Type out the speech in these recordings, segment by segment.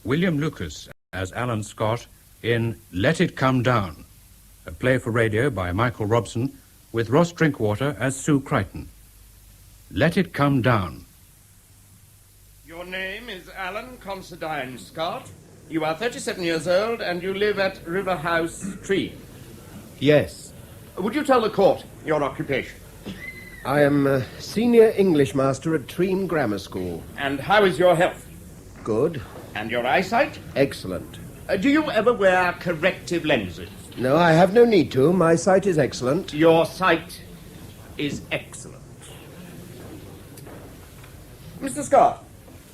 William Lucas as Alan Scott in Let It Come Down, a play for radio by Michael Robson with Ross Drinkwater as Sue Crichton. Let It Come Down. Your name is Alan Considine Scott. You are 37 years old and you live at River House, Tree. Yes. Would you tell the court your occupation? I am a senior English master at Treen Grammar School. And how is your health? Good. And your eyesight? Excellent. Do you ever wear corrective lenses? No, I have no need to. My sight is excellent. Your sight is excellent. Mr. Scott,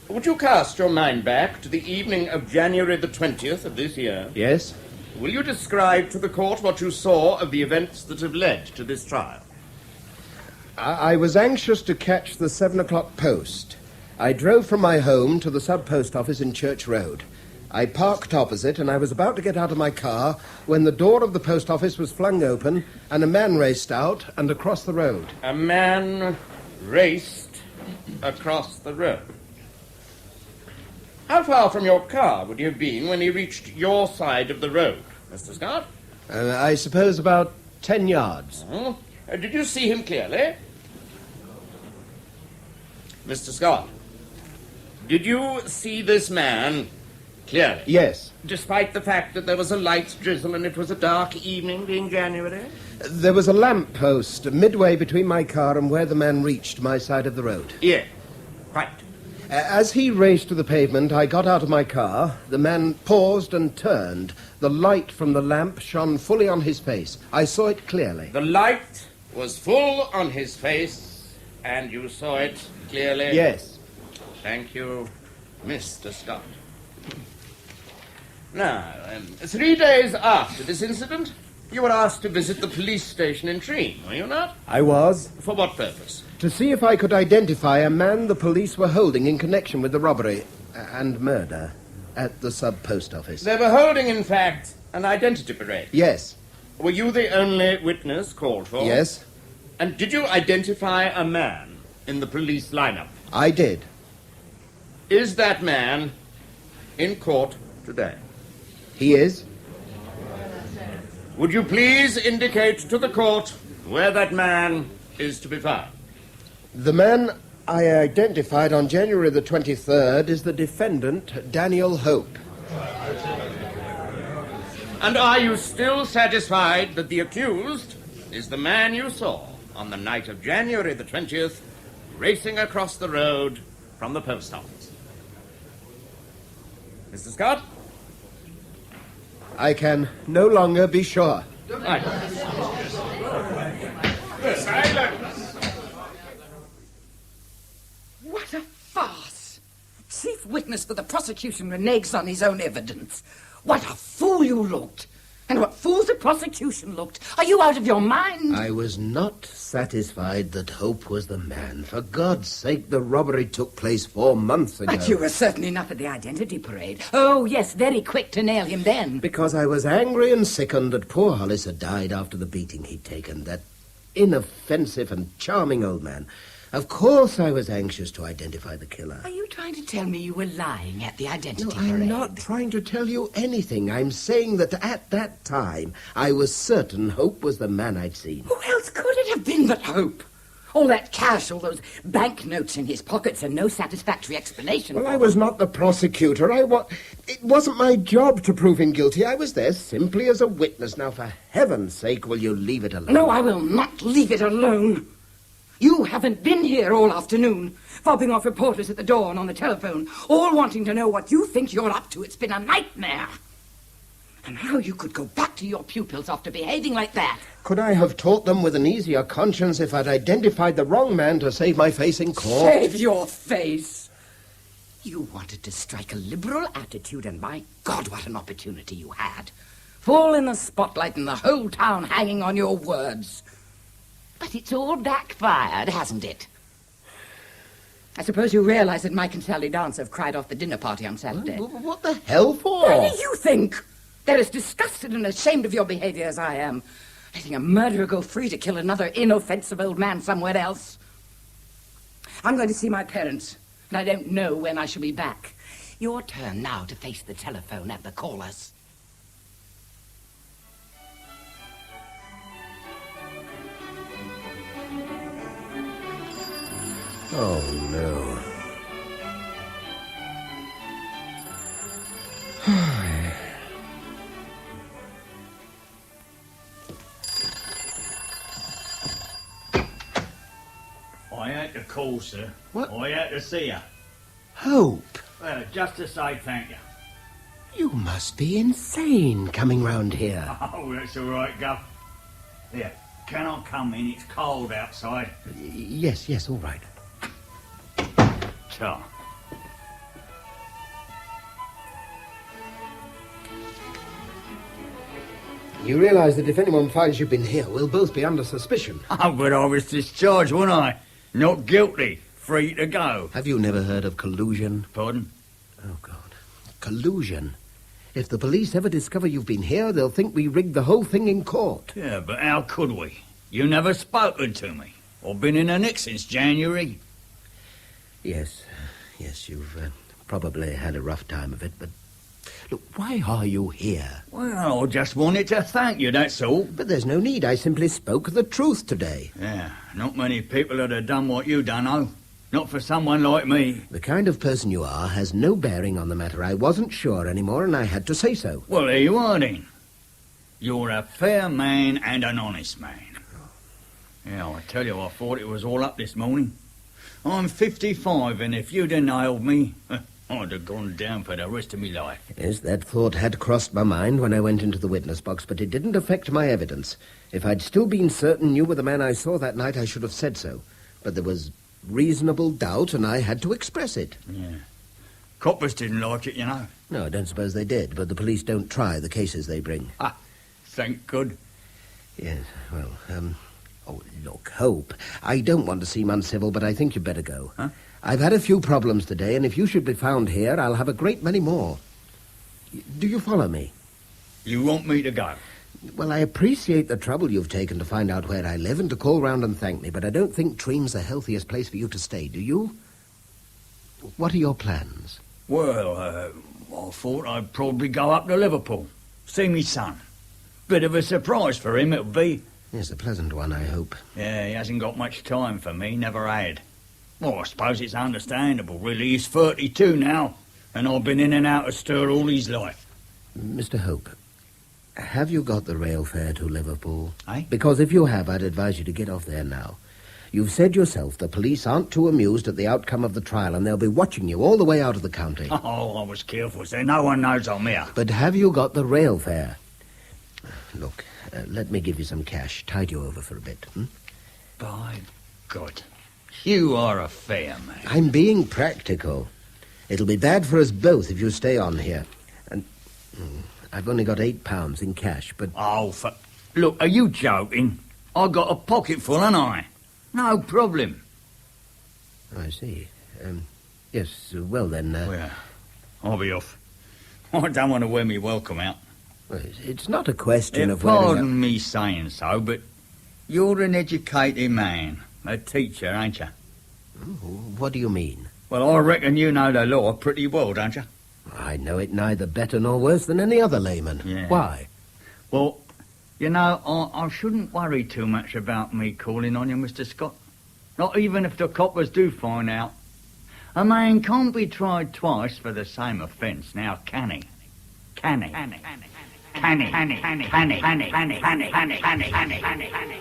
would you cast your mind back to the evening of January the 20th of this year? Yes. Will you describe to the court what you saw of the events that have led to this trial? I was anxious to catch the 7 o'clock post. I drove from my home to the sub-post office in Church Road. I parked opposite, and I was about to get out of my car when the door of the post office was flung open and a man raced out and across the road. A man raced across the road. How far from your car would you have been when he reached your side of the road, Mr. Scott? I suppose about 10 yards. Did you see him clearly? Mr. Scott, did you see this man clearly? Yes. Despite the fact that there was a light drizzle and it was a dark evening, being January? There was a lamp post midway between my car and where the man reached my side of the road. Yes, quite. As he raced to the pavement, I got out of my car. The man paused and turned. The light from the lamp shone fully on his face. I saw it clearly. The light was full on his face, and you saw it clearly? Yes. Thank you, Mr. Scott. Now, 3 days after this incident, you were asked to visit the police station in Treen, were you not? I was. For what purpose? To see if I could identify a man the police were holding in connection with the robbery and murder at the sub-post office. They were holding, in fact, an identity parade. Yes. Were you the only witness called for? Yes. And did you identify a man in the police lineup? I did. Is that man in court today? He is. Would you please indicate to the court where that man is to be found? The man I identified on January the 23rd is the defendant, Daniel Hope. And are you still satisfied that the accused is the man you saw on the night of January the 20th racing across the road from the post office? Mr. Scott? I can no longer be sure. Right. Silence! What a farce! Chief witness for the prosecution reneges on his own evidence. What a fool you looked! And what fools the prosecution looked! Are you out of your mind? I was not satisfied that Hope was the man. For God's sake, the robbery took place 4 months ago. But you were certain enough at the identity parade. Oh, yes, very quick to nail him then. Because I was angry and sickened that poor Hollis had died after the beating he'd taken. That inoffensive and charming old man. Of course I was anxious to identify the killer. Are you trying to tell me you were lying at the identity No, parade? I'm not trying to tell you anything. I'm saying that at that time, I was certain Hope was the man I'd seen. Who else could it have been but Hope? All that cash, all those banknotes in his pockets, and no satisfactory explanation. Well, I was not the prosecutor. It wasn't my job to prove him guilty. I was there simply as a witness. Now, for heaven's sake, will you leave it alone? No, I will not leave it alone. You haven't been here all afternoon, fobbing off reporters at the door and on the telephone, all wanting to know what you think you're up to. It's been a nightmare. And how you could go back to your pupils after behaving like that. Could I have taught them with an easier conscience if I'd identified the wrong man to save my face in court? Save your face. You wanted to strike a liberal attitude, and my God, what an opportunity you had. Fall in the spotlight and the whole town hanging on your words. But it's all backfired, hasn't it? I suppose you realize that Mike and Sally Dance have cried off the dinner party on Saturday. What the hell for? What do you think? They're as disgusted and ashamed of your behavior as I am. Letting a murderer go free to kill another inoffensive old man somewhere else. I'm going to see my parents, and I don't know when I shall be back. Your turn now to face the telephone at the callers. Oh, no. I had to call, sir. What? I had to see you. Hope, Well, just to say thank you. you must be insane coming round here. Oh, that's all right, Gov. Here, can I come in? It's cold outside. Yes, all right. Ta. You realise that if anyone finds you've been here, we'll both be under suspicion. Oh, but I was discharged, wasn't I? Not guilty. Free to go. Have you never heard of collusion? Pardon? Oh, God. Collusion. If the police ever discover you've been here, they'll think we rigged the whole thing in court. Yeah, but how could we? You never spoken to me. Or been in a nick since January. Yes, you've probably had a rough time of it, but... Look, why are you here? Well, I just wanted to thank you, that's all. But there's no need. I simply spoke the truth today. Yeah, not many people would have done what you done, oh. Not for someone like me. The kind of person you are has no bearing on the matter. I wasn't sure anymore, and I had to say so. Well, there you are, then. You're a fair man and an honest man. Yeah, I tell you, I thought it was all up this morning. I'm 55, and if you'd have nailed me, I'd have gone down for the rest of my life. Yes, that thought had crossed my mind when I went into the witness box, but it didn't affect my evidence. If I'd still been certain you were the man I saw that night, I should have said so. But there was reasonable doubt, and I had to express it. Yeah. Coppers didn't like it, you know. No, I don't suppose they did, but the police don't try the cases they bring. Ah, thank good. Yes, well, Oh, look, Hope, I don't want to seem uncivil, but I think you'd better go. Huh? I've had a few problems today, and if you should be found here, I'll have a great many more. Do you follow me? You want me to go? Well, I appreciate the trouble you've taken to find out where I live and to call round and thank me, but I don't think Treem's the healthiest place for you to stay, do you? What are your plans? Well, I thought I'd probably go up to Liverpool, see me son. Bit of a surprise for him, it'll be. Yes, a pleasant one, I hope. Yeah, he hasn't got much time for me, never had. Well, I suppose it's understandable, really. He's 32 now, and I've been in and out of stir all his life. Mr. Hope, have you got the rail fare to Liverpool? Eh? Because if you have, I'd advise you to get off there now. You've said yourself the police aren't too amused at the outcome of the trial, and they'll be watching you all the way out of the county. Oh, I was careful, sir. No one knows I'm here. But have you got the rail fare? Look, let me give you some cash. Tide you over for a bit. By God, you are a fair man. I'm being practical. It'll be bad for us both if you stay on here. And I've only got £8 in cash, but... Oh, look, are you joking? I got a pocket full, ain't I? No problem. I see. Yes, well then... Well, I'll be off. I don't want to wear me welcome out. Well, it's not a question of wearing... Pardon me saying so, but you're an educated man. A teacher, ain't you? What do you mean? Well, I reckon you know the law pretty well, don't you? I know it neither better nor worse than any other layman. Yeah. Why? Well, you know, I shouldn't worry too much about me calling on you, Mr. Scott. Not even if the coppers do find out. A man can't be tried twice for the same offence, now can he? Can he? Can he? Can he? Can he? Can he? Can he? Can he? Can he? Can he? Can he? Can he? Can he? Can he? Can he?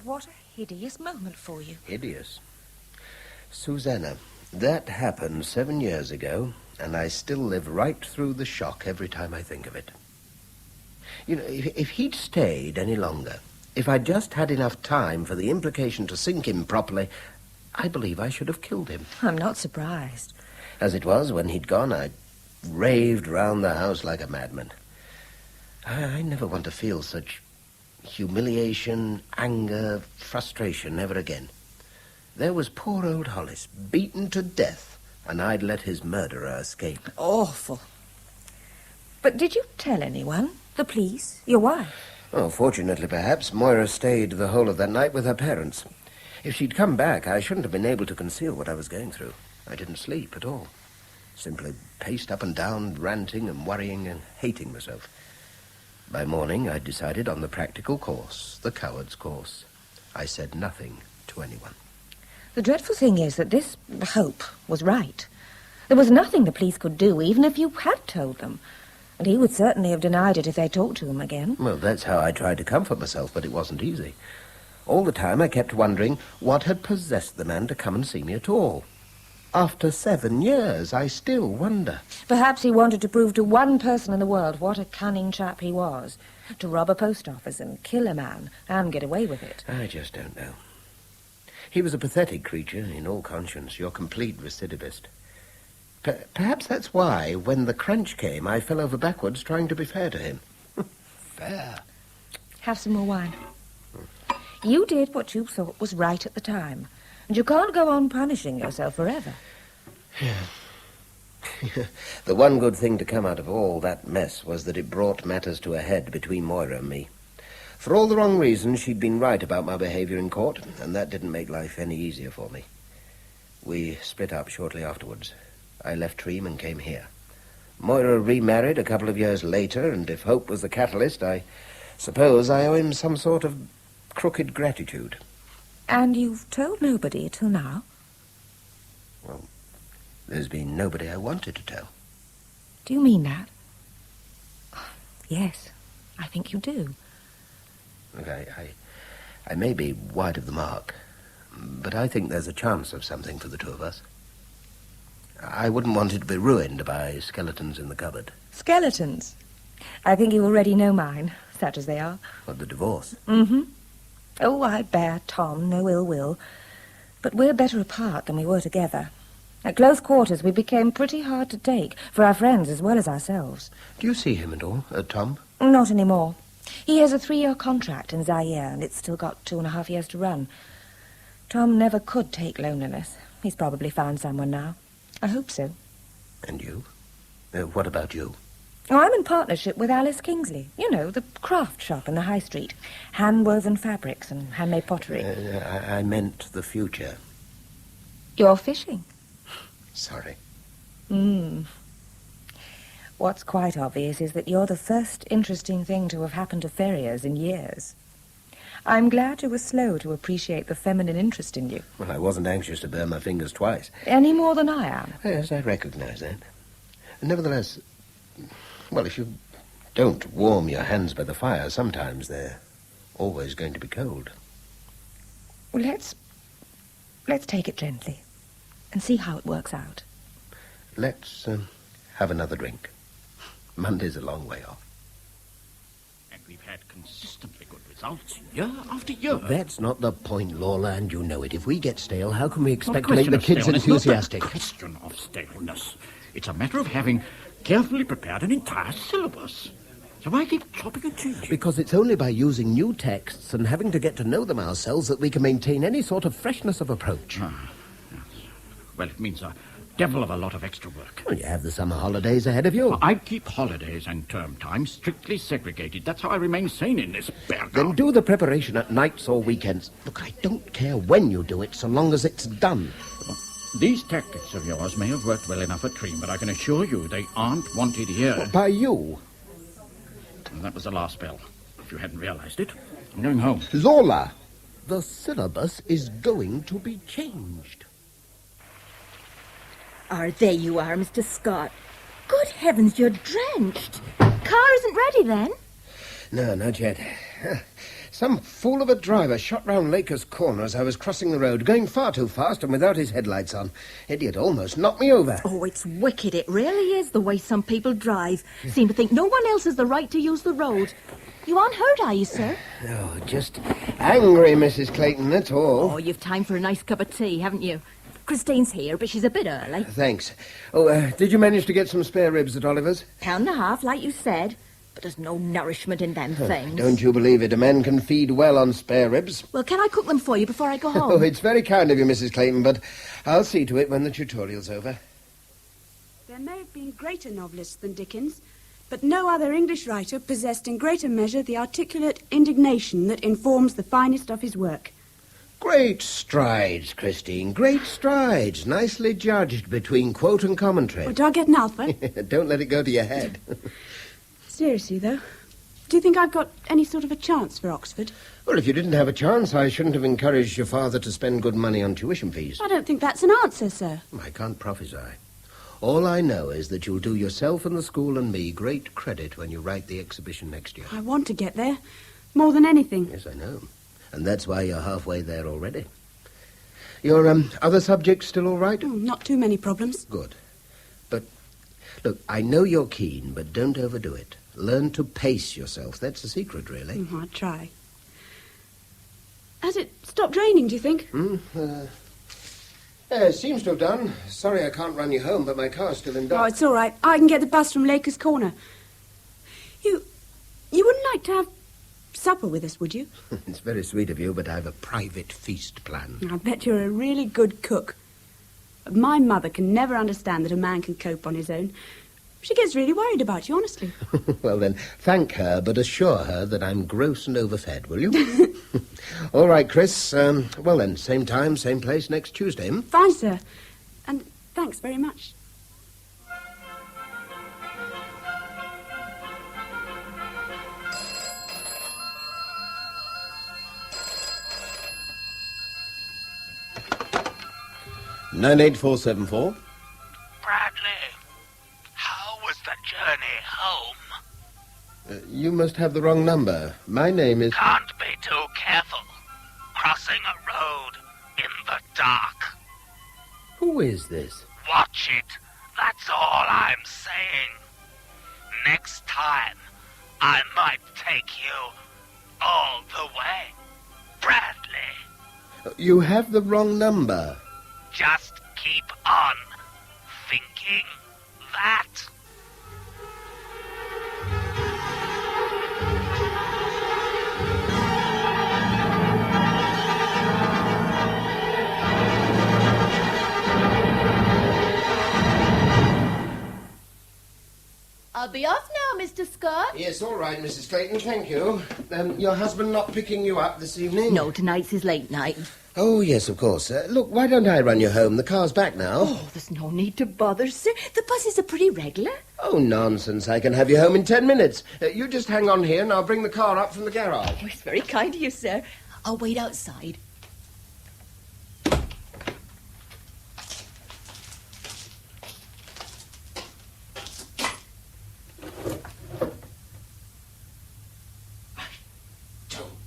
What a hideous moment for you. Hideous. Susanna, that happened 7 years ago, and I still live right through the shock every time I think of it. You know, if he'd stayed any longer, if I'd just had enough time for the implication to sink him properly, I believe I should have killed him. I'm not surprised. As it was, when he'd gone, I raved round the house like a madman. I never want to feel such Humiliation, anger, frustration, never again. There was poor old Hollis, beaten to death, and I'd let his murderer escape. Awful. But did you tell anyone? The police? Your wife? Oh, fortunately, perhaps, Moira stayed the whole of that night with her parents. If she'd come back, I shouldn't have been able to conceal what I was going through. I didn't sleep at all. Simply paced up and down, ranting and worrying and hating myself. By morning, I decided on the practical course, the coward's course. I said nothing to anyone. The dreadful thing is that this Hope was right. There was nothing the police could do, even if you had told them. And he would certainly have denied it if they talked to him again. Well, that's how I tried to comfort myself, but it wasn't easy. All the time I kept wondering what had possessed the man to come and see me at all. After 7 years, I still wonder. Perhaps he wanted to prove to one person in the world what a cunning chap he was. To rob a post office and kill a man and get away with it. I just don't know. He was a pathetic creature, in all conscience, your complete recidivist. Perhaps that's why, when the crunch came, I fell over backwards trying to be fair to him. Fair? Have some more wine. You did what you thought was right at the time. And you can't go on punishing yourself forever. The one good thing to come out of all that mess was that it brought matters to a head between Moira and me. For all the wrong reasons, she'd been right about my behaviour in court, and that didn't make life any easier for me. We split up shortly afterwards. I left Treem and came here. Moira remarried a couple of years later, and if Hope was the catalyst, I suppose I owe him some sort of crooked gratitude. And you've told nobody till now? Well, there's been nobody I wanted to tell. Do you mean that? Yes, I think you do. Look, I may be wide of the mark, but I think there's a chance of something for the two of us. I wouldn't want it to be ruined by skeletons in the cupboard. Skeletons? I think you already know mine, such as they are. What, the divorce? Mm-hmm. Oh, I bear Tom no ill will. But we're better apart than we were together. At close quarters, we became pretty hard to take, for our friends as well as ourselves. Do you see him at all, Tom? Not anymore. He has a 3-year contract in Zaire, and it's still got 2.5 years to run. Tom never could take loneliness. He's probably found someone now. I hope so. And you? What about you? Oh, I'm in partnership with Alice Kingsley. You know, the craft shop in the high street. Hand-woven fabrics and handmade pottery. I meant the future. You're fishing? Sorry. What's quite obvious is that you're the first interesting thing to have happened to Ferriers in years. I'm glad you were slow to appreciate the feminine interest in you. Well, I wasn't anxious to burn my fingers twice. Any more than I am. Yes, I recognize that. Nevertheless, well, if you don't warm your hands by the fire, sometimes they're always going to be cold. Well, let's take it gently and see how it works out. Let's have another drink. Monday's a long way off. And we've had consistently good results year after year. That's not the point, Lola, and you know it. If we get stale, how can we expect to Not a make the question of kids staleness, enthusiastic? Not a question of staleness. It's a matter of having carefully prepared an entire syllabus. So why keep chopping and changing? Because it's only by using new texts and having to get to know them ourselves that we can maintain any sort of freshness of approach. Yes. Well, it means a devil of a lot of extra work. Well, you have the summer holidays ahead of you. Well, I keep holidays and term time strictly segregated. That's how I remain sane in this bear Then garden. do the preparation at nights or weekends. Look, I don't care when you do it, so long as it's done. These tactics of yours may have worked well enough at Treem, but I can assure you they aren't wanted here. Well, by you. And that was the last spell. If you hadn't realized it, I'm going home. Lola, the syllabus is going to be changed. There you are, Mr. Scott. Good heavens, you're drenched. Car isn't ready, then? No, not yet. Some fool of a driver shot round Laker's Corner as I was crossing the road, going far too fast and without his headlights on. Idiot almost knocked me over. Oh, it's wicked. It really is, the way some people drive. Seem to think no one else has the right to use the road. You aren't hurt, are you, sir? Oh, just angry, Mrs. Clayton, that's all. Oh, you've time for a nice cup of tea, haven't you? Christine's here, but she's a bit early. Thanks. Oh, did you manage to get some spare ribs at Oliver's? £1.50, like you said. But there's no nourishment in them things. Don't you believe it? A man can feed well on spare ribs. Well, can I cook them for you before I go Oh, home? it's very kind of you, Mrs. Clayton, but I'll see to it when the tutorial's over. There may have been greater novelists than Dickens, but no other English writer possessed in greater measure the articulate indignation that informs the finest of his work. Great strides, Christine, great strides. Nicely judged between quote and commentary. Oh, do I get an alpha? Don't let it go to your head. Seriously, though, do you think I've got any sort of a chance for Oxford? Well, if you didn't have a chance, I shouldn't have encouraged your father to spend good money on tuition fees. I don't think that's an answer, sir. I can't prophesy. All I know is that you'll do yourself and the school and me great credit when you write the exhibition next year. I want to get there, more than anything. Yes, I know. And that's why you're halfway there already. Your other subjects still all right? Not too many problems. Good. But, look, I know you're keen, but don't overdo it. Learn to pace yourself. That's the secret, really. I'll try. Has it stopped raining, do you think? It seems to have done. Sorry I can't run you home, but my car's still in dock. Oh, it's all right. I can get the bus from Lakers Corner. You wouldn't like to have supper with us, would you? It's very sweet of you, but I've a private feast planned. I bet you're a really good cook. My mother can never understand that a man can cope on his own. She gets really worried about you, honestly. Well, then, thank her, but assure her that I'm gross and overfed, will you? All right, Chris. Well, then, same time, same place next Tuesday, hmm? Fine, sir. And thanks very much. $98474. Bradley, how was the journey home? You must have the wrong number. My name is... Can't be too careful. Crossing a road in the dark. Who is this? Watch it. That's all I'm saying. Next time, I might take you all the way. Bradley. You have the wrong number. Just keep on thinking that. I'll be off now, Mr. Scott. Yes, all right, Mrs. Clayton, thank you. Your husband not picking you up this evening? No, tonight's his late night. Oh, yes, of course. Look, why don't I run you home? The car's back now. Oh, there's no need to bother, sir. The buses are pretty regular. Oh, nonsense. I can have you home in 10 minutes. You just hang on here and I'll bring the car up from the garage. Oh, it's very kind of you, sir. I'll wait outside.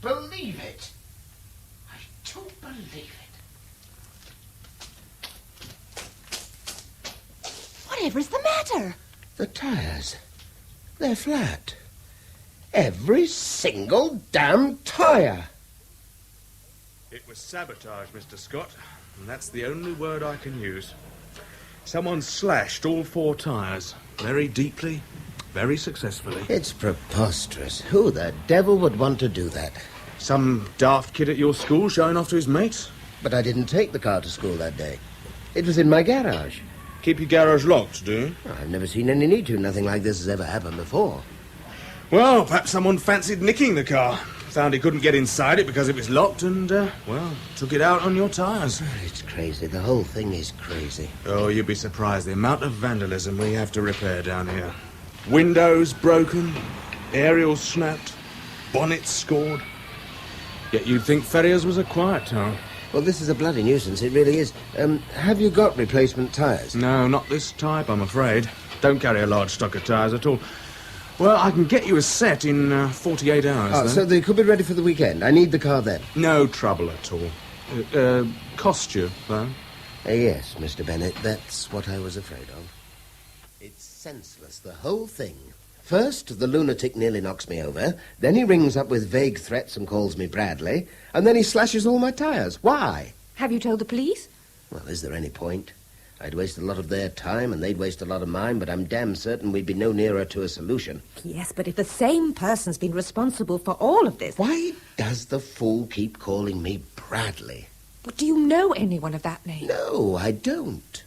Believe it. I don't believe it. Whatever's the matter? The tires. They're flat. Every single damn tire. It was sabotage, Mr. Scott, and that's the only word I can use. Someone slashed all 4 tires, very deeply, very successfully. It's preposterous. Who the devil would want to do that? Some daft kid at your school showing off to his mates? But I didn't take the car to school that day. It was in my garage. Keep your garage locked, do you? I've never seen any need to. Nothing like this has ever happened before. Well, perhaps someone fancied nicking the car. Found he couldn't get inside it because it was locked and, took it out on your tires. It's crazy. The whole thing is crazy. Oh, you'd be surprised the amount of vandalism we have to repair down here. Windows broken, aerials snapped, bonnets scored. Yet you'd think Ferrier's was a quiet town. Well, this is a bloody nuisance. It really is. Have you got replacement tyres? No, not this type, I'm afraid. Don't carry a large stock of tyres at all. Well, I can get you a set in 48 hours. Oh, so they could be ready for the weekend. I need the car then. No trouble at all. Cost you, though? Yes, Mr. Bennett, that's what I was afraid of. It's senseless, the whole thing. First, the lunatic nearly knocks me over. Then he rings up with vague threats and calls me Bradley. And then he slashes all my tyres. Why? Have you told the police? Well, is there any point? I'd waste a lot of their time and they'd waste a lot of mine, but I'm damn certain we'd be no nearer to a solution. Yes, but if the same person's been responsible for all of this... Why does the fool keep calling me Bradley? But do you know anyone of that name? No, I don't.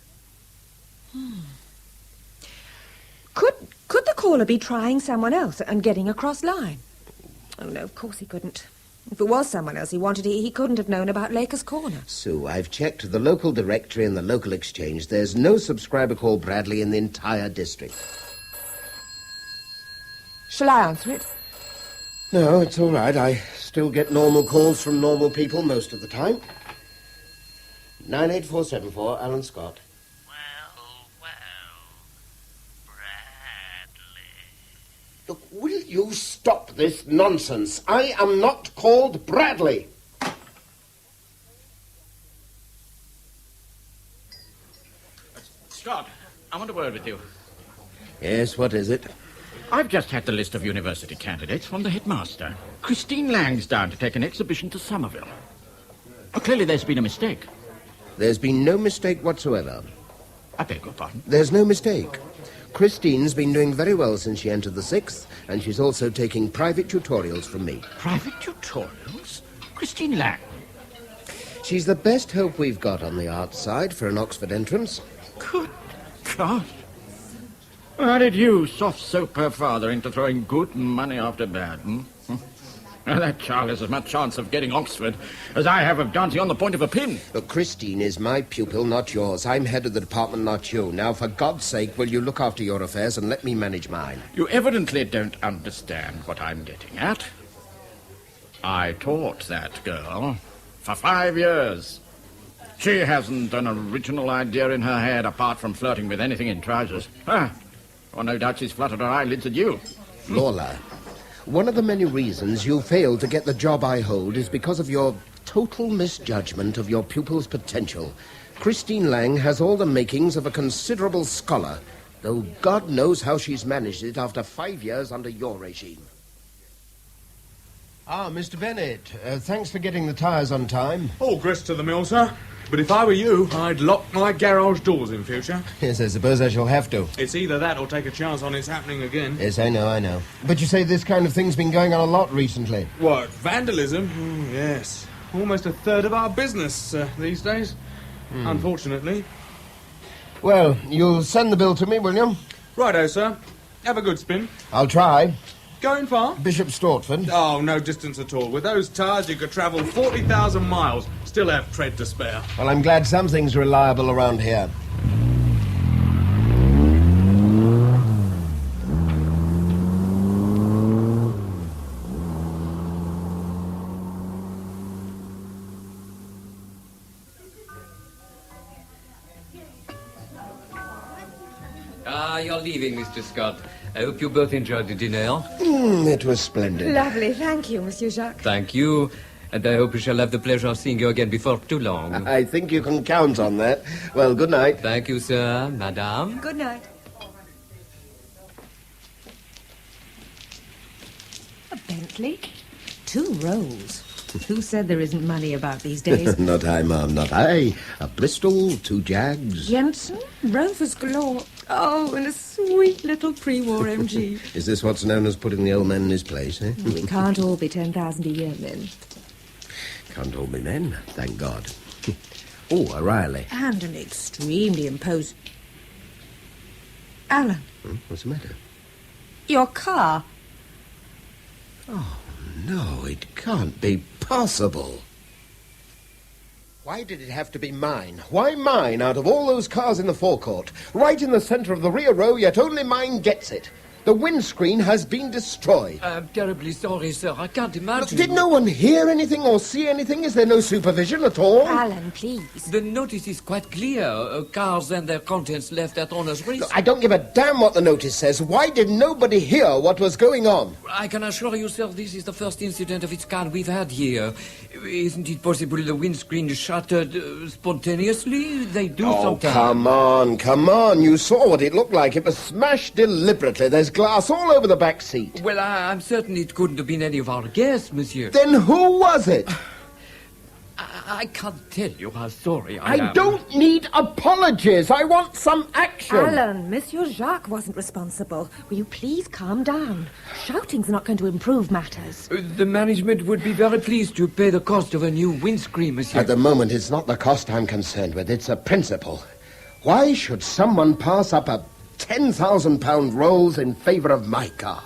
Could the caller be trying someone else and getting a cross line? Oh, no, of course he couldn't. If it was someone else he wanted, he couldn't have known about Laker's Corner. Sue, I've checked the local directory and the local exchange. There's no subscriber called Bradley in the entire district. Shall I answer it? No, it's all right. I still get normal calls from normal people most of the time. 98474, Alan Scott. Look, will you stop this nonsense? I am not called Bradley. Scott, I want a word with you. Yes, what is it? I've just had the list of university candidates from the headmaster. Christine Lang's down to take an exhibition to Somerville. Oh, clearly there's been a mistake. There's been no mistake whatsoever. I beg your pardon? There's no mistake. Christine's been doing very well since she entered the 6th, and she's also taking private tutorials from me. Private tutorials? Christine Lang? She's the best hope we've got on the art side for an Oxford entrance. Good God. How did you soft-soap her father into throwing good money after bad, Well, that child has as much chance of getting Oxford as I have of dancing on the point of a pin. But Christine is my pupil, not yours. I'm head of the department, not you. Now, for God's sake, will you look after your affairs and let me manage mine? You evidently don't understand what I'm getting at. I taught that girl for 5 years. She hasn't an original idea in her head apart from flirting with anything in trousers. Well, no doubt she's fluttered her eyelids at you. Lola, one of the many reasons you failed to get the job I hold is because of your total misjudgment of your pupil's potential. Christine Lang has all the makings of a considerable scholar, though God knows how she's managed it after 5 years under your regime. Ah, Mr. Bennett, thanks for getting the tyres on time. All grist to the mill, sir. But if I were you, I'd lock my garage doors in future. Yes, I suppose I shall have to. It's either that or take a chance on it's happening again. Yes, I know. But you say this kind of thing's been going on a lot recently. What, vandalism? Yes. Almost a third of our business these days, unfortunately. Well, you'll send the bill to me, will you? Righto, sir. Have a good spin. I'll try. Going far? Bishop Stortford. Oh, no distance at all. With those tyres, you could travel 40,000 miles. Still have tread to spare. Well, I'm glad something's reliable around here. You're leaving, Mr. Scott. I hope you both enjoyed the dinner. It was splendid. Lovely. Thank you, Monsieur Jacques. Thank you. And I hope we shall have the pleasure of seeing you again before too long. I think you can count on that. Well, good night. Thank you, sir. Madame. Good night. A Bentley? 2 rolls. Who said there isn't money about these days? Not I, ma'am, not I. A Bristol, 2 Jags. Jensen? Rovers galore. Oh, and a sweet little pre-war MG. Is this what's known as putting the old man in his place, eh? We can't all be 10,000 a year men. Can't all be men, thank God. Oh, a Riley. And an extremely imposing... Alan. What's the matter? Your car. Oh, no, it can't be possible. Why did it have to be mine? Why mine out of all those cars in the forecourt? Right in the centre of the rear row, yet only mine gets it. The windscreen has been destroyed. I'm terribly sorry, sir. I can't imagine. Did no one hear anything or see anything? Is there no supervision at all? Alan, please. The notice is quite clear. Cars and their contents left at owner's risk. Look, I don't give a damn what the notice says. Why did nobody hear what was going on? I can assure you, sir, this is the first incident of its kind we've had here. Isn't it possible the windscreen shattered spontaneously? They do sometimes. Come on. You saw what it looked like. It was smashed deliberately. There's glass all over the back seat. Well, I'm certain it couldn't have been any of our guests, monsieur. Then who was it? I can't tell you how sorry I am. I don't need apologies. I want some action. Alan, Monsieur Jacques wasn't responsible. Will you please calm down? Shouting's not going to improve matters. The management would be very pleased to pay the cost of a new windscreen, monsieur. At the moment, it's not the cost I'm concerned with. It's a principle. Why should someone pass up a £10,000 rolls in favour of my car?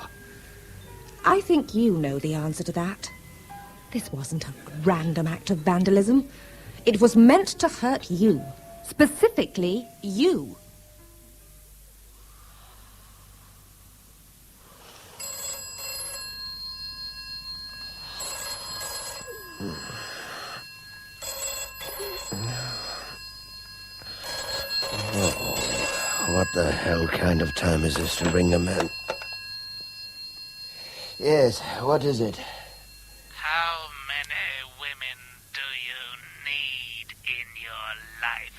I think you know the answer to that. This wasn't a random act of vandalism. It was meant to hurt you. Specifically, you. Oh, what the hell kind of time is this to ring a man? Yes, what is it? How many women do you need in your life,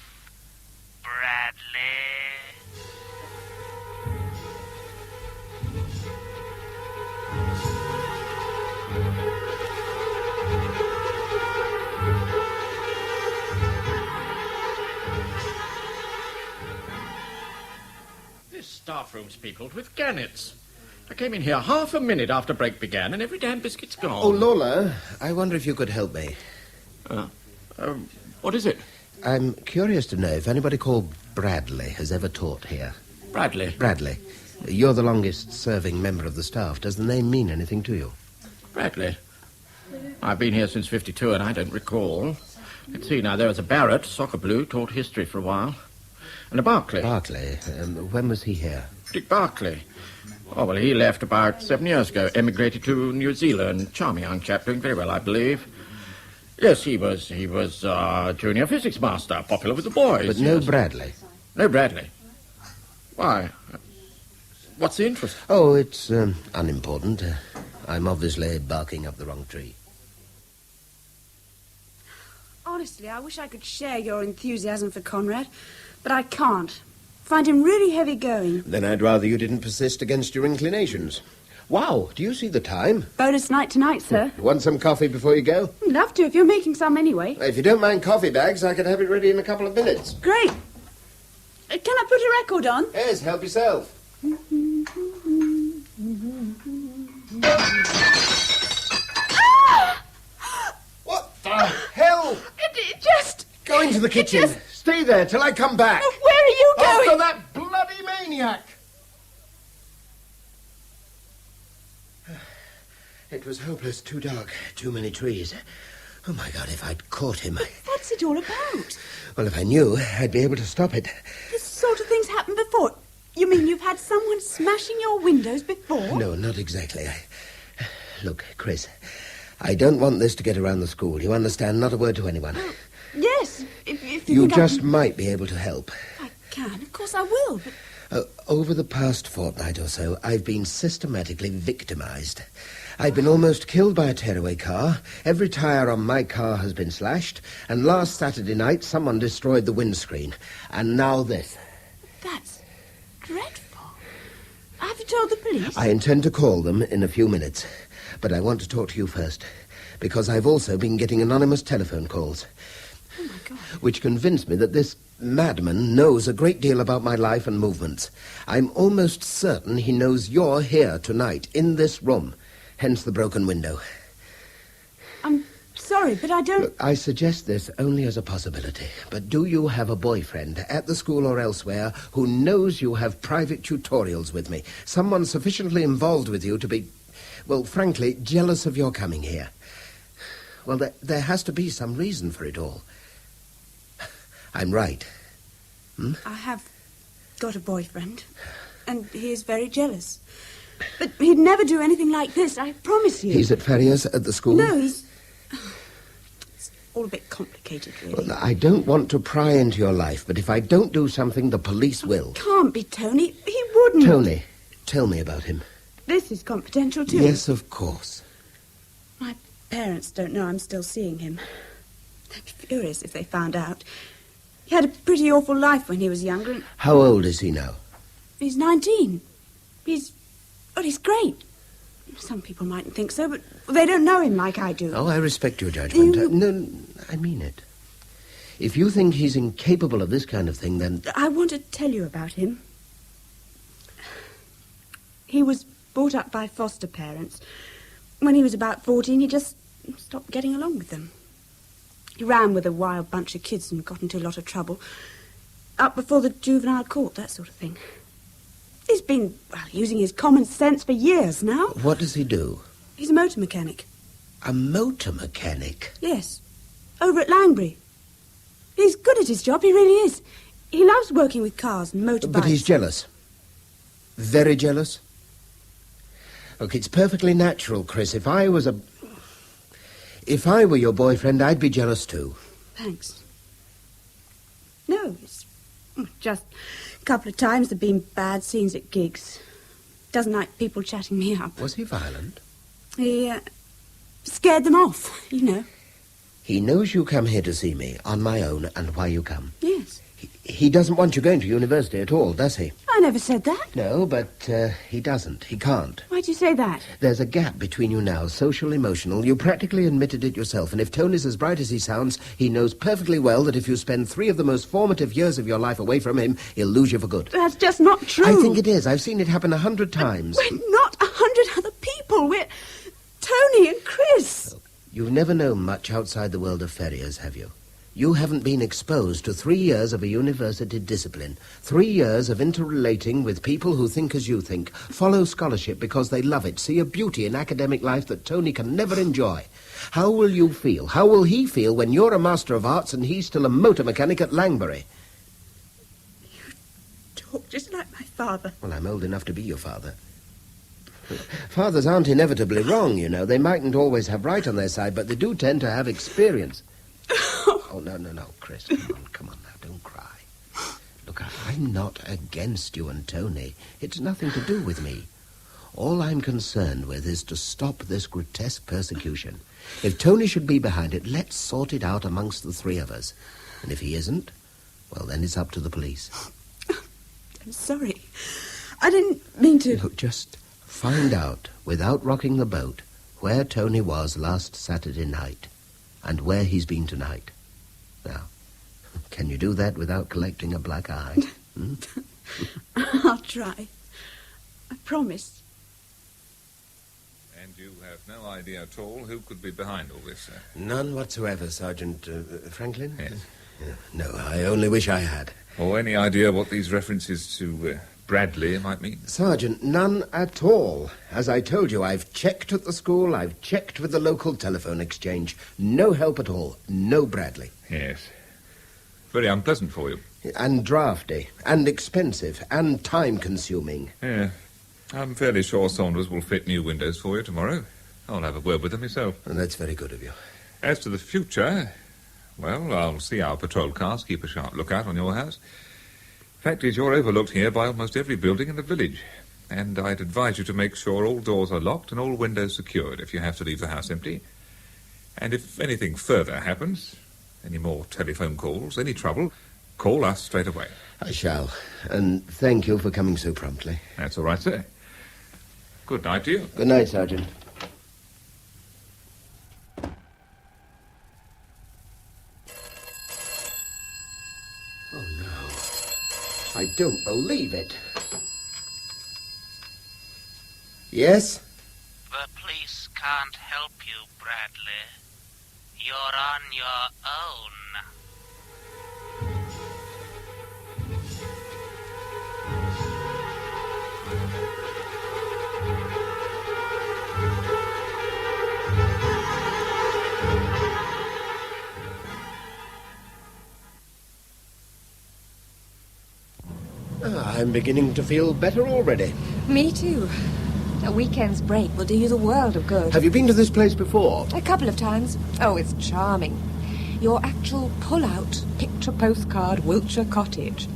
Bradley? This staff room's peopled with gannets. I came in here half a minute after break began, and every damn biscuit's gone. Oh, Lola, I wonder if you could help me. What is it? I'm curious to know if anybody called Bradley has ever taught here. Bradley? Bradley. You're the longest-serving member of the staff. Does the name mean anything to you? Bradley? I've been here since '52, and I don't recall. Let's see, now, there was a Barrett, soccer blue, taught history for a while. And a Barclay. Barclay? When was he here? Dick Barclay. Oh, well, he left about 7 years ago, emigrated to New Zealand. Charming young chap, doing very well, I believe. Yes, he was junior physics master, popular with the boys. But no Bradley? No Bradley. Why? What's the interest? Oh, it's unimportant. I'm obviously barking up the wrong tree. Honestly, I wish I could share your enthusiasm for Conrad, but I can't. Find him really heavy-going. Then I'd rather you didn't persist against your inclinations. Wow, do you see the time? Bonus night tonight, sir. Want some coffee before you go? Love to, if you're making some anyway. If you don't mind coffee bags, I could have it ready in a couple of minutes. Great. Can I put a record on? Yes, help yourself. What the hell? It just... Go into the kitchen. Stay there till I come back. Where are you going? After that bloody maniac. It was hopeless, too dark, too many trees. Oh, my God, if I'd caught him... What's it all about? Well, if I knew, I'd be able to stop it. This sort of thing's happened before. You mean you've had someone smashing your windows before? No, not exactly. Look, Chris, I don't want this to get around the school. You understand? Not a word to anyone. Yes, if you think just might be able to help. I can, of course I will, but... Over the past fortnight or so, I've been systematically victimized. I've been almost killed by a tearaway car. Every tire on my car has been slashed. And last Saturday night, someone destroyed the windscreen. And now this. That's dreadful. Have you told the police? I intend to call them in a few minutes. But I want to talk to you first. Because I've also been getting anonymous telephone calls. Oh, my God. Which convinced me that this madman knows a great deal about my life and movements. I'm almost certain he knows you're here tonight, in this room. Hence the broken window. I'm sorry, but I don't... Look, I suggest this only as a possibility. But do you have a boyfriend, at the school or elsewhere, who knows you have private tutorials with me? Someone sufficiently involved with you to be, well, frankly, jealous of your coming here? Well, there has to be some reason for it all. I'm right. I have got a boyfriend, and he is very jealous. But he'd never do anything like this, I promise you. He's at Ferrier's at the school? No, he's... It's all a bit complicated, really. Well, I don't want to pry into your life, but if I don't do something, the police will. Can't be, Tony. He wouldn't. Tony, tell me about him. This is confidential, too. Yes, of course. My parents don't know I'm still seeing him. They'd be furious if they found out. He had a pretty awful life when he was younger. And how old is he now? he's 19. He's great. Some people mightn't think so, but they don't know him like I do. Oh, I respect your judgment. No, I mean it. If you think he's incapable of this kind of thing, then... I want to tell you about him. He was brought up by foster parents. When he was about 14, he just stopped getting along with them. He ran with a wild bunch of kids and got into a lot of trouble. Up before the juvenile court, that sort of thing. He's been, using his common sense for years now. What does he do? He's a motor mechanic. A motor mechanic? Yes. Over at Langbury. He's good at his job, he really is. He loves working with cars and motorbikes. But he's jealous. Very jealous. Look, it's perfectly natural, Chris. If I were your boyfriend, I'd be jealous too. Thanks. No, it's just a couple of times there've been bad scenes at gigs. Doesn't like people chatting me up. Was he violent? He scared them off, you know. He knows you come here to see me on my own and why you come. Yes. He doesn't want you going to university at all, does he? I never said that. No, but he doesn't. He can't. Why'd you say that? There's a gap between you now, social, emotional. You practically admitted it yourself, and if Tony's as bright as he sounds, he knows perfectly well that if you spend 3 of the most formative years of your life away from him, he'll lose you for good. That's just not true. I think it is. I've seen it happen 100 times. We're not 100 other people. We're Tony and Chris. You've never known much outside the world of Ferriers, have you? You haven't been exposed to 3 years of a university discipline, 3 years of interrelating with people who think as you think, follow scholarship because they love it, see a beauty in academic life that Tony can never enjoy. How will you feel? How will he feel when you're a Master of Arts and he's still a motor mechanic at Langbury? You talk just like my father. Well, I'm old enough to be your father. Fathers aren't inevitably wrong, you know. They mightn't always have right on their side, but they do tend to have experience. Oh, no, Chris, come on now, don't cry. Look, I'm not against you and Tony. It's nothing to do with me. All I'm concerned with is to stop this grotesque persecution. If Tony should be behind it, let's sort it out amongst the 3 of us. And if he isn't, well, then it's up to the police. I'm sorry. I didn't mean to... Look, just find out, without rocking the boat, where Tony was last Saturday night and where he's been tonight. Now, can you do that without collecting a black eye? I'll try. I promise. And you have no idea at all who could be behind all this, sir? None whatsoever, Sergeant Franklin. Yes. No, I only wish I had. Or any idea what these references to Bradley might mean? Sergeant, none at all. As I told you, I've checked at the school, I've checked with the local telephone exchange. No help at all. No Bradley. Yes. Very unpleasant for you. And drafty, and expensive, and time-consuming. Yeah. I'm fairly sure Saunders will fit new windows for you tomorrow. I'll have a word with him myself. And that's very good of you. As to the future, well, I'll see our patrol cars keep a sharp lookout on your house. Fact is, you're overlooked here by almost every building in the village, and I'd advise you to make sure all doors are locked and all windows secured if you have to leave the house empty. And if anything further happens, any more telephone calls, any trouble, call us straight away. I shall, and thank you for coming so promptly. That's all right, sir. Good night to you. Good night, Sergeant. Oh, no. I don't believe it. Yes? The police can't help you, Bradley. You're on your own. I'm beginning to feel better already. Me too. A weekend's break will do you the world of good. Have you been to this place before? A couple of times. Oh, it's charming. Your actual pull-out picture postcard Wiltshire cottage.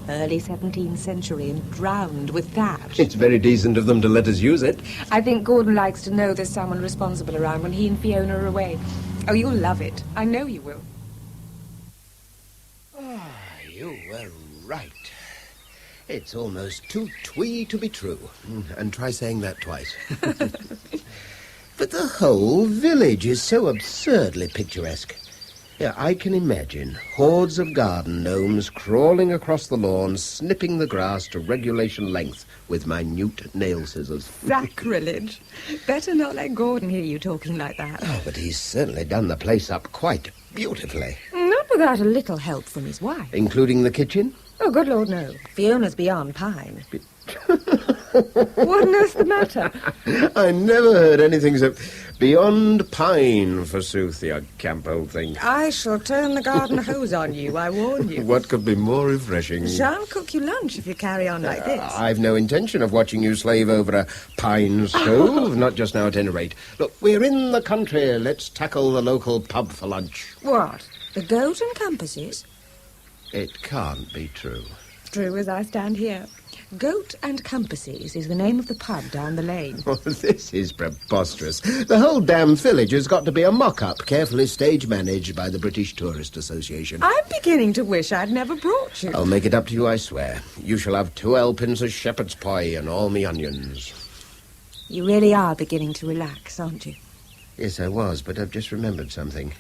Early 17th century and drowned with thatch. It's very decent of them to let us use it. I think Gordon likes to know there's someone responsible around when he and Fiona are away. Oh, you'll love it. I know you will. Ah, you were right. It's almost too twee to be true. And try saying that twice. But the whole village is so absurdly picturesque. Yeah, I can imagine hordes of garden gnomes crawling across the lawn, snipping the grass to regulation length with minute nail scissors. Sacrilege. Better not let Gordon hear you talking like that. Oh, but he's certainly done the place up quite beautifully. Not without a little help from his wife. Including the kitchen? Oh, good Lord, no. Fiona's beyond pine. What on earth's the matter? I never heard anything so beyond pine, forsooth, you camp old thing. I shall turn the garden hose on you, I warn you. What could be more refreshing? Shan't cook you lunch if you carry on like this. I've no intention of watching you slave over a pine stove, not just now at any rate. Look, we're in the country. Let's tackle the local pub for lunch. What? The Goat and Compasses? It can't be true. True as I stand here. Goat and Compasses is the name of the pub down the lane. Oh, this is preposterous. The whole damn village has got to be a mock-up, carefully stage-managed by the British Tourist Association. I'm beginning to wish I'd never brought you. I'll make it up to you, I swear. You shall have 2 helpings of shepherd's pie and all me onions. You really are beginning to relax, aren't you? Yes, I was, but I've just remembered something.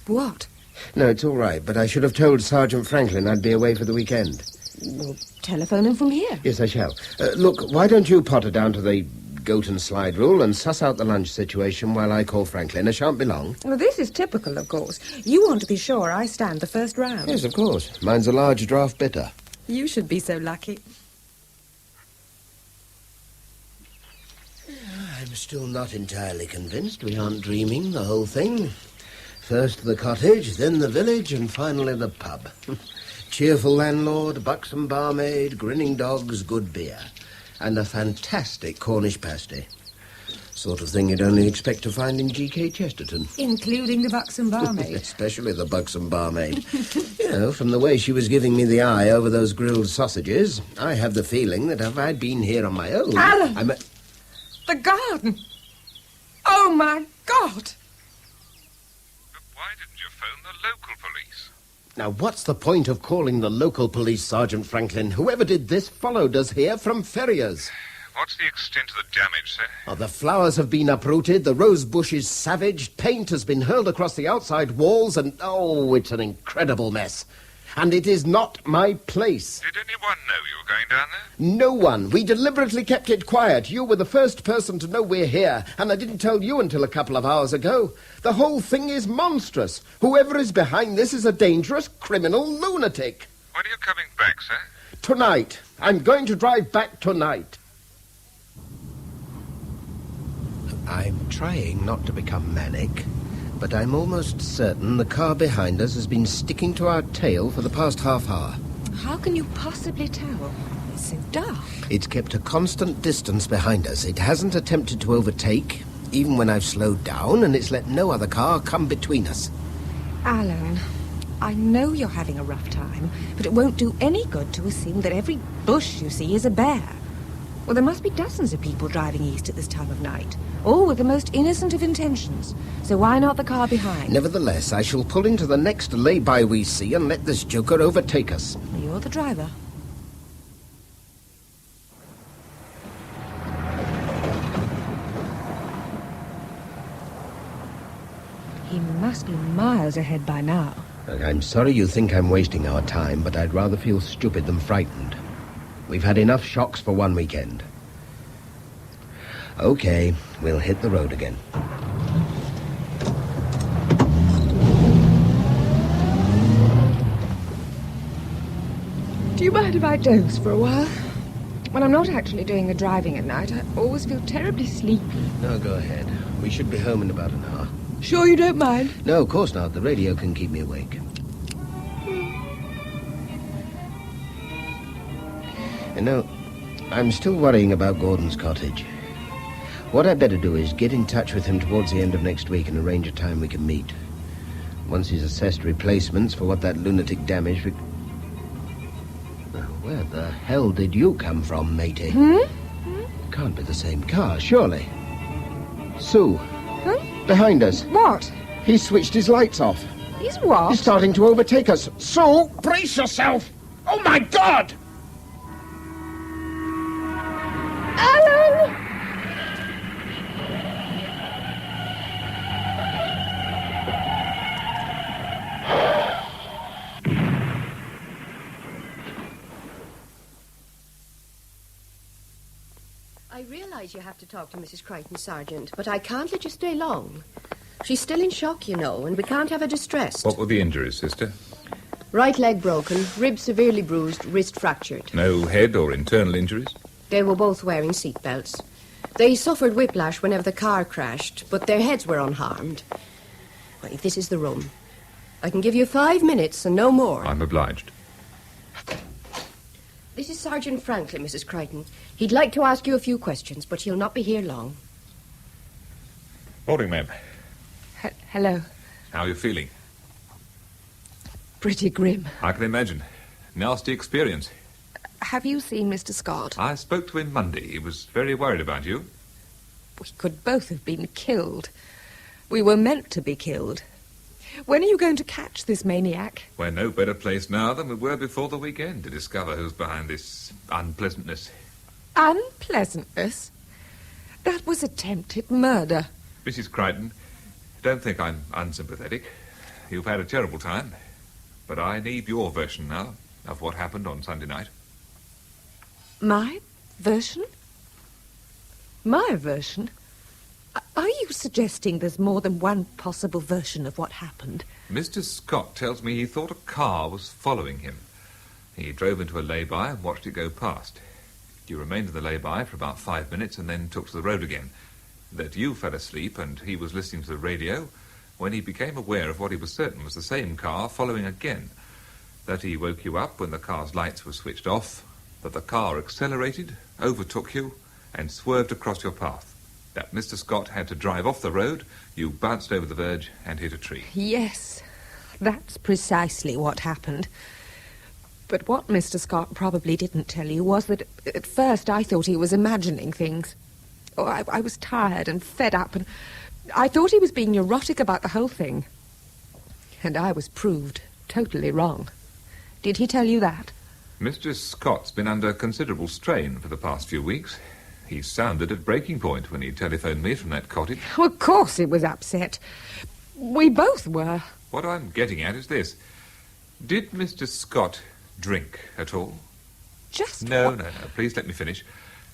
What? No, it's all right, but I should have told Sergeant Franklin I'd be away for the weekend. Well, telephone him from here. Yes, I shall. Look, why don't you potter down to the Goat and Slide rule and suss out the lunch situation while I call Franklin? It shan't be long. Well, this is typical, of course. You want to be sure I stand the first round. Yes, of course. Mine's a large draft bitter. You should be so lucky. I'm still not entirely convinced we aren't dreaming the whole thing. First the cottage, then the village, and finally the pub. Cheerful landlord, buxom barmaid, grinning dogs, good beer. And a fantastic Cornish pasty. Sort of thing you'd only expect to find in G.K. Chesterton. Including the buxom barmaid. Especially the buxom barmaid. You know, from the way she was giving me the eye over those grilled sausages, I have the feeling that if I'd been here on my own... Alan! The garden! Oh, my God! But why didn't you phone the local police? Now, what's the point of calling the local police, Sergeant Franklin? Whoever did this followed us here from Ferriers. What's the extent of the damage, sir? Oh, the flowers have been uprooted, the rose bush is savaged, paint has been hurled across the outside walls, and, oh, it's an incredible mess. And it is not my place. Did anyone know you were going down there? No one. We deliberately kept it quiet. You were the first person to know we're here, and I didn't tell you until a couple of hours ago. The whole thing is monstrous. Whoever is behind this is a dangerous criminal lunatic. When are you coming back, sir? Tonight. I'm going to drive back tonight. I'm trying not to become manic, but I'm almost certain the car behind us has been sticking to our tail for the past half hour. How can you possibly tell? It's so dark. It's kept a constant distance behind us. It hasn't attempted to overtake, even when I've slowed down, and it's let no other car come between us. Alan, I know you're having a rough time, but it won't do any good to assume that every bush you see is a bear. Well, there must be dozens of people driving east at this time of night, all with the most innocent of intentions. So why not the car behind? Nevertheless, I shall pull into the next lay-by we see and let this joker overtake us. You're the driver. He must be miles ahead by now. Look, I'm sorry you think I'm wasting our time, but I'd rather feel stupid than frightened. We've had enough shocks for one weekend. Okay, we'll hit the road again. Do you mind if I doze for a while? When I'm not actually doing the driving at night, I always feel terribly sleepy. No, go ahead. We should be home in about an hour. Sure you don't mind? No, of course not. The radio can keep me awake. You know, I'm still worrying about Gordon's cottage. What I'd better do is get in touch with him towards the end of next week and arrange a time we can meet. Once he's assessed replacements for what that lunatic damaged... Where the hell did you come from, matey? Can't be the same car, surely. Sue. Huh? Behind us. What? He's switched his lights off. He's what? He's starting to overtake us. Sue, brace yourself! Oh, my God! Alan! I realise you have to talk to Mrs. Crichton, Sergeant, but I can't let you stay long. She's still in shock, you know, and we can't have her distressed. What were the injuries, sister? Right leg broken, rib severely bruised, wrist fractured. No head or internal injuries? They were both wearing seatbelts. They suffered whiplash whenever the car crashed, but their heads were unharmed. Well, if this is the room, I can give you 5 minutes and no more. I'm obliged. This is Sergeant Franklin, Mrs. Crichton. He'd like to ask you a few questions, but he'll not be here long. Morning, ma'am. Hello. How are you feeling? Pretty grim. I can imagine. Nasty experience. Have you seen Mr. Scott? I spoke to him Monday. He was very worried about you. We could both have been killed. We were meant to be killed. When are you going to catch this maniac? We're no better placed now than we were before the weekend to discover who's behind this unpleasantness. Unpleasantness? That was attempted murder. Mrs. Crichton, don't think I'm unsympathetic. You've had a terrible time. But I need your version now of what happened on Sunday night. My version? My version? Are you suggesting there's more than one possible version of what happened? Mr. Scott tells me he thought a car was following him. He drove into a lay-by and watched it go past. You remained in the lay-by for about 5 minutes and then took to the road again. That you fell asleep and he was listening to the radio when he became aware of what he was certain was the same car following again. That he woke you up when the car's lights were switched off. That the car accelerated, overtook you, and swerved across your path. That Mr. Scott had to drive off the road, you bounced over the verge and hit a tree. Yes, that's precisely what happened. But what Mr. Scott probably didn't tell you was that at first I thought he was imagining things. Oh, I was tired and fed up, and I thought he was being neurotic about the whole thing. And I was proved totally wrong. Did he tell you that? Mr. Scott's been under considerable strain for the past few weeks. He sounded at breaking point when he telephoned me from that cottage. Well, of course he was upset. We both were. What I'm getting at is this. Did Mr. Scott drink at all? Just No. Please let me finish.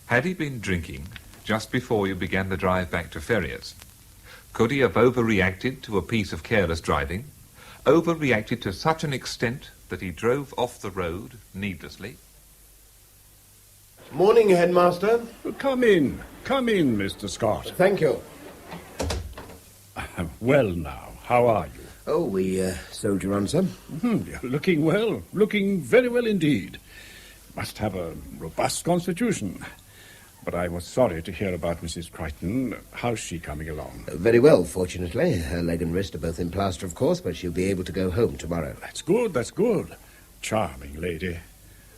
Had he been drinking just before you began the drive back to Ferriers? Could he have overreacted to a piece of careless driving? Overreacted to such an extent that he drove off the road needlessly? Morning, Headmaster. Come in, Mr. Scott. Thank you. Well now, how are you? Oh, we soldier on, sir. You're looking well, looking very well indeed. Must have a robust constitution. But I was sorry to hear about Mrs. Crichton. How's she coming along? Very well, fortunately. Her leg and wrist are both in plaster, of course, but she'll be able to go home tomorrow. That's good. Charming lady.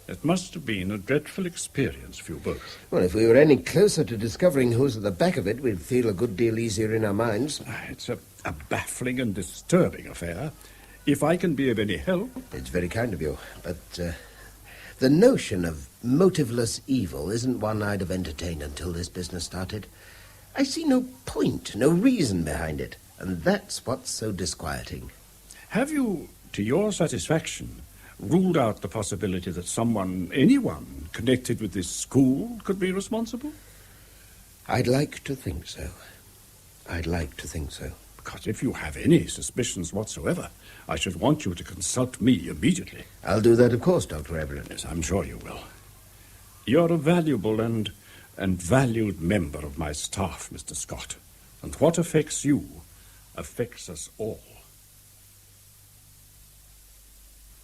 It must have been a dreadful experience for you both. Well, if we were any closer to discovering who's at the back of it, we'd feel a good deal easier in our minds. It's a baffling and disturbing affair. If I can be of any help... It's very kind of you, but the notion of motiveless evil isn't one I'd have entertained until this business started. I see no point, no reason behind it, and that's what's so disquieting. Have you, to your satisfaction, ruled out the possibility that anyone connected with this school could be responsible? I'd like to think so. Because if you have any suspicions whatsoever, I should want you to consult me immediately. I'll do that, of course, Dr. Everett. Yes, I'm sure you will. You're a valuable and valued member of my staff, Mr. Scott. And what affects you affects us all.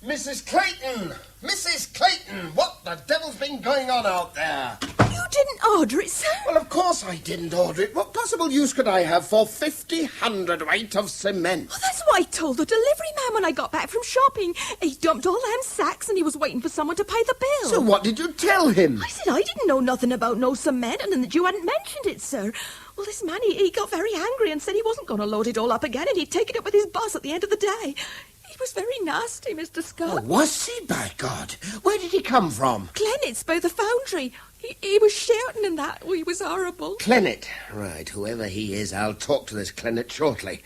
Mrs. Clayton! Mrs. Clayton! What the devil's been going on out there? You didn't order it, sir? Well, of course I didn't order it. What possible use could I have for 50 hundredweight of cement? Well, that's what I told the delivery man when I got back from shopping. He dumped all them sacks and he was waiting for someone to pay the bill. So what did you tell him? I said I didn't know nothing about no cement and that you hadn't mentioned it, sir. Well, this man, he got very angry and said he wasn't going to load it all up again and he'd taken it with his boss at the end of the day. He was very nasty, Mr. Scott. Oh, was he, by God? Where did he come from? Clennet's by the foundry. He was shouting and that. Oh, he was horrible. Clennet. Right, whoever he is, I'll talk to this Clennet shortly.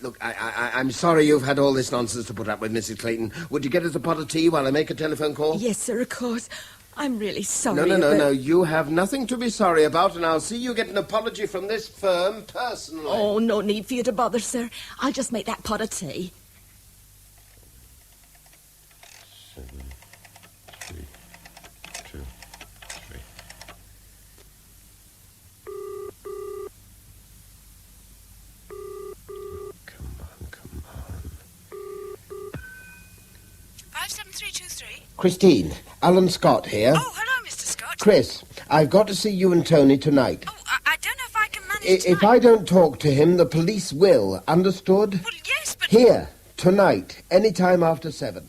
Look, I'm sorry you've had all this nonsense to put up with, Mrs. Clayton. Would you get us a pot of tea while I make a telephone call? Yes, sir, of course. I'm really sorry. No. You have nothing to be sorry about, and I'll see you get an apology from this firm personally. Oh, no need for you to bother, sir. I'll just make that pot of tea. 7, 3, 2, 3. Come on. 57323. Christine, Alan Scott here. Oh, hello, Mr. Scott. Chris, I've got to see you and Tony tonight. Oh, I don't know if I can manage If I don't talk to him, the police will. Understood? Well, yes, but... Here, tonight, any time after 7.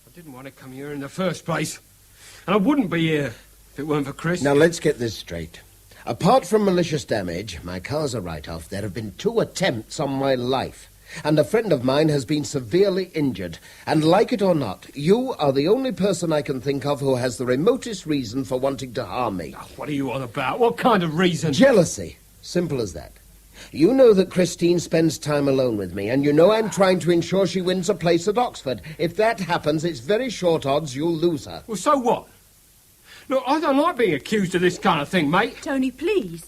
I didn't want to come here in the first place. And I wouldn't be here if it weren't for Chris. Now, let's get this straight. Apart from malicious damage, my car's a write-off. There have been 2 attempts on my life. And a friend of mine has been severely injured. And like it or not, you are the only person I can think of who has the remotest reason for wanting to harm me. Oh, what are you on about? What kind of reason? Jealousy. Simple as that. You know that Christine spends time alone with me, and you know I'm trying to ensure she wins a place at Oxford. If that happens, it's very short odds you'll lose her. Well, so what? Look, I don't like being accused of this kind of thing, mate. Tony, please.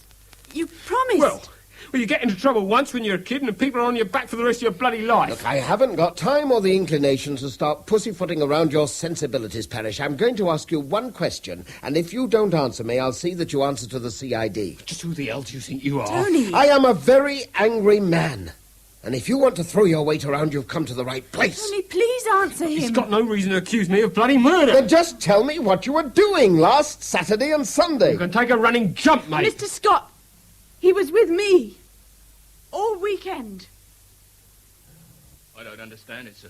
You promised. Well, you get into trouble once when you're a kid and people are on your back for the rest of your bloody life. Look, I haven't got time or the inclination to start pussyfooting around your sensibilities, Parrish. I'm going to ask you one question, and if you don't answer me, I'll see that you answer to the CID. Just who the hell do you think you are? Tony! I am a very angry man. And if you want to throw your weight around, you've come to the right place. Tony, please answer him. He's got no reason to accuse me of bloody murder. Then just tell me what you were doing last Saturday and Sunday. You can take a running jump, mate. Mr. Scott, he was with me. All weekend. I don't understand it, sir.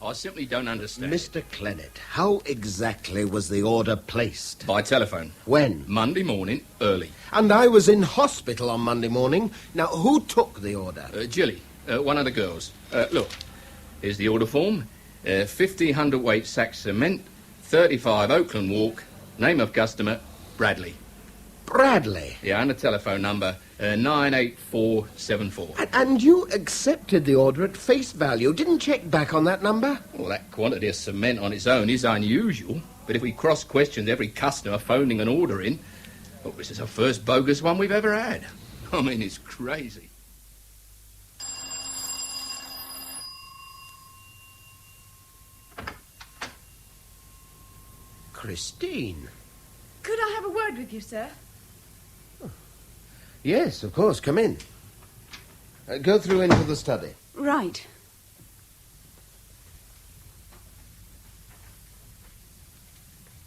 I simply don't understand. Mr. Clennet, how exactly was the order placed? By telephone. When? Monday morning, early. And I was in hospital on Monday morning. Now, who took the order? Jilly, one of the girls. Look, here's the order form. 50 hundredweight sack cement, 35 Oakland Walk, name of customer, Bradley. Bradley? Yeah, and a telephone number, 98474. And you accepted the order at face value, didn't check back on that number? Well, that quantity of cement on its own is unusual, but if we cross-questioned every customer phoning an order in, well, this is the first bogus one we've ever had. I mean, it's crazy. Christine. Could I have a word with you, sir? Yes, of course. Come in. Go through into the study. Right.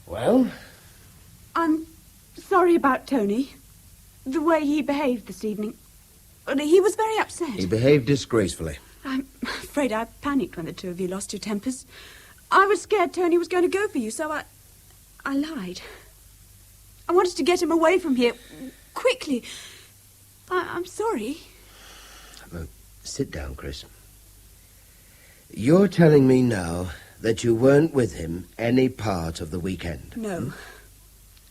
Well? I'm sorry about Tony. The way he behaved this evening. He was very upset. He behaved disgracefully. I'm afraid I panicked when the 2 of you lost your tempers. I was scared Tony was going to go for you, so I lied. I wanted to get him away from here quickly. I'm sorry. Sit down, Chris. You're telling me now that you weren't with him any part of the weekend? No.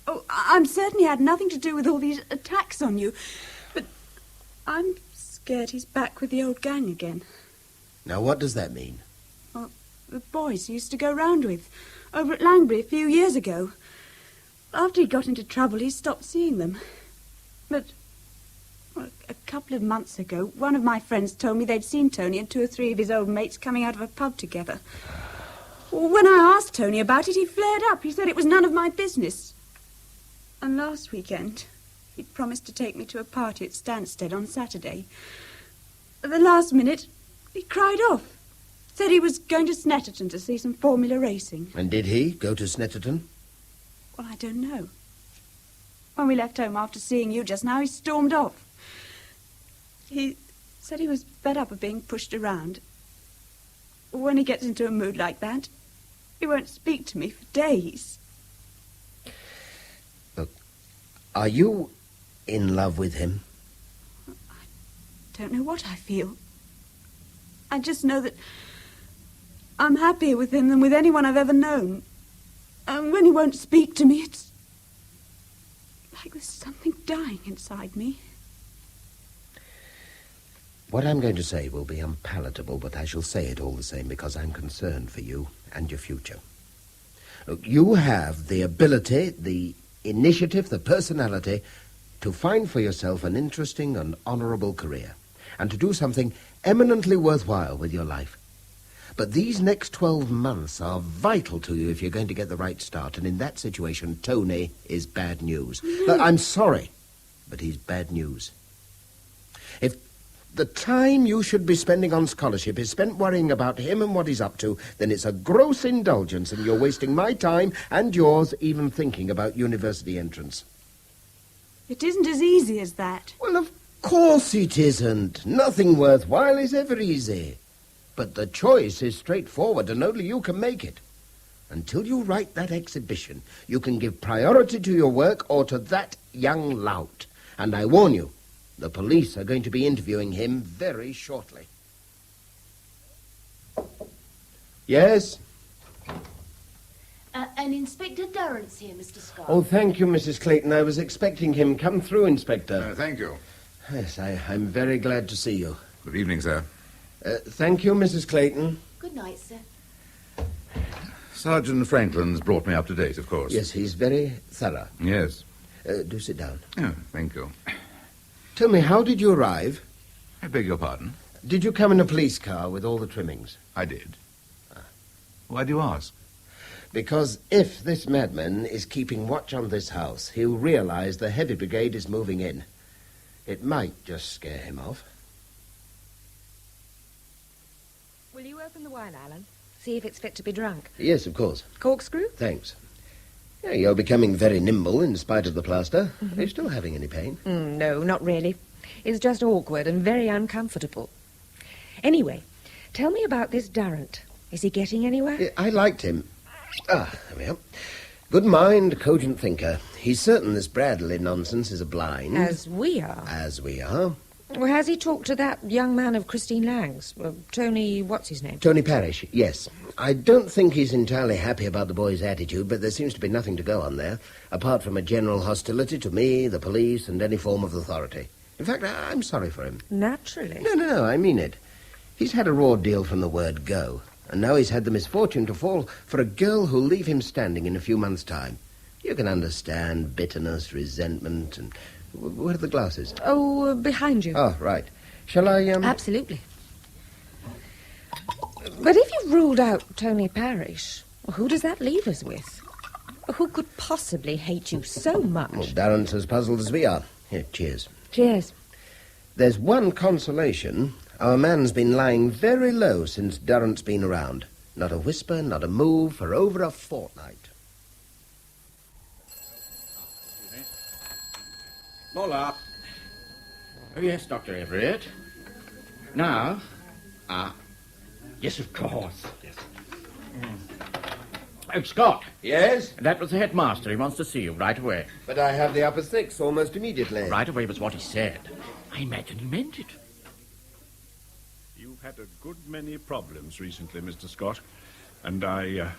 Oh, I'm certain he had nothing to do with all these attacks on you. But I'm scared he's back with the old gang again. Now, what does that mean? Well, the boys he used to go round with, over at Langbury a few years ago. After he got into trouble, he stopped seeing them. But a couple of months ago, one of my friends told me they'd seen Tony and 2 or 3 of his old mates coming out of a pub together. When I asked Tony about it, he flared up. He said it was none of my business. And last weekend, he'd promised to take me to a party at Stansted on Saturday. At the last minute, he cried off. Said he was going to Chesterton to see some formula racing. And did he go to Chesterton? Well, I don't know. When we left home after seeing you just now, he stormed off. He said he was fed up of being pushed around. When he gets into a mood like that, he won't speak to me for days. Look, are you in love with him? I don't know what I feel. I just know that I'm happier with him than with anyone I've ever known. And when he won't speak to me, it's like there's something dying inside me. What I'm going to say will be unpalatable, but I shall say it all the same because I'm concerned for you and your future. Look, you have the ability, the initiative, the personality to find for yourself an interesting and honourable career and to do something eminently worthwhile with your life. But these next 12 months are vital to you if you're going to get the right start, and in that situation, Tony is bad news. Look, I'm sorry, but he's bad news. If the time you should be spending on scholarship is spent worrying about him and what he's up to, then it's a gross indulgence, and you're wasting my time and yours even thinking about university entrance. It isn't as easy as that. Well, of course it isn't. Nothing worthwhile is ever easy. But the choice is straightforward, and only you can make it. Until you write that exhibition, you can give priority to your work or to that young lout. And I warn you, the police are going to be interviewing him very shortly. Yes? And Inspector Durrant's here, Mr. Scott. Oh, thank you, Mrs. Clayton. I was expecting him. Come through, Inspector. Thank you. Yes, I'm very glad to see you. Good evening, sir. Thank you, Mrs. Clayton. Good night, sir. Sergeant Franklin's brought me up to date, of course. Yes, he's very thorough. Yes. Do sit down. Oh, thank you. Tell me, how did you arrive? I beg your pardon? Did you come in a police car with all the trimmings? I did. Why do you ask? Because if this madman is keeping watch on this house, he'll realize the heavy brigade is moving in. It might just scare him off. Will you open the wine, Alan? See if it's fit to be drunk. Yes, of course. Corkscrew? Thanks. Yeah, you're becoming very nimble in spite of the plaster. Are you still having any pain? No, not really. It's just awkward and very uncomfortable. Anyway, tell me about this Durrant. Is he getting anywhere? I liked him. There we are. Good mind, cogent thinker. He's certain this Bradley nonsense is a blind. As we are. As we are. Well, has he talked to that young man of Christine Lang's? Tony, what's his name? Tony Parrish, yes. I don't think he's entirely happy about the boy's attitude, but there seems to be nothing to go on there, apart from a general hostility to me, the police, and any form of authority. In fact, I'm sorry for him. Naturally. No, I mean it. He's had a raw deal from the word go, and now he's had the misfortune to fall for a girl who'll leave him standing in a few months' time. You can understand bitterness, resentment, and... Where are the glasses? Oh, behind you. Oh, right. Shall I, Absolutely. But if you've ruled out Tony Parrish, who does that leave us with? Who could possibly hate you so much? Well, Durrant's as puzzled as we are. Here, cheers. Cheers. There's one consolation. Our man's been lying very low since Durrant's been around. Not a whisper, not a move for over a fortnight. Hola. Oh, yes, Dr. Everett. Now? Yes, of course. Yes. Oh, Scott. Yes? That was the headmaster. He wants to see you right away. But I have the upper six almost immediately. Right away was what he said. I imagine he meant it. You've had a good many problems recently, Mr. Scott, and I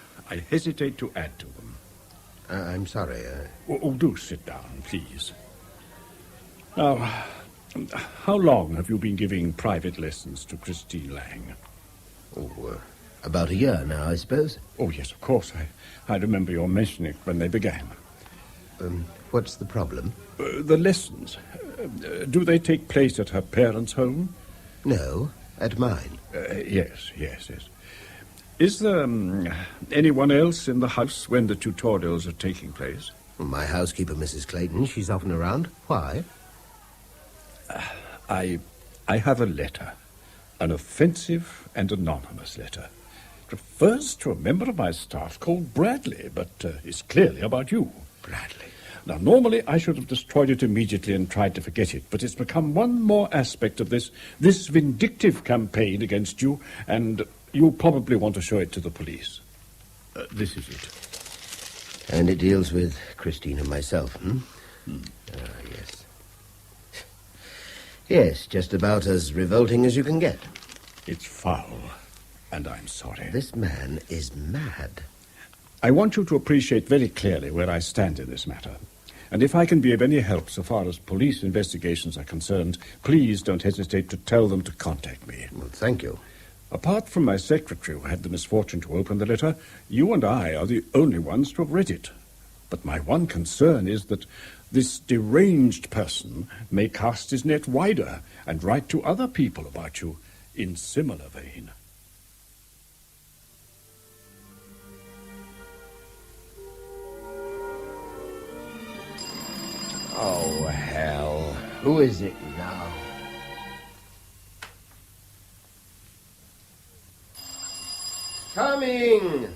hesitate to add to them. I'm sorry. Do sit down, please. Now, how long have you been giving private lessons to Christine Lang? About a year now, I suppose. Oh, yes, of course. I remember your mentioning it when they began. What's the problem? The lessons. Do they take place at her parents' home? No, at mine. Yes. Is there anyone else in the house when the tutorials are taking place? Well, my housekeeper, Mrs. Clayton. She's often around. Why? I have a letter. An offensive and anonymous letter. It refers to a member of my staff called Bradley, but it's clearly about you. Bradley? Now, normally I should have destroyed it immediately and tried to forget it, but it's become one more aspect of this vindictive campaign against you, and you probably want to show it to the police. This is it. And it deals with Christine and myself, yes. Yes, just about as revolting as you can get. It's foul, and I'm sorry. This man is mad. I want you to appreciate very clearly where I stand in this matter. And if I can be of any help so far as police investigations are concerned, please don't hesitate to tell them to contact me. Well, thank you. Apart from my secretary, who had the misfortune to open the letter, you and I are the only ones to have read it. But my one concern is that this deranged person may cast his net wider and write to other people about you in similar vein. Oh, hell. Who is it now? Coming!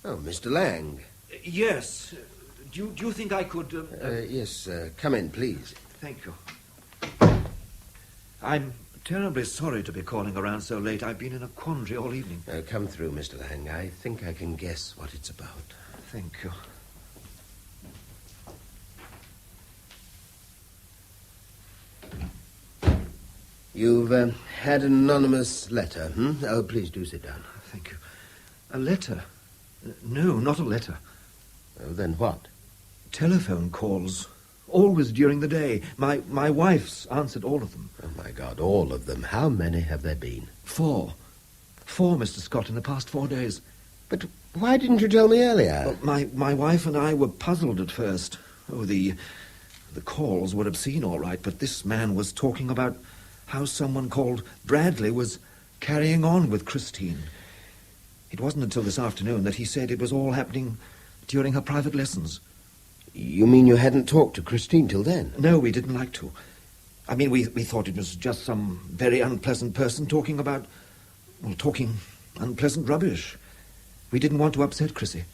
Oh, Mr. Lang. Yes. Do you think I could... Yes, come in, please. Thank you. I'm terribly sorry to be calling around so late. I've been in a quandary all evening. Come through, Mr. Lang. I think I can guess what it's about. Thank you. You've had an anonymous letter, hmm? Oh, please do sit down. Thank you. A letter? No, not a letter. Oh, then what? Telephone calls. Always during the day. My wife's answered all of them. Oh, my God, all of them. How many have there been? 4. 4, Mr. Scott, in the past 4 days. But why didn't you tell me earlier? Well, my wife and I were puzzled at first. Oh, the calls were obscene, all right, but this man was talking about how someone called Bradley was carrying on with Christine. It wasn't until this afternoon that he said it was all happening during her private lessons. You mean you hadn't talked to Christine till then? No, we didn't like to. I mean, we thought it was just some very unpleasant person talking unpleasant rubbish. We didn't want to upset Chrissy.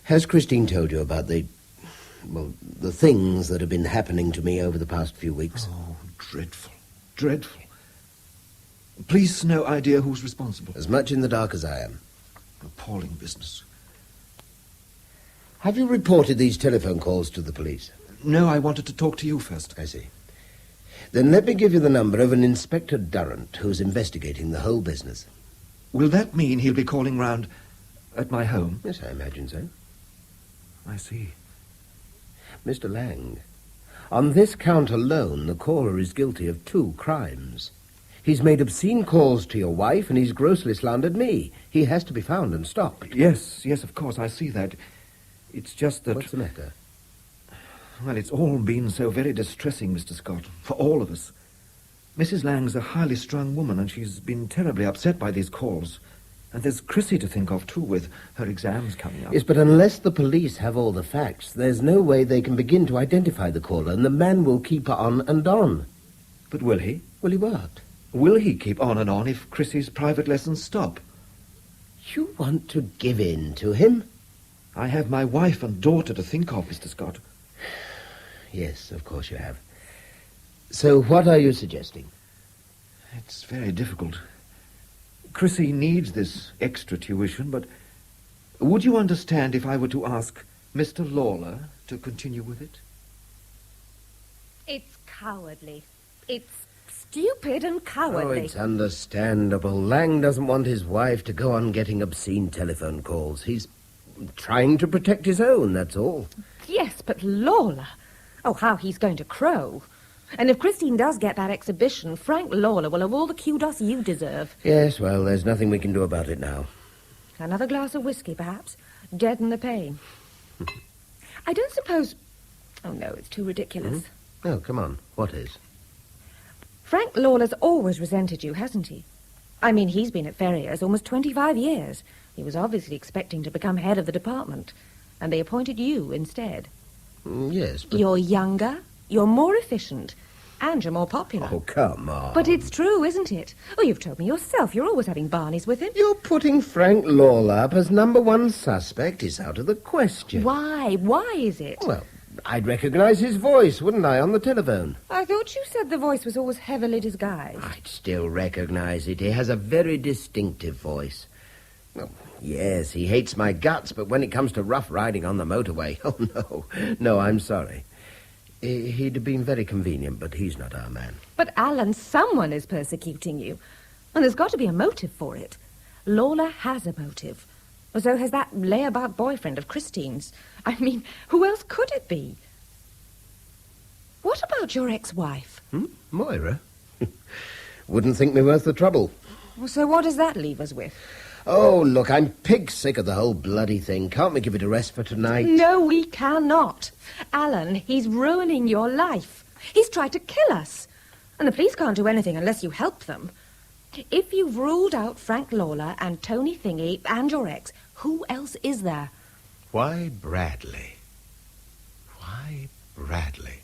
Has Christine told you about the things that have been happening to me over the past few weeks? Oh, dreadful. Dreadful. Police no idea who's responsible. As much in the dark as I am. Appalling business. Have you reported these telephone calls to the police? No, I wanted to talk to you first. I see. Then let me give you the number of an Inspector Durrant who's investigating the whole business. Will that mean he'll be calling round at my home? Yes, I imagine so. I see. Mr. Lang, on this count alone, the caller is guilty of 2 crimes. He's made obscene calls to your wife, and he's grossly slandered me. He has to be found and stopped. Yes, of course, I see that. It's just that... What's the matter? Well, it's all been so very distressing, Mr. Scott, for all of us. Mrs. Lang's a highly strung woman, and she's been terribly upset by these calls. And there's Chrissy to think of, too, with her exams coming up. Yes, but unless the police have all the facts, there's no way they can begin to identify the caller, and the man will keep on and on. But will he? Will he what? Will he keep on and on if Chrissy's private lessons stop? You want to give in to him? I have my wife and daughter to think of, Mr. Scott. Yes, of course you have. So what are you suggesting? It's very difficult. Chrissy needs this extra tuition, but would you understand if I were to ask Mr. Lawler to continue with it? It's cowardly. It's stupid and cowardly. Oh, it's understandable. Lang doesn't want his wife to go on getting obscene telephone calls. He's trying to protect his own, that's all. Yes, but Lawler... Oh, how he's going to crow. And if Christine does get that exhibition, Frank Lawler will have all the kudos you deserve. Yes, well, there's nothing we can do about it now. Another glass of whiskey, perhaps? Deaden the pain. I don't suppose... Oh, no, it's too ridiculous. Oh, come on. What is? Frank Lawler's always resented you, hasn't he? I mean, he's been at Ferrier's almost 25 years. He was obviously expecting to become head of the department, and they appointed you instead. Yes, but... You're younger, you're more efficient, and you're more popular. Oh, come on. But it's true, isn't it? Oh, you've told me yourself you're always having Barneys with him. You're putting Frank Lawler up as number 1 suspect is out of the question. Why? Why is it? Well, I'd recognize his voice, wouldn't I, on the telephone? I thought you said the voice was always heavily disguised. I'd still recognize it. He has a very distinctive voice. Well, yes, he hates my guts, but when it comes to rough riding on the motorway, oh, no, I'm sorry. He'd have been very convenient, but he's not our man. But, Alan, someone is persecuting you. And there's got to be a motive for it. Lola has a motive. So has that layabout boyfriend of Christine's. I mean, who else could it be? What about your ex-wife? Moira? Wouldn't think me worth the trouble. Well, so what does that leave us with? Oh, look, I'm pig sick of the whole bloody thing. Can't we give it a rest for tonight? No, we cannot. Alan, he's ruining your life. He's tried to kill us. And the police can't do anything unless you help them. If you've ruled out Frank Lawler and Tony Thingy and your ex, who else is there? Why Bradley? Why Bradley?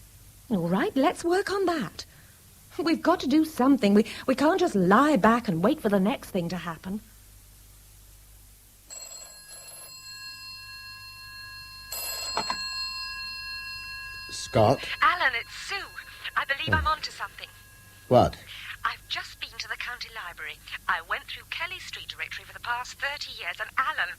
All right, let's work on that. We've got to do something. We can't just lie back and wait for the next thing to happen. Scott? Alan, it's Sue. I believe I'm onto something. What? I've just been to the county library. I went through Kelly Street directory for the past 30 years, and Alan,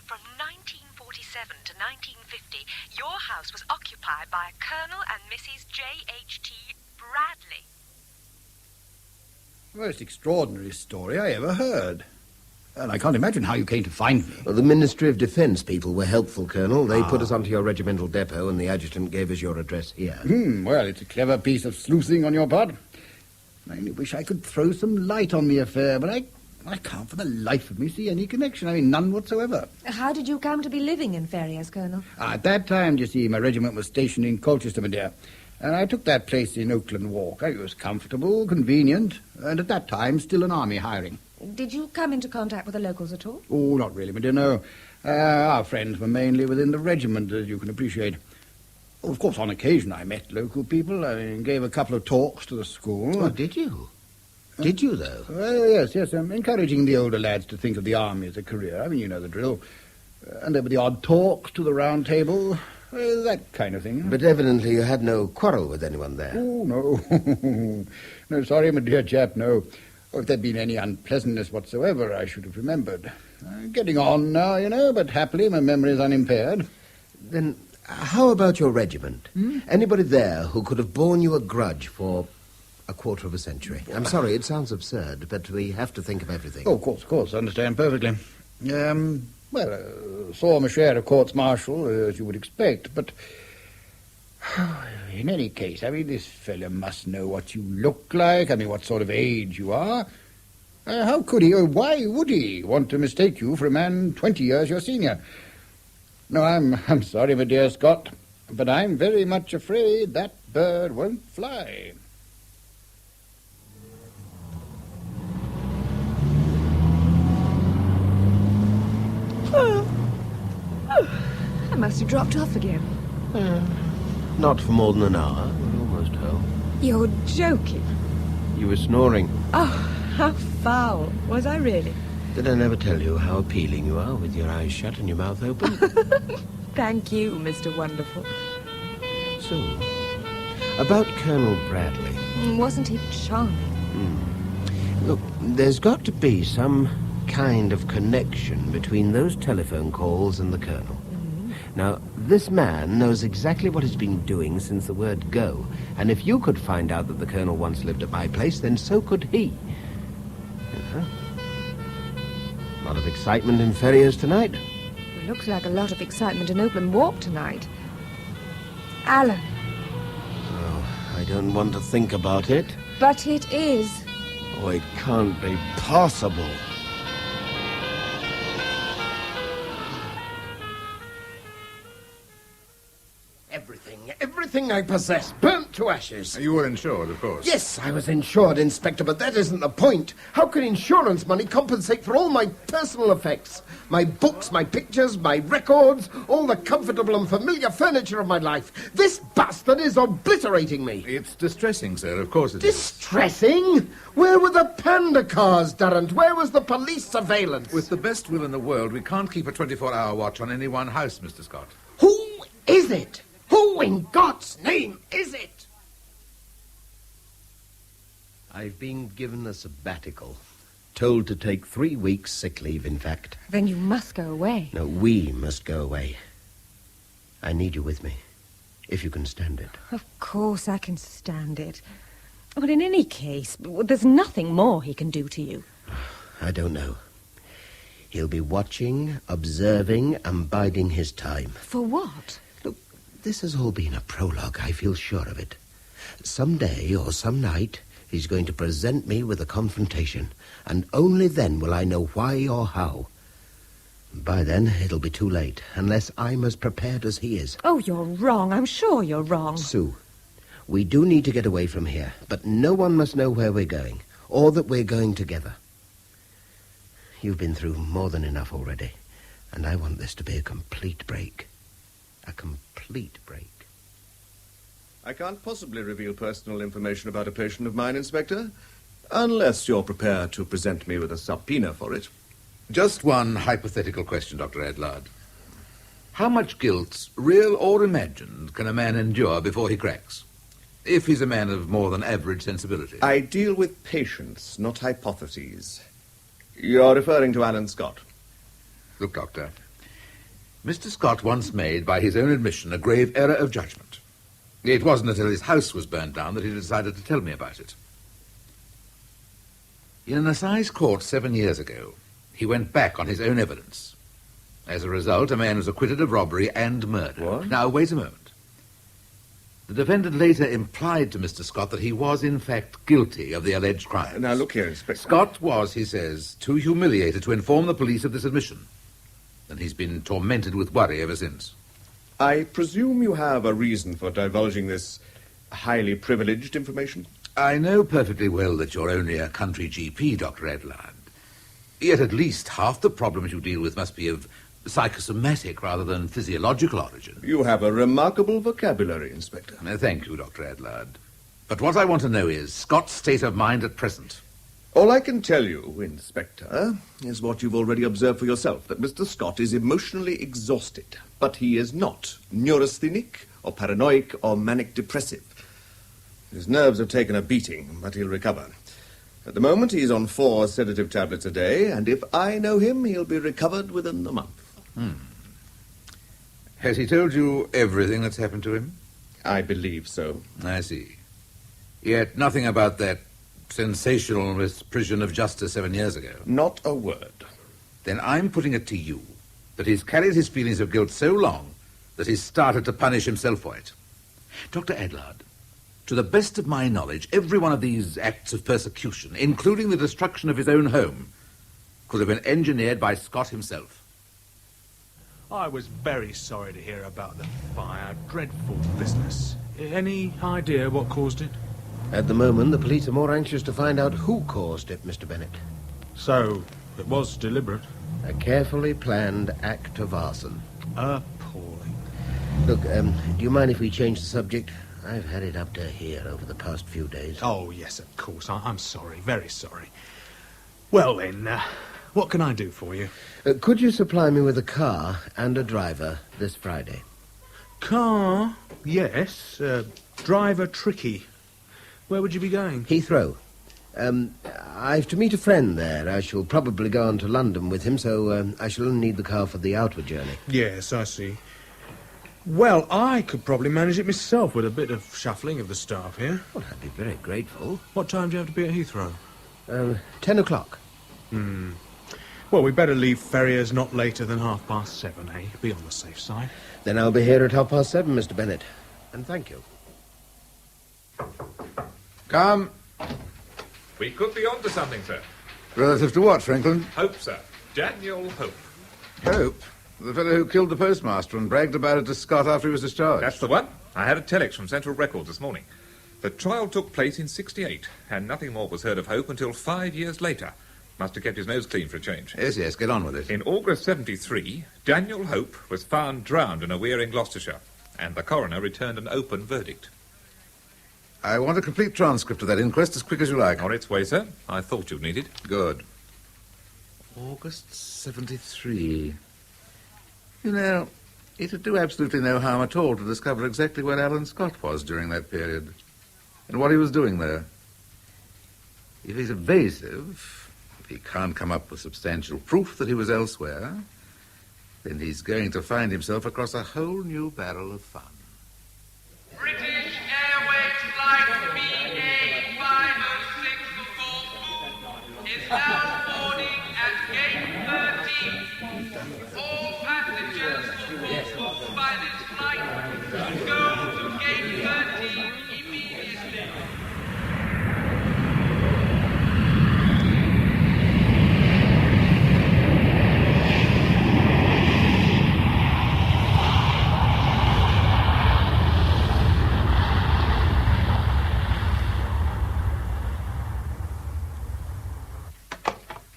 from 1947 to 1950, your house was occupied by Colonel and Mrs. J.H.T. Bradley. Most extraordinary story I ever heard. And I can't imagine how you came to find me. Well, the Ministry of Defence people were helpful, Colonel. They put us onto your regimental depot, and the adjutant gave us your address here. Well, it's a clever piece of sleuthing on your part. I only wish I could throw some light on the affair, but I can't for the life of me see any connection. I mean, none whatsoever. How did you come to be living in Ferriers, Colonel? At that time, you see, my regiment was stationed in Colchester, my dear. And I took that place in Oakland Walk. It was comfortable, convenient, and at that time still an army hiring. Did you come into contact with the locals at all? Oh, not really, my dear, no. Our friends were mainly within the regiment, as you can appreciate. Oh, of course, on occasion I met local people. I gave a couple of talks to the school. Oh, did you? Did you, though? Yes, encouraging the older lads to think of the army as a career. I mean, you know the drill. And there were the odd talks to the round table, that kind of thing. But evidently you had no quarrel with anyone there. Oh, no. No, sorry, my dear chap, no. If there'd been any unpleasantness whatsoever, I should have remembered. Getting on now, you know, but happily my memory is unimpaired. Then how about your regiment? Anybody there who could have borne you a grudge for a quarter of a century? I'm sorry, it sounds absurd, but we have to think of everything. Oh, of course, understand perfectly. Saw my share of courts-martial, as you would expect, but in any case, I mean, this fellow must know what you look like, I mean, what sort of age you are. How could he, or why would he, want to mistake you for a man 20 years your senior? No, I'm sorry, my dear Scott, but I'm very much afraid that bird won't fly. I must have dropped off again. Not for more than an hour. We're almost home. You're joking. You were snoring. Oh, how foul. Was I really? Did I never tell you how appealing you are with your eyes shut and your mouth open? Thank you, Mr. Wonderful. So, about Colonel Bradley. Wasn't he charming? Look, there's got to be some kind of connection between those telephone calls and the Colonel. Now, this man knows exactly what he's been doing since the word go, and if you could find out that the Colonel once lived at my place, then so could he. A lot of excitement in Ferriers tonight. It looks like a lot of excitement in Oakland Walk tonight. Alan. Oh, I don't want to think about it. But it is. Oh, it can't be possible. Everything I possess, burnt to ashes. You were insured, of course. Yes, I was insured, Inspector, but that isn't the point. How can insurance money compensate for all my personal effects? My books, my pictures, my records, all the comfortable and familiar furniture of my life. This bastard is obliterating me. It's distressing, sir, of course it is. Distressing? Where were the panda cars, Durrant? Where was the police surveillance? With the best will in the world, we can't keep a 24-hour watch on any one house, Mr. Scott. Who is it? Who in God's name is it? I've been given a sabbatical. Told to take 3 weeks sick leave, in fact. Then you must go away. No, we must go away. I need you with me. if you can stand it. Of course I can stand it. But in any case, there's nothing more he can do to you. I don't know. He'll be watching, observing, and biding his time. For what? Look, this has all been a prologue, I feel sure of it. Some day or some night, he's going to present me with a confrontation, and only then will I know why or how. By then, it'll be too late, unless I'm as prepared as he is. Oh, you're wrong. I'm sure you're wrong. Sue, we do need to get away from here, but no one must know where we're going, or that we're going together. You've been through more than enough already, and I want this to be a complete break. A complete break. I can't possibly reveal personal information about a patient of mine, Inspector, unless you're prepared to present me with a subpoena for it. Just one hypothetical question, Dr. Adlard. How much guilt, real or imagined, can a man endure before he cracks? If he's a man of more than average sensibility. I deal with patients, not hypotheses. You're referring to Alan Scott. Look, Doctor, Mr. Scott once made, by his own admission, a grave error of judgment. It wasn't until his house was burned down that he decided to tell me about it. In an assize court 7 years ago, he went back on his own evidence. As a result, a man was acquitted of robbery and murder. What? Now, wait a moment. The defendant later implied to Mr. Scott that he was, in fact, guilty of the alleged crime. Now, look here, Inspector. Scott was, he says, too humiliated to inform the police of this admission. And he's been tormented with worry ever since. I presume you have a reason for divulging this highly privileged information? I know perfectly well that you're only a country GP, Dr. Adlard. Yet at least half the problems you deal with must be of psychosomatic rather than physiological origin. You have a remarkable vocabulary, Inspector. Thank you, Dr. Adlard. But what I want to know is Scott's state of mind at present. All I can tell you, Inspector, is what you've already observed for yourself, that Mr. Scott is emotionally exhausted, but he is not neurasthenic or paranoid or manic-depressive. His nerves have taken a beating, but he'll recover. At the moment, he's on 4 sedative tablets a day, and if I know him, he'll be recovered within a month. Has he told you everything that's happened to him? I believe so. I see. Yet nothing about that sensational misprision of justice 7 years ago? Not a word. Then I'm putting it to you that he's carried his feelings of guilt so long that he's started to punish himself for it. Dr. Adlard, to the best of my knowledge, every one of these acts of persecution, including the destruction of his own home, could have been engineered by Scott himself. I was very sorry to hear about the fire. Dreadful business. Any idea what caused it? At the moment, the police are more anxious to find out who caused it, Mr. Bennett. So, it was deliberate? A carefully planned act of arson. Appalling. Look, do you mind if we change the subject? I've had it up to here over the past few days. Oh, yes, of course. I'm sorry. Very sorry. Well, then, what can I do for you? Could you supply me with a car and a driver this Friday? Car? Yes. Driver tricky. Where would you be going? Heathrow. I've to meet a friend there. I shall probably go on to London with him, so I shall only need the car for the outward journey. Yes, I see. Well, I could probably manage it myself with a bit of shuffling of the staff here. Well, I'd be very grateful. What time do you have to be at Heathrow? 10 o'clock. Well, we better leave Ferriers not later than 7:30, eh? Be on the safe side. Then I'll be here at 7:30, Mr. Bennett. And thank you. Come. We could be on to something, sir. Relative to what, Franklin? Hope, sir. Daniel Hope. Hope? The fellow who killed the postmaster and bragged about it to Scott after he was discharged. That's the one. I had a telex from Central Records this morning. The trial took place in '68, and nothing more was heard of Hope until 5 years later. Must have kept his nose clean for a change. Yes, get on with it. In August '73, Daniel Hope was found drowned in a weir in Gloucestershire, and the coroner returned an open verdict. I want a complete transcript of that inquest as quick as you like. On its way, sir. I thought you'd need it. Good. August '73. You know, it'd do absolutely no harm at all to discover exactly where Alan Scott was during that period, and what he was doing there. If he's evasive, if he can't come up with substantial proof that he was elsewhere, then he's going to find himself across a whole new barrel of fun. is now boarding at gate 13. All passengers who will move by this flight go to gate 13 immediately.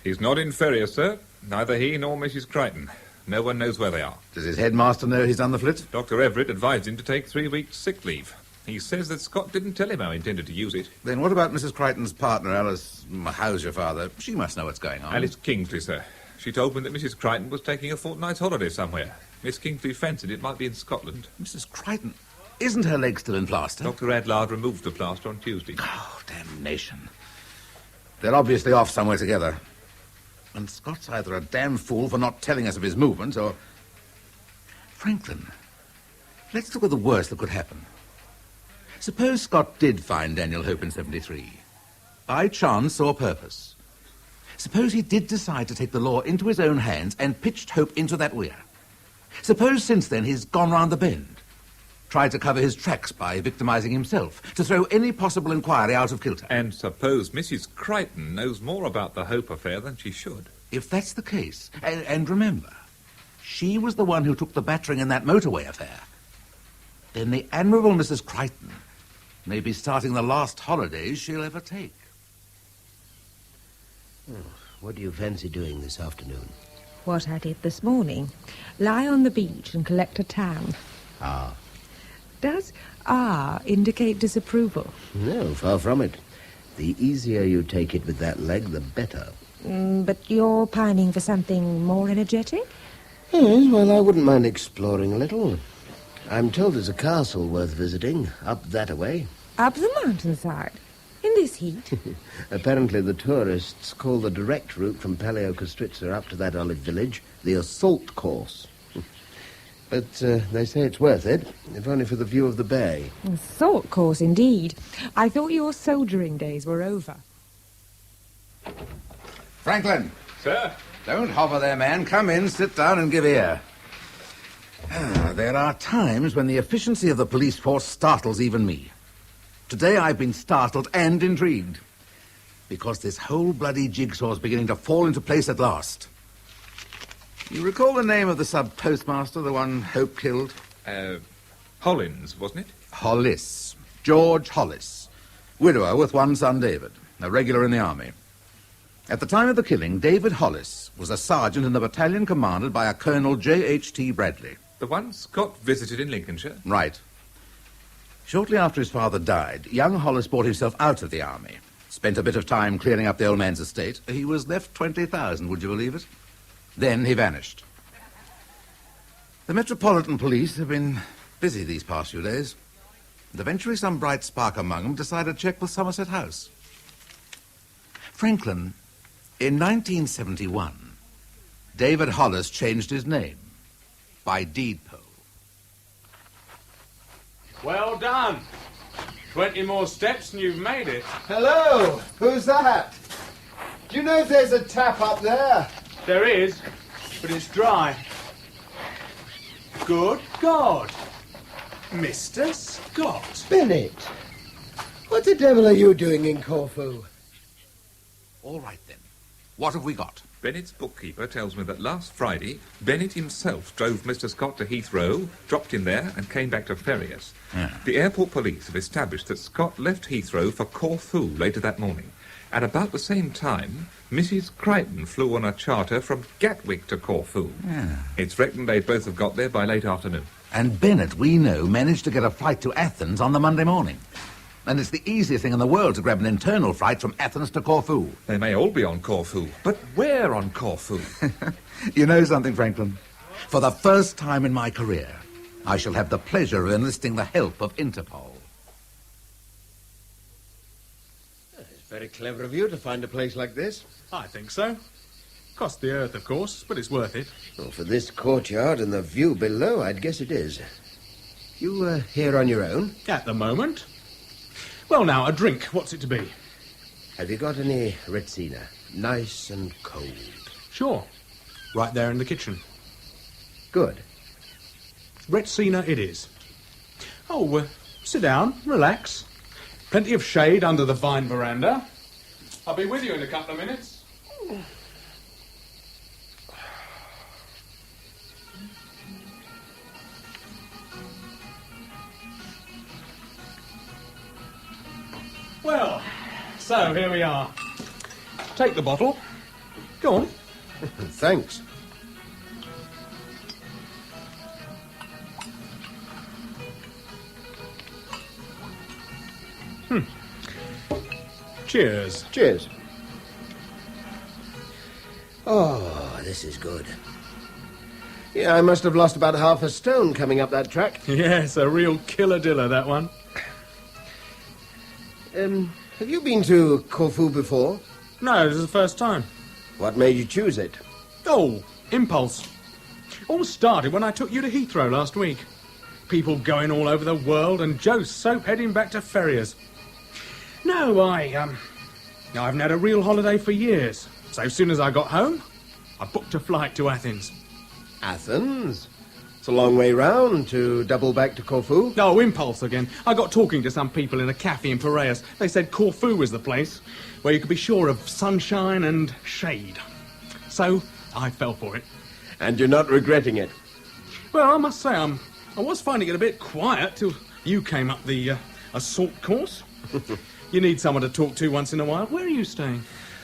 He's not in Ferrier, sir. Neither he nor Mrs. Crichton. No one knows where they are. Does his headmaster know he's done the flit? Dr. Everett advised him to take 3 weeks' sick leave. He says that Scott didn't tell him how he intended to use it. Then what about Mrs. Crichton's partner, Alice? How's your father? She must know what's going on. Alice Kingsley, sir. She told me that Mrs. Crichton was taking a fortnight's holiday somewhere. Miss Kingsley fancied it might be in Scotland. Mrs. Crichton? Isn't her leg still in plaster? Dr. Adlard removed the plaster on Tuesday. Oh, damnation. They're obviously off somewhere together. And Scott's either a damn fool for not telling us of his movements, or... Franklin, let's look at the worst that could happen. Suppose Scott did find Daniel Hope in 73, by chance or purpose. Suppose he did decide to take the law into his own hands and pitched Hope into that weir. Suppose since then he's gone round the bend, tried to cover his tracks by victimizing himself, to throw any possible inquiry out of kilter. And suppose Mrs. Crichton knows more about the Hope affair than she should. If that's the case, and remember, she was the one who took the battering in that motorway affair, then the admirable Mrs. Crichton may be starting the last holidays she'll ever take. Oh, what do you fancy doing this afternoon? What I did this morning. Lie on the beach and collect a tan. Ah. Does indicate disapproval? No, far from it. The easier you take it with that leg, the better. But you're pining for something more energetic? Yes, well, I wouldn't mind exploring a little. I'm told there's a castle worth visiting, up that-a-way. Up the mountainside? In this heat? Apparently the tourists call the direct route from Paleokostritsa up to that olive village the assault course. But they say it's worth it, if only for the view of the bay. Assault course, indeed. I thought your soldiering days were over. Franklin! Sir? Don't hover there, man. Come in, sit down and give ear. There are times when the efficiency of the police force startles even me. Today I've been startled and intrigued, because this whole bloody jigsaw's beginning to fall into place at last. You recall the name of the sub-postmaster, the one Hope killed? Hollins, wasn't it? Hollis. George Hollis. Widower with one son, David, a regular in the army. At the time of the killing, David Hollis was a sergeant in the battalion commanded by a Colonel J.H.T. Bradley. The one Scott visited in Lincolnshire? Right. Shortly after his father died, young Hollis bought himself out of the army. Spent a bit of time clearing up the old man's estate. He was left 20,000, would you believe it? Then he vanished. The Metropolitan Police have been busy these past few days. And eventually some bright spark among them decided to check with Somerset House. Franklin, in 1971, David Hollis changed his name by deed poll. Well done. 20 more steps and you've made it. Hello! Who's that? Do you know if there's a tap up there? There is, but it's dry. Good God. Mr. Scott. Bennett! What the devil are you doing in Corfu? All right, then. What have we got? Bennett's bookkeeper tells me that last Friday, Bennett himself drove Mr. Scott to Heathrow, dropped him there, and came back to Ferriers. Yeah. The airport police have established that Scott left Heathrow for Corfu later that morning. At about the same time, Mrs. Crichton flew on a charter from Gatwick to Corfu. Yeah. It's reckoned they both have got there by late afternoon. And Bennett, we know, managed to get a flight to Athens on the Monday morning. And it's the easiest thing in the world to grab an internal flight from Athens to Corfu. They may all be on Corfu, but where on Corfu? You know something, Franklin? For the first time in my career, I shall have the pleasure of enlisting the help of Interpol. It's very clever of you to find a place like this. I think so. Cost the earth, of course, but it's worth it. Well, for this courtyard and the view below, I'd guess it is. You here on your own? At the moment. Well, now, a drink. What's it to be? Have you got any Retsina? Nice and cold. Sure. Right there in the kitchen. Good. Retsina it is. Oh, sit down, relax. Plenty of shade under the vine veranda. I'll be with you in a couple of minutes. Well, so here we are. Take the bottle. Go on. Thanks. Cheers. Cheers. Oh, this is good. Yeah, I must have lost about half a stone coming up that track. Yes, a real killer-diller, that one. Have you been to Corfu before? No, this is the first time. What made you choose it? Oh, impulse. All started when I took you to Heathrow last week. People going all over the world and Joe Soap heading back to Ferriers. No, I haven't had a real holiday for years. So as soon as I got home, I booked a flight to Athens. Athens? It's a long way round to double back to Corfu. Oh, impulse again. I got talking to some people in a cafe in Piraeus. They said Corfu was the place where you could be sure of sunshine and shade. So I fell for it. And you're not regretting it? Well, I must say, I was finding it a bit quiet till you came up the assault course. You need someone to talk to once in a while. Where are you staying?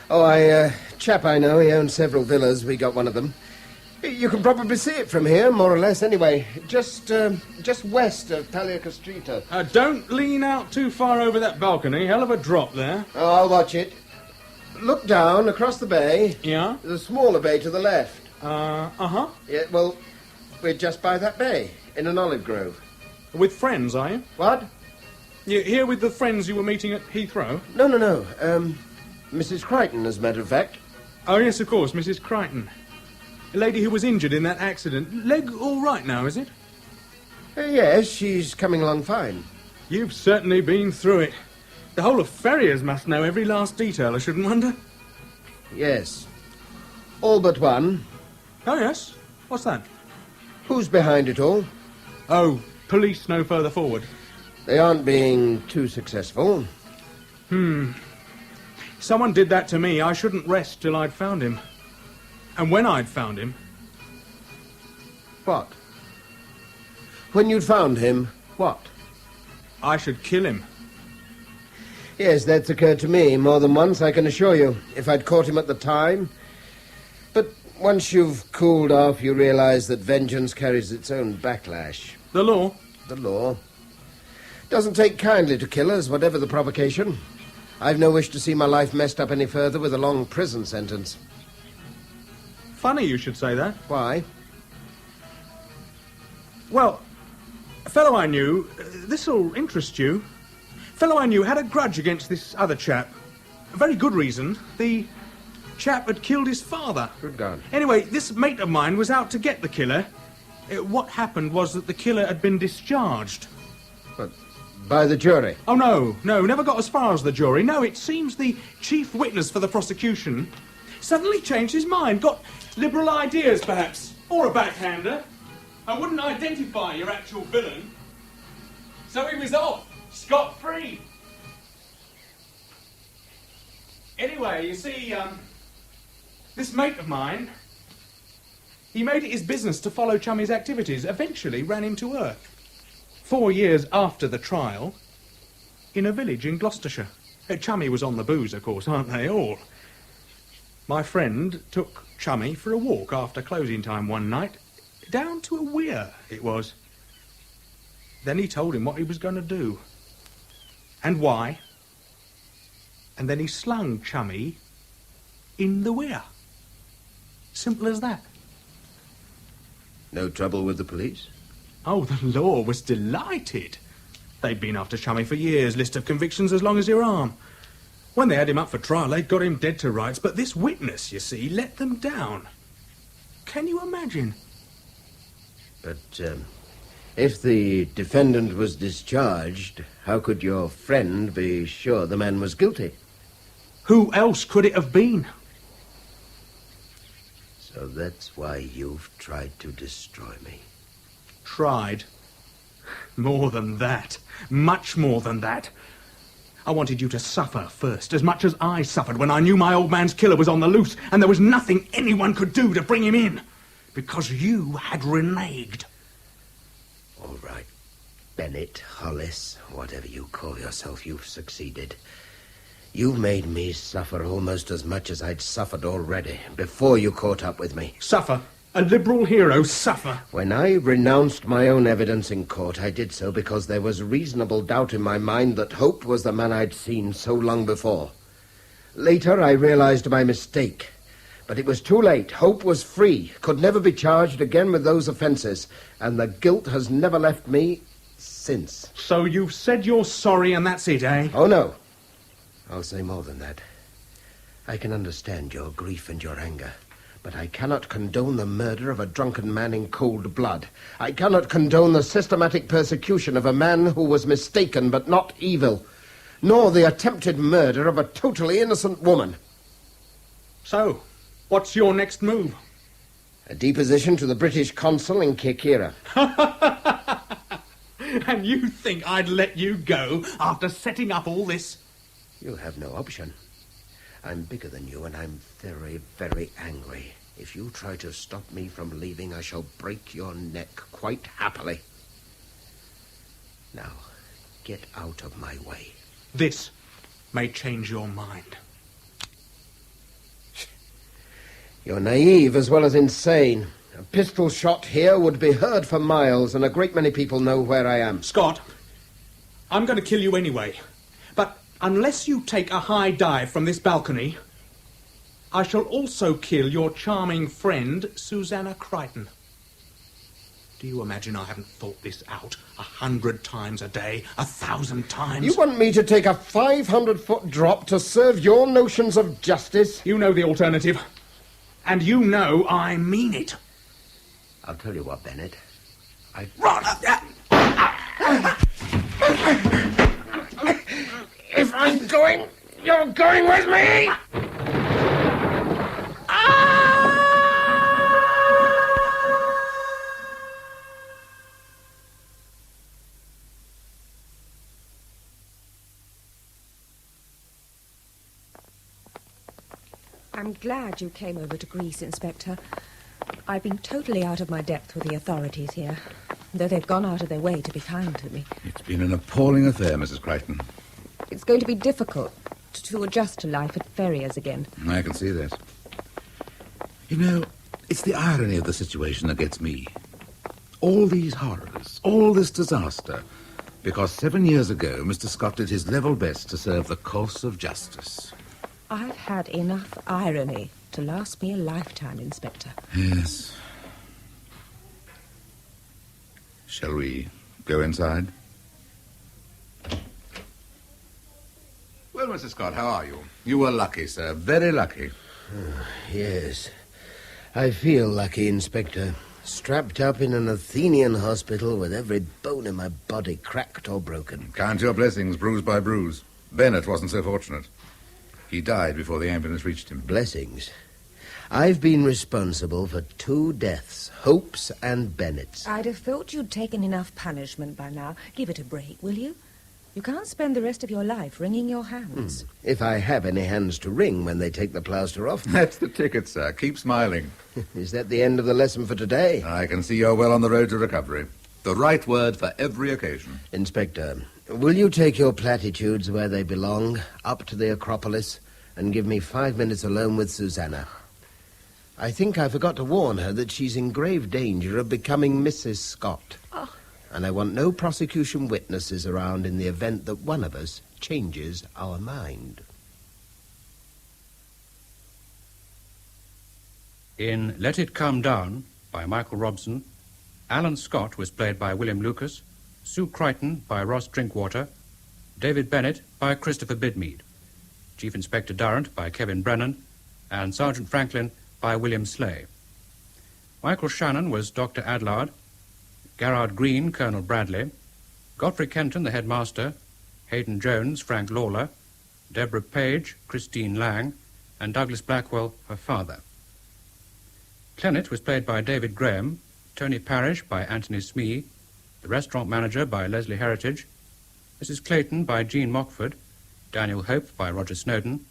Oh, chap I know, he owns several villas. We got one of them. You can probably see it from here, more or less, anyway. Just west of Talia Castrita. Don't lean out too far over that balcony. Hell of a drop there. Oh, I'll watch it. Look down across the bay. Yeah? There's a smaller bay to the left. Uh-huh. Yeah, well, we're just by that bay, in an olive grove. With friends, are you? What? You're here with the friends you were meeting at Heathrow? No. Mrs. Crichton, as a matter of fact. Oh, yes, of course, Mrs. Crichton. A lady who was injured in that accident. Leg all right now, is it? Yes, she's coming along fine. You've certainly been through it. The whole of Ferriers must know every last detail, I shouldn't wonder. Yes. All but one. Oh, yes? What's that? Who's behind it all? Oh, police no further forward. They aren't being too successful. Someone did that to me. I shouldn't rest till I'd found him. And when I'd found him... What? When you'd found him, what? I should kill him. Yes, that's occurred to me more than once, I can assure you, if I'd caught him at the time. But once you've cooled off, you realize that vengeance carries its own backlash. The law? The law. Doesn't take kindly to killers, whatever the provocation. I've no wish to see my life messed up any further with a long prison sentence. Funny you should say that. Why? Well, a fellow I knew, this'll interest you. Fellow I knew had a grudge against this other chap. A very good reason. The chap had killed his father. Good God. Anyway, this mate of mine was out to get the killer. What happened was that the killer had been discharged. But by the jury? Oh, no, never got as far as the jury. No, it seems the chief witness for the prosecution suddenly changed his mind, got liberal ideas, perhaps, or a backhander. I wouldn't identify your actual villain. So he was off, scot-free. Anyway, you see, this mate of mine, he made it his business to follow Chummy's activities, eventually ran him to earth. 4 years after the trial, in a village in Gloucestershire. Chummy was on the booze, of course, aren't they all? My friend took Chummy for a walk after closing time one night, down to a weir, it was. Then he told him what he was going to do, and why, and then he slung Chummy in the weir. Simple as that. No trouble with the police? Oh, the law was delighted. They'd been after Chummy for years, list of convictions as long as your arm. When they had him up for trial, they'd got him dead to rights, but this witness, you see, let them down. Can you imagine? But, if the defendant was discharged, how could your friend be sure the man was guilty? Who else could it have been? So that's why you've tried to destroy me. Tried. More than that. Much more than that. I wanted you to suffer first, as much as I suffered when I knew my old man's killer was on the loose, and there was nothing anyone could do to bring him in. Because you had reneged. All right. Bennett, Hollis, whatever you call yourself, you've succeeded. You've made me suffer almost as much as I'd suffered already, before you caught up with me. Suffer? A liberal hero suffer? When I renounced my own evidence in court, I did so because there was reasonable doubt in my mind that Hope was the man I'd seen so long before. Later, I realized my mistake. But it was too late. Hope was free, could never be charged again with those offences, and the guilt has never left me since. So you've said you're sorry and that's it, eh? Oh, no. I'll say more than that. I can understand your grief and your anger, but I cannot condone the murder of a drunken man in cold blood. I cannot condone the systematic persecution of a man who was mistaken but not evil, nor the attempted murder of a totally innocent woman. So, what's your next move? A deposition to the British consul in Kirkira. And you think I'd let you go after setting up all this? You have no option. I'm bigger than you, and I'm very, very angry. If you try to stop me from leaving, I shall break your neck quite happily. Now, get out of my way. This may change your mind. You're naive as well as insane. A pistol shot here would be heard for miles, and a great many people know where I am. Scott, I'm going to kill you anyway. But unless you take a high dive from this balcony, I shall also kill your charming friend, Susanna Crichton. Do you imagine I haven't thought this out 100 times a day, 1,000 times? You want me to take a 500-foot drop to serve your notions of justice? You know the alternative. And you know I mean it. I'll tell you what, Bennett. Run! If I'm going, you're going with me! I'm glad you came over to Greece, Inspector. I've been totally out of my depth with the authorities here, though they've gone out of their way to be kind to me. It's been an appalling affair, Mrs. Crichton. It's going to be difficult to adjust to life at Ferriers again. I can see that. You know, it's the irony of the situation that gets me. All these horrors, all this disaster, because 7 years ago, Mr. Scott did his level best to serve the cause of justice. I've had enough irony to last me a lifetime, Inspector. Yes. Shall we go inside? Well, Mr. Scott, how are you? You were lucky, sir. Very lucky. Yes. I feel lucky, Inspector. Strapped up in an Athenian hospital with every bone in my body cracked or broken. Count your blessings, bruise by bruise. Bennett wasn't so fortunate. He died before the ambulance reached him. Blessings. I've been responsible for 2 deaths, Hope's and Bennett's. I'd have thought you'd taken enough punishment by now. Give it a break, will you? You can't spend the rest of your life wringing your hands. If I have any hands to wring when they take the plaster off. That's the ticket, sir. Keep smiling. Is that the end of the lesson for today? I can see you're well on the road to recovery. The right word for every occasion. Inspector, will you take your platitudes where they belong, up to the Acropolis, and give me 5 minutes alone with Susanna? I think I forgot to warn her that she's in grave danger of becoming Mrs. Scott. Oh. And I want no prosecution witnesses around in the event that one of us changes our mind. In Let It Come Down, by Michael Robson, Alan Scott was played by William Lucas, Sue Crichton by Ross Drinkwater, David Bennett by Christopher Bidmead, Chief Inspector Durrant by Kevin Brennan, and Sergeant Franklin by William Slay. Michael Shannon was Dr. Adlard, Garrard Green, Colonel Bradley, Godfrey Kenton, the headmaster, Hayden Jones, Frank Lawler, Deborah Page, Christine Lang, and Douglas Blackwell, her father. Clennet was played by David Graham, Tony Parish by Anthony Smee, the restaurant manager by Leslie Heritage, Mrs. Clayton by Jean Mockford, Daniel Hope by Roger Snowden,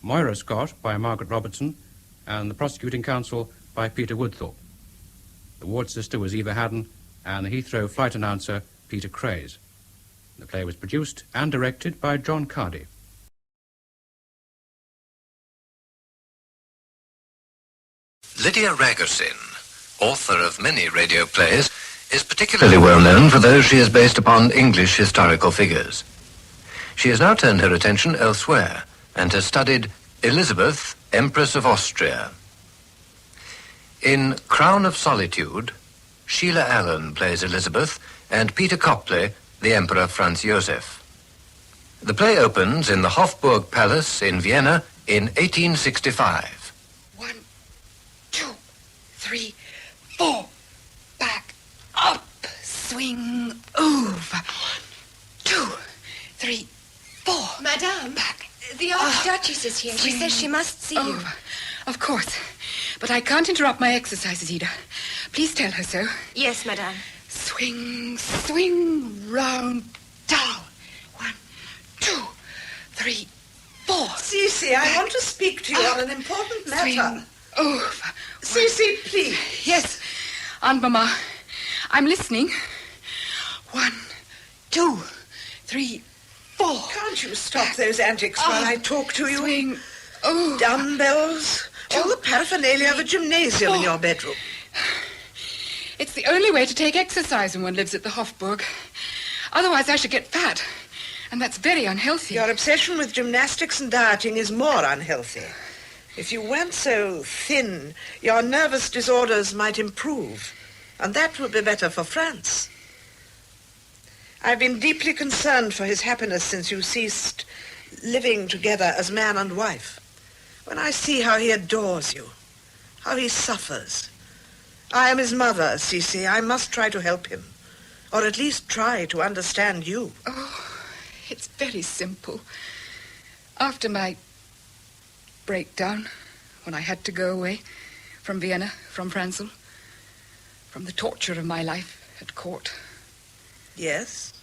Moira Scott by Margaret Robertson, and the prosecuting counsel by Peter Woodthorpe. The ward sister was Eva Haddon, and the Heathrow flight announcer Peter Craze. The play was produced and directed by John Cardy. Lydia Ragosin, author of many radio plays, is particularly well known for those she has based upon English historical figures. She has now turned her attention elsewhere and has studied Elizabeth, Empress of Austria. In Crown of Solitude, Sheila Allen plays Elizabeth and Peter Copley, the Emperor Franz Joseph. The play opens in the Hofburg Palace in Vienna in 1865. 3, 4. Back, up, swing, over. 1, 2, 3, 4. Madame, back. The Archduchess is here. She says she must see you. Of course. But I can't interrupt my exercises, Ida. Please tell her so. Yes, Madame. Swing, swing, round, down. 1, 2, 3, 4. Cece, I want to speak to you on an important matter. Swing, over. Cece, please. Yes, Aunt Mama. I'm listening. 1, 2, 3, 4. Can't you stop those antics while I talk to you? Swing, over. Dumbbells, all the paraphernalia of a gymnasium in your bedroom. It's the only way to take exercise when one lives at the Hofburg. Otherwise, I should get fat. And that's very unhealthy. Your obsession with gymnastics and dieting is more unhealthy. If you weren't so thin, your nervous disorders might improve. And that would be better for France. I've been deeply concerned for his happiness since you ceased living together as man and wife. When I see how he adores you, how he suffers. I am his mother, Cece. I must try to help him. Or at least try to understand you. Oh, it's very simple. After my breakdown, when I had to go away from Vienna, from Franzel, from the torture of my life at court. Yes?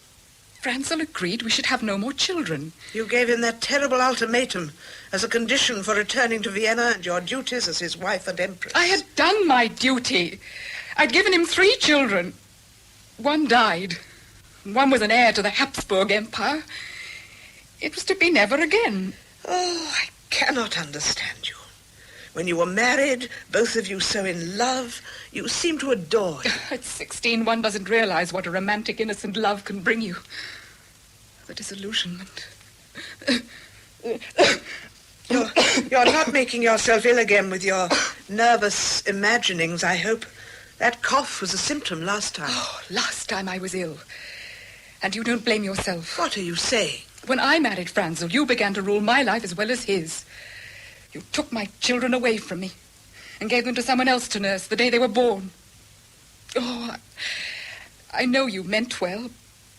Franzel agreed we should have no more children. You gave him that terrible ultimatum as a condition for returning to Vienna and your duties as his wife and empress. I had done my duty. I'd given him 3 children. 1 died. 1 was an heir to the Habsburg Empire. It was to be never again. Oh, I cannot understand you. When you were married, both of you so in love, you seemed to adore him. At 16, one doesn't realize what a romantic, innocent love can bring you. The disillusionment. You're not making yourself ill again with your nervous imaginings, I hope. That cough was a symptom last time. Oh, last time I was ill. And you don't blame yourself. What are you saying? When I married Franzel, you began to rule my life as well as his. You took my children away from me and gave them to someone else to nurse the day they were born. Oh, I know you meant well.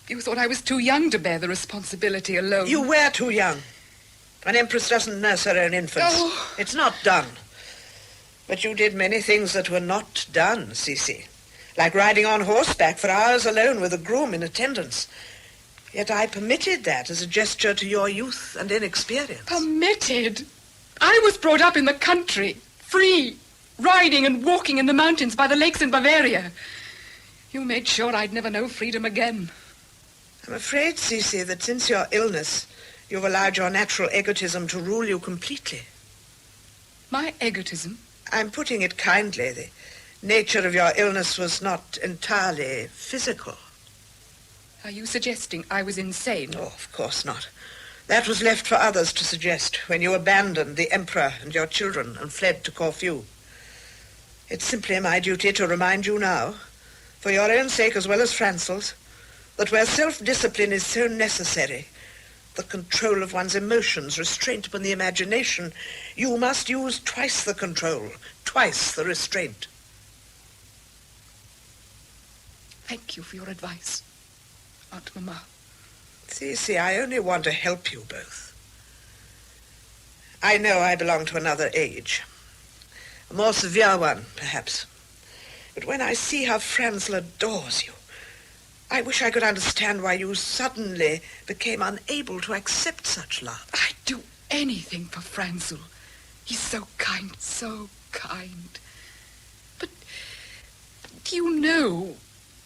You thought I was too young to bear the responsibility alone. You were too young. An empress doesn't nurse her own infants. Oh. It's not done. But you did many things that were not done, Cece. Like riding on horseback for hours alone with a groom in attendance. Yet I permitted that as a gesture to your youth and inexperience. Permitted? I was brought up in the country, free, riding and walking in the mountains by the lakes in Bavaria. You made sure I'd never know freedom again. I'm afraid, Cece, that since your illness, you've allowed your natural egotism to rule you completely. My egotism? I'm putting it kindly. The nature of your illness was not entirely physical. Are you suggesting I was insane? Oh, of course not. That was left for others to suggest when you abandoned the Emperor and your children and fled to Corfu. It's simply my duty to remind you now, for your own sake as well as Franzel's, that where self-discipline is so necessary, the control of one's emotions, restraint upon the imagination, you must use twice the control, twice the restraint. Thank you for your advice, Aunt Mama. See, I only want to help you both. I know I belong to another age. A more severe one, perhaps. But when I see how Franzel adores you, I wish I could understand why you suddenly became unable to accept such love. I'd do anything for Franzel. He's so kind, so kind. But do you know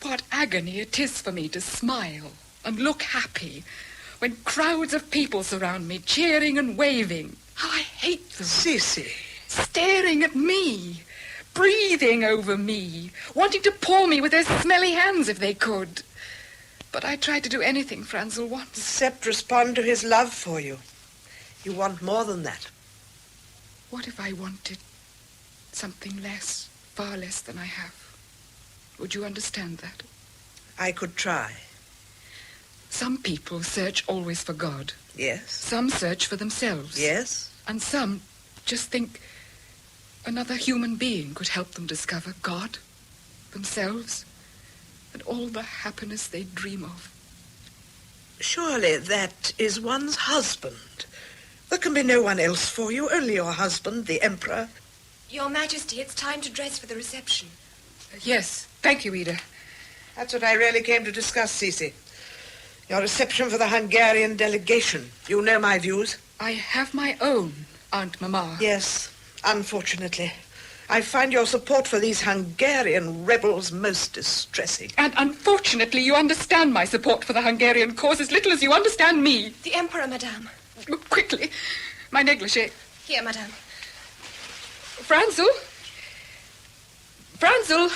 what agony it is for me to smile and look happy when crowds of people surround me, cheering and waving? How I hate them. Cece. Staring at me, breathing over me, wanting to paw me with their smelly hands if they could. But I tried to do anything Franzel wants. Except respond to his love for you. You want more than that. What if I wanted something less, far less than I have? Would you understand that? I could try. Some people search always for God. Yes. Some search for themselves. Yes. And some just think another human being could help them discover God, themselves, and all the happiness they dream of. Surely that is one's husband. There can be no one else for you, only your husband, the Emperor. Your Majesty, it's time to dress for the reception. Yes, thank you, Ida. That's what I really came to discuss, Cece. Your reception for the Hungarian delegation. You know my views. I have my own, Aunt Mamma. Yes, unfortunately. I find your support for these Hungarian rebels most distressing. And unfortunately, you understand my support for the Hungarian cause as little as you understand me. The Emperor, Madame. Quickly, my negligee. Here, Madame. Franzel? Franzel,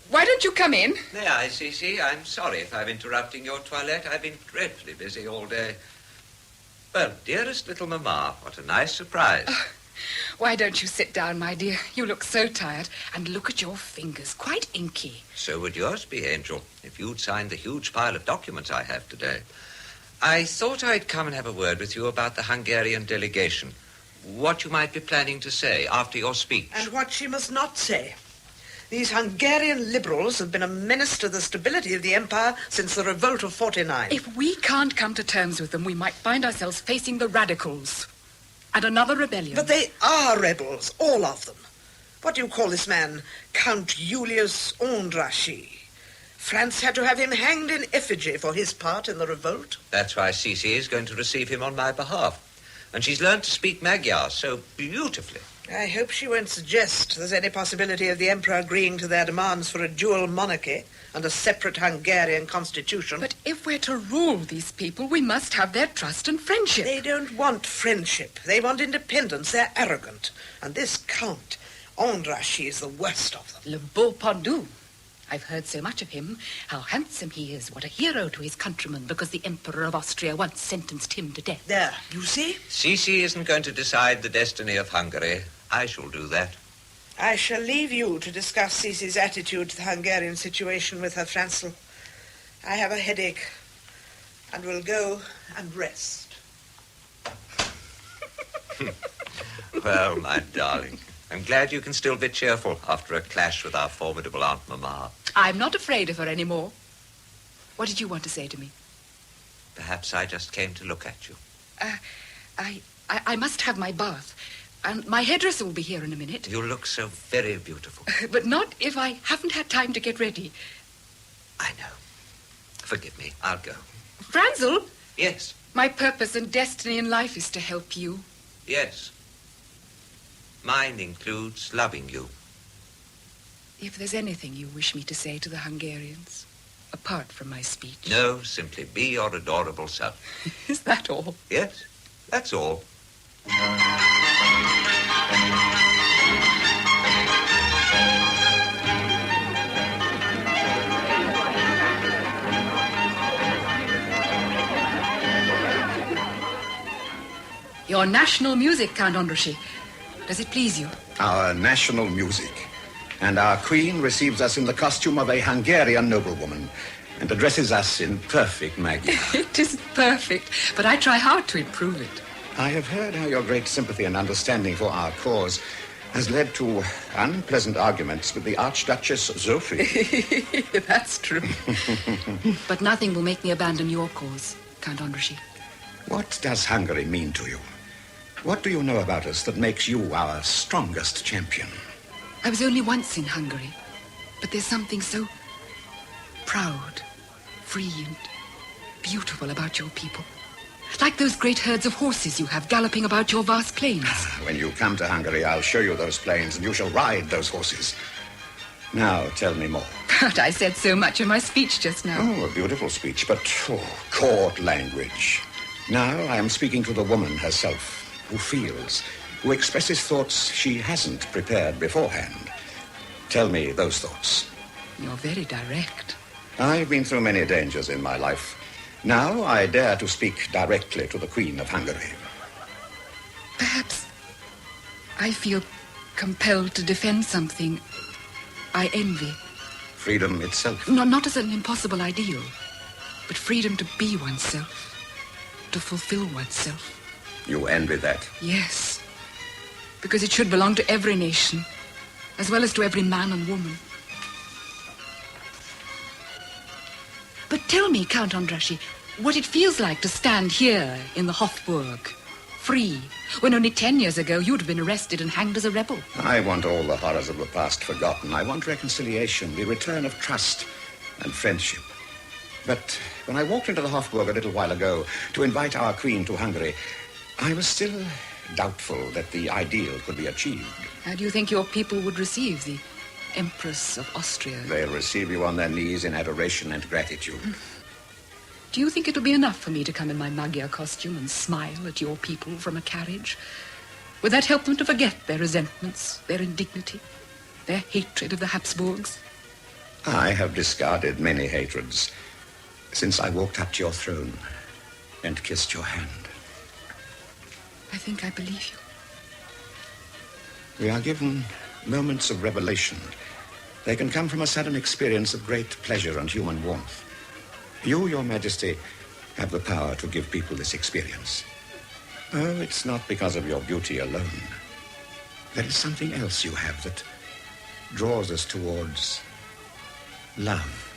why don't you come in? May I, Cece? I'm sorry if I'm interrupting your toilette. I've been dreadfully busy all day. Well, dearest little Mamma, what a nice surprise. Why don't you sit down, my dear? You look so tired. And look at your fingers, quite inky. So would yours be, Angel, if you'd signed the huge pile of documents I have today. I thought I'd come and have a word with you about the Hungarian delegation. What you might be planning to say after your speech. And what she must not say. These Hungarian liberals have been a menace to the stability of the empire since the revolt of '49. If we can't come to terms with them, we might find ourselves facing the radicals. And another rebellion. But they are rebels, all of them. What do you call this man? Count Julius Ondraschi. France had to have him hanged in effigy for his part in the revolt. That's why Cece is going to receive him on my behalf. And she's learned to speak Magyar so beautifully. I hope she won't suggest there's any possibility of the Emperor agreeing to their demands for a dual monarchy and a separate Hungarian constitution. But if we're to rule these people, we must have their trust and friendship. They don't want friendship. They want independence. They're arrogant. And this Count Ondraschi is the worst of them. Le beau pendu. I've heard so much of him, how handsome he is, what a hero to his countrymen, because the Emperor of Austria once sentenced him to death. There, you see? Cece isn't going to decide the destiny of Hungary. I shall do that. I shall leave you to discuss Cece's attitude to the Hungarian situation with her Franzel. I have a headache and will go and rest. Well, my darling, I'm glad you can still be cheerful after a clash with our formidable Aunt Mamma. I'm not afraid of her anymore. What did you want to say to me? Perhaps I just came to look at you. I must have my bath. And my hairdresser will be here in a minute. You look so very beautiful. But not if I haven't had time to get ready. I know. Forgive me. I'll go. Franzel? Yes. My purpose and destiny in life is to help you. Yes. Mine includes loving you. If there's anything you wish me to say to the Hungarians, apart from my speech. No, simply be your adorable self. Is that all? Yes, that's all. Your national music, Count Ondraschi. Does it please you? Our national music. And our queen receives us in the costume of a Hungarian noblewoman and addresses us in perfect Magyar. It isn't perfect, but I try hard to improve it. I have heard how your great sympathy and understanding for our cause has led to unpleasant arguments with the Archduchess Sophie. That's true. But nothing will make me abandon your cause, Count Ondraschi. What does Hungary mean to you? What do you know about us that makes you our strongest champion? I was only once in Hungary, but there's something so proud, free, and beautiful about your people. Like those great herds of horses you have galloping about your vast plains. When you come to Hungary, I'll show you those plains, and you shall ride those horses. Now, tell me more. But I said so much in my speech just now. Oh, a beautiful speech, but court language. Now I am speaking to the woman herself, who feels, who expresses thoughts she hasn't prepared beforehand. Tell me those thoughts. You're very direct. I've been through many dangers in my life. Now I dare to speak directly to the Queen of Hungary. Perhaps I feel compelled to defend something I envy. Freedom itself. No, not as an impossible ideal, but freedom to be oneself, to fulfill oneself. You envy that? Yes, because it should belong to every nation, as well as to every man and woman. But tell me, Count Andrassy, what it feels like to stand here in the Hofburg, free, when only 10 years ago you'd have been arrested and hanged as a rebel. I want all the horrors of the past forgotten. I want reconciliation, the return of trust and friendship. But when I walked into the Hofburg a little while ago to invite our Queen to Hungary, I was still doubtful that the ideal could be achieved. How do you think your people would receive the Empress of Austria? They'll receive you on their knees in adoration and gratitude. Do you think it'll be enough for me to come in my Magyar costume and smile at your people from a carriage? Would that help them to forget their resentments, their indignity, their hatred of the Habsburgs? I have discarded many hatreds since I walked up to your throne and kissed your hand. I think I believe you. We are given moments of revelation. They can come from a sudden experience of great pleasure and human warmth. You, Your Majesty, have the power to give people this experience. Oh, it's not because of your beauty alone. There is something else you have that draws us towards love.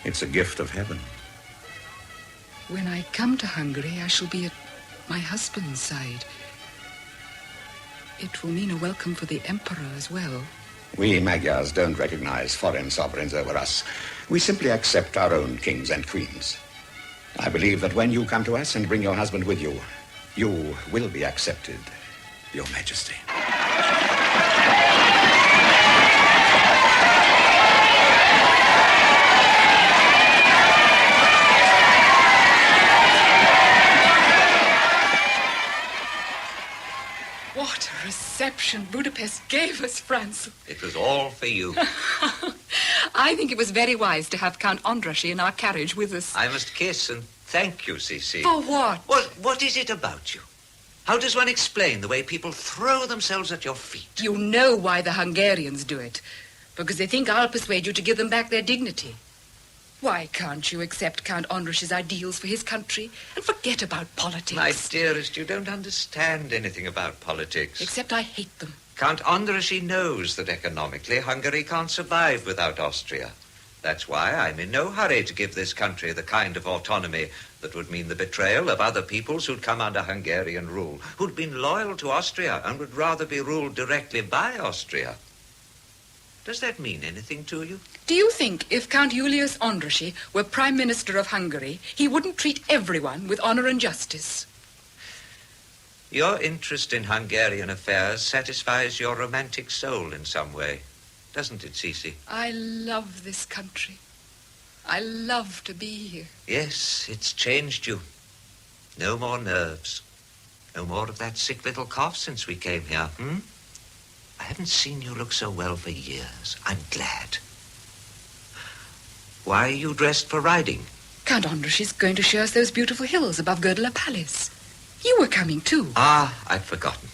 It's a gift of heaven. When I come to Hungary, I shall be at my husband's side. It will mean a welcome for the Emperor as well. We Magyars don't recognize foreign sovereigns over us. We simply accept our own kings and queens. I believe that when you come to us and bring your husband with you, you will be accepted, Your Majesty. What a reception Budapest gave us, Franz. It was all for you. I think it was very wise to have Count Andrassy in our carriage with us. I must kiss and thank you, Cece. For what? What is it about you? How does one explain the way people throw themselves at your feet? You know why the Hungarians do it. Because they think I'll persuade you to give them back their dignity. Why can't you accept Count Andrassy's ideals for his country and forget about politics? My dearest, you don't understand anything about politics. Except I hate them. Count Andrassy knows that economically Hungary can't survive without Austria. That's why I'm in no hurry to give this country the kind of autonomy that would mean the betrayal of other peoples who'd come under Hungarian rule, who'd been loyal to Austria and would rather be ruled directly by Austria. Does that mean anything to you? Do you think if Count Julius Andrassy were Prime Minister of Hungary, he wouldn't treat everyone with honor and justice? Your interest in Hungarian affairs satisfies your romantic soul in some way, doesn't it, Cece? I love this country. I love to be here. Yes, it's changed you. No more nerves. No more of that sick little cough since we came here, I haven't seen you look so well for years. I'm glad. Why are you dressed for riding? Count Andrassy's going to show us those beautiful hills above Gödela Palace. You were coming too. Ah, I'd forgotten.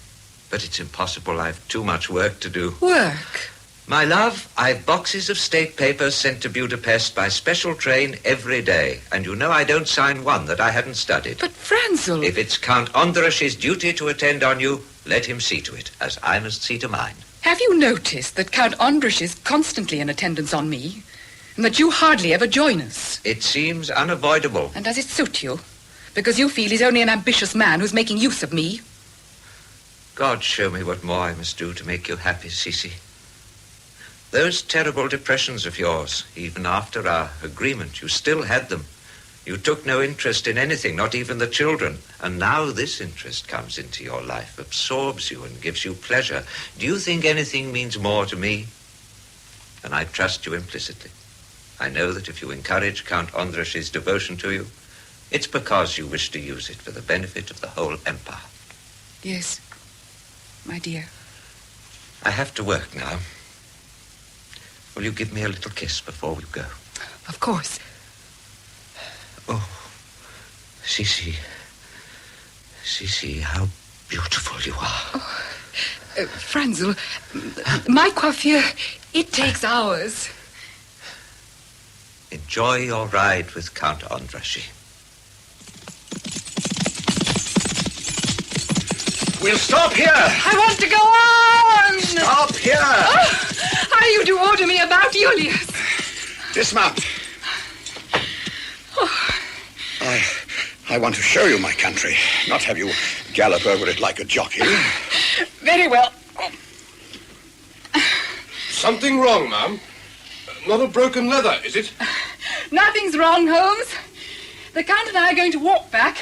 But it's impossible. I've too much work to do. Work? My love, I've boxes of state papers sent to Budapest by special train every day. And you know I don't sign one that I hadn't studied. But Franzel... If it's Count Andrassy's duty to attend on you, let him see to it, as I must see to mine. Have you noticed that Count Andrassy's constantly in attendance on me? And that you hardly ever join us? It seems unavoidable. And does it suit you? Because you feel he's only an ambitious man who's making use of me? God, show me what more I must do to make you happy, Cece. Those terrible depressions of yours, even after our agreement, you still had them. You took no interest in anything, not even the children. And now this interest comes into your life, absorbs you and gives you pleasure. Do you think anything means more to me? And I trust you implicitly. I know that if you encourage Count Andraszy's devotion to you, it's because you wish to use it for the benefit of the whole empire. Yes, my dear. I have to work now. Will you give me a little kiss before we go? Of course. Oh, Cece. Cece, how beautiful you are. Oh, Franzel, my coiffure, it takes hours. Enjoy your ride with Count Andraszy. We'll stop here. I want to go on. Stop here. Oh, how you do order me about, Julius? Dismount. Oh. I want to show you my country, not have you gallop over it like a jockey. Very well. Something wrong, ma'am? Not a broken leather, is it? Nothing's wrong, Holmes. The Count and I are going to walk back.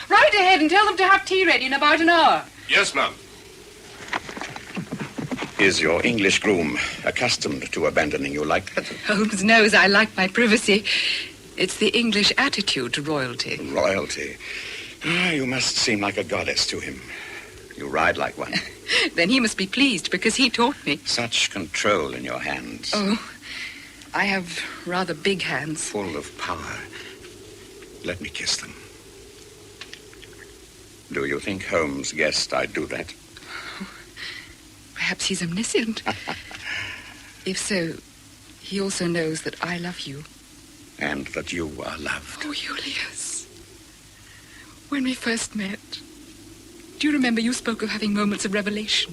Right ahead and tell them to have tea ready in about an hour. Yes, ma'am. Is your English groom accustomed to abandoning you like that? Holmes knows I like my privacy. It's the English attitude to royalty. Royalty? You must seem like a goddess to him. You ride like one. Then he must be pleased because he taught me. Such control in your hands. Oh, I have rather big hands. Full of power. Let me kiss them. Do you think Holmes guessed I'd do that? Perhaps he's omniscient. If so, he also knows that I love you. And that you are loved. Oh, Julius. When we first met, do you remember you spoke of having moments of revelation?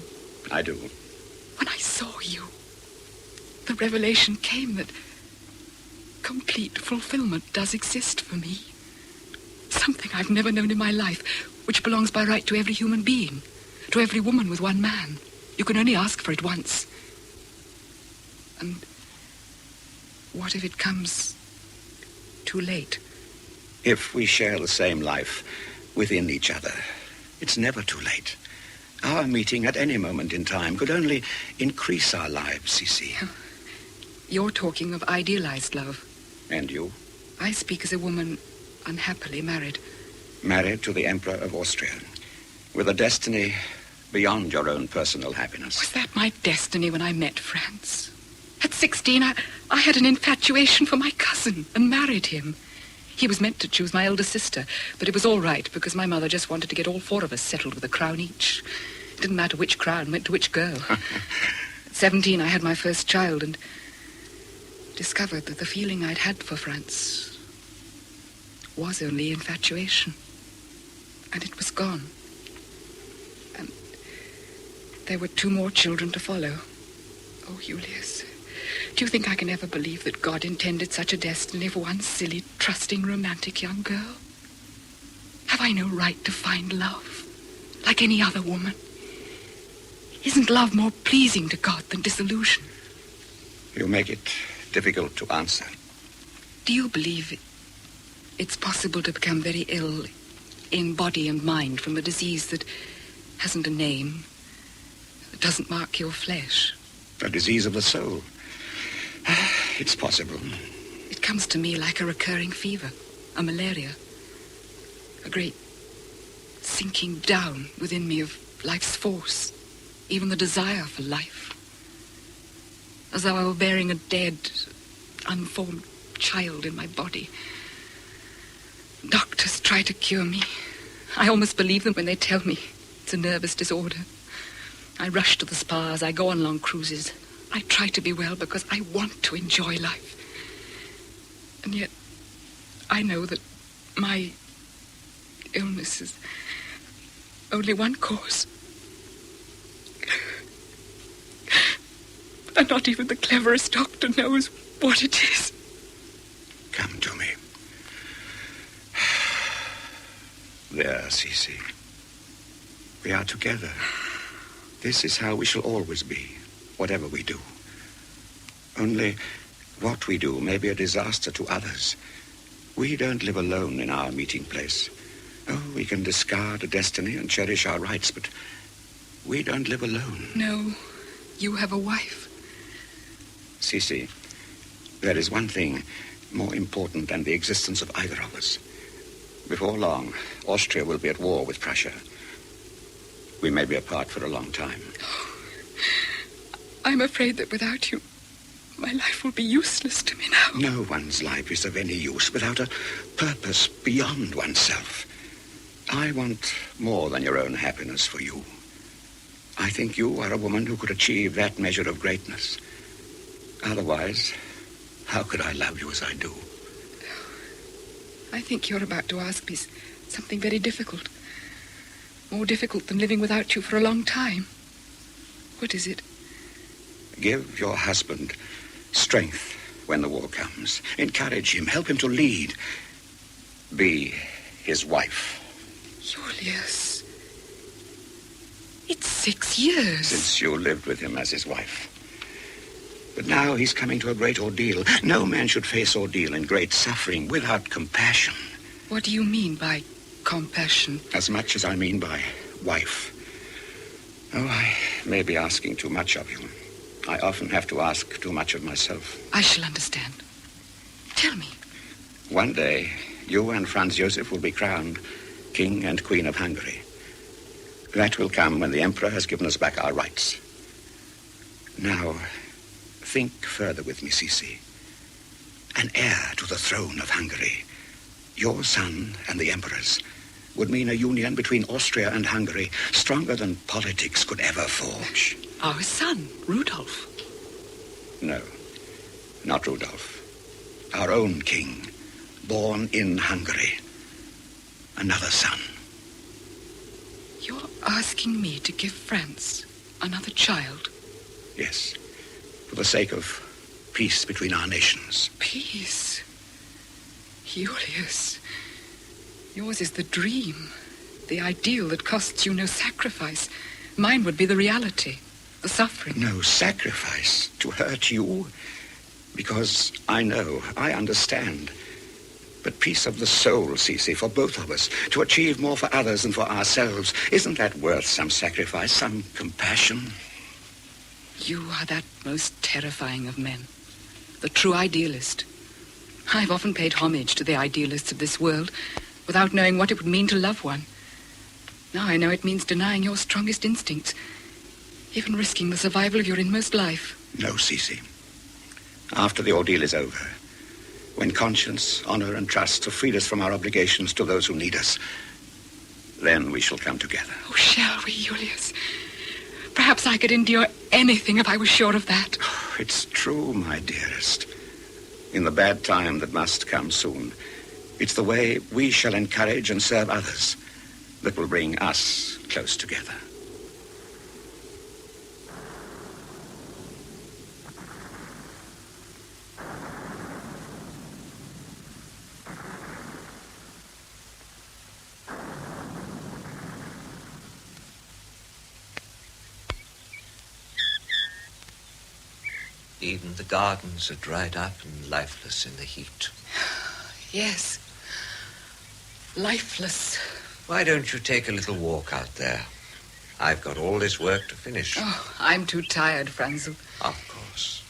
I do. When I saw you, the revelation came that complete fulfillment does exist for me. Something I've never known in my life, which belongs by right to every human being, to every woman with one man. You can only ask for it once. And what if it comes too late? If we share the same life within each other, it's never too late. Our meeting at any moment in time could only increase our lives, Cece. You're talking of idealized love. And you? I speak as a woman unhappily married. Married to the Emperor of Austria, with a destiny beyond your own personal happiness. Was that my destiny when I met Franz? At 16, I had an infatuation for my cousin and married him. He was meant to choose my elder sister, but it was all right because my mother just wanted to get all four of us settled with a crown each. It didn't matter which crown went to which girl. At 17, I had my first child and discovered that the feeling I'd had for Franz was only infatuation. And it was gone. And there were 2 more children to follow. Oh, Julius, do you think I can ever believe that God intended such a destiny for one silly, trusting, romantic young girl? Have I no right to find love, like any other woman? Isn't love more pleasing to God than disillusion? You make it difficult to answer. Do you believe it's possible to become very ill in body and mind from a disease that hasn't a name, that doesn't mark your flesh? A disease of the soul. It's possible. It comes to me like a recurring fever, a malaria. A great sinking down within me of life's force, even the desire for life. As though I were bearing a dead, unformed child in my body. Doctors try to cure me. I almost believe them when they tell me it's a nervous disorder. I rush to the spas, I go on long cruises. I try to be well because I want to enjoy life. And yet, I know that my illness is only one cause. And not even the cleverest doctor knows what it is. Come to me. There, Cece. We are together. This is how we shall always be, whatever we do. Only what we do may be a disaster to others. We don't live alone in our meeting place. Oh, we can discard a destiny and cherish our rights, but we don't live alone. No, you have a wife. Cece, there is one thing more important than the existence of either of us. Before long, Austria will be at war with Prussia. We may be apart for a long time. I'm afraid that without you, my life will be useless to me now. No one's life is of any use without a purpose beyond oneself. I want more than your own happiness for you. I think you are a woman who could achieve that measure of greatness. Otherwise, how could I love you as I do? I think you're about to ask me something very difficult. More difficult than living without you for a long time. What is it? Give your husband strength when the war comes. Encourage him. Help him to lead. Be his wife. Julius. It's 6 years. Since you lived with him as his wife. But now he's coming to a great ordeal. No man should face ordeal and great suffering without compassion. What do you mean by compassion? As much as I mean by wife. Oh, I may be asking too much of you. I often have to ask too much of myself. I shall understand. Tell me. One day, you and Franz Josef will be crowned King and Queen of Hungary. That will come when the Emperor has given us back our rights. Now, think further with me, Cece. An heir to the throne of Hungary, your son and the Emperor's, would mean a union between Austria and Hungary stronger than politics could ever forge. Our son, Rudolph. No, not Rudolph. Our own king, born in Hungary. Another son. You're asking me to give France another child? Yes, for the sake of peace between our nations. Peace? Julius, yours is the dream, the ideal that costs you no sacrifice. Mine would be the reality, the suffering. No sacrifice to hurt you? Because I know, I understand. But peace of the soul, Cece, for both of us, to achieve more for others than for ourselves, isn't that worth some sacrifice, some compassion? You are that most terrifying of men, the true idealist. I've often paid homage to the idealists of this world without knowing what it would mean to love one. Now I know it means denying your strongest instincts, even risking the survival of your inmost life. No, Cece. After the ordeal is over, when conscience, honor, and trust have freed us from our obligations to those who need us, then we shall come together. Oh, shall we, Julius? Perhaps I could endure anything if I was sure of that. It's true, my dearest. In the bad time that must come soon, it's the way we shall encourage and serve others that will bring us close together. Even the gardens are dried up and lifeless in the heat. Yes. Lifeless. Why don't you take a little walk out there? I've got all this work to finish. Oh, I'm too tired, Franzel. Of course.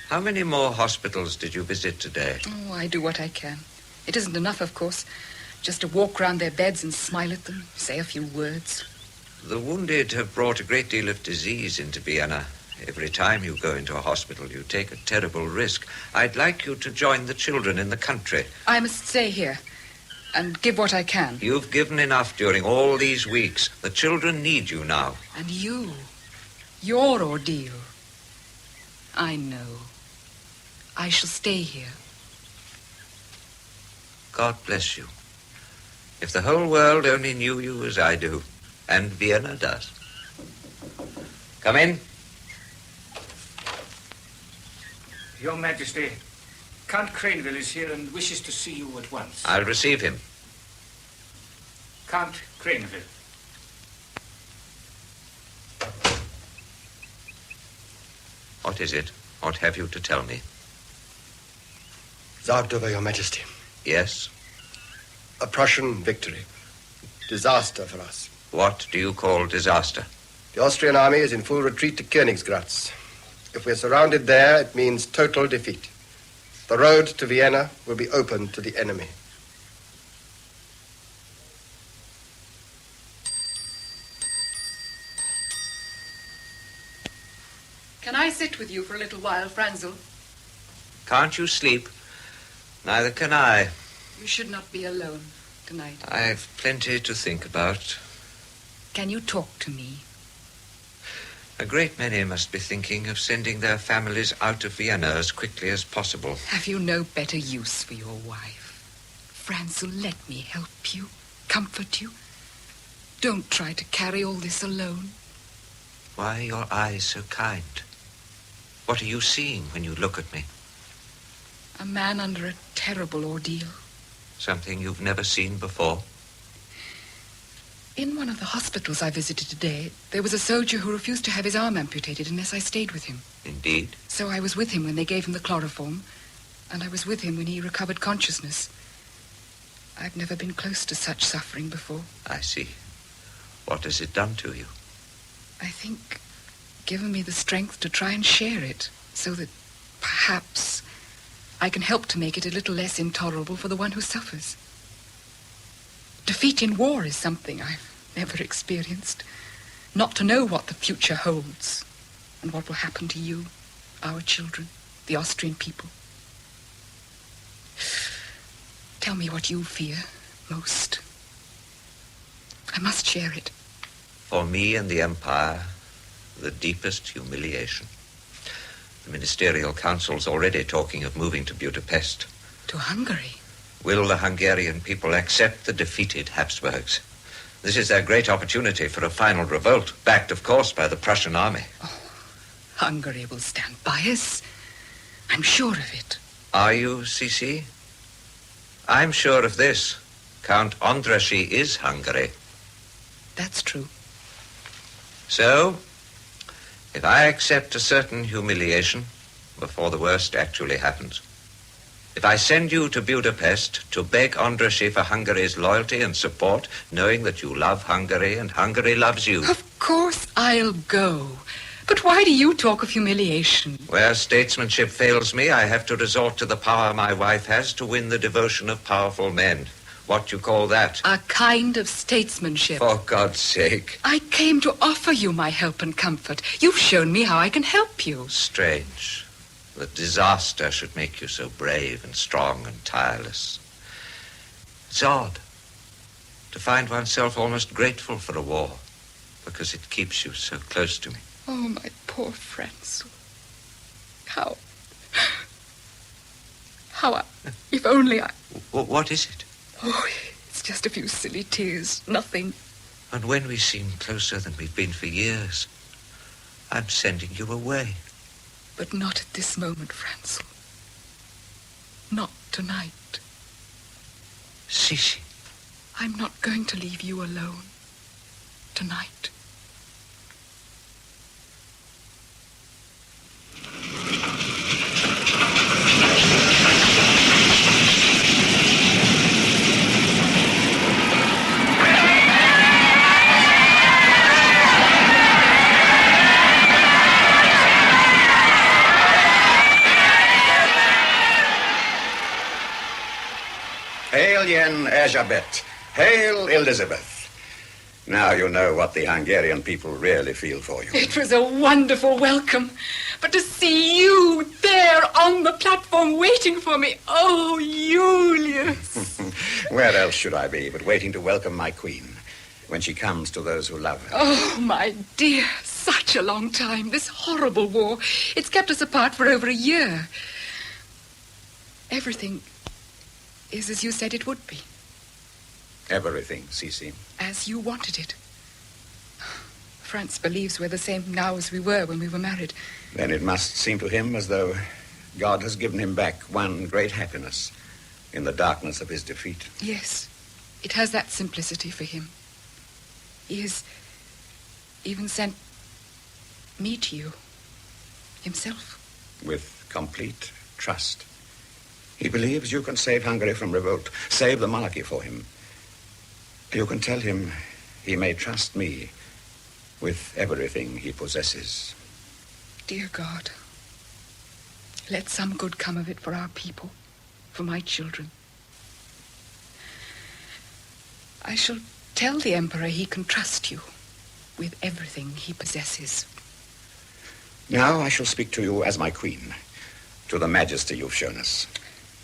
How many more hospitals did you visit today? Oh, I do what I can. It isn't enough, of course. Just to walk round their beds and smile at them, say a few words. The wounded have brought a great deal of disease into Vienna. Every time you go into a hospital, you take a terrible risk. I'd like you to join the children in the country. I must stay here and give what I can. You've given enough during all these weeks. The children need you now. And you, your ordeal. I know. I shall stay here. God bless you. If the whole world only knew you as I do, and Vienna does. Come in. Your Majesty, Count Craneville is here and wishes to see you at once. I'll receive him. Count Craneville. What is it? What have you to tell me? Zagdova, Your Majesty. Yes? A Prussian victory. Disaster for us. What do you call disaster? The Austrian army is in full retreat to Königsgrätz. If we're surrounded there, it means total defeat. The road to Vienna will be open to the enemy. Can I sit with you for a little while, Franzel? Can't you sleep? Neither can I. You should not be alone tonight. I've plenty to think about. Can you talk to me? A great many must be thinking of sending their families out of Vienna as quickly as possible. Have you no better use for your wife? Franzel, let me help you, comfort you. Don't try to carry all this alone. Why are your eyes so kind? What are you seeing when you look at me? A man under a terrible ordeal. Something you've never seen before? In one of the hospitals I visited today, there was a soldier who refused to have his arm amputated unless I stayed with him. Indeed? So I was with him when they gave him the chloroform, and I was with him when he recovered consciousness. I've never been close to such suffering before. I see. What has it done to you? I think given me the strength to try and share it, so that perhaps I can help to make it a little less intolerable for the one who suffers. Defeat in war is something I've never experienced. Not to know what the future holds and what will happen to you, our children, the Austrian people. Tell me what you fear most. I must share it. For me and the Empire, the deepest humiliation. The Ministerial Council's already talking of moving to Budapest. To Hungary? Will the Hungarian people accept the defeated Habsburgs? This is their great opportunity for a final revolt, backed, of course, by the Prussian army. Oh, Hungary will stand by us. I'm sure of it. Are you, Sisi? I'm sure of this. Count Andrassy is Hungary. That's true. So, if I accept a certain humiliation before the worst actually happens, if I send you to Budapest to beg Andrassy for Hungary's loyalty and support, knowing that you love Hungary and Hungary loves you. Of course I'll go. But why do you talk of humiliation? Where statesmanship fails me, I have to resort to the power my wife has to win the devotion of powerful men. What you call that? A kind of statesmanship. For God's sake. I came to offer you my help and comfort. You've shown me how I can help you. Strange that disaster should make you so brave and strong and tireless. It's odd to find oneself almost grateful for a war because it keeps you so close to me. Oh, my poor friends. How if only I... What is it? Oh, it's just a few silly tears, nothing. And when we seem closer than we've been for years, I'm sending you away. But not at this moment, Franzel. Not tonight. Sisi. I'm not going to leave you alone. Tonight. Hail, Yen Elizabeth. Hail, Elizabeth. Now you know what the Hungarian people really feel for you. It was a wonderful welcome. But to see you there on the platform waiting for me. Oh, Julius. Where else should I be but waiting to welcome my queen when she comes to those who love her? Oh, my dear. Such a long time. This horrible war. It's kept us apart for over a year. Everything is as you said it would be. Everything, Sisi. As you wanted it. Franz believes we're the same now as we were when we were married. Then it must seem to him as though God has given him back one great happiness in the darkness of his defeat. Yes, it has that simplicity for him. He has even sent me to you himself. With complete trust. He believes you can save Hungary from revolt, save the monarchy for him. You can tell him he may trust me with everything he possesses. Dear God, let some good come of it for our people, for my children. I shall tell the Emperor he can trust you with everything he possesses. Now I shall speak to you as my queen, to the majesty you've shown us.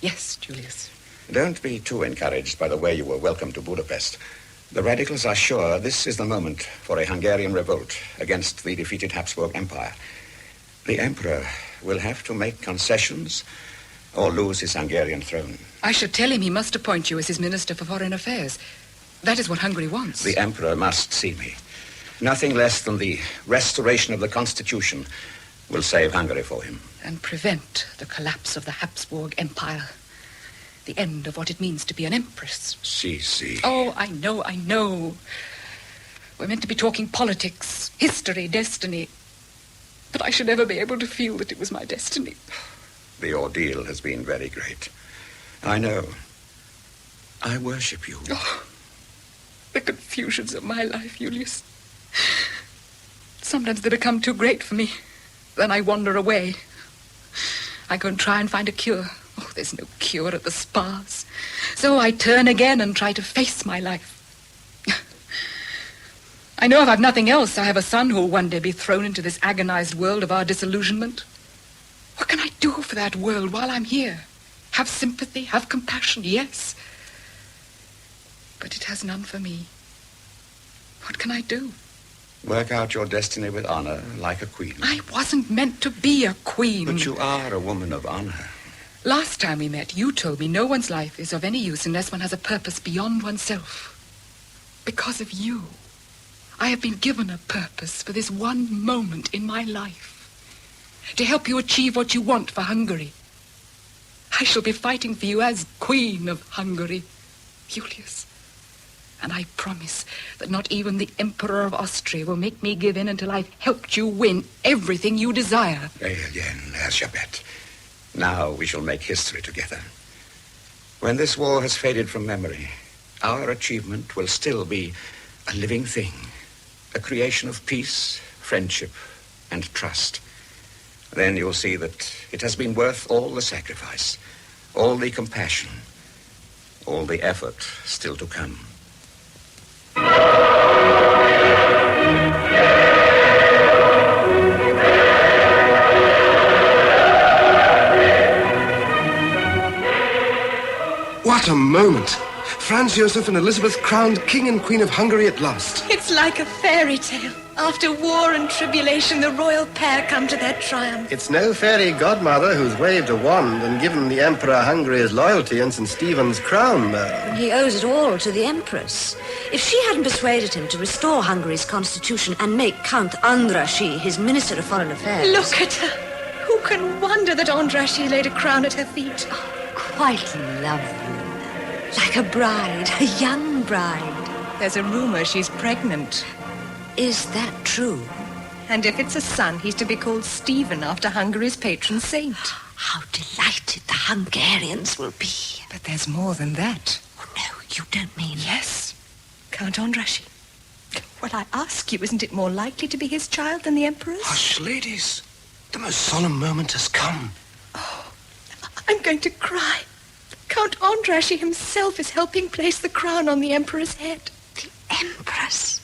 Yes, Julius. Don't be too encouraged by the way you were welcomed to Budapest. The radicals are sure this is the moment for a Hungarian revolt against the defeated Habsburg Empire. The Emperor will have to make concessions or lose his Hungarian throne. I should tell him he must appoint you as his Minister for Foreign Affairs. That is what Hungary wants. The Emperor must see me. Nothing less than the restoration of the Constitution will save Hungary for him. And prevent the collapse of the Habsburg Empire. The end of what it means to be an empress. Si. Oh, I know. We're meant to be talking politics, history, destiny. But I should never be able to feel that it was my destiny. The ordeal has been very great. I know. I worship you. Oh, the confusions of my life, Julius. Sometimes they become too great for me. Then I wander away. I go and try and find a cure. Oh, there's no cure at the spas. So I turn again and try to face my life. I know if I've nothing else, I have a son who'll one day be thrown into this agonized world of our disillusionment. What can I do for that world while I'm here? Have sympathy, have compassion, yes. But it has none for me. What can I do? Work out your destiny with honor, like a queen. I wasn't meant to be a queen. But you are a woman of honor. Last time we met, you told me no one's life is of any use unless one has a purpose beyond oneself. Because of you, I have been given a purpose for this one moment in my life. To help you achieve what you want for Hungary. I shall be fighting for you as Queen of Hungary, Julius. And I promise that not even the Emperor of Austria will make me give in until I've helped you win everything you desire. Again, Erzsébet. Now we shall make history together. When this war has faded from memory, our achievement will still be a living thing, a creation of peace, friendship, and trust. Then you'll see that it has been worth all the sacrifice, all the compassion, all the effort still to come. What a moment! Franz Joseph and Elizabeth crowned King and Queen of Hungary at last. It's like a fairy tale. After war and tribulation, the royal pair come to their triumph. It's no fairy godmother who's waved a wand and given the Emperor Hungary's loyalty in St. Stephen's crown, though. He owes it all to the Empress. If she hadn't persuaded him to restore Hungary's constitution and make Count Andrassy his Minister of Foreign Affairs... Look at her. Who can wonder that Andrassy laid a crown at her feet? Oh, quite lovely. Like a bride, a young bride. There's a rumor she's pregnant. Is that true? And if it's a son, he's to be called Stephen after Hungary's patron saint. How delighted the Hungarians will be. But there's more than that. Oh, no, you don't mean... Yes, Count Andrassy. What I ask you, isn't it more likely to be his child than the Emperor's? Hush, ladies. The most solemn moment has come. Oh, I'm going to cry. Count Andrassy himself is helping place the crown on the Emperor's head. The Empress?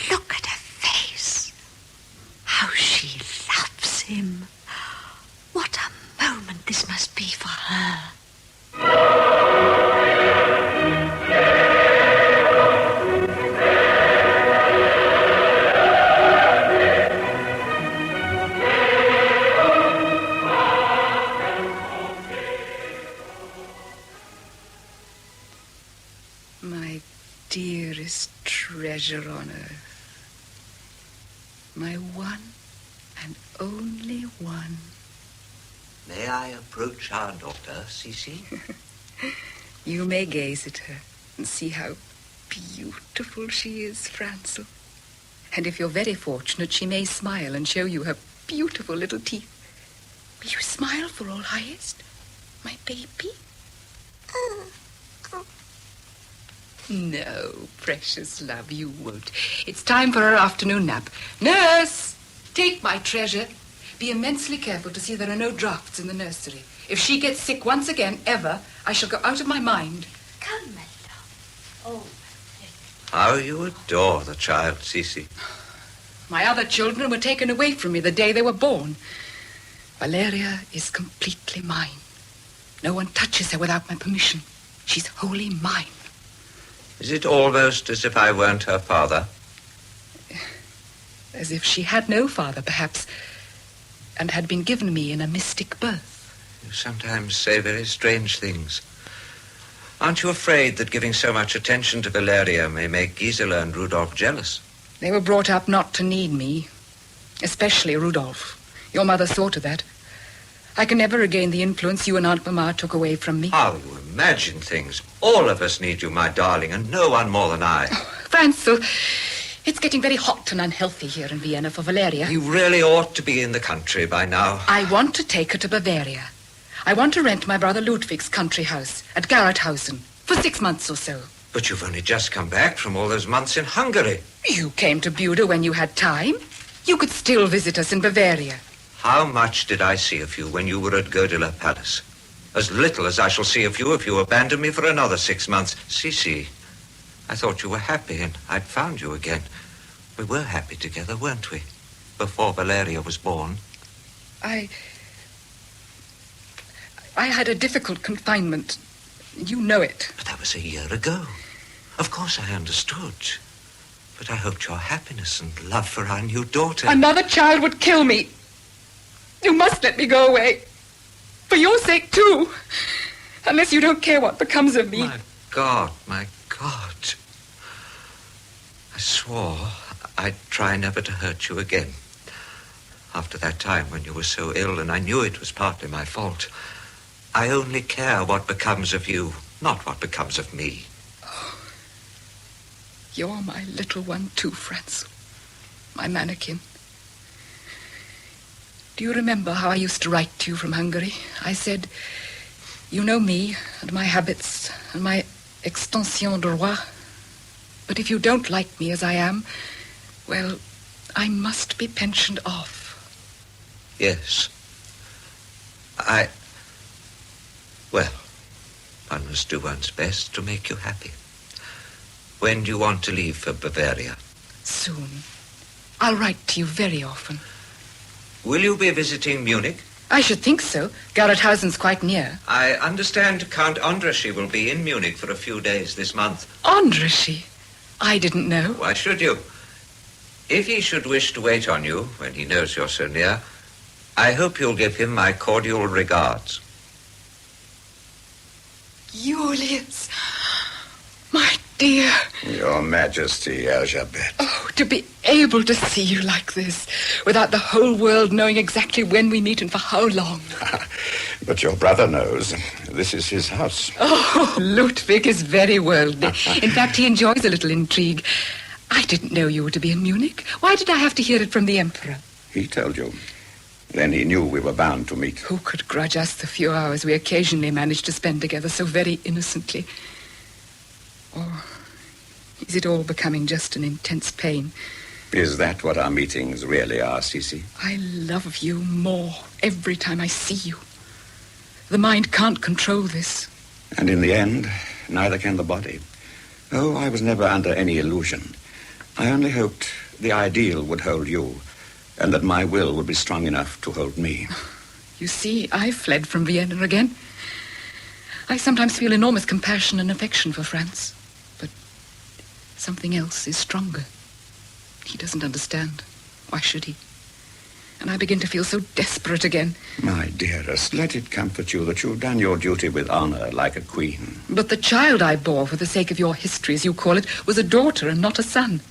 Look at her face. How she loves him. What a moment this must be for her. My dearest treasure on earth. My one and only one. May I approach our daughter, Cece? You may gaze at her and see how beautiful she is, Franzel. And if you're very fortunate, she may smile and show you her beautiful little teeth. Will you smile for all highest, my baby? No, precious love, you won't. It's time for our afternoon nap. Nurse, take my treasure. Be immensely careful to see there are no drafts in the nursery. If she gets sick once again, ever, I shall go out of my mind. Come, my love. Oh, How you adore the child, Cece. My other children were taken away from me the day they were born. Valeria is completely mine. No one touches her without my permission. She's wholly mine. Is it almost as if I weren't her father? As if she had no father, perhaps, and had been given me in a mystic birth. You sometimes say very strange things. Aren't you afraid that giving so much attention to Valeria may make Gisela and Rudolph jealous? They were brought up not to need me, especially Rudolph. Your mother saw to that. I can never regain the influence you and Aunt Mama took away from me. How you imagine things. All of us need you, my darling, and no one more than I. Franzel, it's getting very hot and unhealthy here in Vienna for Valeria. You really ought to be in the country by now. I want to take her to Bavaria. I want to rent my brother Ludwig's country house at Garrethausen for 6 months or so. But you've only just come back from all those months in Hungary. You came to Bude when you had time. You could still visit us in Bavaria. How much did I see of you when you were at Gödeler Palace? As little as I shall see of you if you abandon me for another 6 months. Cece, I thought you were happy and I'd found you again. We were happy together, weren't we? Before Valeria was born. I had a difficult confinement. You know it. But that was a year ago. Of course I understood. But I hoped your happiness and love for our new daughter... Another child would kill me. You must let me go away. For your sake, too. Unless you don't care what becomes of me. My God, my God. I swore I'd try never to hurt you again. After that time when you were so ill, and I knew it was partly my fault. I only care what becomes of you, not what becomes of me. Oh, you're my little one, too, Franz. My mannequin. Do you remember how I used to write to you from Hungary? I said, you know me and my habits and my extension de roi. But if you don't like me as I am, well, I must be pensioned off. Yes. Well, one must do one's best to make you happy. When do you want to leave for Bavaria? Soon. I'll write to you very often. Will you be visiting Munich? I should think so. Garrethausen's quite near. I understand Count Andraschi will be in Munich for a few days this month. Andraschi? I didn't know. Why should you? If he should wish to wait on you when he knows you're so near, I hope you'll give him my cordial regards. Julius, my dear. Your Majesty, Elizabeth. Oh, to be able to see you like this, without the whole world knowing exactly when we meet and for how long. But your brother knows. This is his house. Oh, Ludwig is very worldly. In fact, he enjoys a little intrigue. I didn't know you were to be in Munich. Why did I have to hear it from the Emperor? He told you. Then he knew we were bound to meet. Who could grudge us the few hours we occasionally managed to spend together so very innocently? Or is it all becoming just an intense pain? Is that what our meetings really are, Cece? I love you more every time I see you. The mind can't control this. And in the end, neither can the body. Oh, I was never under any illusion. I only hoped the ideal would hold you, and that my will would be strong enough to hold me. You see, I fled from Vienna again. I sometimes feel enormous compassion and affection for Franz, but something else is stronger. He doesn't understand. Why should he? And I begin to feel so desperate again. My dearest, let it comfort you that you've done your duty with honor like a queen. But the child I bore for the sake of your history, as you call it, was a daughter and not a son.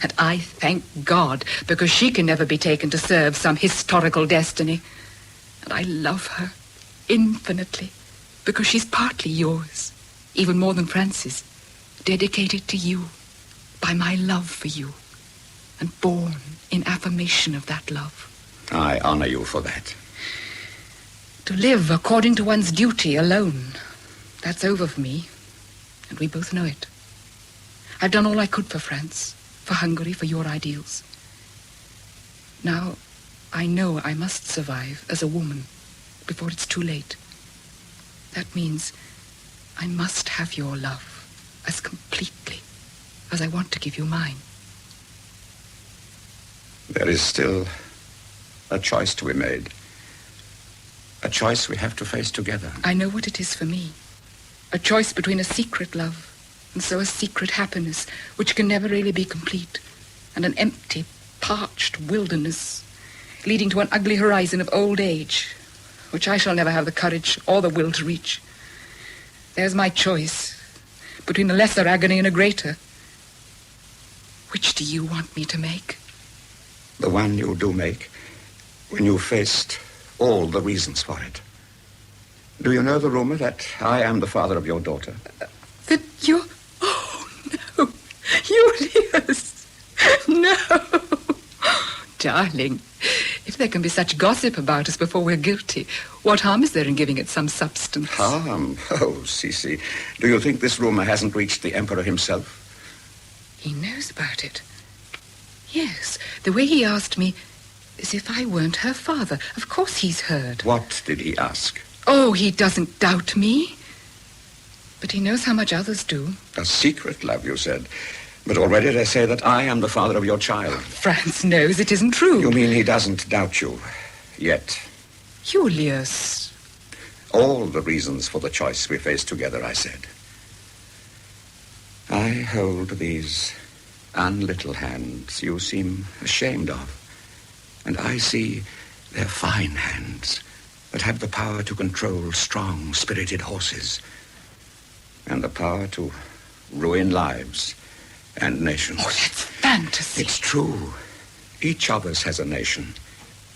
And I thank God, because she can never be taken to serve some historical destiny. And I love her infinitely, because she's partly yours, even more than Francis, dedicated to you by my love for you, and born in affirmation of that love. I honor you for that. To live according to one's duty alone. That's over for me. And we both know it. I've done all I could for France, for Hungary, for your ideals. Now, I know I must survive as a woman before it's too late. That means I must have your love as completely as I want to give you mine. There is still a choice to be made. A choice we have to face together. I know what it is for me. A choice between a secret love and so a secret happiness which can never really be complete, and an empty, parched wilderness leading to an ugly horizon of old age, which I shall never have the courage or the will to reach. There's my choice between a lesser agony and a greater. Which do you want me to make? The one you do make when you've faced all the reasons for it. Do you know the rumor that I am the father of your daughter? That you're... Oh, no. Julius. No. Darling, if there can be such gossip about us before we're guilty, what harm is there in giving it some substance? Harm? Oh, Cece, do you think this rumor hasn't reached the Emperor himself? He knows about it. Yes, the way he asked me, as if I weren't her father. Of course he's heard. What did he ask? Oh, he doesn't doubt me. But he knows how much others do. A secret love, you said. But already they say that I am the father of your child. Franz knows it isn't true. You mean he doesn't doubt you yet? Julius. All the reasons for the choice we face together, I said. I hold these unlittle hands you seem ashamed of. And I see they're fine hands that have the power to control strong, spirited horses. And the power to ruin lives and nations. Oh, that's fantasy. It's true. Each of us has a nation.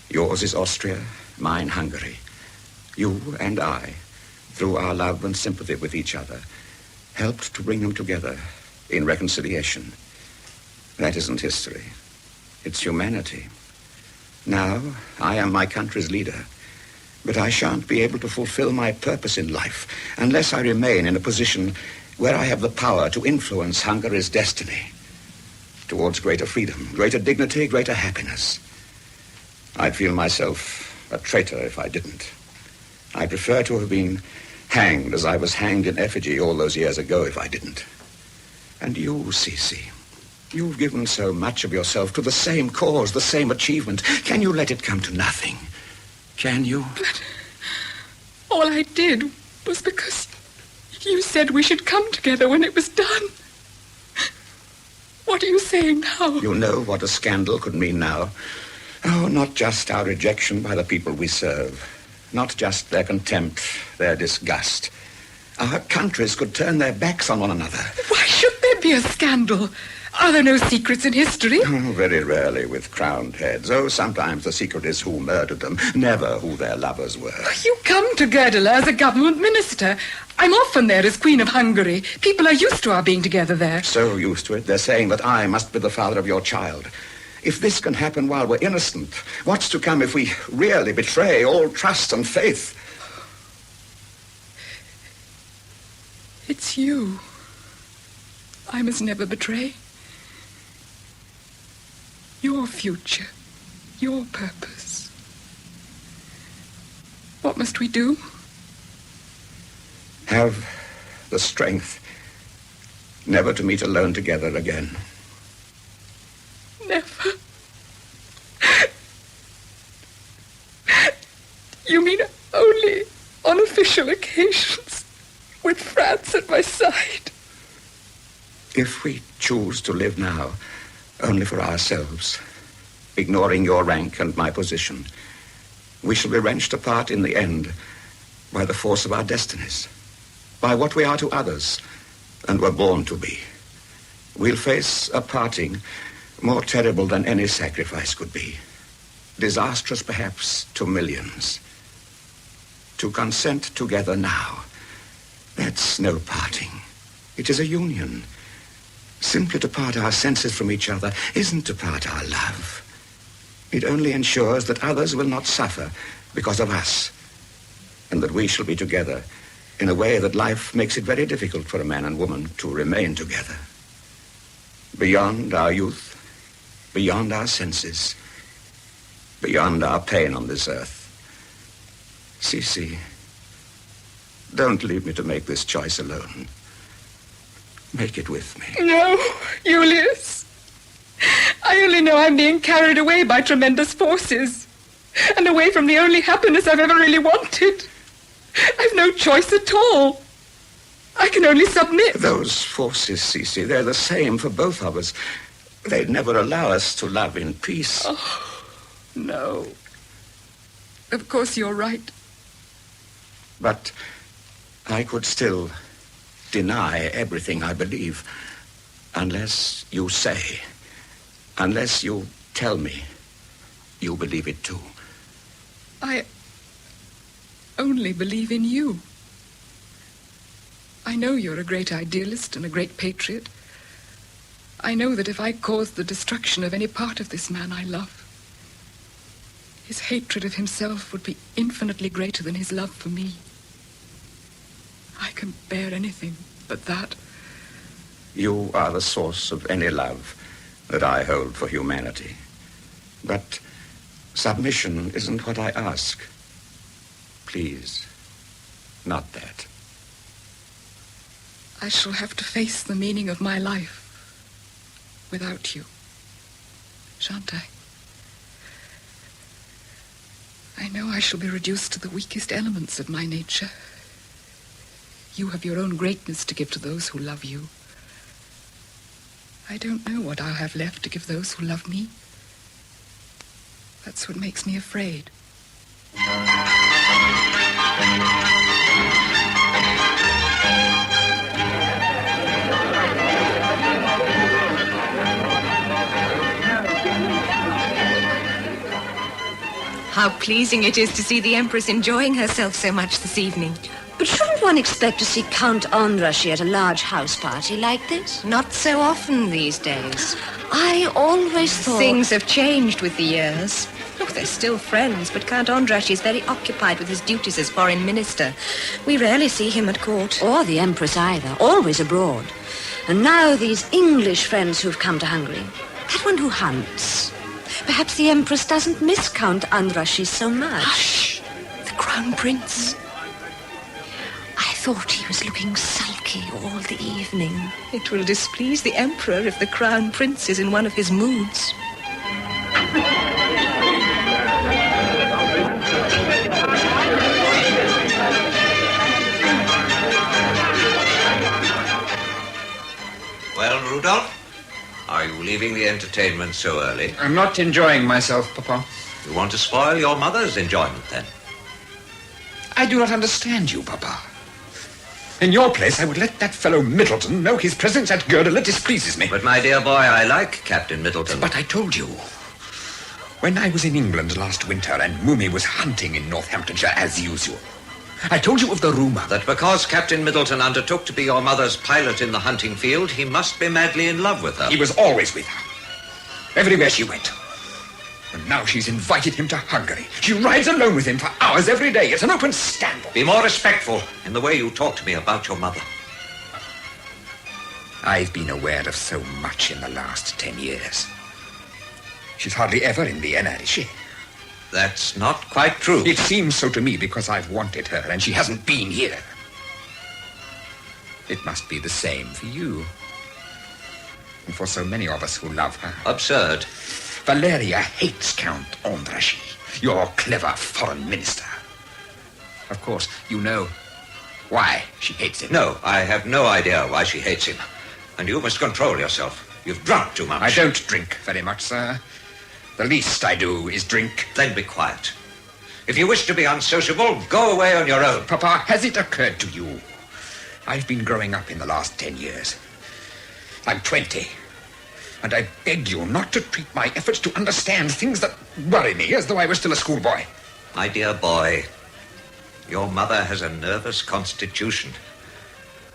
Yours is Austria, mine Hungary. You and I, through our love and sympathy with each other, helped to bring them together in reconciliation. That isn't history. It's humanity. Now, I am my country's leader, but I shan't be able to fulfill my purpose in life unless I remain in a position where I have the power to influence Hungary's destiny towards greater freedom, greater dignity, greater happiness. I'd feel myself a traitor if I didn't. I prefer to have been hanged as I was hanged in effigy all those years ago if I didn't. And you, Cece, you've given so much of yourself to the same cause, the same achievement. Can you let it come to nothing? Can you? But all I did was because you said we should come together when it was done. What are you saying now? You know what a scandal could mean now. Oh, not just our rejection by the people we serve. Not just their contempt, their disgust. Our countries could turn their backs on one another. Why should there be a scandal? Are there no secrets in history? Oh, very rarely with crowned heads. Oh, sometimes the secret is who murdered them, never who their lovers were. You come to Gödela as a government minister. I'm often there as Queen of Hungary. People are used to our being together there. So used to it, they're saying that I must be the father of your child. If this can happen while we're innocent, what's to come if we really betray all trust and faith? It's you I must never betray. Your future, your purpose. What must we do? Have the strength never to meet alone together again. Never. You mean only on official occasions, with France at my side? If we choose to live now only for ourselves, ignoring your rank and my position, we shall be wrenched apart in the end by the force of our destinies, by what we are to others and were born to be. We'll face a parting more terrible than any sacrifice could be, disastrous perhaps to millions. To consent together now, that's no parting. It is a union. Simply to part our senses from each other isn't to part our love. It only ensures that others will not suffer because of us. and that we shall be together in a way that life makes it very difficult for a man and woman to remain together. Beyond our youth, beyond our senses, beyond our pain on this earth. Cece, don't leave me to make this choice alone. Make it with me. No, Julius. I only know I'm being carried away by tremendous forces, and away from the only happiness I've ever really wanted. I've no choice at all. I can only submit. Those forces, Cece, they're the same for both of us. They'd never allow us to love in peace. Oh, no. Of course you're right. But I could still deny everything I believe unless you say, unless you tell me you believe it too. I only believe in you. I know you're a great idealist and a great patriot. I know that if I caused the destruction of any part of this man I love, his hatred of himself would be infinitely greater than his love for me. I can bear anything but that. You are the source of any love that I hold for humanity. But submission isn't what I ask. Please, not that. I shall have to face the meaning of my life without you, shan't I? I know I shall be reduced to the weakest elements of my nature. You have your own greatness to give to those who love you. I don't know what I'll have left to give those who love me. That's what makes me afraid. How pleasing it is to see the Empress enjoying herself so much this evening. But shouldn't one expect to see Count Andrassy at a large house party like this? Not so often these days. I always thought... Things have changed with the years. Oh, they're still friends, but Count Andrassy is very occupied with his duties as foreign minister. We rarely see him at court. Or the Empress either, always abroad. And now these English friends who've come to Hungary. That one who hunts. Perhaps the Empress doesn't miss Count Andrassy so much. Hush! The Crown Prince. I thought he was looking sulky all the evening. It will displease the Emperor if the Crown Prince is in one of his moods. Well, Rudolph, are you leaving the entertainment so early? I'm not enjoying myself, Papa. You want to spoil your mother's enjoyment, then? I do not understand you, Papa. In your place, I would let that fellow Middleton know his presence at Gödel displeases me. But, my dear boy, I like Captain Middleton. But I told you, when I was in England last winter and Mummy was hunting in Northamptonshire as usual, I told you of the rumour. That because Captain Middleton undertook to be your mother's pilot in the hunting field, he must be madly in love with her. He was always with her. Everywhere she went. And now she's invited him to Hungary. She rides alone with him for hours every day. It's an open scandal. Be more respectful in the way you talk to me about your mother. I've been aware of so much in the last 10 years. She's hardly ever in Vienna, is she? That's not quite true. It seems so to me because I've wanted her and she hasn't been here. It must be the same for you. And for so many of us who love her. Absurd. Valeria hates Count Andrassy, your clever foreign minister. Of course, you know why she hates him. No, I have no idea why she hates him. And you must control yourself. You've drunk too much. I don't drink very much, sir. The least I do is drink. Then be quiet. If you wish to be unsociable, go away on your own. Papa, has it occurred to you? I've been growing up in the last 10 years. I'm 20. And I beg you not to treat my efforts to understand things that worry me as though I were still a schoolboy. My dear boy, your mother has a nervous constitution.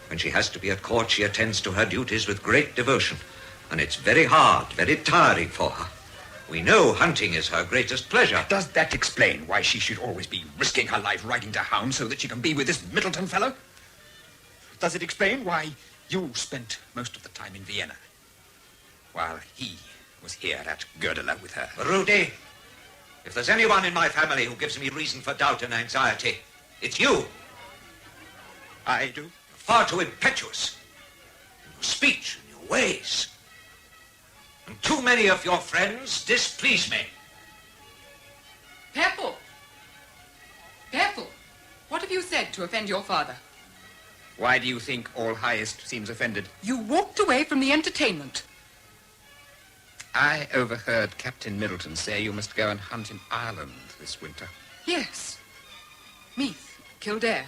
When she has to be at court, she attends to her duties with great devotion. And it's very hard, very tiring for her. We know hunting is her greatest pleasure. Does that explain why she should always be risking her life riding to hounds so that she can be with this Middleton fellow? Does it explain why you spent most of the time in Vienna, while he was here at Gödeler with her? Rudy, if there's anyone in my family who gives me reason for doubt and anxiety, it's you. I do? You're far too impetuous in your speech and your ways. And too many of your friends displease me. Pepple! Pepple, what have you said to offend your father? Why do you think All Highest seems offended? You walked away from the entertainment. I overheard Captain Middleton say you must go and hunt in Ireland this winter. Yes. Meath, Kildare.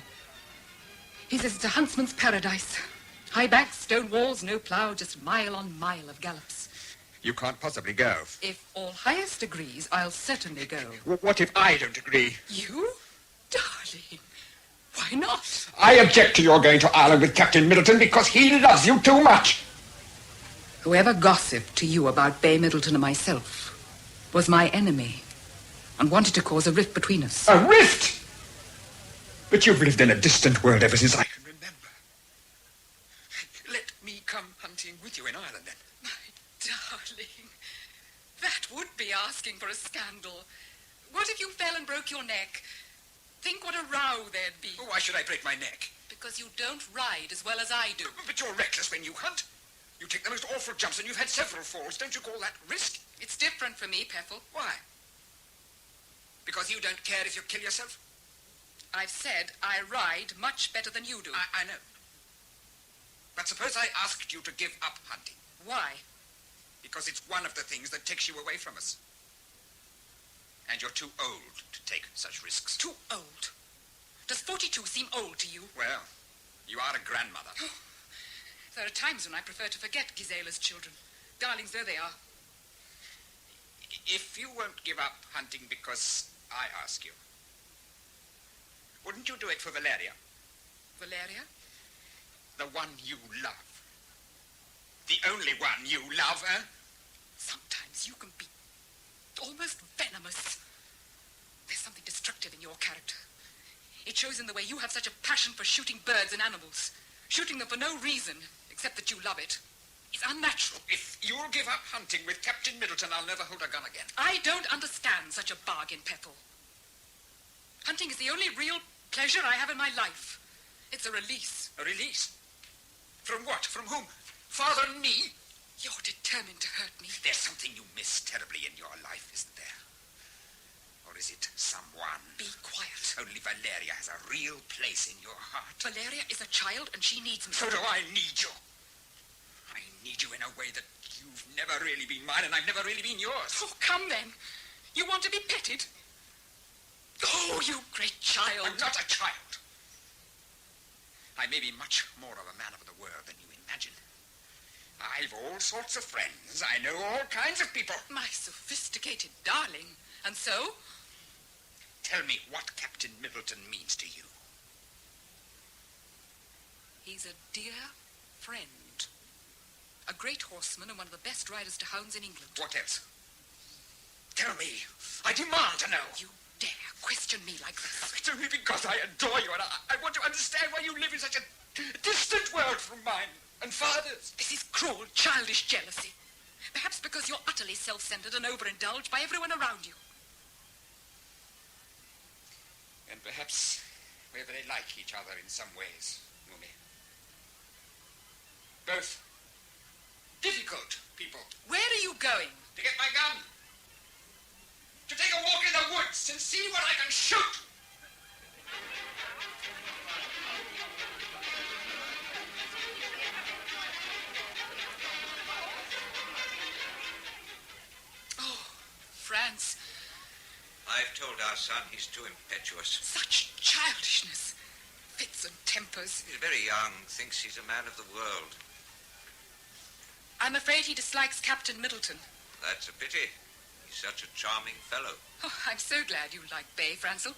He says it's a huntsman's paradise. High banks, stone walls, no plough, just mile on mile of gallops. You can't possibly go. If All Highest agrees, I'll certainly go. What if I don't agree? You? Darling, why not? I object to your going to Ireland with Captain Middleton because he loves you too much. Whoever gossiped to you about Bay Middleton and myself was my enemy and wanted to cause a rift between us. A rift? But you've lived in a distant world ever since I can remember. Let me come hunting with you in Ireland, then. Darling, that would be asking for a scandal. What if you fell and broke your neck? Think what a row there'd be. Why should I break my neck? Because you don't ride as well as I do. But you're reckless when you hunt. You take the most awful jumps, and you've had several falls. Don't you call that risk? It's different for me, Peffel. Why? Because you don't care if you kill yourself? I've said I ride much better than you do. I know. But suppose I asked you to give up hunting. Why? Because it's one of the things that takes you away from us. And you're too old to take such risks. Too old? Does 42 seem old to you? Well, you are a grandmother. There are times when I prefer to forget Gisela's children, darlings though they are. If you won't give up hunting because I ask you, wouldn't you do it for Valeria? Valeria? The one you love. The only one you love, eh? Sometimes you can be almost venomous. There's something destructive in your character. It shows in the way you have such a passion for shooting birds and animals. Shooting them for no reason, except that you love it. It's unnatural. If you'll give up hunting with Captain Middleton, I'll never hold a gun again. I don't understand such a bargain, Peffel. Hunting is the only real pleasure I have in my life. It's a release. A release? From what? From whom? Father and me? You're determined to hurt me. There's something you miss terribly in your life, isn't there? Or is it someone? Be quiet. Only Valeria has a real place in your heart. Valeria is a child and she needs me. So do I need you. I need you in a way that you've never really been mine and I've never really been yours. Oh, come then. You want to be petted? Oh, you great child. I'm not a child. I may be much more of a man of the world than you imagine. I've all sorts of friends. I know all kinds of people. My sophisticated darling. And so? Tell me what Captain Middleton means to you. He's a dear friend. A great horseman and one of the best riders to hounds in England. What else? Tell me. I demand to know. You dare question me like this? It's only because I adore you and I want to understand why you live in such a distant world from mine and father's. This is cruel, childish jealousy. Perhaps because you're utterly self-centered and overindulged by everyone around you. And perhaps we're very like each other in some ways, Mummy. Both difficult people. Where are you going? To get my gun. To take a walk in the woods and see what I can shoot. Oh, France. I've told our son he's too impetuous. Such childishness. Fits and tempers. He's very young, thinks he's a man of the world. I'm afraid he dislikes Captain Middleton. That's a pity. He's such a charming fellow. Oh, I'm so glad you like Bay, Francel.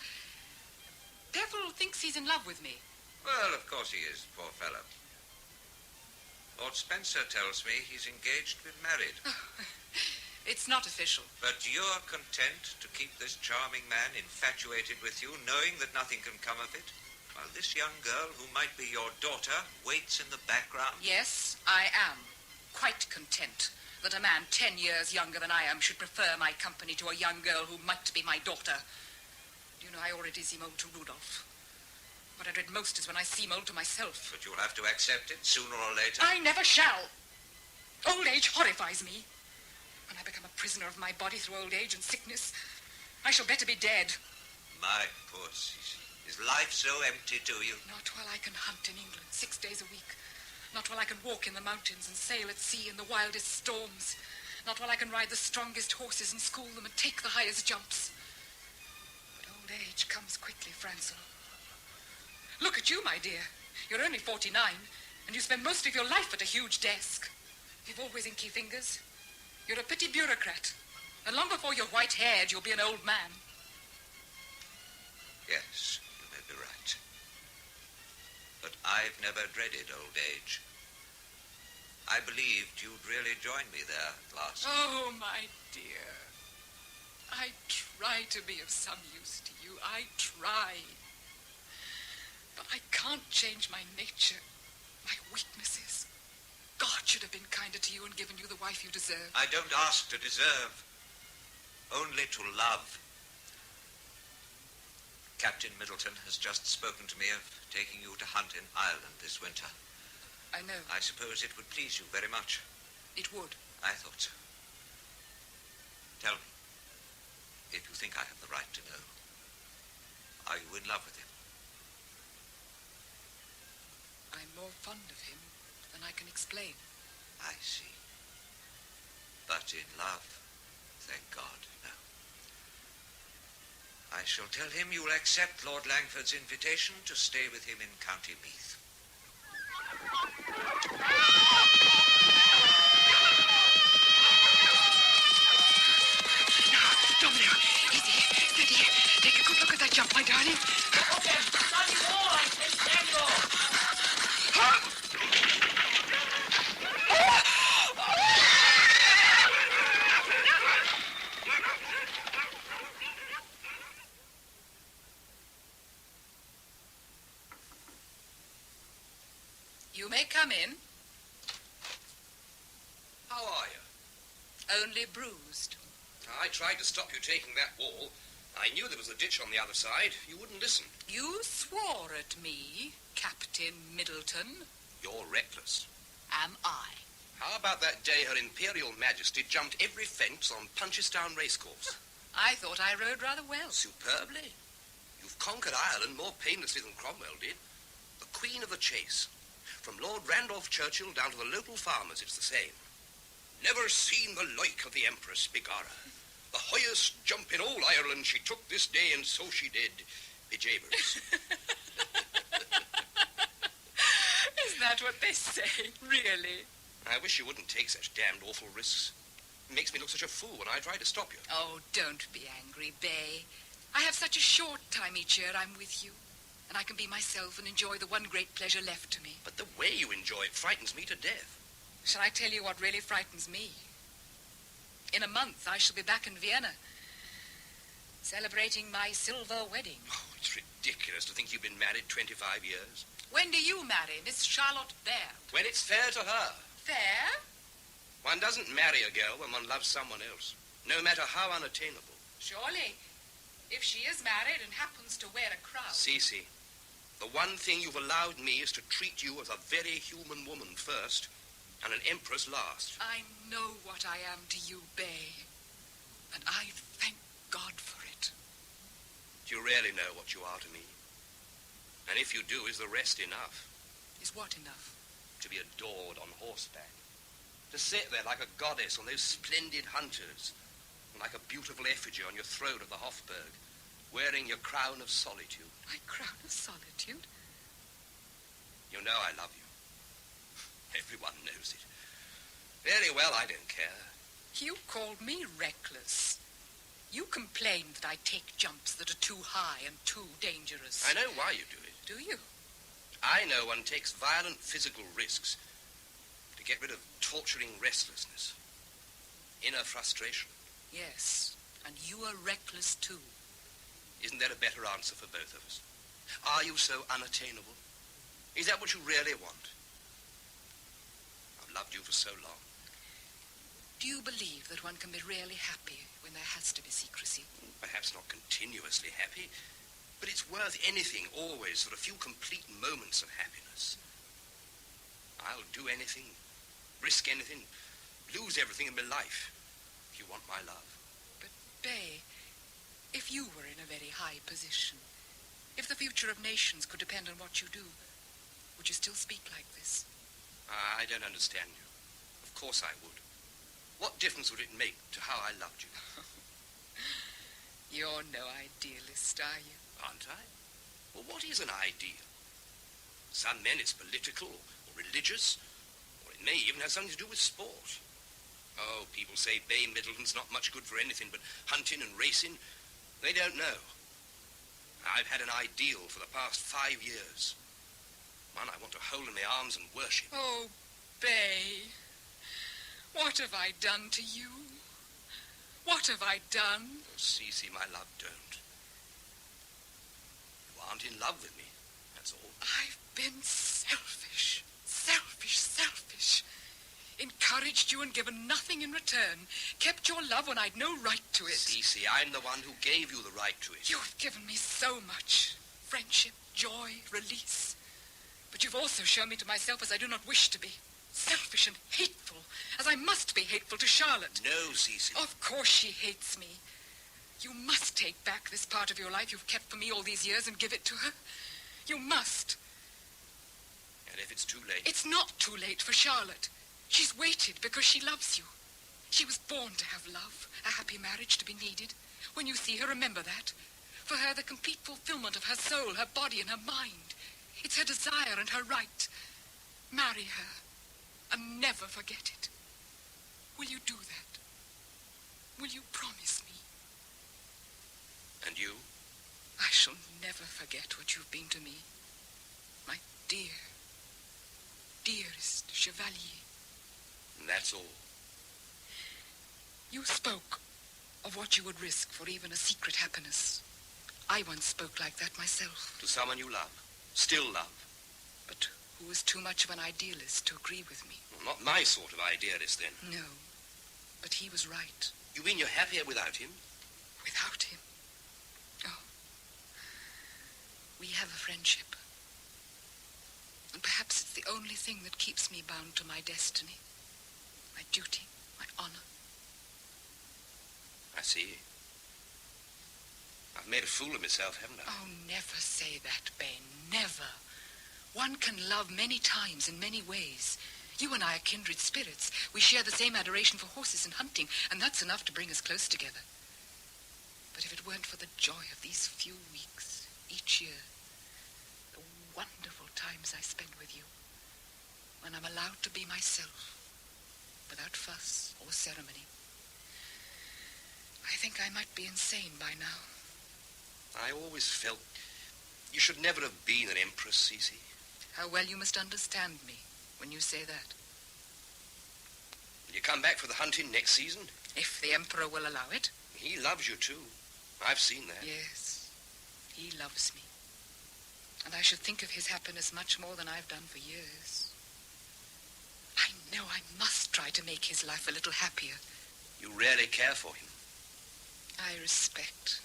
Peffel thinks he's in love with me. Well, of course he is, poor fellow. Lord Spencer tells me he's engaged to be married. Oh, It's not official. But you're content to keep this charming man infatuated with you, knowing that nothing can come of it? While this young girl, who might be your daughter, waits in the background? Yes, I am. Quite content that a man 10 years younger than I am should prefer my company to a young girl who might be my daughter. Do you know, I already seem old to Rudolph. What I dread most is when I seem old to myself. But you'll have to accept it sooner or later. I never shall. Old age horrifies me. When I become a prisoner of my body through old age and sickness, I shall better be dead. My puss, is life so empty to you? Not while I can hunt in England 6 days a week. Not while I can walk in the mountains and sail at sea in the wildest storms. Not while I can ride the strongest horses and school them and take the highest jumps. But old age comes quickly, Francel. Look at you, my dear. You're only 49, and you spend most of your life at a huge desk. You've always inky fingers. You're a petty bureaucrat. And long before you're white-haired, you'll be an old man. Yes, you may be right. But I've never dreaded old age. I believed you'd really join me there at last. Oh, my dear. I try to be of some use to you. I try. But I can't change my nature, my weaknesses. God should have been kinder to you and given you the wife you deserve. I don't ask to deserve, only to love. Captain Middleton has just spoken to me of taking you to hunt in Ireland this winter. I know. I suppose it would please you very much. It would. I thought so. Tell me, if you think I have the right to know, are you in love with him? I'm more fond of him than I can explain. I see. But in love, thank God, no. I shall tell him you'll accept Lord Langford's invitation to stay with him in County Meath. Now, Domino, easy, steady. Take a good look at that jump, my darling. You may come in. How are you? Only bruised. I tried to stop you taking that wall. I knew there was a ditch on the other side. You wouldn't listen. You swore at me, Captain Middleton. You're reckless. Am I? How about that day Her Imperial Majesty jumped every fence on Punchestown Racecourse? I thought I rode rather well. Superbly. You've conquered Ireland more painlessly than Cromwell did. The Queen of the Chase. From Lord Randolph Churchill down to the local farmers, it's the same. Never seen the like of the Empress, begorra. The highest jump in all Ireland she took this day, and so she did. Bejabers. Is that what they say, really? I wish you wouldn't take such damned awful risks. It makes me look such a fool when I try to stop you. Oh, don't be angry, Bay. I have such a short time each year I'm with you, and I can be myself and enjoy the one great pleasure left to me. But the way you enjoy it frightens me to death. Shall I tell you what really frightens me? In a month, I shall be back in Vienna, celebrating my silver wedding. Oh, it's ridiculous to think you've been married 25 years. When do you marry, Miss Charlotte Baird? When it's fair to her. Fair? One doesn't marry a girl when one loves someone else, no matter how unattainable. Surely, if she is married and happens to wear a crown. Cece, the one thing you've allowed me is to treat you as a very human woman first, and an empress last. I know what I am to you, Bay, and I thank God for it. Do you really know what you are to me? And if you do, is the rest enough? Is what enough? To be adored on horseback. To sit there like a goddess on those splendid hunters, and like a beautiful effigy on your throne at the Hofburg, wearing your crown of solitude. My crown of solitude? You know I love you. Everyone knows it. Very well, I don't care. You called me reckless. You complained that I take jumps that are too high and too dangerous. I know why you do it. Do you? I know one takes violent physical risks to get rid of torturing restlessness. Inner frustration. Yes, and you are reckless too. Isn't there a better answer for both of us? Are you so unattainable? Is that what you really want? I've loved you for so long. Do you believe that one can be really happy when there has to be secrecy? Perhaps not continuously happy, but it's worth anything always for a few complete moments of happiness. I'll do anything, risk anything, lose everything in my life if you want my love. But, Bay, if you were in a very high position, if the future of nations could depend on what you do, would you still speak like this? I don't understand you. Of course I would. What difference would it make to how I loved you? You're no idealist, are you? Aren't I? Well, what is an ideal? Some men it's political or religious, or it may even have something to do with sport. Oh, people say Bay Middleton's not much good for anything but hunting and racing. They don't know. I've had an ideal for the past 5 years. One I want to hold in my arms and worship. Oh, Bay, what have I done to you? What have I done? Oh, Cece, my love, don't. You aren't in love with me, that's all. I've been selfish. Encouraged you and given nothing in return. Kept your love when I'd no right to it. Cece, I'm the one who gave you the right to it. You've given me so much. Friendship, joy, release. But you've also shown me to myself as I do not wish to be. Selfish and hateful, as I must be hateful to Charlotte. No, Cece. Of course she hates me. You must take back this part of your life you've kept for me all these years and give it to her. You must. And if it's too late? It's not too late for Charlotte. She's waited because she loves you. She was born to have love, a happy marriage to be needed. When you see her, remember that. For her, the complete fulfillment of her soul, her body, and her mind. It's her desire and her right. Marry her and never forget it. Will you do that? Will you promise me? And you? I shall never forget what you've been to me. My dearest Chevalier. And that's all. You spoke of what you would risk for even a secret happiness. I once spoke like that myself. To someone you love. Still love. But who was too much of an idealist to agree with me. Well, not my sort of idealist, then. No. But he was right. You mean you're happier without him? Without him? Oh. We have a friendship. And perhaps it's the only thing that keeps me bound to my destiny. My duty, my honor. I see. I've made a fool of myself, haven't I? Oh, never say that, Ben. Never. One can love many times in many ways. You and I are kindred spirits. We share the same adoration for horses and hunting, and that's enough to bring us close together. But if it weren't for the joy of these few weeks, each year, the wonderful times I spend with you, when I'm allowed to be myself, without fuss or ceremony, I think I might be insane by now. I always felt you should never have been an empress, Cece. How well you must understand me when you say that. Will you come back for the hunting next season? If the Emperor will allow it. He loves you, too. I've seen that. Yes, he loves me. And I should think of his happiness much more than I've done for years. I know I must try to make his life a little happier. You really care for him? I respect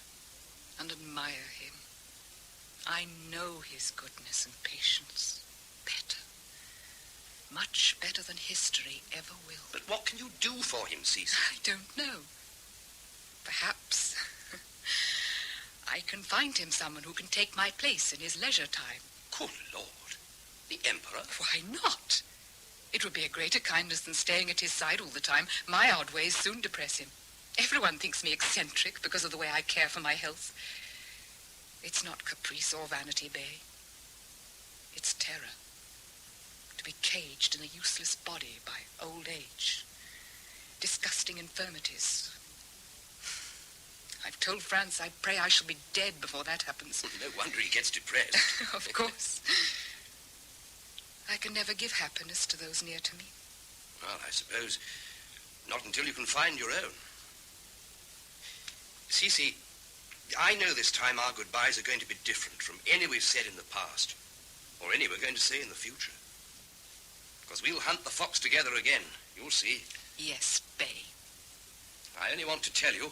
and admire him. I know his goodness and patience better. Much better than history ever will. But what can you do for him, Cece? I don't know. Perhaps I can find him someone who can take my place in his leisure time. Good Lord. The Emperor? Why not? It would be a greater kindness than staying at his side all the time. My odd ways soon depress him. Everyone thinks me eccentric because of the way I care for my health. It's not caprice or vanity, Bay. It's terror. To be caged in a useless body by old age. Disgusting infirmities. I've told France I pray I shall be dead before that happens. No wonder he gets depressed. Of course. I can never give happiness to those near to me. Well, I suppose Not until you can find your own. Cece, I know this time our goodbyes are going to be different from any we've said in the past, or any we're going to say in the future. Because we'll hunt the fox together again. You'll see. Yes, Bay. I only want to tell you,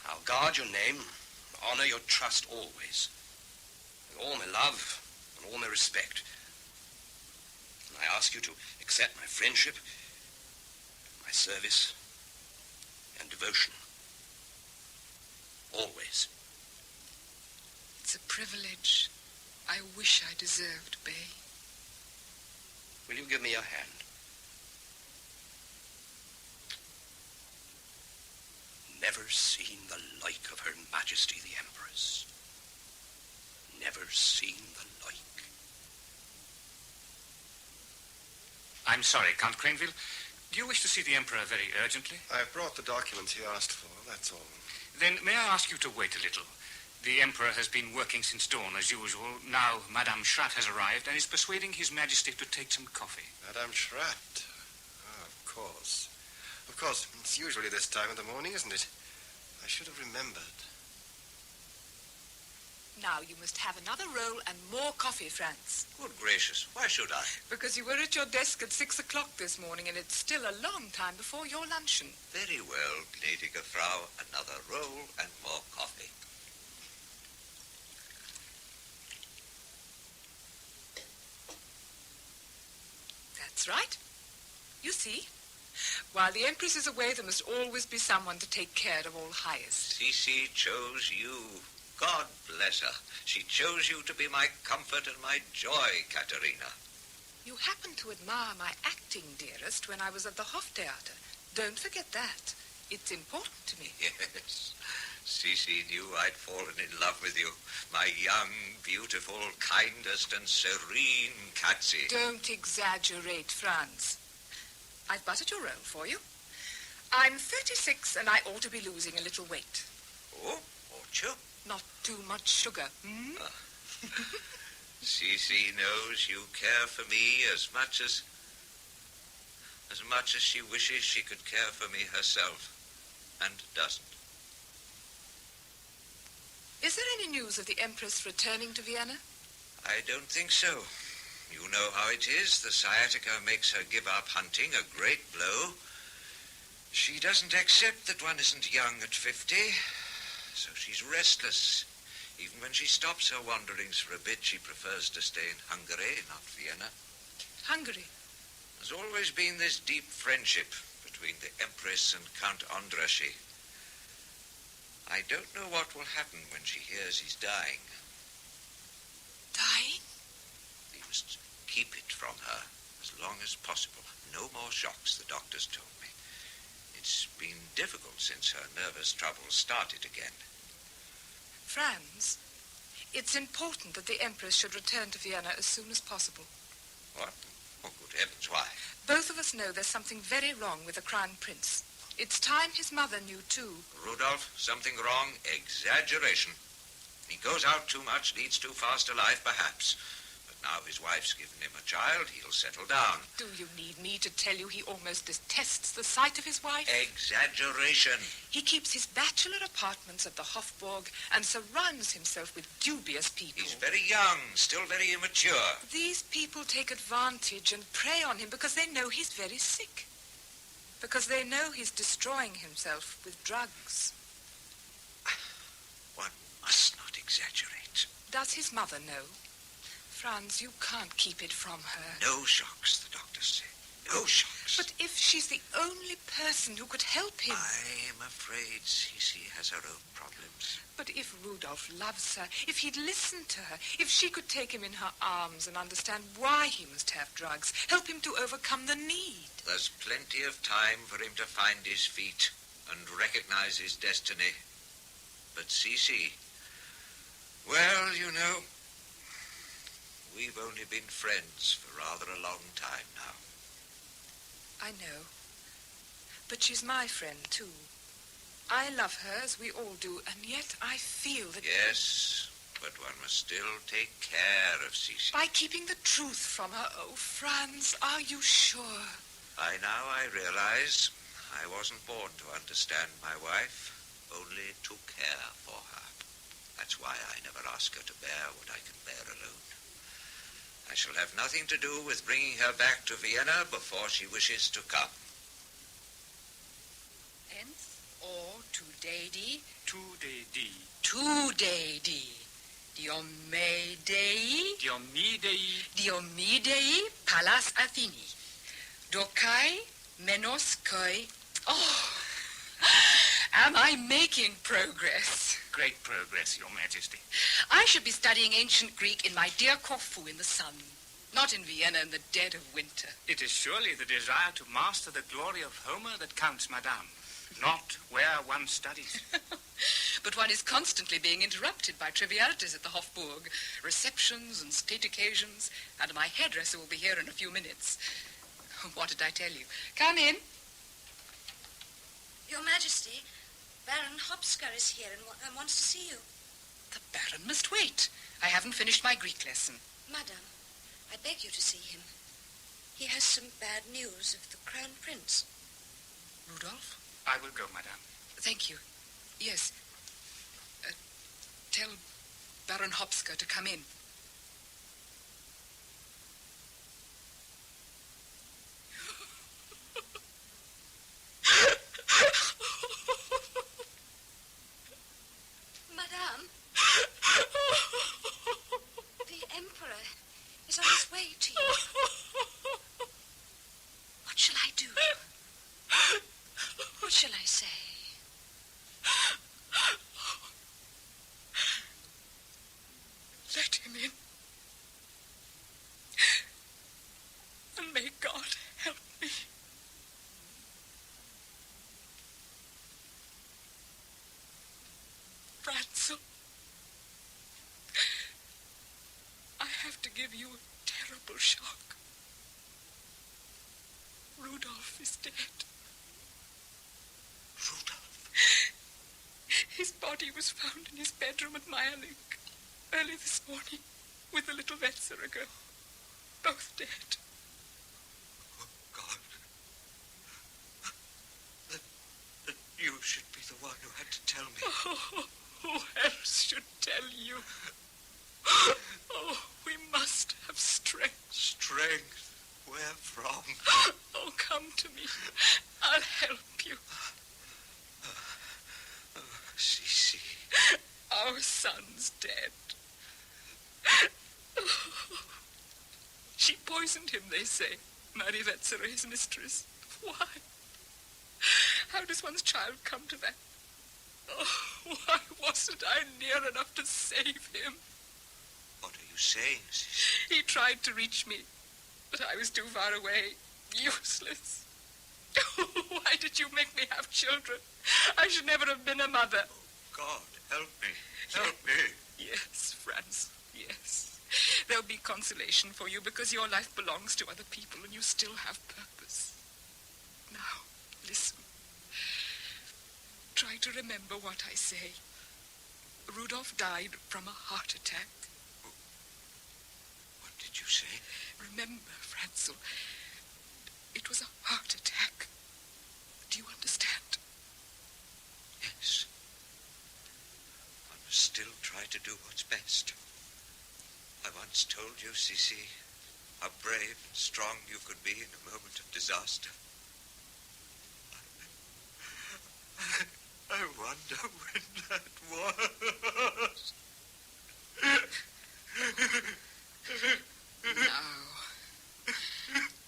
I'll guard your name, honor your trust always. With all my love and all my respect. And I ask you to accept my friendship, my service, and devotion. Always. It's a privilege I wish I deserved, Bay. Will you give me your hand? Never seen the like of Her Majesty the Empress. Never seen the like. I'm sorry, Count Craneville. Do you wish to see the Emperor very urgently? I've brought the documents he asked for, that's all. Then may I ask you to wait a little? The Emperor has been working since dawn, as usual. Now Madame Schratt has arrived and is persuading His Majesty to take some coffee. Madame Schratt? Ah, of course. Of course, it's usually this time of the morning, isn't it? I should have remembered. Now you must have another roll and more coffee, Franz. Good gracious, why should I? Because you were at your desk at 6 o'clock this morning, and it's still a long time before your luncheon. Very well, gnädige Frau. Another roll and more coffee. That's right. You see, while the Empress is away, there must always be someone to take care of all highest. Cece chose you. God bless her. She chose you to be my comfort and my joy, Katerina. You happened to admire my acting, dearest, when I was at the Hoftheater. Don't forget that. It's important to me. Yes. Cece knew I'd fallen in love with you. My young, beautiful, kindest and serene Katzy. Don't exaggerate, Franz. I've buttered your roll for you. I'm 36 and I ought to be losing a little weight. Oh, ought you? Not too much sugar, hmm? Cece knows you care for me as much as she wishes she could care for me herself, and doesn't. Is there any news of the Empress returning to Vienna? I don't think so. You know how it is. The sciatica makes her give up hunting, a great blow. She doesn't accept that one isn't young at 50, so she's restless. Even when she stops her wanderings for a bit, she prefers to stay in Hungary, not Vienna. Hungary? There's always been this deep friendship between the Empress and Count Andrassy. I don't know what will happen when she hears he's dying. Dying? We must keep it from her as long as possible. No more shocks, the doctors told me. It's been difficult since her nervous troubles started again. Franz, it's important that the Empress should return to Vienna as soon as possible. What? Oh, good heavens, why? Both of us know there's something very wrong with the Crown Prince. It's time his mother knew, too. Rudolph, something wrong? Exaggeration. He goes out too much, leads too fast a life, perhaps. But now his wife's given him a child, he'll settle down. Do you need me to tell you he almost detests the sight of his wife? Exaggeration. He keeps his bachelor apartments at the Hofburg and surrounds himself with dubious people. He's very young, still very immature. These people take advantage and prey on him because they know he's very sick. Because they know he's destroying himself with drugs. One must not exaggerate. Does his mother know? Franz, you can't keep it from her. No shocks, the doctors say. No shocks. But if she's the only person who could help him... I'm afraid Cece has her own problems. But if Rudolph loves her, if he'd listen to her, if she could take him in her arms and understand why he must have drugs, help him to overcome the need. There's plenty of time for him to find his feet and recognize his destiny. But Cece, well, you know, we've only been friends for rather a long time now. I know. But she's my friend, too. I love her, as we all do, and yet I feel that... Yes, but one must still take care of Cece. By keeping the truth from her. Oh, Franz, are you sure? By now I realize I wasn't born to understand my wife, only to care for her. That's why I never ask her to bear what I can bear alone. I shall have nothing to do with bringing her back to Vienna before she wishes to come. Hence, or today-dee. Today-dee. Today-dee. Diomedei. Diomedei. Diomedei Pallas Atheni. Dokai menos koi. Oh, am I making progress? Great progress, Your Majesty. I should be studying ancient Greek in my dear Corfu in the sun, not in Vienna in the dead of winter. It is surely the desire to master the glory of Homer that counts, madame, not where one studies. But one is constantly being interrupted by trivialities at the Hofburg, receptions and state occasions, and my hairdresser will be here in a few minutes. What did I tell you? Come in. Your Majesty, Baron Hopsker is here and wants to see you. The Baron must wait. I haven't finished my Greek lesson. Madam, I beg you to see him. He has some bad news of the Crown Prince. Rudolph? I will go, madame. Thank you. Yes. Tell Baron Hopsker to come in. Madame, the Emperor is on his way to you. What shall I do? What shall I say? Let him in. And may God help me. Franzel, I have to give you a terrible shock. Rudolph is dead. Rudolph? His body was found in his bedroom at Meyerlink early this morning with the little Wetzerer girl. Both dead. Oh, God. That you should be the one who had to tell me. Oh, who else should tell you? Oh, we must have strength. Strength? Where from? Oh, come to me. I'll help you. Cece. Our son's dead. She poisoned him, they say. Marie Wetzerer, his mistress. Why? How does one's child come to that? Oh, why wasn't I near enough to save him? What are you saying, Cece? He tried to reach me, but I was too far away. Useless. Why did you make me have children? I should never have been a mother. God, help me. Help me. Yes, Franz, yes. There'll be consolation for you because your life belongs to other people and you still have purpose. Now, listen. Try to remember what I say. Rudolph died from a heart attack. What did you say? Remember, Franzel, it was a heart attack. Do you understand? Yes. One must still try to do what's best. I once told you, Cece, how brave and strong you could be in a moment of disaster. I wonder when that was.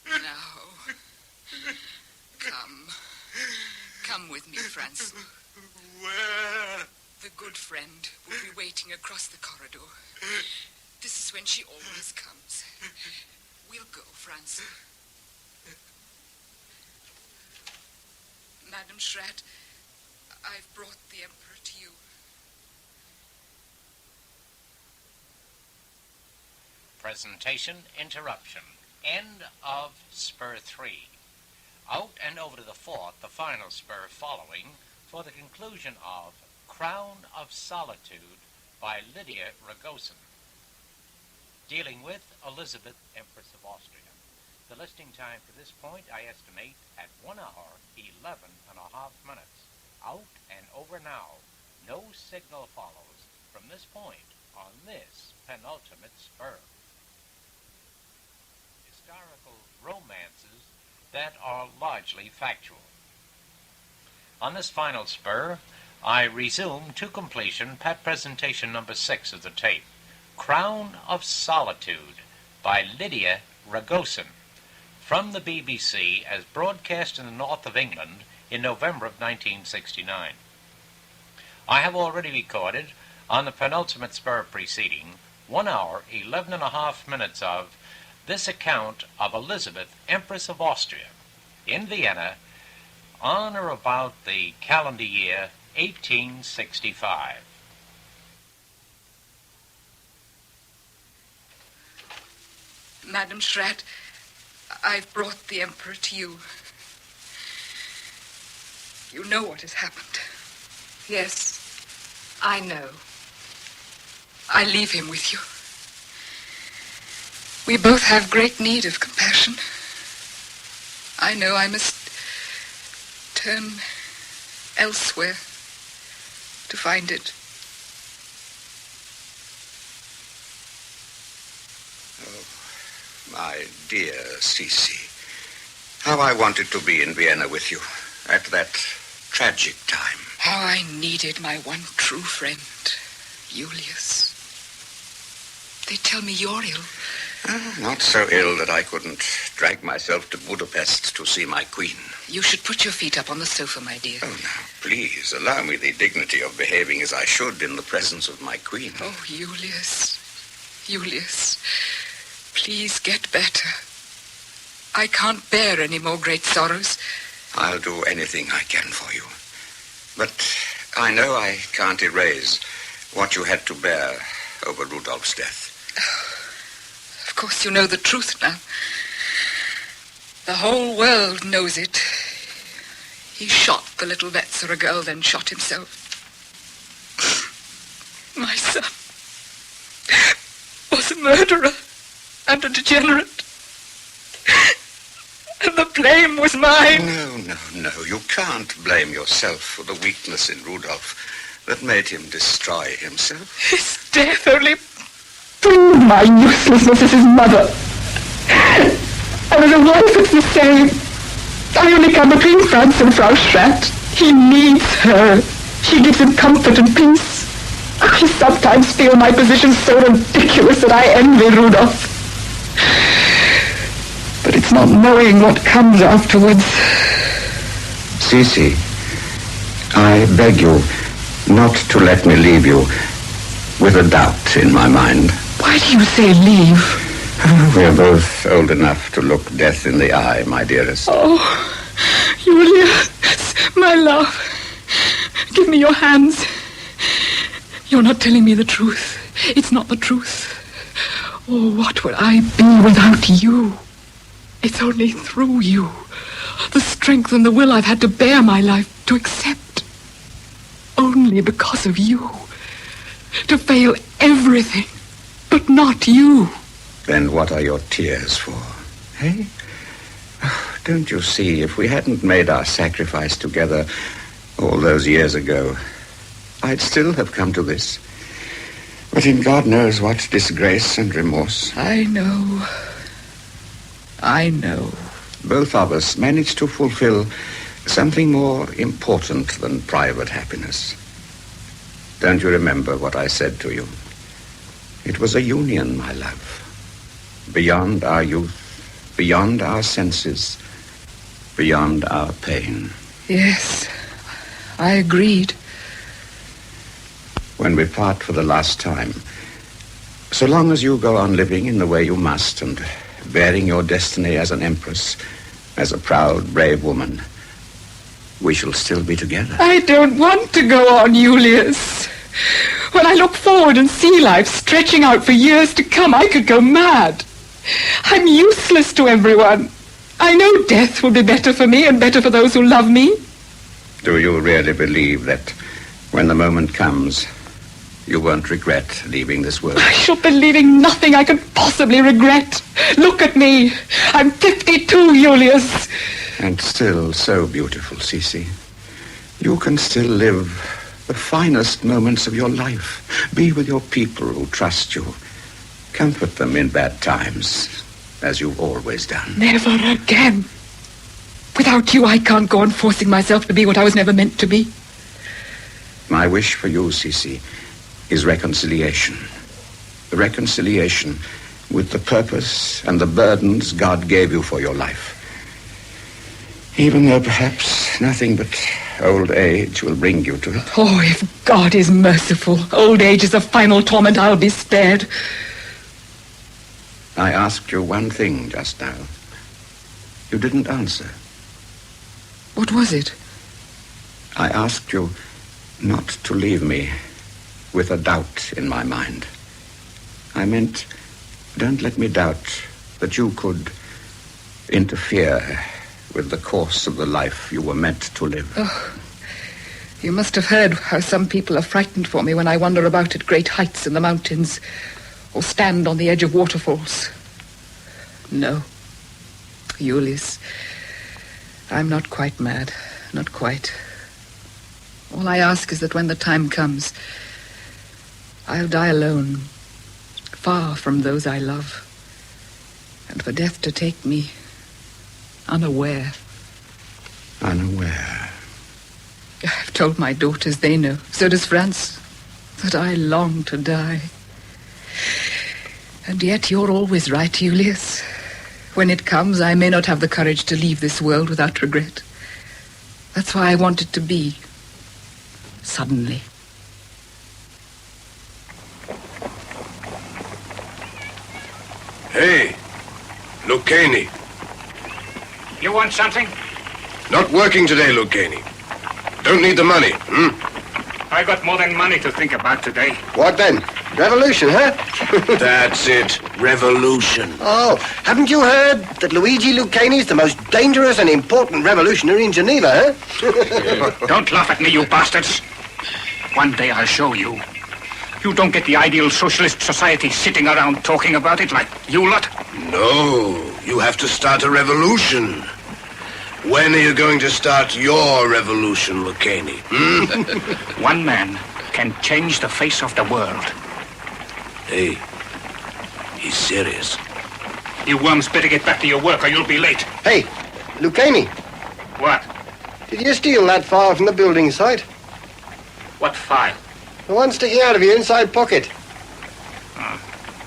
Now. Come with me, Franz. Where? The good friend will be waiting across the corridor. This is when she always comes. We'll go, Franz. Madam Schratt, I've brought the Emperor to you. Presentation interruption. End of spur 3. Out and over to the 4th, the final spur following, for the conclusion of Crown of Solitude by Lydia Ragossin, dealing with Elizabeth, Empress of Austria. The listing time for this point I estimate at 1 hour, 11 and a half minutes. Out and over now. No signal follows from this point on this penultimate spur. Historical romances that are largely factual. On this final spur, I resume to completion Pat Presentation number 6 of the tape, Crown of Solitude by Lydia Ragosin, from the BBC as broadcast in the north of England in November of 1969. I have already recorded, on the penultimate spur preceding, 1 hour, 11 and a half minutes of this account of Elizabeth, Empress of Austria, in Vienna, on or about the calendar year 1865. Madam Schratt, I've brought the Emperor to you. You know what has happened. Yes, I know. I leave him with you. We both have great need of compassion. I know I must turn elsewhere to find it. Oh, my dear Cece, how I wanted to be in Vienna with you at that tragic time. How I needed my one true friend, Julius. They tell me you're ill. Not so ill that I couldn't drag myself to Budapest to see my queen. You should put your feet up on the sofa, my dear. Oh, now, please, allow me the dignity of behaving as I should in the presence of my queen. Oh, Julius. Julius, please get better. I can't bear any more great sorrows. I'll do anything I can for you. But I know I can't erase what you had to bear over Rudolph's death. Of course you know the truth now. The whole world knows it. He shot the little Wetzera girl, then shot himself. My son was a murderer and a degenerate. And the blame was mine. No. You can't blame yourself for the weakness in Rudolph that made him destroy himself. His death only proved my uselessness as his mother. And as a wife, it's the same. I only come between Franz and Frau Schratt. He needs her. She gives him comfort and peace. I sometimes feel my position so ridiculous that I envy Rudolph. But it's not knowing what comes afterwards. Cece, I beg you not to let me leave you with a doubt in my mind. Why do you say leave? We're both old enough to look death in the eye, my dearest. Oh, Julius, my love. Give me your hands. You're not telling me the truth. It's not the truth. Oh, what would I be without you? It's only through you. The strength and the will I've had to bear my life, to accept. Only because of you. To fail everything, but not you. Then what are your tears for, eh? Oh, don't you see, if we hadn't made our sacrifice together all those years ago, I'd still have come to this. But in God knows what disgrace and remorse. I know. Both of us managed to fulfill something more important than private happiness. Don't you remember what I said to you? It was a union, my love. Beyond our youth, beyond our senses, beyond our pain. Yes, I agreed. When we part for the last time, so long as you go on living in the way you must and bearing your destiny as an empress, as a proud, brave woman, we shall still be together. I don't want to go on, Julius. When I look forward and see life stretching out for years to come, I could go mad. I'm useless to everyone. I know death will be better for me and better for those who love me. Do you really believe that when the moment comes, you won't regret leaving this world? I shall be leaving nothing I could possibly regret. Look at me. I'm 52, Julius. And still so beautiful, Cece. You can still live the finest moments of your life. Be with your people who trust you. Comfort them in bad times, as you've always done. Never again. Without you, I can't go on forcing myself to be what I was never meant to be. My wish for you, Cece, is reconciliation. Reconciliation with the purpose and the burdens God gave you for your life. Even though perhaps nothing but old age will bring you to it. Oh, if God is merciful, old age is the final torment, I'll be spared. I asked you one thing just now. You didn't answer. What was it? I asked you not to leave me with a doubt in my mind. I meant, don't let me doubt that you could interfere with the course of the life you were meant to live. Oh, you must have heard how some people are frightened for me when I wander about at great heights in the mountains or stand on the edge of waterfalls. No, Julius, I'm not quite mad, not quite. All I ask is that when the time comes, I'll die alone, far from those I love, and for death to take me unaware. Unaware. I've told my daughters, they know, so does France, that I long to die. And yet you're always right, Julius. When it comes, I may not have the courage to leave this world without regret. That's why I want it to be suddenly. Hey, Lucchini. You want something? Not working today, Lucchini. Don't need the money, I got more than money to think about today. What then? Revolution, huh? That's it. Revolution. Oh, haven't you heard that Luigi Lucchini is the most dangerous and important revolutionary in Geneva, huh? Don't laugh at me, you bastards. One day I'll show you. You don't get the ideal socialist society sitting around talking about it like you lot. No, you have to start a revolution. When are you going to start your revolution, Lucchini? One man can change the face of the world. Hey, he's serious. You worms better get back to your work or you'll be late. Hey, Lucchini. What? Did you steal that file from the building site? What file? The one sticking out of your inside pocket.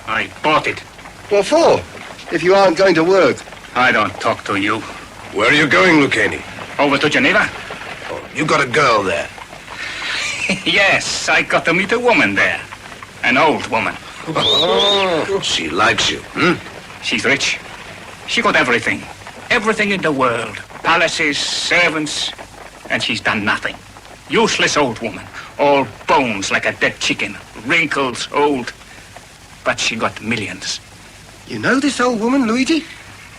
I bought it. What for? If you aren't going to work. I don't talk to you. Where are you going, Lucchini? Over to Geneva? Oh, you got a girl there? Yes, I got to meet a woman there. An old woman. Oh, she likes you, She's rich. She got everything. Everything in the world. Palaces, servants, and she's done nothing. Useless old woman. All bones like a dead chicken. Wrinkles, old. But she got millions. You know this old woman, Luigi?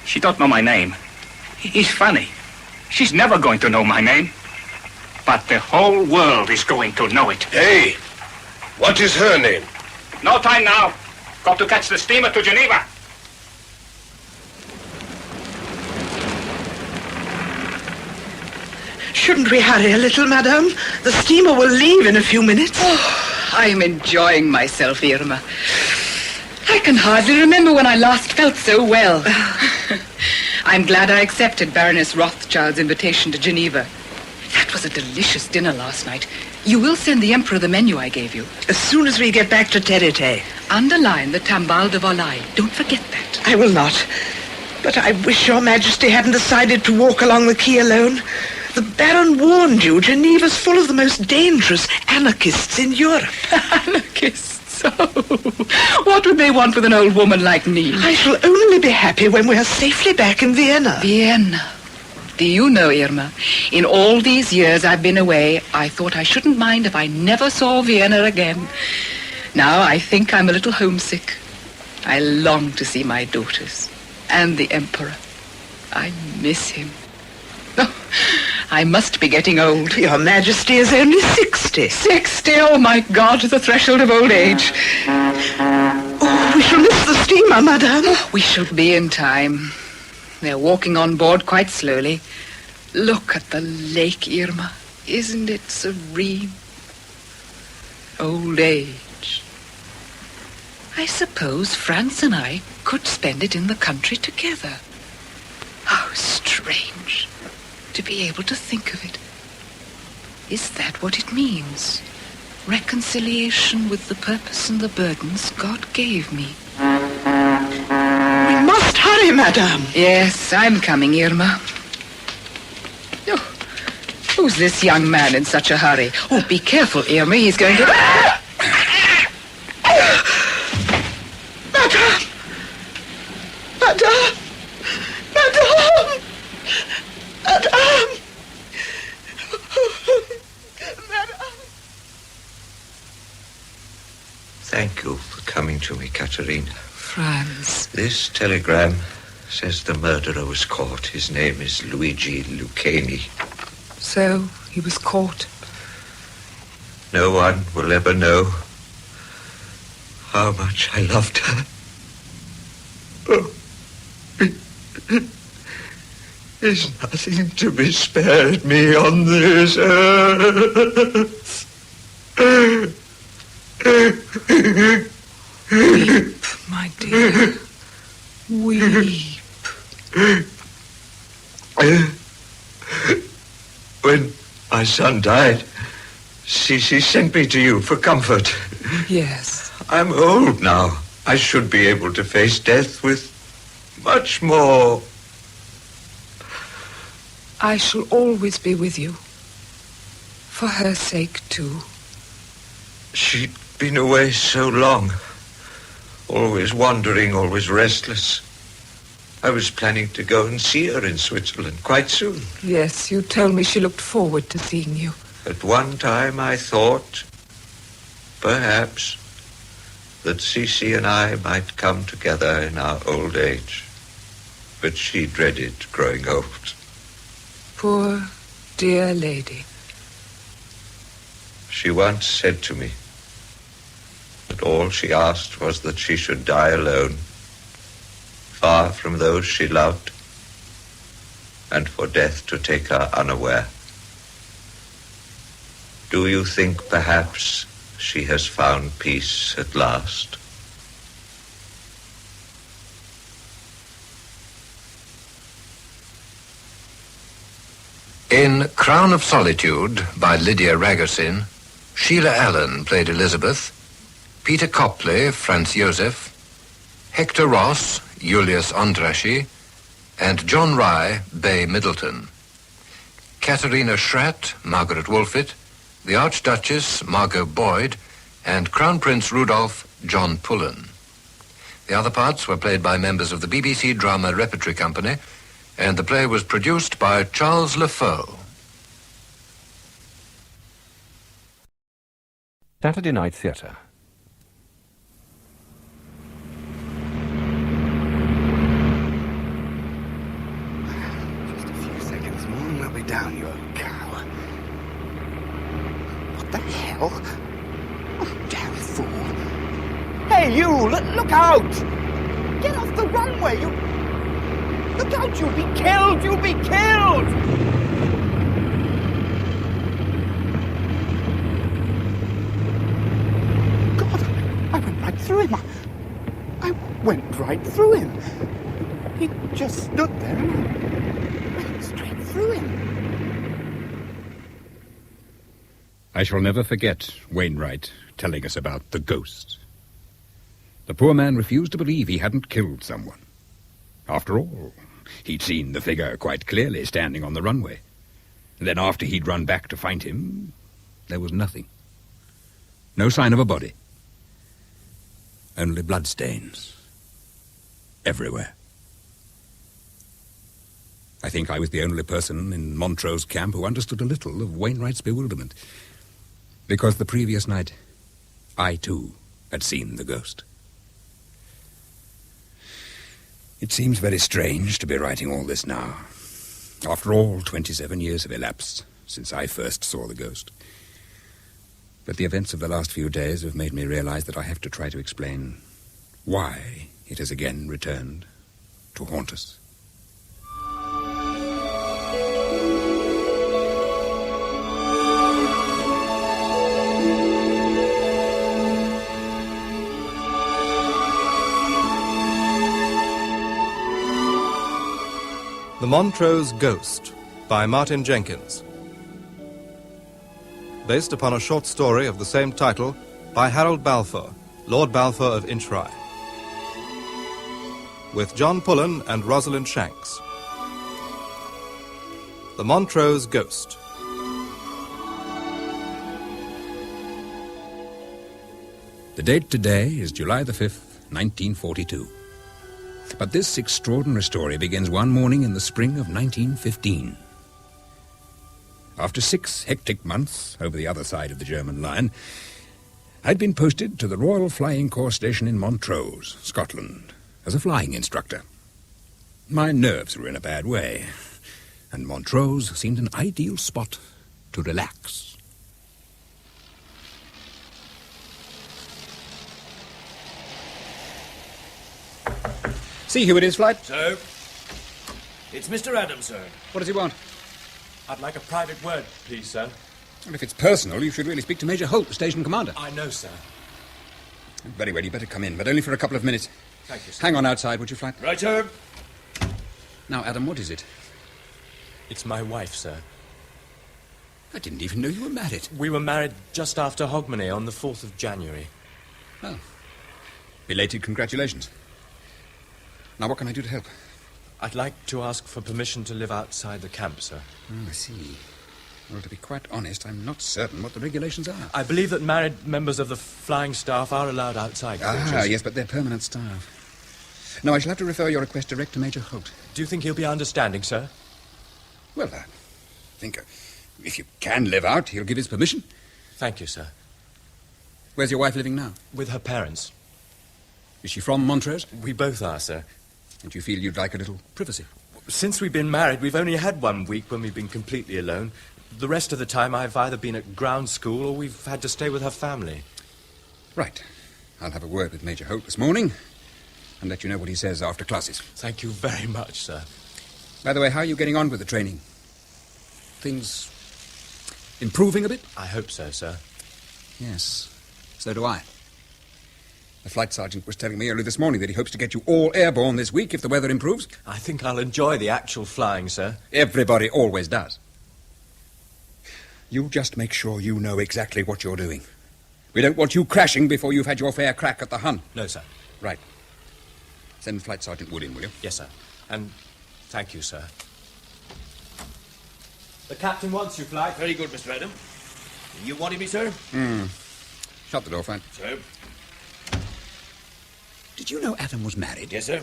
She don't know my name. It's funny. She's never going to know my name. But the whole world is going to know it. Hey, what is her name? No time now. Got to catch the steamer to Geneva. Shouldn't we hurry a little, madame? The steamer will leave in a few minutes. Oh, I'm enjoying myself, Irma. I can hardly remember when I last felt so well. I'm glad I accepted Baroness Rothschild's invitation to Geneva. That was a delicious dinner last night. You will send the Emperor the menu I gave you. As soon as we get back to Terete. Underline the Tambal de Volaille. Don't forget that. I will not. But I wish your Majesty hadn't decided to walk along the quay alone. The Baron warned you Geneva's full of the most dangerous anarchists in Europe. Anarchists? Oh, what would they want with an old woman like me? I shall only be happy when we are safely back in Vienna. Vienna. Do you know, Irma, in all these years I've been away, I thought I shouldn't mind if I never saw Vienna again. Now I think I'm a little homesick. I long to see my daughters and the Emperor. I miss him. Oh, I must be getting old. Your Majesty is only 60. 60? Oh, my God, the threshold of old age. Oh, we shall miss the steamer, madame. Oh, we should be in time. They're walking on board quite slowly. Look at the lake, Irma. Isn't it serene? Old age. I suppose Franz and I could spend it in the country together. How strange to be able to think of it. Is that what it means? Reconciliation with the purpose and the burdens God gave me. We must hurry, madame. Yes, I'm coming, Irma. Oh, who's this young man in such a hurry? Oh, be careful, Irma. He's going to... Madame! Madame! Madame! Madame! Thank you for coming to me, Katerina. Franz. This telegram says the murderer was caught. His name is Luigi Lucchini. So, he was caught. No one will ever know how much I loved her. Oh. There's nothing to be spared me on this earth. Weep, my dear. Weep. When my son died, she sent me to you for comfort. Yes. I'm old now. I should be able to face death with much more. I shall always be with you. For her sake, too. She'd been away so long. Always wandering, always restless. I was planning to go and see her in Switzerland quite soon. Yes, you told me she looked forward to seeing you. At one time I thought, perhaps, that Cece and I might come together in our old age. But she dreaded growing old. Poor, dear lady. She once said to me that all she asked was that she should die alone, far from those she loved, and for death to take her unaware. Do you think perhaps she has found peace at last? In Crown of Solitude by Lydia Ragersin, Sheila Allen played Elizabeth, Peter Copley, Franz Joseph, Hector Ross, Julius Ondraschi, and John Rye, Bay Middleton. Katharina Schratt, Margaret Wolfett, the Archduchess, Margot Boyd, and Crown Prince Rudolph, John Pullen. The other parts were played by members of the BBC Drama Repertory Company, and the play was produced by Charles Lefaux. Saturday Night Theatre. Just a few seconds more and we'll be down, you old cow. What the hell? Oh, damn fool. Hey, you! Look out! Get off the runway! Look out! You'll be killed! You'll be killed! I went right through him. I went right through him. He just stood there and I went straight through him. I shall never forget Wainwright telling us about the ghost. The poor man refused to believe he hadn't killed someone. After all, he'd seen the figure quite clearly standing on the runway. And then after he'd run back to find him, there was nothing. No sign of a body. Only bloodstains. Everywhere. I think I was the only person in Montrose camp who understood a little of Wainwright's bewilderment. Because the previous night, I too had seen the ghost. It seems very strange to be writing all this now. After all, 27 years have elapsed since I first saw the ghost. But the events of the last few days have made me realize that I have to try to explain why it has again returned to haunt us. The Montrose Ghost by Martin Jenkins. Based upon a short story of the same title by Harold Balfour, Lord Balfour of Inchry. With John Pullen and Rosalind Shanks. The Montrose Ghost. The date today is July the 5th, 1942. But this extraordinary story begins one morning in the spring of 1915. After 6 hectic months over the other side of the German line, I'd been posted to the Royal Flying Corps station in Montrose, Scotland, as a flying instructor. My nerves were in a bad way, and Montrose seemed an ideal spot to relax. See who it is, Flight? So, it's Mr. Adams, sir. What does he want? I'd like a private word, please, sir. Well, if it's personal, you should really speak to Major Holt, the station commander. I know, sir. Very well, you better come in, but only for a couple of minutes. Thank you, sir. Hang on outside, would you, Flight? Right, sir. Now, Adam, what is it? It's my wife, sir. I didn't even know you were married. We were married just after Hogmanay on the 4th of January. Oh. Belated congratulations. Now, what can I do to help? I'd like to ask for permission to live outside the camp, sir. Oh, I see. Well, to be quite honest, I'm not certain what the regulations are. I believe that married members of the flying staff are allowed outside quarters. Yes, but they're permanent staff. No, I shall have to refer your request direct to Major Holt. Do you think he'll be understanding, sir? Well, I think if you can live out, he'll give his permission. Thank you, sir. Where's your wife living now? With her parents. Is she from Montrose? We both are, sir. And you feel you'd like a little privacy? Since we've been married, we've only had 1 week when we've been completely alone. The rest of the time, I've either been at ground school or we've had to stay with her family. Right. I'll have a word with Major Holt this morning and let you know what he says after classes. Thank you very much, sir. By the way, how are you getting on with the training? Things improving a bit? I hope so, sir. Yes, so do I. The flight sergeant was telling me early this morning that he hopes to get you all airborne this week if the weather improves. I think I'll enjoy the actual flying, sir. Everybody always does. You just make sure you know exactly what you're doing. We don't want you crashing before you've had your fair crack at the Hun. No, sir. Right. Send Flight Sergeant Wood in, will you? Yes, sir. And thank you, sir. The captain wants you, Flight. Very good, Mr. Adam. You wanted me, sir? Shut the door, Flight. Sir. Did you know Adam was married? Yes, sir.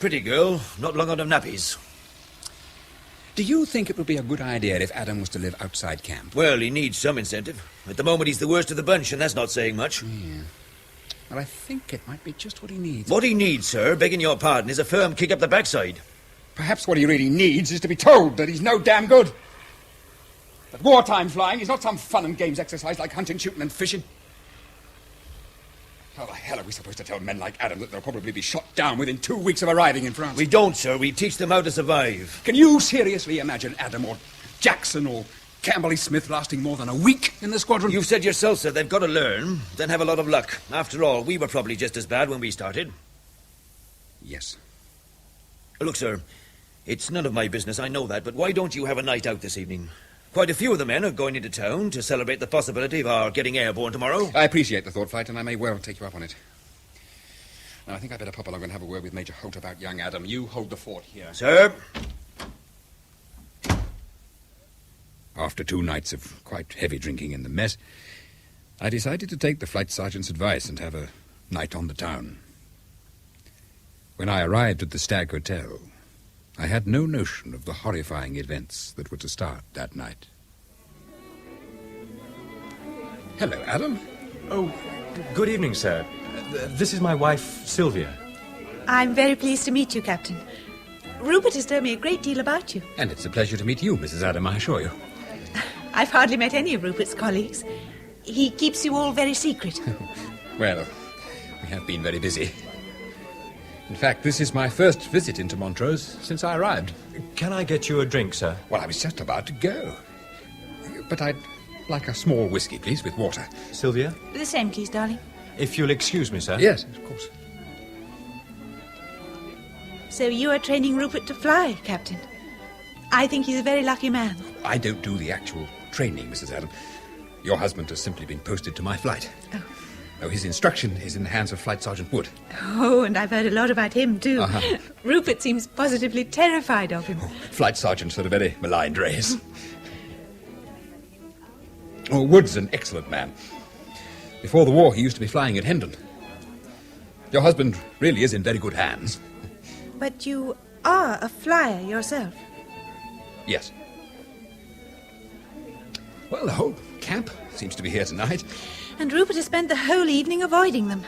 Pretty girl, not long out of nappies. Do you think it would be a good idea if Adam was to live outside camp? Well, he needs some incentive. At the moment, he's the worst of the bunch, and that's not saying much. Yeah. Well, I think it might be just what he needs. What he needs, sir, begging your pardon, is a firm kick up the backside. Perhaps what he really needs is to be told that he's no damn good. That wartime flying is not some fun and games exercise like hunting, shooting, and fishing. How the hell are we supposed to tell men like Adam that they'll probably be shot down within 2 weeks of arriving in France? We don't, sir. We teach them how to survive. Can you seriously imagine Adam or Jackson or Campbell Smith lasting more than a week in the squadron? You've said yourself, sir, they've got to learn, then have a lot of luck. After all, we were probably just as bad when we started. Yes. Look, sir, it's none of my business, I know that, but why don't you have a night out this evening? Quite a few of the men are going into town to celebrate the possibility of our getting airborne tomorrow. I appreciate the thought, Flight, and I may well take you up on it. Now, I think I'd better pop along and have a word with Major Holt about young Adam. You hold the fort here. Sir? After 2 nights of quite heavy drinking in the mess, I decided to take the flight sergeant's advice and have a night on the town. When I arrived at the Stag Hotel, I had no notion of the horrifying events that were to start that night. Hello, Adam. Oh, good evening, sir. This is my wife, Sylvia. I'm very pleased to meet you, Captain. Rupert has told me a great deal about you. And it's a pleasure to meet you, Mrs. Adam, I assure you. I've hardly met any of Rupert's colleagues. He keeps you all very secret. Well, we have been very busy. In fact, this is my first visit into Montrose since I arrived. Can I get you a drink, sir? Well, I was just about to go. But I'd like a small whiskey, please, with water. Sylvia? The same, please, darling. If you'll excuse me, sir. Yes, of course. So you are training Rupert to fly, Captain. I think he's a very lucky man. I don't do the actual training, Mrs. Adam. Your husband has simply been posted to my flight. Oh, his instruction is in the hands of Flight Sergeant Wood. Oh, and I've heard a lot about him, too. Uh-huh. Rupert seems positively terrified of him. Flight sergeants are a very maligned race. Wood's an excellent man. Before the war, he used to be flying at Hendon. Your husband really is in very good hands. But you are a flyer yourself. Yes. Well, the whole camp seems to be here tonight. And Rupert has spent the whole evening avoiding them.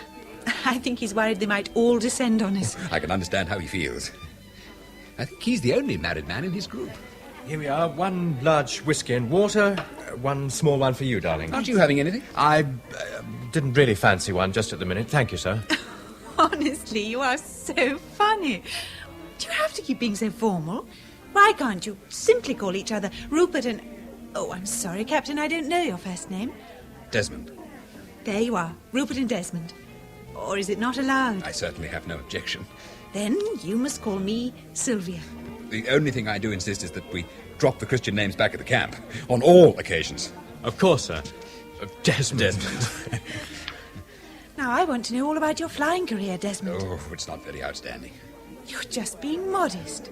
I think he's worried they might all descend on us. I can understand how he feels. I think he's the only married man in his group. Here we are. One large whiskey and water. One small one for you, darling. Aren't you having anything? I didn't really fancy one just at the minute. Thank you, sir. Honestly, you are so funny. Do you have to keep being so formal? Why can't you simply call each other Rupert and... Oh, I'm sorry, Captain, I don't know your first name. Desmond. There you are, Rupert and Desmond. Or is it not allowed? I certainly have no objection. Then you must call me Sylvia. The only thing I do insist is that we drop the Christian names back at the camp, on all occasions. Of course, sir. Desmond. Now, I want to know all about your flying career, Desmond. Oh, it's not very outstanding. You're just being modest.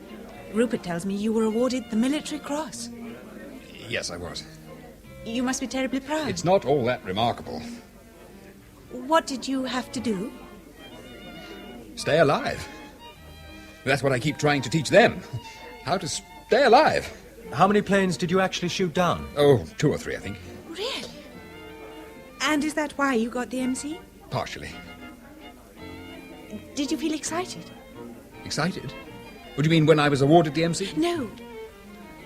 Rupert tells me you were awarded the Military Cross. Yes, I was. You must be terribly proud. It's not all that remarkable. What did you have to do? Stay alive. That's what I keep trying to teach them. How to stay alive. How many planes did you actually shoot down? Oh, 2 or 3, I think. Really? And is that why you got the MC? Partially. Did you feel excited? Excited? What do you mean, when I was awarded the MC? No.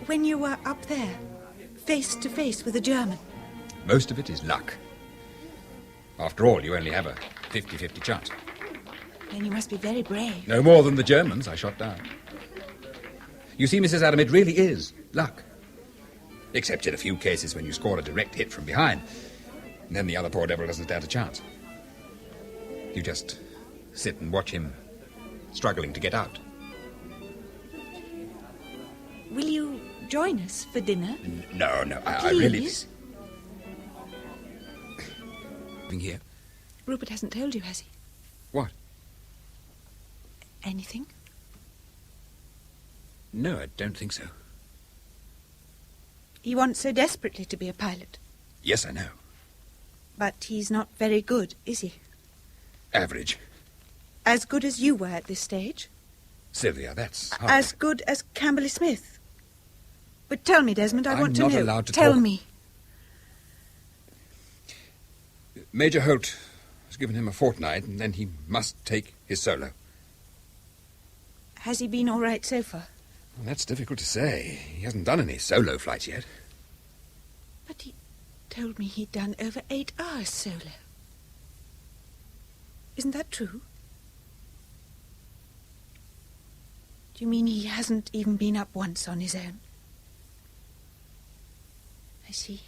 When you were up there, face to face with a German. Most of it is luck. After all, you only have a 50-50 chance. Then you must be very brave. No more than the Germans I shot down. You see, Mrs. Adam, it really is luck. Except in a few cases when you score a direct hit from behind. And then the other poor devil doesn't stand a chance. You just sit and watch him struggling to get out. Will you join us for dinner? No, I really... Here? Rupert hasn't told you, has he? What? Anything? No, I don't think so. He wants so desperately to be a pilot. Yes, I know. But he's not very good, is he? Average. As good as you were at this stage? Sylvia, that's hard. As good as Camberley Smith. But tell me, Desmond, I want to know. I'm not allowed to Tell talk. me. Major Holt has given him a fortnight, and then he must take his solo. Has he been all right so far? Well, that's difficult to say. He hasn't done any solo flights yet. But he told me he'd done over 8 hours solo. Isn't that true? Do you mean he hasn't even been up once on his own? I see.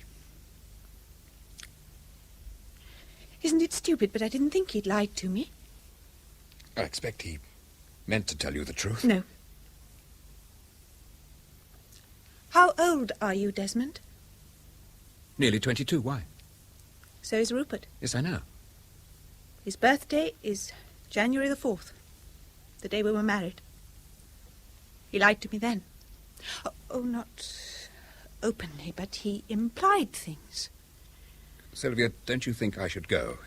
Isn't it stupid, but I didn't think he'd lied to me. I expect he meant to tell you the truth. No. How old are you, Desmond? Nearly 22. Why? So is Rupert. Yes, I know. His birthday is January the 4th, the day we were married. He lied to me then. Oh, not openly, but he implied things. Sylvia, don't you think I should go?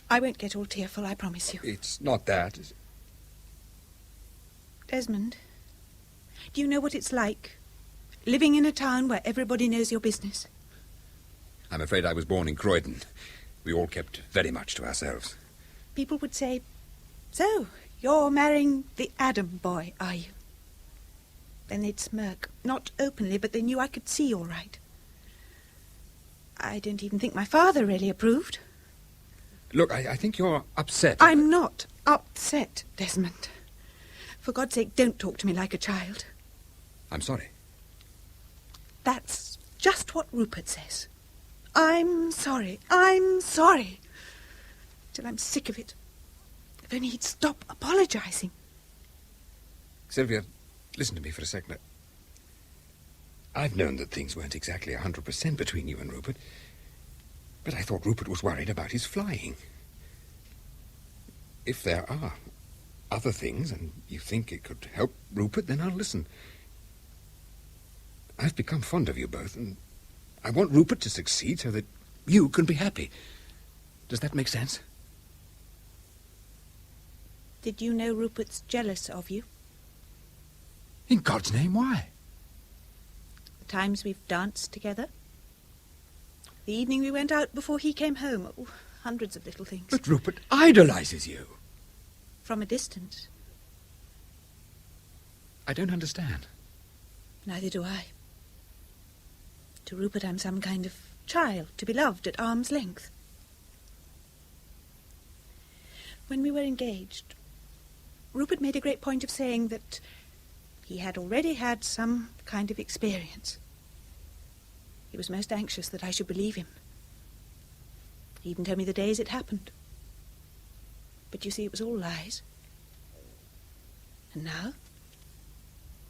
I won't get all tearful, I promise you. It's not that. Desmond, do you know what it's like, living in a town where everybody knows your business? I'm afraid I was born in Croydon. We all kept very much to ourselves. People would say, "So, you're marrying the Adam boy, are you?" Then they'd smirk. Not openly, but they knew I could see all right. I don't even think my father really approved. Look, I think you're upset. I'm not upset, Desmond. For God's sake, don't talk to me like a child. I'm sorry. That's just what Rupert says. I'm sorry. I'm sorry. Till I'm sick of it. If only he'd stop apologising. Sylvia, listen to me for a second. I've known that things weren't exactly 100% between you and Rupert, but I thought Rupert was worried about his flying. If there are other things, and you think it could help Rupert, then I'll listen. I've become fond of you both, and I want Rupert to succeed so that you can be happy. Does that make sense? Did you know Rupert's jealous of you? In God's name, why? The times we've danced together. The evening we went out before he came home. Oh, hundreds of little things. But Rupert idolizes you. From a distance. I don't understand. Neither do I. To Rupert, I'm some kind of child to be loved at arm's length. When we were engaged, Rupert made a great point of saying that he had already had some kind of experience. He was most anxious that I should believe him. He even told me the days it happened. But you see, it was all lies. And now,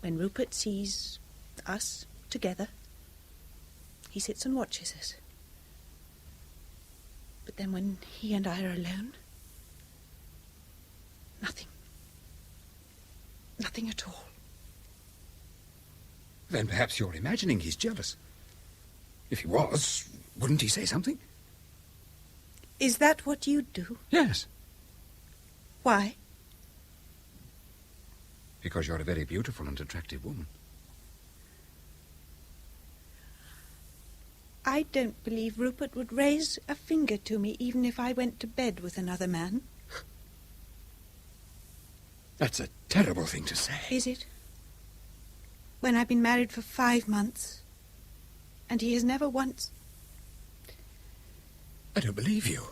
when Rupert sees us together, he sits and watches us. But then when he and I are alone, nothing. Nothing at all. Then perhaps you're imagining he's jealous. If he was, wouldn't he say something? Is that what you do? Yes. Why? Because you're a very beautiful and attractive woman. I don't believe Rupert would raise a finger to me even if I went to bed with another man. That's a terrible thing to say. Is it? When I've been married for 5 months, and he has never once... I don't believe you.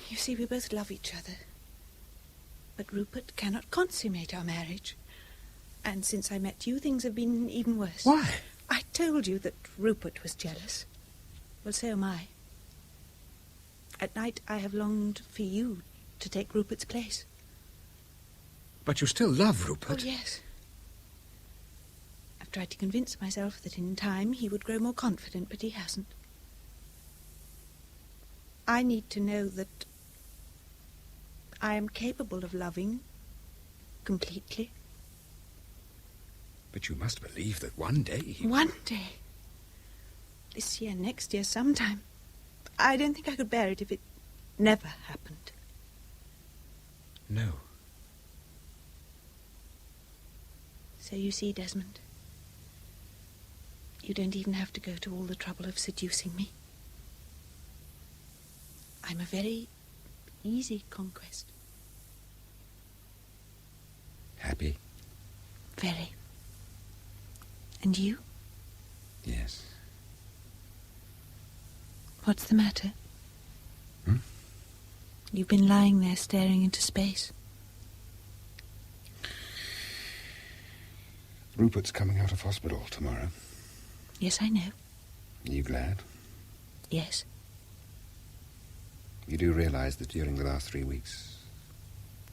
You see, we both love each other. But Rupert cannot consummate our marriage. And since I met you, things have been even worse. Why? I told you that Rupert was jealous. Well, so am I. At night, I have longed for you to take Rupert's place. But you still love Rupert. Oh, yes. I've tried to convince myself that in time he would grow more confident, but he hasn't. I need to know that I am capable of loving completely. But you must believe that one day he... One day? This year, next year, sometime. I don't think I could bear it if it never happened. No. So you see, Desmond, you don't even have to go to all the trouble of seducing me. I'm a very easy conquest. Happy? Very. And you? Yes. What's the matter? You've been lying there staring into space. Rupert's coming out of hospital tomorrow. Yes, I know. Are you glad? Yes. You do realize that during the last 3 weeks,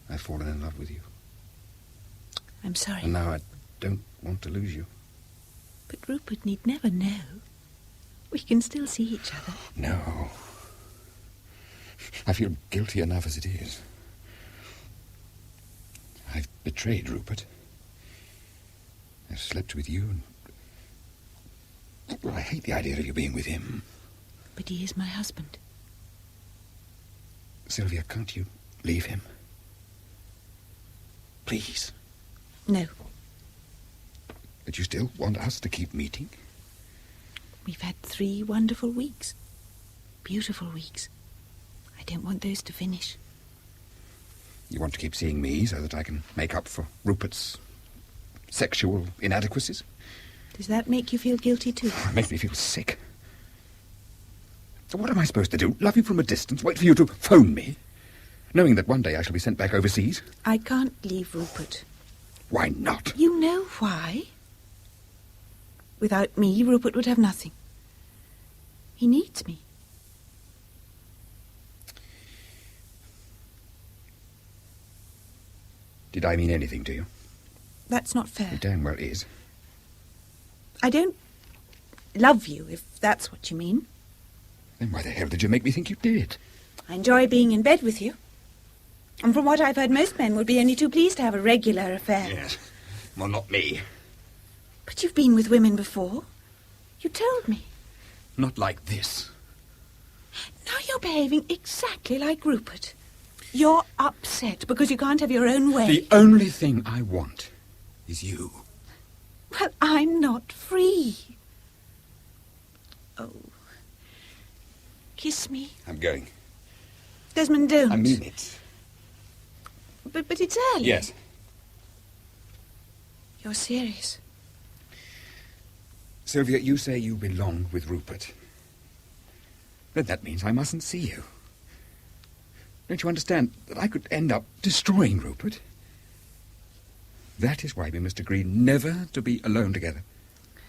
I've fallen in love with you. I'm sorry. And now I don't want to lose you. But Rupert need never know. We can still see each other. No. I feel guilty enough as it is. I've betrayed Rupert. I've slept with you, and I hate the idea of you being with him. But he is my husband. Sylvia, can't you leave him? Please. No. But you still want us to keep meeting? We've had 3 wonderful weeks. Beautiful weeks. I don't want those to finish. You want to keep seeing me so that I can make up for Rupert's sexual inadequacies? Does that make you feel guilty too? It makes me feel sick. So what am I supposed to do? Love you from a distance? Wait for you to phone me? Knowing that one day I shall be sent back overseas? I can't leave Rupert. Why not? You know why? Without me, Rupert would have nothing. He needs me. Did I mean anything to you? That's not fair. It damn well is. I don't love you, if that's what you mean. Then why the hell did you make me think you did? I enjoy being in bed with you. And from what I've heard, most men would be only too pleased to have a regular affair. Yes. Well, not me. But you've been with women before. You told me. Not like this. Now you're behaving exactly like Rupert. You're upset because you can't have your own way. The only thing I want is you. Well, I'm not free. Oh. Kiss me. I'm going. Desmond, don't. I mean it. But it's early. Yes. You're serious. Sylvia, you say you belong with Rupert. Then that means I mustn't see you. Don't you understand that I could end up destroying Rupert? That is why we must agree never to be alone together.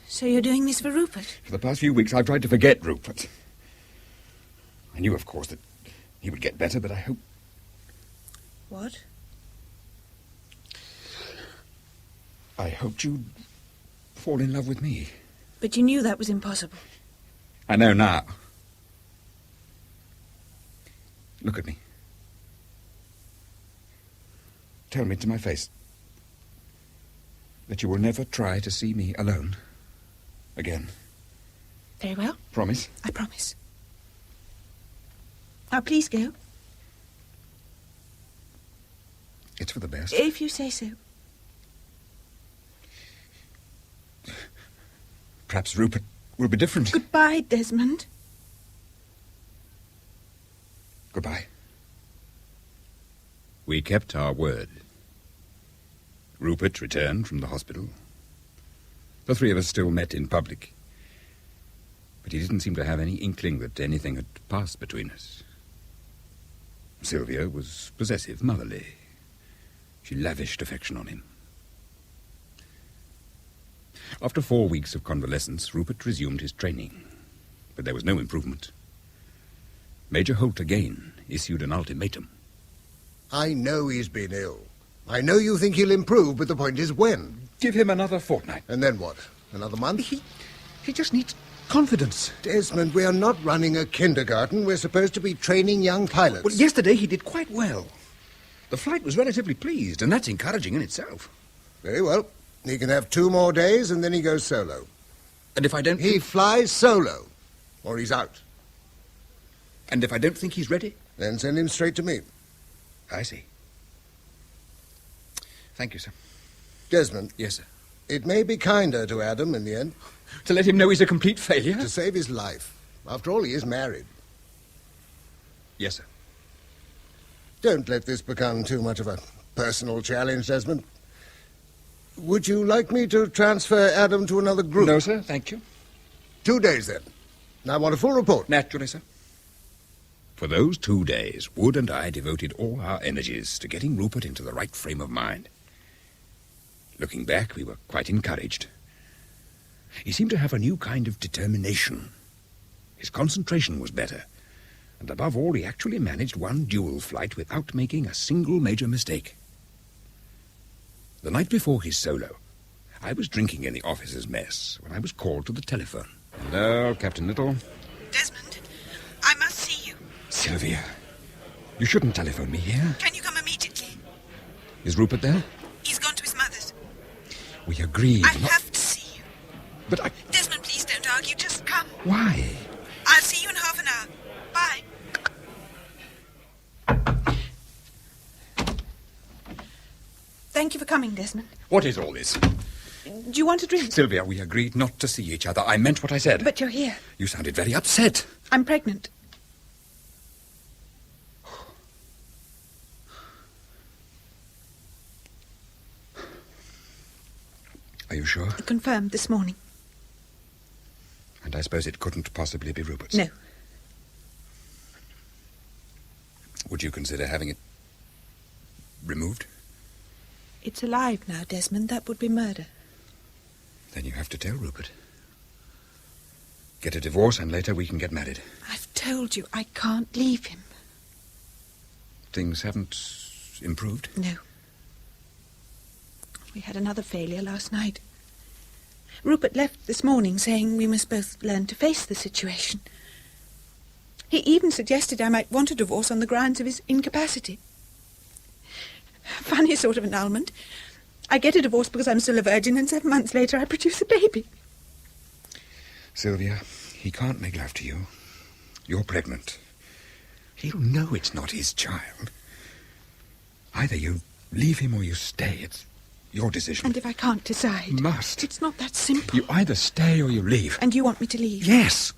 So you're doing this for Rupert? For the past few weeks, I've tried to forget Rupert. I knew, of course, that he would get better, but I hope... What? I hoped you'd fall in love with me. But you knew that was impossible. I know now. Look at me. Tell me to my face that you will never try to see me alone again. Very well. Promise? I promise. Now, please go. It's for the best. If you say so. Perhaps Rupert will be different. Goodbye, Desmond. Goodbye. We kept our word. Rupert returned from the hospital. The three of us still met in public. But he didn't seem to have any inkling that anything had passed between us. Sylvia was possessive, motherly. She lavished affection on him. After 4 weeks of convalescence, Rupert resumed his training. But there was no improvement. Major Holt again issued an ultimatum. I know he's been ill. I know you think he'll improve, but the point is when. Give him another fortnight. And then what? Another month? He just needs confidence. Desmond, we are not running a kindergarten. We're supposed to be training young pilots. Well, yesterday he did quite well. The flight was relatively pleased, and that's encouraging in itself. Very well. He can have 2 more days, and then he goes solo. And if I don't... He flies solo, or he's out. And if I don't think he's ready? Then send him straight to me. I see. Thank you, sir. Desmond. Yes, sir. It may be kinder to Adam in the end. To let him know he's a complete failure? To save his life. After all, he is married. Yes, sir. Don't let this become too much of a personal challenge, Desmond. Would you like me to transfer Adam to another group? No, sir, thank you. 2 days, then. I want a full report. Naturally, sir. For those 2 days, Wood and I devoted all our energies to getting Rupert into the right frame of mind. Looking back, we were quite encouraged. He seemed to have a new kind of determination. His concentration was better. And above all, he actually managed one dual flight without making a single major mistake. The night before his solo, I was drinking in the officers' mess when I was called to the telephone. Hello, Captain Little. Desmond, I must see you. Sylvia, you shouldn't telephone me here. Can you come immediately? Is Rupert there? He's gone to his mother's. We agreed. I have to see you. But I... Desmond, please don't argue. Just come. Why? I'll see you in half an hour. Bye. Thank you for coming, Desmond. What is all this? Do you want a drink? Sylvia, we agreed not to see each other. I meant what I said. But you're here. You sounded very upset. I'm pregnant. Are you sure? Confirmed this morning. And I suppose it couldn't possibly be Rupert's? No. Would you consider having it removed? It's alive now, Desmond. That would be murder. Then you have to tell Rupert. Get a divorce and later we can get married. I've told you I can't leave him. Things haven't improved? No. We had another failure last night. Rupert left this morning saying we must both learn to face the situation. He even suggested I might want a divorce on the grounds of his incapacity. Funny sort of annulment. I get a divorce because I'm still a virgin, and 7 months later I produce a baby. Sylvia, he can't make love to you. You're pregnant. He'll know it's not his child. Either you leave him or you stay. It's your decision. And if I can't decide? You must. It's not that simple. You either stay or you leave. And you want me to leave? Yes.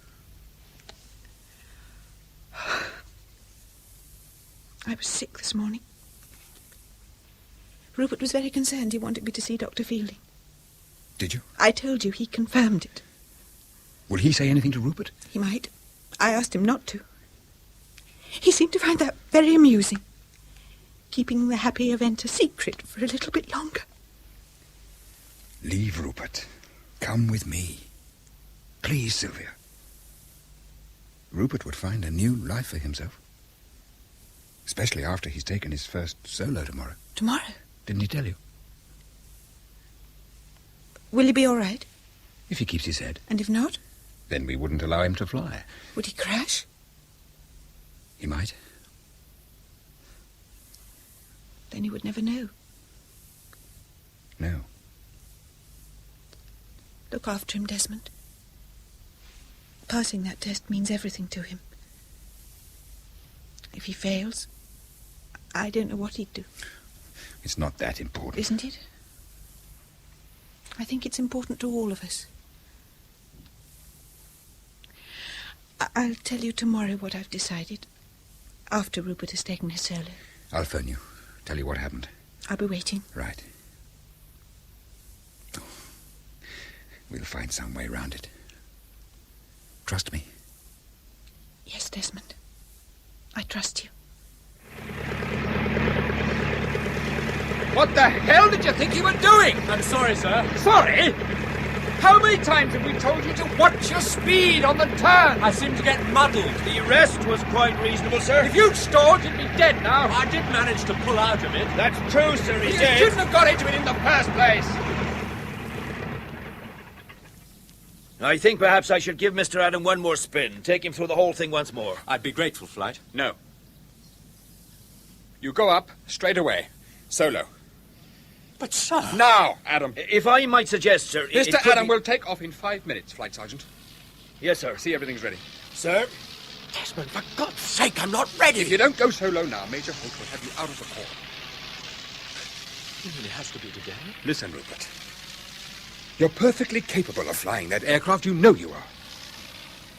I was sick this morning. Rupert was very concerned. He wanted me to see Dr. Fielding. Did you? I told you. He confirmed it. Will he say anything to Rupert? He might. I asked him not to. He seemed to find that very amusing. Keeping the happy event a secret for a little bit longer. Leave Rupert. Come with me. Please, Sylvia. Rupert would find a new life for himself. Especially after he's taken his first solo tomorrow. Tomorrow? Didn't he tell you? Will he be all right? If he keeps his head. And if not? Then we wouldn't allow him to fly. Would he crash? He might. Then he would never know. No. Look after him, Desmond. Passing that test means everything to him. If he fails, I don't know what he'd do. It's not that important. Isn't it? I think it's important to all of us. I'll tell you tomorrow what I've decided, after Rupert has taken his solo. I'll phone you. Tell you what happened. I'll be waiting. Right. Oh, we'll find some way round it. Trust me. Yes, Desmond. I trust you. What the hell did you think you were doing? I'm sorry, sir. Sorry? How many times have we told you to watch your speed on the turn? I seem to get muddled. The arrest was quite reasonable, sir. If you'd stalled, you'd be dead now. I did manage to pull out of it. That's true, sir, he did. You shouldn't have got into it in the first place. I think perhaps I should give Mr. Adam one more spin. Take him through the whole thing once more. I'd be grateful, Flight. No. You go up straight away. Solo. But, sir... Now, Adam. If I might suggest, sir... Mr. Adam will take off in 5 minutes, Flight Sergeant. Yes, sir. See everything's ready. Sir? Desmond, for God's sake, I'm not ready. If you don't go solo now, Major Holt will have you out of the corps. It really has to be today. Listen, Rupert. You're perfectly capable of flying that aircraft. You know you are.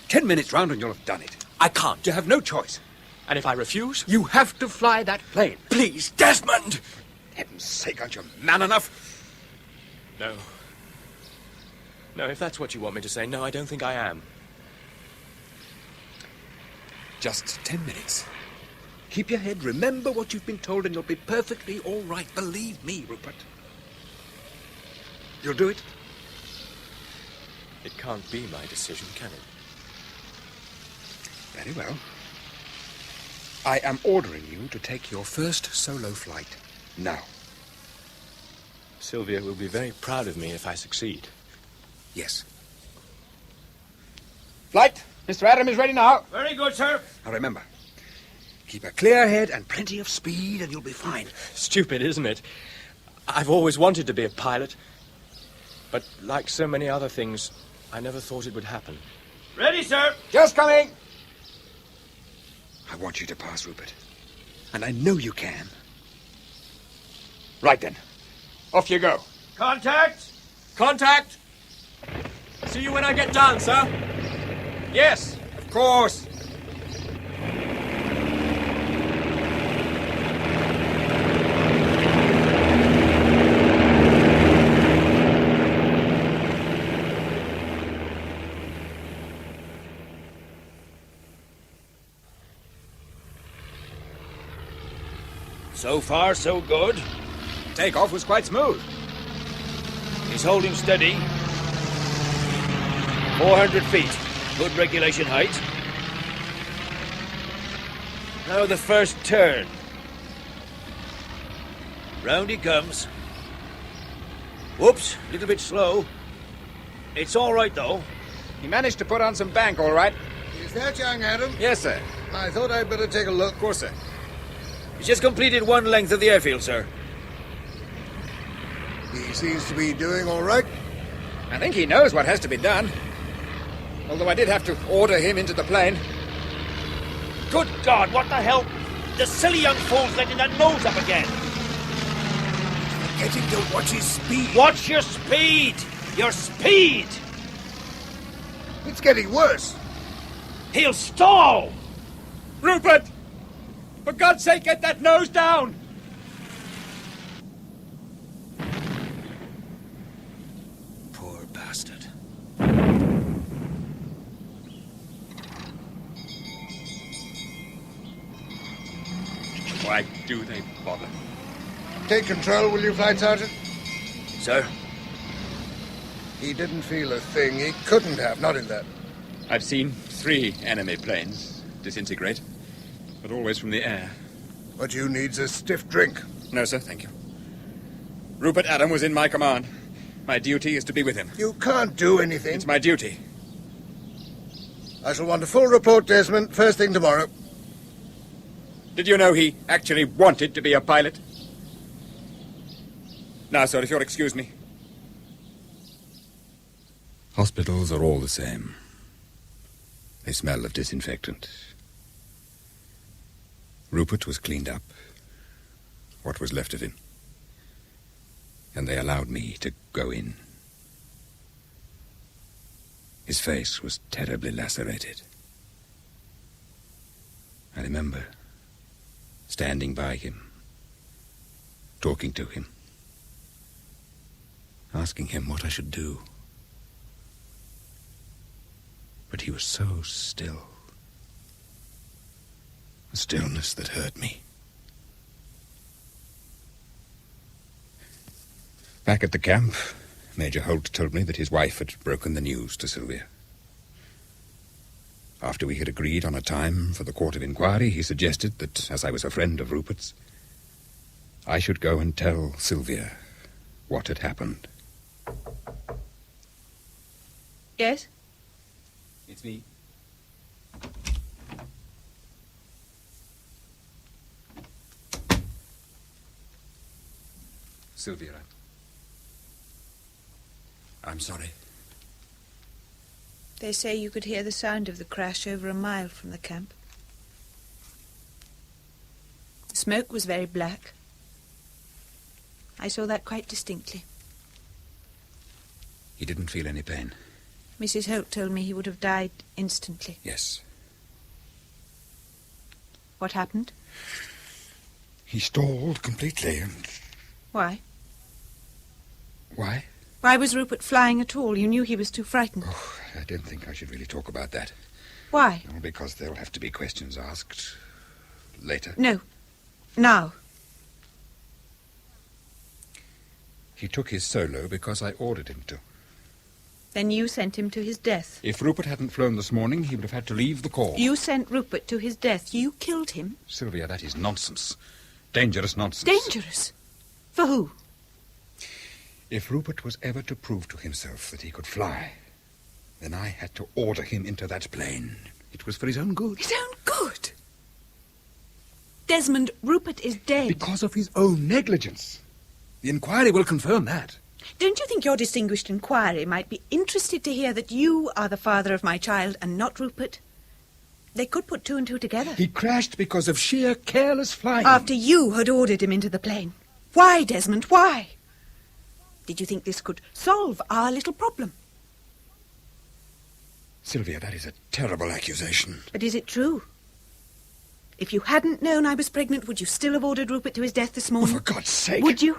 10 minutes round and you'll have done it. I can't. You have no choice. And if I refuse? You have to fly that plane. Please, Desmond! For heaven's sake, aren't you man enough? No. No, if that's what you want me to say, no, I don't think I am. Just 10 minutes. Keep your head, remember what you've been told, and you'll be perfectly all right. Believe me, Rupert. You'll do it? It can't be my decision, can it? Very well. I am ordering you to take your first solo flight now. Sylvia will be very proud of me if I succeed. Yes. Flight! Mr. Adam is ready now. Very good, sir. Now remember, keep a clear head and plenty of speed and you'll be fine. Stupid, isn't it? I've always wanted to be a pilot. But like so many other things, I never thought it would happen. Ready, sir. Just coming. I want you to pass, Rupert. And I know you can. Right then. Off you go. Contact. Contact! See you when I get down, sir. Yes, of course. So far, so good. Takeoff was quite smooth. He's holding steady. 400 feet. Good regulation height. Now the first turn. Round he comes. Whoops, a little bit slow. It's all right, though. He managed to put on some bank, all right. Is that young Adam? Yes, sir. I thought I'd better take a look. Of course, sir. He's just completed one length of the airfield, sir. He seems to be doing all right. I think he knows what has to be done. Although I did have to order him into the plane. Good God, what the hell? The silly young fool's letting that nose up again. Get him to watch his speed. Watch your speed! Your speed! It's getting worse. He'll stall! Rupert! For God's sake, get that nose down! Poor bastard. Why do they bother? Take control, will you, Flight Sergeant? Sir? He didn't feel a thing. He couldn't have, not in that. I've seen 3 enemy planes disintegrate, but always from the air. What you need's a stiff drink. No, sir, thank you. Rupert Adam was in my command. My duty is to be with him. You can't do anything. It's my duty. I shall want a full report, Desmond, first thing tomorrow. Did you know he actually wanted to be a pilot? Now, sir, if you'll excuse me. Hospitals are all the same. They smell of disinfectant. Rupert was cleaned up. What was left of him. And they allowed me to go in. His face was terribly lacerated. I remember standing by him, talking to him, asking him what I should do. But he was so still. A stillness that hurt me. Back at the camp, Major Holt told me that his wife had broken the news to Sylvia. After we had agreed on a time for the court of inquiry, he suggested that, as I was a friend of Rupert's, I should go and tell Sylvia what had happened. Yes? It's me. Sylvia, I'm sorry. They say you could hear the sound of the crash over a mile from the camp. The smoke was very black. I saw that quite distinctly. He didn't feel any pain. Mrs. Holt told me he would have died instantly. Yes. What happened? He stalled completely and... Why? Why? Why was Rupert flying at all? You knew he was too frightened. Oh, I don't think I should really talk about that. Why? Well, because there'll have to be questions asked later. No. Now. He took his solo because I ordered him to. Then you sent him to his death. If Rupert hadn't flown this morning, he would have had to leave the corps. You sent Rupert to his death. You killed him. Sylvia, that is nonsense. Dangerous nonsense. Dangerous? For who? If Rupert was ever to prove to himself that he could fly, then I had to order him into that plane. It was for his own good. His own good? Desmond, Rupert is dead. Because of his own negligence. The inquiry will confirm that. Don't you think your distinguished inquiry might be interested to hear that you are the father of my child and not Rupert? They could put 2 and 2 together. He crashed because of sheer careless flying. After you had ordered him into the plane. Why, Desmond, why? Did you think this could solve our little problem? Sylvia, that is a terrible accusation. But is it true? If you hadn't known I was pregnant, would you still have ordered Rupert to his death this morning? Oh, for God's sake. Would you?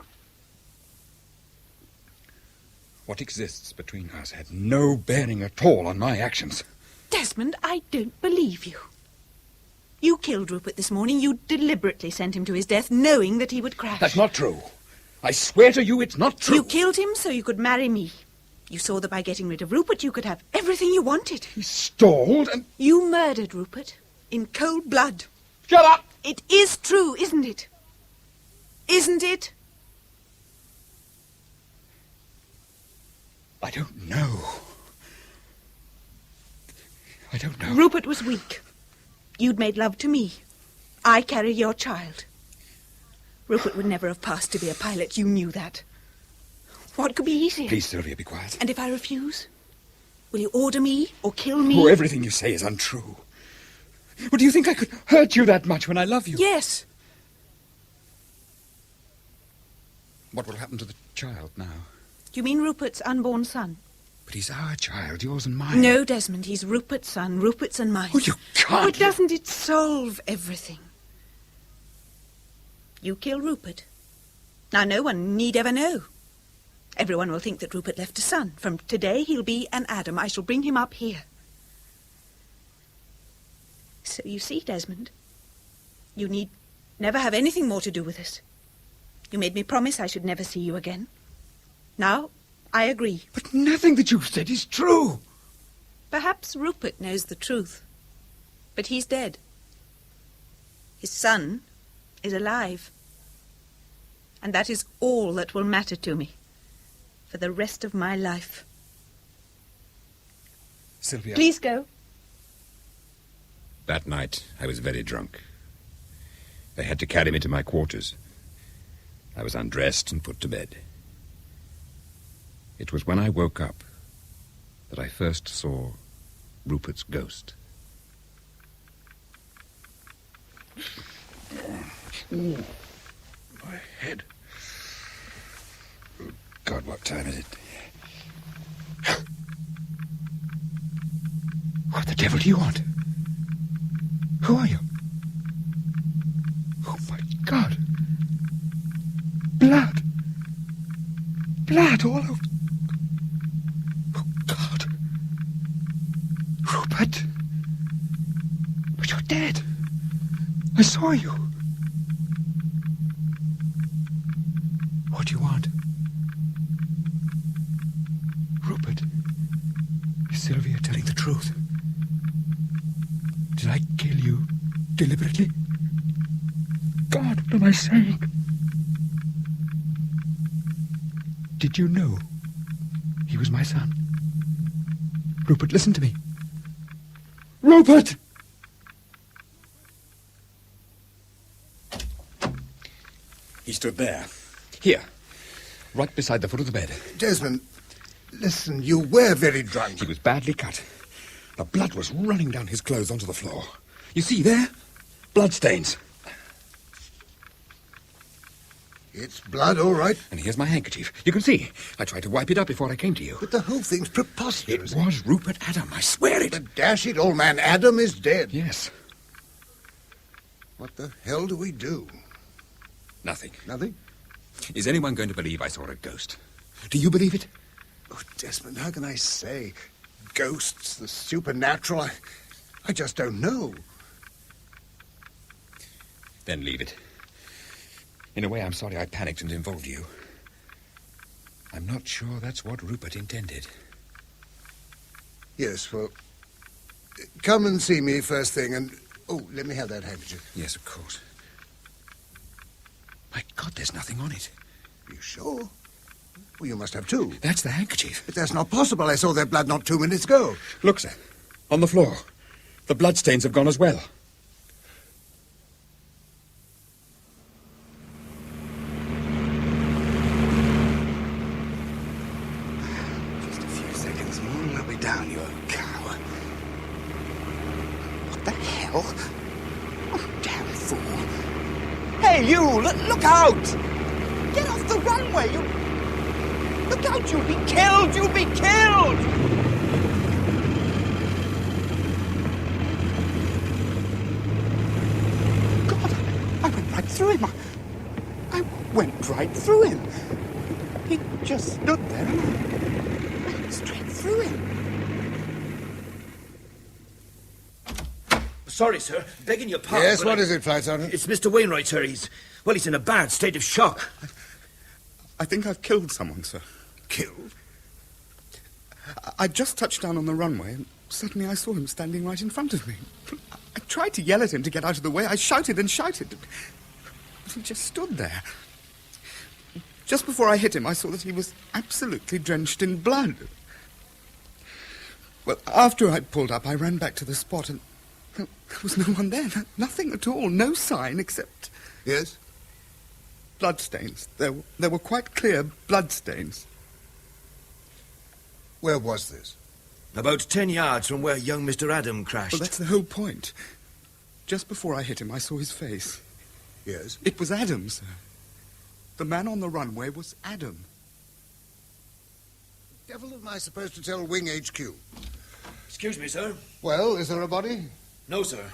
What exists between us had no bearing at all on my actions. Desmond, I don't believe you. You killed Rupert this morning. You deliberately sent him to his death, knowing that he would crash. That's not true. I swear to you it's not true. You killed him so you could marry me. You saw that by getting rid of Rupert, you could have everything you wanted. He stalled and... You murdered Rupert in cold blood. Shut up! It is true, isn't it? Isn't it? I don't know. I don't know. Rupert was weak. You'd made love to me. I carried your child. Rupert would never have passed to be a pilot. You knew that. What could be easier? Please, Sylvia, be quiet. And if I refuse? Will you order me or kill me? Oh, everything you say is untrue. Well, do you think I could hurt you that much when I love you? Yes. What will happen to the child now? Do you mean Rupert's unborn son? But he's our child, yours and mine. No, Desmond, he's Rupert's son, Rupert's and mine. Oh, you can't. But doesn't it solve everything? You kill Rupert. Now, no one need ever know. Everyone will think that Rupert left a son. From today, he'll be an Adam. I shall bring him up here. So you see, Desmond, you need never have anything more to do with us. You made me promise I should never see you again. Now, I agree. But nothing that you've said is true. Perhaps Rupert knows the truth. But he's dead. His son is alive. And that is all that will matter to me for the rest of my life. Sylvia. Please go. That night, I was very drunk. They had to carry me to my quarters. I was undressed and put to bed. It was when I woke up that I first saw Rupert's ghost. Ooh, my head. Oh, God, what time is it? What the devil do you want? Who are you? Oh, my God. Blood. Blood all over. Oh, God. Rupert. But you're dead. I saw you. What do you want? Rupert. Is Sylvia telling the truth? Did I kill you deliberately? God, what am I saying? Did you know he was my son? Rupert, listen to me. Rupert! He stood there. Here. Right beside the foot of the bed. Desmond, listen, you were very drunk. He was badly cut. The blood was running down his clothes onto the floor. You see there? Bloodstains. It's blood, all right. And here's my handkerchief. You can see. I tried to wipe it up before I came to you. But the whole thing's preposterous. It was Rupert Adam, I swear it. The dashed old man Adam is dead. Yes. What the hell do we do? Nothing. Nothing? Is anyone going to believe I saw a ghost? Do you believe it? Oh, Desmond, how can I say? Ghosts, the supernatural, I just don't know. Then leave it. In a way, I'm sorry I panicked and involved you. I'm not sure that's what Rupert intended. Yes, well, come and see me first thing and... Oh, let me have that handkerchief. Yes, of course. My God, there's nothing on it. You sure? Well, you must have two. That's the handkerchief. But that's not possible. I saw their blood not 2 minutes ago. Look, sir. On the floor. The bloodstains have gone as well. Just a few seconds more and I'll be down, you old cow. What the hell? Oh, damn fool. Hey, you! Look out! Get off the runway! Look out! You'll be killed! You'll be killed! God, I went right through him. I went right through him. He just stood there and I went straight through him. Sorry, sir. Begging your pardon. Yes, what is it, Flight Sergeant? It's Mr. Wainwright, sir. He's in a bad state of shock. I think I've killed someone, sir. Killed? I just touched down on the runway, and suddenly I saw him standing right in front of me. I tried to yell at him to get out of the way. I shouted and shouted, but he just stood there. Just before I hit him, I saw that he was absolutely drenched in blood. Well, after I'd pulled up, I ran back to the spot, and there was no one there. Nothing at all. No sign except... Yes? Bloodstains. There were quite clear bloodstains. Where was this? About 10 yards from where young Mr. Adam crashed. Well, that's the whole point. Just before I hit him, I saw his face. Yes? It was Adam, sir. The man on the runway was Adam. Devil am I supposed to tell Wing HQ? Excuse me, sir. Well, is there a body? No, sir.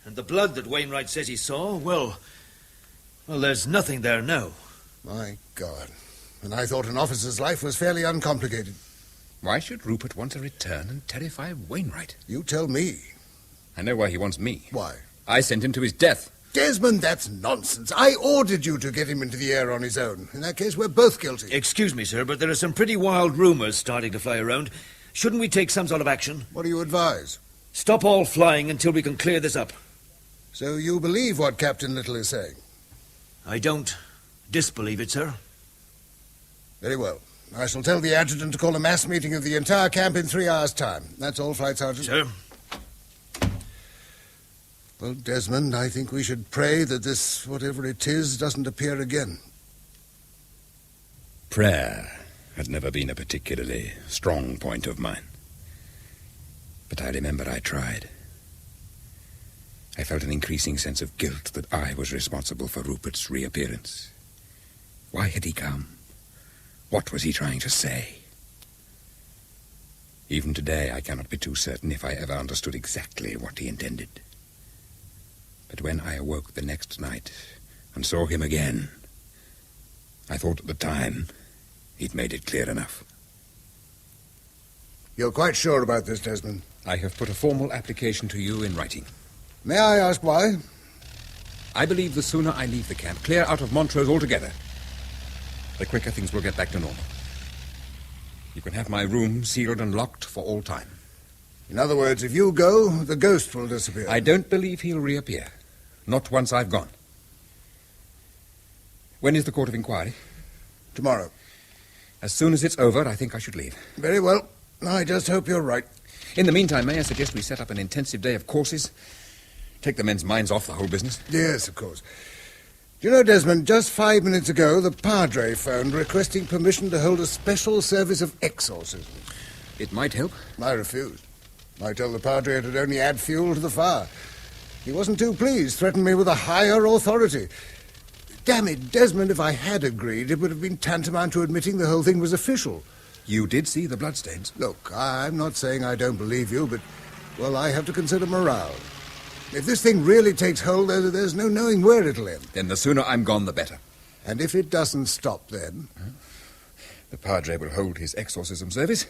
And the blood that Wainwright says he saw, well, there's nothing there now. My God. And I thought an officer's life was fairly uncomplicated. Why should Rupert want to return and terrify Wainwright? You tell me. I know why he wants me. Why? I sent him to his death. Desmond, that's nonsense. I ordered you to get him into the air on his own. In that case, we're both guilty. Excuse me, sir, but there are some pretty wild rumors starting to fly around. Shouldn't we take some sort of action? What do you advise? Stop all flying until we can clear this up. So you believe what Captain Little is saying? I don't disbelieve it, sir. Very well. I shall tell the adjutant to call a mass meeting of the entire camp in 3 hours' time. That's all, Flight Sergeant. Sir. Well, Desmond, I think we should pray that this, whatever it is, doesn't appear again. Prayer had never been a particularly strong point of mine. But I remember I tried. I felt an increasing sense of guilt that I was responsible for Rupert's reappearance. Why had he come? What was he trying to say? Even today, I cannot be too certain if I ever understood exactly what he intended. But when I awoke the next night and saw him again, I thought at the time he'd made it clear enough. You're quite sure about this, Desmond? I have put a formal application to you in writing. May I ask why? I believe the sooner I leave the camp, clear out of Montrose altogether, the quicker things will get back to normal. You can have my room sealed and locked for all time. In other words, if you go, the ghost will disappear. I don't believe he'll reappear. Not once I've gone. When is the court of inquiry? Tomorrow. As soon as it's over, I think I should leave. Very well. I just hope you're right. In the meantime, may I suggest we set up an intensive day of courses? Take the men's minds off the whole business? Yes, of course. Do you know, Desmond, just 5 minutes ago, the Padre phoned requesting permission to hold a special service of exorcism. It might help. I refused. I told the Padre it would only add fuel to the fire. He wasn't too pleased, threatened me with a higher authority. Damn it, Desmond, if I had agreed, it would have been tantamount to admitting the whole thing was official. You did see the bloodstains? Look, I'm not saying I don't believe you, but, well, I have to consider morale. If this thing really takes hold, there's no knowing where it'll end. Then the sooner I'm gone, the better. And if it doesn't stop then? The Padre will hold his exorcism service.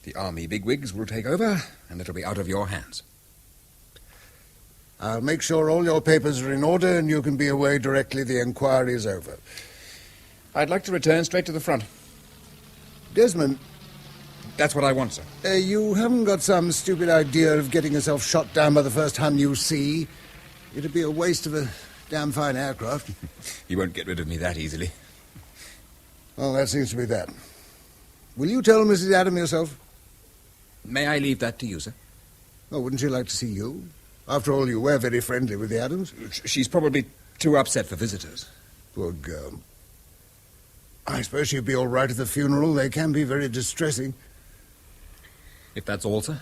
The army bigwigs will take over, and it'll be out of your hands. I'll make sure all your papers are in order, and you can be away directly the inquiry is over. I'd like to return straight to the front. Desmond. That's what I want, sir. You haven't got some stupid idea of getting yourself shot down by the first Hun you see? It'd be a waste of a damn fine aircraft. You won't get rid of me that easily. Well, that seems to be that. Will you tell Mrs. Adam yourself? May I leave that to you, sir? Oh, wouldn't she like to see you? After all, you were very friendly with the Adams. She's probably too upset for visitors. Poor girl. I suppose she'd be all right at the funeral. They can be very distressing. If that's all, sir?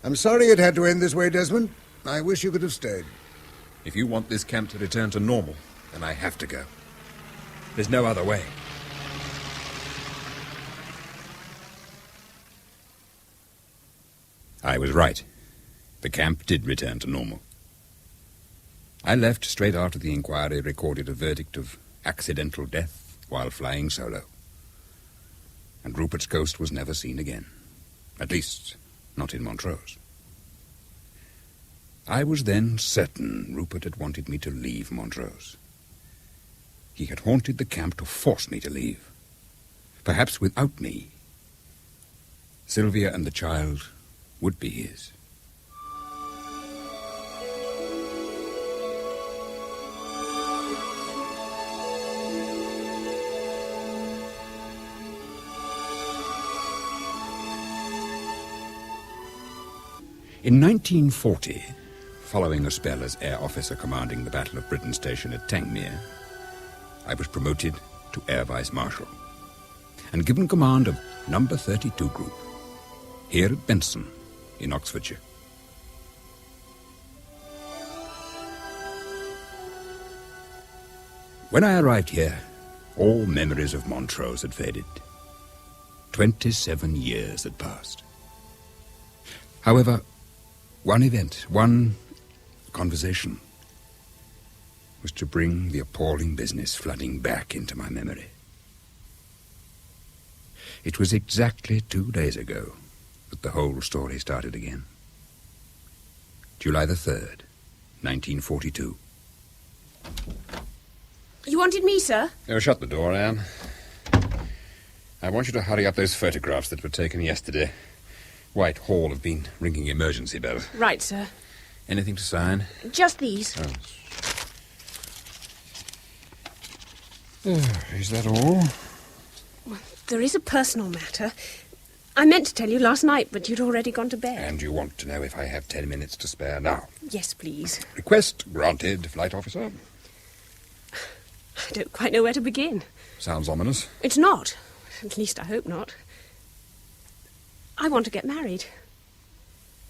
I'm sorry it had to end this way, Desmond. I wish you could have stayed. If you want this camp to return to normal, then I have to go. There's no other way. I was right. The camp did return to normal. I left straight after the inquiry recorded a verdict of accidental death while flying solo. And Rupert's ghost was never seen again. At least, not in Montrose. I was then certain Rupert had wanted me to leave Montrose. He had haunted the camp to force me to leave. Perhaps without me, Sylvia and the child would be his. In 1940, following a spell as air officer commanding the Battle of Britain station at Tangmere, I was promoted to Air Vice Marshal and given command of Number 32 Group, here at Benson, in Oxfordshire. When I arrived here, all memories of Montrose had faded. 27 years had passed. However, one event, one conversation, was to bring the appalling business flooding back into my memory. It was exactly 2 days ago that the whole story started again. July the 3rd, 1942. You wanted me, sir? Oh, shut the door, Anne. I want you to hurry up those photographs that were taken yesterday. Whitehall have been ringing emergency bells. Right, sir. Anything to sign? Just these. Oh, is that all? Well, there is a personal matter. I meant to tell you last night, but you'd already gone to bed. And you want to know if I have 10 minutes to spare now? Yes, please. Request granted, Flight Officer. I don't quite know where to begin. Sounds ominous. It's not. At least I hope not. I want to get married.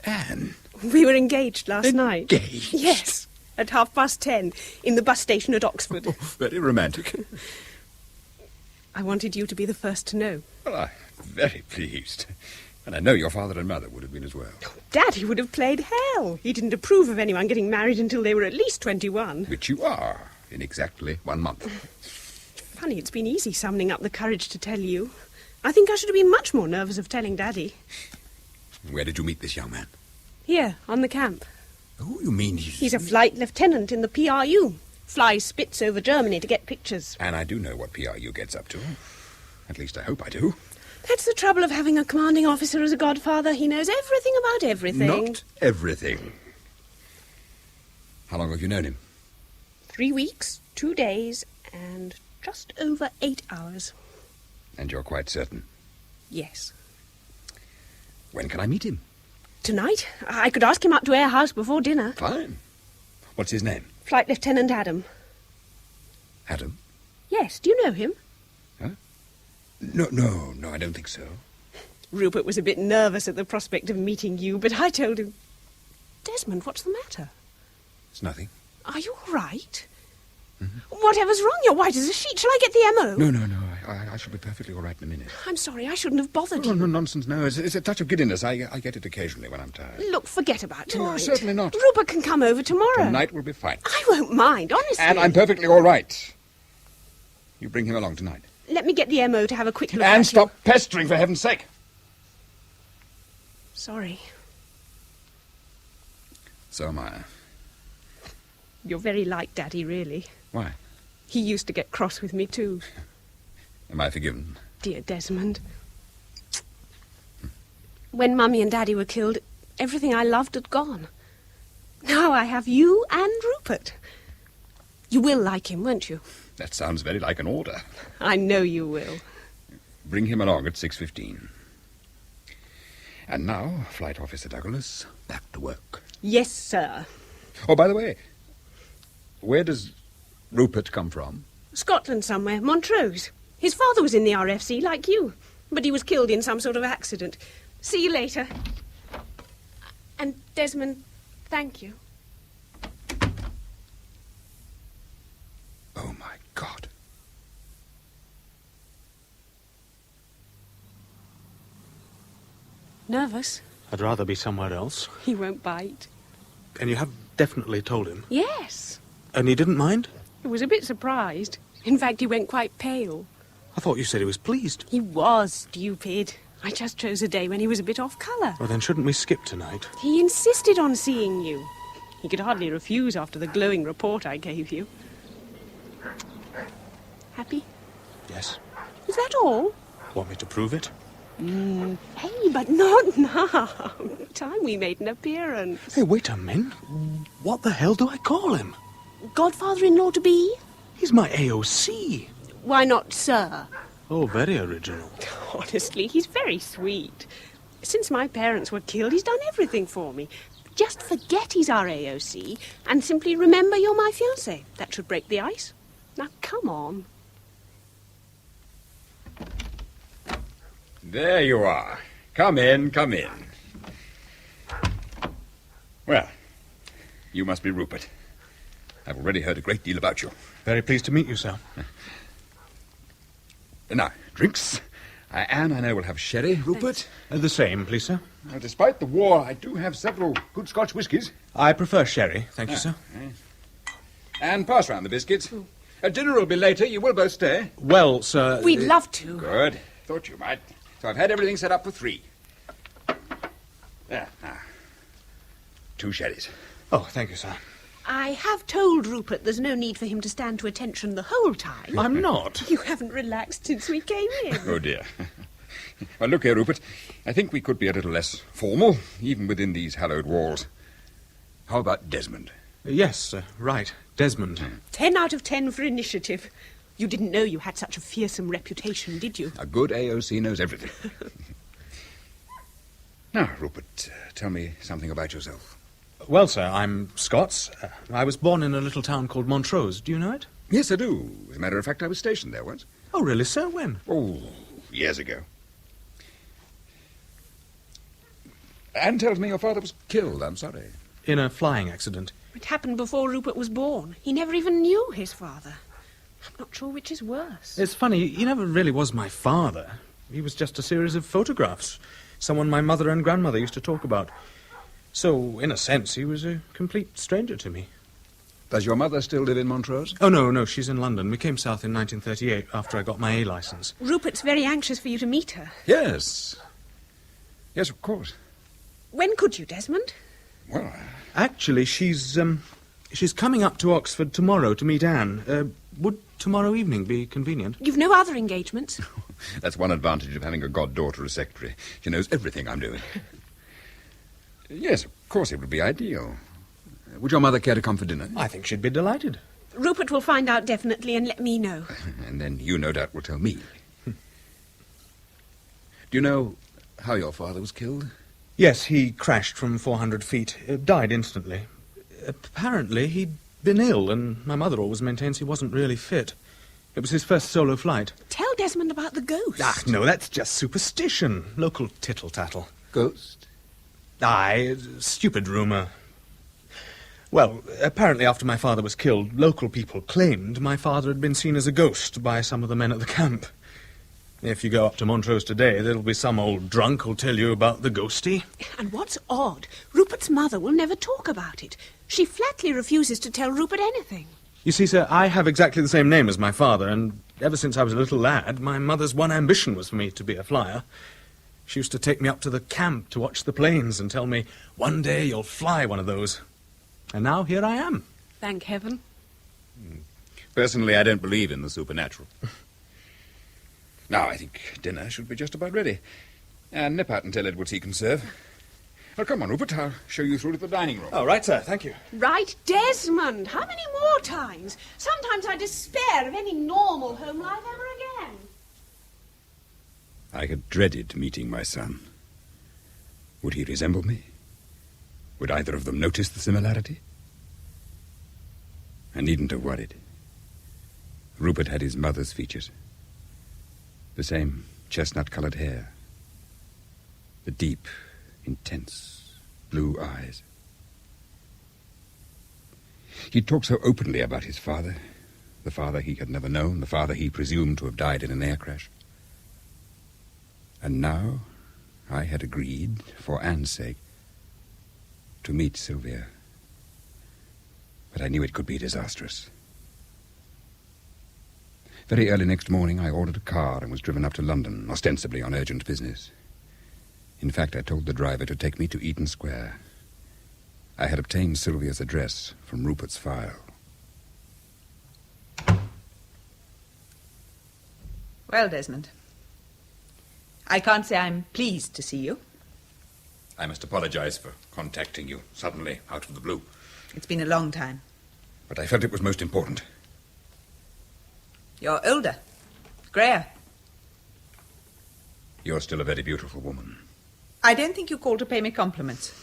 Anne? We were engaged last night. Engaged? Yes, at 10:30 in the bus station at Oxford. Oh, very romantic. I wanted you to be the first to know. Well, I'm very pleased. And I know your father and mother would have been as well. Daddy would have played hell. He didn't approve of anyone getting married until they were at least 21. Which you are, in exactly 1 month. Funny, it's been easy summoning up the courage to tell you. I think I should have been much more nervous of telling Daddy. Where did you meet this young man? Here, on the camp. Oh, you mean He's a flight lieutenant in the PRU. Flies Spitz over Germany to get pictures. And I do know what PRU gets up to. At least I hope I do. That's the trouble of having a commanding officer as a godfather. He knows everything about everything. Not everything. How long have you known him? 3 weeks, 2 days, and just over 8 hours. And you're quite certain? Yes. When can I meet him? Tonight. I could ask him up to Air House before dinner. Fine. What's his name? Flight Lieutenant Adam. Adam? Yes, do you know him? Huh? No, I don't think so. Rupert was a bit nervous at the prospect of meeting you, but I told him... Desmond, what's the matter? It's nothing. Are you all right? Whatever's wrong, you're white as a sheet. Shall I get the MO? No. I shall be perfectly all right in a minute. I'm sorry, I shouldn't have bothered you. No, nonsense, no. It's a touch of giddiness. I get it occasionally when I'm tired. Look, forget about tonight. No, certainly not. Rupert can come over tomorrow. Tonight will be fine. I won't mind, honestly. And I'm perfectly all right. You bring him along tonight. Let me get the MO to have a quick look And at stop pestering, for heaven's sake. Sorry. So am I. You're very like Daddy, really. Why? He used to get cross with me, too. Am I forgiven? Dear Desmond. When Mummy and Daddy were killed, everything I loved had gone. Now I have you and Rupert. You will like him, won't you? That sounds very like an order. I know you will. Bring him along at 6:15. And now, Flight Officer Douglas, back to work. Yes, sir. Oh, by the way, where does Rupert come from? Scotland somewhere, Montrose. His father was in the RFC, like you, but he was killed in some sort of accident. See you later. And, Desmond, thank you. Oh, my God. Nervous? I'd rather be somewhere else. He won't bite. And you have definitely told him? Yes. And he didn't mind? He was a bit surprised. In fact, he went quite pale. I thought you said he was pleased. He was, stupid. I just chose a day when he was a bit off colour. Well, then shouldn't we skip tonight? He insisted on seeing you. He could hardly refuse after the glowing report I gave you. Happy? Yes. Is that all? Want me to prove it? Hey, but not now. Time we made an appearance. Hey, wait a minute. What the hell do I call him? Godfather-in-law to be? He's my AOC. Why not sir? Oh, very original. Honestly, he's very sweet. Since my parents were killed, he's done everything for me. Just forget he's our AOC and simply remember you're my fiancé. That should break the ice. Now, come on. There you are. Come in, come in. Well, you must be Rupert. I've already heard a great deal about you. Very pleased to meet you, sir. Now, drinks. Anne, I know, will have sherry. Rupert? The same, please, sir. Now, despite the war, I do have several good Scotch whiskies. I prefer sherry, thank you, sir. And pass round the biscuits. Dinner will be later. You will both stay. Well, sir... We'd love to. Good. Thought you might. So I've had everything set up for 3. There, now. 2 sherries. Oh, thank you, sir. I have told Rupert there's no need for him to stand to attention the whole time. I'm not. You haven't relaxed since we came in. Oh, dear. Well, look here, Rupert. I think we could be a little less formal, even within these hallowed walls. How about Desmond? Yes, right. Desmond. 10 out of 10 for initiative. You didn't know you had such a fearsome reputation, did you? A good AOC knows everything. Now, Rupert, tell me something about yourself. Well, sir, I'm Scots. I was born in a little town called Montrose. Do you know it? Yes, I do. As a matter of fact, I was stationed there once. Oh, really, sir? When? Oh, years ago. Anne tells me your father was killed. I'm sorry. In a flying accident. It happened before Rupert was born. He never even knew his father. I'm not sure which is worse. It's funny, he never really was my father. He was just a series of photographs. Someone my mother and grandmother used to talk about. So, in a sense, he was a complete stranger to me. Does your mother still live in Montrose? Oh, no, she's in London. We came south in 1938 after I got my A licence. Rupert's very anxious for you to meet her. Yes. Yes, of course. When could you, Desmond? Well, actually, she's coming up to Oxford tomorrow to meet Anne. Would tomorrow evening be convenient? You've no other engagements? That's one advantage of having a goddaughter as secretary. She knows everything I'm doing. Yes, of course it would be ideal. Would your mother care to come for dinner? I think she'd be delighted. Rupert will find out definitely and let me know. And then you, no doubt, will tell me. Do you know how your father was killed? Yes, he crashed from 400 feet. Died instantly. Apparently, he'd been ill, and my mother always maintains he wasn't really fit. It was his first solo flight. Tell Desmond about the ghost. Ah, no, that's just superstition. Local tittle-tattle. Ghost? Aye, stupid rumour. Well, apparently after my father was killed, local people claimed my father had been seen as a ghost by some of the men at the camp. If you go up to Montrose today, there'll be some old drunk who'll tell you about the ghosty. And what's odd, Rupert's mother will never talk about it. She flatly refuses to tell Rupert anything. You see, sir, I have exactly the same name as my father, and ever since I was a little lad, my mother's one ambition was for me to be a flyer. She used to take me up to the camp to watch the planes and tell me, one day you'll fly one of those. And now here I am. Thank heaven. Personally, I don't believe in the supernatural. Now, I think dinner should be just about ready. And nip out and tell Edwards he can serve. Well, come on, Rupert. I'll show you through to the dining room. Oh, right, sir. Thank you. Right, Desmond. How many more times? Sometimes I despair of any normal home life ever again. I had dreaded meeting my son. Would he resemble me? Would either of them notice the similarity? I needn't have worried. Rupert had his mother's features. The same chestnut-coloured hair. The deep, intense blue eyes. He talked so openly about his father, the father he had never known, the father he presumed to have died in an air crash. And now I had agreed, for Anne's sake, to meet Sylvia. But I knew it could be disastrous. Very early next morning, I ordered a car and was driven up to London, ostensibly on urgent business. In fact, I told the driver to take me to Eaton Square. I had obtained Sylvia's address from Rupert's file. Well, Desmond, I can't say I'm pleased to see you. I must apologize for contacting you suddenly, out of the blue. It's been a long time. But I felt it was most important. You're older, greyer. You're still a very beautiful woman. I don't think you called to pay me compliments.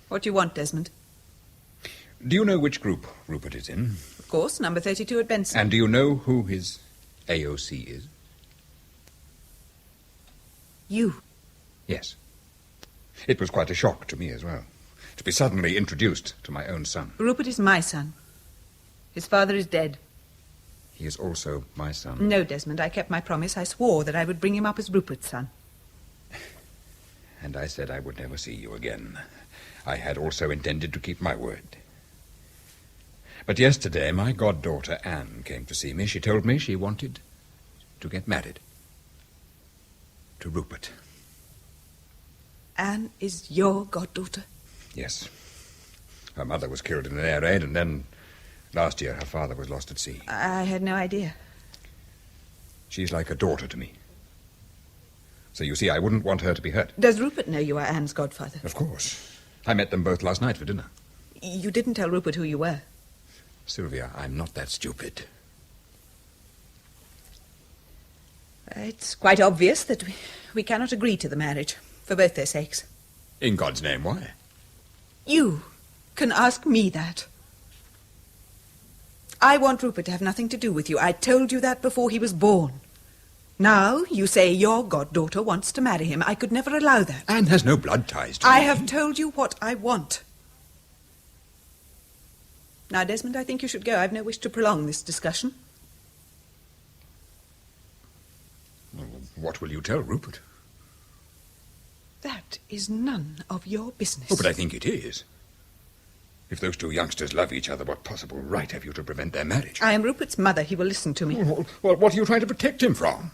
What do you want, Desmond? Do you know which group Rupert is in? Of course, number 32 at Benson. And do you know who his AOC is? You? Yes. It was quite a shock to me as well, to be suddenly introduced to my own son. Rupert is my son. His father is dead. He is also my son. No, Desmond, I kept my promise. I swore that I would bring him up as Rupert's son. And I said I would never see you again. I had also intended to keep my word. But yesterday, my goddaughter Anne came to see me. She told me she wanted to get married to Rupert. Anne is your goddaughter? Yes. Her mother was killed in an air raid, and then last year her father was lost at sea. I had no idea. She's like a daughter to me. So you see, I wouldn't want her to be hurt. Does Rupert know you are Anne's godfather? Of course. I met them both last night for dinner. You didn't tell Rupert who you were? Sylvia, I'm not that stupid. It's quite obvious that we cannot agree to the marriage, for both their sakes. In God's name, why? You can ask me that. I want Rupert to have nothing to do with you. I told you that before he was born. Now you say your goddaughter wants to marry him. I could never allow that. Anne has no blood ties to I me. have told you what I want. Now, Desmond, I think you should go. I've no wish to prolong this discussion. What will you tell Rupert? That is none of your business. Oh, but I think it is. If those two youngsters love each other, what possible right have you to prevent their marriage? I am Rupert's mother. He will listen to me. Well, what are you trying to protect him from?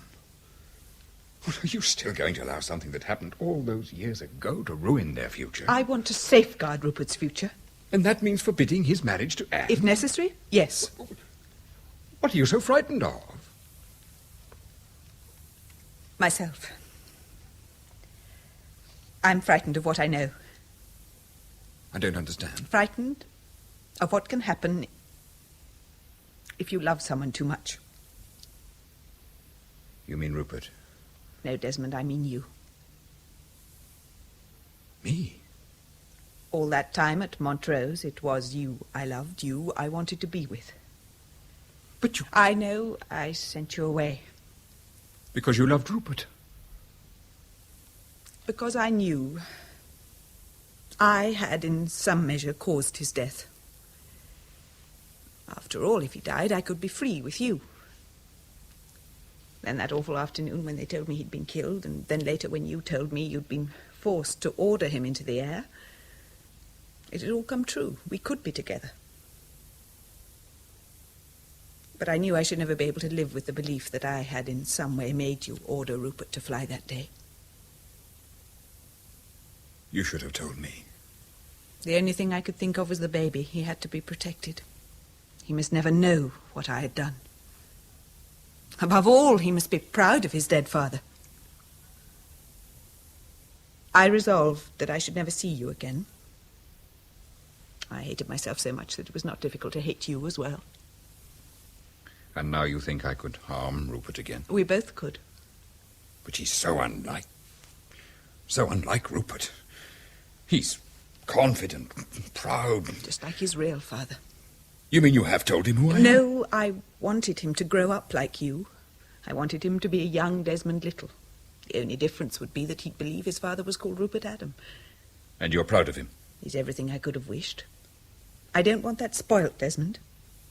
Are you still going to allow something that happened all those years ago to ruin their future? I want to safeguard Rupert's future. And that means forbidding his marriage to Anne? If necessary, yes. What are you so frightened of? Myself. I'm frightened of what I know. I don't understand. Frightened of what can happen if you love someone too much. You mean Rupert? No, Desmond, I mean you. Me? All that time at Montrose, it was you I loved, you I wanted to be with. But you... I know I sent you away. Because you loved Rupert? Because I knew I had in some measure caused his death. After all, if he died, I could be free with you. Then that awful afternoon when they told me he'd been killed, and then later when you told me you'd been forced to order him into the air, it had all come true. We could be together. But I knew I should never be able to live with the belief that I had in some way made you order Rupert to fly that day. You should have told me. The only thing I could think of was the baby. He had to be protected. He must never know what I had done. Above all, he must be proud of his dead father. I resolved that I should never see you again. I hated myself so much that it was not difficult to hate you as well. And now you think I could harm Rupert again? We both could. But he's so unlike Rupert. He's confident, proud. Just like his real father. You mean you have told him who I am? No, I wanted him to grow up like you. I wanted him to be a young Desmond Little. The only difference would be that he'd believe his father was called Rupert Adam. And you're proud of him? He's everything I could have wished. I don't want that spoilt, Desmond.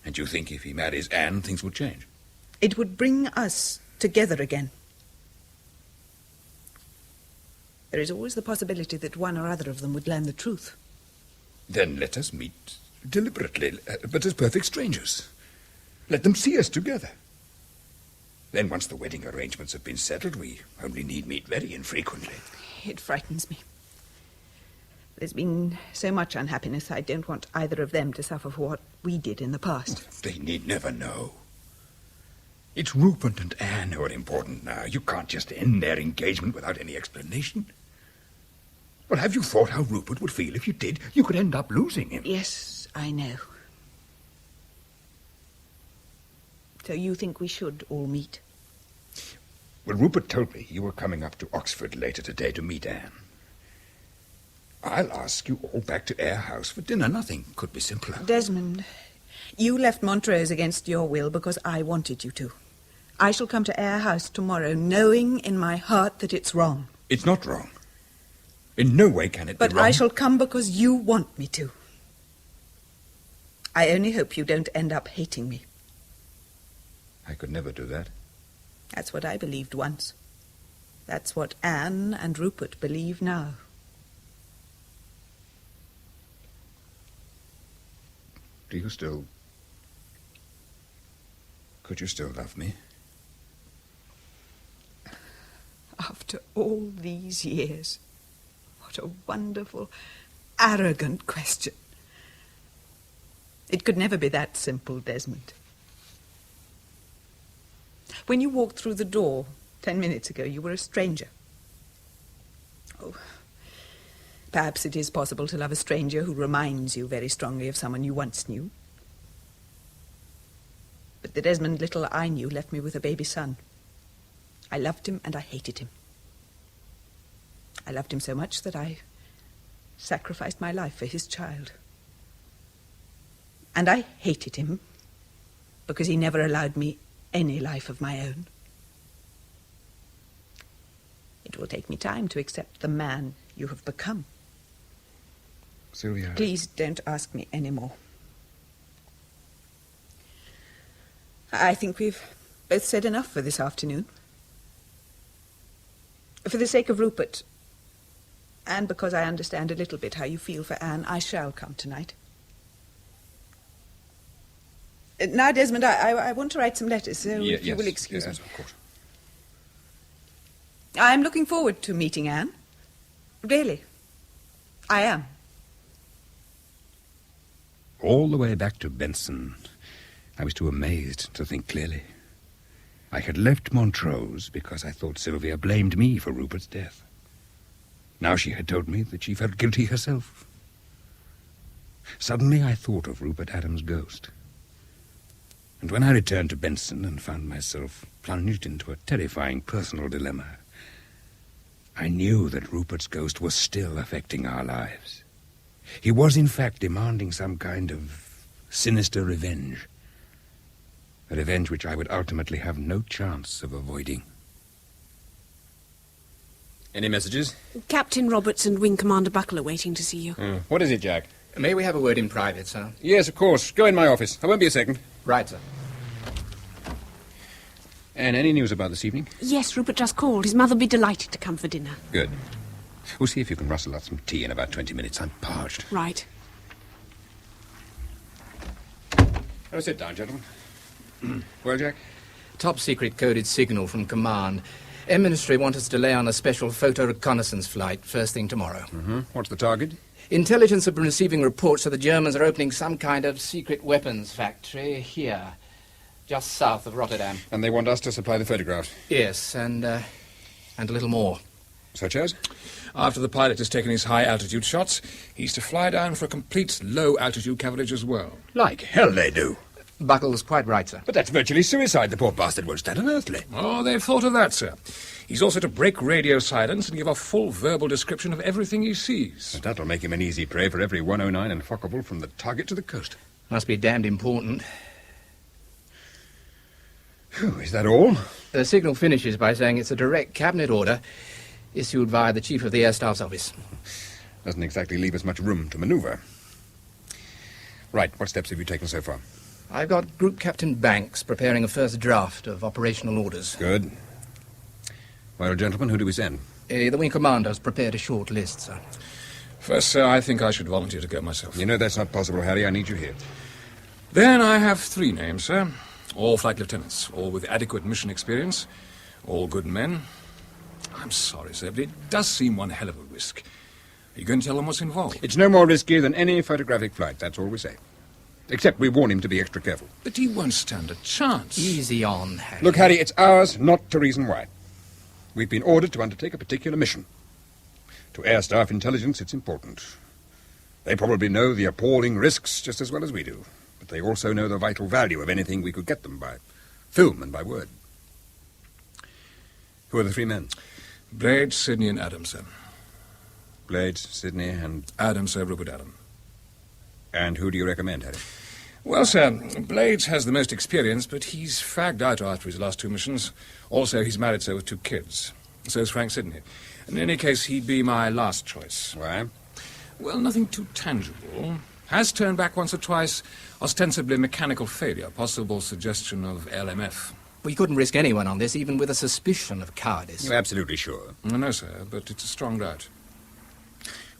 And you think if he marries Anne, things would change? It would bring us together again. There is always the possibility that one or other of them would learn the truth. Then let us meet deliberately, but as perfect strangers. Let them see us together. Then once the wedding arrangements have been settled, we only need meet very infrequently. It frightens me. There's been so much unhappiness, I don't want either of them to suffer for what we did in the past. They need never know. It's Rupert and Anne who are important now. You can't just end their engagement without any explanation. Well, have you thought how Rupert would feel if you did? You could end up losing him. Yes, I know. So you think we should all meet? Well, Rupert told me you were coming up to Oxford later today to meet Anne. I'll ask you all back to Eyre House for dinner. Nothing could be simpler. Desmond, you left Montrose against your will because I wanted you to. I shall come to Eyre House tomorrow, knowing in my heart that it's wrong. It's not wrong. In no way can it be But wrong. I shall come because you want me to. I only hope you don't end up hating me. I could never do that. That's what I believed once. That's what Anne and Rupert believe now. Do you still... Could you still love me? After all these years, what a wonderful, arrogant question. It could never be that simple, Desmond. When you walked through the door 10 minutes ago, you were a stranger. Oh, perhaps it is possible to love a stranger who reminds you very strongly of someone you once knew. But the Desmond Little I knew left me with a baby son. I loved him and I hated him. I loved him so much that I sacrificed my life for his child. And I hated him because he never allowed me any life of my own. It will take me time to accept the man you have become. Sylvia... Please don't ask me any more. I think we've both said enough for this afternoon. For the sake of Rupert, and because I understand a little bit how you feel for Anne, I shall come tonight. Now, Desmond, I want to write some letters, so if you will excuse me. Yes, of course. I'm looking forward to meeting Anne. Really. I am. All the way back to Benson, I was too amazed to think clearly. I had left Montrose because I thought Sylvia blamed me for Rupert's death. Now she had told me that she felt guilty herself. Suddenly I thought of Rupert Adams' ghost. And when I returned to Benson and found myself plunged into a terrifying personal dilemma, I knew that Rupert's ghost was still affecting our lives. He was, in fact, demanding some kind of sinister revenge. A revenge which I would ultimately have no chance of avoiding. Any messages? Captain Roberts and Wing Commander Buckle are waiting to see you. What is it, Jack? May we have a word in private, sir? Yes, of course. Go in my office. I won't be a second. Right, sir. And any news about this evening? Yes, Rupert just called. His mother'll be delighted to come for dinner. Good. We'll see if you can rustle out some tea in about 20 minutes. I'm parched. Right. Oh, sit down, gentlemen. Well, Jack? Top secret coded signal from command. Ministry want us to lay on a special photo reconnaissance flight first thing tomorrow. What's the target? Intelligence have been receiving reports that the Germans are opening some kind of secret weapons factory here, just south of Rotterdam. And they want us to supply the photographs? Yes, and a little more. Such as? After the pilot has taken his high-altitude shots, he's to fly down for a complete low-altitude coverage as well. Like hell they do. Buckle's quite right, sir. But that's virtually suicide. The poor bastard won't stand unearthly. Oh, they've thought of that, sir. He's also to break radio silence and give a full verbal description of everything he sees. And that'll make him an easy prey for every 109 and Focke-Wulf from the target to the coast. Must be damned important. Whew, is that all? The signal finishes by saying it's a direct cabinet order issued via the Chief of the Air Staff's office. Doesn't exactly leave us much room to manoeuvre. Right, what steps have you taken so far? I've got Group Captain Banks preparing a first draft of operational orders. Good. Well, gentlemen, who do we send? The Wing Commander's prepared a short list, sir. First, sir, I think I should volunteer to go myself. You know that's not possible, Harry. I need you here. Then I have 3 names, sir. All flight lieutenants, all with adequate mission experience, all good men. I'm sorry, sir, but it does seem one hell of a risk. Are you going to tell them what's involved? It's no more risky than any photographic flight, that's all we say. Except we warn him to be extra careful. But he won't stand a chance. Easy on, Harry. Look, Harry, it's ours not to reason why. We've been ordered to undertake a particular mission. To air staff intelligence, it's important. They probably know the appalling risks just as well as we do. But they also know the vital value of anything we could get them by film and by word. Who are the three men? Blades, Sidney, and Adams, sir. Blades, Sidney, and... Adams, Sir Rupert Adams. And who do you recommend, Harry? Well, sir, Blades has the most experience, but he's fagged out after his last two missions. Also, he's married, sir, with 2 kids. So is Frank Sidney. In any case, he'd be my last choice. Why? Well, nothing too tangible. Has turned back once or twice. Ostensibly mechanical failure. Possible suggestion of LMF. We couldn't risk anyone on this, even with a suspicion of cowardice. You're absolutely sure? No, sir, but it's a strong doubt.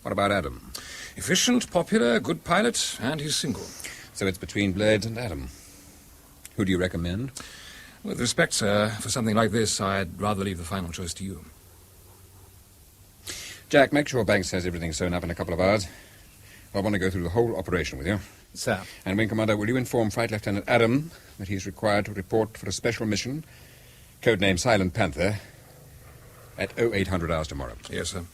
What about Adam? Efficient, popular, good pilot, and he's single. So it's between Blades and Adam. Who do you recommend? With respect, sir, for something like this, I'd rather leave the final choice to you. Jack, make sure Banks has everything sewn up in a couple of hours. I want to go through the whole operation with you. Sir. And Wing Commander, will you inform Flight Lieutenant Adam that he's required to report for a special mission, codename Silent Panther, at 0800 hours tomorrow? Yes, sir.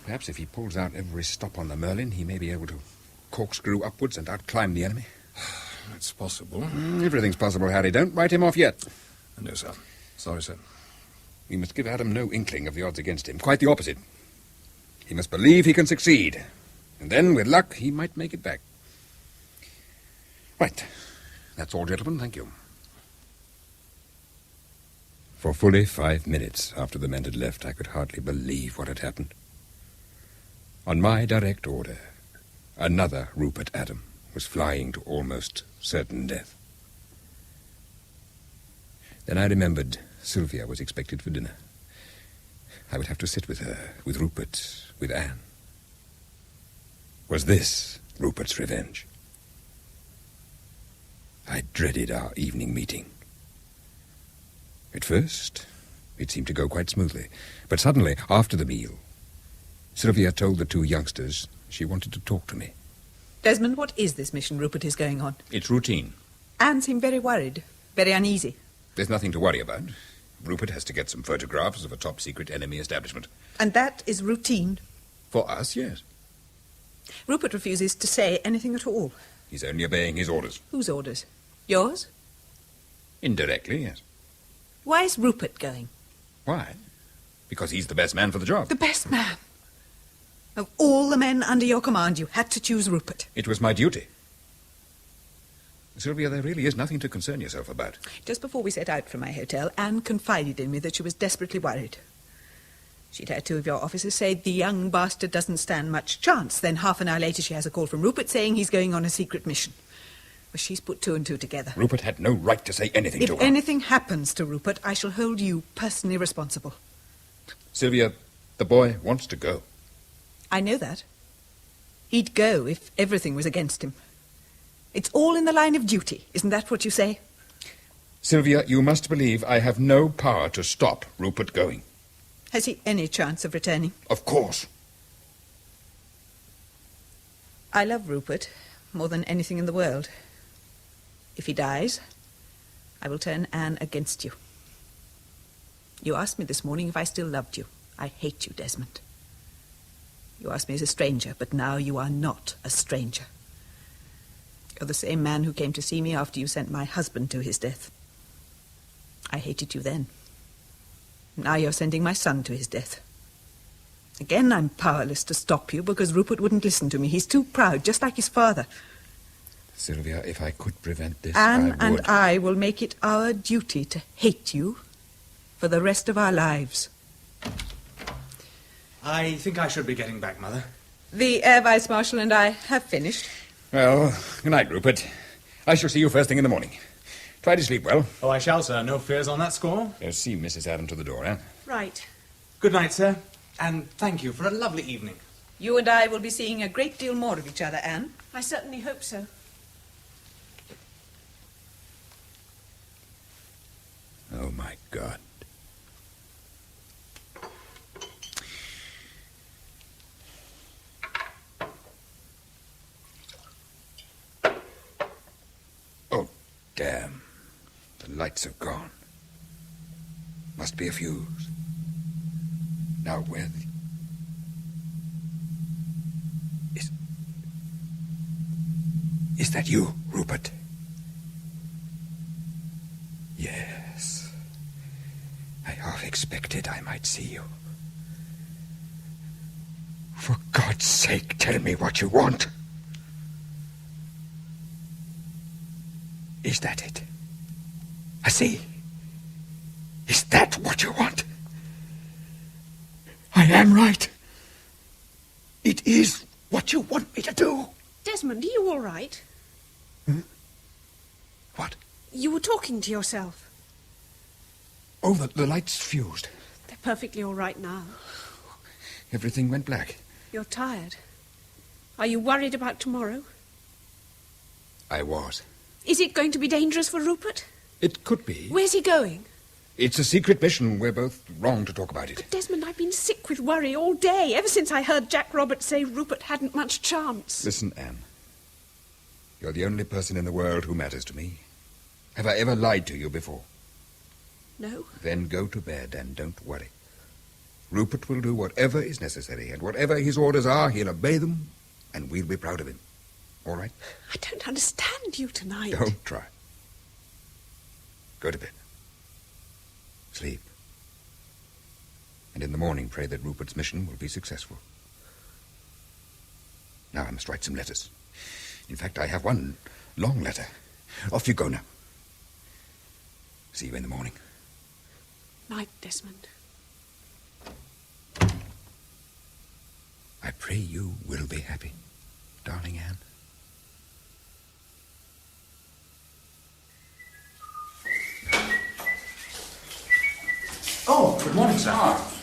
Perhaps if he pulls out every stop on the Merlin, he may be able to corkscrew upwards and outclimb the enemy. It's possible. Everything's possible, Harry. Don't write him off yet. No, sir. Sorry, sir. We must give Adam no inkling of the odds against him. Quite the opposite. He must believe he can succeed. And then, with luck, he might make it back. Right. That's all, gentlemen. Thank you. For fully 5 minutes after the men had left, I could hardly believe what had happened. On my direct order, another Rupert Adam was flying to almost certain death. Then I remembered Sylvia was expected for dinner. I would have to sit with her, with Rupert, with Anne. Was this Rupert's revenge? I dreaded our evening meeting. At first, it seemed to go quite smoothly. But suddenly, after the meal, Sylvia told the 2 youngsters she wanted to talk to me. Desmond, what is this mission Rupert is going on? It's routine. Anne seemed very worried, very uneasy. There's nothing to worry about. Rupert has to get some photographs of a top-secret enemy establishment. And that is routine? For us, yes. Rupert refuses to say anything at all. He's only obeying his orders. Whose orders? Yours? Indirectly, yes. Why is Rupert going? Why? Because he's the best man for the job. The best man? Of all the men under your command, you had to choose Rupert. It was my duty. Sylvia, there really is nothing to concern yourself about. Just before we set out from my hotel, Anne confided in me that she was desperately worried. She'd heard 2 of your officers say the young bastard doesn't stand much chance. Then half an hour later she has a call from Rupert saying he's going on a secret mission. Well, she's put 2 and 2 together. Rupert had no right to say anything to her. If anything happens to Rupert, I shall hold you personally responsible. Sylvia, the boy wants to go. I know that. He'd go if everything was against him. It's all in the line of duty. Isn't that what you say? Sylvia, you must believe I have no power to stop Rupert going. Has he any chance of returning? Of course. I love Rupert more than anything in the world. If he dies, I will turn Anne against you. You asked me this morning if I still loved you. I hate you, Desmond. You asked me as a stranger, but now you are not a stranger. You're the same man who came to see me after you sent my husband to his death. I hated you then. Now you're sending my son to his death. Again, I'm powerless to stop you because Rupert wouldn't listen to me. He's too proud, just like his father. Sylvia, if I could prevent this, Anne I would. and I will make it our duty to hate you for the rest of our lives. I think I should be getting back, Mother. The Air Vice Marshal and I have finished. Well, good night, Rupert. I shall see you first thing in the morning. Try to sleep well. Oh, I shall, sir. No fears on that score. See Mrs. Adam to the door, eh? Right. Good night, sir. And thank you for a lovely evening. You and I will be seeing a great deal more of each other, Anne. I certainly hope so. Oh, my God. lights have gone. Must be a fuse. Now where Is that you, Rupert? Yes. I half expected I might see you. For God's sake, tell me what you want. Is that it? I see. Is that what you want? I am right. It is what you want me to do. Desmond, are you all right? What? You were talking to yourself. Oh, the lights fused. They're perfectly all right now. Everything went black. You're tired. Are you worried about tomorrow? I was. Is it going to be dangerous for Rupert? It could be. Where's he going? It's a secret mission. We're both wrong to talk about it. But Desmond, I've been sick with worry all day, ever since I heard Jack Roberts say Rupert hadn't much chance. Listen, Anne. You're the only person in the world who matters to me. Have I ever lied to you before? No. Then go to bed and don't worry. Rupert will do whatever is necessary, and whatever his orders are, he'll obey them, and we'll be proud of him. All right? I don't understand you tonight. Don't try. Go to bed. Sleep. And in the morning, pray that Rupert's mission will be successful. Now I must write some letters. In fact, I have one long letter. Off you go now. See you in the morning. Night, Desmond. I pray you will be happy, darling Anne. Oh, good morning, sir.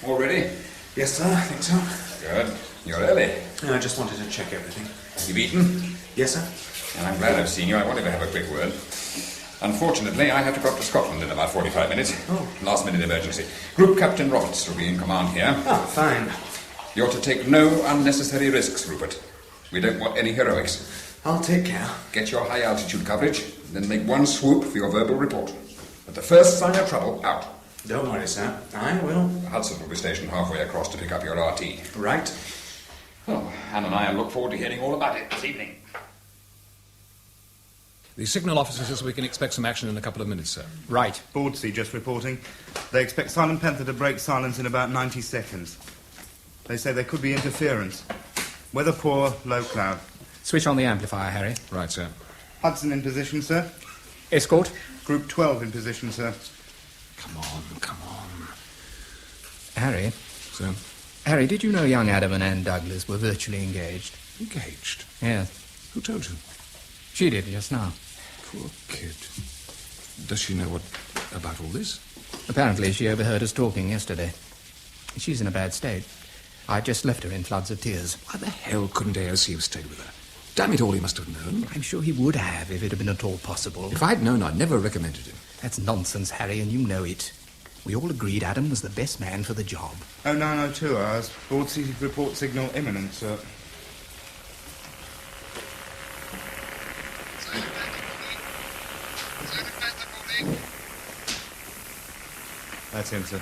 All ready? Yes, sir, I think so. Good. You're early. I just wanted to check everything. You've eaten? Yes, sir. And I'm glad I've seen you. I wanted to have a quick word. Unfortunately, I have to go up to Scotland in about 45 minutes. Oh. Last-minute emergency. Group Captain Roberts will be in command here. Oh, fine. You're to take no unnecessary risks, Rupert. We don't want any heroics. I'll take care. Get your high-altitude coverage, then make one swoop for your verbal report. At the first sign of trouble, out. Don't worry, sir. I will. Hudson will be stationed halfway across to pick up your RT. Right. Well, Anne and I look forward to hearing all about it this evening. The signal officer says we can expect some action in a couple of minutes, sir. Right. Bordsea just reporting. They expect Silent Panther to break silence in about 90 seconds. They say there could be interference. Weather poor, low cloud. Switch on the amplifier, Harry. Right, sir. Hudson in position, sir. Escort? Group 12 in position, sir. Come on. Harry? Sir? Harry, did you know young Adam and Anne Douglas were virtually engaged? Engaged? Yes. Who told you? She did just now. Poor kid. Does she know what about all this? Apparently she overheard us talking yesterday. She's in a bad state. I just left her in floods of tears. Why the hell couldn't AOC have stayed with her? Damn it all, he must have known. I'm sure he would have if it had been at all possible. If I'd known, I'd never recommended him. That's nonsense, Harry, and you know it. We all agreed Adam was the best man for the job. 0902 hours. Bordsea report signal imminent, sir. That's him, sir.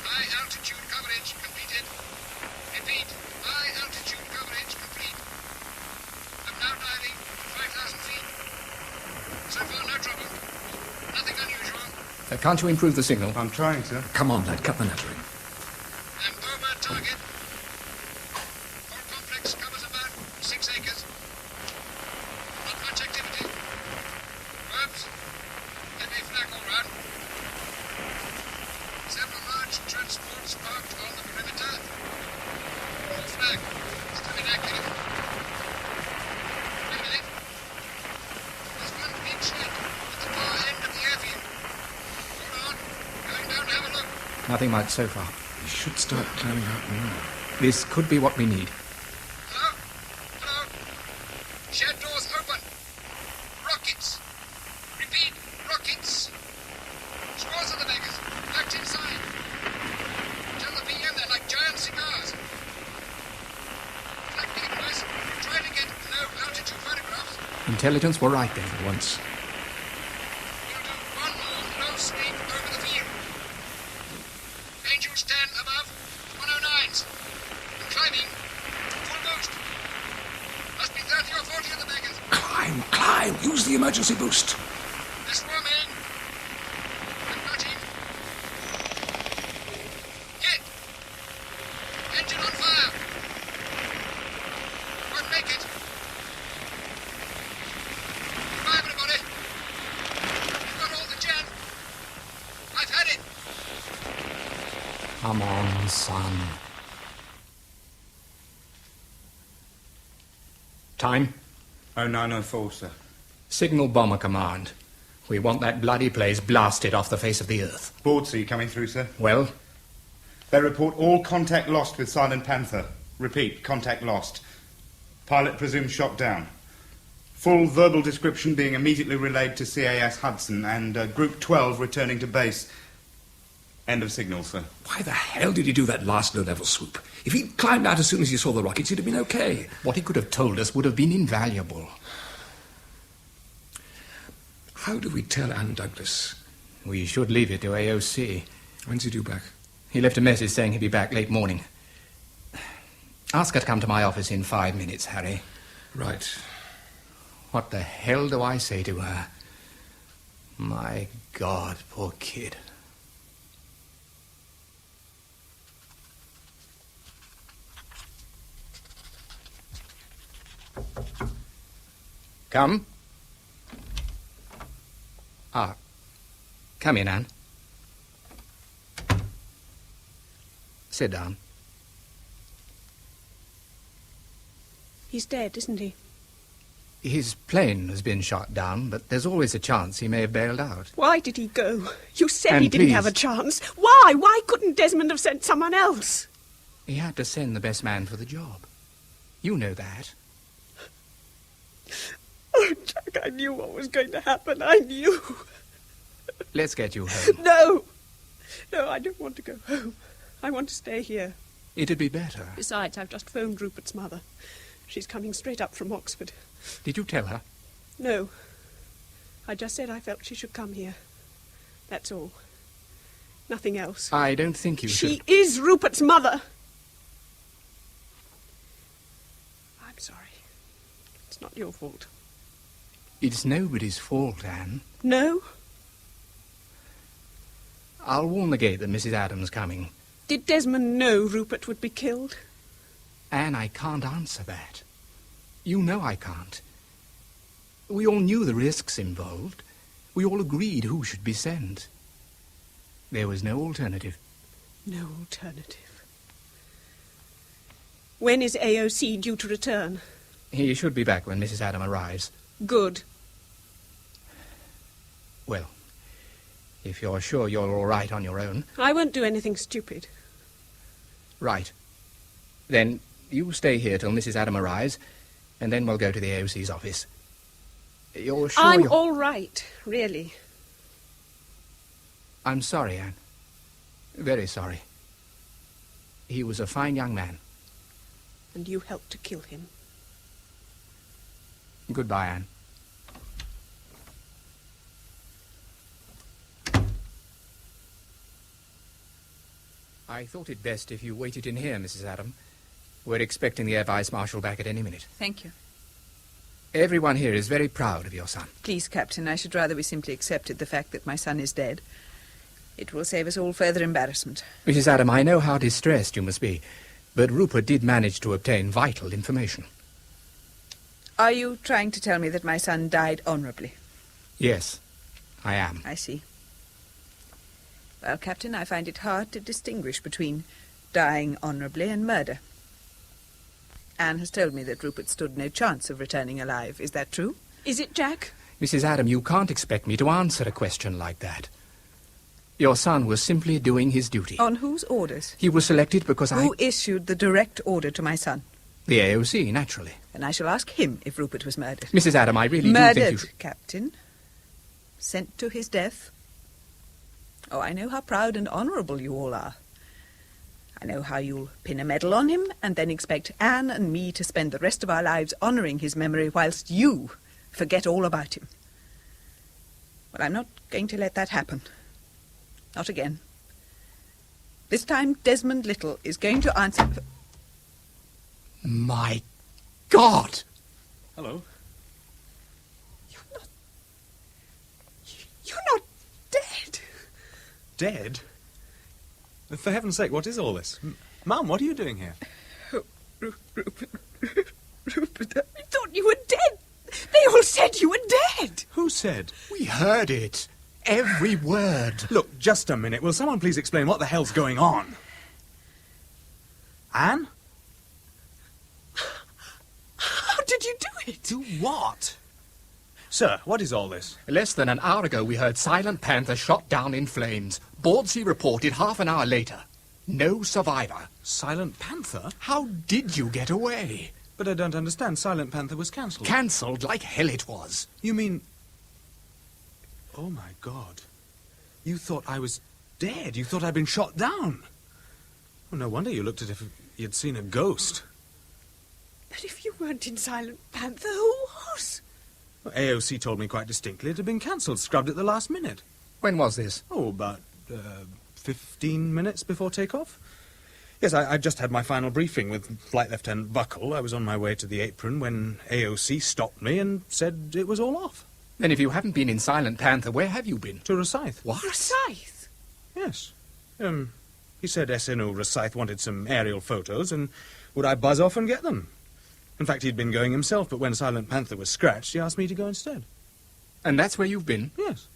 High altitude coverage completed. Repeat, high altitude coverage complete. I'm now diving 5,000 feet. So far, no trouble. Nothing unusual. Can't you improve the signal? I'm trying, sir. Come on, lad, cut the nattering. I'm over target. Whole complex covers about 6 acres. Not much activity. Verbs, heavy flak all round. Several large transports parked on the perimeter. All flag, still inactive. Wait a minute. There's one big shed at the far end of the airfield. Hold on. Going down to have a look. Nothing much so far. We should start climbing out now. This could be what we need. Hello? Hello? Shed doors open. Rockets. Repeat, rockets. Scores of the beggars. Packed inside. Tell the PM they're like giant cigars. Flag cameras. Trying to get low altitude photographs. Intelligence were right then. For once. We'll do time. Use the emergency boost. This woman. I'm not in. Hit. Engine on fire. Won't make it. Goodbye, everybody. You've got all the jam. I've had it. Come on, son. Time? 0904, sir. Signal Bomber Command. We want that bloody place blasted off the face of the earth. Broadsea coming through, sir. Well? They report all contact lost with Silent Panther. Repeat, contact lost. Pilot presumed shot down. Full verbal description being immediately relayed to CAS Hudson and Group 12 returning to base. End of signal, sir. Why the hell did he do that last low-level swoop? If he'd climbed out as soon as he saw the rockets, he'd have been okay. What he could have told us would have been invaluable. How do we tell Anne Douglas? We should leave it to AOC. When's he due back? He left a message saying he'd be back late morning. Ask her to come to my office in 5 minutes, Harry. Right. What the hell do I say to her? My God, poor kid. Come. Come in, Anne. Sit down. He's dead, isn't he? His plane has been shot down, but there's always a chance he may have bailed out. Why did he go? You said And he didn't please- have a chance. Why? Why couldn't Desmond have sent someone else? He had to send the best man for the job. You know that. Oh, Jack, I knew what was going to happen. I knew. Let's get you home. No. No, I don't want to go home. I want to stay here. It'd be better. Besides, I've just phoned Rupert's mother. She's coming straight up from Oxford. Did you tell her? No. I just said I felt she should come here. That's all. Nothing else. I don't think you should. She is Rupert's mother. I'm sorry. It's not your fault. It's nobody's fault, Anne. No? I'll warn the gate that Mrs. Adams is coming. Did Desmond know Rupert would be killed? Anne, I can't answer that. You know I can't. We all knew the risks involved. We all agreed who should be sent. There was no alternative. No alternative. When is AOC due to return? He should be back when Mrs. Adam arrives. Good. Well, if you're sure you're all right on your own. I won't do anything stupid. Right. Then you stay here till Mrs. Adam arrives, and then we'll go to the AOC's office. You're sure I'm you're... all right, really. I'm sorry, Anne. Very sorry. He was a fine young man. And you helped to kill him. Goodbye, Anne. I thought it best if you waited in here, Mrs. Adam. We're expecting the Air Vice Marshal back at any minute. Thank you. Everyone here is very proud of your son. Please, Captain, I should rather we simply accepted the fact that my son is dead. It will save us all further embarrassment. Mrs. Adam, I know how distressed you must be, but Rupert did manage to obtain vital information. Are you trying to tell me that my son died honourably? Yes, I am. I see. Well, Captain, I find it hard to distinguish between dying honourably and murder. Anne has told me that Rupert stood no chance of returning alive. Is that true? Is it, Jack? Mrs. Adam, you can't expect me to answer a question like that. Your son was simply doing his duty. On whose orders? He was selected because Who issued the direct order to my son? The AOC, naturally. And I shall ask him if Rupert was murdered. Mrs. Adam, I really do murdered, think you should... Captain. Sent to his death. Oh, I know how proud and honourable you all are. I know how you'll pin a medal on him and then expect Anne and me to spend the rest of our lives honouring his memory whilst you forget all about him. Well, I'm not going to let that happen. Not again. This time, Desmond Little is going to answer... My God! Hello. You Dead? For heaven's sake, what is all this? Mum, what are you doing here? Oh, Rupert, I thought you were dead. They all said you were dead. Who said? We heard it. Every word. Look, just a minute. Will someone please explain what the hell's going on? Anne? How did you do it? Do what? Sir, what is all this? Less than an hour ago, we heard Silent Panther shot down in flames. Bordsey reported half an hour later. No survivor. Silent Panther? How did you get away? But I don't understand. Silent Panther was cancelled. Cancelled like hell it was. You mean... Oh, my God. You thought I was dead. You thought I'd been shot down. Well, no wonder you looked as if you'd seen a ghost. But if you weren't in Silent Panther, who was? Well, AOC told me quite distinctly it had been cancelled, scrubbed at the last minute. When was this? Oh, about 15 minutes before takeoff. Yes, I just had my final briefing with Flight Lieutenant Buckle. I was on my way to the apron when AOC stopped me and said it was all off. Then if you haven't been in Silent Panther, where have you been? To Rosyth. What? Rosyth? Yes. He said SNO Rosyth wanted some aerial photos, and would I buzz off and get them? In fact, he'd been going himself, but when Silent Panther was scratched, he asked me to go instead. And that's where you've been? Yes.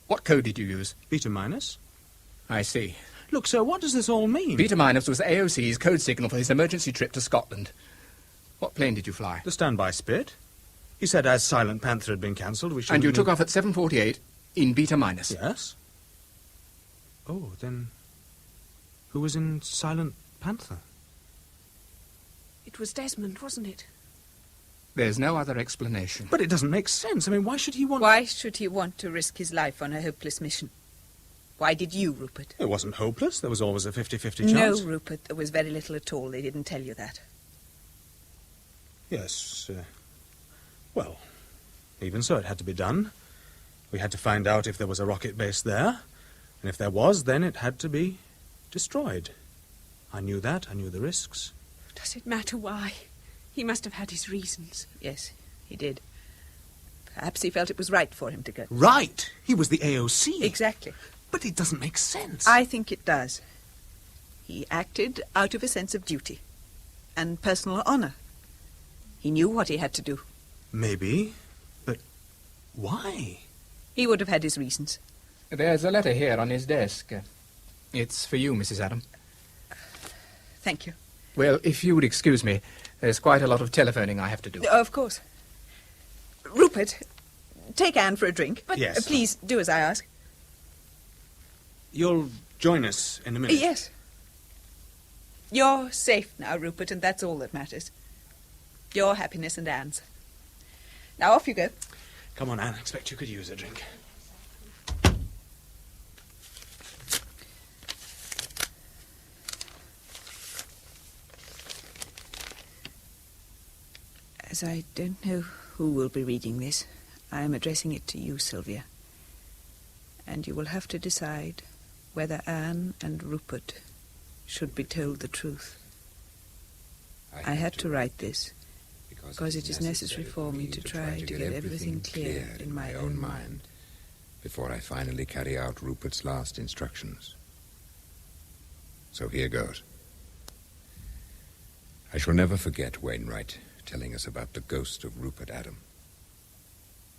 What code did you use? Beta minus. I see. Look, sir, what does this all mean? Beta minus was AOC's code signal for his emergency trip to Scotland. What plane did you fly? The standby Spit. He said as Silent Panther had been cancelled, we should... And you took off at 7:48 in Beta minus? Yes. Oh, then... who was in Silent Panther? It was Desmond, wasn't it? There's no other explanation. But it doesn't make sense. I mean, why should he want... Why should he want to risk his life on a hopeless mission? Why did you, Rupert? It wasn't hopeless. There was always a 50-50 chance. No, Rupert, there was very little at all. They didn't tell you that. Yes, well, even so, it had to be done. We had to find out if there was a rocket base there, and if there was, then it had to be destroyed. I knew that. I knew the risks. Does it matter why? He must have had his reasons. Yes, he did. Perhaps he felt it was right for him to go. Right! He was the AOC. Exactly. But it doesn't make sense. I think it does. He acted out of a sense of duty and personal honor. He knew what he had to do. Maybe, but why? He would have had his reasons. There's a letter here on his desk. It's for you, Mrs. Adam. Thank you. Well, if you would excuse me, there's quite a lot of telephoning I have to do. Of course. Rupert, take Anne for a drink. But yes. Please do as I ask. You'll join us in a minute. Yes. You're safe now, Rupert, and that's all that matters. Your happiness and Anne's. Now off you go. Come on, Anne. I expect you could use a drink. As I don't know who will be reading this, I am addressing it to you, Sylvia. And you will have to decide whether Anne and Rupert should be told the truth. I had to write this because it is necessary for me to try to get everything clear in my own mind before I finally carry out Rupert's last instructions. So here goes. I shall never forget Wainwright telling us about the ghost of Rupert Adam.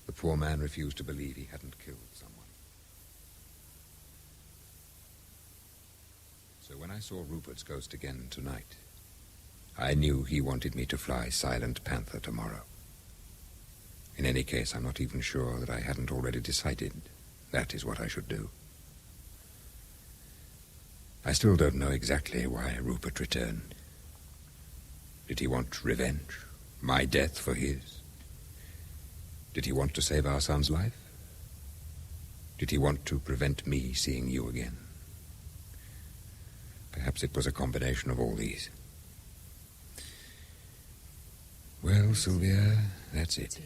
The poor man refused to believe he hadn't killed someone. So when I saw Rupert's ghost again tonight, I knew he wanted me to fly Silent Panther tomorrow. In any case, I'm not even sure that I hadn't already decided that is what I should do. I still don't know exactly why Rupert returned. Did he want revenge? My death for his? Did he want to save our son's life? Did he want to prevent me seeing you again? Perhaps it was a combination of all these. Well, Sylvia, that's it.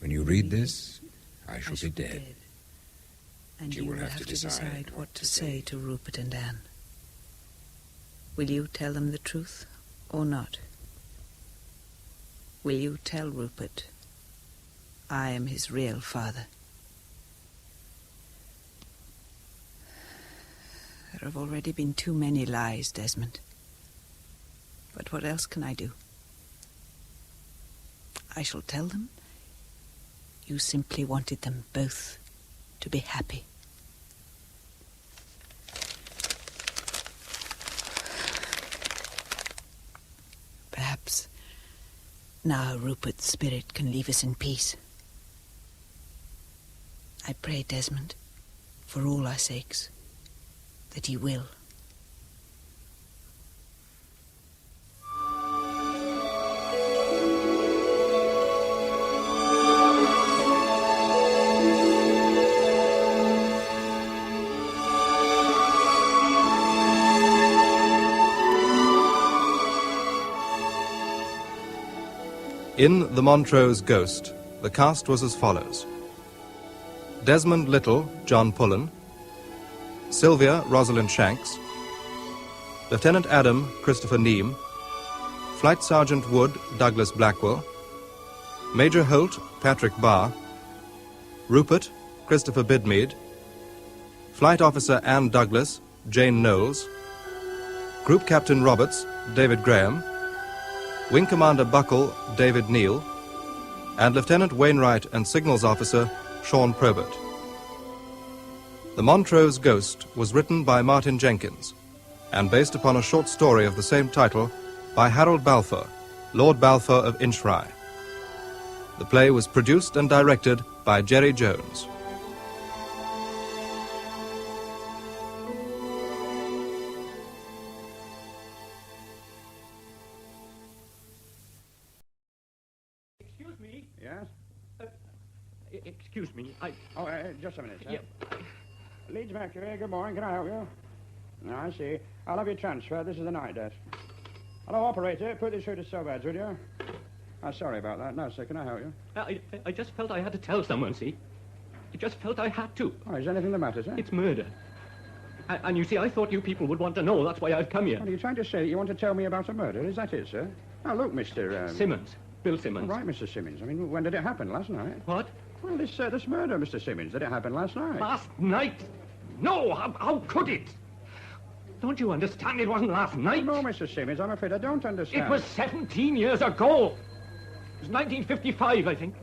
When you read this, I shall be dead. And you will have to decide what to say to Rupert and Anne. Will you tell them the truth or not? Will you tell Rupert I am his real father? There have already been too many lies, Desmond. But what else can I do? I shall tell them you simply wanted them both to be happy. Perhaps now Rupert's spirit can leave us in peace. I pray, Desmond, for all our sakes, that he will. In The Montrose Ghost, the cast was as follows. Desmond Little, John Pullen. Sylvia, Rosalind Shanks. Lieutenant Adam, Christopher Neame. Flight Sergeant Wood, Douglas Blackwell. Major Holt, Patrick Barr. Rupert, Christopher Bidmead. Flight Officer Anne Douglas, Jane Knowles. Group Captain Roberts, David Graham. Wing Commander Buckle, David Neal. And Lieutenant Wainwright and Signals Officer Sean Probert. The Montrose Ghost was written by Martin Jenkins and based upon a short story of the same title by Harold Balfour, Lord Balfour of Inchfry. The play was produced and directed by Jerry Jones. Excuse me. Yes? Excuse me, Just a minute, sir. Leeds Mercury, good morning. Can I help you? No, I see. I'll have your transfer. This is the night desk. Hello, operator. Put this through to Sobad's, would you? Oh, sorry about that. No, sir. Can I help you? I just felt I had to tell someone, see? I just felt I had to. Oh, is anything the matter, sir? It's murder. And you see, I thought you people would want to know. That's why I've come here. What are you trying to say? That you want to tell me about a murder? Is that it, sir? Oh, look, Mr. Simmons. Bill Simmons. All right, Mr. Simmons. I mean, when did it happen? Last night? What? Well, this murder, Mr. Simmons, did it happen last night? Last night? No, how could it? Don't you understand it wasn't last night? No, Mr. Simmons, I'm afraid I don't understand. It was 17 years ago. It was 1955, I think.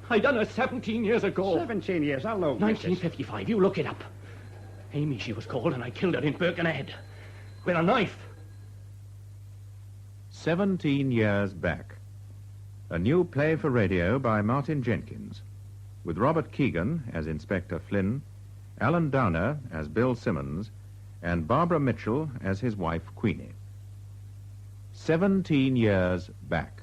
I done it 17 years ago. 17 years, how low? 1955, you look it up. Amy, she was called, and I killed her in Birkenhead. With a knife. 17 years back. A new play for radio by Martin Jenkins, with Robert Keegan as Inspector Flynn, Alan Downer as Bill Simmons, and Barbara Mitchell as his wife, Queenie. 17 years back.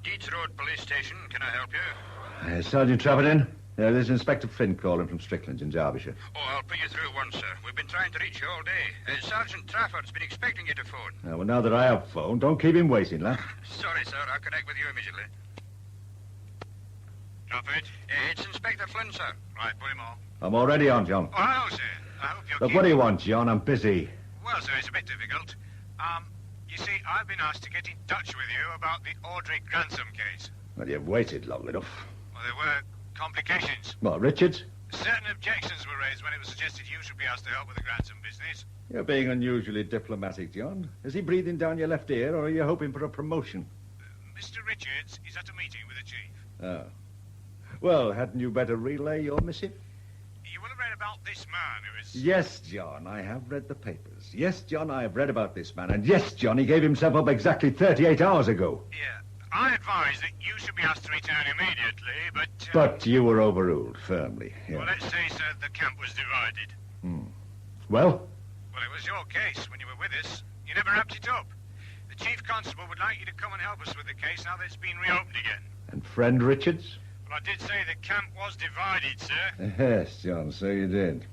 Deeds Road Police Station, can I help you? Sergeant Treverton, this is Inspector Flynn calling from Strickland's in Derbyshire. Oh, I'll put you through at once, sir. We've been trying to reach you all day. Sergeant Trafford's been expecting you to phone. Well, now that I have phoned, don't keep him waiting, lad. Sorry, sir. I'll connect with you immediately. Trafford, it's Inspector Flynn, sir. Right, put him on. I'm already on, John. Oh, hello, sir. I hope you're Look, what do you want, John? I'm busy. Well, sir, it's a bit difficult. You see, I've been asked to get in touch with you about the Audrey Grantham case. Well, you've waited long enough. Well, there were complications. What, Richards? Certain objections were raised when it was suggested you should be asked to help with the Grantham business. You're being unusually diplomatic, John. Is he breathing down your left ear, or are you hoping for a promotion? Mr. Richards is at a meeting with the chief. Oh. Well, hadn't you better relay your missive? You will have read about this man who is... Yes, John, I have read the papers. Yes, John, I have read about this man. And yes, John, he gave himself up exactly 38 hours ago. Yeah. I advise that you should be asked to return immediately, but... But you were overruled, firmly. Yeah. Well, let's say, sir, the camp was divided. Well? Well, it was your case when you were with us. You never wrapped it up. The chief constable would like you to come and help us with the case now that it's been reopened again. And friend Richards? Well, I did say the camp was divided, sir. Yes, John, so you did.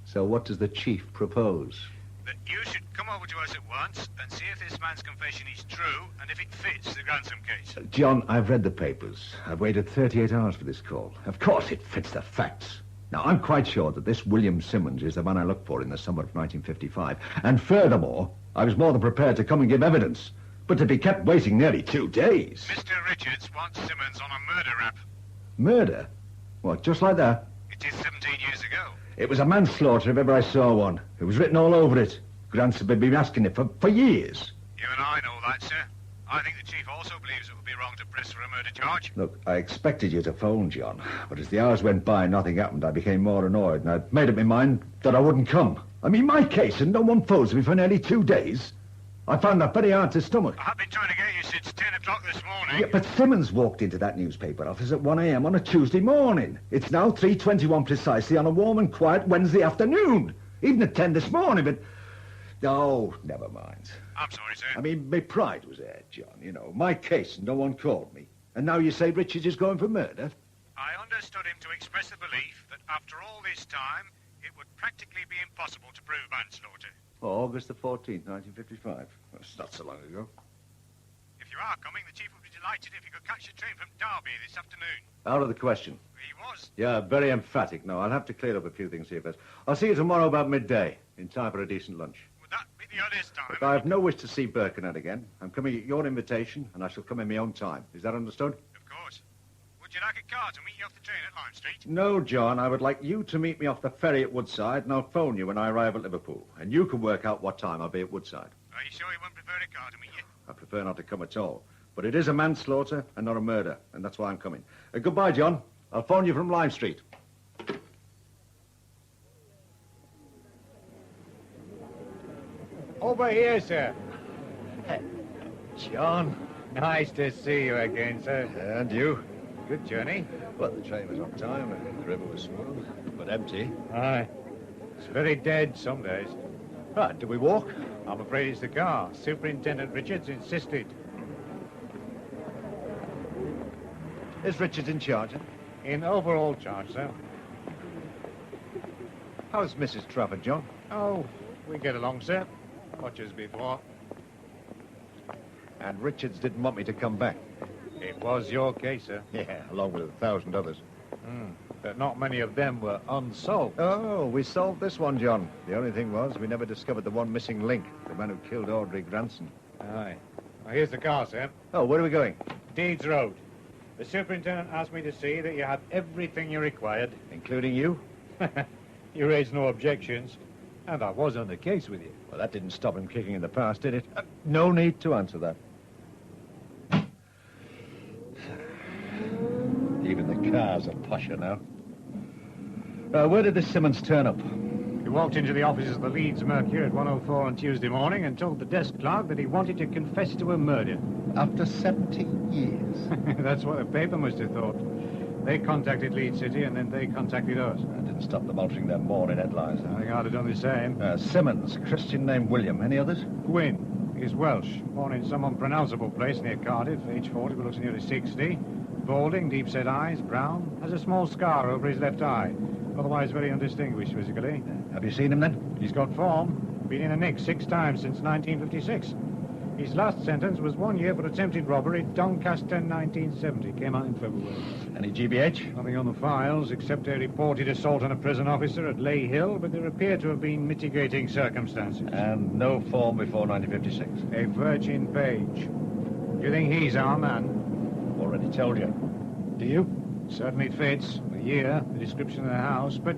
So what does the chief propose? That you should come over to us at once and see if this man's confession is true and if it fits the Grantham case. John, I've read the papers. I've waited 38 hours for this call. Of course it fits the facts. Now, I'm quite sure that this William Simmons is the man I looked for in the summer of 1955. And furthermore, I was more than prepared to come and give evidence. But to be kept waiting nearly 2 days. Mr. Richards wants Simmons on a murder rap. Murder? What, just like that? It is 17 years ago. It was a manslaughter if ever I saw one. It was written all over it. Grants have been asking it for years. You and I know that, sir. I think the chief also believes it would be wrong to press for a murder charge. Look, I expected you to phone, John, but as the hours went by and nothing happened, I became more annoyed, and I'd made up my mind that I wouldn't come. I mean, my case, and no one phones me for nearly 2 days. I found that very hard to stomach. I've been trying to get you since 10 o'clock this morning. Yeah, but Simmons walked into that newspaper office at 1 a.m. on a Tuesday morning. It's now 3:21 precisely on a warm and quiet Wednesday afternoon. Even at 10 this morning, but... Oh, never mind. I'm sorry, sir. I mean, my pride was there, John. You know, my case, and no one called me. And now you say Richards is going for murder? I understood him to express the belief that after all this time, it would practically be impossible to prove manslaughter. Oh, August the 14th, 1955. That's not so long ago. If you are coming, the chief would be delighted if you could catch a train from Derby this afternoon. Out of the question. He was. Yeah, very emphatic. No, I'll have to clear up a few things here first. I'll see you tomorrow about midday, in time for a decent lunch. Would that be the earliest time? Look, I have no wish to see Birkenhead again. I'm coming at your invitation, and I shall come in my own time. Is that understood? Of course. Would you like a car to meet you off the train at Lime Street? No, John. I would like you to meet me off the ferry at Woodside, and I'll phone you when I arrive at Liverpool. And you can work out what time I'll be at Woodside. Are you sure you wouldn't prefer a car to meet you? I prefer not to come at all. But it is a manslaughter and not a murder, and that's why I'm coming. Goodbye, John. I'll phone you from Lime Street. Over here, sir. John. Nice to see you again, sir. And you? Good journey. Well, the train was on time, and the river was smooth, but empty. Aye. It's very dead some days. Right, do we walk? I'm afraid it's the car. Superintendent Richards insisted. Is Richards in charge? In overall charge, sir. How's Mrs. Trafford, John? Oh, we get along, sir. Much as before. And Richards didn't want me to come back. It was your case, sir. Yeah, along with 1,000 others. But not many of them were unsolved. Oh, we solved this one, John. The only thing was, we never discovered the one missing link, the man who killed Audrey Granson. Aye. Well, here's the car, sir. Oh, where are we going? Deeds Road. The superintendent asked me to see that you have everything you required. Including you? You raised no objections. And I was on the case with you. Well, that didn't stop him kicking in the past, did it? No need to answer that. Even the cars are posher now. Where did this Simmons turn up? He walked into the offices of the Leeds Mercury at 1:04 on Tuesday morning and told the desk clerk that he wanted to confess to a murder. After 17 years? That's what the paper must have thought. They contacted Leeds City and then they contacted us. That didn't stop them altering their morning headlines. I think I'd have done the same. Simmons, Christian name William. Any others? Gwyn. He's Welsh. Born in some unpronounceable place near Cardiff. Age 40, but looks nearly 60. Balding, deep-set eyes, brown. Has a small scar over his left eye. Otherwise very undistinguished physically. Have you seen him then? He's got form. Been in a nick 6 times since 1956. His last sentence was 1 year for attempted robbery at Doncaster, 1970. Came out in February. Any GBH? Nothing on the files, except a reported assault on a prison officer at Ley Hill, but there appear to have been mitigating circumstances. And no form before 1956? A virgin page. Do you think he's our man? Already told you. Do you? Certainly fits. The year, the description of the house, but...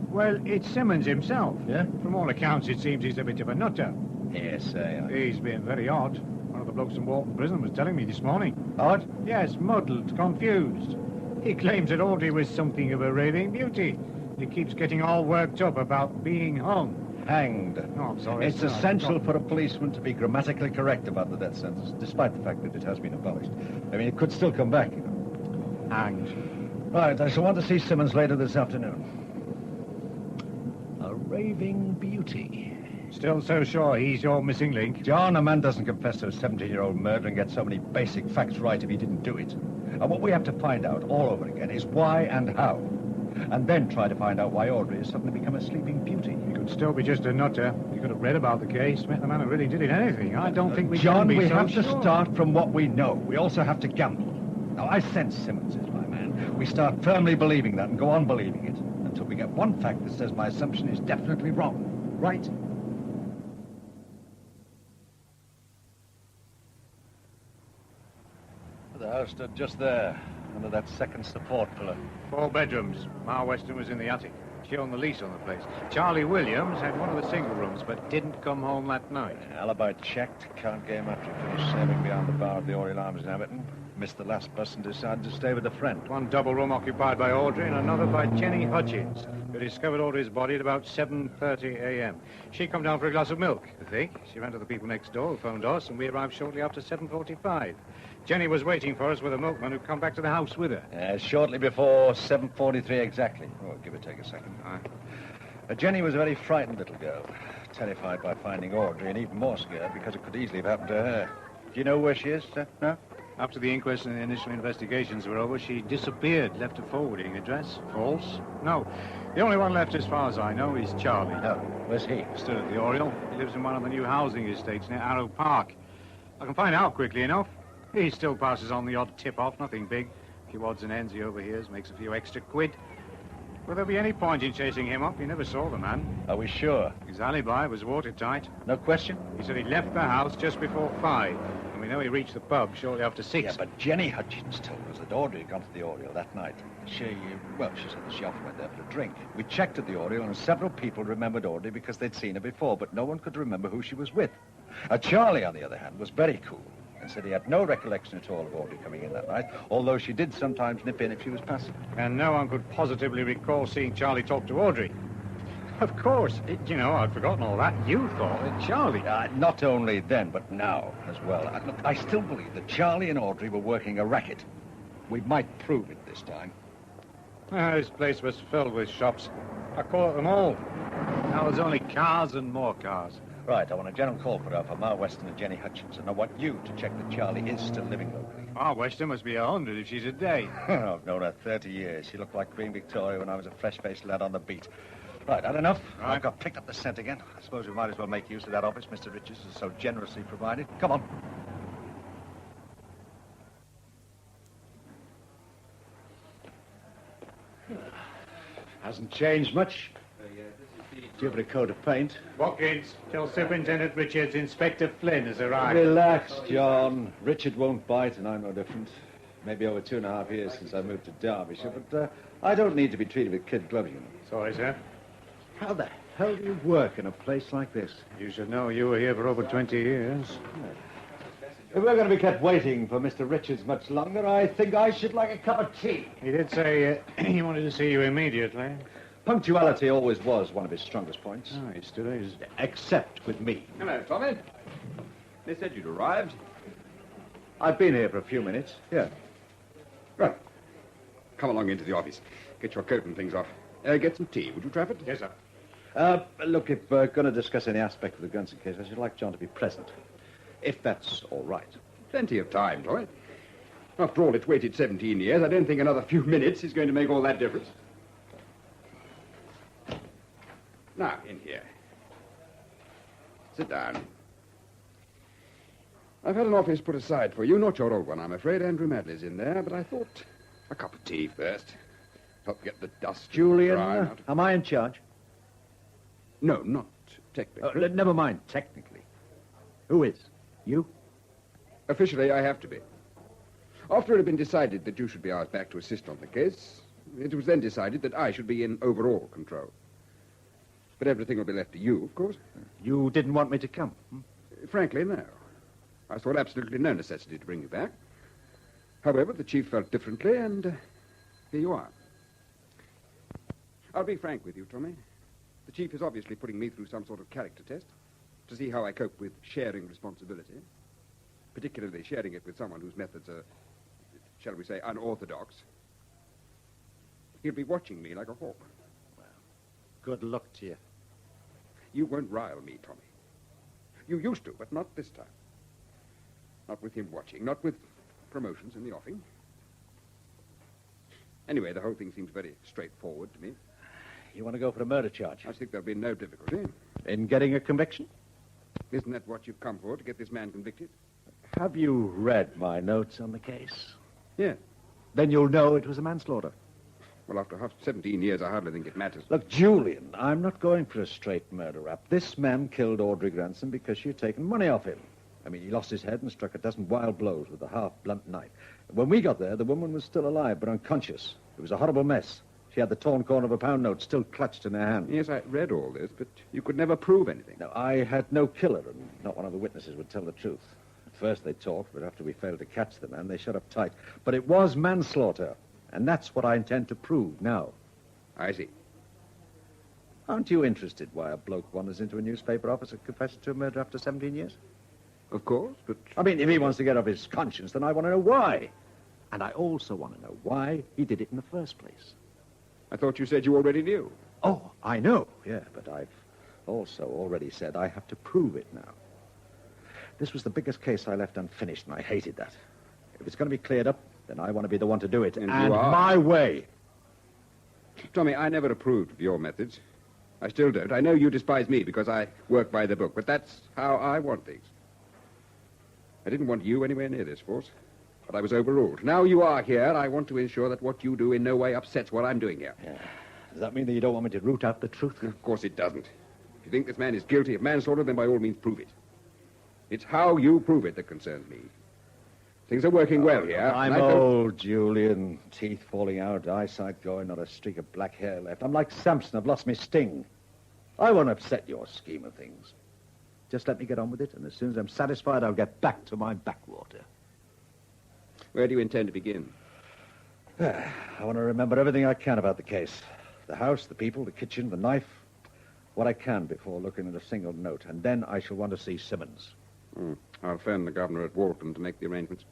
Well, it's Simmons himself. Yeah? From all accounts, it seems he's a bit of a nutter. Yes, He's been very odd. One of the blokes from Walton Prison was telling me this morning. Odd? Yes, muddled, confused. He claims that Audrey was something of a raving beauty. He keeps getting all worked up about being hung. Hanged. Oh, I'm sorry. It's essential for a policeman to be grammatically correct about the death sentence, despite the fact that it has been abolished. I mean, it could still come back, you know. Hanged. Right, I shall want to see Simmons later this afternoon. A raving beauty. Still so sure he's your missing link? John, a man doesn't confess to a 17-year-old murder and get so many basic facts right if he didn't do it. And what we have to find out all over again is why and how. And then try to find out why Audrey has suddenly become a sleeping beauty. He could still be just a nutter. You could have read about the case, met the man who really did it, anything. I don't think we John, can be we so have sure. to start from what we know. We also have to gamble. Now, I sense Simmons is my man. We start firmly believing that and go on believing it until we get one fact that says my assumption is definitely wrong. Right? The house stood just there, under that second support pillar? 4 bedrooms. Ma Weston was in the attic. She owned the lease on the place. Charlie Williams had one of the single rooms, but didn't come home that night. Alibi checked. Can't get him after he finished sailing behind the bar of the Oriel Arms in Everton. Missed the last bus and decided to stay with a friend. One double room occupied by Audrey and another by Jenny Hutchins, who discovered Audrey's body at about 7:30 a.m. She come down for a glass of milk, I think. She ran to the people next door, who phoned us, and we arrived shortly after 7:45. Jenny was waiting for us with a milkman who'd come back to the house with her. Shortly before 7:43 exactly. Oh, give or take a second. Jenny was a very frightened little girl, terrified by finding Audrey, and even more scared because it could easily have happened to her. Do you know where she is, sir? No? After the inquest and the initial investigations were over, she disappeared, left a forwarding address. False? No. The only one left, as far as I know, is Charlie. No. Where's he? Still at the Oriel. He lives in one of the new housing estates near Arrow Park. I can find out quickly enough. He still passes on the odd tip-off, nothing big. A few odds and ends he overhears, makes a few extra quid. Will there be any point in chasing him up? He never saw the man. Are we sure? His alibi was watertight. No question? He said he left the house just before 5. And we know he reached the pub shortly after 6. Yeah, but Jenny Hutchins told us that Audrey had gone to the Oriel that night. She said that she often went there for a drink. We checked at the Oriel, and several people remembered Audrey because they'd seen her before, but no one could remember who she was with. Charlie, on the other hand, was very cool and said he had no recollection at all of Audrey coming in that night, although she did sometimes nip in if she was passing. And no one could positively recall seeing Charlie talk to Audrey. Of course. I'd forgotten all that. You thought that Charlie... Not only then, but now as well. Look, I still believe that Charlie and Audrey were working a racket. We might prove it this time. This place was filled with shops. I caught them all. Now there's only cars and more cars. Right, I want a general call put out for Ma Weston and Jenny Hutchins, and I want you to check that Charlie is still living locally. Ma Weston must be 100 if she's a day. I've known her 30 years. She looked like Queen Victoria when I was a fresh-faced lad on the beat. Right, had enough? Right. I've got picked up the scent again. I suppose we might as well make use of that office Mr. Richards has so generously provided. Come on. Hasn't changed much. Give it a coat of paint. Watkins, tell Superintendent Richards Inspector Flynn has arrived. Relax, John. Richard won't bite, and I'm no different. Maybe over 2.5 years since I moved to Derbyshire, but I don't need to be treated with kid gloves, you know. Sorry, sir. How the hell do you work in a place like this? You should know. You were here for over 20 years. If we're going to be kept waiting for Mr. Richards much longer, I think I should like a cup of tea. He did say he wanted to see you immediately. Punctuality always was one of his strongest points. Oh, he still is. Except with me. Hello, Tommy. They said you'd arrived. I've been here for a few minutes. Yeah. Right. Come along into the office. Get your coat and things off. Get some tea, would you, Trafford? Yes, sir. Look, if we're going to discuss any aspect of the Gunson case, I should like John to be present. If that's all right. Plenty of time, Tommy. After all, it's waited 17 years. I don't think another few minutes is going to make all that difference. Now, in here. Sit down. I've had an office put aside for you, not your old one, I'm afraid. Andrew Madley's in there, but I thought a cup of tea first. Help get the dust. Julian, dry out. am I in charge? No, not technically. Never mind, technically. Who is? You? Officially, I have to be. After it had been decided that you should be asked back to assist on the case, it was then decided that I should be in overall control. But everything will be left to you, of course. You didn't want me to come? Frankly, no. I saw absolutely no necessity to bring you back. However, the chief felt differently, and here you are. I'll be frank with you, Tommy. The chief is obviously putting me through some sort of character test to see how I cope with sharing responsibility, particularly sharing it with someone whose methods are, shall we say, unorthodox. He'll be watching me like a hawk. Good luck to you. You won't rile me, Tommy. You used to, but not this time. Not with him watching, not with promotions in the offing. Anyway, the whole thing seems very straightforward to me. You want to go for a murder charge? I think there'll be no difficulty. In getting a conviction? Isn't that what you've come for, to get this man convicted? Have you read my notes on the case? Yeah. Then you'll know it was a manslaughter. Well, after 17 years, I hardly think it matters. Look, Julian, I'm not going for a straight murder rap. This man killed Audrey Granson because she had taken money off him. I mean, he lost his head and struck a dozen wild blows with a half-blunt knife. When we got there, the woman was still alive, but unconscious. It was a horrible mess. She had the torn corner of a pound note still clutched in her hand. Yes, I read all this, but you could never prove anything. No, I had no killer, and not one of the witnesses would tell the truth. At first they talked, but after we failed to catch the man, they shut up tight. But it was manslaughter, and that's what I intend to prove now. I see. Aren't you interested why a bloke wanders into a newspaper office and confesses to a murder after 17 years? Of course, but... I mean, if he wants to get off his conscience, then I want to know why. And I also want to know why he did it in the first place. I thought you said you already knew. Oh, I know, yeah, but I've also already said I have to prove it now. This was the biggest case I left unfinished, and I hated that. If it's going to be cleared up, then I want to be the one to do it, and you are. My way. Tommy, I never approved of your methods. I still don't. I know you despise me because I work by the book, but that's how I want things. I didn't want you anywhere near this force, but I was overruled. Now you are here, I want to ensure that what you do in no way upsets what I'm doing here. Yeah. Does that mean that you don't want me to root out the truth? Of course it doesn't. If you think this man is guilty of manslaughter, then by all means prove it. It's how you prove it that concerns me. Things are working well here. I'm old, Julian. Teeth falling out, eyesight going, not a streak of black hair left. I'm like Samson. I've lost my sting. I won't upset your scheme of things. Just let me get on with it, and as soon as I'm satisfied, I'll get back to my backwater. Where do you intend to begin? I want to remember everything I can about the case. The house, the people, the kitchen, the knife. What I can before looking at a single note. And then I shall want to see Simmons. I'll phone the governor at Walton to make the arrangements.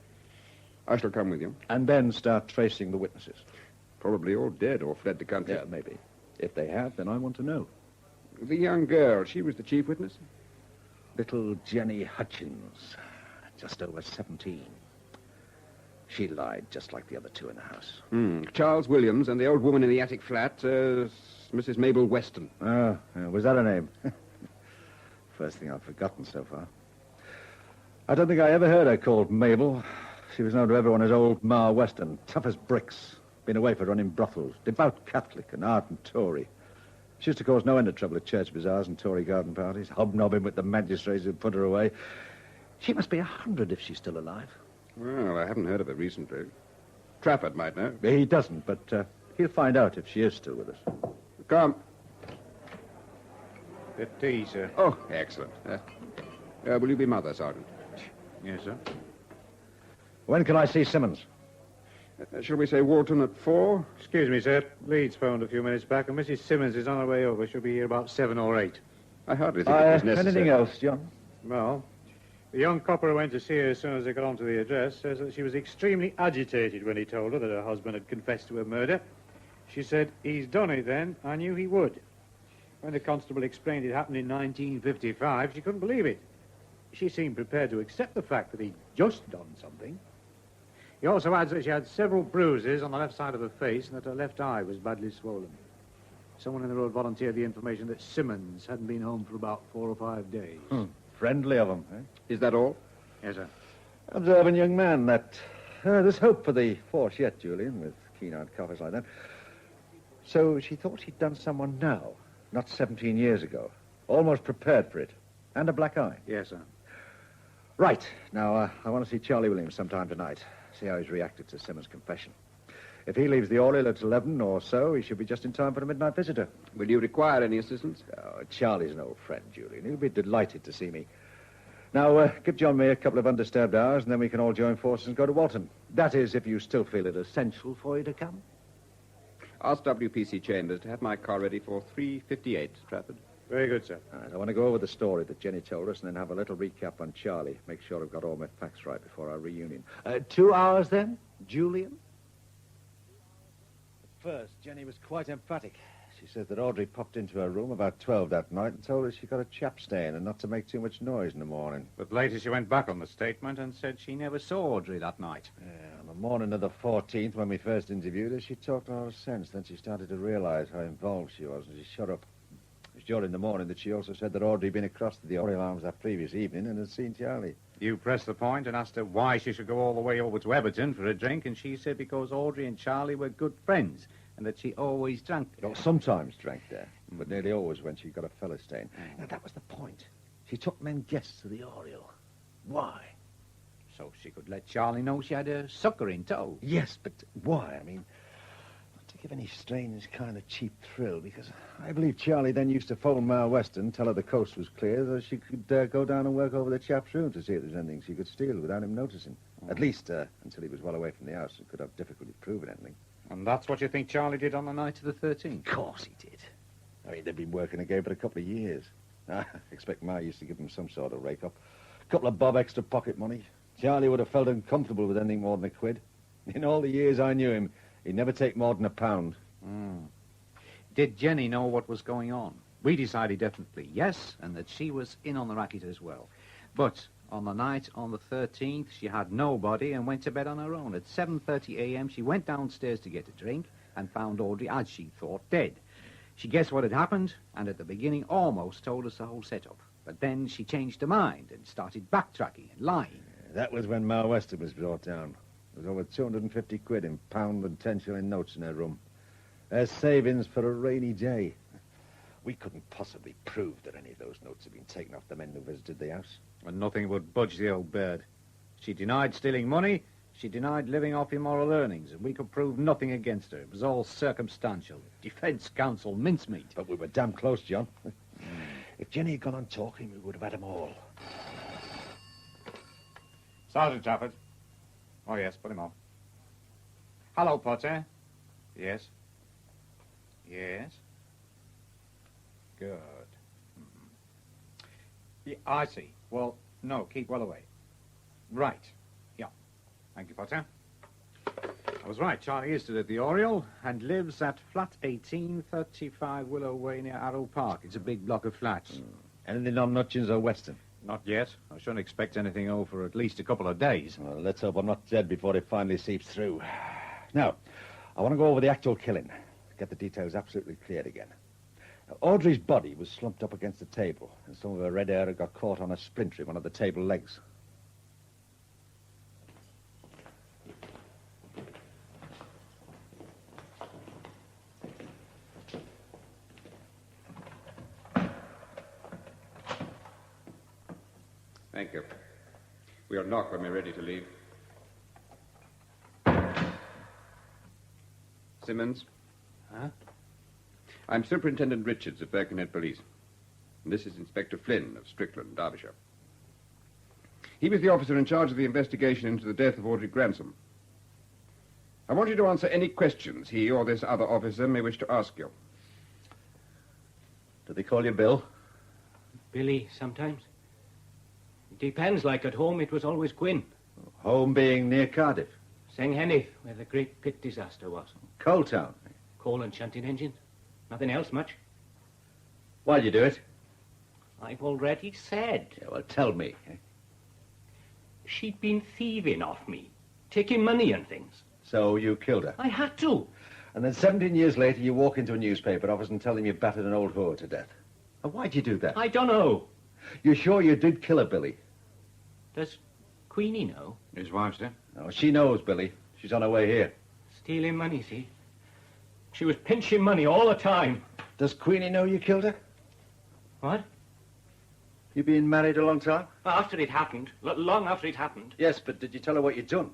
I shall come with you. And then start tracing the witnesses. Probably all dead or fled the country. Yeah, maybe. If they have, then I want to know. The young girl, she was the chief witness? Little Jenny Hutchins, just over 17. She lied just like the other two in the house. Charles Williams and the old woman in the attic flat, Mrs. Mabel Weston. Oh, was that her name? First thing I've forgotten so far. I don't think I ever heard her called Mabel. She was known to everyone as Old Ma Weston, tough as bricks. Been away for running brothels, devout Catholic and ardent Tory. She used to cause no end of trouble at church bazaars and Tory garden parties, hobnobbing with the magistrates who put her away. She must be 100 if she's still alive. Well, I haven't heard of her recently. Trafford might know. He doesn't, but he'll find out if she is still with us. Come. Bit tea, sir. Oh, excellent. Will you be mother, Sergeant? Yes, sir. When can I see Simmons? Shall we say Walton at 4? Excuse me, sir. Leeds phoned a few minutes back, and Mrs. Simmons is on her way over. She'll be here about 7 or 8. I hardly think it was necessary. Anything else, John? Well, the young copper who went to see her as soon as they got onto the address says that she was extremely agitated when he told her that her husband had confessed to a murder. She said, "He's done it then. I knew he would." When the constable explained it happened in 1955, she couldn't believe it. She seemed prepared to accept the fact that he'd just done something. He also adds that she had several bruises on the left side of her face and that her left eye was badly swollen. Someone in the road volunteered the information that Simmons hadn't been home for about 4 or 5 days. Friendly of him, eh? Is that all? Yes, sir. Observant young man, that... there's hope for the force yet, Julian, with keen-eyed coffers like that. So she thought she'd done someone now, not 17 years ago. Almost prepared for it. And a black eye. Yes, sir. Right. Now, I want to see Charlie Williams sometime tonight. See how he's reacted to Simmons' confession. If he leaves the Oriole at 11 or so, he should be just in time for a midnight visitor. Will you require any assistance? Oh, Charlie's an old friend, Julian. He'll be delighted to see me. Now, give John me a couple of undisturbed hours, and then we can all join forces and go to Walton. That is, if you still feel it essential for you to come. Ask WPC Chambers to have my car ready for 3:58, Trafford. Very good, sir. All right, I want to go over the story that Jenny told us and then have a little recap on Charlie. Make sure I've got all my facts right before our reunion. 2 hours, then, Julian? At first, Jenny was quite emphatic. She said that Audrey popped into her room about 12 that night and told her she got a chap staying and not to make too much noise in the morning. But later she went back on the statement and said she never saw Audrey that night. Yeah, on the morning of the 14th, when we first interviewed her, she talked a lot of sense. Then she started to realize how involved she was, and she shut up. It was during the morning that she also said that Audrey had been across to the Oriole Arms that previous evening and had seen Charlie. You pressed the point and asked her why she should go all the way over to Everton for a drink, and she said because Audrey and Charlie were good friends and that she always drank there. Well, sometimes drank there, but nearly always when she got a fella staying. Now, that was the point. She took men guests to the Oriole. Why? So she could let Charlie know she had a sucker in tow. Yes, but why? I mean, not to give any strange kind of cheap thrill, because I believe Charlie then used to phone Ma Weston, tell her the coast was clear, so she could go down and work over the chap's room to see if there's anything she could steal without him noticing. At least until he was well away from the house and could have difficulty proving anything. And that's what you think Charlie did on the night of the 13th? Of course he did. I mean, they'd been working again for a couple of years. I expect Ma used to give him some sort of rake-up. A couple of bob extra pocket money. Charlie would have felt uncomfortable with anything more than a quid. In all the years I knew him, he'd never take more than £1. Did Jenny know what was going on? We decided definitely yes, and that she was in on the racket as well. But on the night on the 13th, she had nobody and went to bed on her own. At 7:30 a.m., she went downstairs to get a drink and found Audrey, as she thought, dead. She guessed what had happened, and at the beginning almost told us the whole setup. But then she changed her mind and started backtracking and lying. That was when Ma Weston was brought down. There was over 250 quid in pound and 10-shilling notes in her room. Their savings for a rainy day. We couldn't possibly prove that any of those notes had been taken off the men who visited the house. And nothing would budge the old bird. She denied stealing money, she denied living off immoral earnings, and we could prove nothing against her. It was all circumstantial. Defence counsel, mincemeat. But we were damn close, John. If Jenny had gone on talking, we would have had them all. Sergeant Trafford. Oh, yes, put him on. Hello, Potter. Yes. Yes. Good. Yeah, I see. Well, no, keep well away. Right. Yeah. Thank you, Potter. I was right. Charlie is still at the Oriole and lives at flat 1835 Willow Way near Arrow Park. It's a big block of flats. Anything on Hutchins or Weston? Not yet. I shouldn't expect anything over for at least a couple of days. Well, let's hope I'm not dead before it finally seeps through. Now, I want to go over the actual killing. Get the details absolutely cleared again. Now, Audrey's body was slumped up against the table, and some of her red hair had got caught on a splinter in one of the table legs. Thank you. We'll knock when we're ready to leave. Simmons? Huh? I'm Superintendent Richards of Birkenhead Police. And this is Inspector Flynn of Strickland, Derbyshire. He was the officer in charge of the investigation into the death of Audrey Grantham. I want you to answer any questions he or this other officer may wish to ask you. Do they call you Bill? Billy, sometimes. It depends, like at home it was always Gwyn. Home being near Cardiff. Senghenith, where the great pit disaster was. Coal Town. Coal and shunting engines. Nothing else much. Why'd you do it? I've already said. Yeah, well, tell me. She'd been thieving off me. Taking money and things. So you killed her? I had to. And then 17 years later, you walk into a newspaper office and tell them you battered an old whore to death. And why'd you do that? I don't know. You're sure you did kill her, Billy? Does Queenie know? His wife's dead. No, she knows, Billy. She's on her way here. Stealing money, see? She was pinching money all the time. Does Queenie know you killed her? What? You been married a long time? After it happened. Long after it happened. Yes, but did you tell her what you'd done?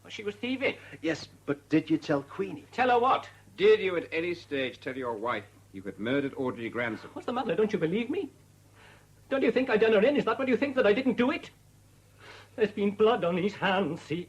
Well, she was thieving. Yes, but did you tell Queenie? Tell her what? Did you at any stage tell your wife you had murdered Audrey Grantham? What's the matter? Don't you believe me? Don't you think I done her in? Is that what you think, that I didn't do it? There's been blood on these hands, see?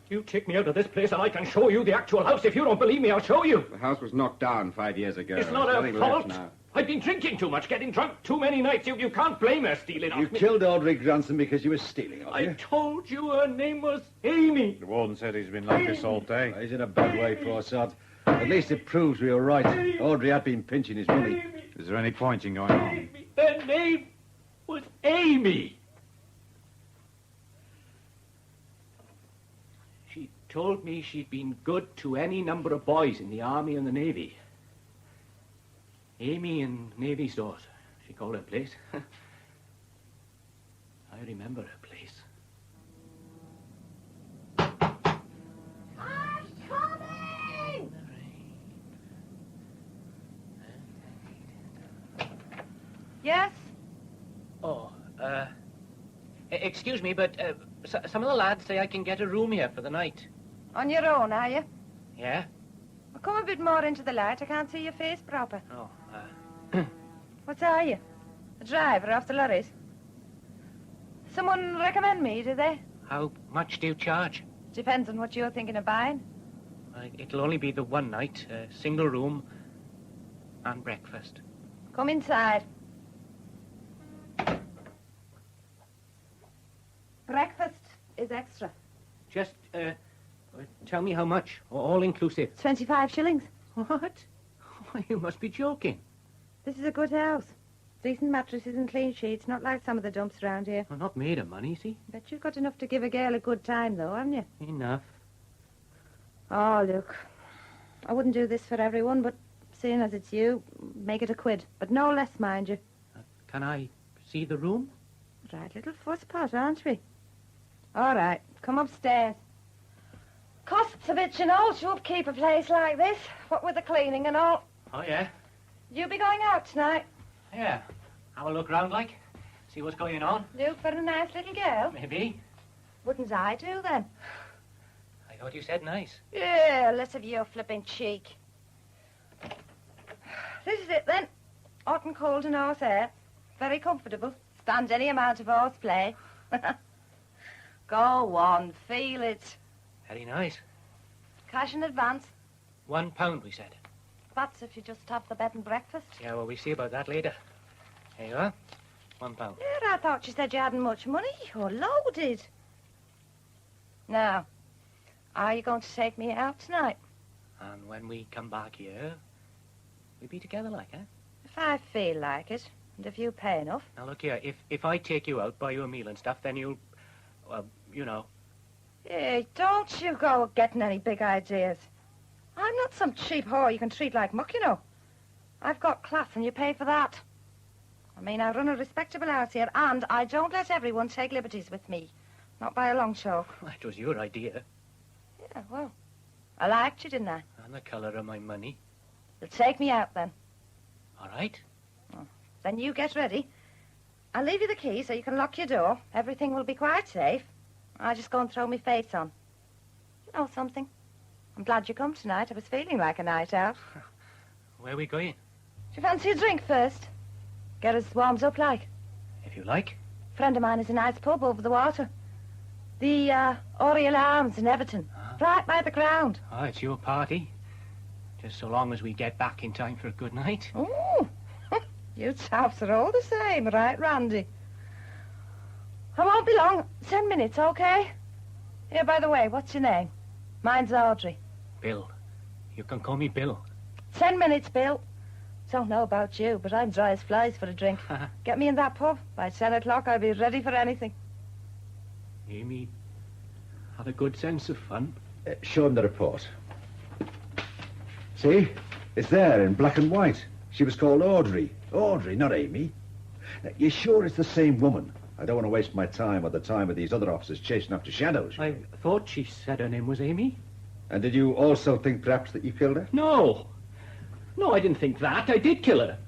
You take me out of this place and I can show you the actual house. If you don't believe me, I'll show you. The house was knocked down 5 years ago. It's not her fault. I've been drinking too much, getting drunk too many nights. You can't blame her stealing off me. You killed Audrey Grantham because you were stealing off her. I told you her name was Amy. The warden said he's been like this all day. He's in a bad way, poor sod. At least it proves we were right. Audrey had been pinching his money. Is there any pointing going on? Her name was Amy. She told me she'd been good to any number of boys in the Army and the Navy. Amy and Navy Stores, she called her place. I remember her place. I'm coming! Yes? Oh, Excuse me, but some of the lads say I can get a room here for the night. On your own, are you? Yeah? Well, come a bit more into the light. I can't see your face proper. Oh, What are you? A driver off the lorries? Someone recommend me, do they? how much do you charge? Depends on what you're thinking of buying. It'll only be the one night, single room and breakfast. Come inside. Breakfast is extra. Just, tell me how much, all inclusive. 25 shillings. What? Oh, you must be joking. This is a good house. Decent mattresses and clean sheets, not like some of the dumps around here. I'm not made of money, see? Bet you've got enough to give a girl a good time, though, haven't you? Enough. Oh, look. I wouldn't do this for everyone, but seeing as it's you, make it a quid. But no less, mind you. Can I see the room? Right little fusspot, aren't we? All right, come upstairs. Costs a bit, you know, to upkeep a place like this. What with the cleaning and all. Oh, yeah? You be going out tonight? Yeah. Have a look round, like. See what's going on. Look for a nice little girl? Maybe. Wouldn't I do, then? I thought you said nice. Yeah, less of your flipping cheek. This is it, then. Hot and cold and horse air. Very comfortable. Stands any amount of horseplay. Go on, feel it. Very nice. Cash in advance. £1, we said. That's if you just have the bed and breakfast. Yeah, well, we'll see about that later. There you are. £1. Yeah, I thought you said you hadn't much money. You're loaded. Now, are you going to take me out tonight? And when we come back here, we'll be together like, eh? If I feel like it, and if you pay enough. Now, look here, if I take you out, buy you a meal and stuff, then you'll, you know. Hey, don't you go getting any big ideas. I'm not some cheap whore you can treat like muck, you know. I've got class and you pay for that. I mean, I run a respectable house here, and I don't let everyone take liberties with me. Not by a long chalk. That was your idea. Yeah, well, I liked you, didn't I? And the colour of my money. You'll take me out, then. All right. Oh, then you get ready. I'll leave you the key so you can lock your door. Everything will be quite safe. I'll just go and throw my face on. You know something? I'm glad you come tonight. I was feeling like a night out. Where are we going? Do you fancy a drink first? Get us warmed up like. If you like. A friend of mine is a nice pub over the water. The Oriel Arms in Everton. Right by the ground. Oh, it's your party. Just so long as we get back in time for a good night. Oh, you chaps are all the same, right, Randy? I won't be long. 10 minutes, okay? Here, by the way, what's your name? Mine's Audrey. Bill. You can call me Bill. 10 minutes, Bill. Don't know about you, but I'm dry as flies for a drink. Get me in that pub. By 10 o'clock, I'll be ready for anything. Amy had a good sense of fun. Show him the report. See? It's there in black and white. She was called Audrey. Audrey, not Amy. You sure it's the same woman? I don't want to waste my time or the time of these other officers chasing after shadows. I thought she said her name was Amy. And did you also think perhaps that you killed her? No. No, I didn't think that. I did kill her.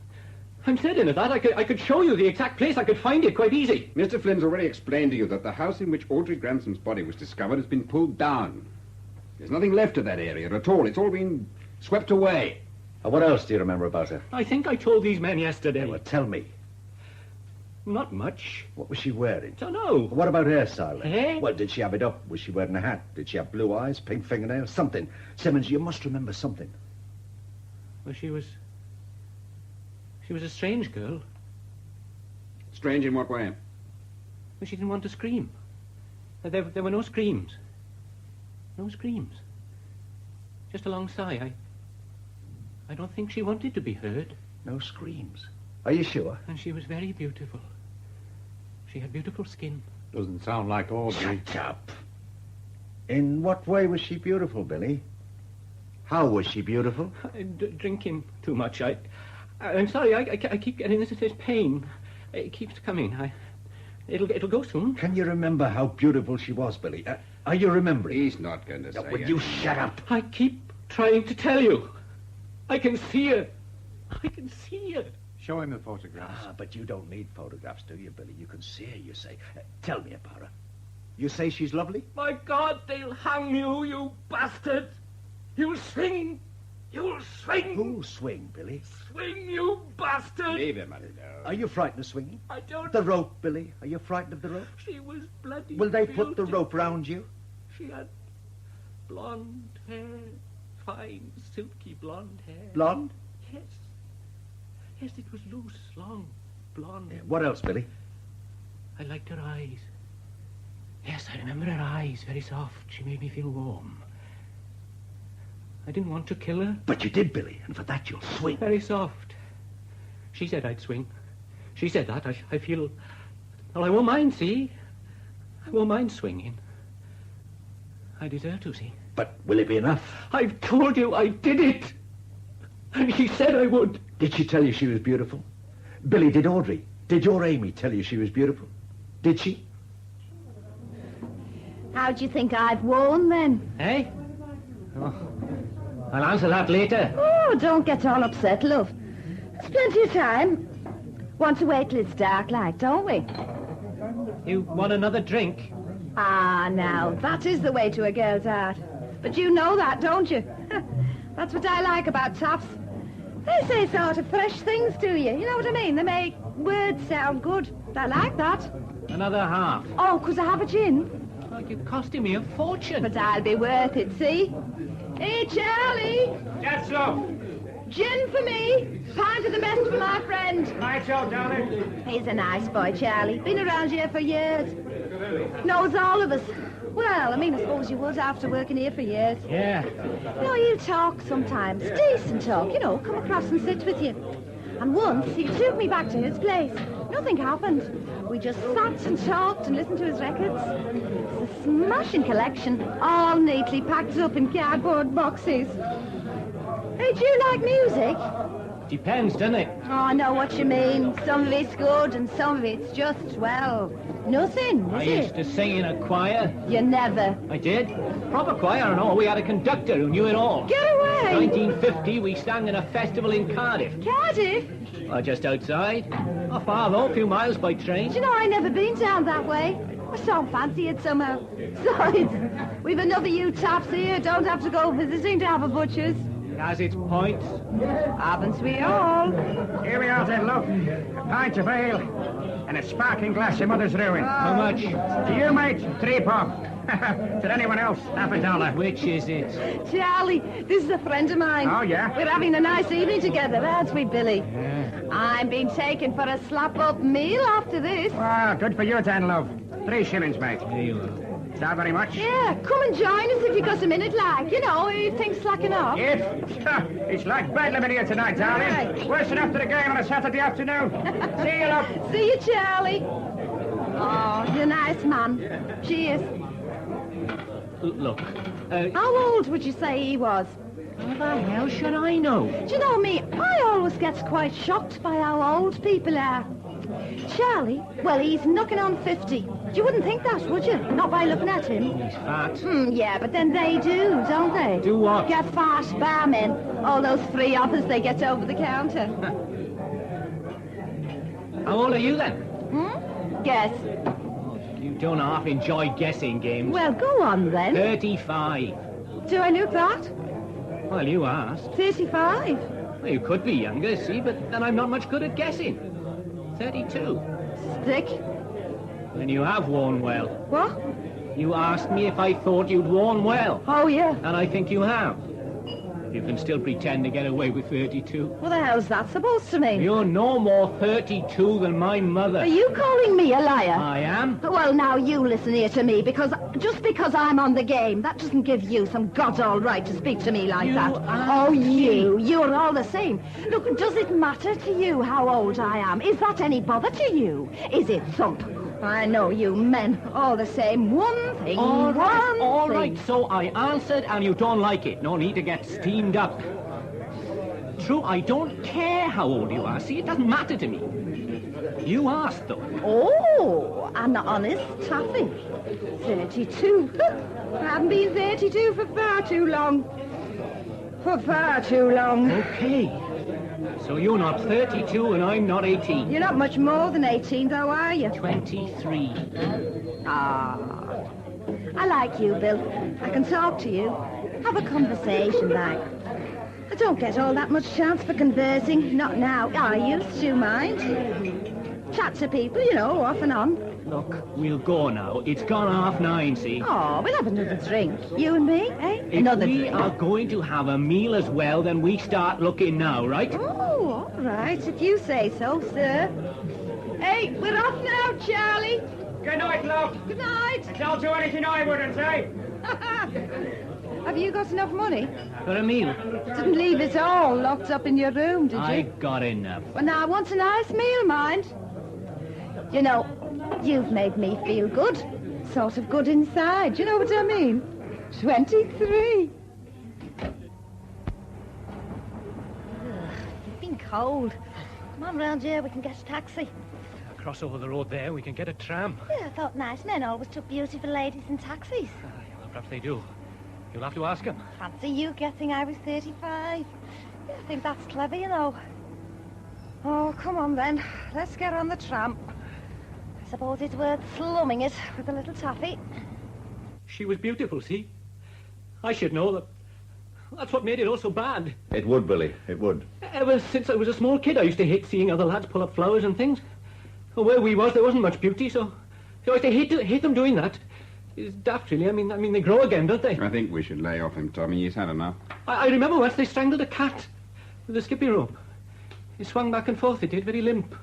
I'm certain of that. I could show you the exact place. I could find it quite easy. Mr. Flynn's already explained to you that the house in which Audrey Gransom's body was discovered has been pulled down. There's nothing left of that area at all. It's all been swept away. And what else do you remember about her? I think I told these men yesterday. Well, tell me. Not much. What was she wearing? Don't know. What about hairstyle? Hair? Well, did she have it up? Was she wearing a hat? Did she have blue eyes, pink fingernails? Something. Simmons, you must remember something. Well, she was a strange girl. Strange in what way? Well, she didn't want to scream. There were no screams. No screams. Just a long sigh. I don't think she wanted to be heard. No screams. Are you sure? And she was very beautiful. She had beautiful skin. Doesn't sound like Audrey. Shut up. In what way was she beautiful, Billy? How was she beautiful? Drinking too much. I'm sorry. I keep getting this pain. It keeps coming. It'll go soon. Can you remember how beautiful she was, Billy? Are you remembering? He's not going to say Will you shut up? I keep trying to tell you. I can see her. I can see her. Show him the photographs. Ah, but you don't need photographs, do you, Billy? You can see her, you say. Tell me about her. You say she's lovely? My God, they'll hang you, you bastard! You'll swing! You'll swing! Who'll swing, Billy? Swing, you bastard! Leave him, Are you frightened of swinging? I don't... The rope, Billy. Are you frightened of the rope? She was bloody. Will they put the filthy. rope round you? She had blonde hair. Fine, silky blonde hair. Blonde? Yes. Yes, it was loose, long, blonde. What else, Billy? I liked her eyes. Yes, I remember her eyes, very soft. She made me feel warm. I didn't want to kill her. But you did, Billy, and for that you'll swing. Very soft. She said I'd swing. She said that. I feel... Well, I won't mind, see? I won't mind swinging. I deserve to, see? But will it be enough? I've told you I did it. And she said I would. Did she tell you she was beautiful? Billy, did Audrey, did your Amy tell you she was beautiful? Did she? How do you think I've won, then? Eh? Oh. I'll answer that later. Oh, don't get all upset, love. There's plenty of time. Want to wait till it's dark like, don't we? You want another drink? Ah, now, that is the way to a girl's heart. But you know that, don't you? That's what I like about taps. They say sort of fresh things to you. You know what I mean? They make words sound good. I like that. Another half. Oh, could I have a gin? Oh, you're costing me a fortune. But I'll be worth it, see? Hey, Charlie! That's so. Gin for me. Pint of the best for my friend. Right, so, darling. He's a nice boy, Charlie. Been around here for years. Knows all of us. Well, I mean, I suppose you would after working here for years. Yeah. You know, he'll talk sometimes. Decent talk, you know, come across and sit with you. And once, he took me back to his place. Nothing happened. We just sat and talked and listened to his records. It's a smashing collection, all neatly packed up in cardboard boxes. Hey, do you like music? Depends, doesn't it? Oh, I know what you mean. Some of it's good and some of it's just, well, nothing, I is it? used to sing in a choir. You never. I did. Proper choir and all. We had a conductor who knew it all. Get away! 1950, we sang in a festival in Cardiff. Cardiff? Well, just outside. Not far, though. A few miles by train. Do you know, I never been down that way. I so fancy it somehow. Besides, we've enough of you taps here. Don't have to go visiting to have a butcher's. It has its points. Haven't we all? Here we are, then, look. A pint of ale and a sparkling glass of Mother's Ruin. How much? To you, mate, 3 pop. To anyone else, $1/2. Which is it? Charlie, this is a friend of mine. Oh, yeah? We're having a nice evening together, aren't we, Billy? Yeah. I'm being taken for a slap-up meal after this. Well, good for you, then, love. 3 shillings, mate. Here you are. Is that very much? Yeah, come and join us if you got a minute, like. You know, if things slacking off. Yes. It's like bedlam in here tonight, darling. Right. Worse than after the game on a Saturday afternoon. See you, love. See you, Charlie. Oh, you're a nice man. Cheers. Look. How old would you say he was? How the hell should I know? Do you know me? I always get quite shocked by how old people are. Charlie, well, he's knocking on 50. You wouldn't think that, would you? Not by looking at him. He's fat. Yeah, but then they do, don't they? Do what? Get fat, barmen. All those free offers they get over the counter. How old are you, then? Guess. You don't half enjoy guessing games. Well, go on, then. 35. Do I look that? Well, you asked. 35. Well, you could be younger, see, but then I'm not much good at guessing. 32. Stick. Then you have worn well. What? You asked me if I thought you'd worn well. Oh, yeah. And I think you have. You can still pretend to get away with 32. What the hell's that supposed to mean? You're no more 32 than my mother. Are you calling me a liar? I am. Well, now you listen here to me, because just because I'm on the game, that doesn't give you some god-all right to speak to me like that. Oh, you're all the same. Look, does it matter to you how old I am? Is that any bother to you? Is it thump? I know you men, all the same. One thing, All one right, thing. so I answered and you don't like it. No need to get steamed up. True, I don't care how old you are. See, it doesn't matter to me. You asked, though. Oh, an honest taffy. 32. I haven't been 32 for far too long. For far too long. Okay. So you're not 32 and I'm not 18. You're not much more than 18, though, are you? 23. Ah. I like you, Bill. I can talk to you. Have a conversation, like. I don't get all that much chance for conversing. Not now. I used to, mind. Chat to people, you know, off and on. Look, we'll go now. It's gone 9:30, see? Oh, we'll have another drink. You and me, eh? If Another we drink. are going to have a meal as well, then we start looking now, right? Oh, all right, if you say so, sir. Hey, we're off now, Charlie. Good night, love. Good night. Don't do anything I wouldn't say. Have you got enough money? For a meal? Didn't leave it all locked up in your room, did you? I got enough. Well, now, I want a nice meal, mind. You know, you've made me feel good. Sort of good inside. You know what I mean? 23. It's been cold. Come on round here, we can get a taxi. Across over the road there, we can get a tram. Yeah, I thought nice men always took beautiful ladies in taxis. Well, perhaps they do. You'll have to ask them. Fancy you guessing I was 35. Yeah, I think that's clever, you know. Oh, come on then. Let's get on the tram. I suppose it's worth slumming it with a little toffee. She was beautiful, see? I should know that. That's what made it all so bad. It would, Billy. It would. Ever since I was a small kid, I used to hate seeing other lads pull up flowers and things. Well, where we was, there wasn't much beauty, so I used to hate them doing that. It's daft, really. I mean, they grow again, don't they? I think we should lay off him, Tommy. He's had enough. I remember once they strangled a cat with a skipping rope. It swung back and forth, it did, very limp.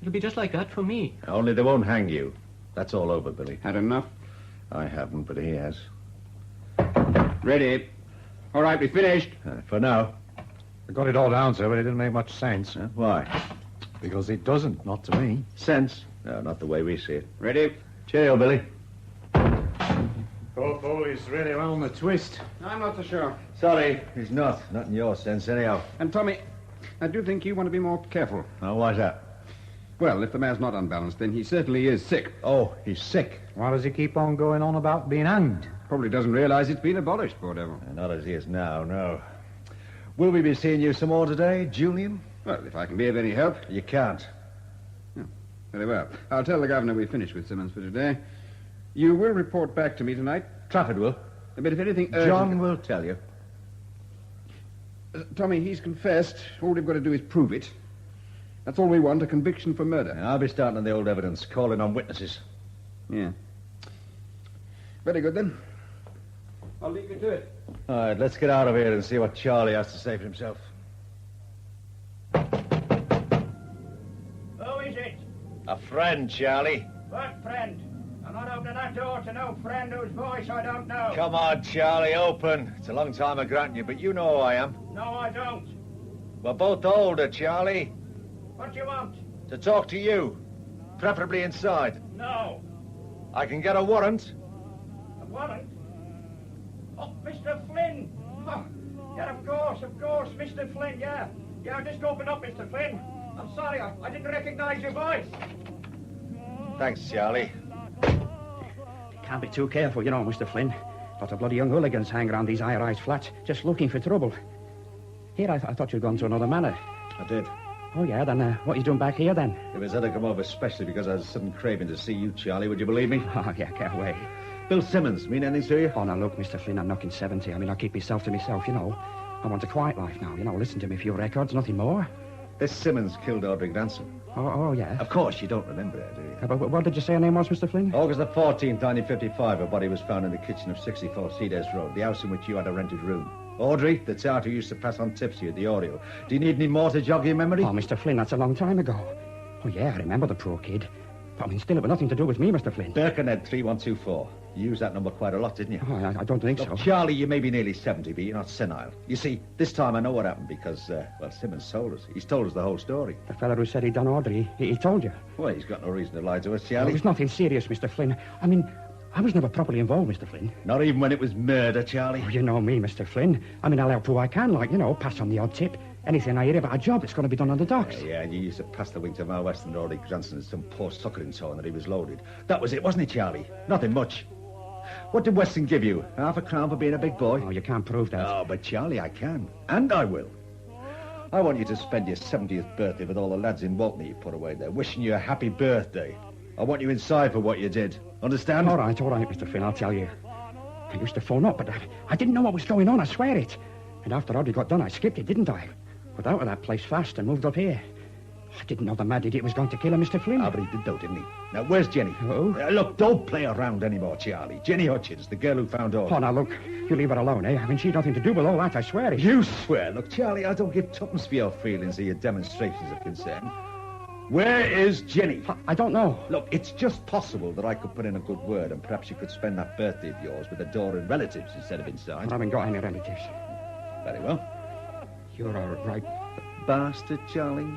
It'll be just like that for me. Only they won't hang you. That's all over, Billy. Had enough? I haven't, but he has. Ready. All right, we finished. For now. I got it all down, sir, but it didn't make much sense. Why? Because it doesn't, not to me. Sense? No, not the way we see it. Ready? Cheerio, Billy. Poor Paul is really well on the twist. I'm not so sure. Sorry, he's not. Not in your sense, anyhow. And, Tommy, I do think you want to be more careful. Now, why's that? Well, if the man's not unbalanced, then he certainly is sick. Oh, he's sick. Why does he keep on going on about being hanged? Probably doesn't realize it's been abolished, poor devil. Not as he is now, no. Will we be seeing you some more today, Julian? Well, if I can be of any help. You can't. Oh, very well. I'll tell the governor we've finished with Simmons for today. You will report back to me tonight. Trafford will. But if anything urgent... John will tell you. Tommy, he's confessed. All we've got to do is prove it. That's all we want, a conviction for murder. I'll be starting on the old evidence, calling on witnesses. Yeah. Very good, then. I'll leave you to it. All right, let's get out of here and see what Charlie has to say for himself. Who is it? A friend, Charlie. What friend? I'm not opening that door to no friend whose voice I don't know. Come on, Charlie, open. It's a long time of granting you, but you know who I am. No, I don't. We're both older, Charlie. What do you want? To talk to you. Preferably inside. No. I can get a warrant. A warrant? Oh, Mr. Flynn. Oh, yeah, of course, Mr. Flynn, yeah. Yeah, just open up, Mr. Flynn. I'm sorry, I didn't recognize your voice. Thanks, Charlie. Can't be too careful, you know, Mr. Flynn. Lot of bloody young hooligans hang around these high-rise flats, just looking for trouble. Here, I thought you'd gone to another manor. I did. Oh, yeah, then what are you doing back here, then? It was had to come over especially because I had a sudden craving to see you, Charlie. Would you believe me? Oh, yeah, can't wait. Bill Simmons, mean anything to you? Oh, now, look, Mr. Flynn, I'm knocking 70. I mean, I'll keep myself to myself, you know. I want a quiet life now, you know. Listen to me, a few records, nothing more. This Simmons killed Audrey Granson. Oh, yeah. Of course, you don't remember her, do you? But what did you say her name was, Mr. Flynn? August the 14th, 1955, her body was found in the kitchen of 64 Cedars Road, the house in which you had a rented room. Audrey, the tart who used to pass on tips to you at the Oreo. Do you need any more to jog your memory? Oh, Mr. Flynn, that's a long time ago. Oh, yeah, I remember the poor kid. But, I mean, still, it had nothing to do with me, Mr. Flynn. Birkenhead 3124. You used that number quite a lot, didn't you? Oh, I don't think so. Charlie, you may be nearly 70, but you're not senile. You see, this time I know what happened because, well, Simmons told us. He's told us the whole story. The fella who said he'd done Audrey, he told you? Well, he's got no reason to lie to us, Charlie. Well, it was nothing serious, Mr. Flynn. I mean, I was never properly involved, Mr. Flynn. Not even when it was murder, Charlie? Oh, you know me, Mr. Flynn. I mean, I'll help who I can, like, you know, pass on the odd tip. Anything I hear about a job, it's going to be done on the docks. Yeah, and you used to pass the wink to Mal West and Audrey Granson as some poor sucker in town that he was loaded. That was it, wasn't it, Charlie? Nothing much. What did Weston give you? £0.50 for being a big boy? Oh, you can't prove that. Oh, but Charlie, I can. And I will. I want you to spend your 70th birthday with all the lads in Walton you put away there, wishing you a happy birthday. I want you inside for what you did. Understand? All right, Mr. Flynn, I'll tell you. I used to phone up, but I didn't know what was going on, I swear it. And after Audrey got done, I skipped it, didn't I? Got out of that place fast and moved up here. I didn't know the mad idiot was going to kill him, Mr. Flynn. Ah, but he did though, didn't he? Now, where's Jenny? Oh? Look, don't play around anymore, Charlie. Jenny Hutchins, the girl who found Audrey. Oh, now, look, you leave her alone, eh? I mean, she's nothing to do with all that, I swear it. You swear? Look, Charlie, I don't give tuppence for your feelings or your demonstrations of concern. Where is Jenny? I don't know. Look, it's just possible that I could put in a good word and perhaps you could spend that birthday of yours with adoring relatives instead of inside. I haven't got any relatives. Very well. You're all right. Bastard, Charlie.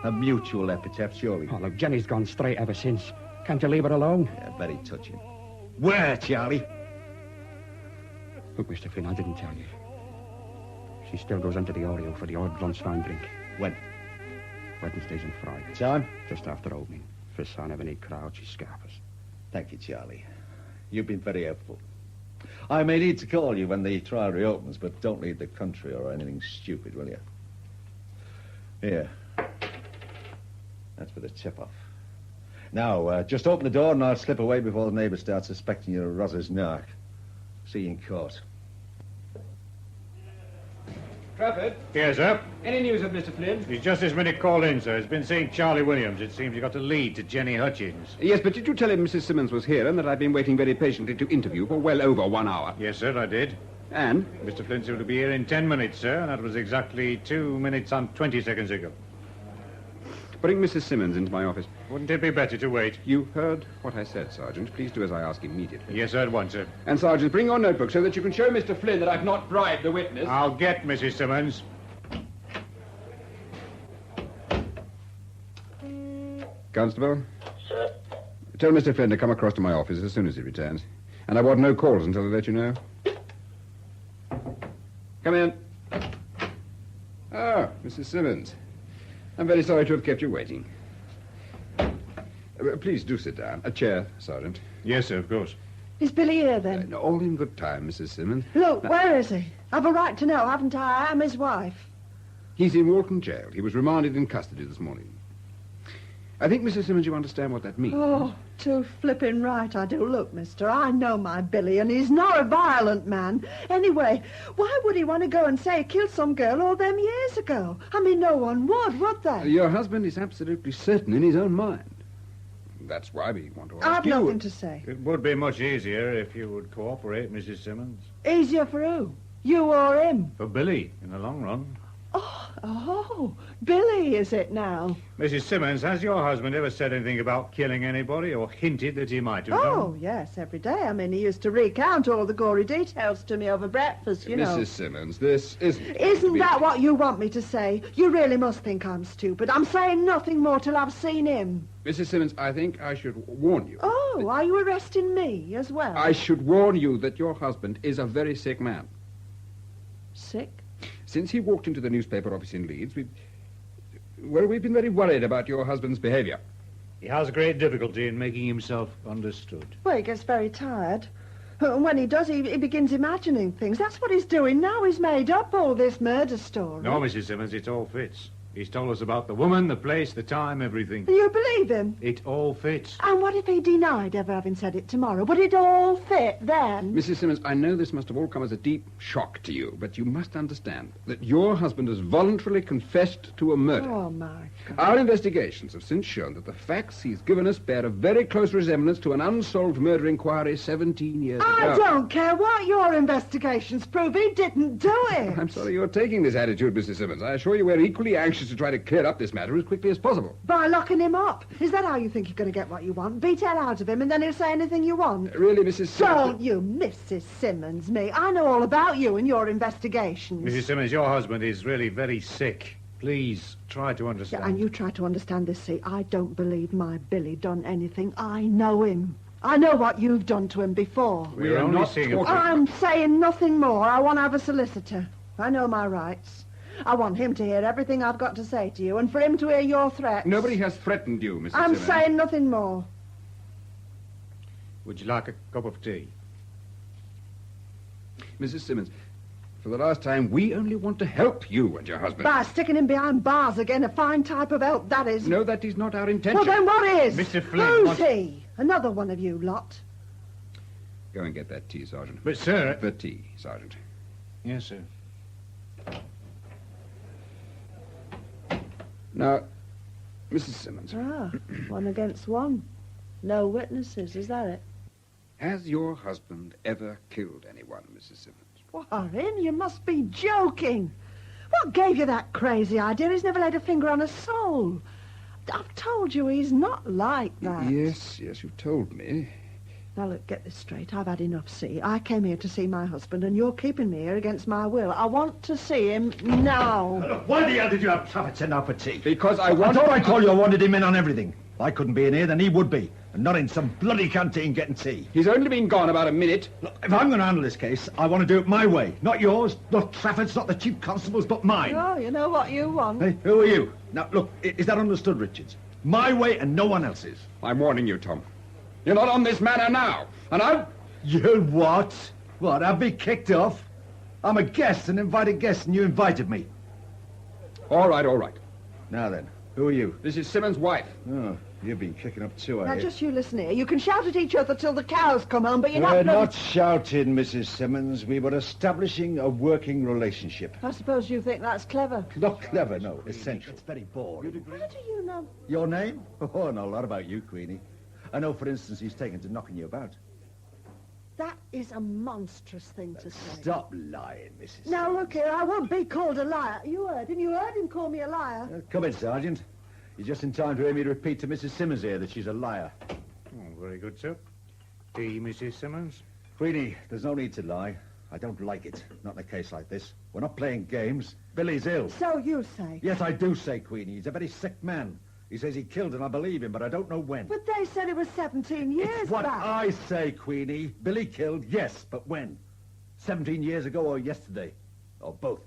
A mutual epitaph, surely. Oh, look, Jenny's gone straight ever since. Can't you leave her alone? Yeah, very touching. Where, Charlie? Look, Mr. Flynn, I didn't tell you. She still goes into the Oreo for the odd lunchtime drink. When? Wednesdays and Fridays. Time? Just after opening. First sign of any crowd, she scarpers. Thank you, Charlie. You've been very helpful. I may need to call you when the trial reopens, but don't leave the country or anything stupid, will you? Here. That's for the tip-off. Now, just open the door and I'll slip away before the neighbours start suspecting you're a Ross's narc. See you in court. Trafford? Yes, sir? Any news of Mr. Flynn? He's just this minute called in, sir. He's been seeing Charlie Williams. It seems he got a lead to Jenny Hutchins. Yes, but did you tell him Mrs. Simmons was here and that I've been waiting very patiently to interview for well over 1 hour? Yes, sir, I did. And? Mr. Flynn seemed to be here in 10 minutes, sir, and that was exactly 2 minutes and 20 seconds ago. Bring Mrs. Simmons into my office. Wouldn't it be better to wait? You heard what I said, Sergeant. Please do as I ask immediately. Yes, sir, at once, sir. And, Sergeant, bring your notebook so that you can show Mr. Flynn that I've not bribed the witness. I'll get Mrs. Simmons. Constable? Sir? Tell Mr. Flynn to come across to my office as soon as he returns. And I want no calls until I let you know. Come in. Ah, Mrs. Simmons. I'm very sorry to have kept you waiting. Please do sit down. A chair, Sergeant. Yes, sir, of course. Is Billy here, then? All in good time, Mrs. Simmons. Look, where is he? I've a right to know, haven't I? I'm his wife. He's in Walton Jail. He was remanded in custody this morning. I think, Mrs. Simmons, you understand what that means. Oh, too flippin' right I do. Look, mister, I know my Billy, and he's not a violent man. Anyway, why would he want to go and say he killed some girl all them years ago? I mean, no one would they? Your husband is absolutely certain in his own mind. That's why we want to ask I've you. nothing to say. It would be much easier if you would cooperate, Mrs. Simmons. Easier for who? You or him? For Billy, in the long run. Oh, Billy, is it now? Mrs. Simmons, has your husband ever said anything about killing anybody or hinted that he might have Oh, done? yes, every day. I mean, he used to recount all the gory details to me over breakfast, you know. Mrs. Simmons, this isn't... Isn't that what you want me to say? You really must think I'm stupid. I'm saying nothing more till I've seen him. Mrs. Simmons, I think I should warn you. Oh, are you arresting me as well? I should warn you that your husband is a very sick man. Sick? Since he walked into the newspaper office in Leeds, we've been very worried about your husband's behavior. He has great difficulty in making himself understood. Well, he gets very tired. And when he does, he begins imagining things. That's what he's doing now. He's made up all this murder story. No, Mrs. Simmons, it all fits. He's told us about the woman, the place, the time, everything. You believe him? It all fits. And what if he denied ever having said it tomorrow? Would it all fit then? Mrs. Simmons, I know this must have all come as a deep shock to you, but you must understand that your husband has voluntarily confessed to a murder. Oh, my God. Our investigations have since shown that the facts he's given us bear a very close resemblance to an unsolved murder inquiry 17 years ago. I don't care what your investigations prove. He didn't do it. I'm sorry you're taking this attitude, Mrs. Simmons. I assure you we're equally anxious to try to clear up this matter as quickly as possible. By locking him up. Is that how you think you're going to get what you want? Beat hell out of him and then he'll say anything you want? Really, Mrs. Simmons... Don't you, Mrs. Simmons, me. I know all about you and your investigations. Mrs. Simmons, your husband is really very sick. Please, try to understand. Yeah, and you try to understand this, see. I don't believe my Billy done anything. I know him. I know what you've done to him before. We're only seeing a... I'm saying nothing more. I want to have a solicitor. I know my rights. I want him to hear everything I've got to say to you and for him to hear your threats. Nobody has threatened you, Mrs. I'm Simmons. saying nothing more. Would you like a cup of tea? Mrs. Simmons, for the last time, we only want to help you and your husband. By sticking him behind bars again, a fine type of help, that is. No, that is not our intention. Well, then what is? Mr. Flynn, Who's he? Another one of you lot. Go and get that tea, Sergeant. But, sir... The tea, Sergeant. Yes, sir. Now, Mrs. Simmons. Ah, 1 against 1. No witnesses, is that it? Has your husband ever killed anyone, Mrs. Simmons? Warren, you must be joking. What gave you that crazy idea? He's never laid a finger on a soul. I've told you he's not like that. Yes, you've told me. Now, look, get this straight. I've had enough, see? I came here to see my husband, and you're keeping me here against my will. I want to see him now. Look, why the hell did you have Trafford sent out for tea? Because I thought I told you I wanted him in on everything. If I couldn't be in here, then he would be. And not in some bloody canteen getting tea. He's only been gone about a minute. Look, if I'm going to handle this case, I want to do it my way. Not yours, not Trafford's, not the Chief Constable's, but mine. Oh, you know what you want. Hey, who are you? Now, look, is that understood, Richards? My way and no one else's. I'm warning you, Tom. You're not on this manor now. And I'm... You what? What, I'll be kicked off? I'm a guest, an invited guest, and you invited me. All right. Now then, who are you? This is Simmons' wife. Oh, you've been kicking up too, Now, have you? just you listen here. You can shout at each other till the cows come home, but you're We're not... not shouting, Mrs. Simmons. We were establishing a working relationship. I suppose you think that's clever. Not clever, no. Essential. It's very boring. How do you know? Your name? Oh, I know a lot about you, Queenie. I know, for instance, he's taken to knocking you about. That is a monstrous thing to say. Stop lying, Mrs. Now, look here, I won't be called a liar. You heard him. You heard him call me a liar. Come in, Sergeant. You're just in time to hear me repeat to Mrs. Simmons here that she's a liar. Oh, very good, sir. Tea, Mrs. Simmons? Queenie, there's no need to lie. I don't like it. Not in a case like this. We're not playing games. Billy's ill. So you say. Yes, I do say, Queenie. He's a very sick man. He says he killed and I believe him, but I don't know when. But they said it was 17 years It's what back. I say, Queenie. Billy killed, yes, but when? 17 years ago or yesterday? Or both?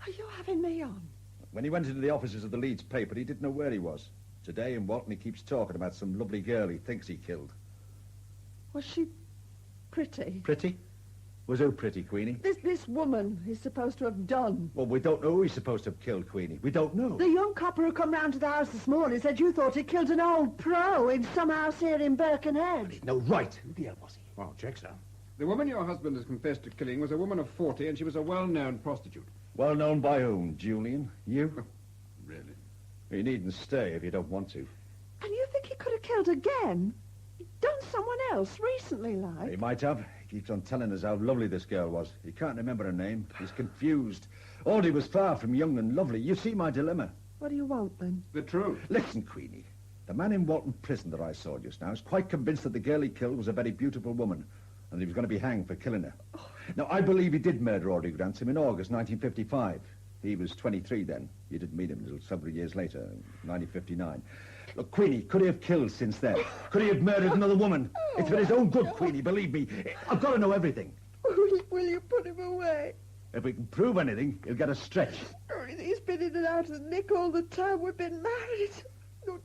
Are you having me on? When he went into the offices of the Leeds paper, he didn't know where he was. Today in Walton, he keeps talking about some lovely girl he thinks he killed. Was she pretty? Pretty? Was who pretty, Queenie? This woman is supposed to have done. Well, we don't know who he's supposed to have killed, Queenie. We don't know. The young copper who come round to the house this morning said you thought he killed an old pro in some house here in Birkenhead. No, right. Who the hell was he? Well, check, sir. The woman your husband has confessed to killing was a woman of 40, and she was a well-known prostitute. Well known by whom, Julian? You? Really? You needn't stay if you don't want to. And you think he could have killed again? He'd done someone else recently, like? He might have. He keeps on telling us how lovely this girl was. He can't remember her name. He's confused. Audrey was far from young and lovely. You see my dilemma. What do you want, then? The truth. Listen, Queenie. The man in Walton Prison that I saw just now is quite convinced that the girl he killed was a very beautiful woman, and he was going to be hanged for killing her. Oh. Now, I believe he did murder Audrey Grantham in August 1955. He was 23 then. You didn't meet him until several years later, 1959. Look, Queenie, could he have killed since then? Could he have murdered another woman? It's for his own good, Queenie, believe me. I've got to know everything. Will you put him away? If we can prove anything, he'll get a stretch. Oh, he's been in and out of Nick all the time we've been married. No,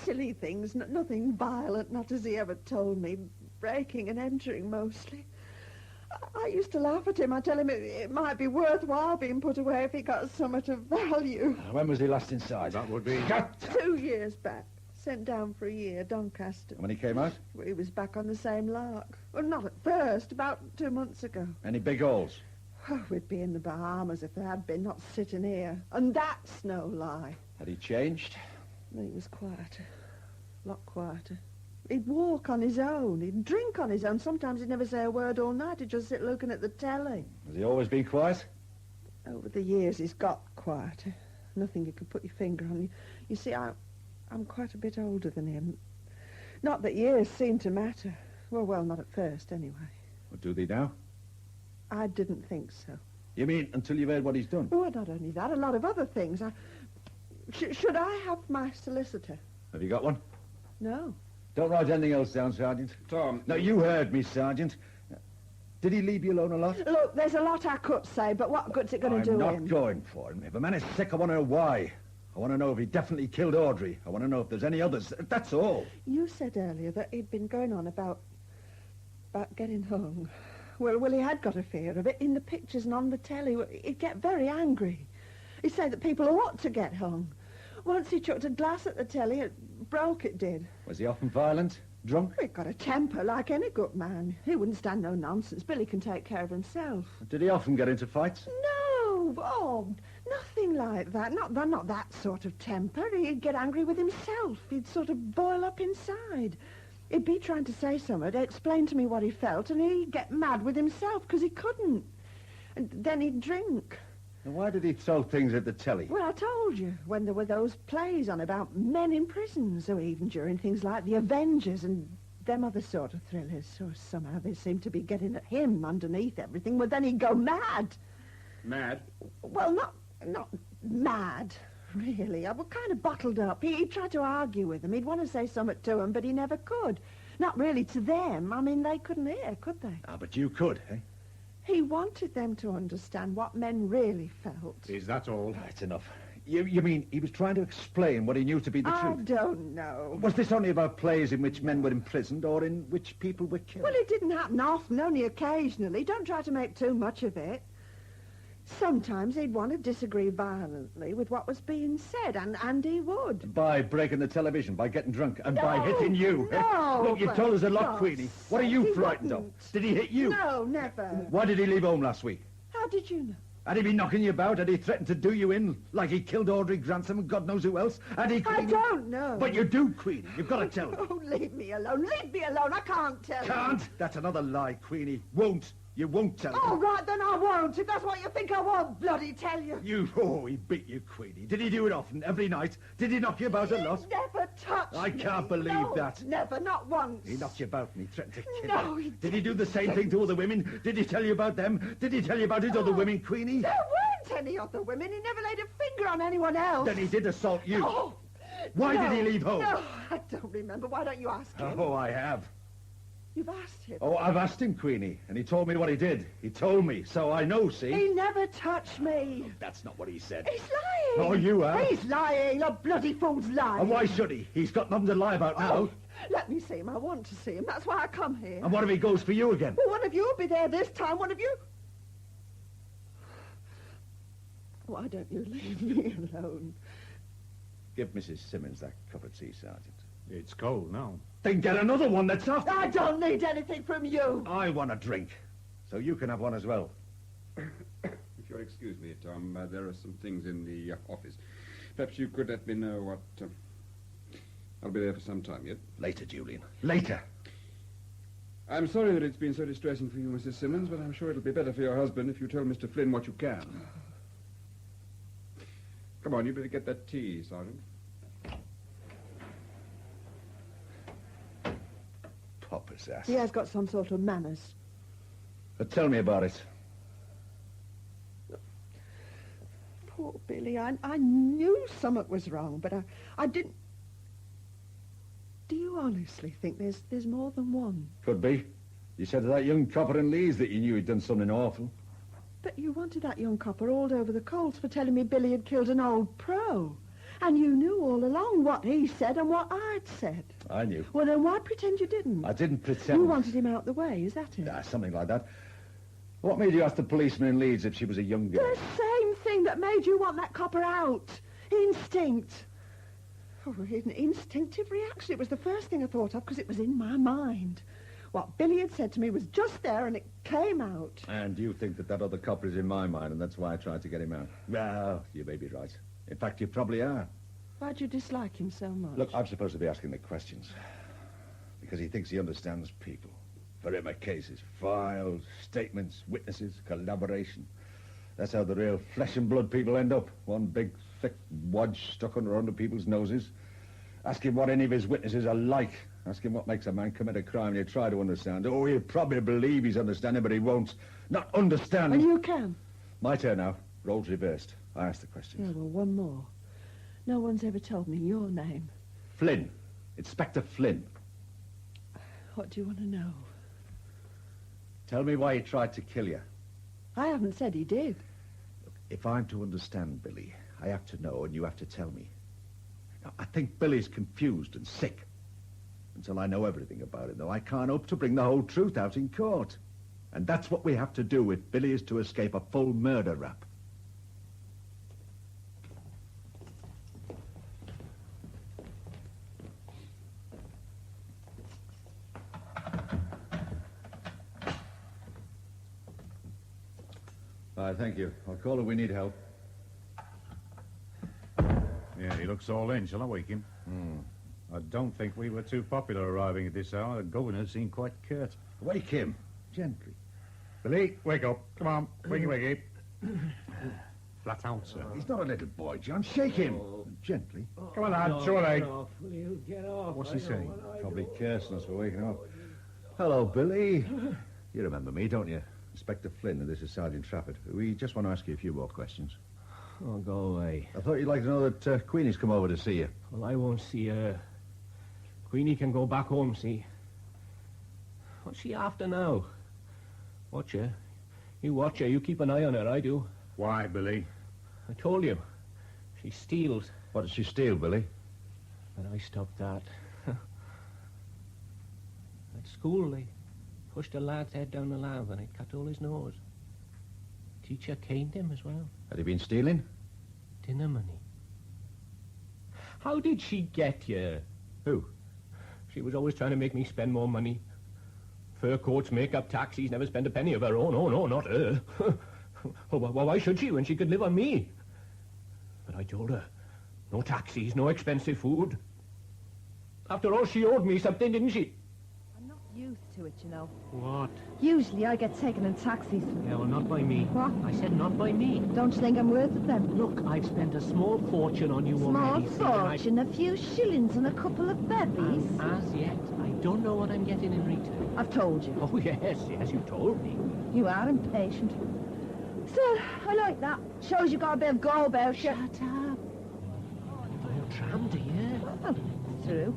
silly things, nothing violent, not as he ever told me. Breaking and entering, mostly. I used to laugh at him. I tell him it might be worthwhile being put away if he got somewhat of value. When was he last inside? That would be... 2 years back. Sent down for a year, Doncaster. When he came out? Well, he was back on the same lark. Well, not at first, about 2 months ago. Any big holes? Oh, we'd be in the Bahamas if there had been, not sitting here. And that's no lie. Had he changed? He was quieter. A lot quieter. He'd walk on his own. He'd drink on his own. Sometimes he'd never say a word all night. He'd just sit looking at the telly. Has he always been quiet? Over the years, he's got quieter. Nothing you could put your finger on. You see, I'm quite a bit older than him. Not that years seem to matter. Well, not at first, anyway. What do they now? I didn't think so. You mean until you've heard what he's done? Oh, not only that, a lot of other things. Should I have my solicitor? Have you got one? No. Don't write anything else down, Sergeant. Tom. No, you heard me, Sergeant. Did he leave you alone a lot? Look, there's a lot I could say, but what good's it going to do I'm not him? going for him. If a man is sick, I want to know why. I want to know if he definitely killed Audrey. I want to know if there's any others. That's all. You said earlier that he'd been going on about getting hung. Well, he had got a fear of it. In the pictures and on the telly, he'd get very angry. He'd say that people ought to get hung. Once he chucked a glass at the telly, it broke, it did. Was he often violent? Drunk? He'd got a temper like any good man. He wouldn't stand no nonsense. Billy can take care of himself. Did he often get into fights? No, nothing like that. Not that sort of temper. He'd get angry with himself. He'd sort of boil up inside. He'd be trying to say something, explain to me what he felt, and he'd get mad with himself because he couldn't. And then he'd drink. And why did he throw things at the telly? Well, I told you, when there were those plays on about men in prisons, or even during things like The Avengers and them other sort of thrillers, so somehow they seemed to be getting at him underneath everything. Well, then he'd go mad. Mad? Well, not mad, really. I was kind of bottled up. He'd try to argue with them. He'd want to say something to them, but he never could. Not really to them. I mean, they couldn't hear, could they? Ah, but you could, eh? He wanted them to understand what men really felt. Is that all? That's enough. You mean he was trying to explain what he knew to be the truth? I don't know. Was this only about plays in which men were imprisoned or in which people were killed? Well, it didn't happen often, only occasionally. Don't try to make too much of it. Sometimes he'd want to disagree violently with what was being said, and he would. By breaking the television, by getting drunk, and by hitting you. No, Look, you told us a lot, for Queenie. What are you he frightened wouldn't. of? Did he hit you? No, never. Why did he leave home last week? How did you know? Had he been knocking you about? Had he threatened to do you in? Like he killed Audrey Grantham and God knows who else? Had he... I don't know. But you do, Queenie. You've got to tell me. Oh, leave me alone. Leave me alone. I can't tell you. Can't? That's another lie, Queenie. Won't. You won't tell me. All right, then I won't. If that's what you think, I won't bloody tell you. He beat you, Queenie. Did he do it often, every night? Did he knock you about a lot? Never touched I can't believe that. Never, not once. He knocked you about and he threatened to kill No, you. he Did he do the same thing to other women? Did he tell you about them? Did he tell you about his other women, Queenie? There weren't any other women. He never laid a finger on anyone else. Then he did assault you. Oh, Why no, did he leave home? No, I don't remember. Why don't you ask him? Oh, I have. You've asked him. Oh, I've asked him, Queenie, and he told me what he did. He told me, so I know, see? He never touched me. That's not what he said. He's lying. Oh, you are? He's lying. A bloody fool's lying. And why should he? He's got nothing to lie about now. Oh, let me see him. I want to see him. That's why I come here. And what if he goes for you again? Well, one of you will be there this time. One of you... Why don't you leave me alone? Give Mrs. Simmons that cup of tea, Sergeant. It's cold now. Then get another one that's hot. I don't need anything from you. I want a drink, so you can have one as well. If you'll excuse me, Tom, there are some things in the office. Perhaps you could let me know what... I'll be there for some time yet. Later, Julian. Later. I'm sorry that it's been so distressing for you, Mrs. Simmons, but I'm sure it'll be better for your husband if you tell Mr. Flynn what you can. Come on, you better get that tea, Sergeant. Papa's ass. He has got some sort of manners. Tell me about it. Poor Billy. I knew something was wrong, but I didn't... Do you honestly think there's more than one? Could be. You said to that young copper in Leeds that you knew he'd done something awful. But you wanted that young copper hauled over the coals for telling me Billy had killed an old pro. And you knew all along what he said and what I'd said. I knew. Well, then why pretend you didn't? I didn't pretend. You wanted him out the way, is that it? Something like that. What made you ask the policeman in Leeds if she was a young girl? The same thing that made you want that copper out. Instinct. Oh, an instinctive reaction. It was the first thing I thought of because it was in my mind. What Billy had said to me was just there and it came out. And you think that other copper is in my mind and that's why I tried to get him out? Well, you may be right. In fact, you probably are. Why'd you dislike him so much? Look, I'm supposed to be asking the questions. Because he thinks he understands people. For him, a case is files, statements, witnesses, collaboration. That's how the real flesh and blood people end up. One big, thick wodge stuck under people's noses. Ask him what any of his witnesses are like. Ask him what makes a man commit a crime and you try to understand. Oh, he'll probably believe he's understanding, but he won't. Not understand. And you can. My turn now. Roles reversed. I ask the questions. Yeah, well, one more. No one's ever told me your name. Flynn. Inspector Flynn. What do you want to know? Tell me why he tried to kill you. I haven't said he did. Look, if I'm to understand Billy, I have to know, and you have to tell me. Now, I think Billy's confused and sick. Until I know everything about it, though, I can't hope to bring the whole truth out in court. And that's what we have to do if Billy is to escape a full murder rap. Thank you. I'll call if we need help. Yeah, he looks all in. Shall I wake him? I don't think we were too popular arriving at this hour. The governor seemed quite curt. Wake him. Gently. Billy, wake up. Come on. Wakey, wakey. Flat out, sir. He's not a little boy, John. Shake him. Gently. Come on, lad. Show a leg. Will you get off? What's he saying? Probably cursing us for waking up. Hello, Billy. You remember me, don't you? Inspector Flynn, and this is Sergeant Trafford. We just want to ask you a few more questions. Oh, go away. I thought you'd like to know that Queenie's come over to see you. Well, I won't see her. Queenie can go back home, see? What's she after now? Watch her. You watch her. You keep an eye on her, I do. Why, Billy? I told you. She steals. What did she steal, Billy? And I stopped that. At school, they pushed a lad's head down the lamp and it cut all his nose. Teacher caned him as well. Had he been stealing? Dinner money. How did she get here? Who? She was always trying to make me spend more money. Fur coats, makeup, taxis, never spend a penny of her own. Oh, no, not her. Oh, well, why should she when she could live on me? But I told her, no taxis, no expensive food. After all, she owed me something, didn't she? I'm not used to it, you know. What? Usually I get taken in taxis. Yeah, well, not by me. What? I said not by me. Don't you think I'm worth it then? Look, I've spent a small fortune on you already. Small fortune, a few shillings and a couple of bevies. As yet, I don't know what I'm getting in return. I've told you. Oh, yes, you told me. You are impatient. Still, I like that. Shows you got a bit of go about you. Shut up. I'll tram to you. Well, it's true.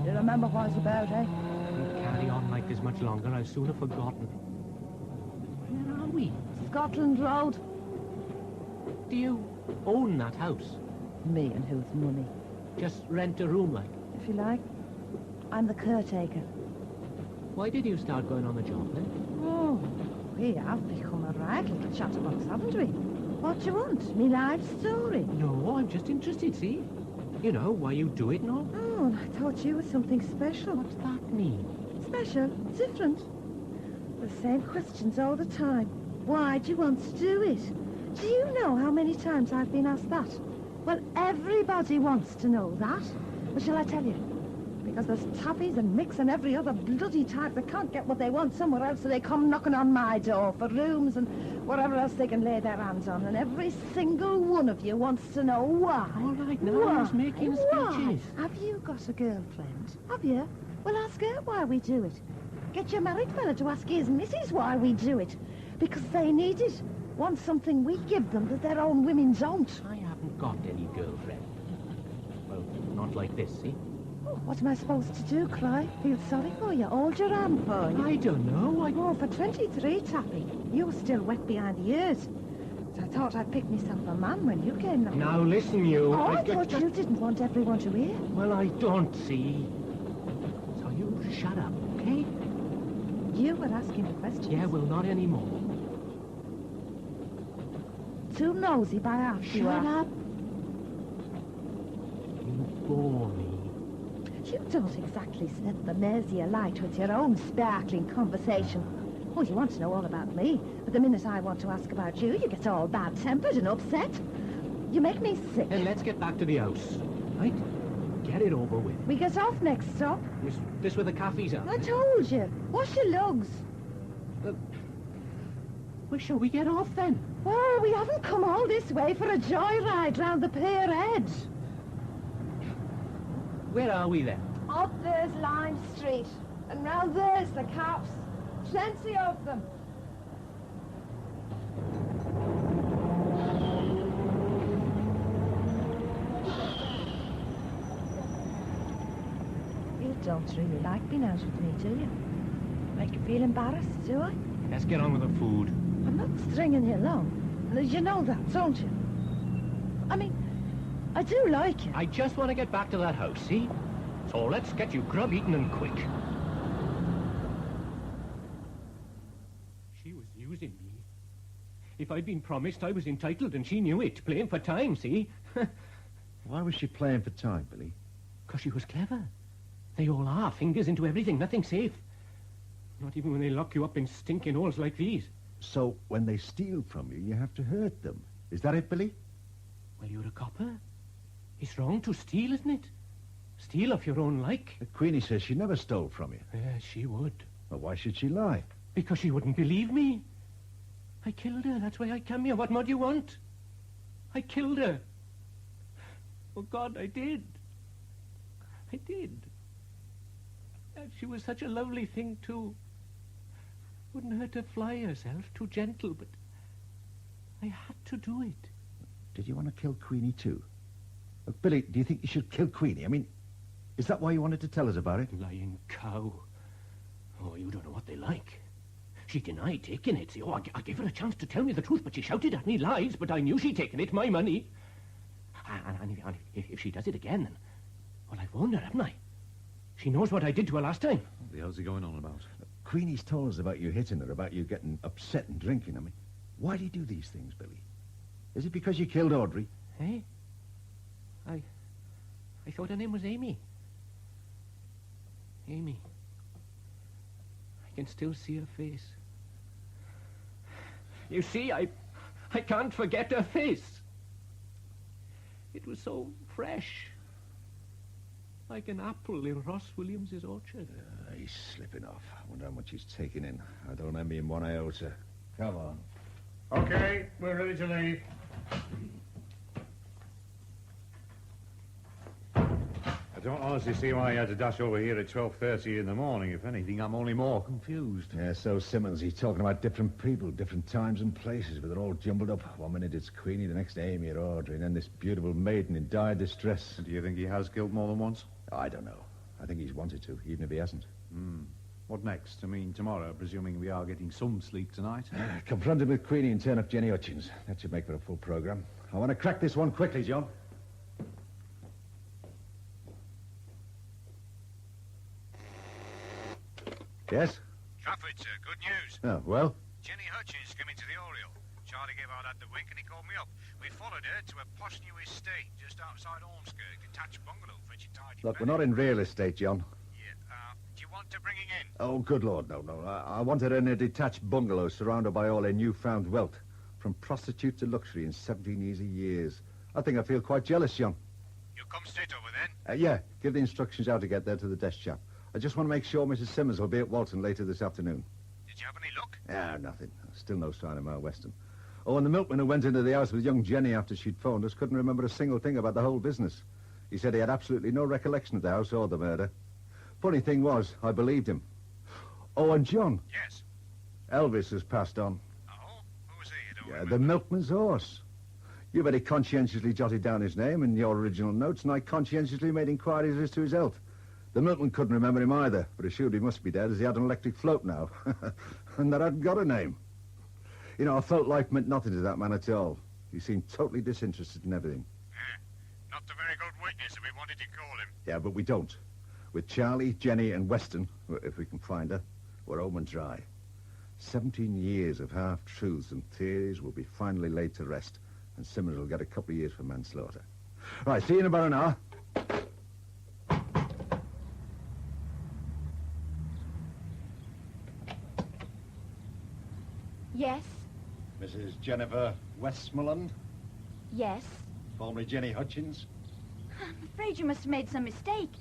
You remember what it's about, eh? If we carry on like this much longer, I'll soon have forgotten. Where are we? Scotland Road. Do you own that house? Me and whose money? Just rent a room, like? If you like. I'm the caretaker. Why did you start going on the job, then? Oh, we have become a right little chatterbox, haven't we? What do you want? Me life story? No, I'm just interested, see? You know, why you do it and all. Oh, and I thought you were something special. What's that mean? Special? Different? The same questions all the time. Why do you want to do it? Do you know how many times I've been asked that? Well, everybody wants to know that. But shall I tell you? Because there's tappies and micks and every other bloody type that can't get what they want somewhere else, so they come knocking on my door for rooms and whatever else they can lay their hands on. And every single one of you wants to know why. All right, now I was making speeches. Have you got a girlfriend? Have you? Well, ask her why we do it. Get your married fella to ask his missus why we do it. Because they need it. Want something we give them that their own women don't. I haven't got any girlfriend. Well, not like this, see? Oh, what am I supposed to do, cry? Feel sorry for you? Hold your hand for you? I don't know. Oh, for 23, Tappy. You were still wet behind the ears. So I thought I'd pick myself a man when you came along. Now, listen, you. Oh, I thought you didn't want everyone to hear. Well, I don't see. So you shut up, okay? You were asking the questions. Yeah, well, not anymore. Too nosy by half, you are. Shut up. You bore me. You don't exactly set the maisie alight with your own sparkling conversation. Oh, you want to know all about me, but the minute I want to ask about you, you get all bad-tempered and upset. You make me sick. And let's get back to the house, right? Get it over with. We get off next stop. This where the cafes are? I told you. Wash your lugs. Well, shall we get off then? Oh, we haven't come all this way for a joyride round the pier edge. Where are we then? Up there's Lime Street, and round there's the caps. Plenty of them. You don't really like being out with me, do you? Make you feel embarrassed, do I? Let's get on with the food. I'm not stringing you along. You know that, don't you? I mean, I do like it. I just want to get back to that house, see? So let's get you grub eaten and quick. She was using me. If I'd been promised I was entitled and she knew it, playing for time, see? Why was she playing for time, Billy? Because she was clever. They all are, fingers into everything, nothing safe. Not even when they lock you up in stinking holes like these. So, when they steal from you, you have to hurt them. Is that it, Billy? Well, you're a copper. It's wrong to steal, isn't it? Steal of your own like. Queenie says she never stole from you. Yeah, she would. Well, why should she lie? Because she wouldn't believe me. I killed her. That's why I come here. What more do you want? I killed her. Oh, God, I did. I did. And she was such a lovely thing, too. Wouldn't hurt to fly herself, too gentle, but I had to do it. Did you want to kill Queenie, too? Look, Billy, do you think you should kill Queenie? I mean, is that why you wanted to tell us about it? Lying cow. Oh, you don't know what they like. She denied taking it. See, I gave her a chance to tell me the truth, but she shouted at me lies, but I knew she'd taken it, my money. And if she does it again, then... Well, I've warned her, haven't I? She knows what I did to her last time. What the hell's he going on about? Queenie's told us about you hitting her, about you getting upset and drinking. I mean, why do you do these things, Billy? Is it because you killed Audrey? Eh? I thought her name was Amy. Amy. I can still see her face. You see, I can't forget her face. It was so fresh. Like an apple in Ross Williams's orchard. He's slipping off. I wonder how much he's taking in. I don't envy him one iota. Come on. Okay, we're ready to leave. I don't honestly see why you had to dash over here at 12:30 in the morning. If anything, I'm only more confused. Yeah, so Simmons, he's talking about different people, different times and places, but they're all jumbled up. One minute it's Queenie, the next Amy or Audrey, and then this beautiful maiden in dire distress. Do you think he has killed more than once? I don't know. I think he's wanted to, even if he hasn't. What next? I mean, tomorrow, presuming we are getting some sleep tonight. Confront him with Queenie and turn up Jenny Hutchins. That should make for a full programme. I want to crack this one quickly, John. Yes? Trafford, sir. Good news. Oh, well? Jenny Hutchins coming to the Oriole. Charlie gave out at the wink and he called me up. We followed her to a posh new estate just outside Ormskirk, detached bungalow, fetch a tidy. Look, we're not in real estate, John. Yeah, do you want to bring it in? Oh, good Lord, no. I wanted her in a detached bungalow surrounded by all her newfound wealth. From prostitute to luxury in 17 easy years. I think I feel quite jealous, John. You'll come straight over then? Yeah, give the instructions how to get there to the desk chap. I just want to make sure Mrs. Simmons will be at Walton later this afternoon. Did you have any luck? Nothing. Still no sign of Mal Weston. Oh, and the milkman who went into the house with young Jenny after she'd phoned us couldn't remember a single thing about the whole business. He said he had absolutely no recollection of the house or the murder. Funny thing was, I believed him. Oh, and John. Yes? Elvis has passed on. Oh? Who was he? Yeah, the milkman's horse. You very conscientiously jotted down his name in your original notes, and I conscientiously made inquiries as to his health. The milkman couldn't remember him either, but assured he must be dead as he had an electric float now. And that hadn't got a name. You know, I felt life meant nothing to that man at all. He seemed totally disinterested in everything. Not a very good witness if we wanted to call him. Yeah, but we don't. With Charlie, Jenny and Weston, if we can find her, we're home and dry. 17 years of half-truths and theories will be finally laid to rest, and Simmons will get a couple of years for manslaughter. Right, see you in about an hour. Yes? Mrs. Jennifer Westmoreland, Yes? formerly Jenny Hutchins. I'm afraid you must have made some mistake.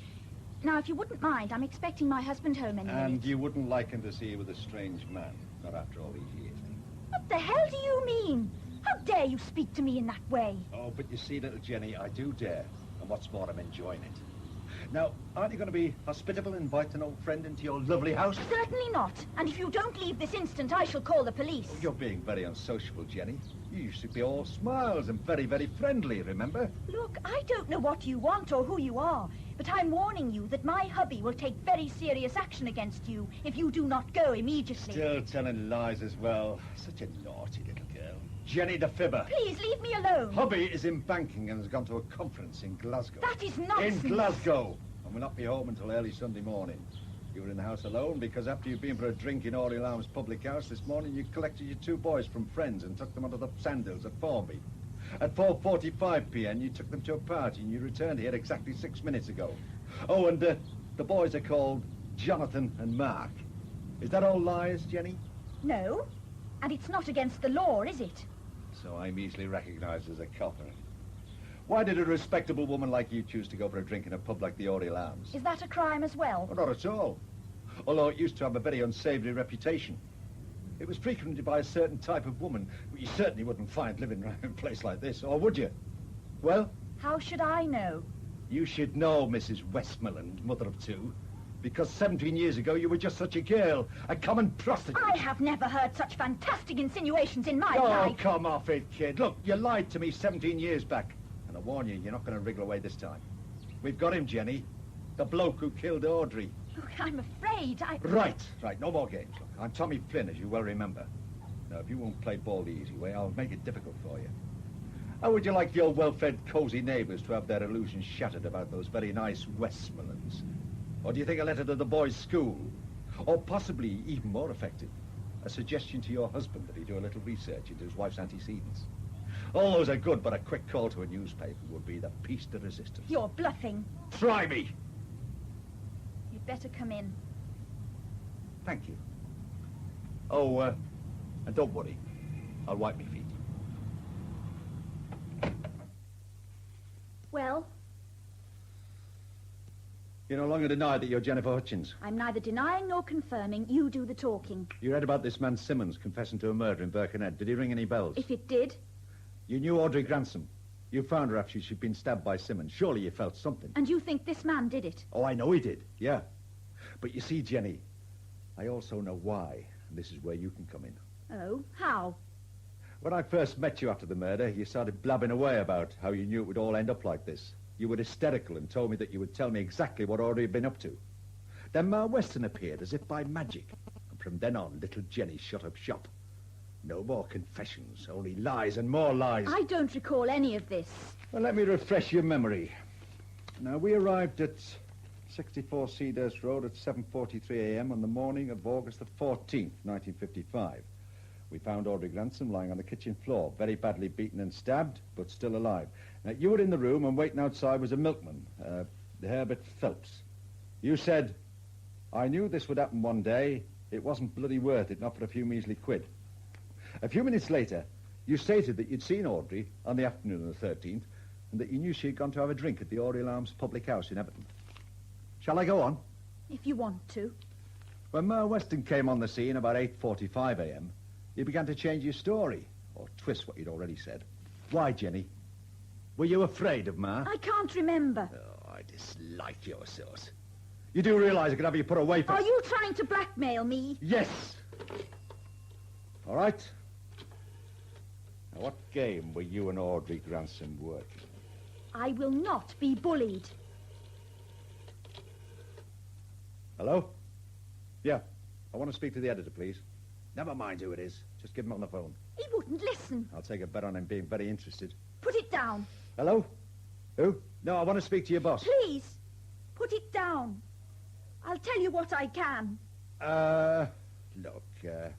Now, if you wouldn't mind, I'm expecting my husband home any And minute. you wouldn't like him to see you with a strange man, not after all these years. What the hell do you mean? How dare you speak to me in that way? Oh, but you see, little Jenny, I do dare. And what's more, I'm enjoying it. Now, aren't you going to be hospitable and invite an old friend into your lovely house? Certainly not. And if you don't leave this instant, I shall call the police. You're being very unsociable, Jenny. You used to be all smiles and very, very friendly, remember? Look, I don't know what you want or who you are, but I'm warning you that my hubby will take very serious action against you if you do not go immediately. Still telling lies as well. Such a naughty little girl. Jenny the fibber. Please, leave me alone. Hubby is in banking and has gone to a conference in Glasgow. That is nonsense. In Glasgow. And will not be home until early Sunday morning. You were in the house alone because after you'd been for a drink in Oriel Arms public house this morning, you collected your 2 boys from friends and took them onto the sandhills at Formby. At 4:45 p.m. you took them to a party and you returned here exactly 6 minutes ago. Oh, and the boys are called Jonathan and Mark. Is that all lies, Jenny? No. And it's not against the law, is it? So I'm easily recognised as a copper. Why did a respectable woman like you choose to go for a drink in a pub like the Oriel Arms? Is that a crime as well? Well, not at all. Although it used to have a very unsavoury reputation. It was frequented by a certain type of woman who you certainly wouldn't find living around a place like this, or would you? Well? How should I know? You should know, Mrs. Westmoreland, mother of 2, because 17 years ago you were just such a girl, a common prostitute. I have never heard such fantastic insinuations in my life. Oh, come off it, kid. Look, you lied to me 17 years back. And I warn you, you're not going to wriggle away this time. We've got him, Jenny. The bloke who killed Audrey. Look, I'm afraid Right. No more games. Look, I'm Tommy Flynn, as you well remember. Now, if you won't play ball the easy way, I'll make it difficult for you. How would you like your well-fed, cosy neighbours to have their illusions shattered about those very nice Westmorelands? Or do you think a letter to the boys' school? Or possibly, even more effective, a suggestion to your husband that he do a little research into his wife's antecedents? All those are good, but a quick call to a newspaper would be the piece de resistance. You're bluffing. Try me! You'd better come in. Thank you. Oh, and don't worry. I'll wipe my feet. Well? You no longer deny that you're Jennifer Hutchins. I'm neither denying nor confirming. You do the talking. You read about this man Simmons confessing to a murder in Birkenhead. Did he ring any bells? If it did. You knew Audrey Grantham. You found her after she'd been stabbed by Simmons. Surely you felt something. And you think this man did it? Oh, I know he did, yeah. But you see, Jenny, I also know why. And this is where you can come in. Oh, how? When I first met you after the murder, you started blabbing away about how you knew it would all end up like this. You were hysterical and told me that you would tell me exactly what Audrey had been up to. Then Ma Weston appeared as if by magic. And from then on, little Jenny shut up shop. No more confessions, only lies and more lies. I don't recall any of this. Well, let me refresh your memory. Now, we arrived at 64 Cedars Road at 7:43 a.m. on the morning of August the 14th, 1955. We found Audrey Grantham lying on the kitchen floor, very badly beaten and stabbed, but still alive. Now, you were in the room, and waiting outside was a milkman, Herbert Phelps. You said, "I knew this would happen one day. It wasn't bloody worth it, not for a few measly quid." A few minutes later, you stated that you'd seen Audrey on the afternoon of the 13th, and that you knew she had gone to have a drink at the Oriel Arms public house in Everton. Shall I go on? If you want to. When Ma Weston came on the scene about 8:45 a.m., you began to change your story, or twist what you'd already said. Why, Jenny? Were you afraid of Ma? I can't remember. Oh, I dislike your sauce. You do realise I could have you put away for... Are you trying to blackmail me? Yes! All right. Now, what game were you and Audrey Grantham working? I will not be bullied. Hello? Yeah. I want to speak to the editor, please. Never mind who it is. Just give him on the phone. He wouldn't listen. I'll take a bet on him being very interested. Put it down. Hello? Who? No, I want to speak to your boss. Please, put it down. I'll tell you what I can. Look,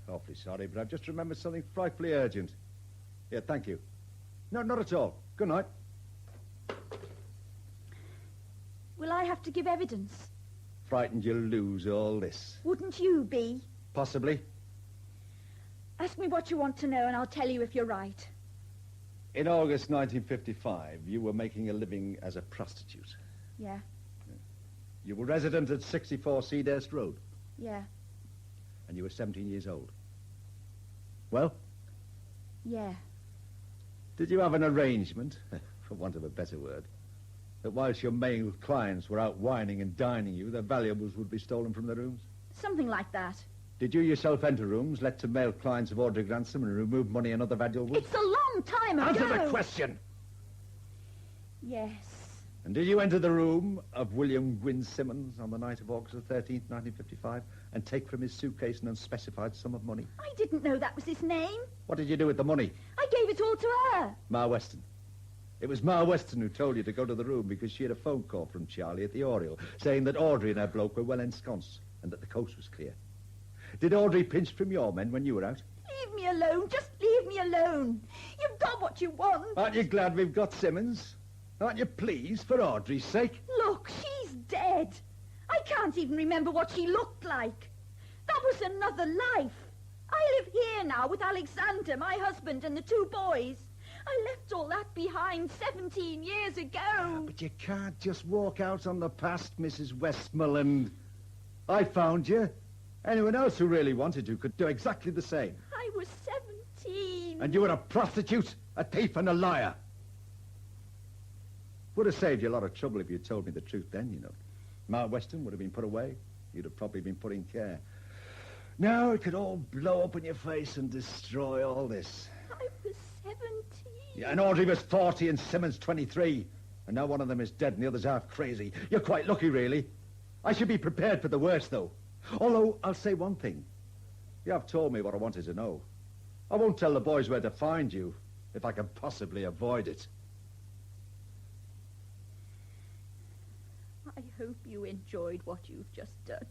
awfully sorry, but I've just remembered something frightfully urgent. Yeah, thank you. No, not at all. Good night. Will I have to give evidence? Frightened you'll lose all this. Wouldn't you be? Possibly. Ask me what you want to know and I'll tell you if you're right. In August 1955, you were making a living as a prostitute. Yeah. You were resident at 64 Cedars Road. Yeah. And you were 17 years old. Well? Yeah. Did you have an arrangement, for want of a better word, that whilst your male clients were out whining and dining you, their valuables would be stolen from the rooms? Something like that. Did you yourself enter rooms, let to male clients of Audrey Grantham and remove money and other valuables? It's a long time ago. Answer the question! Yes. And did you enter the room of William Gwynne Simmons on the night of August the 13th, 1955, and take from his suitcase an unspecified sum of money? I didn't know that was his name. What did you do with the money? I gave it all to her. Ma Weston. It was Ma Weston who told you to go to the room because she had a phone call from Charlie at the Oriole saying that Audrey and her bloke were well ensconced and that the coast was clear. Did Audrey pinch from your men when you were out? Leave me alone. Just leave me alone. You've got what you want. Aren't you glad we've got Simmons? Aren't you pleased, for Audrey's sake? Look, she's dead. I can't even remember what she looked like. That was another life. I live here now with Alexander, my husband, and the 2 boys. I left all that behind 17 years ago. But you can't just walk out on the past, Mrs. Westmoreland. I found you. Anyone else who really wanted to could do exactly the same. I was 17. And you were a prostitute, a thief, and a liar. Would have saved you a lot of trouble if you'd told me the truth then, you know. Ma Weston would have been put away. You'd have probably been put in care. Now it could all blow up in your face and destroy all this. I was 17. Yeah, and Audrey was 40 and Simmons 23. And now one of them is dead and the other's half crazy. You're quite lucky, really. I should be prepared for the worst, though. Although, I'll say one thing. You have told me what I wanted to know. I won't tell the boys where to find you, if I can possibly avoid it. I hope you enjoyed what you've just done.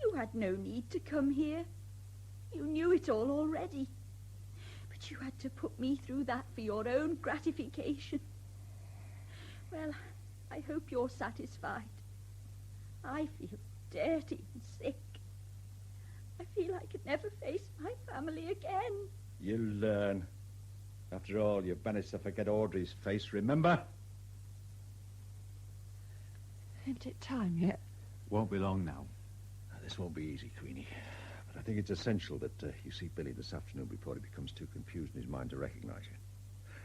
You had no need to come here. You knew it all already. But you had to put me through that for your own gratification. Well, I hope you're satisfied. I feel dirty and sick. I feel I could never face my family again. You'll learn. After all, you've managed to forget Audrey's face, remember? Ain't it time yet? Won't be long now. This won't be easy, Queenie. But I think it's essential that you see Billy this afternoon before he becomes too confused in his mind to recognize you.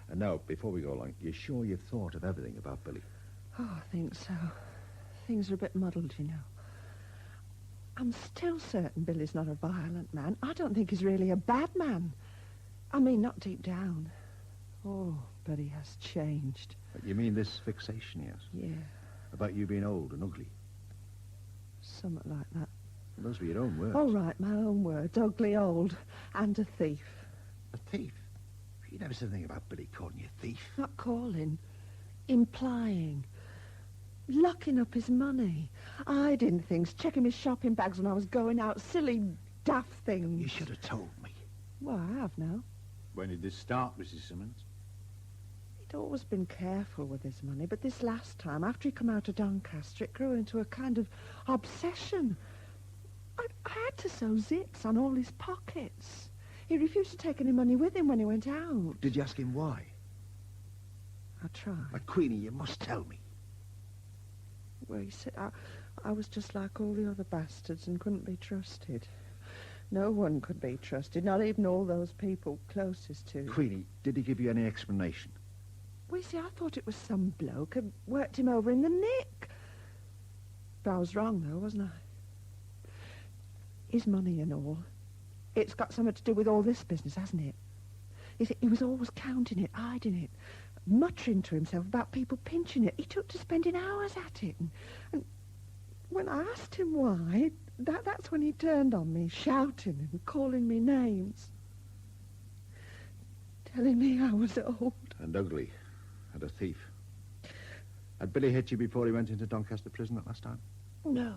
And now, before we go along, you sure you've thought of everything about Billy? Oh, I think so. Things are a bit muddled, you know. I'm still certain Billy's not a violent man. I don't think he's really a bad man. I mean, not deep down. Oh, but he has changed. You mean this fixation he has? Yeah. About you being old and ugly? Something like that. Well, those were your own words. All right, my own words. Ugly, old, and a thief. A thief? You never said anything about Billy calling you a thief. Not calling. Implying. Locking up his money. Hiding things. Checking his shopping bags when I was going out. Silly, daft things. You should have told me. Well, I have now. When did this start, Mrs. Simmons? He'd always been careful with his money, but this last time, after he come out of Doncaster, it grew into a kind of obsession. I had to sew zips on all his pockets. He refused to take any money with him when he went out. Did you ask him why? I tried. Queenie, you must tell me. Well, he said I was just like all the other bastards and couldn't be trusted. No one could be trusted, not even all those people closest to him. Queenie, did he give you any explanation? Well, you see, I thought it was some bloke had worked him over in the nick. But I was wrong, though, wasn't I? His money and all. It's got something to do with all this business, hasn't it? You see, he was always counting it, hiding it, muttering to himself about people pinching it. He took to spending hours at it. And when I asked him why, that's when he turned on me, shouting and calling me names. Telling me I was old. And ugly. And a thief. Had Billy hit you before he went into Doncaster prison that last time? No,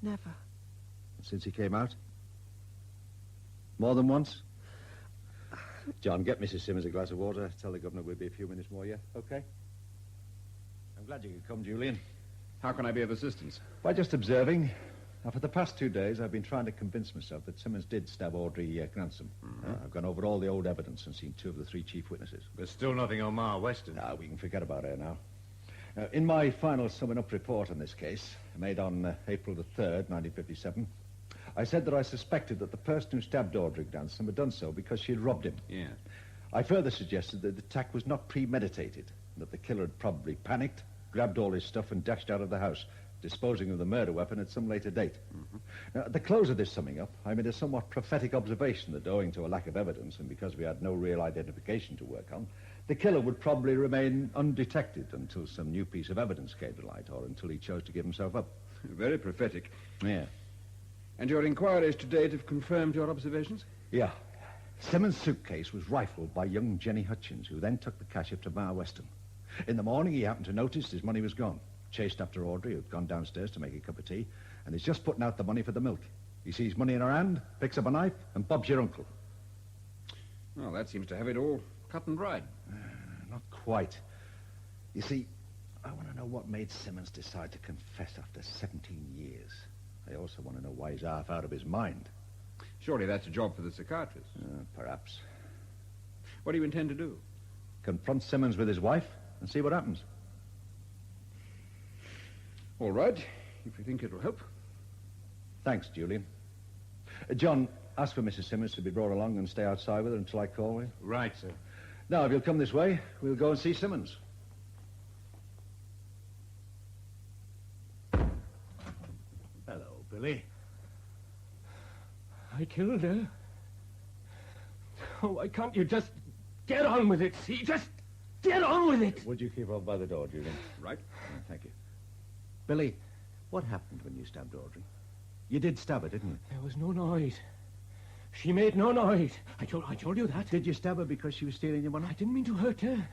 never. And since he came out? More than once? John, get Mrs. Simmons a glass of water. Tell the governor we'll be a few minutes more, yeah? Okay? I'm glad you could come, Julian. How can I be of assistance? By just observing. Now, for the past 2 days, I've been trying to convince myself that Simmons did stab Audrey Grantham. I've gone over all the old evidence and seen 2 of the 3 chief witnesses. There's still nothing on Ma Weston. No, we can forget about her now. In my final summing up report on this case, made on April the 3rd, 1957, I said that I suspected that the person who stabbed Audrey Grantham had done so because she had robbed him. Yeah. I further suggested that the attack was not premeditated, that the killer had probably panicked, grabbed all his stuff and dashed out of the house, disposing of the murder weapon at some later date. Now, at the close of this summing up, I made a somewhat prophetic observation that owing to a lack of evidence and because we had no real identification to work on, The killer would probably remain undetected until some new piece of evidence came to light, or until he chose to give himself up. Very prophetic. Yeah. And your inquiries to date have confirmed your observations? Yeah. Simmons' suitcase was rifled by young Jenny Hutchins, who then took the cash up to Bar Weston. In the morning, he happened to notice his money was gone. Chased after Audrey, who'd gone downstairs to make a cup of tea, and is just putting out the money for the milk. He sees money in her hand, picks up a knife, and Bob's your uncle. Well, that seems to have it all cut and dried. Not quite. You see, I want to know what made Simmons decide to confess after 17 years. I also want to know why he's half out of his mind. Surely that's a job for the psychiatrist. Perhaps. What do you intend to do? Confront Simmons with his wife and see what happens. All right, if you think it'll help. Thanks, Julian. John, ask for Mrs. Simmons to be brought along and stay outside with her until I call you. Right, sir. Now, if you'll come this way, we'll go and see Simmons. Hello, Billy. I killed her. Oh, why can't you just get on with it, see? Just get on with it. Would you keep off by the door, Julian? Right. Thank you. Billy, what happened when you stabbed Audrey? You did stab her, didn't you? There was no noise. She made no noise. I told you that. Did you stab her because she was stealing your money? I didn't mean to hurt her.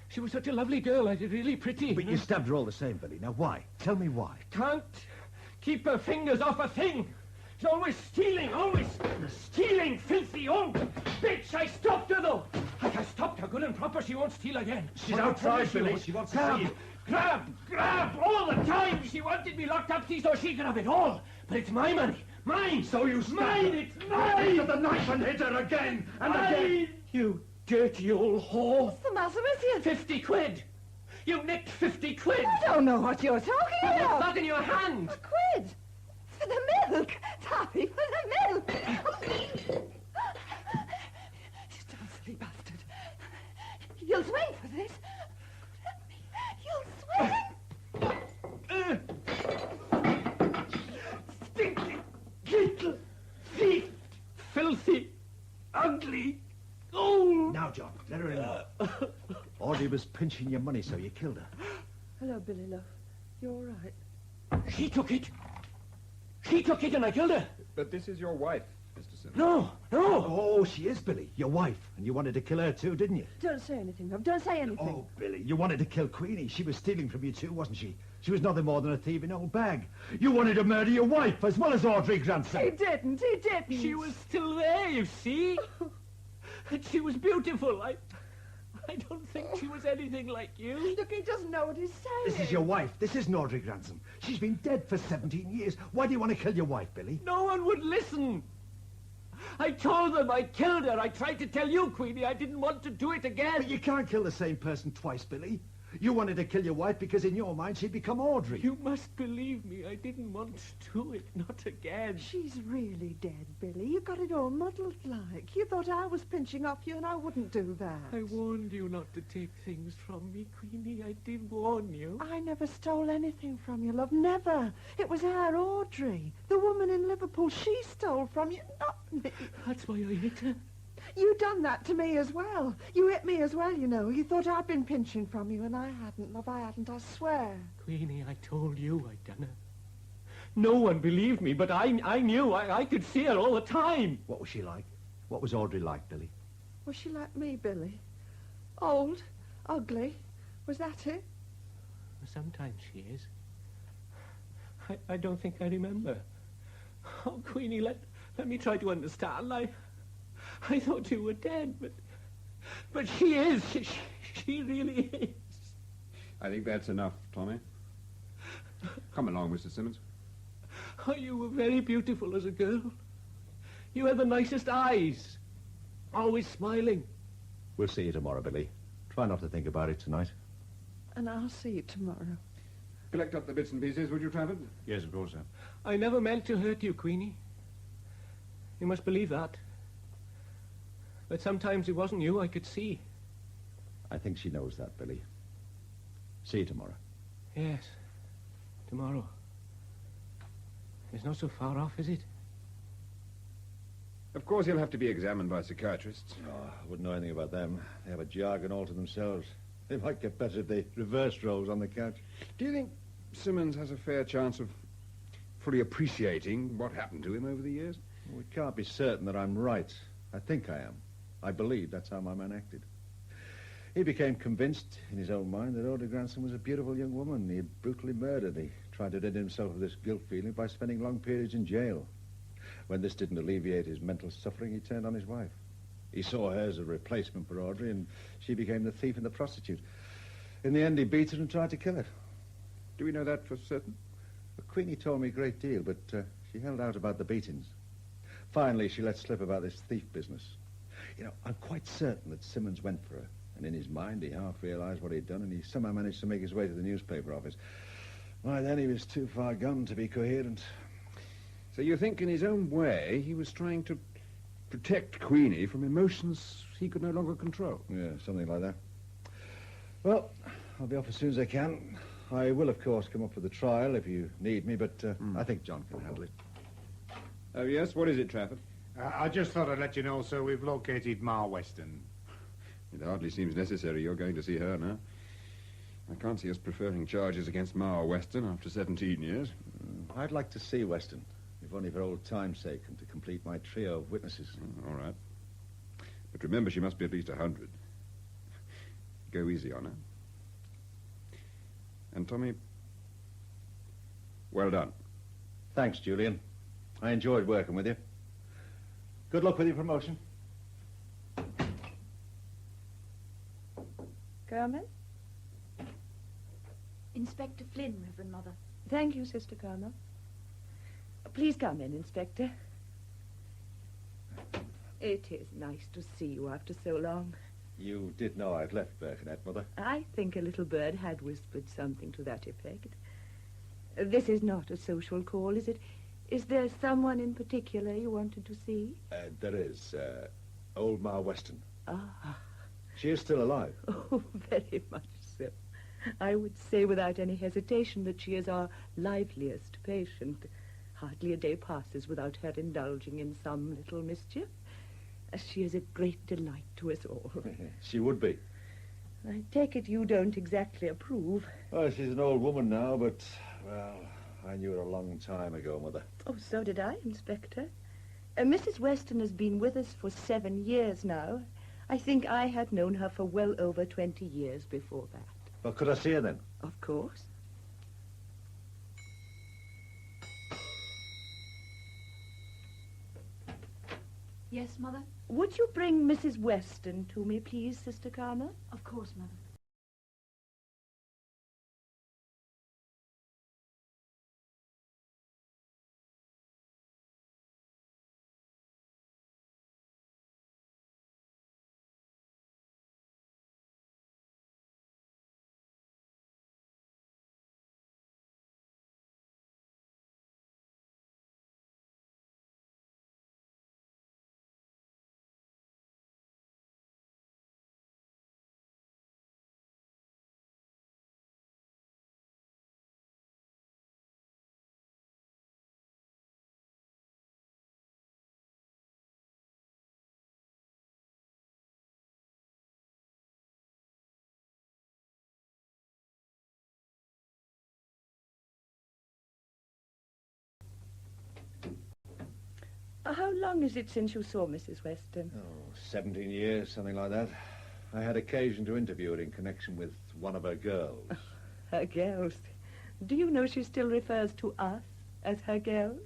She was such a lovely girl. Really pretty. But you stabbed her all the same, Billy. Now, why? Tell me why. Can't keep her fingers off a thing. She's always stealing, always stealing, filthy old bitch. I stopped her, though. I stopped her good and proper. She won't steal again. She's outside, Billy. She wants to see you. Grab, all the time. She wanted me locked up, see, so she could have it all. But it's my money. Mine. So you Mine, it's mine. Took the knife and hit her again and again. You dirty old whore. What's the matter with you? 50 quid. You nicked 50 quid. I don't know what you're talking about. What's that in your hand? A quid. For the milk. Taffy, for the milk. You damn silly bastard. You'll swing for this. Let me. You'll swing. Stinking little thief. Filthy. Ugly. Oh. Now, John, let her in. Audrey was pinching your money, so you killed her. Hello, Billy, love. You all right? She took it. She took it and I killed her. But this is your wife, Mr. Simmons. No. Oh, she is, Billy. Your wife. And you wanted to kill her too, didn't you? Don't say anything, love. Don't say anything. Oh, Billy, you wanted to kill Queenie. She was stealing from you too, wasn't she? She was nothing more than a thieving old bag. You wanted to murder your wife as well as Audrey Granson. He didn't. She was still there, you see. And she was beautiful. I don't think she was anything like you. Look, he doesn't know what he's saying. This is your wife. This isn't Audrey Granson. She's been dead for 17 years. Why do you want to kill your wife, Billy? No one would listen. I told them I killed her. I tried to tell you, Queenie, I didn't want to do it again. But you can't kill the same person twice, Billy. You wanted to kill your wife because in your mind she'd become Audrey. You must believe me. I didn't want to do it. Not again. She's really dead, Billy. You got it all muddled like. You thought I was pinching off you and I wouldn't do that. I warned you not to take things from me, Queenie. I did warn you. I never stole anything from you, love. Never. It was our Audrey, the woman in Liverpool. She stole from you, not me. That's why I hit her. You done that to me as well. You hit me as well, you know. You thought I'd been pinching from you, and I hadn't, love. I hadn't, I swear. Queenie, I told you I'd done her. No one believed me, but I knew. I could see her all the time. What was she like? What was Audrey like, Billy? Was she like me, Billy? Old? Ugly? Was that it? Sometimes she is. I don't think I remember. Oh, Queenie, let me try to understand. I thought you were dead, but she is. She really is. I think that's enough, Tommy. Come along, Mr. Simmons. Oh, you were very beautiful as a girl. You had the nicest eyes. Always smiling. We'll see you tomorrow, Billy. Try not to think about it tonight. And I'll see you tomorrow. Collect up the bits and pieces, would you, Trafford? Yes, of course, sir. I never meant to hurt you, Queenie. You must believe that. But sometimes it wasn't you I could see. I think she knows that, Billy. See you tomorrow. Yes, tomorrow. It's not so far off, is it? Of course, he'll have to be examined by psychiatrists. Oh, I wouldn't know anything about them. They have a jargon all to themselves. They might get better if they reversed roles on the couch. Do you think Simmons has a fair chance of fully appreciating what happened to him over the years? We can't be certain that I'm right. I think I am. I believe that's how my man acted. He became convinced in his own mind that Audrey Granson was a beautiful young woman he had brutally murdered. He tried to rid himself of this guilt feeling by spending long periods in jail. When this didn't alleviate his mental suffering, he turned on his wife. He saw her as a replacement for Audrey, and she became the thief and the prostitute. In the end, he beat her and tried to kill her. Do we know that for certain? Well, Queenie told me a great deal, but she held out about the beatings. Finally, she let slip about this thief business. You know, I'm quite certain that Simmons went for her, and in his mind, he half realized what he'd done, and he somehow managed to make his way to the newspaper office. By then, he was too far gone to be coherent. So you think, in his own way, he was trying to protect Queenie from emotions he could no longer control? Yeah, something like that. Well, I'll be off as soon as I can. I will, of course, come up for the trial if you need me, but I think John can handle it. Oh, yes? What is it, Trafford? I just thought I'd let you know, sir, we've located Ma Weston. It hardly seems necessary you're going to see her now. I can't see us preferring charges against Ma Weston after 17 years. I'd like to see Weston, if only for old time's sake and to complete my trio of witnesses. All right. But remember, she must be at least 100. Go easy on her. And, Tommy, well done. Thanks, Julian. I enjoyed working with you. Good luck with your promotion. Carmen? Inspector Flynn, Reverend Mother. Thank you, Sister Carmel. Please come in, Inspector. It is nice to see you after so long. You did know I'd left Birkenhead, Mother. I think a little bird had whispered something to that effect. This is not a social call, is it? Is there someone in particular you wanted to see? There is. Old Ma Weston. Ah. She is still alive. Oh, very much so. I would say without any hesitation that she is our liveliest patient. Hardly a day passes without her indulging in some little mischief. She is a great delight to us all. She would be. I take it you don't exactly approve. Well, she's an old woman now, but, well, I knew her a long time ago, Mother. Oh, so did I, Inspector. Mrs. Weston has been with us for 7 years now. I think I had known her for well over 20 years before that. Well, could I see her then? Of course. Yes, Mother? Would you bring Mrs. Weston to me, please, Sister Carmel? Of course, Mother. How long is it since you saw Mrs. Weston? Oh, 17 years, something like that. I had occasion to interview her in connection with one of her girls. Her girls? Do you know she still refers to us as her girls?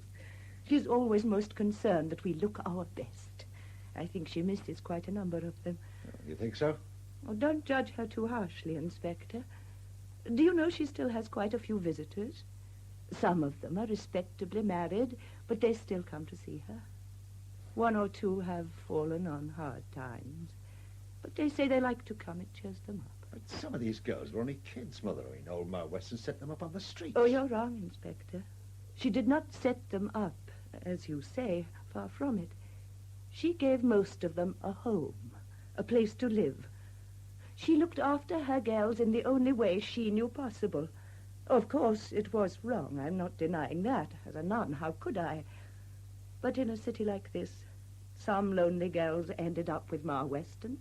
She's always most concerned that we look our best. I think she misses quite a number of them. You think so? Oh, don't judge her too harshly, Inspector. Do you know she still has quite a few visitors? Some of them are respectably married, but they still come to see her. 1 or 2 have fallen on hard times, but they say they like to come. It cheers them up. But some of these girls were only kids, Mother. I mean, old Ma Weston set them up on the streets. Oh, you're wrong, Inspector. She did not set them up, as you say, far from it. She gave most of them a home, a place to live. She looked after her girls in the only way she knew possible. Of course, it was wrong. I'm not denying that. As a nun, how could I? But in a city like this, Some lonely girls ended up with Ma Weston,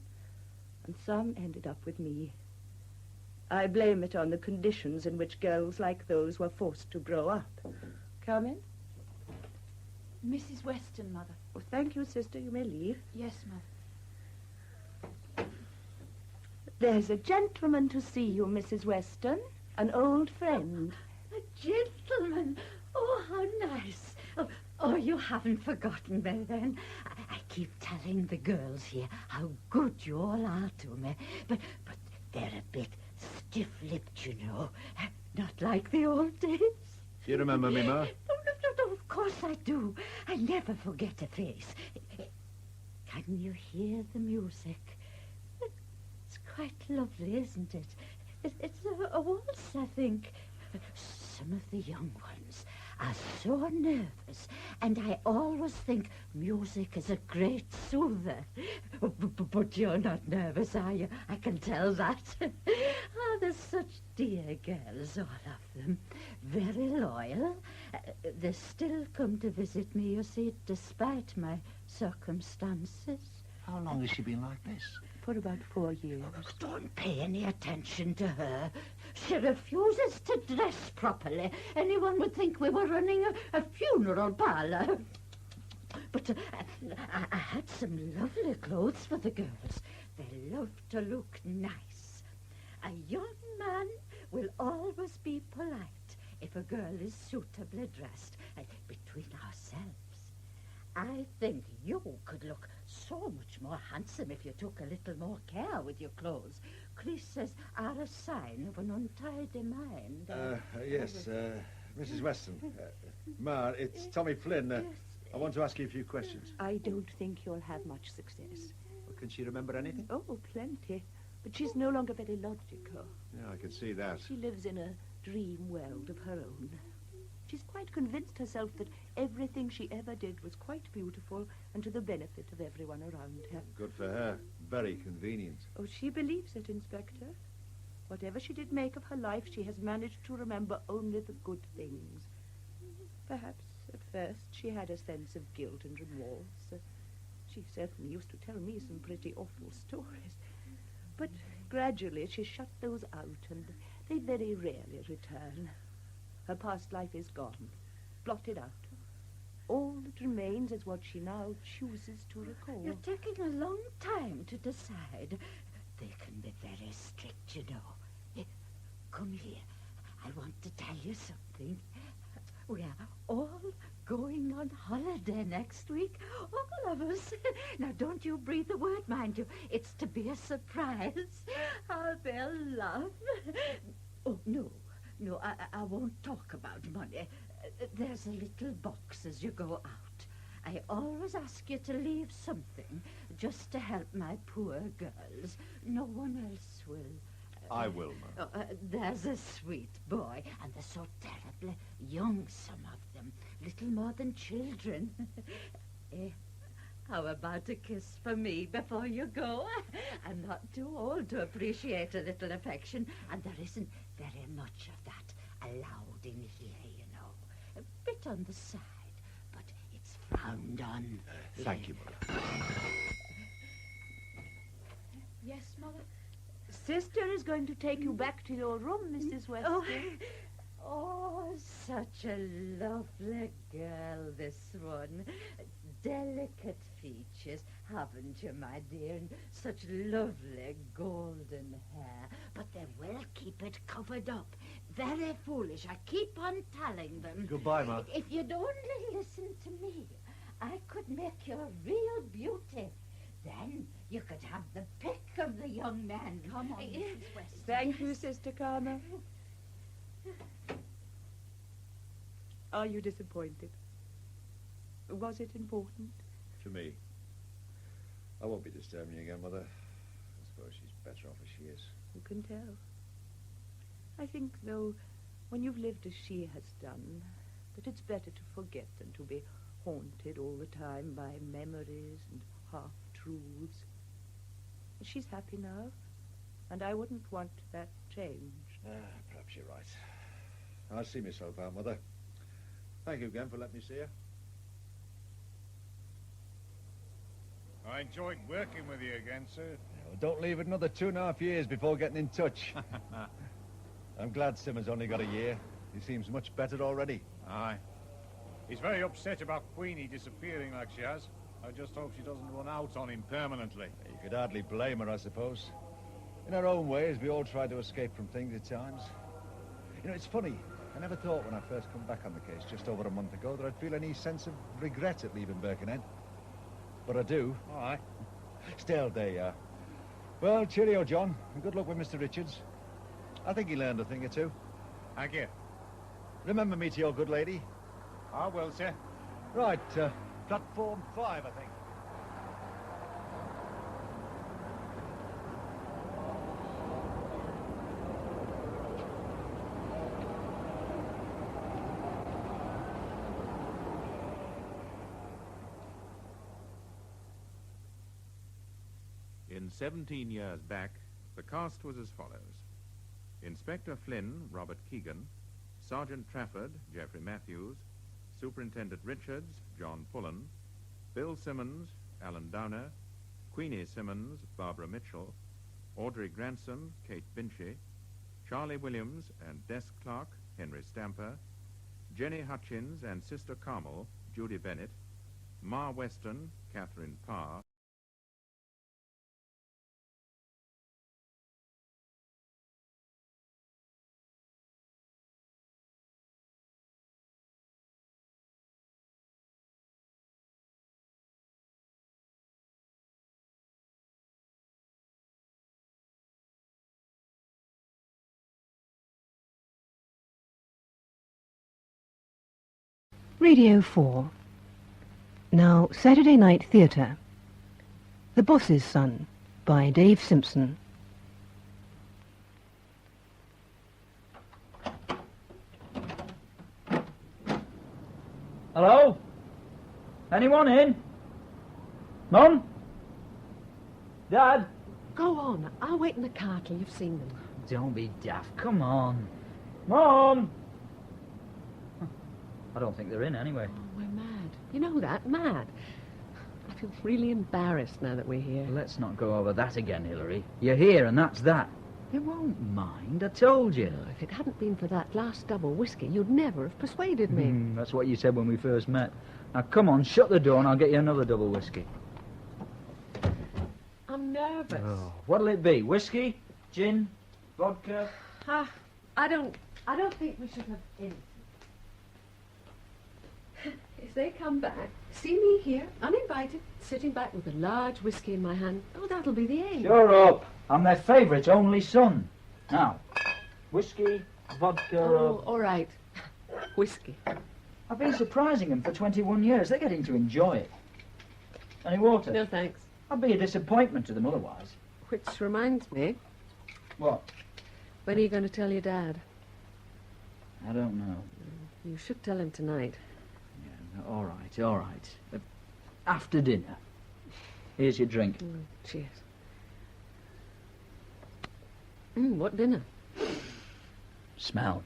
and some ended up with me. I blame it on the conditions in which girls like those were forced to grow up. Come in. Mrs. Weston, Mother. Oh, thank you, sister. You may leave. Yes, Mother. There's a gentleman to see you, Mrs. Weston. An old friend. A gentleman? Oh, how nice. Oh, you haven't forgotten me, then. I keep telling the girls here how good you all are to me. But they're a bit stiff-lipped, you know. Not like the old days. Do you remember me, Ma? No, of course I do. I never forget a face. Can you hear the music? It's quite lovely, isn't it? It's a waltz, I think. Some of the young ones are so nervous, and I always think music is a great soother. But you're not nervous, are you? I can tell that. Oh, they're such dear girls, all of them. Very loyal. They still come to visit me, you see, despite my circumstances. How long has she been like this? For about 4 years. Don't pay any attention to her. She refuses to dress properly. Anyone would think we were running a funeral parlor. But I had some lovely clothes for the girls. They love to look nice. A young man will always be polite if a girl is suitably dressed. Between ourselves, I think you could look so much more handsome if you took a little more care with your clothes. Creases are a sign of an untidy mind. Yes, Mrs. Weston. Ma, it's Tommy Flynn. I want to ask you a few questions. I don't think you'll have much success. Well, can she remember anything? Oh, plenty. But she's no longer very logical. Yeah, I can see that. She lives in a dream world of her own. She's quite convinced herself that everything she ever did was quite beautiful and to the benefit of everyone around her. Good for her. Very convenient. Oh, she believes it, Inspector. Whatever she did make of her life, she has managed to remember only the good things. Perhaps at first she had a sense of guilt and remorse. She certainly used to tell me some pretty awful stories. But gradually she shut those out, and they very rarely return. Her past life is gone, blotted out. All that remains is what she now chooses to recall. You're taking a long time to decide. They can be very strict, you know. Come here. I want to tell you something. We are all going on holiday next week. All of us. Now, don't you breathe a word, mind you. It's to be a surprise. Oh, they'll laugh. Oh, no. No, I won't talk about money. There's a little box as you go out. I always ask you to leave something just to help my poor girls. No one else will. I will, Ma. There's a sweet boy, and they're so terribly young, some of them. Little more than children. How about a kiss for me before you go? I'm not too old to appreciate a little affection, and there isn't very much of that allowed in here, you know. A bit on the side, but it's frowned on. Thank you, Mother. Yes, Mother? Sister is going to take you back to your room, Mrs. Weston. Oh, such a lovely girl, this one. Delicate features, haven't you, my dear? And such lovely golden hair. But they will keep it covered up. Very foolish. I keep on telling them. Goodbye, Ma. If you'd only listen to me, I could make you a real beauty. Then you could have the pick of the young man. Come on, Mrs. Weston. Thank you, Sister Karma. Are you disappointed? Was it important? To me. I won't be disturbing you again, Mother. I suppose she's better off as she is. Who can tell? I think, though, when you've lived as she has done, that it's better to forget than to be haunted all the time by memories and half-truths. She's happy now, and I wouldn't want that changed. Perhaps you're right. I'll see myself out, Mother. Thank you again for letting me see her. I enjoyed working with you again, sir. Well, don't leave it another 2.5 years before getting in touch. I'm glad Simmons only got a year. He seems much better already. Aye. He's very upset about Queenie disappearing like she has. I just hope she doesn't run out on him permanently. You could hardly blame her, I suppose. In our own ways, we all try to escape from things at times. You know, it's funny. I never thought when I first come back on the case just over a month ago that I'd feel any sense of regret at leaving Birkenhead. But I do. Aye. Still, there you are. Well, cheerio, John, and good luck with Mr. Richards. I think he learned a thing or two. Thank you. Remember me to your good lady? I will, sir. Right, platform 5, I think. In 17 years back, the cast was as follows. Inspector Flynn, Robert Keegan, Sergeant Trafford, Geoffrey Matthews, Superintendent Richards, John Pullen, Bill Simmons, Alan Downer, Queenie Simmons, Barbara Mitchell, Audrey Granson, Kate Binchy, Charlie Williams and desk clerk, Henry Stamper, Jenny Hutchins and Sister Carmel, Judy Bennett, Ma Weston, Catherine Parr, Radio 4. Now, Saturday Night Theatre. The Boss's Son by Dave Simpson. Hello? Anyone in? Mum? Dad? Go on. I'll wait in the car till you've seen them. Don't be daft. Come on. Mum! I don't think they're in anyway. Oh, we're mad. You know that? Mad. I feel really embarrassed now that we're here. Let's not go over that again, Hilary. You're here and that's that. They won't mind, I told you. No, if it hadn't been for that last double whiskey, you'd never have persuaded me. That's what you said when we first met. Now, come on, shut the door and I'll get you another double whiskey. I'm nervous. Oh, what'll it be? Whiskey? Gin? Vodka? I don't think we should have any. If they come back, see me here, uninvited, sitting back with a large whiskey in my hand, oh, that'll be the aim. Shut up. I'm their favourite only son. Now, whiskey, vodka... Oh, all right. Whiskey. I've been surprising them for 21 years. They're getting to enjoy it. Any water? No, thanks. I'd be a disappointment to them otherwise. Which reminds me... What? When are you going to tell your dad? I don't know. You should tell him tonight. All right. After dinner. Here's your drink. Cheers. What dinner? Smell.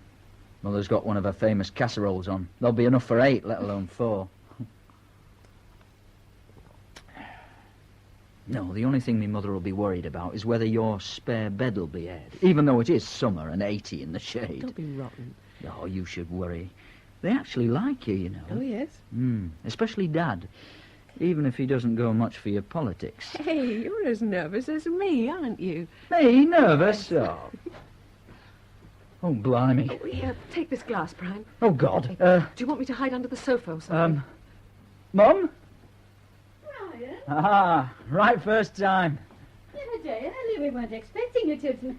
Mother's got one of her famous casseroles on. There'll be enough for 8, let alone 4. No, the only thing my mother will be worried about is whether your spare bed will be aired, even though it is summer and 80 in the shade. Don't be rotten. Oh, you should worry. They actually like you, you know. Oh, yes? Especially Dad. Even if he doesn't go much for your politics. Hey, you're as nervous as me, aren't you? Me? Nervous? Oh, blimey. Oh, here, take this glass, Brian. Oh, God. Do you want me to hide under the sofa or something? Mum? Brian? Ah, right first time. Day, we weren't expecting you to...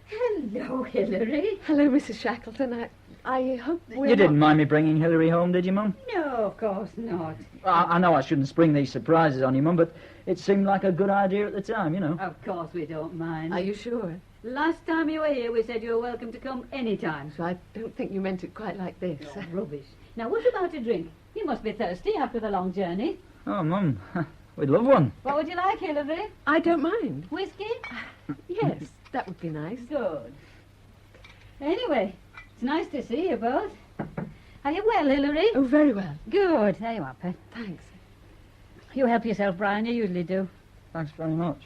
Hello, Hilary. Hello, Mrs. Shackleton. I hope we're You didn't mind me bringing Hilary home, did you, Mum? No, of course not. I know I shouldn't spring these surprises on you, Mum, but it seemed like a good idea at the time, you know. Of course we don't mind. Are you sure? Last time you were here, we said you were welcome to come any time. So I don't think you meant it quite like this. Oh, rubbish. Now, what about a drink? You must be thirsty after the long journey. Oh, Mum, we'd love one. What would you like, Hilary? I don't mind. Whiskey? Yes, that would be nice. Good. Anyway, it's nice to see you both. Are you well, Hilary? Oh, very well. Good. There you are, Pet. Thanks. You help yourself, Brian. You usually do. Thanks very much.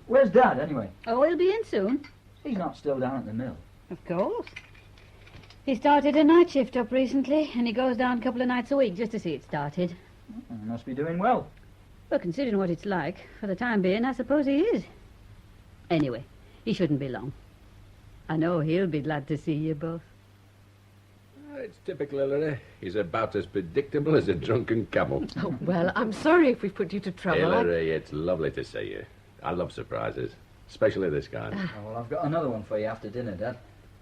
Where's Dad, anyway? Oh, he'll be in soon. He's not still down at the mill. Of course. He started a night shift up recently, and he goes down a couple of nights a week just to see it started. He must be doing well. Well, considering what it's like, for the time being, I suppose he is. Anyway, he shouldn't be long. I know he'll be glad to see you both. It's typical Hillary. He's about as predictable as a drunken camel. Oh, well, I'm sorry if we've put you to trouble. Hillary, it's lovely to see you. I love surprises, especially this kind. Oh, well, I've got another one for you after dinner, Dad.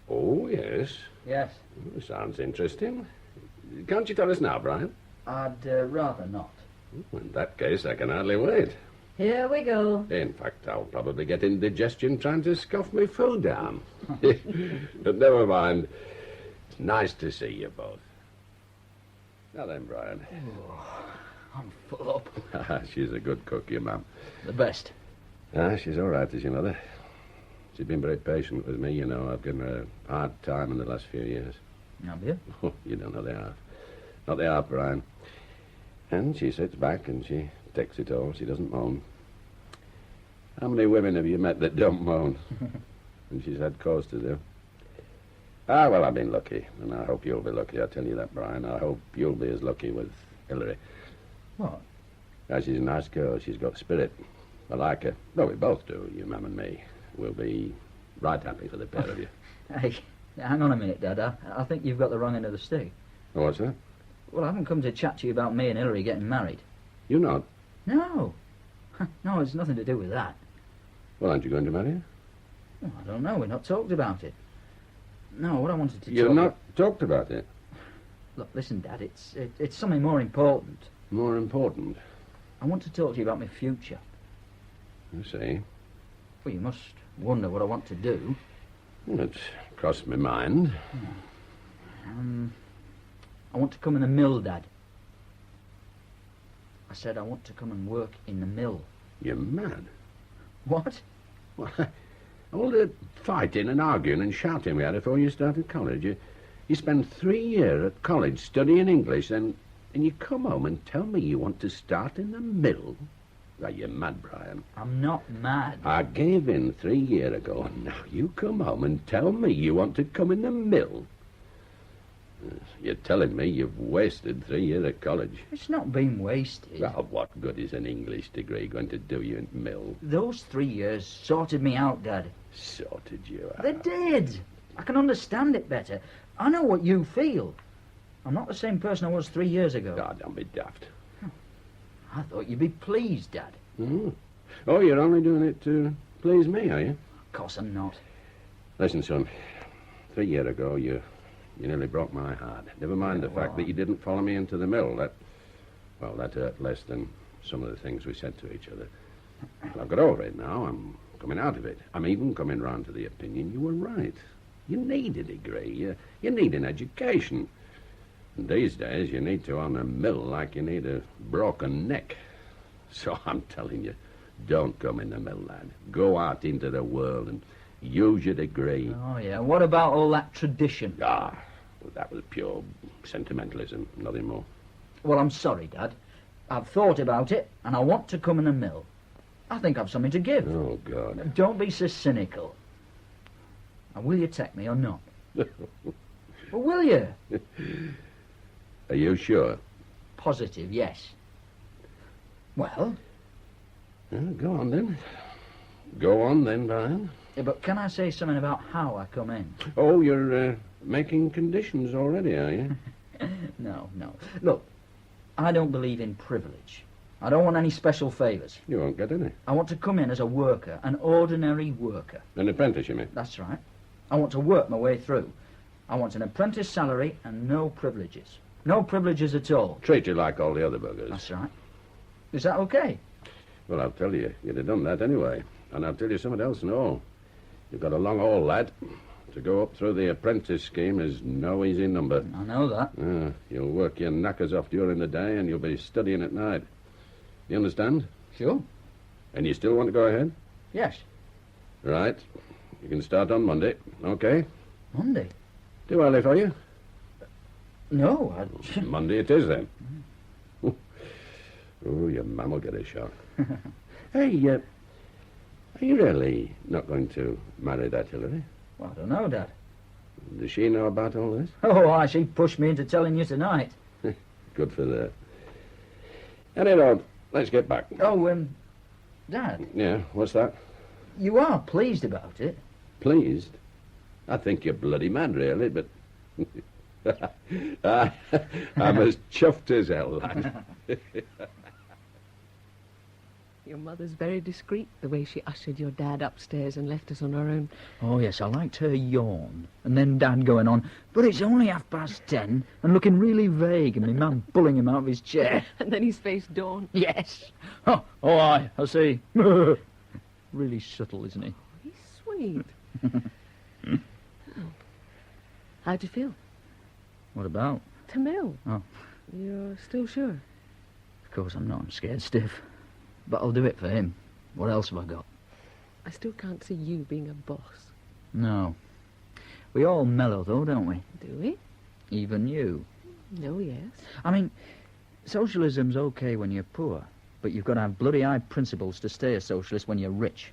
Oh, yes. Yes. Oh, sounds interesting. Can't you tell us now, Brian? I'd rather not. In that case, I can hardly wait. Here we go. In fact, I'll probably get indigestion trying to scoff my food down. But never mind. It's nice to see you both. Now then, Brian. Oh, I'm full up. She's a good cook, your mum. The best. She's all right, is your mother. She's been very patient with me, you know. I've given her a hard time in the last few years. Have you? Oh, you don't know the half. Not the half, Brian. And she sits back and she takes it all. She doesn't moan. How many women have you met that don't moan? And she's had cause to do. Well, I've been lucky, and I hope you'll be lucky. I tell you that, Brian. I hope you'll be as lucky with Hillary. What? She's a nice girl. She's got spirit. I like her. Well, we both do, your mum and me. We'll be right happy for the pair of you. Hey, hang on a minute, Dad. I think you've got the wrong end of the stick. Oh, what's that? Well, I haven't come to chat to you about me and Hillary getting married. You not? No. No, it's nothing to do with that. Well, aren't you going to marry her? Well, I don't know. We've not talked about it. No, what I wanted to You've not talked about it? Look, listen, Dad, it's something more important. More important? I want to talk to you about my future. You see. Well, you must wonder what I want to do. Well, it's crossed my mind. I want to come in the mill, Dad. I said I want to come and work in the mill. You're mad. What? Well, all the fighting and arguing and shouting we had before you started college. You spent 3 years at college studying English, and you come home and tell me you want to start in the mill? Well, you're mad, Brian. I'm not mad. I gave in 3 years ago, and now you come home and tell me you want to come in the mill? You're telling me you've wasted 3 years at college. It's not been wasted. Well, what good is an English degree going to do you in the mill? Those 3 years sorted me out, Dad. Sorted you out? They did. I can understand it better. I know what you feel. I'm not the same person I was 3 years ago. Oh, don't be daft. I thought you'd be pleased, Dad. Oh, you're only doing it to please me, are you? Of course I'm not. Listen, son. 3 years ago, you nearly broke my heart. Never mind the fact that you didn't follow me into the mill. That hurt less than some of the things we said to each other. Well, I've got over it now. I'm coming out of it. I'm even coming round to the opinion you were right. You need a degree. You need an education. And these days, you need to own a mill like you need a broken neck. So I'm telling you, don't come in the mill, lad. Go out into the world and use your degree. Oh, yeah. What about all that tradition? Well, that was pure sentimentalism, nothing more. Well, I'm sorry, Dad. I've thought about it, and I want to come in the mill. I think I've something to give. Oh, God. Don't be so cynical. Now, will you take me or not? Well, will you? Are you sure? Positive, yes. Well? Go on, then. Go on, then, Brian. Yeah, but can I say something about how I come in? Oh, you're making conditions already, are you? No. Look, I don't believe in privilege. I don't want any special favours. You won't get any. I want to come in as a worker, an ordinary worker. An apprentice, you mean? That's right. I want to work my way through. I want an apprentice salary and no privileges. No privileges at all. Treat you like all the other buggers. That's right. Is that okay? Well, I'll tell you, you'd have done that anyway. And I'll tell you something else, no. You've got a long haul, lad. To go up through the apprentice scheme is no easy number. I know that. You'll work your knackers off during the day and you'll be studying at night. You understand? Sure. And you still want to go ahead? Yes. Right. You can start on Monday, okay? Monday? Too early for you? No, Monday it is, then. Oh, your mum will get a shock. Hey, are you really not going to marry that Hillary? Well, I don't know, Dad. Does she know about all this? Oh, aye, she pushed me into telling you tonight. Good for that. Anyhow, let's get back. Oh, Dad. Yeah, what's that? You are pleased about it. Pleased? I think you're bloody mad, really, but... I'm as chuffed as hell, lad. Your mother's very discreet, the way she ushered your dad upstairs and left us on our own. Oh, yes, I liked her yawn. And then Dad going on, but it's only 10:30, and looking really vague, and my man pulling him out of his chair. And then his face dawned. Yes. Oh, aye, I see. Really subtle, isn't he? He's sweet. How'd you feel? What about? To Mill. Oh, You're still sure? of course I'm not. I'm scared stiff. But I'll do it for him. What else have I got? I still can't see you being a boss. No. We all mellow, though, don't we? Do we? Even you. No, yes. I mean, socialism's okay when you're poor, but you've got to have bloody high principles to stay a socialist when you're rich.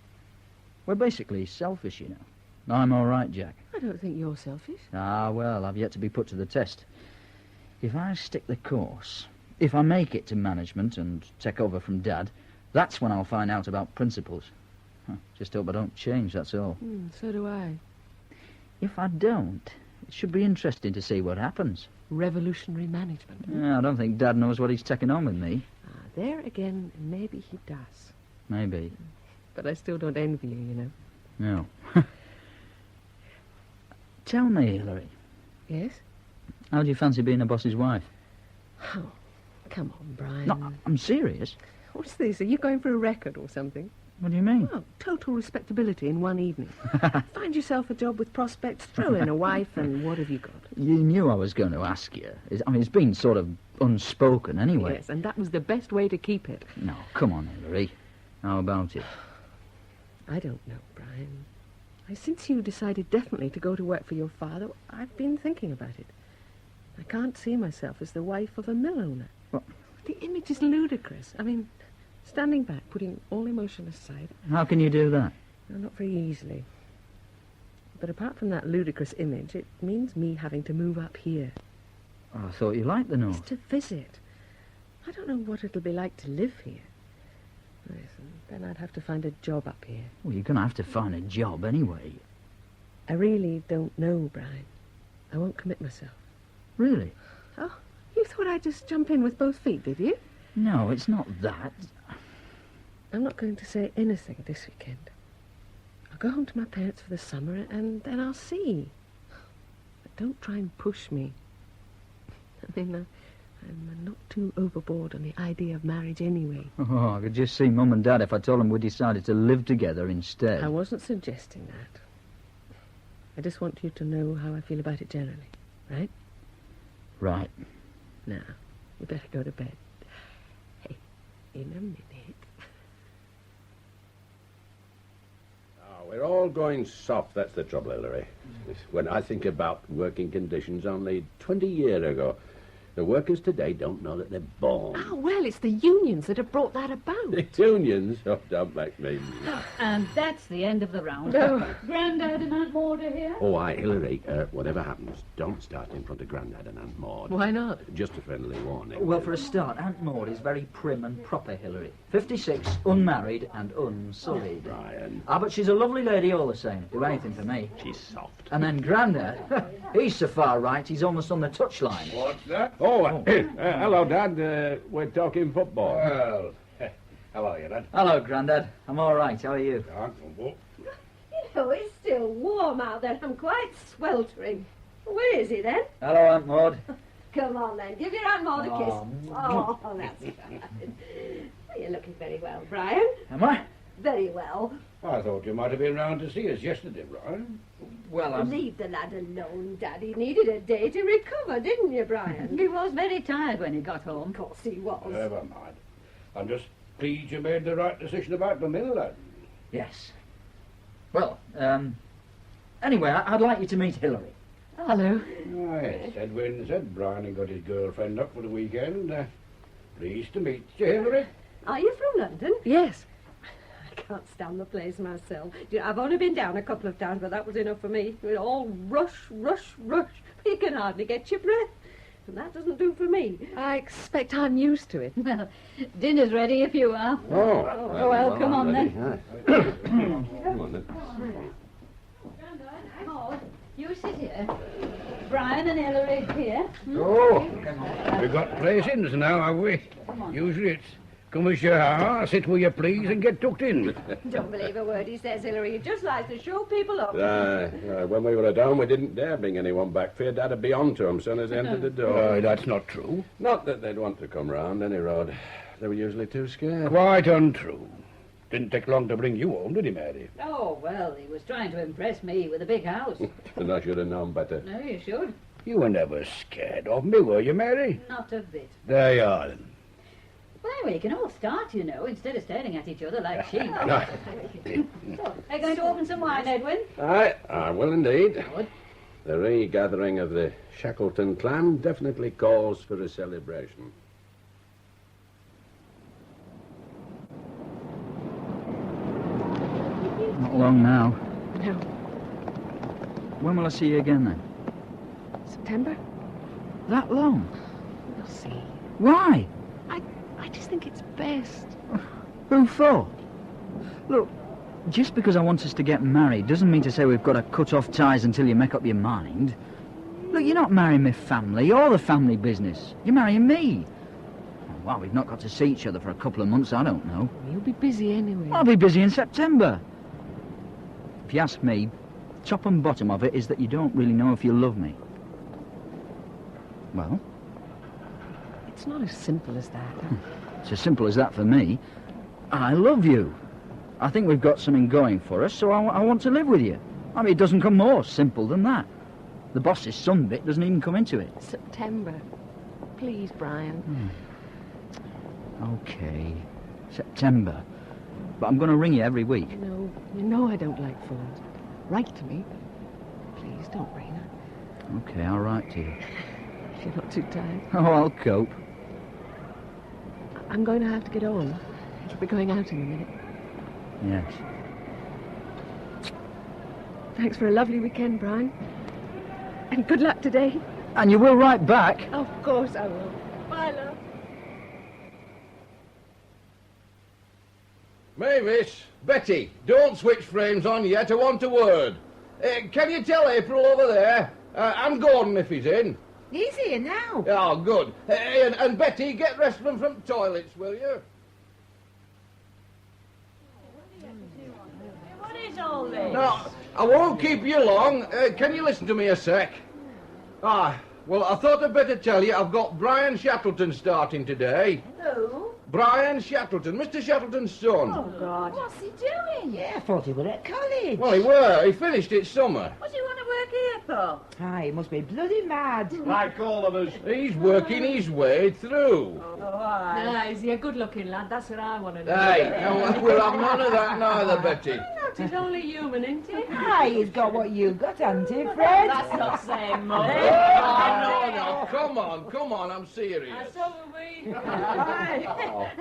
We're basically selfish, you know. I'm all right, Jack. I don't think you're selfish. Ah, well, I've yet to be put to the test. If I stick the course, if I make it to management and take over from Dad, that's when I'll find out about principles. Just hope I don't change, that's all. So do I. If I don't, it should be interesting to see what happens. Revolutionary management. Yeah, I don't think Dad knows what he's taking on with me. There again, maybe he does. Maybe. But I still don't envy you, you know. No. Tell me, Hillary. Yes? How do you fancy being a boss's wife? Oh, come on, Brian. No, I'm serious. What's this? Are you going for a record or something? What do you mean? Oh, total respectability in one evening. Find yourself a job with prospects, throw in a wife, and what have you got? You knew I was going to ask you. It's been sort of unspoken anyway. Yes, and that was the best way to keep it. No, come on, Hillary. How about it? I don't know, Brian. Since you decided definitely to go to work for your father, I've been thinking about it. I can't see myself as the wife of a mill owner. What? The image is ludicrous. I mean, standing back, putting all emotion aside. How can you do that? No, not very easily. But apart from that ludicrous image, it means me having to move up here. Oh, I thought you liked the North. It's to visit. I don't know what it'll be like to live here. Listen, then I'd have to find a job up here. Well, you're going to have to find a job anyway. I really don't know, Brian. I won't commit myself. Really? Oh, you thought I'd just jump in with both feet, did you? No, it's not that. I'm not going to say anything this weekend. I'll go home to my parents for the summer, and then I'll see. But don't try and push me. I mean, I'm not too overboard on the idea of marriage anyway. Oh, I could just see Mum and Dad if I told them we decided to live together instead. I wasn't suggesting that. I just want you to know how I feel about it generally, right? Right. Now, we better go to bed. Hey, in a minute. We're all going soft, that's the trouble, Hillary. When I think about working conditions only 20 years ago, the workers today don't know that they're born. Oh, well, it's the unions that have brought that about. The unions? Oh, don't make me... And that's the end of the round. No. Grandad and Aunt Maud are here. Oh, aye, Hillary, whatever happens, don't start in front of Grandad and Aunt Maud. Why not? Just a friendly warning. Well, for a start, Aunt Maud is very prim and proper, Hillary. 56, unmarried and unsullied. Oh, Brian. Ah, but she's a lovely lady all the same. Do anything for me. She's soft. And then Grandad, he's so far right, he's almost on the touchline. What's that? Hello, Dad. We're talking football. Well, how are you, Dad? Hello, Grandad. I'm all right. How are you? You know, it's still warm out there. I'm quite sweltering. Where is he, then? Hello, Aunt Maud. Come on, then. Give your Aunt Maud a kiss. Oh, Oh, that's fine. You're looking very well, Brian. Am I? Very well. I thought you might have been round to see us yesterday, Brian. Well, Leave the lad alone, Daddy. Needed a day to recover, didn't you, Brian? He was very tired when he got home. Of course he was. Never mind. I'm just pleased you made the right decision about the mill, lad. Yes. Well, anyway, I'd like you to meet Hillary. Hello. Oh, yes, Edwin said Brian had got his girlfriend up for the weekend. Pleased to meet you, Hilary. Are you from London? Yes. I can't stand the place myself. I've only been down a couple of times, but that was enough for me. It was all rush, rush, rush. You can hardly get your breath. And that doesn't do for me. I expect I'm used to it. Well, dinner's ready if you are. Well, come on then. Come on then. Oh, you sit here. Brian and Hilary here. Oh, we've got placings now, have we? Usually it's come as you are, sit where you please and get tucked in. Don't believe a word he says, Hilary. He just likes to show people up. When we were at home, we didn't dare bring anyone back. Feared Dad'd be on to 'em soon as they entered the door. That's not true. Not that they'd want to come round any road. They were usually too scared. Quite untrue. Didn't take long to bring you home, did he, Mary? Oh, well, he was trying to impress me with a big house. And I should have known better. No, you should. You were never scared of me, were you, Mary? Not a bit. There you are, then. Well, anyway, you can all start, you know, instead of staring at each other like sheep. So, are you going to open some wine, Edwin? I will indeed. The regathering of the Shackleton clan definitely calls for a celebration. Not long now. No. When will I see you again, then? September? That long? We'll see. Why? I just think it's best. Who for? Look, just because I want us to get married doesn't mean to say we've got to cut off ties until you make up your mind. Look, you're not marrying my family or the family business. You're marrying me. Well, we've not got to see each other for a couple of months, I don't know. You'll be busy anyway. I'll be busy in September. If you ask me, top and bottom of it is that you don't really know if you love me. Well? It's not as simple as that. It's as simple as that for me. I love you. I think we've got something going for us, so I want to live with you. I mean, it doesn't come more simple than that. The boss's son bit doesn't even come into it. September. Please, Brian. Okay. September. But I'm going to ring you every week. No, you know I don't like phones. Write to me. Please, don't ring her. Okay, I'll write to you. If you're not too tired. Oh, I'll cope. I'm going to have to get on. We'll be going out in a minute. Yes. Thanks for a lovely weekend, Brian. And good luck today. And you will write back? Of course I will. Bye, love. Mavis, Betty, don't switch frames on yet. I want a word. Can you tell April over there? And Gordon if he's in. He's here now. Oh, good. And Betty, get Restman from toilets, will you? What is all this? No, I won't keep you long. Can you listen to me a sec? Well, I thought I'd better tell you I've got Brian Shackleton starting today. Who? Brian Shackleton, Mr. Shackleton's son. Oh, God. What's he doing? Yeah, I thought he were at college. Well, he were. He finished it summer. What do you want to work here for? He must be bloody mad. Like all of us. He's working his way through. Is he a good-looking lad? That's what I want to know. Hey, no, we'll have none of that neither, Betty. He's only human, isn't he? He's got what you got, hasn't he, Fred? That's not saying much. No, come on, I'm serious. So are we.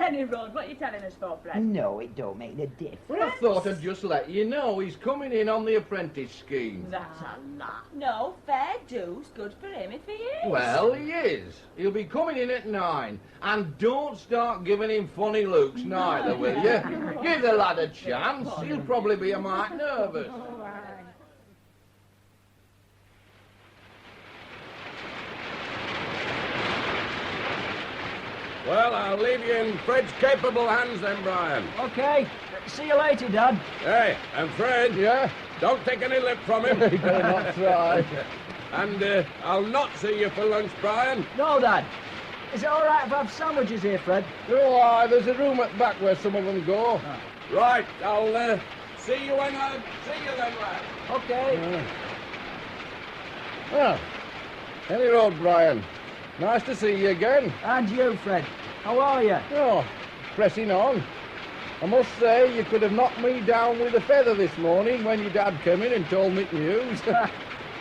Any road, what are you telling us for, Fred? No, it don't make no difference. Well, I thought I'd just let you know he's coming in on the apprentice scheme. That's a lot. No, fair dues. Good for him if he is. Well, he is. He'll be coming in at 9. And don't start giving him funny looks neither, will you? Give the lad a chance. He'll probably be a mite nervous. Well, I'll leave you in Fred's capable hands then, Brian. Okay. See you later, Dad. Hey, and Fred. Yeah? Don't take any lip from him. He better not try. And I'll not see you for lunch, Brian. No, Dad. Is it all right if I have sandwiches here, Fred? Oh, aye, there's a room at back where some of them go. Right, I'll see you when I see you then, lad. Okay. Well, any road, Brian. Nice to see you again. And you, Fred. How are you? Oh, pressing on. I must say, you could have knocked me down with a feather this morning when your dad came in and told me the news.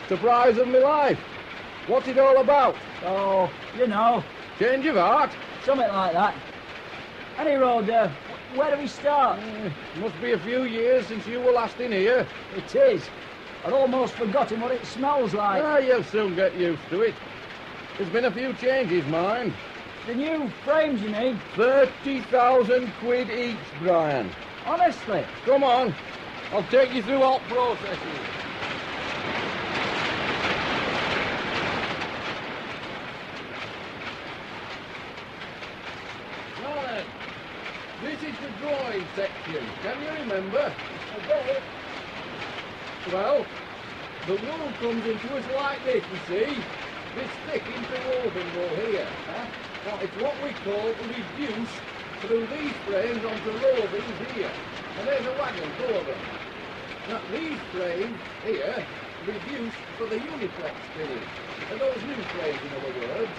Surprise of my life. What's it all about? Oh, you know. Change of heart? Something like that. Any road, where do we start? Must be a few years since you were last in here. It is. I'd almost forgotten what it smells like. Ah, you'll soon get used to it. There's been a few changes, mind. The new frames, you mean? 30,000 quid each, Brian. Honestly? Come on. I'll take you through all processes. Now then, this is the drawing section. Can you remember? Okay. Well, the wool comes into us like this, you see. This thick interwoven wool here. Now, it's what we call reduced through these frames onto rovings here. And there's a wagon full of them. Now, these frames here reduced for the uniplex spinning. And those new frames, in other words.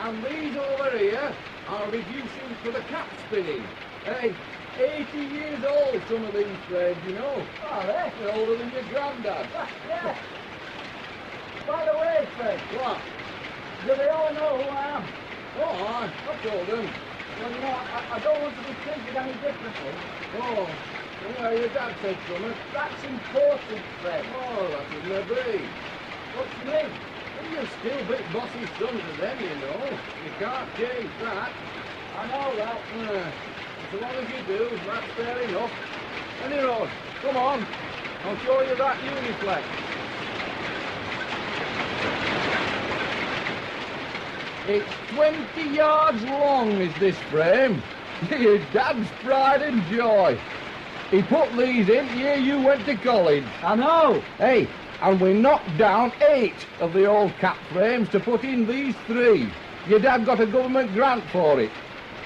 And these over here are reducing for the cap spinning. Hey, 80 years old, some of these frames, you know. Oh, They're older than your granddad. Yeah. By the way, Fred. What? Do they all know who I am? Oh, I told them. Well, you know, I don't want to be treated any differently. Oh, well, your dad said something. That's important, Fred. Oh, that wouldn't be. What do you mean? Well, you're still big bossy sons of them, you know. You can't change that. I know that. So long as you do, that's fair enough. Any road, come on. I'll show you that uniplex. It's 20 yards long, is this frame. Your dad's pride and joy. He put these in the year you went to college. I know. Hey, and we knocked down 8 of the old cap frames to put in these 3. Your dad got a government grant for it.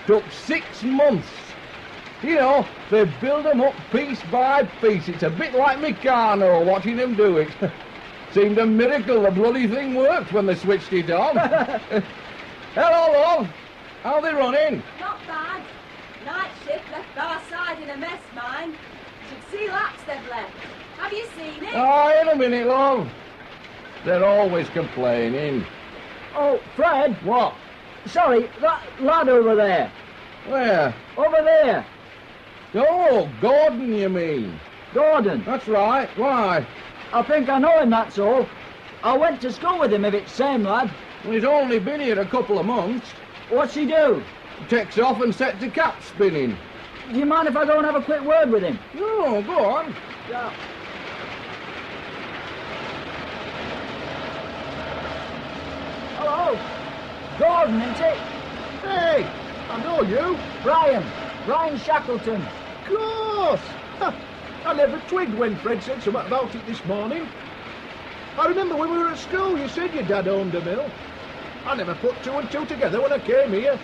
Took 6 months. You know, they build them up piece by piece. It's a bit like Meccano watching them do it. Seemed a miracle the bloody thing worked when they switched it on. Hello, love. How they running? Not bad. Night shift left our side in a mess, mine. Should see laps they've left. Have you seen it? Oh, in a minute, love. They're always complaining. Oh, Fred. What? Sorry, that lad over there. Where? Over there. Oh, Gordon, you mean? Gordon? That's right. Why? I think I know him, that's all. I went to school with him, if it's same lad. Well, he's only been here a couple of months. What's he do? Takes off and sets the cap spinning. Do you mind if I go and have a quick word with him? No, go on. Yeah. Hello. Gordon, isn't it? Hey, I know you. Brian Shackleton. Of course. I never twigged when Fred said something about it this morning. I remember when we were at school, you said your dad owned a mill. I never put 2 and 2 together when I came here.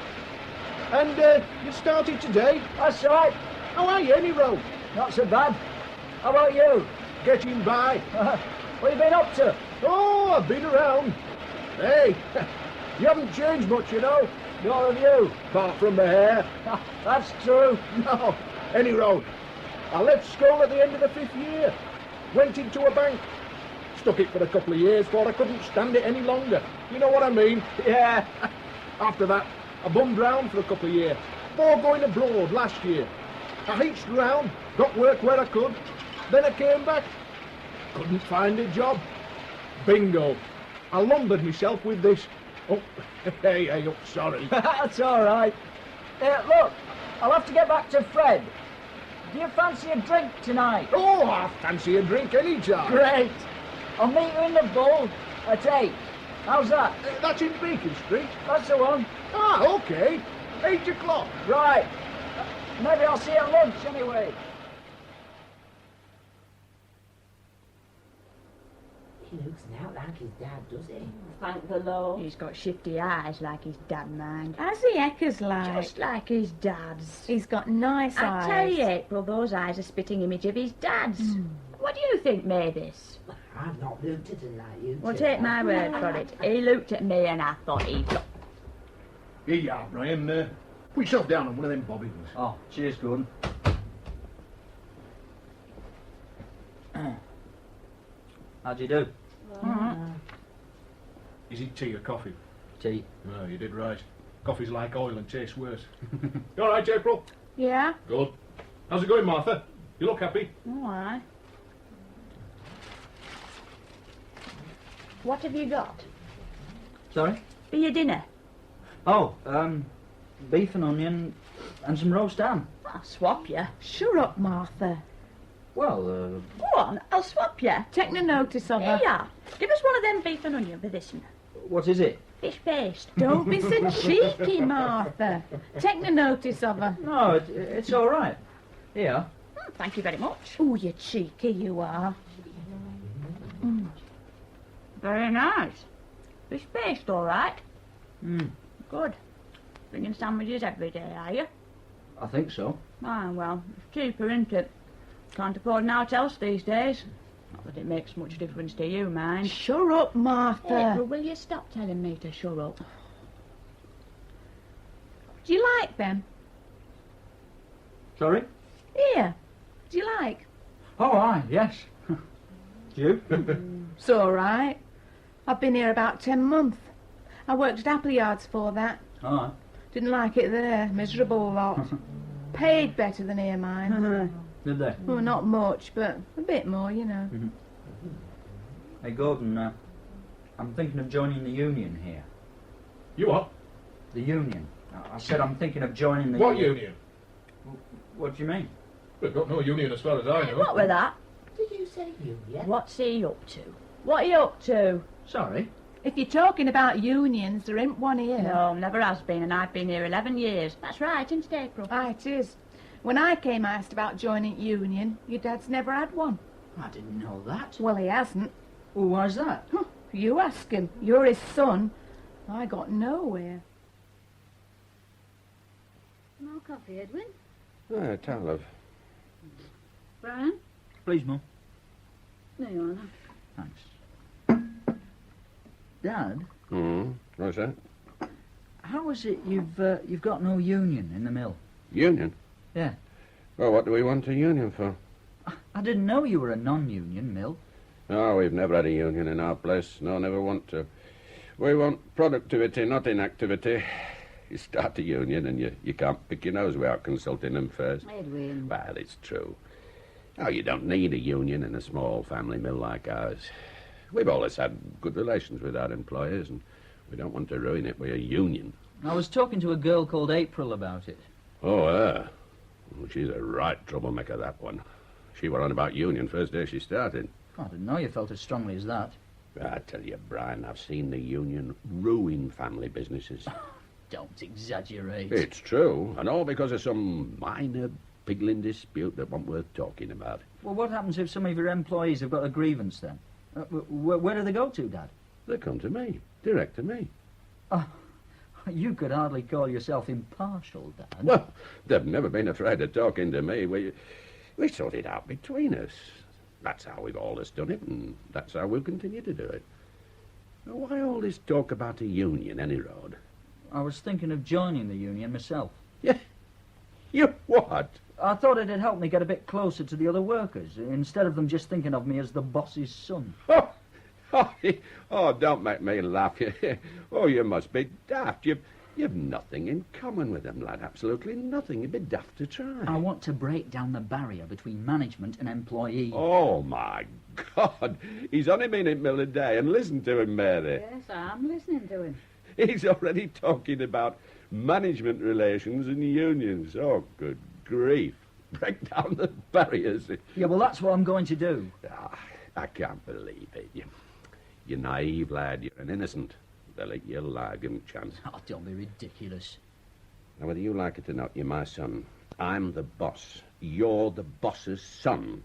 And you started today? That's right. How are you, any road? Not so bad. How about you? Getting by. What have you been up to? Oh, I've been around. Hey, you haven't changed much, you know. Nor have you. Apart from the hair. That's true. No, any road. I left school at the end of the 5th year. Went into a bank. Stuck it for a couple of years before I couldn't stand it any longer. You know what I mean? Yeah. After that, I bummed round for a couple of years. Before going abroad last year. I hitched round, got work where I could. Then I came back. Couldn't find a job. Bingo. I lumbered myself with this. Oh, hey, oh, sorry. That's all right. Look, I'll have to get back to Fred. Do you fancy a drink tonight? Oh, I fancy a drink any time. Great. I'll meet you in the Bull at 8. How's that? That's in Beacon Street. That's the one. Ah, OK. 8 o'clock. Right. Maybe I'll see you at lunch anyway. He looks now like his dad, does he? Thank the Lord. He's got shifty eyes like his dad, mind. Has he, Eckers like? Just like his dad's. He's got nice eyes. I tell you, April, those eyes are a spitting image of his dad's. What do you think made this? I've not looked at him like you. Well, take my word for it. He looked at me and I thought he'd got... Here you are, Brian. Put yourself down on one of them bobbins. Oh, cheers, Gordon. How'd you do? Is it tea or coffee? Tea. No, you did right. Coffee's like oil and tastes worse. You all right, April? Yeah? Good. How's it going, Martha? You look happy. All right. What have you got Sorry? for your dinner? Oh, beef and onion and some roast ham. I'll swap you. Shut up, Martha. Well, Go on, I'll swap you. Taking a notice of her. Here you are. Give us one of them beef and onion for this one. what is it? Fish paste. Don't be so cheeky, Martha. Taking a notice of her. No, it's all right. Here. Thank you very much. Oh, you cheeky you are. Very nice. Fish paste, all right. Good. Bringing sandwiches every day, are you? I think so. Ah, well, it's cheaper, isn't it? Can't afford naught else these days. Not that it makes much difference to you, mind. Shut up, Martha. April, will you stop telling me to shut up? Do you like them? Sorry? Here. Do you like? Oh, aye, yes. You? It's all right. I've been here about 10 months. I worked at Apple Yards for that. Aye. Didn't like it there. Miserable lot. Paid better than here, mine. Did they? Well, not much, but a bit more, you know. Hey, Gordon, I'm thinking of joining the union here. You what? The union. I said I'm thinking of joining the What union? What do you mean? We've got no union as far as I know. What with that? Did you say union? What's he up to? What are you up to? Sorry? If you're talking about unions, there ain't one here. No, never has been, and I've been here 11 years. That's right, isn't it, April? Aye, it is. When I came, I asked about joining union. Your dad's never had one. I didn't know that. Well, he hasn't. Well, why's that? You ask him. You're his son. I got nowhere. More coffee, Edwin? Tell, love. Brian? Please, Mum. There you are now. Thanks. Dad? What's that? How is it you've got no union in the mill? Union? Yeah. Well, what do we want a union for? I didn't know you were a non-union mill. No, we've never had a union in our place. No, never want to. We want productivity, not inactivity. You start a union and you can't pick your nose without consulting them first. Edwin. Well, it's true. Oh, you don't need a union in a small family mill like ours. We've always had good relations with our employers, and we don't want to ruin it with a union. I was talking to a girl called April about it. Oh, her? Well, she's a right troublemaker, that one. She were on about union first day she started. I didn't know you felt as strongly as that. I tell you, Brian, I've seen the union ruin family businesses. Don't exaggerate. It's true, and all because of some minor piggling dispute that wasn't worth talking about. Well, what happens if some of your employees have got a grievance then? Where do they go to, Dad? They come to me, direct to me. Oh, you could hardly call yourself impartial, Dad. Well, they've never been afraid of talking to me. We sort it out between us. That's how we've always done it, and that's how we'll continue to do it. Now, why all this talk about a union, any road? I was thinking of joining the union myself. Yeah? You what? I thought it'd help me get a bit closer to the other workers, instead of them just thinking of me as the boss's son. Oh, don't make me laugh. Oh, you must be daft. You've nothing in common with them, lad. Absolutely nothing. You'd be daft to try. I want to break down the barrier between management and employee. Oh, my God. He's only been in mill a day, and listen to him, Mary. Yes, I'm listening to him. He's already talking about management relations and unions. Oh, good grief. Break down the barriers. Yeah, well, that's what I'm going to do. I can't believe it. You're naive, lad. You're an innocent. They'll let you lie, give 'em a chance. Oh, don't be ridiculous. Now, whether you like it or not, you're my son. I'm the boss. You're the boss's son.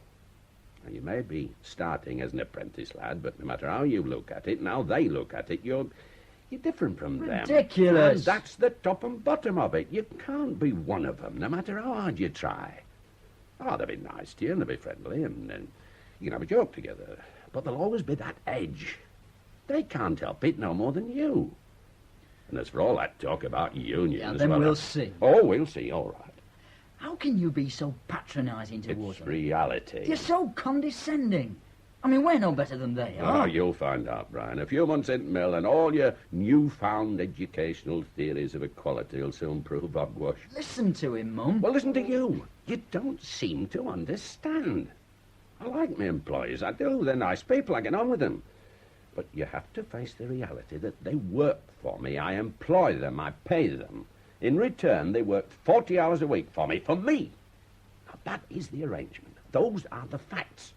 Now, you may be starting as an apprentice, lad, but no matter how you look at it and how they look at it, you're different from them. Ridiculous. And that's the top and bottom of it. You can't be one of them, no matter how hard you try. Oh, they'll be nice to you and they'll be friendly and you can have a joke together. But there'll always be that edge. They can't help it no more than you. And as for all that talk about unions... Yeah, then we'll see. Oh, we'll see, all right. How can you be so patronising towards It's reality. You're so condescending. I mean, we're no better than they are. Oh, you'll find out, Brian. A few months in mill and all your newfound educational theories of equality will soon prove hogwash. Listen to him, Mum. Well, listen to you. You don't seem to understand. I like my employees, I do. They're nice people, I get on with them. But you have to face the reality that they work for me. I employ them, I pay them. In return, they work 40 hours a week for me. Now, that is the arrangement. Those are the facts.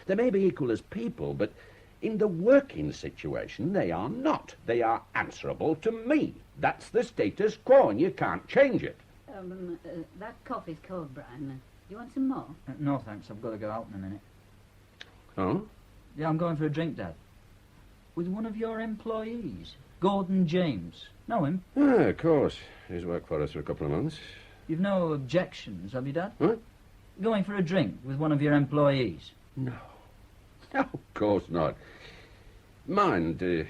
They may be equal as people, but in the working situation, they are not. They are answerable to me. That's the status quo, and you can't change it. That coffee's cold, Brian. Do you want some more? No, thanks. I've got to go out in a minute. Oh? Yeah, I'm going for a drink, Dad. With one of your employees, Gordon James. Know him? Ah, of course. He's worked for us for a couple of months. You've no objections, have you, Dad? What? Going for a drink with one of your employees? No. No, of course not. Mind, if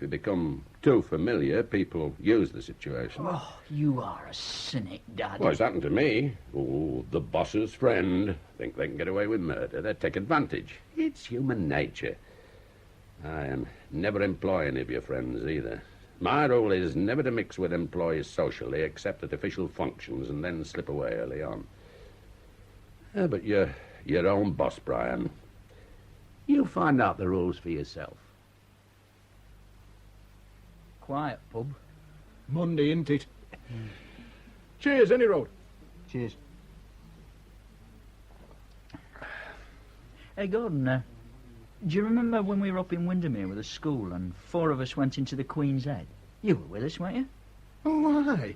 you become too familiar, people use the situation. Oh, you are a cynic, Dad. Well, it's happened to me. Oh, the boss's friend. Think they can get away with murder. They take advantage. It's human nature. I am never employ any of your friends either. My rule is never to mix with employees socially except at official functions and then slip away early on. But you're your own boss, Brian. You find out the rules for yourself. Quiet, pub. Monday, isn't it? Cheers, any road. Cheers. Hey, Gordon, do you remember when we were up in Windermere with the school and 4 of us went into the Queen's Head? You were with us, weren't you? Oh, aye.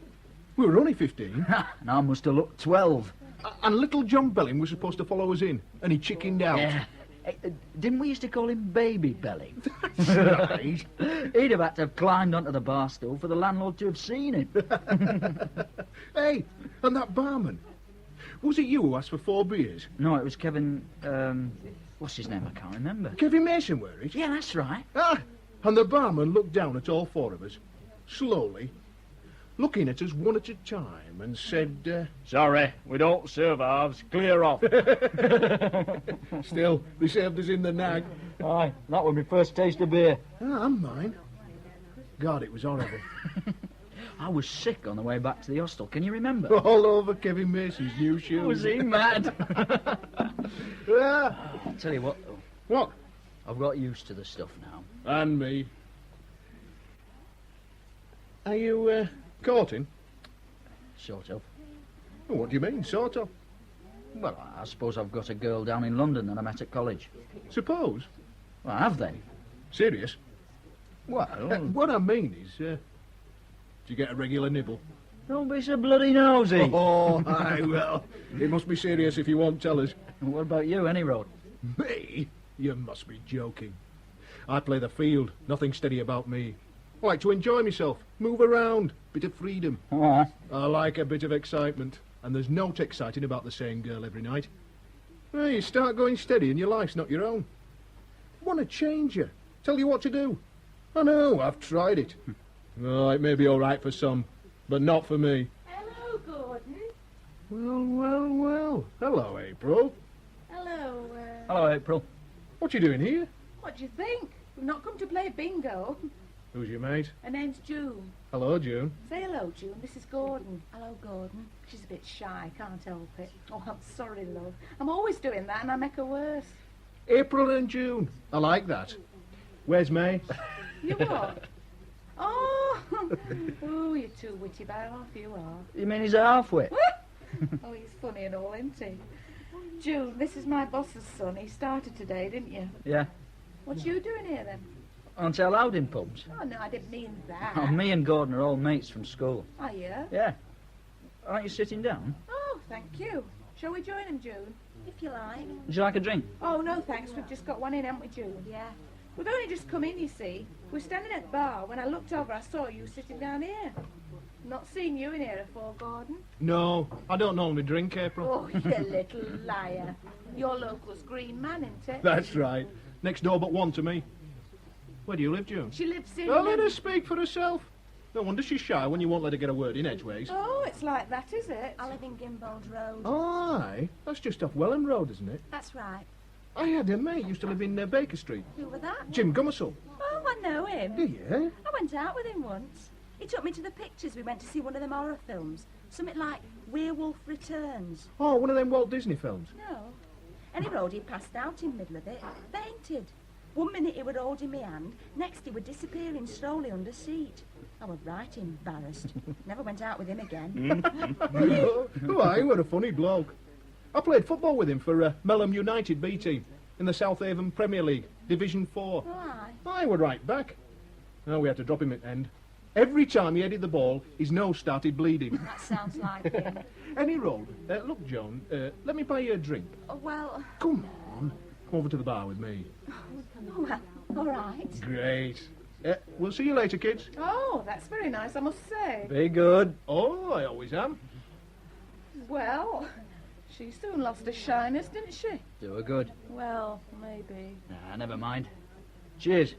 We were only 15. And I must have looked 12. And little John Belling was supposed to follow us in, and he chickened out. Yeah. Hey, didn't we used to call him Baby Belly? That's right. He'd have had to have climbed onto the bar stool for the landlord to have seen him. Hey, and that barman. Was it you who asked for 4 beers? No, it was Kevin, what's his name? I can't remember. Kevin Mason, were it? Yeah, that's right. Ah, and the barman looked down at all 4 of us, slowly, looking at us one at a time, and said, Sorry, we don't serve halves. Clear off. Still, they served us in the nag. Aye, that was my first taste of beer. Ah, and mine. God, it was horrible. I was sick on the way back to the hostel, can you remember? All over Kevin Mason's new shoes. Was he mad? Ah. I'll tell you what, though. What? I've got used to the stuff now. And me. Are you, courting? Sort of. Well, what do you mean, sort of? Well, I suppose I've got a girl down in London that I met at college. Suppose? Well, have they? Serious? Well... what I mean is, do you get a regular nibble? Don't be so bloody nosy. Oh, aye, well, it must be serious if you won't tell us. What about you, any road? Me? You must be joking. I play the field, nothing steady about me. I like to enjoy myself, move around, bit of freedom. Oh, I like a bit of excitement, and there's naught exciting about the same girl every night. Well, you start going steady and your life's not your own. Want to change you, tell you what to do. I know, I've tried it. Oh, it may be all right for some, but not for me. Hello, Gordon. Well, well, well. Hello, April. Hello, Hello, April. What you doing here? What do you think? We've not come to play bingo. Who's your mate? Her name's June. Hello, June. Say hello, June. This is Gordon. Hello, Gordon. She's a bit shy, can't help it. Oh, I'm sorry, love. I'm always doing that and I make her worse. April and June. I like that. Where's May? You what? Oh! Oh, you're too witty by half, you are. You mean he's a half-wit? Oh, he's funny and all, isn't he? June, this is my boss's son. He started today, didn't you? Yeah. What you doing here, then? Aren't you allowed in pubs? Oh, no, I didn't mean that. Oh, me and Gordon are all mates from school. Are you? Yeah. Aren't you sitting down? Oh, thank you. Shall we join him, June? If you like. Would you like a drink? Oh, no, thanks. We've just got one in, haven't we, June? Yeah. We've only just come in, you see. We're standing at the bar. When I looked over, I saw you sitting down here. Not seen you in here before, Gordon. No, I don't normally drink, April. Oh, you little liar. Your local's Green Man, isn't it? That's right. Next door but one to me. Where do you live, June? She lives in... Oh, let her speak for herself. No wonder she's shy when you won't let her get a word in edgeways. Oh, it's like that, is it? I live in Gimbold Road. Oh, aye. That's just off Welland Road, isn't it? That's right. I had a mate used to live in Baker Street. Who was that? Jim Gummersall. Oh, I know him. Do you? I went out with him once. He took me to the pictures. We went to see one of them horror films. Something like Werewolf Returns. Oh, one of them Walt Disney films. No. Any road he passed out in the middle of it, fainted. 1 minute he would hold in my hand, next he would disappearing slowly under seat. I was right embarrassed. Never went out with him again. Oh, aye, what a funny bloke. I played football with him for Melham United B team in the South Haven Premier League, Division 4. Why? I were right back. Oh, we had to drop him at the end. Every time he headed the ball, his nose started bleeding. That sounds like him. Any road. Look, Joan, let me buy you a drink. Oh, well... Come on. Come over to the bar with me. Oh, well, all right. Great. We'll see you later, kids. Oh, that's very nice, I must say. Be good. Oh, I always am. Well, she soon lost her shyness, didn't she? Do her good. Well, maybe. Nah, never mind. Cheers.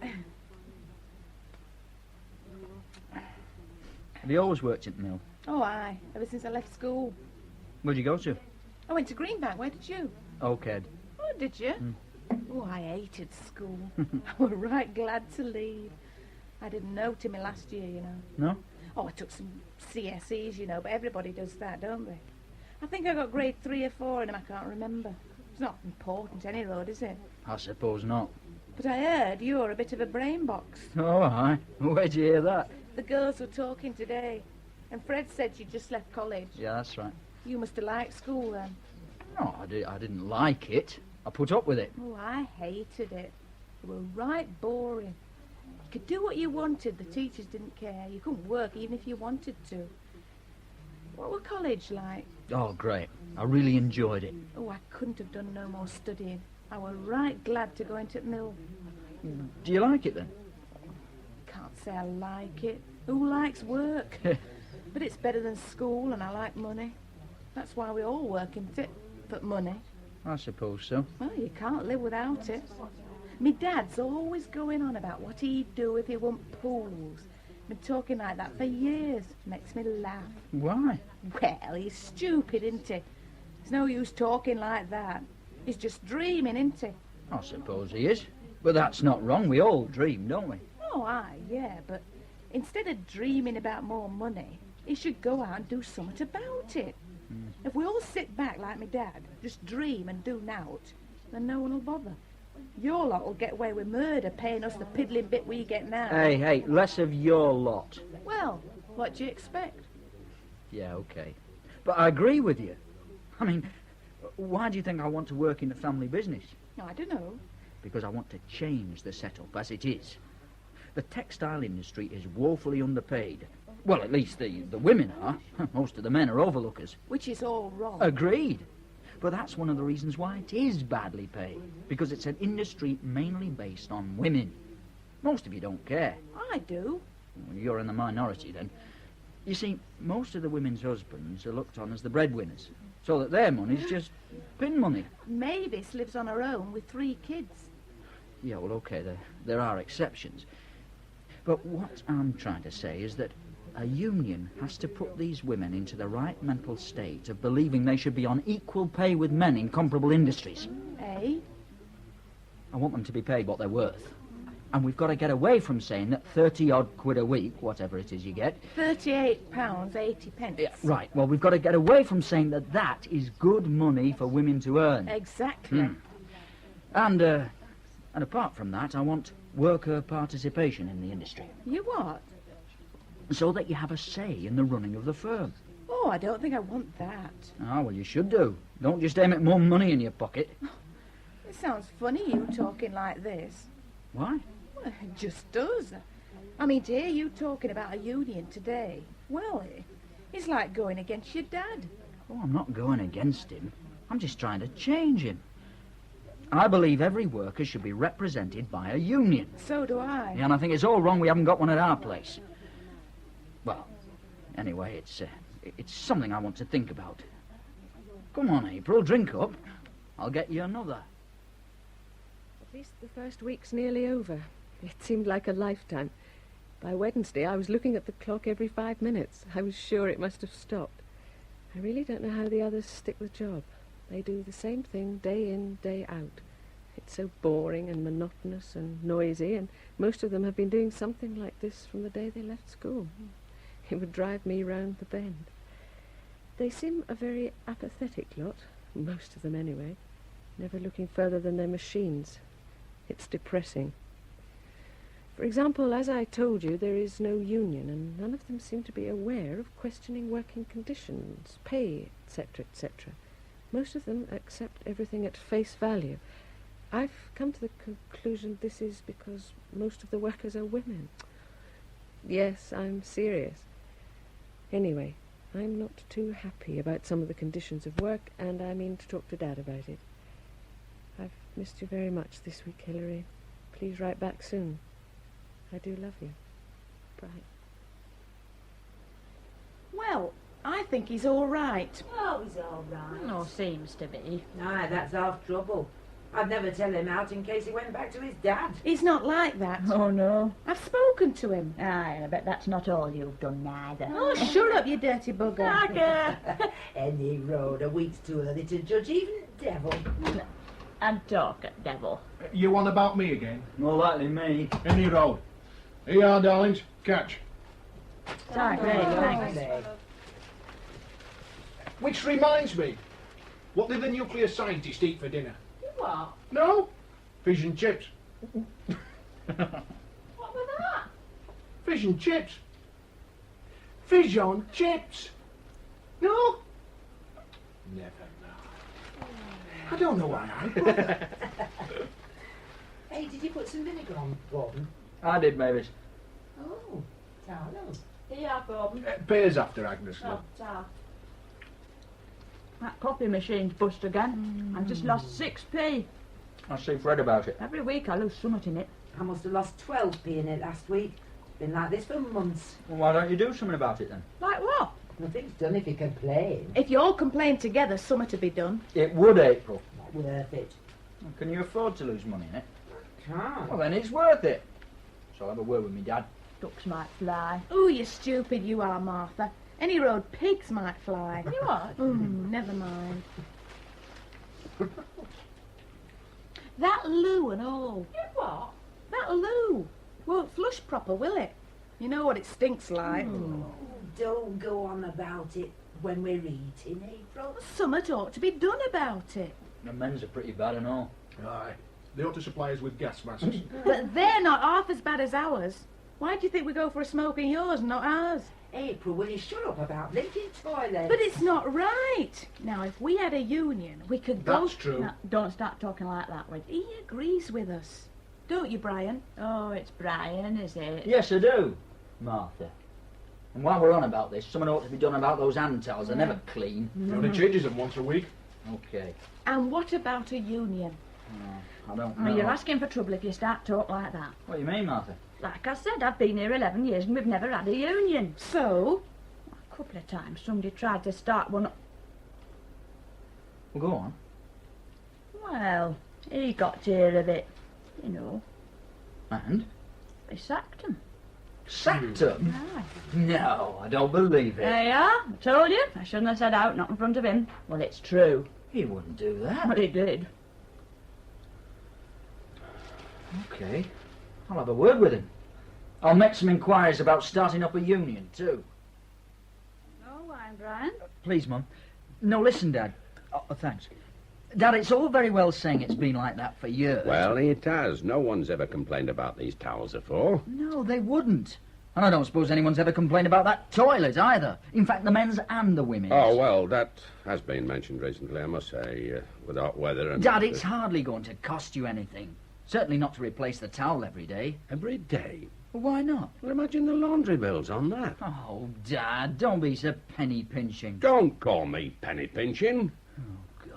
Have you always worked at the mill? Oh, aye. Ever since I left school. Where'd you go to? I went to Greenbank. Where did you? Oakhead. Oh, did you? Oh, I hated school. I was right glad to leave. I didn't know till my last year, you know. No? Oh, I took some CSEs, you know, but everybody does that, don't they? I think I got grade 3 or 4 in them, I can't remember. It's not important any road, is it? I suppose not. But I heard you're a bit of a brain box. Oh, aye. Where'd you hear that? The girls were talking today, and Fred said she'd just left college. Yeah, that's right. You must have liked school then. No, I didn't like it. I put up with it. Oh, I hated it. It were right boring. You could do what you wanted. The teachers didn't care. You couldn't work even if you wanted to. What were college like? Oh, great. I really enjoyed it. Oh, I couldn't have done no more studying. I were right glad to go into the mill. Do you like it then? Can't say I like it. Who likes work? But it's better than school, and I like money. That's why we all work, isn't it? For money. I suppose so. Well, you can't live without it. Me dad's always going on about what he'd do if he won pools. Been talking like that for years. Makes me laugh. Why? Well, he's stupid, isn't he? There's no use talking like that. He's just dreaming, isn't he? I suppose he is. But that's not wrong. We all dream, don't we? Oh, aye, yeah, but instead of dreaming about more money, he should go out and do something about it. If we all sit back like my dad, just dream and do nought, then no one will bother. Your lot will get away with murder, paying us the piddling bit we get now. Hey, less of your lot. Well, what do you expect? Yeah, okay. But I agree with you. I mean, why do you think I want to work in the family business? I don't know. Because I want to change the setup as it is. The textile industry is woefully underpaid. Well, at least the women are. Most of the men are overlookers. Which is all wrong. Agreed. But that's one of the reasons why it is badly paid. Because it's an industry mainly based on women. Most of you don't care. I do. Well, you're in the minority then. You see, most of the women's husbands are looked on as the breadwinners, so that their money's just pin money. Mavis lives on her own with 3 kids. Yeah, well, okay, there are exceptions. But what I'm trying to say is that a union has to put these women into the right mental state of believing they should be on equal pay with men in comparable industries. Eh? I want them to be paid what they're worth. And we've got to get away from saying that 30-odd quid a week, whatever it is you get... £38.80. Yeah, right, well, we've got to get away from saying that that is good money for women to earn. Exactly. And apart from that, I want worker participation in the industry. You what? So that you have a say in the running of the firm. Oh, I don't think I want that. Ah, well, you should do. Don't just aim at more money in your pocket. It sounds funny, you talking like this. Why? Well, it just does. I mean, to hear you talking about a union today, well, it's like going against your dad. Oh, I'm not going against him. I'm just trying to change him. I believe every worker should be represented by a union. So do I. Yeah, and I think it's all wrong we haven't got one at our place. Well, anyway, it's something I want to think about. Come on, April, drink up. I'll get you another. At least the first week's nearly over. It seemed like a lifetime. By Wednesday, I was looking at the clock every 5 minutes. I was sure it must have stopped. I really don't know how the others stick the job. They do the same thing day in, day out. It's so boring and monotonous and noisy, and most of them have been doing something like this from the day they left school. It would drive me round the bend. They seem a very apathetic lot, most of them anyway, never looking further than their machines. It's depressing. For example, as I told you, there is no union, and none of them seem to be aware of questioning working conditions, pay, etc., etc. Most of them accept everything at face value. I've come to the conclusion this is because most of the workers are women. Yes, I'm serious. Anyway, I'm not too happy about some of the conditions of work, and I mean to talk to Dad about it. I've missed you very much this week, Hilary. Please write back soon. I do love you. Brian. Well, I think he's all right. Oh, he's all right. No, seems to be. Aye, that's half trouble. I'd never tell him out in case he went back to his dad. He's not like that. Oh, no. I've spoken to him. Aye, I bet that's not all you've done neither. Oh, shut up, you dirty bugger. Any road a week's too early to judge even the devil. And talk at devil. You on about me again? More likely me. Any road. Here you are, darlings. Catch. Sorry, thanks. Which reminds me, what did the nuclear scientist eat for dinner? What? No? Fish and chips. What was that? Fish and chips. Fish on chips. No? Never know. I don't know why I put that. Hey, did you put some vinegar on, Gordon? I did, Mavis. Oh, Tarno. Yeah, Gordon. Pays after Agnes. Oh, ta. That coffee machine's bust again. I've just lost 6p. I'll see Fred about it. Every week I lose something in it. I must have lost 12p in it last week. Been like this for months. Well, why don't you do something about it then? Like what? Nothing's done if you complain. If you all complain together, something to be done. It would, April. Not worth it. Well, can you afford to lose money in it? Can't. Well, then it's worth it. So I'll have a word with me dad. Ducks might fly. Oh, you stupid you are, Martha. Any road pigs might fly. You what? Never mind. That loo and all. You what? That loo won't flush proper, will it? You know what it stinks like. Oh, don't go on about it when we're eating, April. Summat ought to be done about it. The men's are pretty bad and all. Aye. They ought to supply us with gas masks. But they're not half as bad as ours. Why do you think we go for a smoke in yours and not ours? April, will you shut up about blinking toilets? But it's not right. Now, if we had a union, we could go... That's true. Now, don't start talking like that, Wed. He agrees with us. Don't you, Brian? Oh, it's Brian, is it? Yes, I do, Martha. And while we're on about this, something ought to be done about those hand towels. They're never clean. He only changes them once a week. Okay. And what about a union? I don't Oh, know. you're asking for trouble if you start talk like that. What do you mean, Martha? Like I said, I've been here 11 years and we've never had a union. So? A couple of times somebody tried to start one. Well, go on. Well, he got to hear of it, you know. And? They sacked him. Sacked him? Aye. No, I don't believe it. There you are. I told you. I shouldn't have said out, not in front of him. Well, it's true. He wouldn't do that. But he did. Okay. I'll have a word with him. I'll make some inquiries about starting up a union, too. No wine, Brian. Please, Mum. No, listen, Dad. Oh, thanks. Dad, it's all very well saying it's been like that for years. Well, it has. No one's ever complained about these towels before. No, they wouldn't. And I don't suppose anyone's ever complained about that toilet either. In fact, the men's and the women's. Oh, well, that has been mentioned recently, I must say, with hot weather and... Dad, it's hardly going to cost you anything. Certainly not to replace the towel every day. Every day? Well, why not? Well, imagine the laundry bills on that. Oh, Dad, don't be so penny-pinching. Don't call me penny-pinching.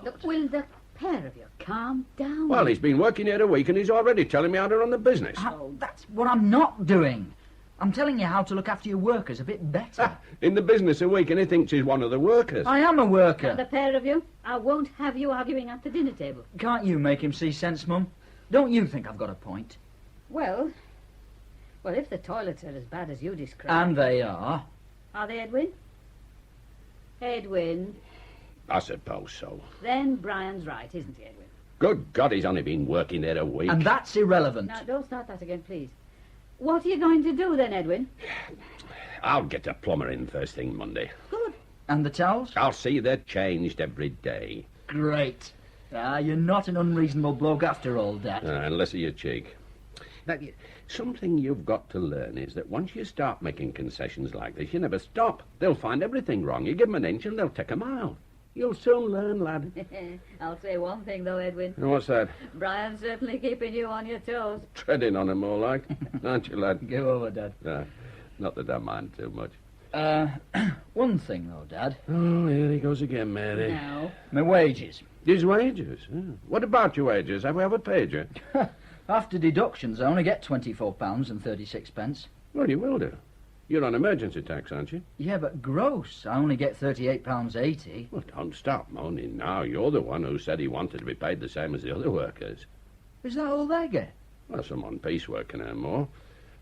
Look, will the pair of you calm down? Well, he's been working here a week and he's already telling me how to run the business. Oh, that's what I'm not doing. I'm telling you how to look after your workers a bit better. In the business a week and he thinks he's one of the workers. I am a worker. The pair of you, I won't have you arguing at the dinner table. Can't you make him see sense, Mum? Don't you think I've got a point? Well, if the toilets are as bad as you describe... And they are. Are they, Edwin? Edwin. I suppose so. Then Brian's right, isn't he, Edwin? Good God, he's only been working there a week. And that's irrelevant. Now, don't start that again, please. What are you going to do then, Edwin? I'll get a plumber in first thing Monday. Good. And the towels? I'll see they're changed every day. Great. You're not an unreasonable bloke after all, Dad. Unless of your cheek. Now, something you've got to learn is that once you start making concessions like this, you never stop. They'll find everything wrong. You give them an inch and they'll take a mile. You'll soon learn, lad. I'll say one thing, though, Edwin. What's that? Brian's certainly keeping you on your toes. Treading on him more like. Aren't you, lad? Go over, Dad. Not that I mind too much. One thing, though, Dad. Oh, here he goes again, Mary. No. My wages. His wages? What about your wages? Have we ever paid you? After deductions, I only get £24.36. Well, you will do. You're on emergency tax, aren't you? Yeah, but gross, I only get £38.80. Well, don't stop moaning now. You're the one who said he wanted to be paid the same as the other workers. Is that all they get? Well, some on piecework can earn more.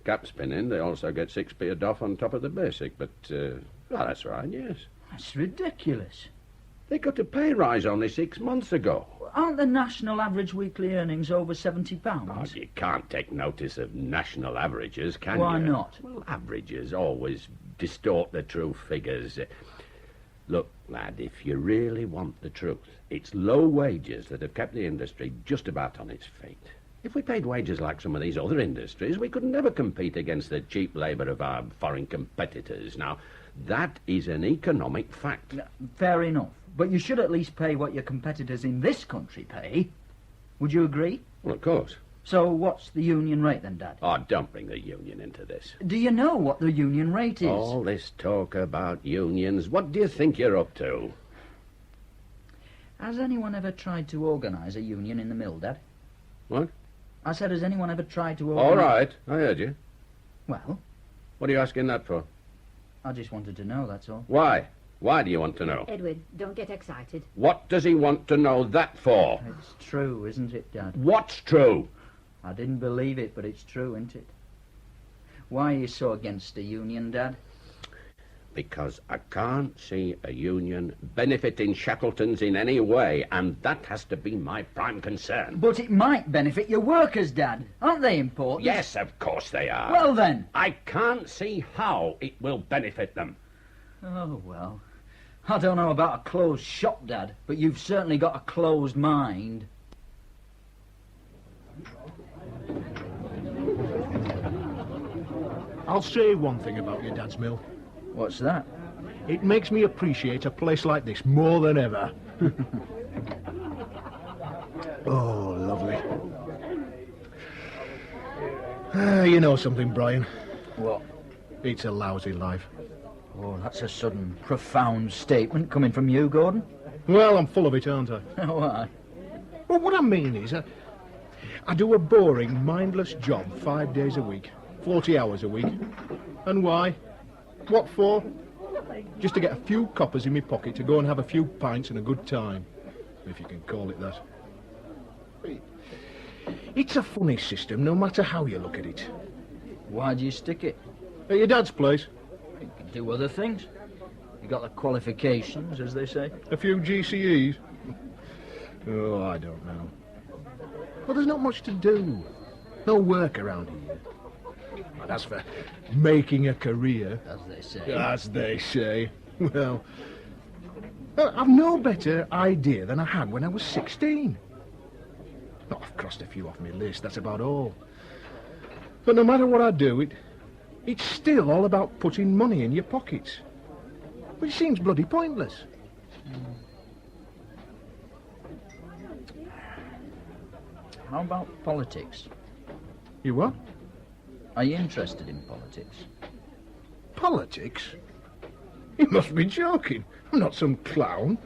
Cap spinning, they also get 6p a doff on top of the basic, but, well, that's right, yes. That's ridiculous. They got a pay rise only 6 months ago. Aren't the national average weekly earnings over £70? Oh, you can't take notice of national averages, can you? Why not? Well, averages always distort the true figures. Look, lad, if you really want the truth, it's low wages that have kept the industry just about on its feet. If we paid wages like some of these other industries, we could never compete against the cheap labour of our foreign competitors. Now, that is an economic fact. Fair enough. But you should at least pay what your competitors in this country pay. Would you agree? Well, of course. So what's the union rate then, Dad? Oh, don't bring the union into this. Do you know what the union rate is? All this talk about unions, what do you think you're up to? Has anyone ever tried to organise a union in the mill, Dad? What? I said, has anyone ever tried to organise... All right, I heard you. Well? What are you asking that for? I just wanted to know, that's all. Why? Why do you want to know? Edwin, don't get excited. What does he want to know that for? It's true, isn't it, Dad? What's true? I didn't believe it, but it's true, isn't it? Why are you so against the union, Dad? Because I can't see a union benefiting Shackletons in any way, and that has to be my prime concern. But it might benefit your workers, Dad. Aren't they important? Yes, of course they are. Well, then. I can't see how it will benefit them. Oh, well. I don't know about a closed shop, Dad, but you've certainly got a closed mind. I'll say one thing about your dad's mill. What's that? It makes me appreciate a place like this more than ever. Oh, lovely. You know something, Brian? What? It's a lousy life. Oh, that's a sudden, profound statement coming from you, Gordon. Well, I'm full of it, aren't I? Why? Well, what I mean is, I do a boring, mindless job 5 days a week, 40 hours a week. And why? What for? Just to get a few coppers in my pocket to go and have a few pints and a good time, if you can call it that. It's a funny system, no matter how you look at it. Why do you stick it? At your dad's place. You can do other things. You got the qualifications, as they say. A few GCEs. Oh, I don't know. Well, there's not much to do. No work around here. And as for making a career... As they say. As they say. Well, I've no better idea than I had when I was 16. Oh, I've crossed a few off my list, that's about all. But no matter what I do, it's still all about putting money in your pockets. Which seems bloody pointless. How about politics? You what? Are you interested in politics? Politics? You must be joking. I'm not some clown.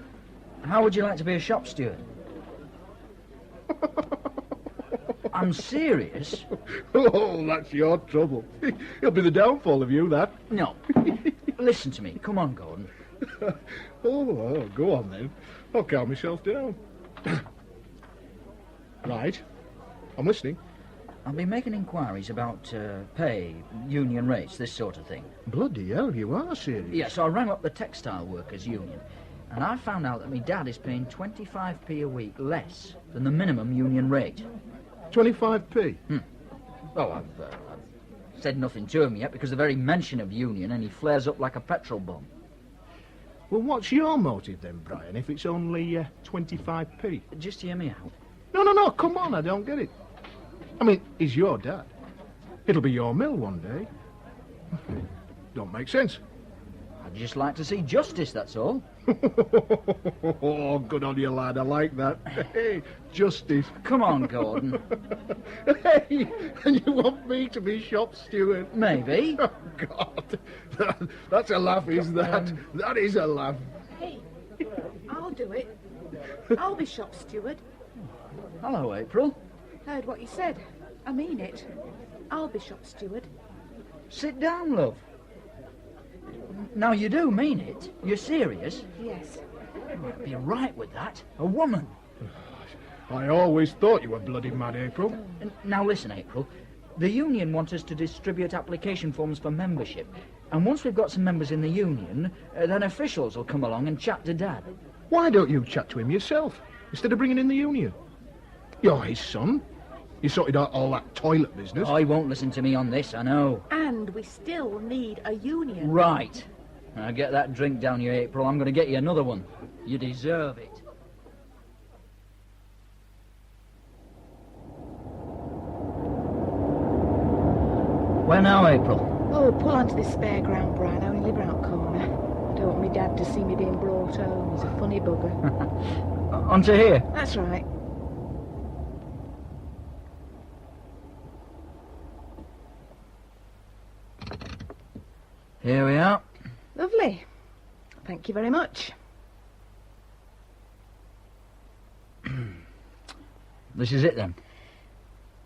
How would you like to be a shop steward? I'm serious. Oh, that's your trouble. It'll be the downfall of you, that. No. Listen to me. Come on, Gordon. Oh, go on then. I'll calm myself down. Right. I'm listening. I've been making inquiries about pay, union rates, this sort of thing. Bloody hell, you are serious. Yes, I rang up the Textile Workers Union. And I found out that my dad is paying 25p a week less than the minimum union rate. 25p? Well, I've said nothing to him yet because the very mention of union and he flares up like a petrol bomb. Well, what's your motive then, Brian, if it's only 25p? Just hear me out. No, come on, I don't get it. I mean, he's your dad. It'll be your mill one day. Don't make sense. I'd just like to see justice, that's all. Oh, good on you, lad. I like that. Hey, justice. Come on, Gordon. Hey, and you want me to be shop steward? Maybe. Oh, God. That's a laugh, is that? That is a laugh. Hey, I'll do it. I'll be shop steward. Hello, April. Heard what you said. I mean it. I'll be shop steward. Sit down, love. Now, you do mean it? You're serious? Yes. I'd be right with that. A woman. I always thought you were bloody mad, April. Now, listen, April. The union want us to distribute application forms for membership. And once we've got some members in the union, then officials will come along and chat to Dad. Why don't you chat to him yourself, instead of bringing in the union? You're his son. You sorted out all that toilet business. Oh, he won't listen to me on this, I know. And we still need a union. Right. Now get that drink down you, April. I'm going to get you another one. You deserve it. Where now, April? Oh, pull onto this spare ground, Brian. I only live round corner. I don't want my dad to see me being brought home. He's a funny bugger. Onto here? That's right. Here we are. Lovely. Thank you very much. This is it, then?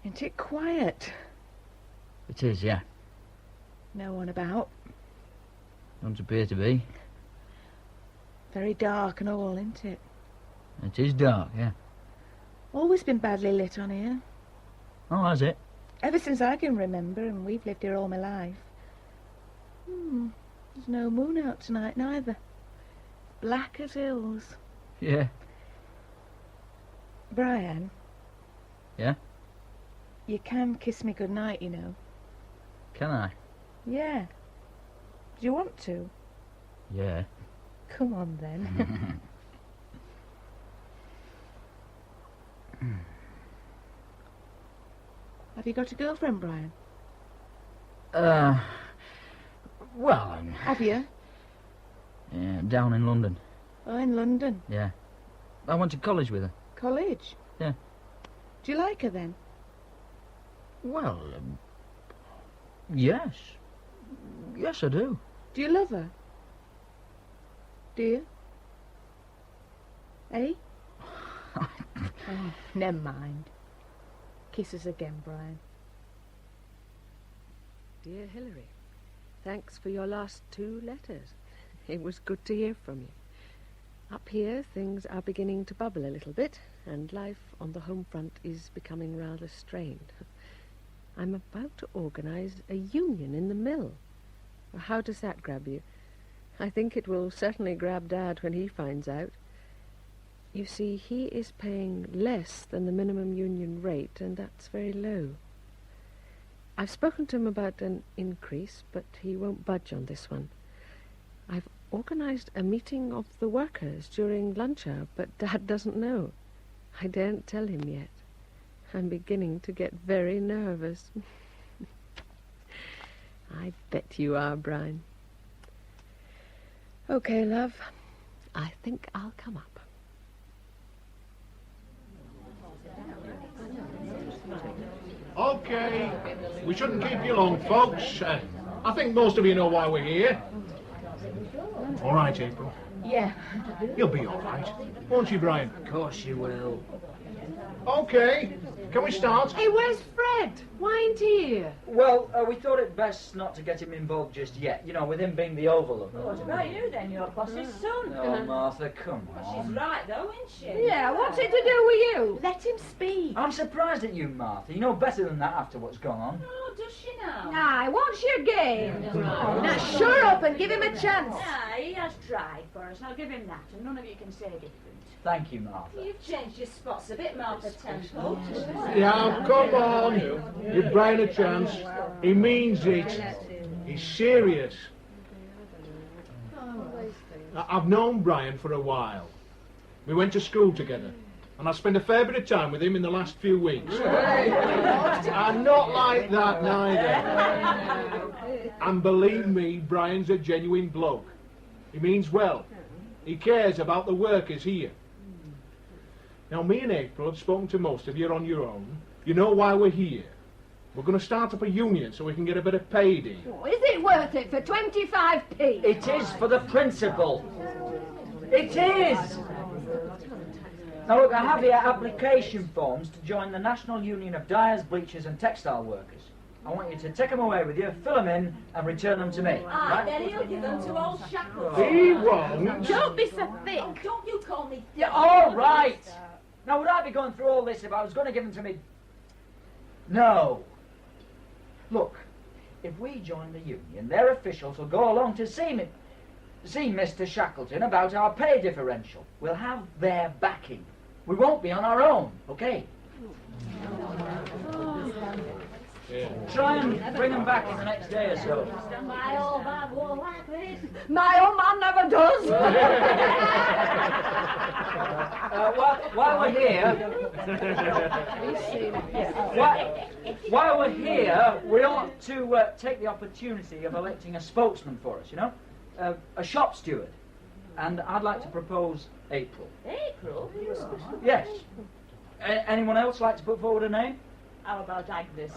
Isn't it quiet? It is, yeah. No one about. Don't appear to be. Very dark and all, isn't it? It is dark, yeah. Always been badly lit on here. Oh, has it? Ever since I can remember, and we've lived here all my life. There's no moon out tonight, neither. Black as hills. Yeah. Brian. Yeah? You can kiss me goodnight, you know. Can I? Yeah. Do you want to? Yeah. Come on, then. Have you got a girlfriend, Brian? Well, Have you? Yeah, down in London. Oh, in London. Yeah. I went to college with her. College? Yeah. Do you like her, then? Well, yes. Yes, I do. Do you love her? Do you? Eh? Oh, never mind. Kiss us again, Brian. Dear Hilary, thanks for your last 2 letters. It was good to hear from you. Up here, things are beginning to bubble a little bit, and life on the home front is becoming rather strained. I'm about to organize a union in the mill. How does that grab you? I think it will certainly grab Dad when he finds out. You see, he is paying less than the minimum union rate, and that's very low. I've spoken to him about an increase, but he won't budge on this one. I've organized a meeting of the workers during lunch hour, but Dad doesn't know. I daren't tell him yet. I'm beginning to get very nervous. I bet you are, Brian. Okay, love. I think I'll come up. Okay, we shouldn't keep you long, folks. I think most of you know why we're here. All right, April. Yeah. You'll be all right. Won't you, Brian? Of course you will. Okay, can we start? Hey, where's Fred? Why ain't he here? Well, we thought it best not to get him involved just yet. You know, with him being the oval of them. What about you then? Your boss's son. Oh, Martha, come on. She's right though, isn't she? Yeah, what's it to do with you? Let him speak. I'm surprised at you, Martha. You know better than that after what's gone on. Oh, does she now? Aye, what's your game? Now shut up and give him a chance. Aye, just tried for us. I'll give him that, and none of you can say different. Thank you, Martha. You've changed your spots a bit, Martha Temple. Yeah, come on. Give Brian a chance. He means it. He's serious. I've known Brian for a while. We went to school together, and I spent a fair bit of time with him in the last few weeks. I'm not like that, neither. And believe me, Brian's a genuine bloke. He means well. He cares about the workers here. Now, me and April have spoken to most of you on your own. You know why we're here. We're going to start up a union so we can get a bit of payday. Oh, is it worth it for 25p? It is for the principal. It is! Now look, I have here application forms to join the National Union of Dyers, Bleachers and Textile Workers. I want you to take them away with you, fill them in and return them to me. Right, then he'll give them to old Shackles. He won't. Don't be so thick. Oh, don't you call me thick. Yeah, all right. Now, would I be going through all this if I was going to give them to me? No. Look, if we join the union, their officials will go along to see Mr. Shackleton about our pay differential. We'll have their backing. We won't be on our own, okay? Try and bring them back in the next day or so. My old man won't like this. My old man never does. While we're here, while we're here, we ought to take the opportunity of electing a spokesman for us, you know? A shop steward. And I'd like to propose April. April? Yes. Anyone else like to put forward a name? How about Agnes?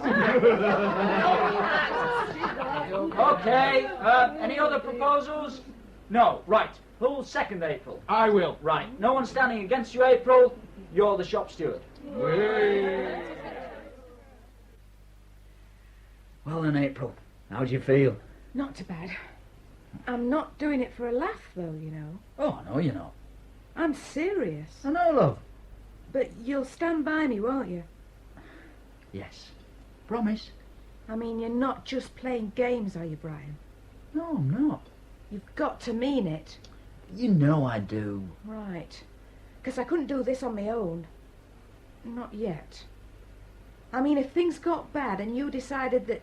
Okay. Any other proposals? No. Right. Who'll second April? I will. Right. No one standing against you, April. You're the shop steward. Well then, April, how do you feel? Not too bad. I'm not doing it for a laugh, though, you know. Oh, no, you're not. I'm serious. I know, love. But you'll stand by me, won't you? Yes. Promise. I mean, you're not just playing games, are you, Brian? No, I'm not. You've got to mean it. You know I do. Right. Because I couldn't do this on my own. Not yet. I mean, if things got bad and you decided that,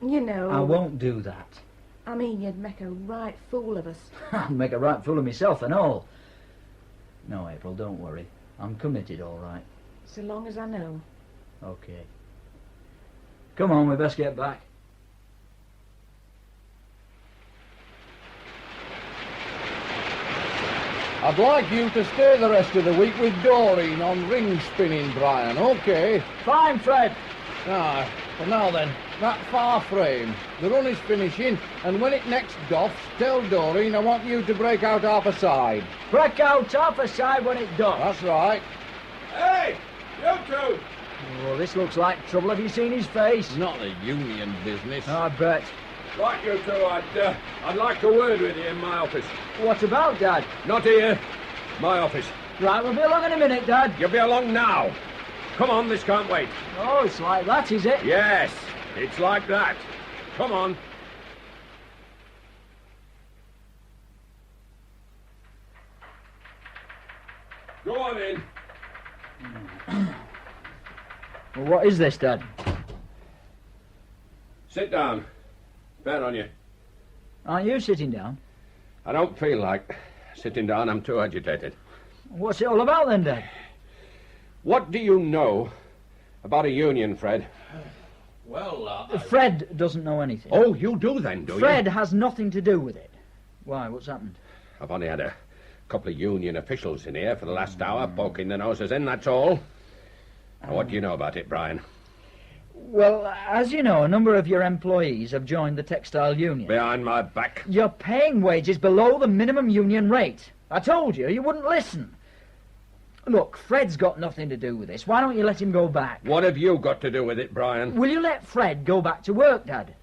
you know... I won't do that. I mean, you'd make a right fool of us. I'll make a right fool of myself and all. No, April, don't worry. I'm committed, all right. So long as I know. Okay. Come on, we best get back. I'd like you to stay the rest of the week with Doreen on ring spinning, Brian, okay? Fine, Fred. Ah, well now then, that far frame. The run is finishing, and when it next doffs, tell Doreen I want you to break out half a side. Break out half a side when it does. That's right. Hey, you two! Oh, this looks like trouble. Have you seen his face? Not the union business. I bet. Right, you two, I'd like a word with you in my office. What about, Dad? Not here. My office. Right, we'll be along in a minute, Dad. You'll be along now. Come on, this can't wait. Oh, it's like that, is it? Yes, it's like that. Come on. Go on in. Well, what is this, Dad? Sit down. Fair on you. Aren't you sitting down? I don't feel like sitting down. I'm too agitated. What's it all about then, Dad? What do you know about a union, Fred? Well, Fred doesn't know anything. Oh, you do then, do you? Fred has nothing to do with it. Why, what's happened? I've only had a couple of union officials in here for the last hour, poking their noses in, that's all. Now, what do you know about it, Brian? Well, as you know, a number of your employees have joined the textile union. Behind my back? You're paying wages below the minimum union rate. I told you, you wouldn't listen. Look, Fred's got nothing to do with this. Why don't you let him go back? What have you got to do with it, Brian? Will you let Fred go back to work, Dad?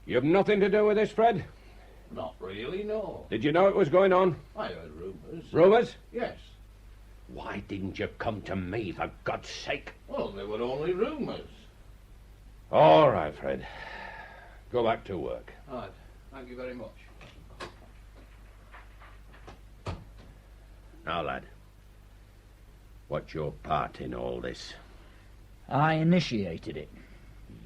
You've nothing to do with this, Fred? not really, no. Did you know it was going on? I heard rumours. Rumours? Yes. Why didn't you come to me, for God's sake? Well, they were only rumours. All right, Fred. Go back to work. Right. Thank you very much. Now, lad, what's your part in all this? I initiated it.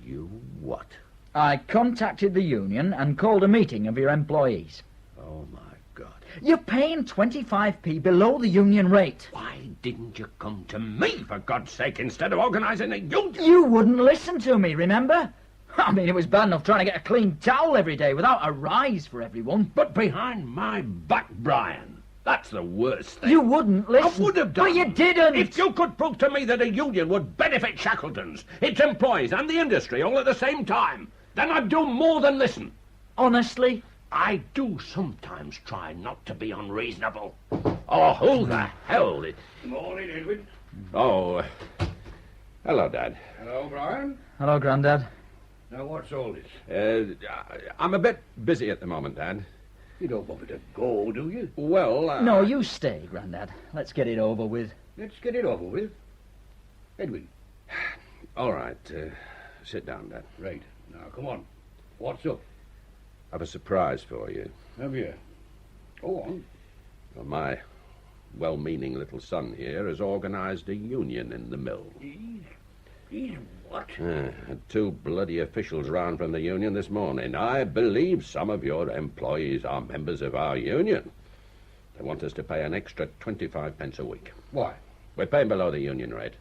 You what? I contacted the union and called a meeting of your employees. Oh, my God. You're paying 25p below the union rate. Why didn't you come to me, for God's sake, instead of organising a union? You wouldn't listen to me, remember? I mean, it was bad enough trying to get a clean towel every day without a rise for everyone. But behind my back, Brian, that's the worst thing. You wouldn't listen. I would have done. But you didn't. If you could prove to me that a union would benefit Shackleton's, its employees and the industry all at the same time, then I'd do more than listen. Honestly? I do sometimes try not to be unreasonable. Oh, who the hell is... Morning, Edwin. Oh, hello, Dad. Hello, Brian. Hello, Grandad. Now, what's all this? I'm a bit busy at the moment, Dad. You don't want me to go, do you? Well, No, you stay, Grandad. Let's get it over with. Let's get it over with. Edwin. All right, sit down, Dad. Right. Now, come on. What's up? I've a surprise for you. Have you? Go on. Well, my well-meaning little son here has organised a union in the mill. He's what? Had two bloody officials round from the union this morning. I believe some of your employees are members of our union. They want us to pay an extra 25 pence a week. Why? We're paying below the union rate.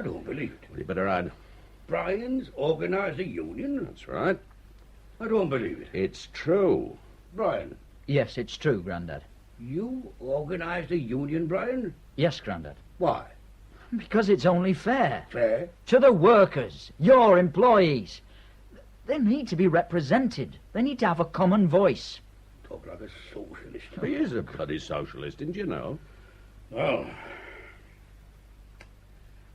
I don't believe it. Well, you better add. Brian's organised a union? That's right. I don't believe it. It's true. Brian. Yes, it's true, Grandad. You organised a union, Brian? Yes, Grandad. Why? Because it's only fair. Fair? To the workers, your employees. They need to be represented. They need to have a common voice. Talk like a socialist. He is a bloody socialist, didn't you know? Oh.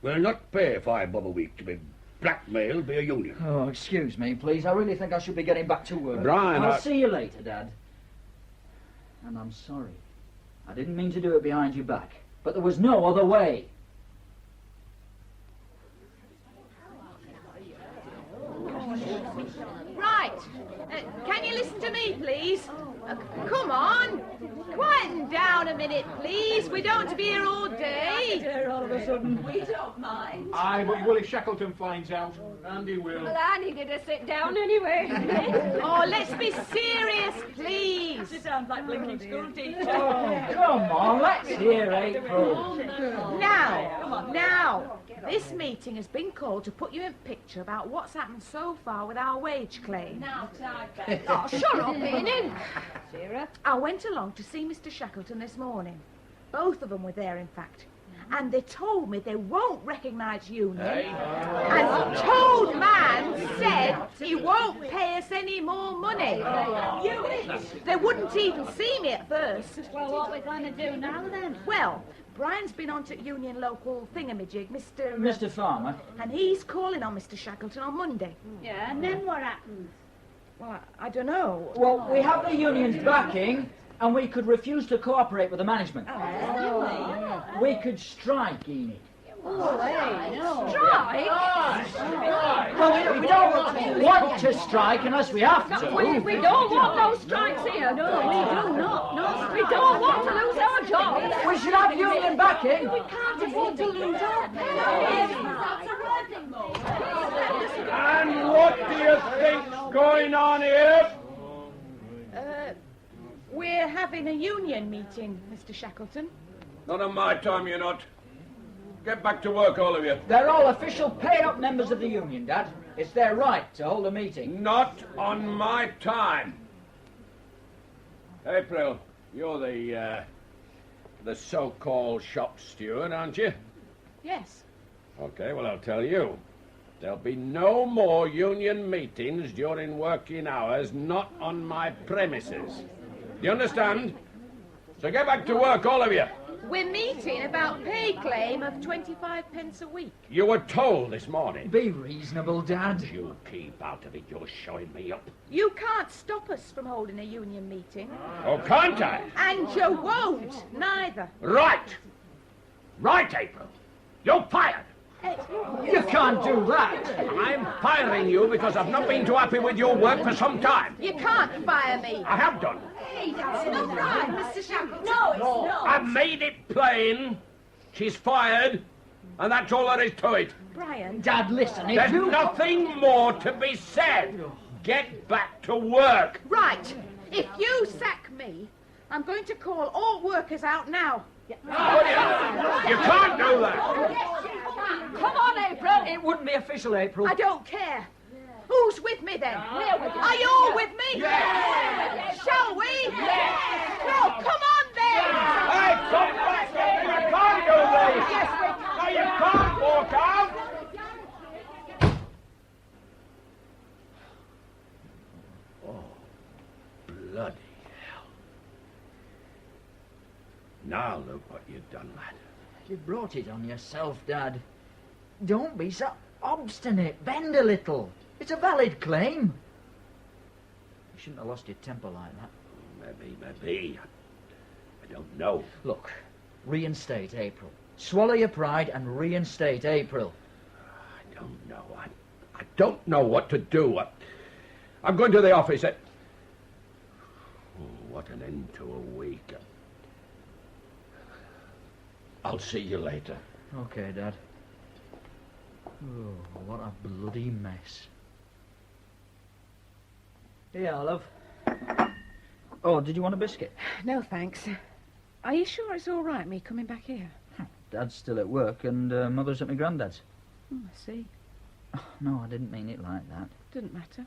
We'll not pay £5 a week to be blackmailed by a union. Oh, excuse me, please. I really think I should be getting back to work. Brian, I'll see you later, Dad. And I'm sorry. I didn't mean to do it behind your back. But there was no other way. Right. Can you listen to me, please? Come on. Quieten down a minute, please. We don't want to be here all day. All of a sudden, we don't mind. Aye, but will if Shackleton finds out? Andy will. Well, I needed to sit down anyway. Oh, let's be serious, please. She sounds like blinking school teacher. Oh, come on, let's hear April. Now, this meeting has been called to put you in picture about what's happened so far with our wage claim. Now, Tiger. Oh, shut up, Enid. Sarah. I went along to see Mr. Shackleton this morning. Both of them were there, in fact. And they told me they won't recognise union. And told man said he won't pay us any more money. They wouldn't even see me at first. Well, what are we going to do now, then? Well, Brian's been on to union local thingamajig, Mr. Mr. Farmer. And he's calling on Mr. Shackleton on Monday. Yeah, and then what happens? Well, I don't know. Well, we have the union's backing, and we could refuse to cooperate with the management. We could strike, Enid. Oh, hey, no. Strike? Well, we don't want to strike unless we have to. We don't want no strikes here. No, we do not. No, We don't want to lose our jobs. We should have union backing. We can't afford to lose our And what do you think's going on here? We're having a union meeting, Mr. Shackleton. Not on my time, you're not. Get back to work, all of you. They're all official paid-up members of the union, Dad. It's their right to hold a meeting. Not on my time. April, you're the so-called shop steward, aren't you? Yes. Okay, well, I'll tell you. There'll be no more union meetings during working hours, not on my premises. You understand? So get back to work, all of you. We're meeting about pay claim of 25 pence a week. You were told this morning. Be reasonable, Dad. You keep out of it. You're showing me up. You can't stop us from holding a union meeting. Oh, can't I? And you won't, neither. Right. Right, April. You're fired. You can't do that. I'm firing you because I've not been too happy with your work for some time. You can't fire me. I have done. Hey, that's not right, Mr. Shackleton. No, it's not. I've made it plain. She's fired, and that's all there is to it. Brian. Dad, listen, if There's you... nothing more to be said. Get back to work. Right. If you sack me, I'm going to call all workers out now. You can't do that. Come on, April. It wouldn't be official, April. I don't care. Who's with me then? Are you all with me? Yes. Shall we? Yes. No, come on then. Hey, come back. You can't do this. Yes, we can. No, you can't walk out. Oh, bloody hell. Now look what you've done, lad. You brought it on yourself, Dad. Don't be so obstinate. Bend a little. It's a valid claim. You shouldn't have lost your temper like that. Maybe. I don't know. Look, reinstate April. Swallow your pride and reinstate April. I don't know. I don't know what to do. I'm going to the office. Oh, what an end to a week. I'll see you later. Okay, Dad. Oh, what a bloody mess. Here, love. Oh, did you want a biscuit? No, thanks. Are you sure it's all right, me coming back here? Dad's still at work and Mother's at my granddad's. Oh, I see. Oh, no, I didn't mean it like that. Didn't matter.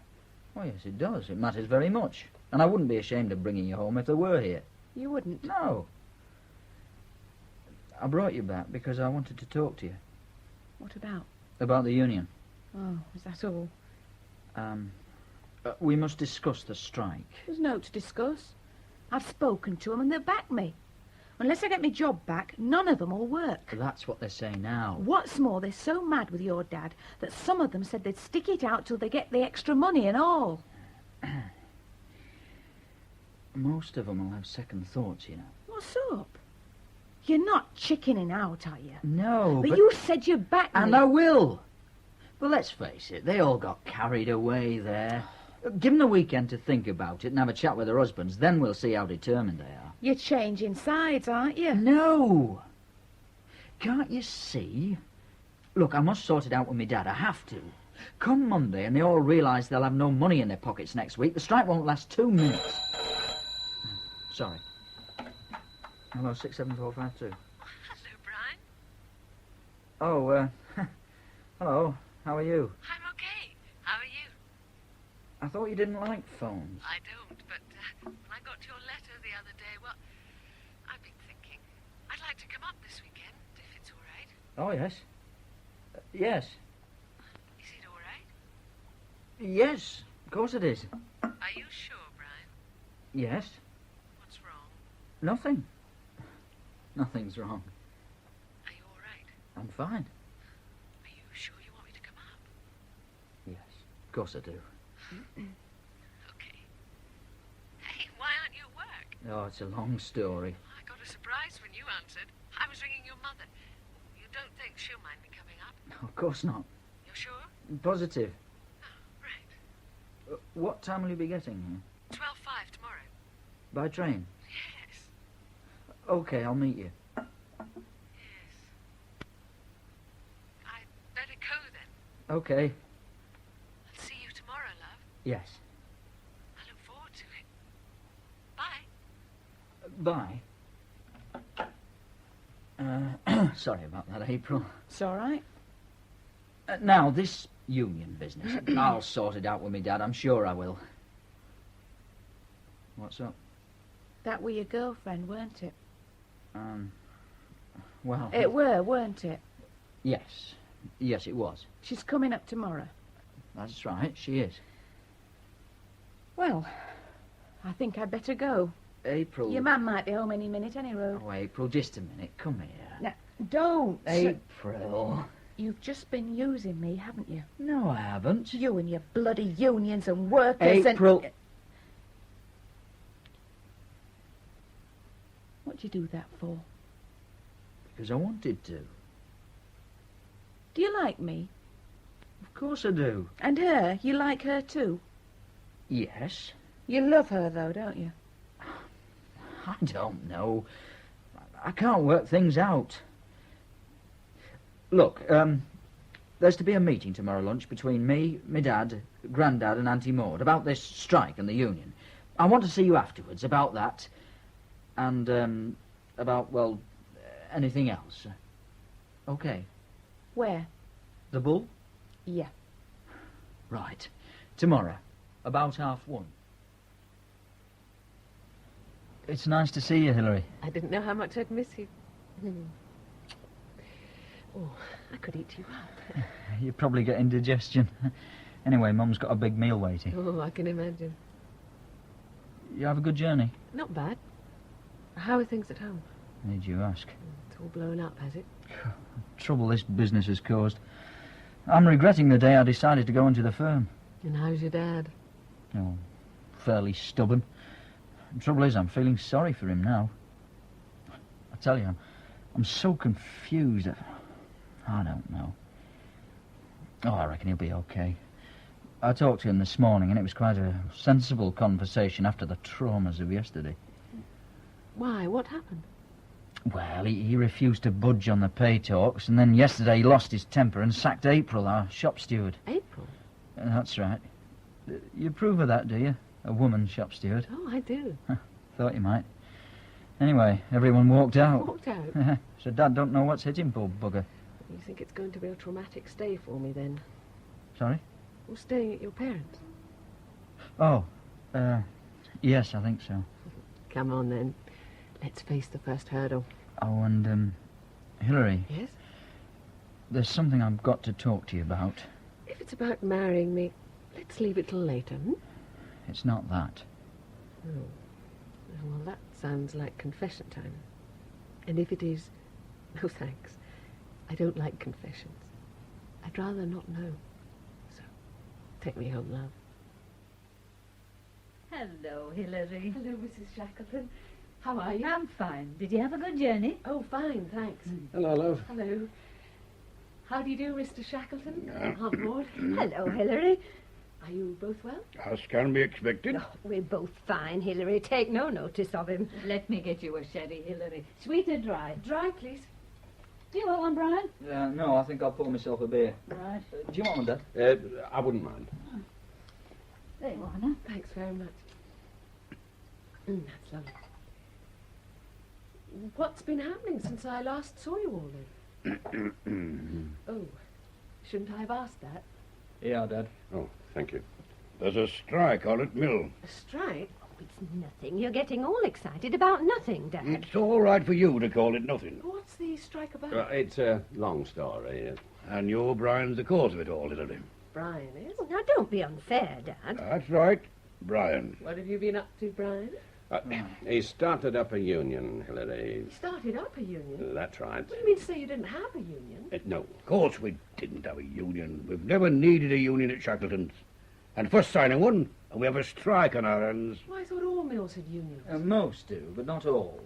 Oh, yes, it does. It matters very much. And I wouldn't be ashamed of bringing you home if they were here. You wouldn't? No. I brought you back because I wanted to talk to you. What about? About the union. Oh, is that all? We must discuss the strike. There's no to discuss. I've spoken to them and they'll back me. Unless I get my job back, none of them will work. That's what they say now. What's more, they're so mad with your dad that some of them said they'd stick it out till they get the extra money and all. Most of them will have second thoughts, you know. What's up? You're not chickening out, are you? No, but... you said you'd back me. And I will. But let's face it, they all got carried away there. Give them the weekend to think about it and have a chat with their husbands, then we'll see how determined they are. You're changing sides, aren't you? No. Can't you see? Look, I must sort it out with my dad. I have to. Come Monday and they all realise they'll have no money in their pockets next week, the strike won't last 2 minutes. Sorry. Hello, 67452. Hello, Brian. Oh, hello. How are you? I'm okay. How are you? I thought you didn't like phones. I don't, but when I got your letter the other day, well, I've been thinking. I'd like to come up this weekend, if it's all right. Oh, yes. Yes. Is it all right? Yes, of course it is. Are you sure, Brian? Yes. What's wrong? Nothing. Nothing's wrong. Are you all right? I'm fine. Are you sure you want me to come up? Yes, of course I do. Okay. Hey, why aren't you at work? Oh, it's a long story. I got a surprise when you answered. I was ringing your mother. You don't think she'll mind me coming up? No, of course not. You're sure? Positive. Oh, right. What time will you be getting here? 12:05 tomorrow. By train? Yes. Okay, I'll meet you. Yes. I'd better go then. Okay. I'll see you tomorrow, love. Yes. I look forward to it. Bye. Bye. Sorry about that, April. It's all right. Now, this union business, I'll sort it out with me dad. I'm sure I will. What's up? That were your girlfriend, weren't it? Well... It were, weren't it? Yes. Yes, it was. She's coming up tomorrow. That's right, she is. Well, I think I'd better go. April... Your man might be home any minute, any road. Oh, April, just a minute. Come here. Now, don't. April... You've just been using me, haven't you? No, I haven't. You and your bloody unions and workers April... and... What'd you do that for? Because I wanted to. Do you like me? Of course I do. And her? You like her too? Yes. You love her, though, don't you? I don't know. I can't work things out. Look, there's to be a meeting tomorrow lunch between me, my dad, Grandad and Auntie Maud about this strike and the union. I want to see you afterwards about that and, about, well, anything else. Okay. Where? The Bull? Yeah. Right. Tomorrow, about 1:30. It's nice to see you, Hilary. I didn't know how much I'd miss you. Oh, I could eat you up. You're probably getting indigestion. Anyway, Mum's got a big meal waiting. Oh, I can imagine. You have a good journey? Not bad. How are things at home? Need you ask. It's all blown up, has it? Trouble this business has caused. I'm regretting the day I decided to go into the firm. And how's your dad? Oh, fairly stubborn. The trouble is, I'm feeling sorry for him now. I tell you, I'm so confused. I don't know. Oh, I reckon he'll be okay. I talked to him this morning, and it was quite a sensible conversation after the traumas of yesterday. Why? What happened? Well, he refused to budge on the pay talks, and then yesterday he lost his temper and sacked April, our shop steward. April? That's right. You approve of that, do you? A woman shop steward? Oh, I do. Thought you might. Anyway, everyone walked out. Walked out? So Dad don't know what's hit him, poor bugger. You think it's going to be a traumatic stay for me, then? Sorry? Well, staying at your parents'? Oh, yes, I think so. Come on, then. Let's face the first hurdle. Oh, and, Hilary. Yes? There's something I've got to talk to you about. If it's about marrying me, let's leave it till later, It's not that. Oh. Well, that sounds like confession time. And if it is, no thanks. I don't like confessions. I'd rather not know. So, take me home, love. Hello, Hilary. Hello, Mrs. Shackleton. How are you? I'm fine. Did you have a good journey? Oh, fine, thanks. Hello, love. Hello. How do you do, Mr. Shackleton? Aunt Maud. Hello, Hilary. Are you both well? As can be expected. Oh, we're both fine, Hilary. Take no notice of him. Let me get you a sherry, Hilary. Sweet or dry? Dry, please. Do you want one, Brian? No, I think I'll pour myself a beer. Right. Do you want one, Dad? I wouldn't mind. There you are, now. Thanks very much. That's lovely. What's been happening since I last saw you all then? Oh, shouldn't I have asked that? Yeah, Dad. Oh, thank you. There's a strike on at Mill. A strike? Oh, it's nothing. You're getting all excited about nothing, Dad. It's all right for you to call it nothing. What's the strike about? It's a long story. And you're Brian's the cause of it all, Hilary. Brian is? Oh, now, don't be unfair, Dad. That's right. Brian. What have you been up to, Brian? He started up a union, Hilary. You started up a union? That's right. What do you mean to say you didn't have a union? No, of course we didn't have a union. We've never needed a union at Shackleton's. And first signing one, and we have a strike on our hands. Well, I thought all mills had unions. Most do, but not all.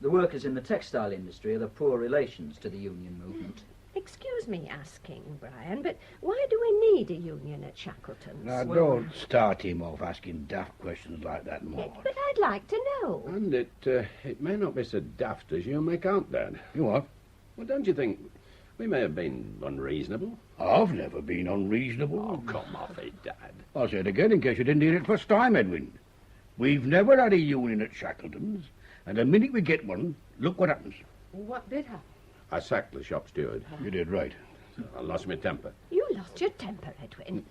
The workers in the textile industry are the poor relations to the union movement. Excuse me asking, Brian, but why do we need a union at Shackleton's? Now, don't start him off asking daft questions like that, Maud. But I'd like to know. And it may not be so daft as you make out, Dad. You what? Well, don't you think we may have been unreasonable? I've never been unreasonable. Oh, come off it, Dad. I'll say it again in case you didn't hear it first time, Edwin. We've never had a union at Shackleton's, and the minute we get one, look what happens. What did happen? I sacked the shop steward. You did right. I lost my temper. You lost your temper, Edwin.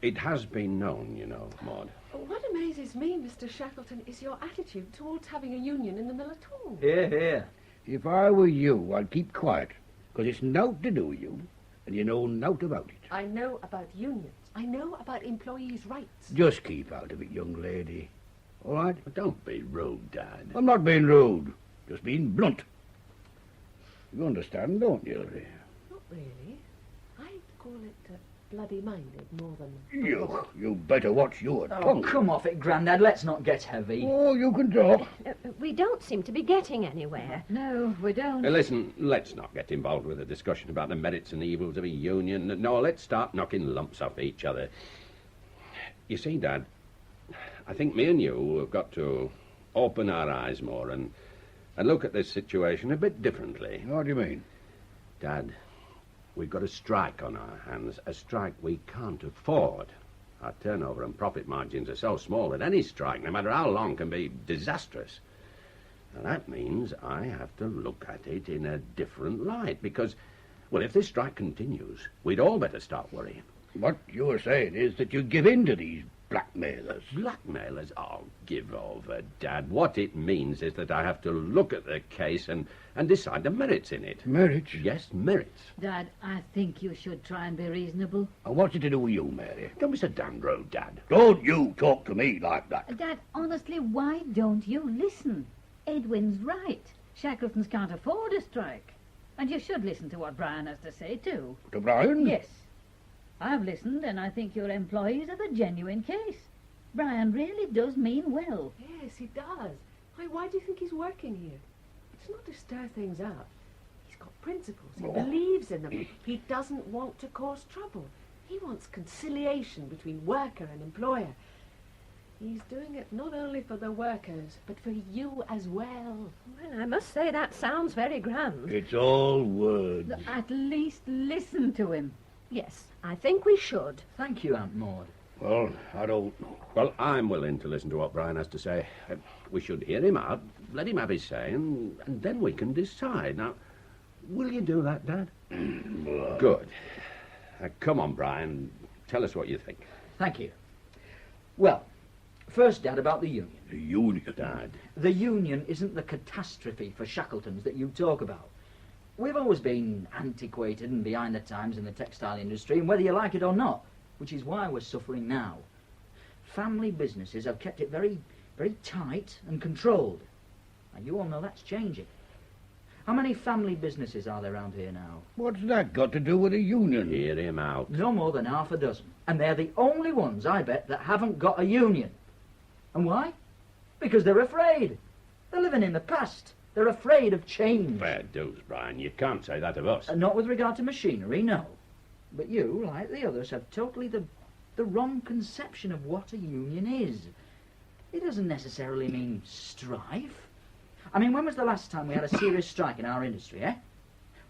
It has been known, you know, Maud. What amazes me, Mr. Shackleton, is your attitude towards having a union in the mill at all. Here, here. If I were you, I'd keep quiet, because it's nought to do with you, and you know nought about it. I know about unions. I know about employees' rights. Just keep out of it, young lady. All right? But don't be rude, Dad. I'm not being rude. Just being blunt. You understand, don't you, Hilary? Not really. I'd call it bloody-minded more than... You better watch your tongue. Come off it, Grandad. Let's not get heavy. Oh, you can talk. We don't seem to be getting anywhere. No, we don't. Listen, let's not get involved with a discussion about the merits and the evils of a union. No, let's start knocking lumps off each other. You see, Dad, I think me and you have got to open our eyes more and look at this situation a bit differently. What do you mean? Dad, we've got a strike on our hands, a strike we can't afford. Our turnover and profit margins are so small that any strike, no matter how long, can be disastrous. Now, that means I have to look at it in a different light because, well, if this strike continues, we'd all better start worrying. What you're saying is that you give in to these blackmailers. Blackmailers? Oh, give over, Dad. What it means is that I have to look at the case and decide the merits in it. Merits? Yes, merits. Dad, I think you should try and be reasonable. And what's it to do with you, Mary? Don't be so damn rude, Dad. Don't you talk to me like that. Dad, honestly, why don't you listen? Edwin's right. Shackletons can't afford a strike. And you should listen to what Brian has to say, too. To Brian? Yes. I've listened, and I think your employees have a genuine case. Brian really does mean well. Yes, he does. Why do you think he's working here? It's not to stir things up. He's got principles. He believes in them. He doesn't want to cause trouble. He wants conciliation between worker and employer. He's doing it not only for the workers, but for you as well. Well, I must say that sounds very grand. It's all words. At least listen to him. Yes, I think we should. Thank you, Aunt Maud. Well, I don't know. Well, I'm willing to listen to what Brian has to say. We should hear him out, let him have his say, and then we can decide. Now, will you do that, Dad? Good. Come on, Brian. Tell us what you think. Thank you. Well, first, Dad, about the union. The union? Dad. The union isn't the catastrophe for Shackletons that you talk about. We've always been antiquated and behind the times in the textile industry, and whether you like it or not, which is why we're suffering now. Family businesses have kept it very, very tight and controlled. And you all know that's changing. How many family businesses are there around here now? What's that got to do with a union? Hear him out. No more than half a dozen. And they're the only ones, I bet, that haven't got a union. And why? Because they're afraid. They're living in the past. They're afraid of change. Fair dues, Brian. You can't say that of us. Not with regard to machinery, no. But you, like the others, have totally the wrong conception of what a union is. It doesn't necessarily mean strife. I mean, when was the last time we had a serious strike in our industry, eh?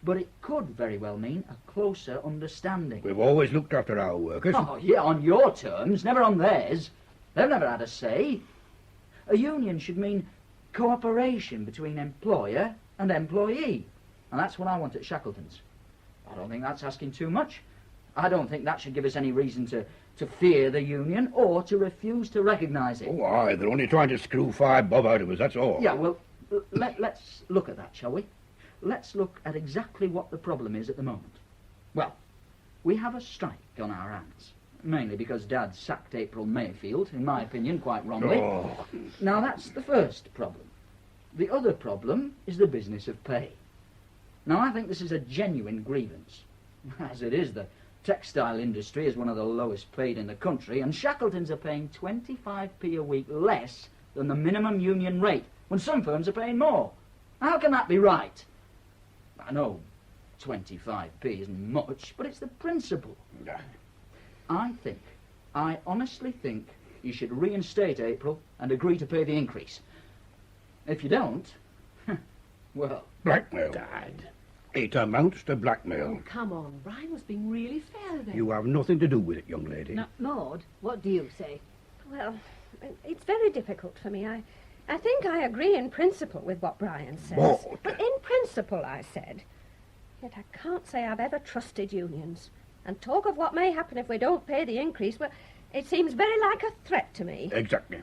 But it could very well mean a closer understanding. We've always looked after our workers. Oh, yeah, on your terms, never on theirs. They've never had a say. A union should mean cooperation between employer and employee. And that's what I want at Shackleton's. I don't think that's asking too much. I don't think that should give us any reason to fear the union or to refuse to recognise it. Oh, aye, they're only trying to screw 5 bob out of us, that's all. Yeah, well, let's look at that, shall we? Let's look at exactly what the problem is at the moment. Well, we have a strike on our hands. Mainly because Dad sacked April Mayfield, in my opinion, quite wrongly. Oh. Now, that's the first problem. The other problem is the business of pay. Now, I think this is a genuine grievance. As it is, the textile industry is one of the lowest paid in the country, and Shackletons are paying 25p a week less than the minimum union rate, when some firms are paying more. How can that be right? I know 25p isn't much, but it's the principle. I honestly think you should reinstate April and agree to pay the increase. If you don't, well... Blackmail. Dad. It amounts to blackmail. Oh, come on. Brian was being really fair then. You have nothing to do with it, young lady. Now, Maud, what do you say? Well, it's very difficult for me. I think I agree in principle with what Brian says. Maud. But in principle, I said. Yet I can't say I've ever trusted unions. And talk of what may happen if we don't pay the increase, well, it seems very like a threat to me. Exactly.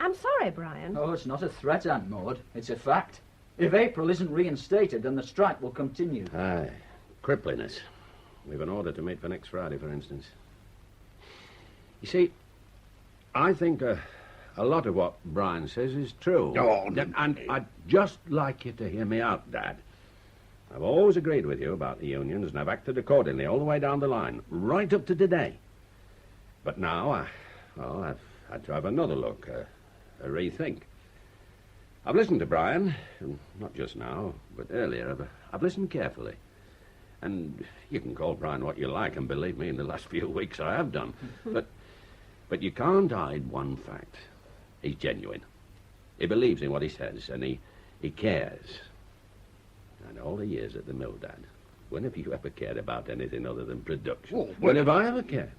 I'm sorry, Brian. Oh, it's not a threat, Aunt Maud. It's a fact. If April isn't reinstated, then the strike will continue. Aye. Crippliness. We've an order to meet for next Friday, for instance. You see, I think a lot of what Brian says is true. Oh, and I'd just like you to hear me out, Dad. I've always agreed with you about the unions, and I've acted accordingly all the way down the line, right up to today. But now, I've had to have another look, a rethink. I've listened to Brian, and not just now, but earlier. I've listened carefully. And you can call Brian what you like, and believe me, in the last few weeks I have done. But you can't hide one fact. He's genuine. He believes in what he says, and he cares. And all the years at the mill, Dad, when have you ever cared about anything other than production? Oh, when have I ever cared?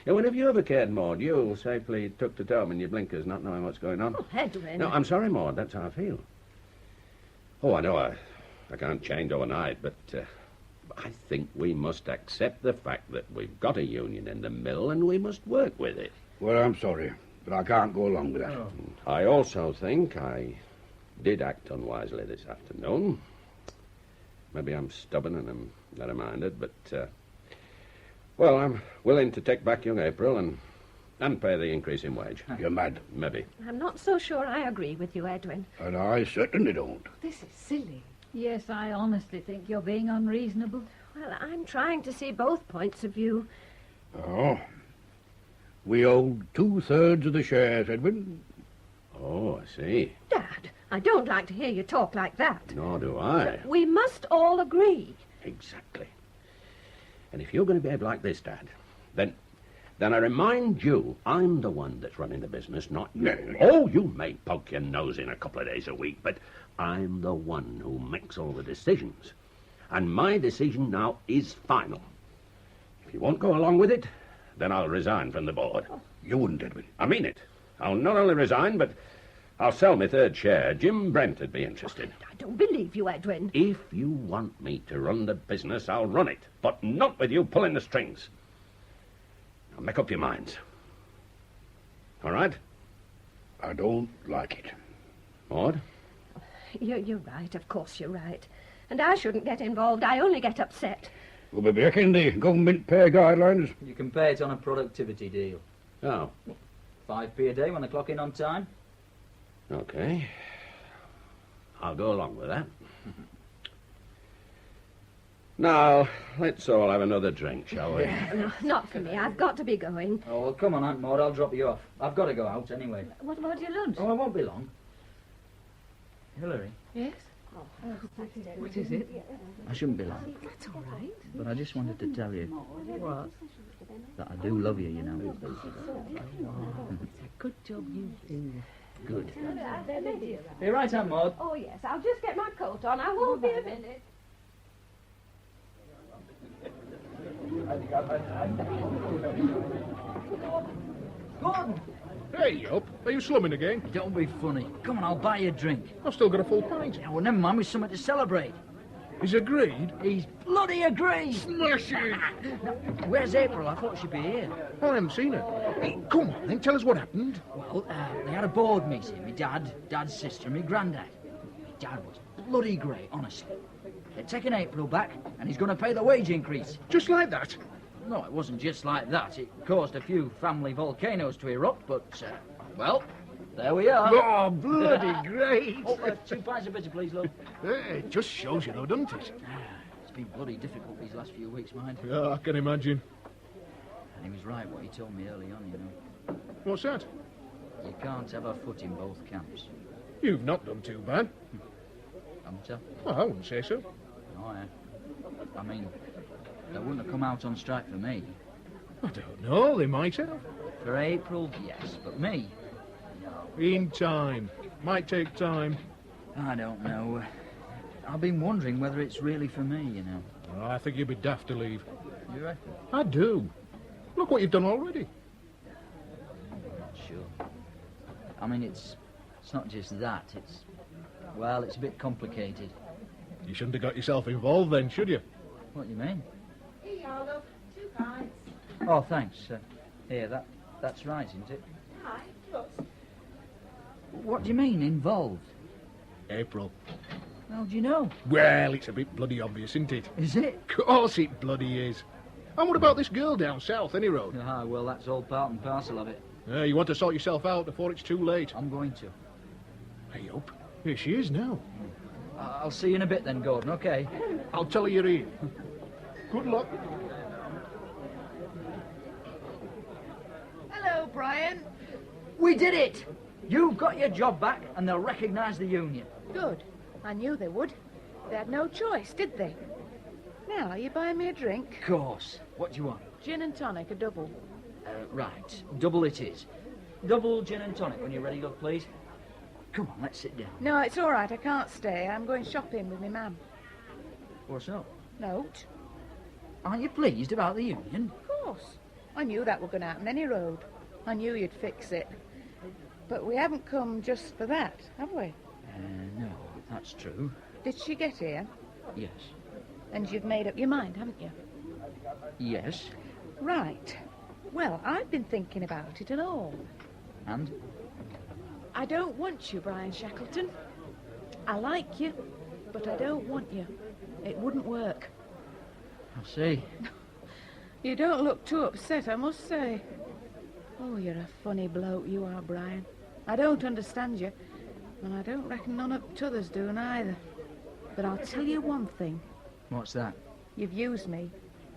And when have you ever cared, Maud? You safely tucked at home in your blinkers, not knowing what's going on. Oh, Edwin. No, I'm sorry, Maud. That's how I feel. Oh, I know I can't change overnight, but I think we must accept the fact that we've got a union in the mill and we must work with it. Well, I'm sorry, but I can't go along with that. I also think I did act unwisely this afternoon. Maybe I'm stubborn and I'm narrow-minded, but, well, I'm willing to take back young April and pay the increase in wage. You're mad. Maybe. I'm not so sure I agree with you, Edwin. And I certainly don't. This is silly. Yes, I honestly think you're being unreasonable. Well, I'm trying to see both points of view. Oh. We hold 2/3 of the shares, Edwin. Oh, I see. Dad, I don't like to hear you talk like that. Nor do I. We must all agree. Exactly. And if you're going to behave like this, Dad, then I remind you, I'm the one that's running the business, not you. Oh, you may poke your nose in a couple of days a week, but I'm the one who makes all the decisions. And my decision now is final. If you won't go along with it, then I'll resign from the board. You wouldn't, Edwin. I mean it. I'll not only resign, but I'll sell my third share. Jim Brent would be interested. I don't believe you, Edwin. If you want me to run the business, I'll run it, but not with you pulling the strings. Now, make up your minds. All right? I don't like it. Maud? You're right, of course you're right. And I shouldn't get involved. I only get upset. We'll be back in the government pay guidelines. You can pay it on a productivity deal. Oh. 5p a day when I clock in on time. Okay. I'll go along with that. Now, let's all have another drink, shall we? No, not for me. I've got to be going. Oh, well, come on, Aunt Maud, I'll drop you off. I've got to go out anyway. What about your lunch? Oh, I won't be long. Hilary? Yes? What is it? I shouldn't be long. That's all right. But I just wanted to tell you What? that I do love you, you know. It's a good job you do. Good. Be right, Aunt Maud. Oh, yes. I'll just get my coat on. I won't be a minute. Gordon! Hey, up. Are you slumming again? Don't be funny. Come on, I'll buy you a drink. I've still got a full pint. Yeah, well, never mind, we've something to celebrate. He's agreed? He's bloody agreed. Smashing! Where's April? I thought she'd be here. I haven't seen her. Hey, come on, then tell us what happened. Well, they had a board meeting. My dad, dad's sister, and my granddad. My dad was bloody great, honestly. They're taking April back, and he's going to pay the wage increase. Just like that? No, it wasn't just like that. It caused a few family volcanoes to erupt, but, well, there we are. Oh, bloody great. Oh, 2 pints of bitter, please, love. It just shows you, though, doesn't it? It's been bloody difficult these last few weeks, mind. Yeah, I can imagine. And he was right what he told me early on, you know. What's that? You can't have a foot in both camps. You've not done too bad. Haven't you? Well, I wouldn't say so. Oh, yeah. I mean, they wouldn't have come out on strike for me. I don't know, they might have. For April, yes, but me? In time. Might take time. I don't know. I've been wondering whether it's really for me, you know. Well, I think you'd be daft to leave. You reckon? I do. Look what you've done already. I'm not sure. I mean, it's not just that. It's a bit complicated. You shouldn't have got yourself involved then, should you? What do you mean? Here you are, love. 2 pints. Oh, thanks. Here, that's right, isn't it? Hi, look. What do you mean, involved? April. How do you know? Well, it's a bit bloody obvious, isn't it? Is it? Of course it bloody is. And what about this girl down south, any road? Ah, well, that's all part and parcel of it. You want to sort yourself out before it's too late. I'm going to. Hey, up. Here she is now. I'll see you in a bit then, Gordon, OK? I'll tell her you're here. Good luck. Hello, Brian. We did it! You've got your job back, and they'll recognise the union. Good. I knew they would. They had no choice, did they? Now, are you buying me a drink? Of course. What do you want? Gin and tonic, a double. Right. Double it is. Double gin and tonic when you're ready, look, please. Come on, let's sit down. No, it's all right. I can't stay. I'm going shopping with my mum. What's up? Note. Aren't you pleased about the union? Of course. I knew that were going to happen any road. I knew you'd fix it. But we haven't come just for that, have we? No, that's true. Did she get here? Yes. And you've made up your mind, haven't you? Yes. Right. Well, I've been thinking about it and all. And? I don't want you, Brian Shackleton. I like you, but I don't want you. It wouldn't work. I see. You don't look too upset, I must say. Oh, you're a funny bloke, you are, Brian. I don't understand you, and I don't reckon none of t'others do neither. But I'll tell you one thing. What's that? You've used me.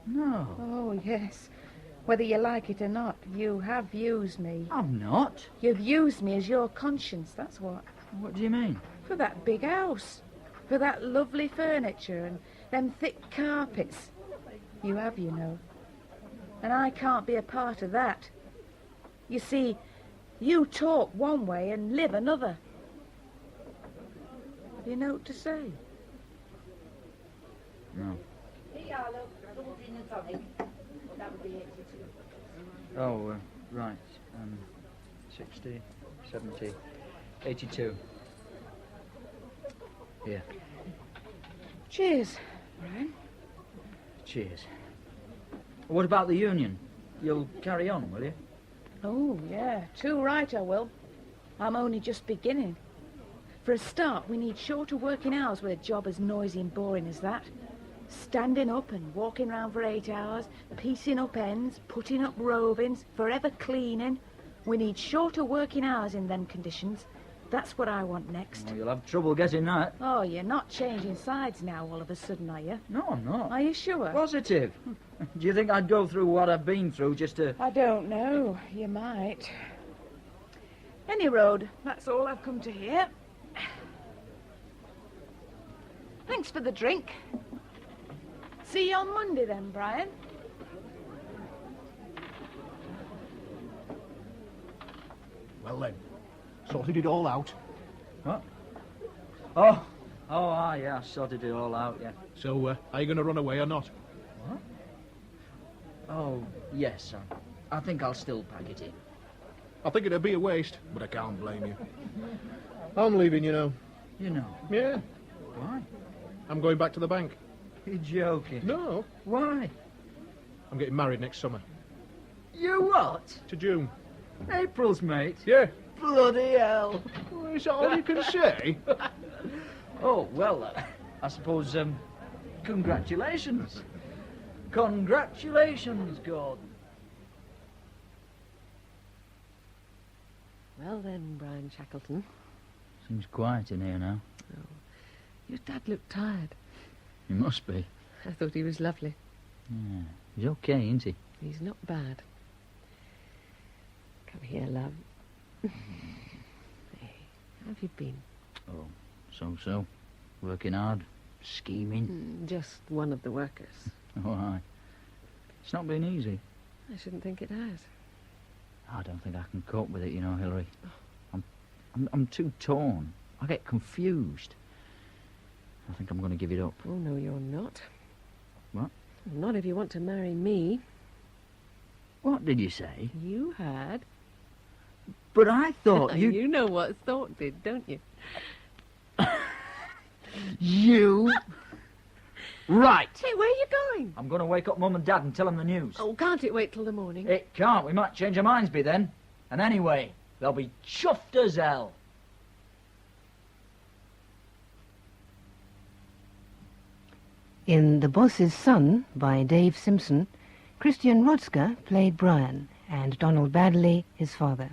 No. Oh, yes. Whether you like it or not, you have used me. I'm not. You've used me as your conscience, that's what. What do you mean? For that big house. For that lovely furniture and them thick carpets. You have, you know. And I can't be a part of that. You see, you talk one way and live another. Have you a note to say? No. Here you are, look. Double gin and tonic. That would be 82. Oh, right. 60, 70, 82. Here. Cheers, Brian. Cheers. What about the union? You'll carry on, will you? Oh, yeah. Too right I will. I'm only just beginning. For a start, we need shorter working hours with a job as noisy and boring as that. Standing up and walking round for 8 hours, piecing up ends, putting up rovings, forever cleaning. We need shorter working hours in them conditions. That's what I want next. Oh, you'll have trouble getting that. Oh, you're not changing sides now all of a sudden, are you? No, I'm not. Are you sure? Positive. Do you think I'd go through what I've been through just to... I don't know. You might. Any road. That's all I've come to hear. Thanks for the drink. See you on Monday then, Brian. Well then, sorted it all out. What? Yeah, I sorted it all out, yeah. So, are you going to run away or not? What? Oh, yes, I think I'll still pack it in. I think it'd be a waste, but I can't blame you. I'm leaving, you know. You know? Yeah. Why? I'm going back to the bank. You're joking. No. Why? I'm getting married next summer. You what? To June. April's mate? Yeah. Bloody hell. Well, is that all you can say? Oh, well, I suppose, congratulations. Congratulations, Gordon. Well then, Brian Shackleton. Seems quiet in here now. Oh, your dad looked tired. He must be. I thought he was lovely. Yeah, he's okay, isn't he? He's not bad. Come here, love. Hey, how have you been? Oh, so. Working hard, scheming. Just one of the workers. Oh, aye. It's not been easy. I shouldn't think it has. I don't think I can cope with it, you know, Hilary. I'm too torn. I get confused. I think I'm going to give it up. Oh, no, you're not. What? Not if you want to marry me. What did you say? You had. But I thought you... You know what thought did, don't you? You... Right. Hey, where are you going? I'm going to wake up Mum and Dad and tell them the news. Oh, can't it wait till the morning? It can't. We might change our minds by then. And anyway, they'll be chuffed as hell. In The Boss's Son by Dave Simpson, Christian Rodska played Brian and Donald Baddeley his father.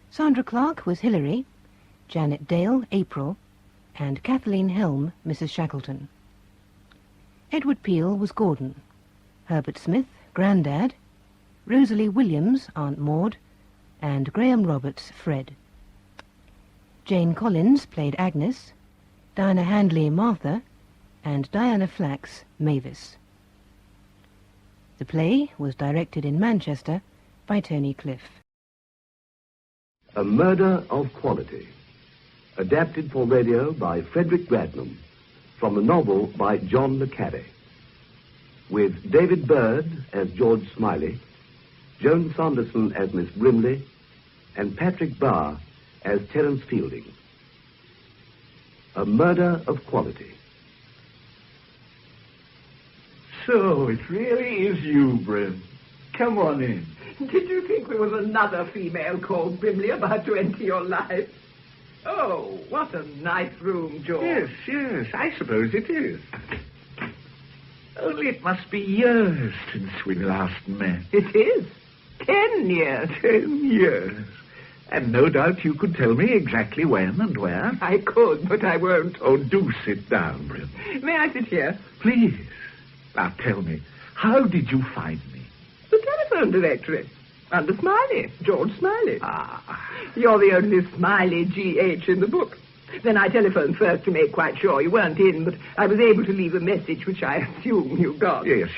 Sandra Clark was Hilary, Janet Dale April, and Kathleen Helm, Mrs. Shackleton. Edward Peel was Gordon, Herbert Smith, Grandad, Rosalie Williams, Aunt Maud, and Graham Roberts, Fred. Jane Collins played Agnes, Diana Handley, Martha, and Diana Flax, Mavis. The play was directed in Manchester by Tony Cliff. A Murder of Quality, adapted for radio by Frederick Bradnam, from the novel by John le Carre, with David Bird as George Smiley, Joan Sanderson as Miss Brimley, and Patrick Barr as Terence Fielding. A Murder of Quality. So, it really is you, Brim. Come on in. Did you think there was another female called Brimley about to enter your life? Oh, what a nice room, George. Yes, I suppose it is. Only it must be years since we last met. It is. 10 years. 10 years. And no doubt you could tell me exactly when and where. I could, but I won't. Oh, do sit down, Brim. May I sit here? Please. Now tell me, how did you find me? The telephone directory. Under Smiley. George Smiley. You're the only Smiley G.H. in the book. Then I telephoned first to make quite sure you weren't in, but I was able to leave a message which I assume you got. Yes.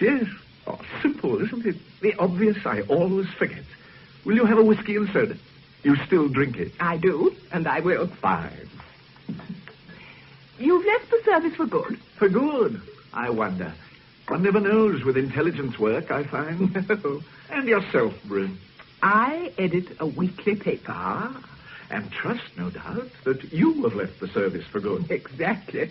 Oh, simple, isn't it? The obvious I always forget. Will you have a whiskey and soda? You still drink it? I do, and I will. Fine. You've left the service for good? For good? I wonder. One never knows with intelligence work, I find. And yourself, Brim? I edit a weekly paper. And trust, no doubt, that you have left the service for good. Exactly.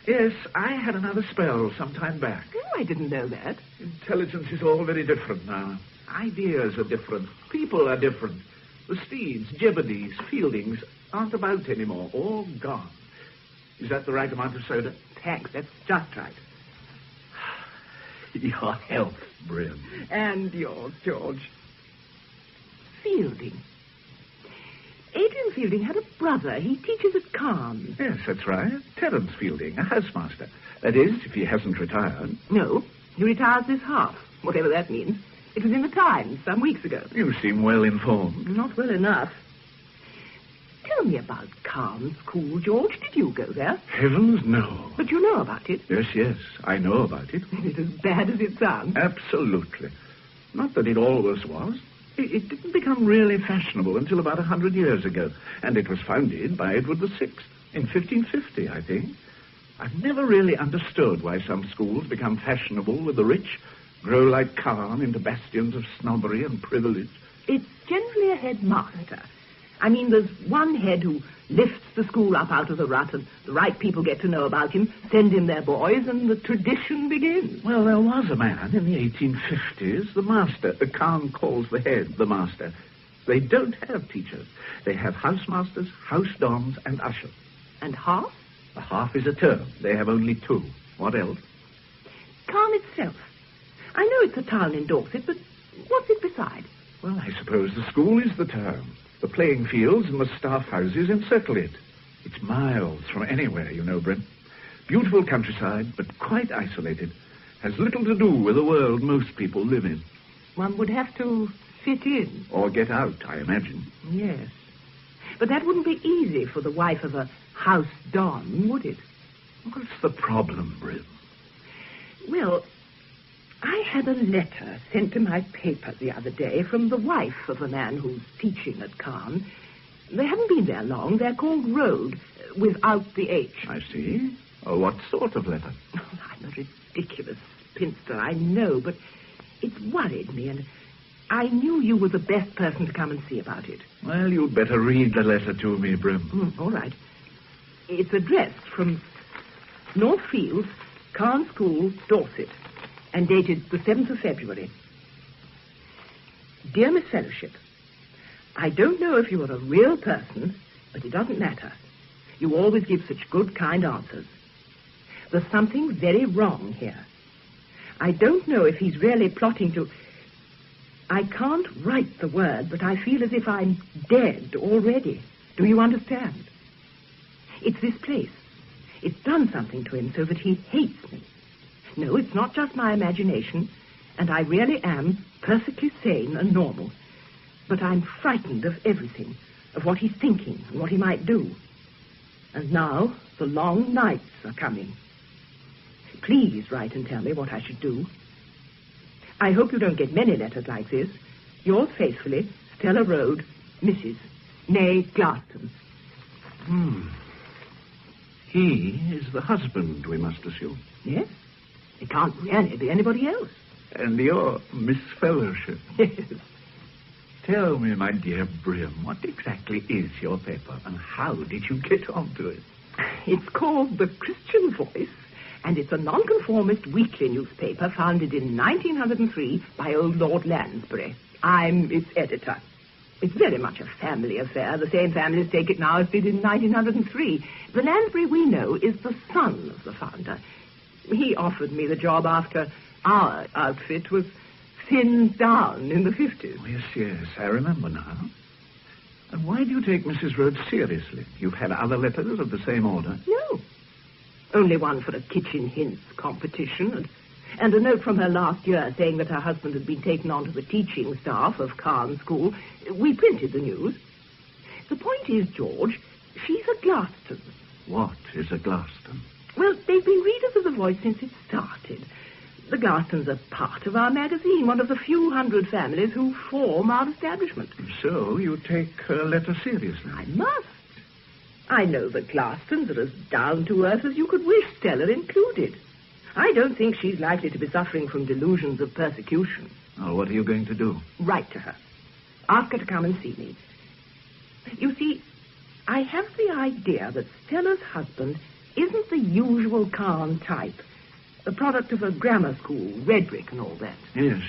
Yes, I had another spell some time back. Oh, I didn't know that. Intelligence is all very different now. Ideas are different. People are different. The Steeds, Jebedies, Fieldings aren't about anymore. All gone. Is that the right amount of soda? Thanks, that's just right. Your health, Brim. And yours, George. Fielding. Adrian Fielding had a brother. He teaches at Cairns. Yes, that's right. Terence Fielding, a housemaster. That is, if he hasn't retired. No, he retires this half, whatever that means. It was in the Times some weeks ago. You seem well informed. Not well enough. Tell me about Cairns School, George. Did you go there? Heavens, no. But you know about it? Yes, I know about it. Is it as bad as it sounds? Absolutely. Not that it always was. It didn't become really fashionable until about 100 years ago, and it was founded by Edward VI in 1550, I think. I've never really understood why some schools become fashionable with the rich, grow like Cairn into bastions of snobbery and privilege. It's generally a headmaster. I mean, there's one head who lifts the school up out of the rut, and the right people get to know about him, send in their boys, and the tradition begins. Well, there was a man in the 1850s, the master. Cairn calls the head the master. They don't have teachers. They have housemasters, house dons, and ushers. And half? A half is a term. They have only 2. What else? Cairn itself. I know it's a town in Dorset, but what's it beside? Well, I suppose the school is the town. The playing fields and the staff houses encircle it. It's miles from anywhere, you know, Brim. Beautiful countryside, but quite isolated. Has little to do with the world most people live in. One would have to fit in. Or get out, I imagine. Yes. But that wouldn't be easy for the wife of a house don, would it? What's the problem, Brim? Well, I had a letter sent to my paper the other day from the wife of a man who's teaching at Cairn. They haven't been there long. They're called Road, without the H. I see. Oh, what sort of letter? Oh, I'm a ridiculous spinster, I know, but it's worried me, and I knew you were the best person to come and see about it. Well, you'd better read the letter to me, Brim. All right. It's addressed from North Fields, Cairn School, Dorset, and dated the 7th of February. Dear Miss Fellowship, I don't know if you are a real person, but it doesn't matter. You always give such good, kind answers. There's something very wrong here. I don't know if he's really plotting to... I can't write the word, but I feel as if I'm dead already. Do you understand? It's this place, It's done something to him so that he hates me. No, it's not just my imagination, and I really am perfectly sane and normal. But I'm frightened of everything, of what he's thinking and what he might do. And now the long nights are coming. Please write and tell me what I should do. I hope you don't get many letters like this. Yours faithfully, Stella Road, Mrs. Nay Glaston. He is the husband, we must assume. Yes? It can't really be anybody else. And you're Miss Fellowship. Yes. Tell me, my dear Brim, what exactly is your paper, and how did you get onto it? It's called The Christian Voice, and it's a nonconformist weekly newspaper founded in 1903 by old Lord Lansbury. I'm its editor. It's very much a family affair. The same families take it now as did in 1903. The Lansbury we know is the son of the founder. He offered me the job after our outfit was thinned down in the 50s. Oh, yes, I remember now. And why do you take Mrs. Rhodes seriously? You've had other letters of the same order? No. Only one for a kitchen hints competition, and a note from her last year saying that her husband had been taken on to the teaching staff of Carn School. We printed the news. The point is, George, she's a Glaston. What is a Glaston? Well, they've been readers of The Voice since it started. The Glastons are part of our magazine, one of the few hundred families who form our establishment. So you take her letter seriously? I must. I know the Glastons are as down-to-earth as you could wish, Stella included. I don't think she's likely to be suffering from delusions of persecution. Oh, what are you going to do? Write to her. Ask her to come and see me. You see, I have the idea that Stella's husband isn't the usual Carn type. The product of a grammar school, red brick and all that. Yes.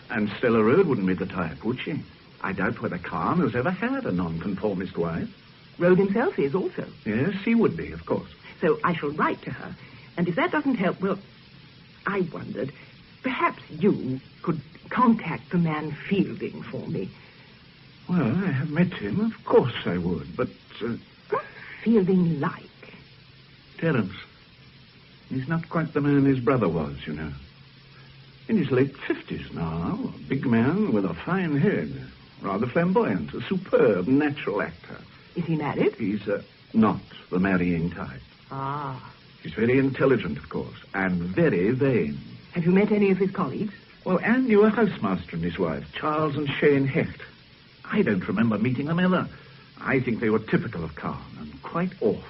And Stella Road wouldn't be the type, would she? I doubt whether Carn has ever had a nonconformist wife. Road himself is also. Yes, he would be, of course. So I shall write to her. And if that doesn't help, well, I wondered, perhaps you could contact the man Fielding for me. Well, I have met him. Of course I would, but... What's Fielding like? Terence. He's not quite the man his brother was, you know. In his late 50s now, a big man with a fine head, rather flamboyant, a superb natural actor. Is he married? He's not the marrying type. Ah. He's very intelligent, of course, and very vain. Have you met any of his colleagues? Well, Anne knew a housemaster and his wife, Charles and Shane Hecht. I don't remember meeting them ever. I think they were typical of Carn and quite awful.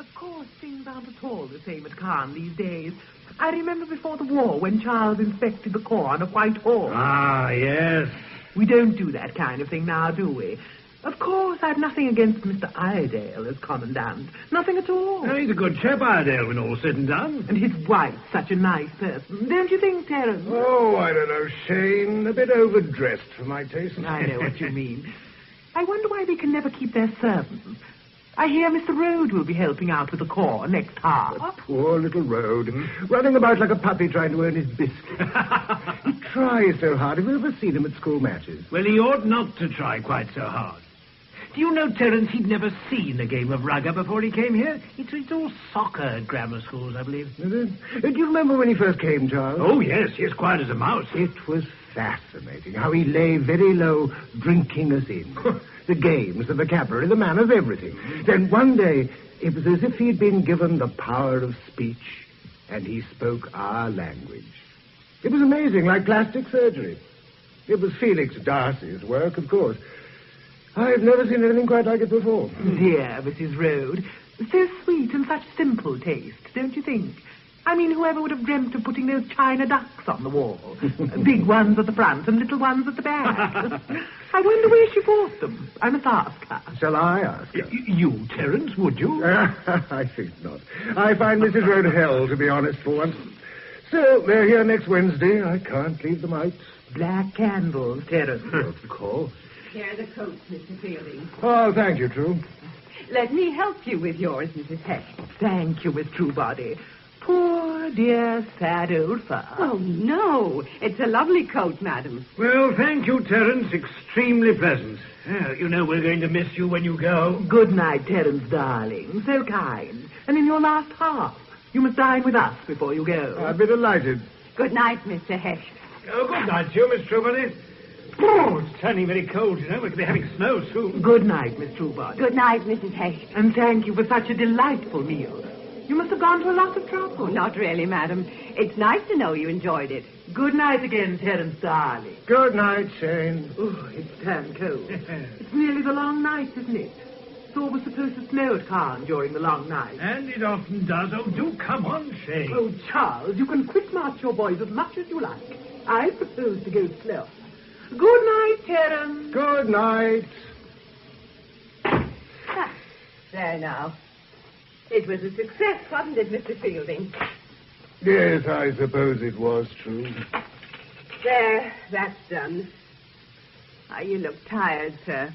Of course, things aren't at all the same at Carn these days. I remember before the war when Charles inspected the corn of Whitehall. Ah, yes. We don't do that kind of thing now, do we? Of course, I've nothing against Mr. Iredale as commandant. Nothing at all. No, he's a good chap, Iredale, when all's said and done. And his wife's such a nice person. Don't you think, Terence? Oh, I don't know, Shane. A bit overdressed for my taste. I know what you mean. I wonder why they can never keep their servants. I hear Mr. Road will be helping out with the corps next half. Poor little Road. Running about like a puppy trying to earn his biscuit. He tries so hard. Have you ever seen him at school matches? Well, he ought not to try quite so hard. Do you know, Terence, he'd never seen a game of rugger before he came here? It's all soccer at grammar schools, I believe. Is it? Do you remember when he first came, Charles? Oh, yes, as quiet as a mouse. It was fascinating how he lay very low, drinking us in. The games, the vocabulary, the manners, everything. Then one day, it was as if he'd been given the power of speech, and he spoke our language. It was amazing, like plastic surgery. It was Felix Darcy's work, of course. I've never seen anything quite like it before. Dear Mrs. Road. So sweet and such simple taste, don't you think? I mean, whoever would have dreamt of putting those china ducks on the wall? Big ones at the front and little ones at the back. I wonder where she bought them. I must ask her. Shall I ask her? You, Terence, would you? I think not. I find Mrs. Road hell, to be honest, for once. So, they're here next Wednesday. I can't leave them out. Black candles, Terence. Of course. Here are the coats, Mr. Fielding. Oh, thank you, True. Let me help you with yours, Mrs. Hecht. Thank you, Miss Truebody. Poor, dear, sad old fur. Oh, no. It's a lovely coat, madam. Well, thank you, Terence. Extremely pleasant. You know we're going to miss you when you go. Good night, Terence, darling. So kind. And in your last half, you must dine with us before you go. I'd be delighted. Good night, Mr. Hesh. Oh, good night to you, Miss Truebody. Oh, it's turning very cold, you know. We're going to be having snow soon. Good night, Miss Truebody. Good night, Mrs. Hesh. And thank you for such a delightful meal. You must have gone to a lot of trouble. Oh, not really, madam. It's nice to know you enjoyed it. Good night again, Terence, darling. Good night, Shane. Oh, it's damn cold. It's nearly the long night, isn't it? It's always supposed to snow at Caen during the long night. And it often does. Oh, do come on, Shane. Oh, Charles, you can quick march your boys as much as you like. I propose to go slow. Good night, Terence. Good night. There now. It was a success, wasn't it, Mr. Fielding? Yes, I suppose it was true. There, that's done. Ah, you look tired, sir.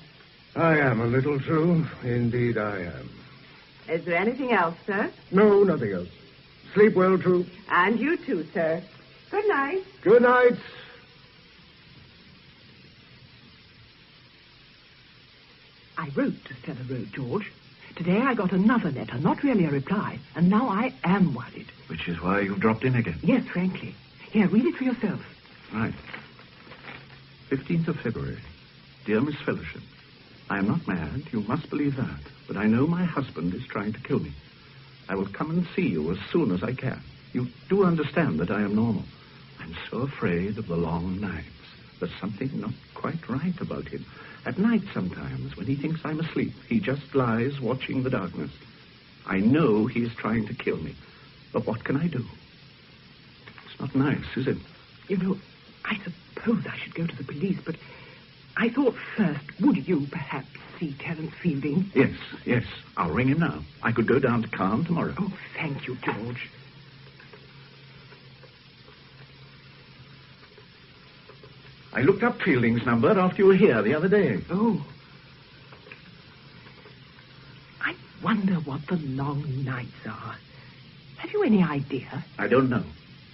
I am a little true. Indeed, I am. Is there anything else, sir? No, nothing else. Sleep well, True. And you too, sir. Good night. Good night. I wrote to Stella Road, George. Today I got another letter, not really a reply, and now I am worried. Which is why you've dropped in again. Yes, frankly. Here, read it for yourself. Right. 15th of February. Dear Miss Fellowship, I am not mad, you must believe that, but I know my husband is trying to kill me. I will come and see you as soon as I can. You do understand that I am normal. I'm so afraid of the long nights. There's something not quite right about him. At night sometimes, when he thinks I'm asleep, he just lies watching the darkness. I know he is trying to kill me, but what can I do? It's not nice, is it? You know, I suppose I should go to the police, but I thought first, would you perhaps see Terence Fielding? Yes. I'll ring him now. I could go down to Caen tomorrow. Oh, thank you, George. I looked up Fielding's number after you were here the other day. Oh. I wonder what the long nights are. Have you any idea? I don't know.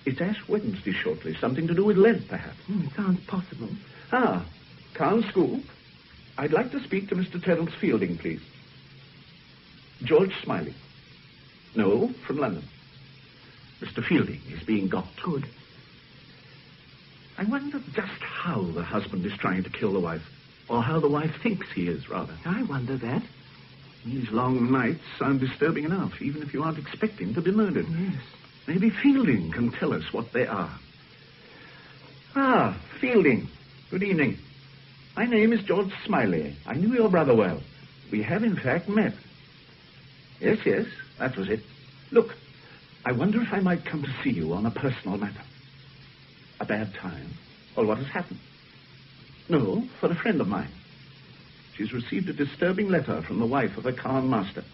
It's Ash Wednesday shortly. Something to do with Lent, perhaps. It sounds possible. Caen School. I'd like to speak to Mr. Terence Fielding, please. George Smiley. No, from London. Mr. Fielding is being got. Good. I wonder just how the husband is trying to kill the wife. Or how the wife thinks he is, rather. I wonder that. These long nights sound disturbing enough, even if you aren't expecting to be murdered. Yes. Maybe Fielding can tell us what they are. Fielding. Good evening. My name is George Smiley. I knew your brother well. We have, in fact, met. Yes, that was it. Look, I wonder if I might come to see you on a personal matter. A bad time? Or what has happened? No, for a friend of mine. She's received a disturbing letter from the wife of a Caen master.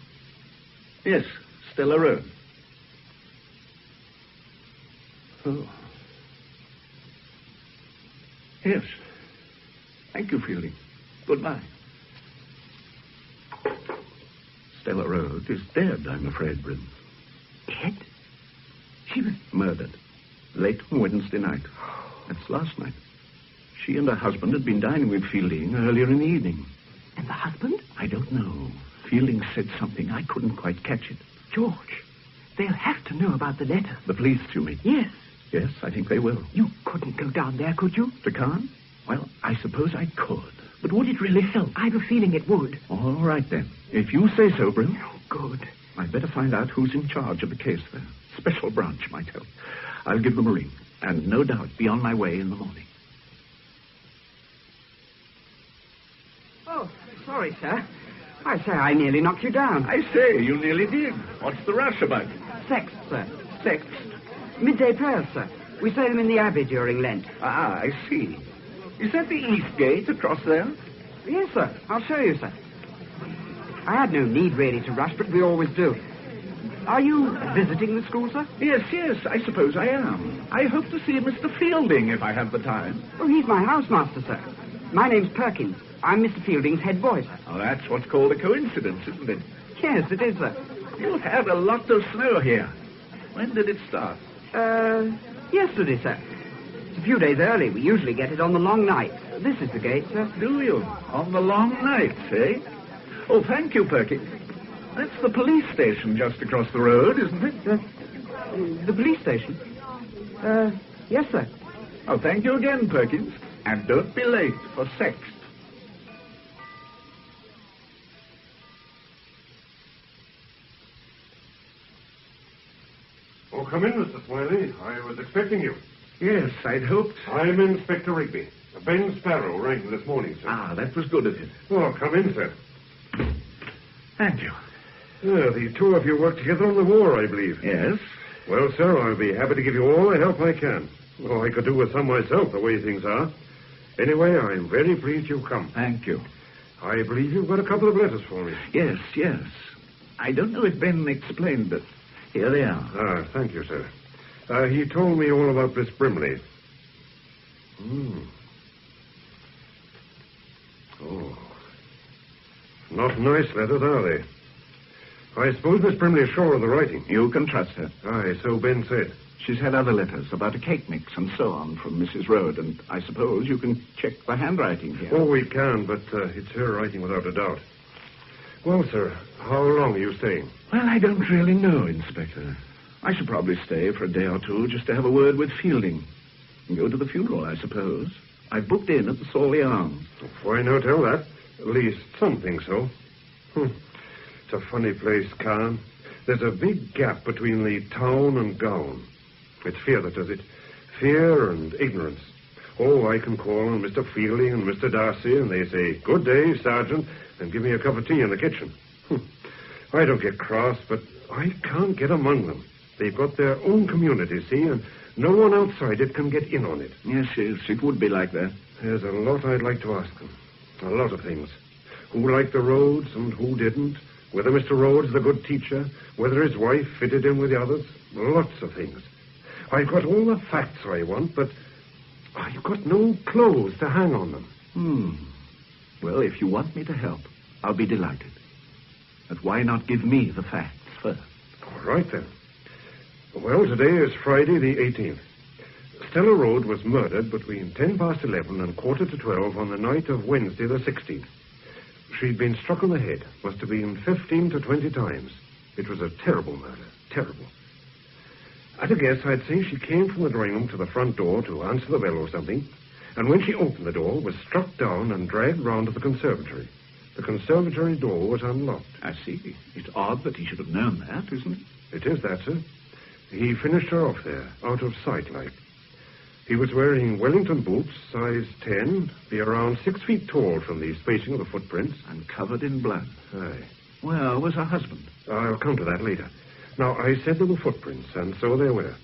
Yes, Stella Road. Oh. Yes. Thank you, Fielding. Goodbye. Stella Road is dead, I'm afraid, Bryn. Dead? She was murdered. Late on Wednesday night. That's last night. She and her husband had been dining with Fielding earlier in the evening. And the husband? I don't know. Fielding said something. I couldn't quite catch it. George, they'll have to know about the letter. The police, you mean? Yes. Yes, I think they will. You couldn't go down there, could you? To Caen? Well, I suppose I could. But would it really help? I've a feeling it would. All right, then. If you say so, Bryn. Oh, good. I'd better find out who's in charge of the case there. Special branch might help. I'll give them a ring. And no doubt be on my way in the morning. Oh, sorry, sir. I say, I nearly knocked you down. I say, you nearly did. What's the rush about? Sext, sir. Sext. Midday prayers, sir. We say them in the Abbey during Lent. I see. Is that the east gate across there? Yes, sir. I'll show you, sir. I had no need, really, to rush, but we always do. Are you visiting the school, sir? Yes, I suppose I am. I hope to see Mr. Fielding if I have the time. Oh, he's my housemaster, sir. My name's Perkins. I'm Mr. Fielding's head boy, sir. Oh, that's what's called a coincidence, isn't it? Yes, it is, sir. You've had a lot of snow here. When did it start? Yesterday, sir. It's a few days early. We usually get it on the long night. This is the gate, sir. Do you? On the long nights, eh? Oh, thank you, Perkins. That's the police station just across the road, isn't it? The police station? Yes, sir. Oh, thank you again, Perkins. And don't be late for sex. Oh, come in, Mr. Smiley. I was expecting you. Yes, I'd hoped. I'm Inspector Rigby. Ben Sparrow rang this morning, sir. Ah, that was good of him. Oh, come in, sir. Thank you. The two of you work together on the war, I believe. Yes. Well, sir, I'll be happy to give you all the help I can. Oh, I could do with some myself, the way things are. Anyway, I'm very pleased you've come. Thank you. I believe you've got a couple of letters for me. Yes. I don't know if Ben explained, but here they are. Ah, thank you, sir. He told me all about Miss Brimley. Oh. Not nice letters, are they? I suppose Miss Brimley is sure of the writing. You can trust her. Aye, so Ben said. She's had other letters about a cake mix and so on from Mrs. Rhodes, and I suppose you can check the handwriting here. Oh, we can, but it's her writing without a doubt. Well, sir, how long are you staying? Well, I don't really know, Inspector. I should probably stay for a day or two just to have a word with Fielding. And go to the funeral, I suppose. I booked in at the Sawley Arms. Why not tell that? At least some think so. It's a funny place, Khan. There's a big gap between the town and gown. It's fear that does it. Fear and ignorance. Oh, I can call on Mr. Fielding and Mr. Darcy, and they say, "Good day, Sergeant," and give me a cup of tea in the kitchen. I don't get cross, but I can't get among them. They've got their own community, see, and no one outside it can get in on it. Yes, it would be like that. There's a lot I'd like to ask them. A lot of things. Who liked the Rhodes and who didn't? Whether Mr. Rhodes, the good teacher, whether his wife fitted in with the others. Lots of things. I've got all the facts I want, but I've got no clothes to hang on them. Well, if you want me to help, I'll be delighted. But why not give me the facts first? All right, then. Well, today is Friday the 18th. Stella Rhodes was murdered between 11:10 and 11:45 on the night of Wednesday the 16th. She'd been struck on the head. Must have been 15 to 20 times. It was a terrible murder. Terrible. At a guess, I'd say she came from the drawing room to the front door to answer the bell or something, and when she opened the door, was struck down and dragged round to the conservatory. The conservatory door was unlocked. I see. It's odd that he should have known that, isn't it? It is that, sir. He finished her off there, out of sight, like. He was wearing Wellington boots, size 10, be around 6 feet tall from the spacing of the footprints. And covered in blood. Aye. Where was her husband? I'll come to that later. Now, I said there were footprints, and so there were.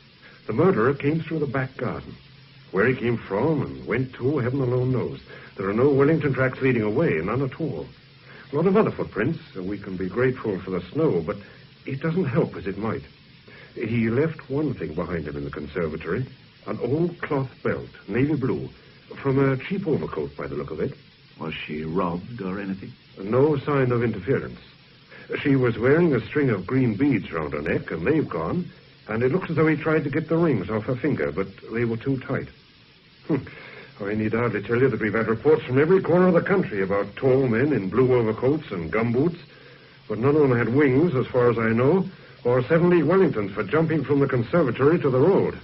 The murderer came through the back garden. Where he came from and went to, heaven alone knows. There are no Wellington tracks leading away, none at all. A lot of other footprints. We can be grateful for the snow, but it doesn't help as it might. He left one thing behind him in the conservatory, an old cloth belt, navy blue, from a cheap overcoat by the look of it. Was she robbed or anything? No sign of interference. She was wearing a string of green beads round her neck, and they've gone, and it looks as though he tried to get the rings off her finger, but they were too tight. I need hardly tell you that we've had reports from every corner of the country about tall men in blue overcoats and gumboots, but none of them had wings, as far as I know, or 7 League Wellingtons for jumping from the conservatory to the road.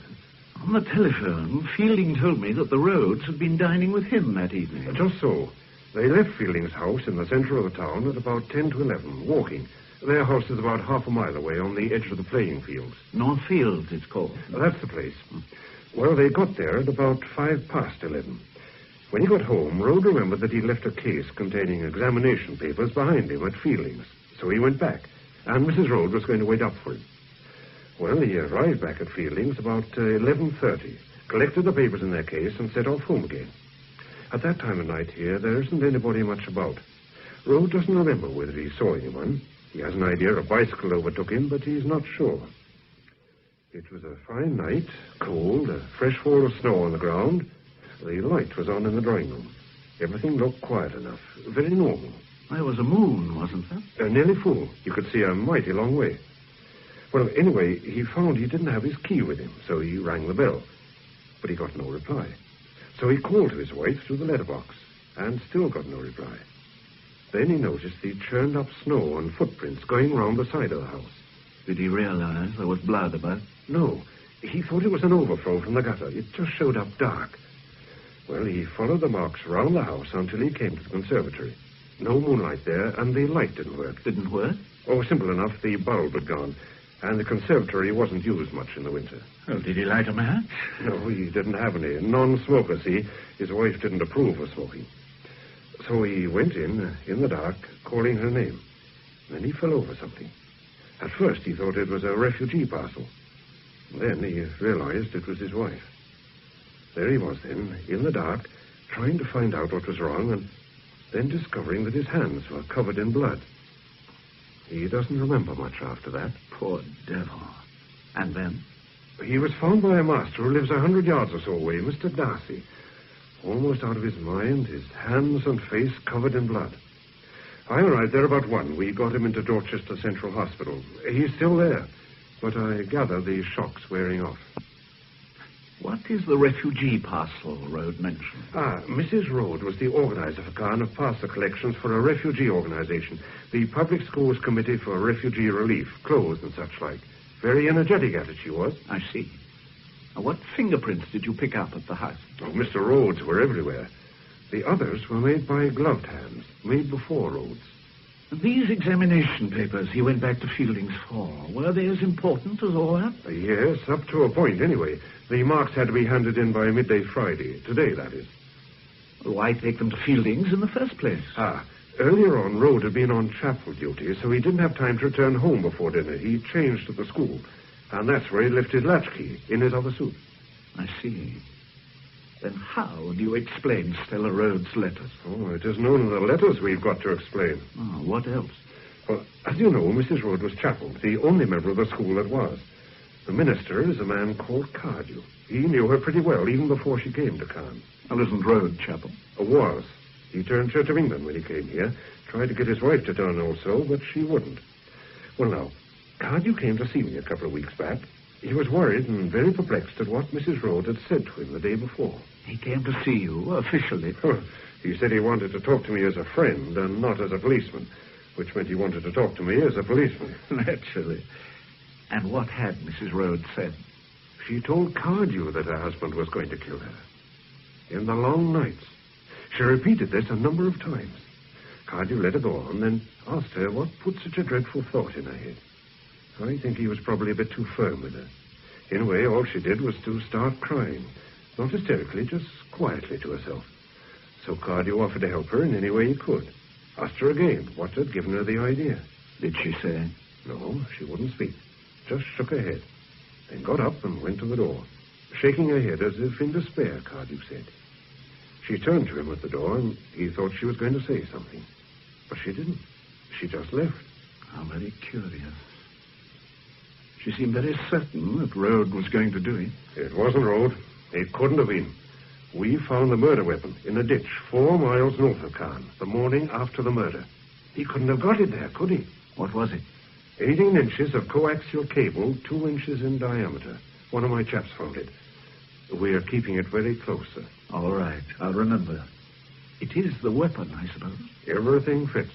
On the telephone, Fielding told me that the Rhodes had been dining with him that evening. Just so. They left Fielding's house in the center of the town at about 10 to 11, walking. Their house is about half a mile away on the edge of the playing fields. North Fields, it's called. That's the place. Well, they got there at about 11:05. When he got home, Rhodes remembered that he'd left a case containing examination papers behind him at Fielding's. So he went back, and Mrs. Rhodes was going to wait up for him. Well, he arrived back at Fielding's about 11:30, collected the papers in their case, and set off home again. At that time of night here, there isn't anybody much about. Rhodes doesn't remember whether he saw anyone. He has an idea a bicycle overtook him, but he's not sure. It was a fine night, cold, a fresh fall of snow on the ground. The light was on in the drawing room. Everything looked quiet enough, very normal. There was a moon, wasn't there? Nearly full. You could see a mighty long way. Well, anyway, he found he didn't have his key with him, so he rang the bell. But he got no reply. So he called to his wife through the letterbox, and still got no reply. Then he noticed the churned up snow and footprints going round the side of the house. Did he realize there was blood about? No. He thought it was an overflow from the gutter. It just showed up dark. Well, he followed the marks round the house until he came to the conservatory. No moonlight there, and the light didn't work. Didn't work? Oh, simple enough. The bulb had gone, and the conservatory wasn't used much in the winter. Well, did he light a match? No, he didn't have any. Non-smoker, see. His wife didn't approve of smoking. So he went in the dark, calling her name. Then he fell over something. At first he thought it was a refugee parcel. Then he realized it was his wife. There he was then, in the dark, trying to find out what was wrong, and then discovering that his hands were covered in blood. He doesn't remember much after that. Poor devil. And then? He was found by a master who lives 100 yards or so away, Mr. Darcy. Almost out of his mind, his hands and face covered in blood. I arrived there about 1. We got him into Dorchester Central Hospital. He's still there, but I gather the shock's wearing off. What is the refugee parcel Rhodes mentioned? Mrs. Rhodes was the organizer for Cairn of parcel collections for a refugee organization, the Public Schools Committee for Refugee Relief, clothes and such like. Very energetic at it, she was. I see. Now, what fingerprints did you pick up at the house? Oh, Mr. Rhodes were everywhere. The others were made by gloved hands, made before Rhodes. These examination papers he went back to Fielding's for, were they as important as all that? Yes, up to a point, anyway. The marks had to be handed in by midday Friday. Today, that is. Why take them to Fielding's in the first place? Earlier on, Rhodes had been on chapel duty, so he didn't have time to return home before dinner. He changed at the school, and that's where he left his latchkey, in his other suit. I see. Then how do you explain Stella Rhodes' letters? Oh, it isn't only the letters we've got to explain. Oh, what else? Well, as you know, Mrs. Rhodes was chapel, the only member of the school that was. The minister is a man called Cardew. He knew her pretty well, even before she came to Cairn. Well, isn't Rhodes chapel? Was. He turned Church of England when he came here. Tried to get his wife to turn also, but she wouldn't. Well, now, Cardew came to see me a couple of weeks back. He was worried and very perplexed at what Mrs. Rhodes had said to him the day before. He came to see you, officially? He said he wanted to talk to me as a friend and not as a policeman, which meant he wanted to talk to me as a policeman. Naturally. And what had Mrs. Rhodes said? She told Cardew that her husband was going to kill her. In the long nights. She repeated this a number of times. Cardew let her go on, then asked her what put such a dreadful thought in her head. I think he was probably a bit too firm with her. In a way, all she did was to start crying. Not hysterically, just quietly to herself. So Cardew offered to help her in any way he could. Asked her again what had given her the idea. Did she say? No, she wouldn't speak. Just shook her head. Then got up and went to the door. Shaking her head as if in despair, Cardew said. She turned to him at the door, and he thought she was going to say something. But she didn't. She just left. How very curious. She seemed very certain that Rhodes was going to do it. It wasn't Rhodes. It couldn't have been. We found the murder weapon in a ditch 4 miles north of Cairn, the morning after the murder. He couldn't have got it there, could he? What was it? 18 inches of coaxial cable, 2 inches in diameter. One of my chaps found it. We're keeping it very close, sir. All right, I'll remember. It is the weapon, I suppose. Everything fits.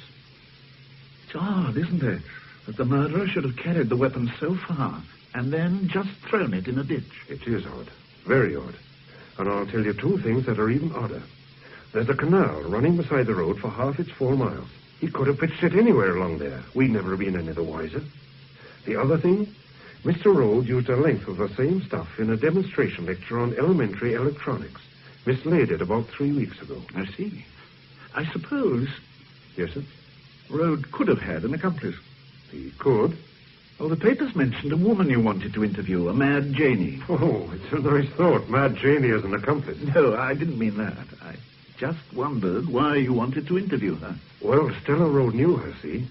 It's odd, isn't it, that the murderer should have carried the weapon so far and then just thrown it in a ditch. It is odd. Very odd. And I'll tell you 2 things that are even odder. There's a canal running beside the road for half its 4 miles. He could have pitched it anywhere along there. We'd never have been any the wiser. The other thing, Mr. Rhodes used a length of the same stuff in a demonstration lecture on elementary electronics. Mislaid it about 3 weeks ago. I see. I suppose... Yes, sir? Rhodes could have had an accomplice. He could. Oh, the papers mentioned a woman you wanted to interview, a Mad Janie. Oh, it's a nice thought. Mad Janie as an accomplice. No, I didn't mean that. I just wondered why you wanted to interview her. Well, Stella Rhodes knew her, see?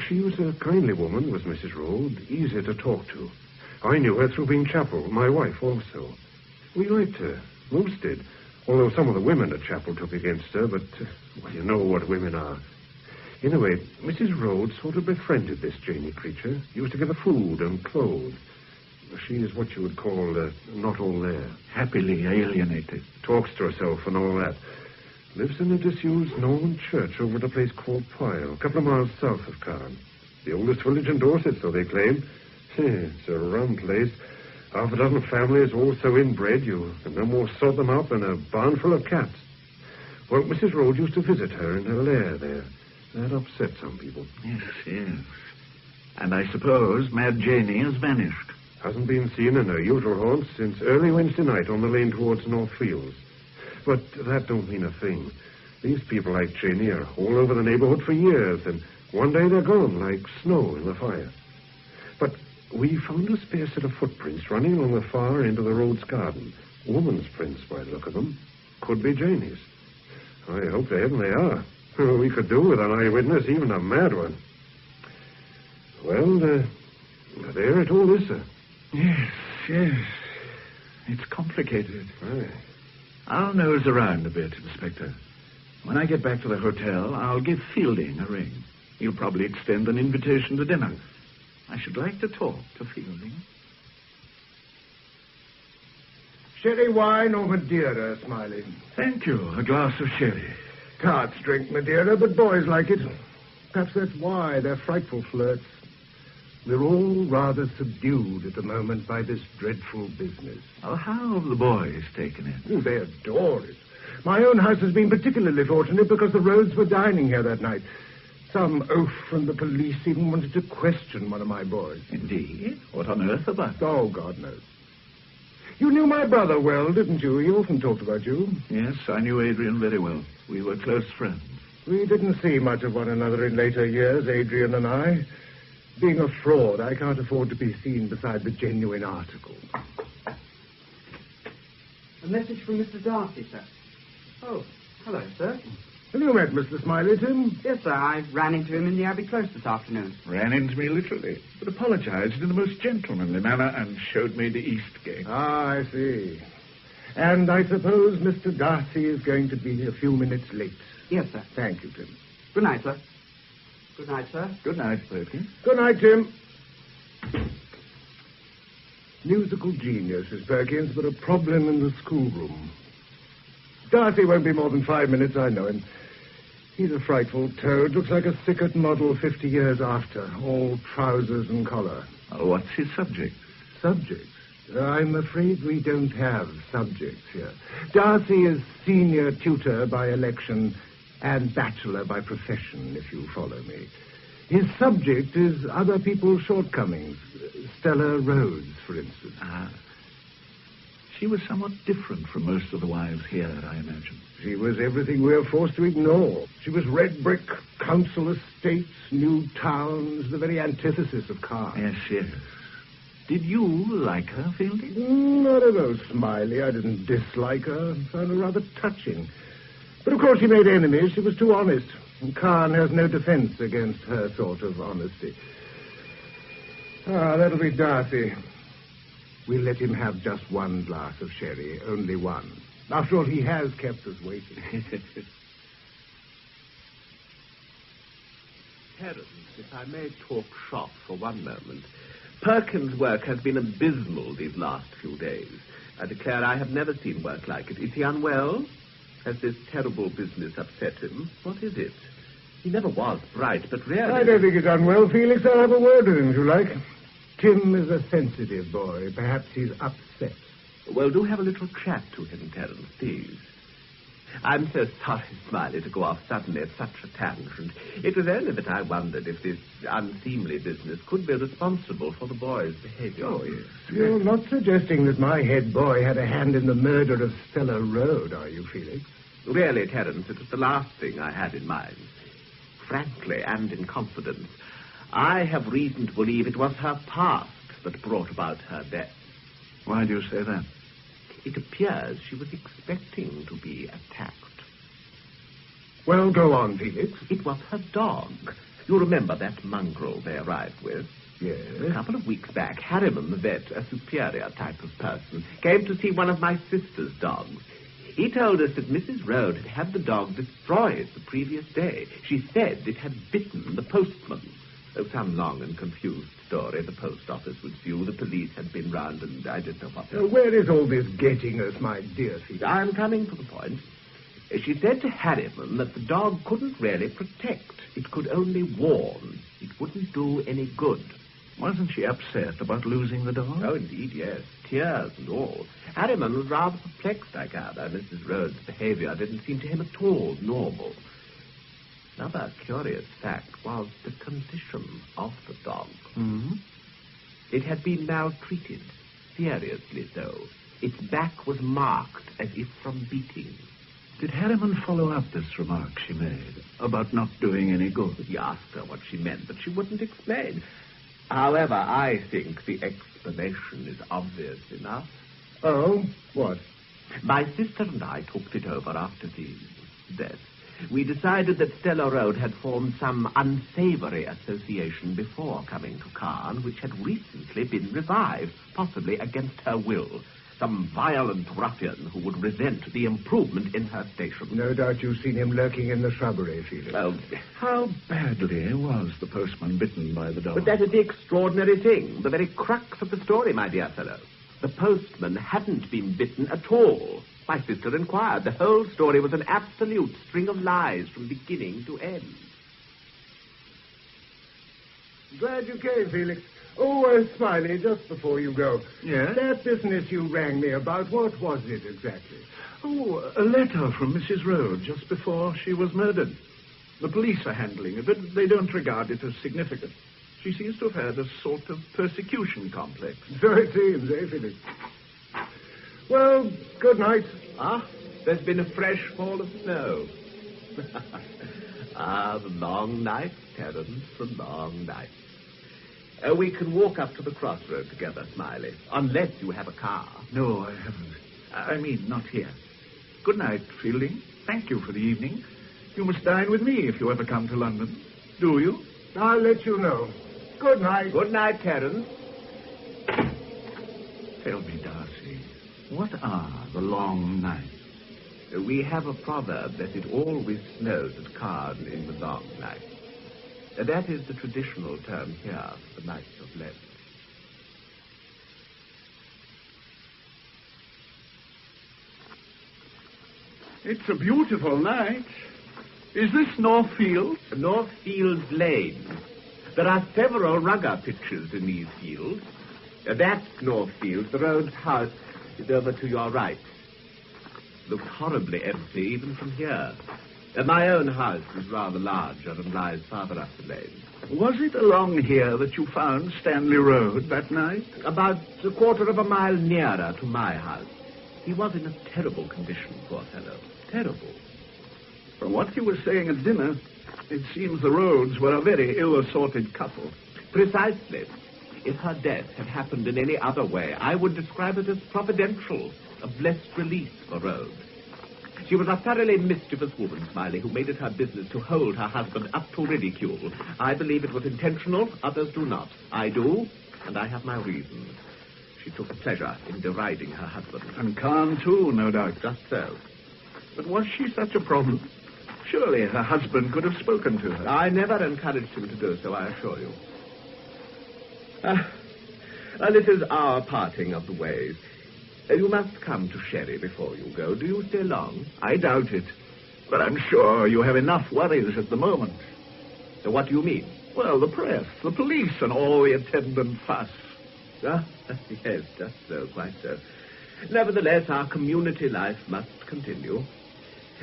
She was a kindly woman, was Mrs. Rhodes, easy to talk to. I knew her through being chapel, my wife also. We liked her. Most did. Although some of the women at chapel took against her, but, well, you know what women are. Anyway, Mrs. Rhodes sort of befriended this Janie creature. Used to give her food and clothes. She is what you would call not all there. Happily alienated. Talks to herself and all that. Lives in a disused Norman church over at a place called Poyle, a couple of miles south of Cairn. The oldest village in Dorset, so they claim. It's a rum place. Half a dozen families, all so inbred, you can no more sort them out than a barn full of cats. Well, Mrs. Rhodes used to visit her in her lair there. That upset some people. Yes, yes. And I suppose Mad Janie has vanished. Hasn't been seen in her usual haunts since early Wednesday night on the lane towards North Fields. But that don't mean a thing. These people like Janie are all over the neighborhood for years, and one day they're gone like snow in the fire. But we found a spare set of footprints running along the far end of the Rhodes garden. Woman's prints by the look of them. Could be Janie's. I hope they are. We could do with an eyewitness, even a mad one. Well, there it all is, sir. Yes, yes. It's complicated. Aye. I'll nose around a bit, Inspector. When I get back to the hotel, I'll give Fielding a ring. He'll probably extend an invitation to dinner. I should like to talk to Fielding. Sherry wine or Madeira, Smiley? Thank you. A glass of sherry. Tarts drink Madeira, but boys like it. Perhaps that's why they're frightful flirts. We're all rather subdued at the moment by this dreadful business. Oh, how have the boys taken it? Oh, they adore it. My own house has been particularly fortunate because the Rhodes were dining here that night. Some oaf from the police even wanted to question one of my boys. Indeed? What on earth about? Oh, God knows. You knew my brother well, didn't you? He often talked about you. Yes, I knew Adrian very well. We were close friends. We didn't see much of one another in later years, Adrian and I. Being a fraud, I can't afford to be seen beside the genuine article. A message from Mr. Darcy, sir. Oh, hello, sir. Have you met Mr. Smiley, Tim? Yes, sir. I ran into him in the Abbey Close this afternoon. Ran into me literally, but apologized in the most gentlemanly manner and showed me the East Gate. Ah, I see. And I suppose Mr. Darcy is going to be a few minutes late. Yes, sir. Thank you, Tim. Good night, sir. Good night, sir. Good night, Perkins. Good night, Tim. Musical genius is Perkins, but a problem in the schoolroom. Darcy won't be more than 5 minutes, I know him. He's a frightful toad. Looks like a Sickert model 50 years after. All trousers and collar. Oh, what's his subject? Subjects? I'm afraid we don't have subjects here. Darcy is senior tutor by election and bachelor by profession, if you follow me. His subject is other people's shortcomings. Stella Rhodes, for instance. Ah. She was somewhat different from most of the wives here, I imagine. She was everything we are forced to ignore. She was red brick, council estates, new towns, the very antithesis of Cairn. Yes, yes. Did you like her, Fielding? I don't know, Smiley. I didn't dislike her. I found her rather touching. But of course she made enemies. She was too honest. And Cairn has no defense against her sort of honesty. Ah, that'll be Darcy. We'll let him have just one glass of sherry, only one. After all, he has kept us waiting. Terence, if I may talk shop for one moment. Perkins' work has been abysmal these last few days. I declare I have never seen work like it. Is he unwell? Has this terrible business upset him? What is it? He never was bright, but really... I don't think he's unwell, Felix. I'll have a word with him, if you like. Tim is a sensitive boy. Perhaps he's upset. Well, do have a little chat to him, Terence, please. I'm so sorry, Smiley, to go off suddenly at such a tangent. It was only that I wondered if this unseemly business could be responsible for the boy's behavior. Oh, yes. You're not suggesting that my head boy had a hand in the murder of Stella Rhodes, are you, Felix? Really, Terence, it was the last thing I had in mind. Frankly, and in confidence, I have reason to believe it was her past that brought about her death. Why do you say that? It appears she was expecting to be attacked. Well, go on, Felix. It was her dog. You remember that mongrel they arrived with? Yes. A couple of weeks back, Harriman, the vet, a superior type of person, came to see one of my sister's dogs. He told us that Mrs. Rhodes had had the dog destroyed the previous day. She said it had bitten the postman. Oh, some long and confused story. The post office was due, the police had been round, and I didn't know what else. Where is all this getting us, my dear Felix? I'm coming to the point. She said to Harriman that the dog couldn't really protect. It could only warn. It wouldn't do any good. Wasn't she upset about losing the dog? Oh, indeed, yes. Tears and all. Harriman was rather perplexed, I gather. Mrs. Rhodes' behavior didn't seem to him at all normal. Another curious fact was the condition of the dog. Hmm? It had been maltreated, seriously so. Its back was marked as if from beating. Did Harriman follow up this remark she made about not doing any good? He asked her what she meant, but she wouldn't explain. However, I think the explanation is obvious enough. Oh? What? My sister and I talked it over after the death. We decided that Stella Road had formed some unsavory association before coming to Caen, which had recently been revived, possibly against her will. Some violent ruffian who would resent the improvement in her station. No doubt you've seen him lurking in the shrubbery, Felix. Well, how badly was the postman bitten by the dog? But that is the extraordinary thing, the very crux of the story, my dear fellow. The postman hadn't been bitten at all. My sister inquired. The whole story was an absolute string of lies from beginning to end. Glad you came, Felix. Oh, Smiley, just before you go. Yes? That business you rang me about, what was it exactly? Oh, a letter from Mrs. Rhodes just before she was murdered. The police are handling it, but they don't regard it as significant. She seems to have had a sort of persecution complex. So it seems, eh, Felix? Well, good night. Ah, there's been a fresh fall of snow. The long night, Terence, the long night. We can walk up to the crossroad together, Smiley, unless you have a car. No, I haven't. I mean, not here. Good night, Fielding. Thank you for the evening. You must dine with me if you ever come to London. Do you? I'll let you know. Good night. Good night, Terence. Tell me, Darcy, what are the long nights? We have a proverb that it always snows at Caen in the long night. That is the traditional term here for the nights of Lent. It's a beautiful night. Is this Northfields? Northfields Lane. There are several rugger pitches in these fields. That's Northfields. The Rhodes house is over to your right. Looks horribly empty even from here. My own house is rather larger and lies farther up the lane. Was it along here that you found Stanley Road that night? About a quarter of a mile nearer to my house. He was in a terrible condition, poor fellow. Terrible. From what you were saying at dinner, it seems the Rhodes were a very ill-assorted couple. Precisely. If her death had happened in any other way, I would describe it as providential, a blessed release for Rhodes. She was a thoroughly mischievous woman, Smiley, who made it her business to hold her husband up to ridicule. I believe it was intentional, others do not. I do, and I have my reasons. She took a pleasure in deriding her husband. And calm, too, no doubt. Just so. But was she such a problem? Surely her husband could have spoken to her. I never encouraged him to do so, I assure you. This is our parting of the ways. You must come to Sherry before you go. Do you stay long? I doubt it. But I'm sure you have enough worries at the moment. So what do you mean? Well, the press, the police, and all the attendant fuss. Yes, just so, quite so. Nevertheless, our community life must continue.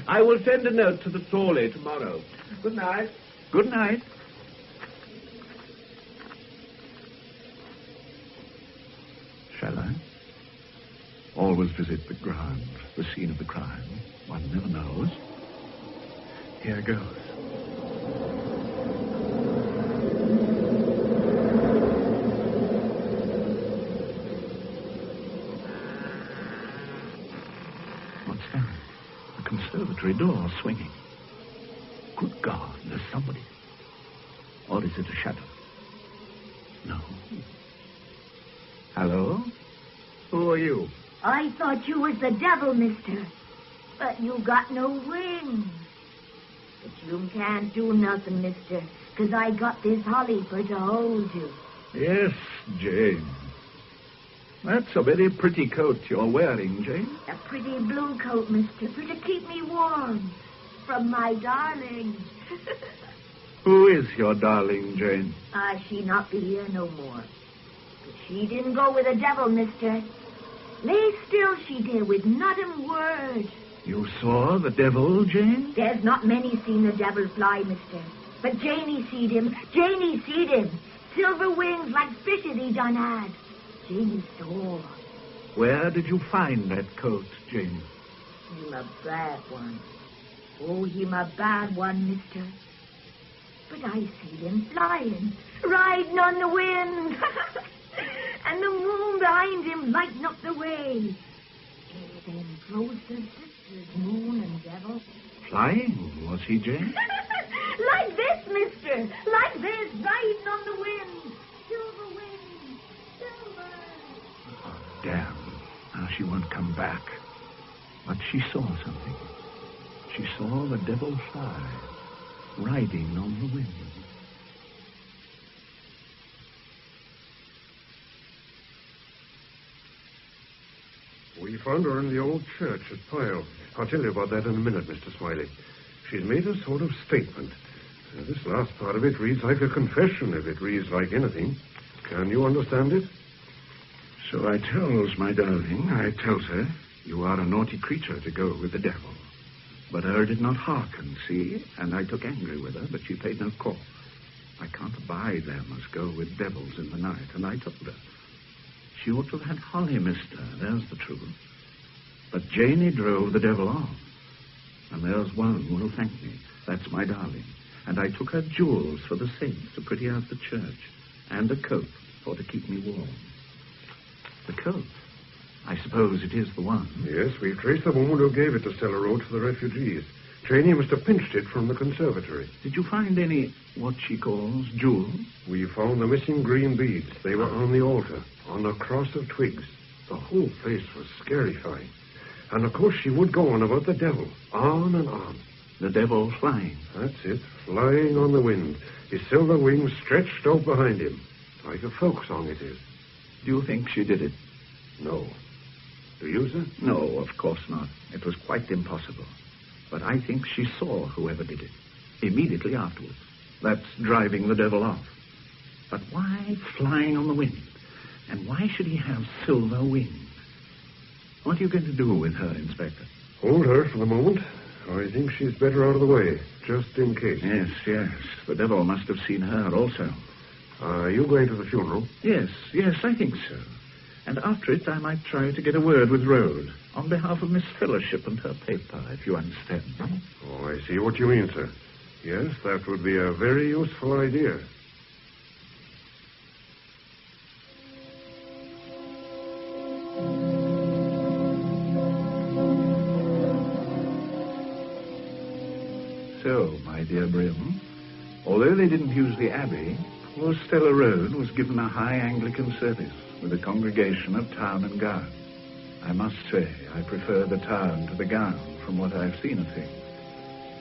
I will send a note to the trolley tomorrow. Good night. Good night. Shall I? Always visit the ground, the scene of the crime. One never knows. Here goes. What's that? The conservatory door swinging. Good God, there's somebody. Or is it a shadow? No. Hello? Who are you? I thought you was the devil, mister. But you got no wings. But you can't do nothing, mister, 'cause I got this holly for to hold you. Yes, Jane. That's a very pretty coat you're wearing, Jane. A pretty blue coat, mister, for to keep me warm. From my darling. Who is your darling, Jane? She not be here no more. But she didn't go with the devil, mister. Lay still she did, with not a word. You saw the devil, Jane? There's not many seen the devil fly, mister. But Janey seed him. Janey seed him. Silver wings like fishes he done had. Janey saw. Where did you find that coat, Jane? Him a bad one. Oh, him a bad one, mister. But I see him flying, riding on the wind. And the moon behind him lighting up the way. Them close the sisters, moon and devil. Flying, was he, Jane? Like this, mister. Like this, riding on the wind. Silver wind. Silver. Oh, damn. Now she won't come back. But she saw something. She saw the devil fly, riding on the wind. We found her in the old church at Pyle. I'll tell you about that in a minute, Mr. Smiley. She's made a sort of statement. This last part of it reads like a confession, if it reads like anything. Can you understand it? So I tells my darling, I tells her, you are a naughty creature to go with the devil. But her did not hearken, see, and I took angry with her, but she paid no call. I can't abide them as go with devils in the night, and I told her. She ought to have had holly, mister, there's the truth. But Janey drove the devil off. And there's one who will thank me. That's my darling. And I took her jewels for the saints to pretty out the church, and a coat for to keep me warm. The coat? I suppose it is the one. Yes, we've traced the woman who gave it to Stella Road for the refugees. Janey must have pinched it from the conservatory. Did you find any, what she calls, jewels? We found the missing green beads. They were on the altar, on a cross of twigs. The whole place was scarifying. And of course she would go on about the devil, on and on. The devil flying? That's it, flying on the wind. His silver wings stretched out behind him. Like a folk song it is. Do you think she did it? No. Do you, sir? No, of course not. It was quite impossible. But I think she saw whoever did it, immediately afterwards. That's driving the devil off. But why flying on the wind? And why should he have silver wings? What are you going to do with her, Inspector? Hold her for the moment. I think she's better out of the way, just in case. Yes. The devil must have seen her also. Are you going to the funeral? Yes, I think so. And after it, I might try to get a word with Rhodes on behalf of Miss Fellowship and her paper, if you understand. Oh, I see what you mean, sir. Yes, that would be a very useful idea. So, my dear Brim, although they didn't use the Abbey, poor Stella Road was given a high Anglican service with a congregation of town and gown. I must say, I prefer the town to the gown from what I've seen of things.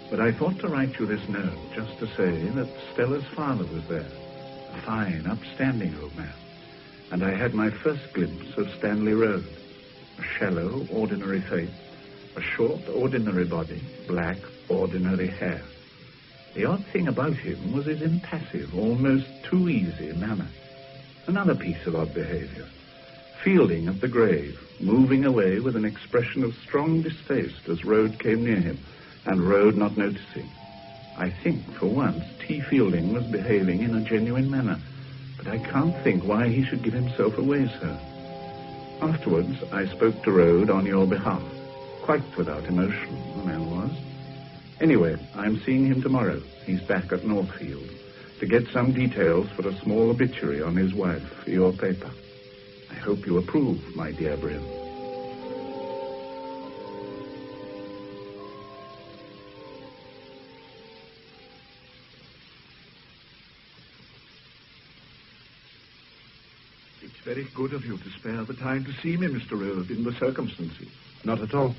But I thought to write you this note just to say that Stella's father was there, a fine, upstanding old man. And I had my first glimpse of Stanley Road, a shallow, ordinary face, a short, ordinary body, black, ordinary hair. The odd thing about him was his impassive, almost too easy manner. Another piece of odd behavior. Fielding at the grave, moving away with an expression of strong distaste as Rhodes came near him, and Rhodes not noticing. I think, for once, T. Fielding was behaving in a genuine manner, but I can't think why he should give himself away, sir. Afterwards, I spoke to Rhodes on your behalf, quite without emotion, the man was. Anyway, I'm seeing him tomorrow. He's back at Northfield, to get some details for a small obituary on his wife for your paper. I hope you approve, my dear Brim. It's very good of you to spare the time to see me, Mr. Rhodes, in the circumstances. Not at all.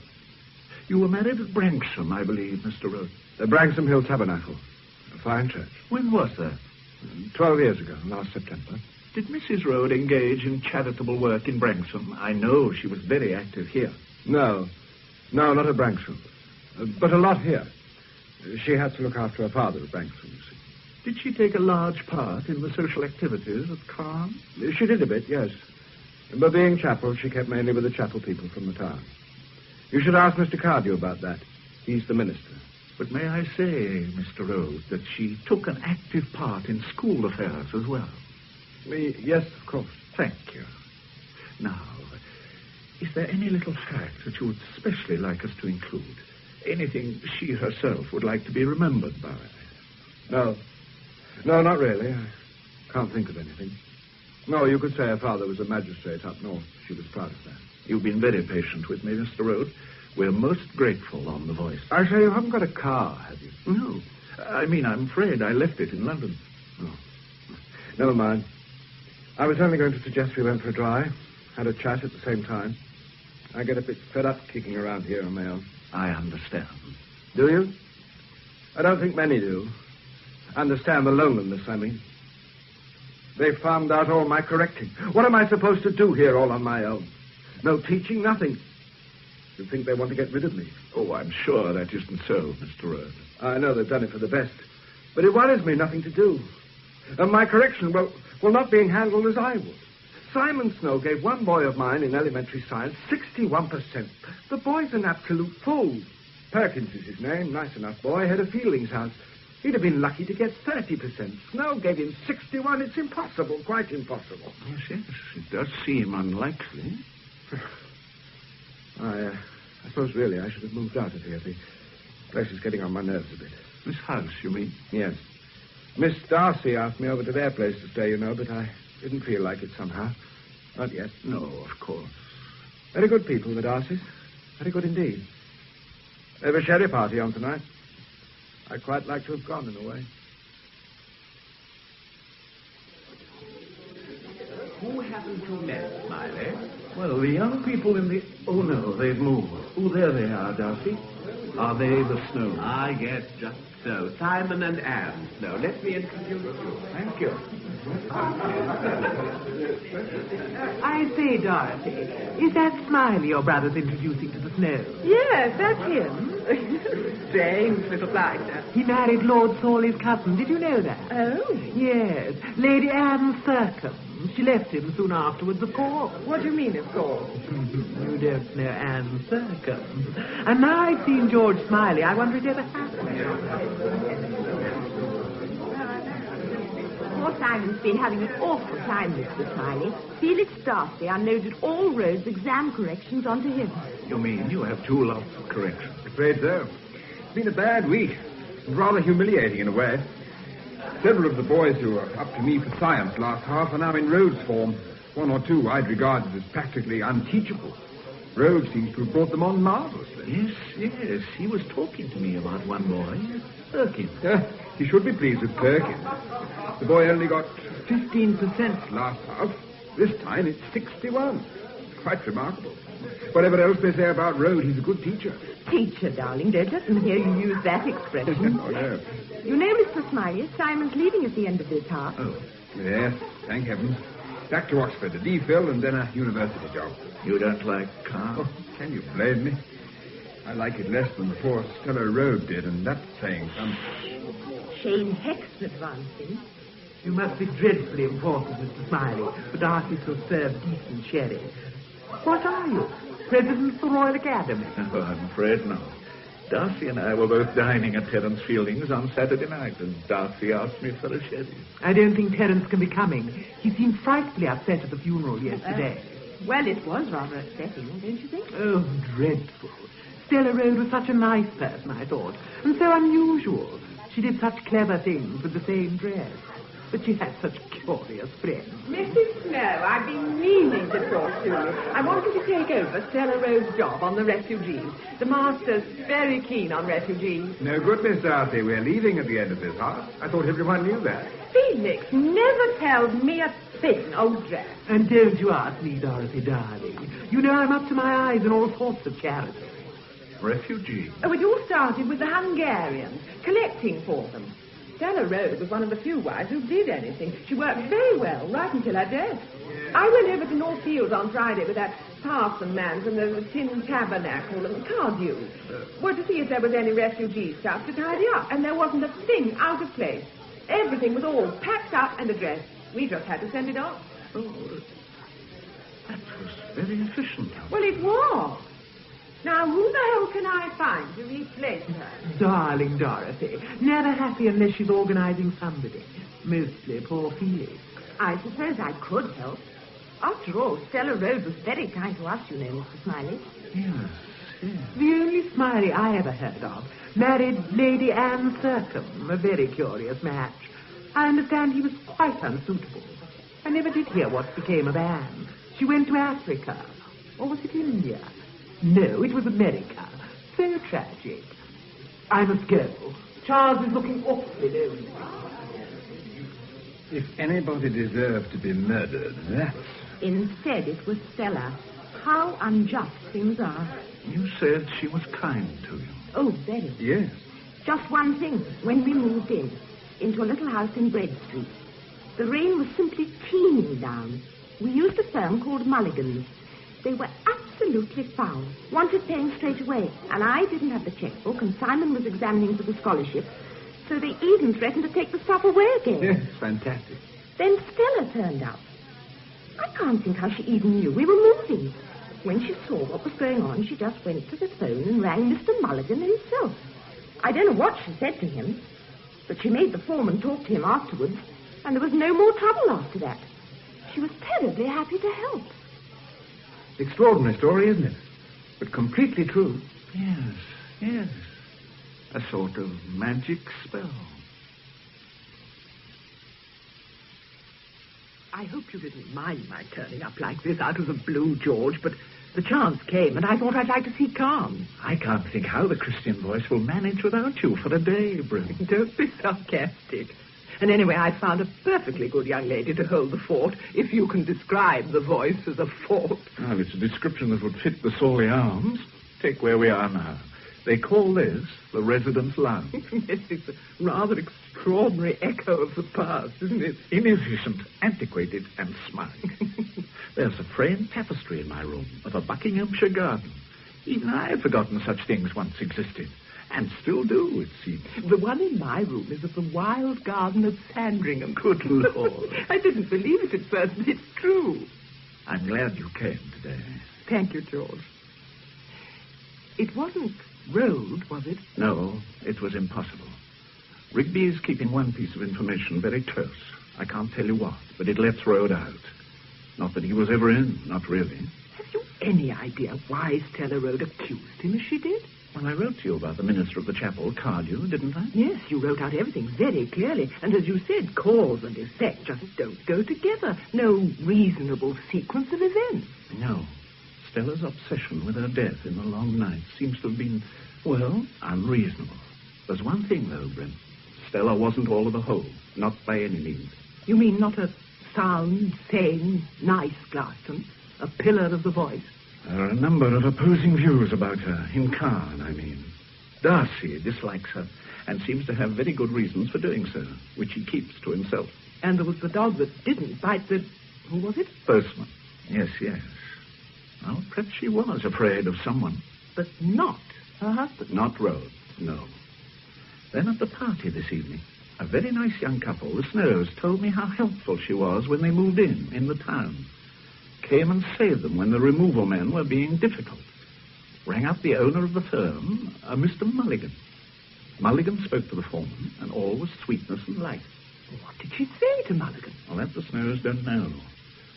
You were married at Branksome, I believe, Mr. Rhodes. The Branksome Hill Tabernacle. A fine church. When was that? 12 years ago, last September. Did Mrs. Rhodes engage in charitable work in Branksome? I know she was very active here. No, not at Branksome. But a lot here. She had to look after her father at Branksome, you see. Did she take a large part in the social activities at Carn? She did a bit, yes. But being chapel, she kept mainly with the chapel people from the town. You should ask Mr. Cardew about that. He's the minister. But may I say, Mr. Rhodes, that she took an active part in school affairs as well? Yes, of course. Thank you. Now, is there any little fact that you would especially like us to include? Anything she herself would like to be remembered by? No, not really. I can't think of anything. No, you could say her father was a magistrate up north. She was proud of that. You've been very patient with me, Mr. Rhodes. We're most grateful on The Voice. I say, you haven't got a car, have you? No. I mean, I'm afraid I left it in London. Oh. Never mind. I was only going to suggest we went for a drive, had a chat at the same time. I get a bit fed up kicking around here on my own. I understand. Do you? I don't think many do. Understand the loneliness, I mean. They found out all my correcting. What am I supposed to do here all on my own? No teaching, nothing. You think they want to get rid of me? Oh, I'm sure that isn't so, Mr. Rhodes. I know they've done it for the best. But it worries me nothing to do. And my correction, well, not being handled as I would. Simon Snow gave one boy of mine in elementary science 61%. The boy's an absolute fool. Perkins is his name, nice enough boy, head of Fielding's house. He'd have been lucky to get 30%. Snow gave him 61. It's impossible, quite impossible. Yes, it does seem unlikely. I suppose really I should have moved out of here. The place is getting on my nerves a bit. This house, you mean? Yes. Miss Darcy asked me over to their place to stay, you know, but I didn't feel like it somehow. Not yet. No, of course. Very good people, the Darcys. Very good indeed. They have a sherry party on tonight. I'd quite like to have gone in a way. Who haven't you met, Smiley? Well, the young people in the... Oh, no, they've moved. Oh, there they are, Darcy. Are they the Snows? Ah, yes, just so. Simon and Anne Snow. Let me introduce you. Thank you. I say, Dorothy, is that Smiley your brother's introducing to the Snows? Yes, that's him. Strange little blighter. He married Lord Thorley's cousin. Did you know that? Oh? Yes, Lady Anne Thurcombe. She left him soon afterwards, of course. What do you mean, of course? You don't know Anne Thurcombe. And now I've seen George Smiley, I wonder if it ever happened. Poor Simon's been having an awful time, Mr. Smiley. Felix Darcy unloaded all Rhodes' exam corrections onto him. You mean you have too lots of corrections? Afraid so. It's been a bad week. Rather humiliating in a way. Several of the boys who were up to me for science last half are now in Rhodes' form. One or two I'd regarded as practically unteachable. Rhodes seems to have brought them on marvelously. Yes. He was talking to me about one boy. Perkins. He should be pleased with Perkins. The boy only got 15% last half. This time it's 61. Quite remarkable. Whatever else they say about Rhodes, he's a good teacher. Teacher, darling, don't let them hear you use that expression. Oh, no. You know, Mr. Smiley, Simon's leaving at the end of this half. Oh, yes, thank heavens. Back to Oxford, a DPhil, and then a university job. You don't like Carn? Oh, can you blame me? I like it less than the poor Stella Road did, and that's saying something. Shane Heck's advancing. You must be dreadfully important, Mr. Smiley, for Darcy to serve decent sherry. What are you? President of the Royal Academy? Oh, I'm afraid not. Darcy and I were both dining at Terence Fielding's on Saturday night, and Darcy asked me for a sherry. I don't think Terence can be coming. He seemed frightfully upset at the funeral yesterday. Well, it was rather upsetting, don't you think? Oh, dreadful. Stella Road was such a nice person, I thought, and so unusual. She did such clever things with the same dress. But she had such curious friends. Mrs. Snow, I've been meaning to talk to you. I want you to take over Stella Road's job on the refugees. The master's very keen on refugees. No good, Miss Darcy. We're leaving at the end of this half. I thought everyone knew that. Felix never tells me a thing, old Jack. And don't you ask me, Dorothy, darling. You know I'm up to my eyes in all sorts of charity. Refugees? Oh, it all started with the Hungarians, collecting for them. Stella Rose was one of the few wives who did anything. She worked very well, right until her death. I went over to North Fields on Friday with that parson man from the Tin Tabernacle and Cardew. Well, to see if there was any refugee stuff to tidy up, and there wasn't a thing out of place. Everything was all packed up and addressed. We just had to send it off. Oh, that was very efficient. Well, it was. Now, who the hell can I find to replace her? Darling Dorothy. Never happy unless she's organizing somebody. Mostly poor Felix. I suppose I could help. After all, Stella Rose was very kind to us, you know, Mr. Smiley. Yes, yes. The only Smiley I ever heard of married Lady Anne Thircombe, a very curious match. I understand he was quite unsuitable. I never did hear what became of Anne. She went to Africa. Or was it India? No, it was America. So tragic. I must go. Charles is looking awfully lonely. If anybody deserved to be murdered, that's... Instead, it was Stella. How unjust things are. You said she was kind to you. Oh, very. Yes. Just one thing. When we moved into a little house in Bread Street, the rain was simply teeming down. We used a firm called Mulligan's. They were absolutely foul. Wanted paying straight away. And I didn't have the checkbook, and Simon was examining for the scholarship. So they even threatened to take the stuff away again. Yes, fantastic. Then Stella turned up. I can't think how she even knew we were moving. When she saw what was going on, she just went to the phone and rang Mr. Mulligan himself. I don't know what she said to him, but she made the foreman talk to him afterwards, and there was no more trouble after that. She was terribly happy to help. Extraordinary story, isn't it? But completely true. Yes, yes. A sort of magic spell. I hope you didn't mind my turning up like this out of the blue, George, but the chance came, and I thought I'd like to see calm. I can't think how the Christian voice will manage without you for a day, Bryn. Don't be sarcastic. And anyway, I found a perfectly good young lady to hold the fort, if you can describe the voice as a fort. Well, it's a description that would fit the Sawley Arms. Take where we are now. They call this the residence lounge. Yes, it's a rather extraordinary echo of the past, isn't it? Inefficient, antiquated, and smug. There's a framed tapestry in my room of a Buckinghamshire garden. Even I had forgotten such things once existed. And still do, it seems. The one in my room is of the wild garden of Sandringham. Good Lord. I didn't believe it at first, but it's true. I'm glad you came today. Thank you, George. It wasn't road, was it? No, it was impossible. Rigby is keeping one piece of information very close. I can't tell you what, but it lets Road out. Not that he was ever in, not really. Have you any idea why Stella Road accused him as she did? Well, I wrote to you about the minister of the chapel, Cardew, didn't I? Yes, you wrote out everything very clearly. And as you said, cause and effect just don't go together. No reasonable sequence of events. No. Stella's obsession with her death in the long night seems to have been, well, unreasonable. There's one thing, though, Brent. Stella wasn't all of the whole. Not by any means. You mean not a sound, sane, nice Glaston? A pillar of the voice? There are a number of opposing views about her. In Caen, I mean. Darcy dislikes her and seems to have very good reasons for doing so, which he keeps to himself. And there was the dog that didn't bite the... Who was it? Postman. Yes, yes. Well, perhaps she was afraid of someone. But not her husband. Not Rhodes, no. Then at the party this evening, a very nice young couple, the Snows, told me how helpful she was when they moved in the town. Came and saved them when the removal men were being difficult. Rang up the owner of the firm, Mr. Mulligan. Mulligan spoke to the foreman, and all was sweetness and light. What did she say to Mulligan? Well, that the Snows don't know.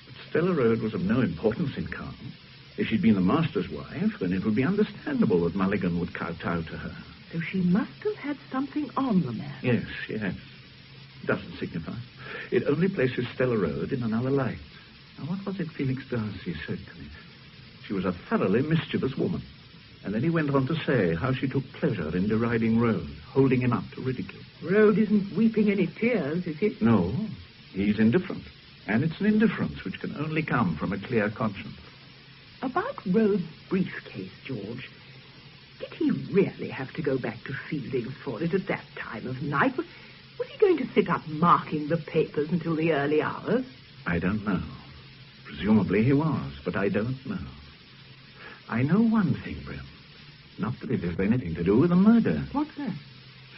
But Stella Road was of no importance in Caen. If she'd been the master's wife, then it would be understandable that Mulligan would kowtow to her. So she must have had something on the man. Yes, yes. Doesn't signify. It only places Stella Road in another light. Now, what was it Felix Darcy said to me? She was a thoroughly mischievous woman. And then he went on to say how she took pleasure in deriding Road, holding him up to ridicule. Road isn't weeping any tears, is he? No, he's indifferent. And it's an indifference which can only come from a clear conscience. About Road's briefcase, George. Did he really have to go back to Fieldings for it at that time of night? Was he going to sit up marking the papers until the early hours? I don't know. Presumably he was, but I don't know. I know one thing, Brim. Not that it has anything to do with the murder. What's that?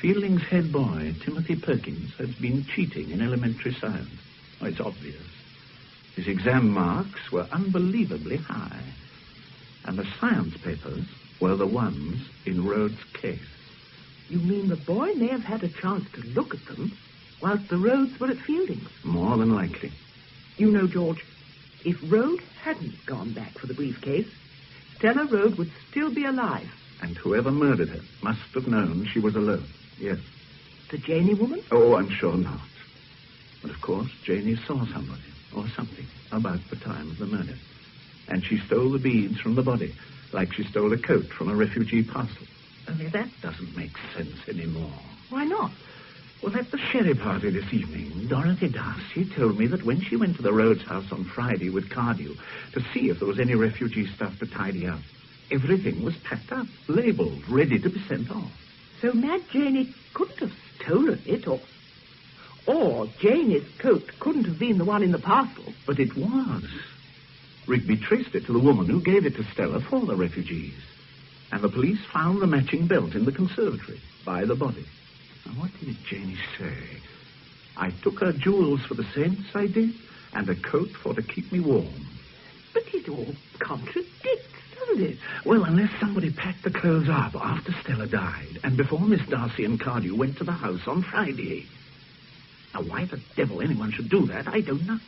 Fielding's head boy, Timothy Perkins, has been cheating in elementary science. Oh, it's obvious. His exam marks were unbelievably high. And the science papers were the ones in Rhodes' case. You mean the boy may have had a chance to look at them whilst the Rhodes were at Fieldings? More than likely. You know, George, if Rhodes hadn't gone back for the briefcase, Stella Rhodes would still be alive. And whoever murdered her must have known she was alone. Yes. The Janey woman? Oh, I'm sure not. But of course, Janey saw somebody or something about the time of the murder. And she stole the beads from the body, like she stole a coat from a refugee parcel. Only that doesn't make sense anymore. Why not? Well, at the sherry party this evening, Dorothy Darcy told me that when she went to the Rhodes house on Friday with Cardew to see if there was any refugee stuff to tidy up, everything was packed up, labelled, ready to be sent off. So Mad Janey couldn't have stolen it, or Janey's coat couldn't have been the one in the parcel. But it was. Rigby traced it to the woman who gave it to Stella for the refugees. And the police found the matching belt in the conservatory by the body. Now, what did Janey say? I took her jewels for the saints, I did, and a coat for to keep me warm. But it all contradicts, doesn't it? Well, unless somebody packed the clothes up after Stella died, and before Miss Darcy and Cardew went to the house on Friday. Now, why the devil anyone should do that, I don't know.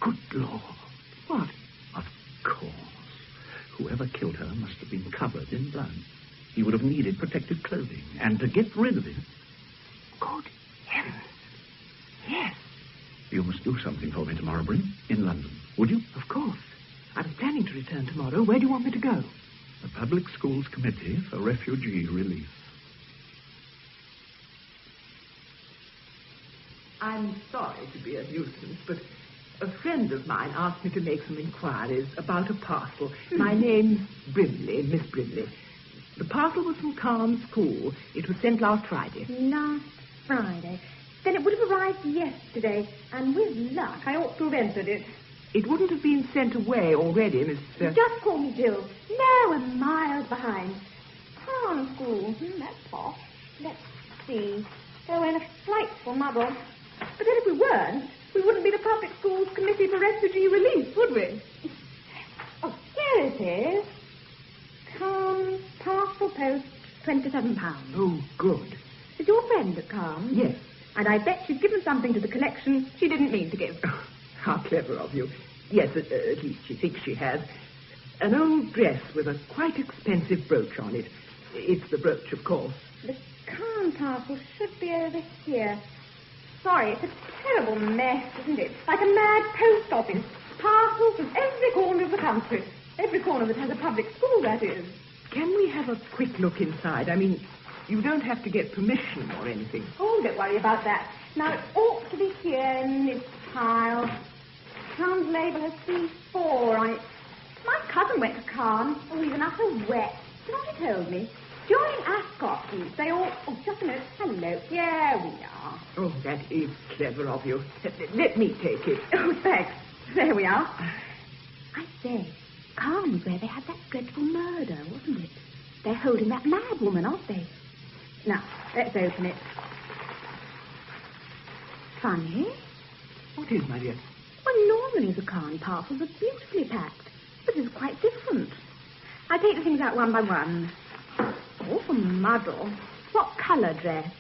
Good Lord. What? Of course. Whoever killed her must have been covered in blood. He would have needed protective clothing, and to get rid of it... Good heavens. Yes. You must do something for me tomorrow, Brim, in London. Would you? Of course. I was planning to return tomorrow. Where do you want me to go? The Public Schools Committee for Refugee Relief. I'm sorry to be a nuisance, but a friend of mine asked me to make some inquiries about a parcel. My name's Brimley, Miss Brimley. The parcel was from Calm School. It was sent last Friday. Last Friday? Then it would have arrived yesterday, and with luck, I ought to have entered it. It wouldn't have been sent away already, Miss... Just call me Jill. No, we're miles behind. Calm School. That's posh. Let's see. We're in a frightful muddle. But then if we weren't, we wouldn't be the Public Schools Committee for Refugee Relief, would we? Oh, here it is. Calm, parcel post, £27. Oh, good. Is your friend at Calm? Yes. And I bet she's given something to the collection she didn't mean to give. Oh, how clever of you. Yes, at least she thinks she has. An old dress with a quite expensive brooch on it. It's the brooch, of course. The Calm parcel should be over here. Sorry, it's a terrible mess, isn't it? Like a mad post office. Parcels from every corner of the country. Every corner that has a public school, that is. Can we have a quick look inside? I mean, you don't have to get permission or anything. Oh, don't worry about that. Now, it ought to be here in this pile. Calm's label has C4 on it. My cousin went to Calm. Oh, he's an utter wet. Do you know what he told me? During Ascot week, they all... Oh, just a minute. Hello. Here we are. Oh, that is clever of you. Let me take it. Oh, thanks. There we are. I say, Calm was where they had that dreadful murder, wasn't it? They're holding that mad woman, aren't they? Now, let's open it. Funny. What is, my dear? Well, normally the Calm parcels are beautifully packed, but this is quite different. I'll take the things out one by one. Awful muddle. What colour dress?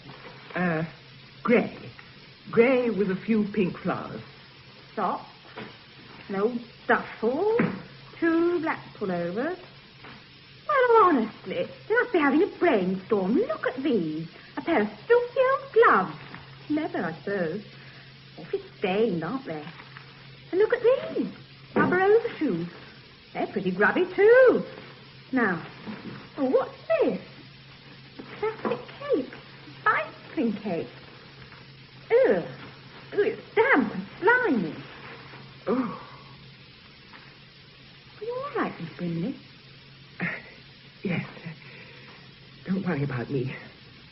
Grey. Grey with a few pink flowers. Socks. An old duffel. 2 black pullovers. Well, honestly, they must be having a brainstorm. Look at these. A pair of filthy old gloves. Leather, I suppose. Awfully stained, aren't they? And look at these. Rubber overshoes. They're pretty grubby, too. Now, oh, what's this? A plastic cake. Icing cake. Ugh. Ooh, it's damp and slimy. Oh. Are you all right, Miss Brimley? Yes. Don't worry about me.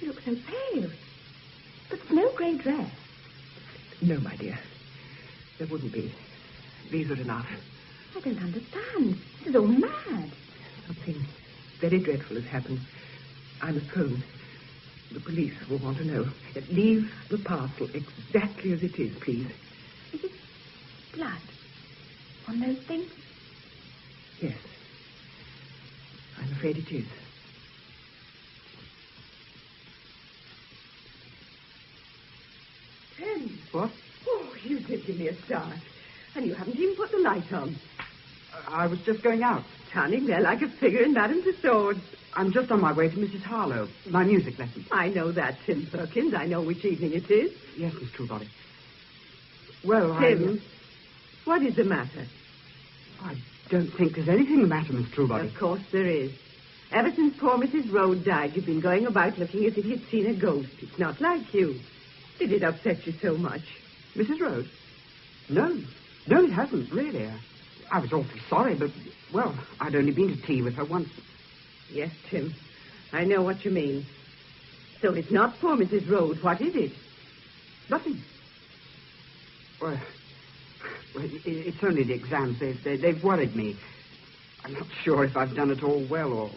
You look so pale. But there's no grey dress. No, my dear. There wouldn't be. These are enough. I don't understand. This is all mad. Something very dreadful has happened. I must phone. The police will want to know. Leave the parcel exactly as it is, please. Is it blood on those things? Yes. I'm afraid it is. Tim. What? Oh, you did give me a start. And you haven't even put the light on. I was just going out. Standing there like a figure in Madame Tussauds. I'm just on my way to Mrs. Harlow, my music lesson. I know that, Tim Perkins. I know which evening it is. Yes, Miss Truebody. Well, Tim, what is the matter? I don't think there's anything the matter, Miss Truebody. Of course there is. Ever since poor Mrs. Rhodes died, you've been going about looking as if you'd seen a ghost. It's not like you. Did it upset you so much? Mrs. Rhodes? No, it hasn't, really. I was awfully sorry, but, well, I'd only been to tea with her once. Yes, Tim. I know what you mean. So it's not poor Mrs. Rhodes. What is it? Nothing. Well, it's only the exams. They've worried me. I'm not sure if I've done it all well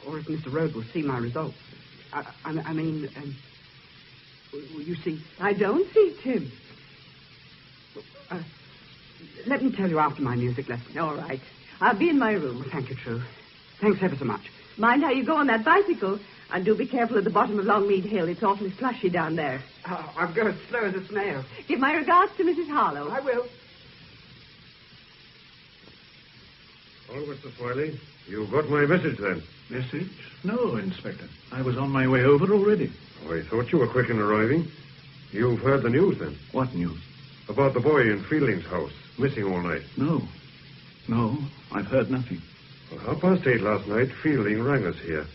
or if Mr. Rhodes will see my results. I mean, you see... I don't see, Tim. Let me tell you after my music lesson. All right. I'll be in my room. Thank you, True. Thanks ever so much. Mind how you go on that bicycle. And do be careful at the bottom of Longmead Hill. It's awfully slushy down there. Oh, I'll go as slow as a snail. Give my regards to Mrs. Harlow. I will. Oh, Mr. Swiley, you got my message then? Message? No, Inspector. I was on my way over already. Oh, I thought you were quick in arriving. You've heard the news then? What news? About the boy in Fielding's house, missing all night. No, I've heard nothing. Well, 8:30 last night, Fielding rang us here.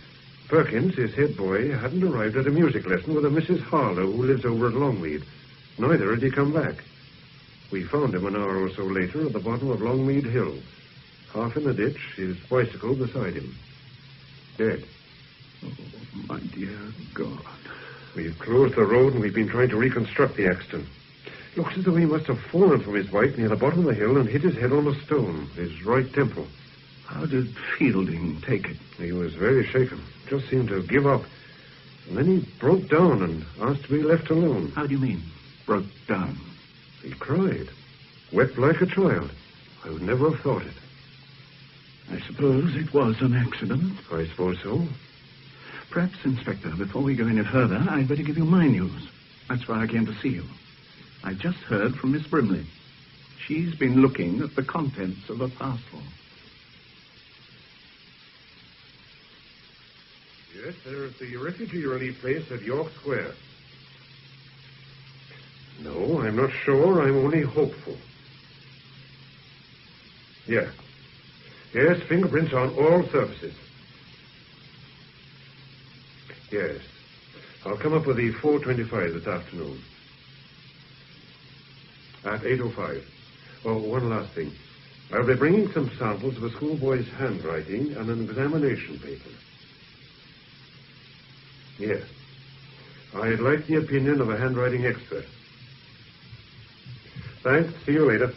Perkins, his head boy, hadn't arrived at a music lesson with a Mrs. Harlow who lives over at Longmead. Neither had he come back. We found him an hour or so later at the bottom of Longmead Hill, half in the ditch, his bicycle beside him. Dead. Oh, my dear God. We've closed the road and we've been trying to reconstruct the accident. Looks as though he must have fallen from his bike near the bottom of the hill and hit his head on a stone, his right temple. How did Fielding take it? He was very shaken. Just seemed to give up. And then he broke down and asked to be left alone. How do you mean, broke down? He cried. Wept like a child. I would never have thought it. I suppose it was an accident. I suppose so. Perhaps, Inspector, before we go any further, I'd better give you my news. That's why I came to see you. I just heard from Miss Brimley. She's been looking at the contents of a parcel. Yes, they're at the refugee relief place at York Square. No, I'm not sure. I'm only hopeful. Yeah. Yes, fingerprints on all surfaces. Yes. I'll come up with the 4:25 this afternoon. At 8:05. Oh, one last thing. I'll be bringing some samples of a schoolboy's handwriting and an examination paper. Yes. I'd like the opinion of a handwriting expert. Thanks. See you later.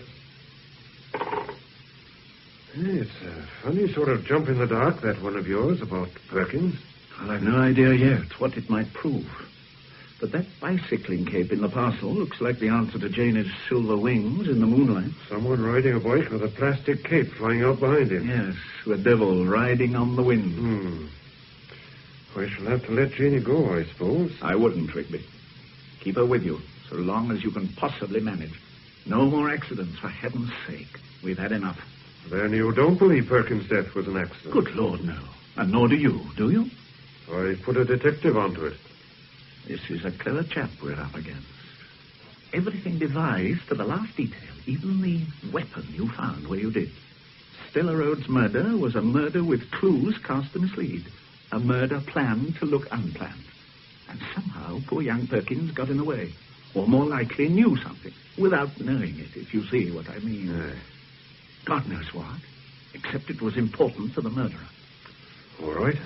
It's a funny sort of jump in the dark, that one of yours, about Perkins. Well, I've no idea yet what it might prove. But that bicycling cape in the parcel looks like the answer to Jane's silver wings in the moonlight. Someone riding a bike with a plastic cape flying out behind him. Yes, the devil riding on the wind. I shall have to let Janie go, I suppose. I wouldn't, Rigby. Keep her with you, so long as you can possibly manage. No more accidents, for heaven's sake. We've had enough. Then you don't believe Perkins' death was an accident? Good Lord, no. And nor do you you? I put a detective onto it. This is a clever chap we're up against. Everything devised to the last detail, even the weapon you found where you did. Stella Rhodes' murder was a murder with clues cast to mislead. A murder planned to look unplanned. And somehow poor young Perkins got in the way. Or more likely knew something, without knowing it, if you see what I mean. God knows what, except it was important to the murderer. All right.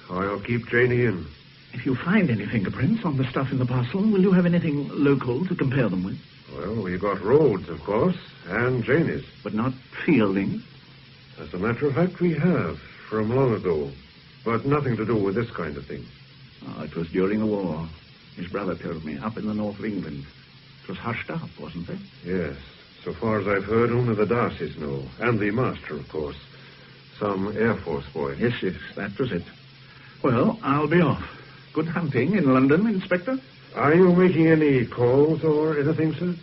I'll keep Janie in. If you find any fingerprints on the stuff in the parcel, will you have anything local to compare them with? Well, we got Rhodes, of course, and Janie's. But not Fielding? As a matter of fact, we have, from long ago. But nothing to do with this kind of thing. Oh, it was during the war. His brother told me, up in the north of England. It was hushed up, wasn't it? Yes. So far as I've heard, only the Darcys know. And the master, of course. Some Air Force boy. Yes, that was it. Well, I'll be off. Good hunting in London, Inspector. Are you making any calls or anything, sir?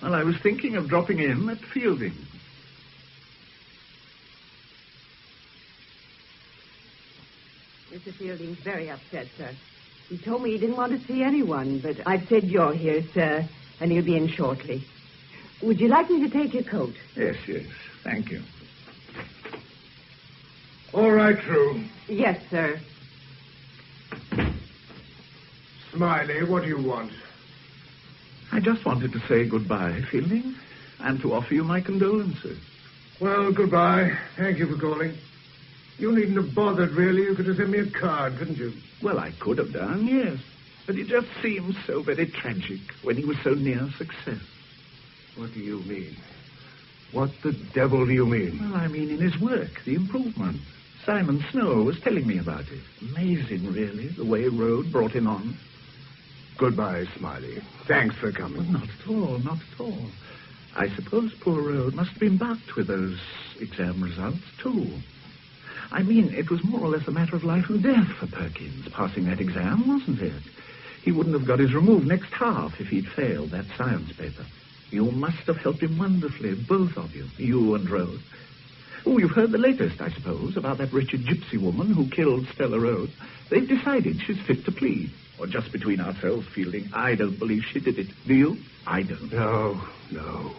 Well, I was thinking of dropping in at Fielding. Mr. Fielding's very upset, sir. He told me he didn't want to see anyone, but I've said you're here, sir, and he'll be in shortly. Would you like me to take your coat? Yes. Thank you. All right, True. Yes, sir. Smiley, what do you want? I just wanted to say goodbye, Fielding, and to offer you my condolences. Well, goodbye. Thank you for calling. You needn't have bothered, really. You could have sent me a card, couldn't you? Well, I could have done, yes. But it just seems so very tragic when he was so near success. What do you mean? What the devil do you mean? Well, I mean in his work, the improvement. Simon Snow was telling me about it. Amazing, really, the way Rhodes brought him on. Goodbye, Smiley. Thanks for coming. Well, not at all. I suppose poor Rhodes must have been bucked with those exam results, too. I mean, it was more or less a matter of life and death for Perkins, passing that exam, wasn't it? He wouldn't have got his remove next half if he'd failed that science paper. You must have helped him wonderfully, both of you, you and Rhodes. Oh, you've heard the latest, I suppose, about that wretched gypsy woman who killed Stella Rhodes. They've decided she's fit to plead. Or just between ourselves, Fielding, I don't believe she did it. Do you? I don't. No.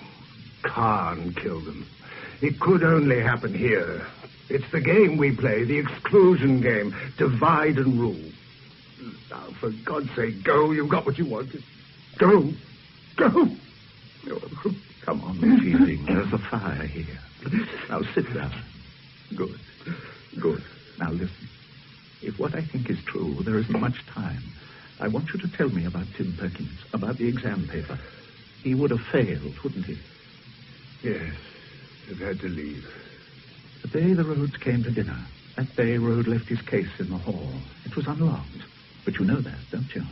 Can't kill them. It could only happen here. It's the game we play, the exclusion game. Divide and rule. Now, for God's sake, go. You've got what you wanted. Go. Oh, come on, Fielding. There's a fire here. Now, sit down. Good. Now, listen. If what I think is true, there isn't much time. I want you to tell me about Tim Perkins, about the exam paper. He would have failed, wouldn't he? Yes. I've had to leave. The day the Rhodes came to dinner, that day Rhodes left his case in the hall. It was unlocked. But you know that, don't you?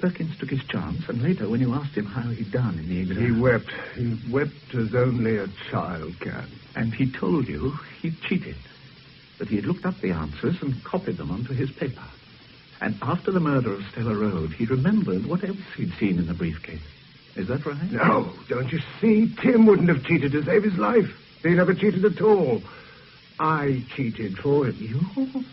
Perkins took his chance, and later, when you asked him how he'd done in the exam... He wept. He wept as only a child can. And he told you he'd cheated. That he had looked up the answers and copied them onto his paper. And after the murder of Stella Rhodes, he remembered what else he'd seen in the briefcase. Is that right? No, don't you see? Tim wouldn't have cheated to save his life. He never cheated at all. I cheated for him. You?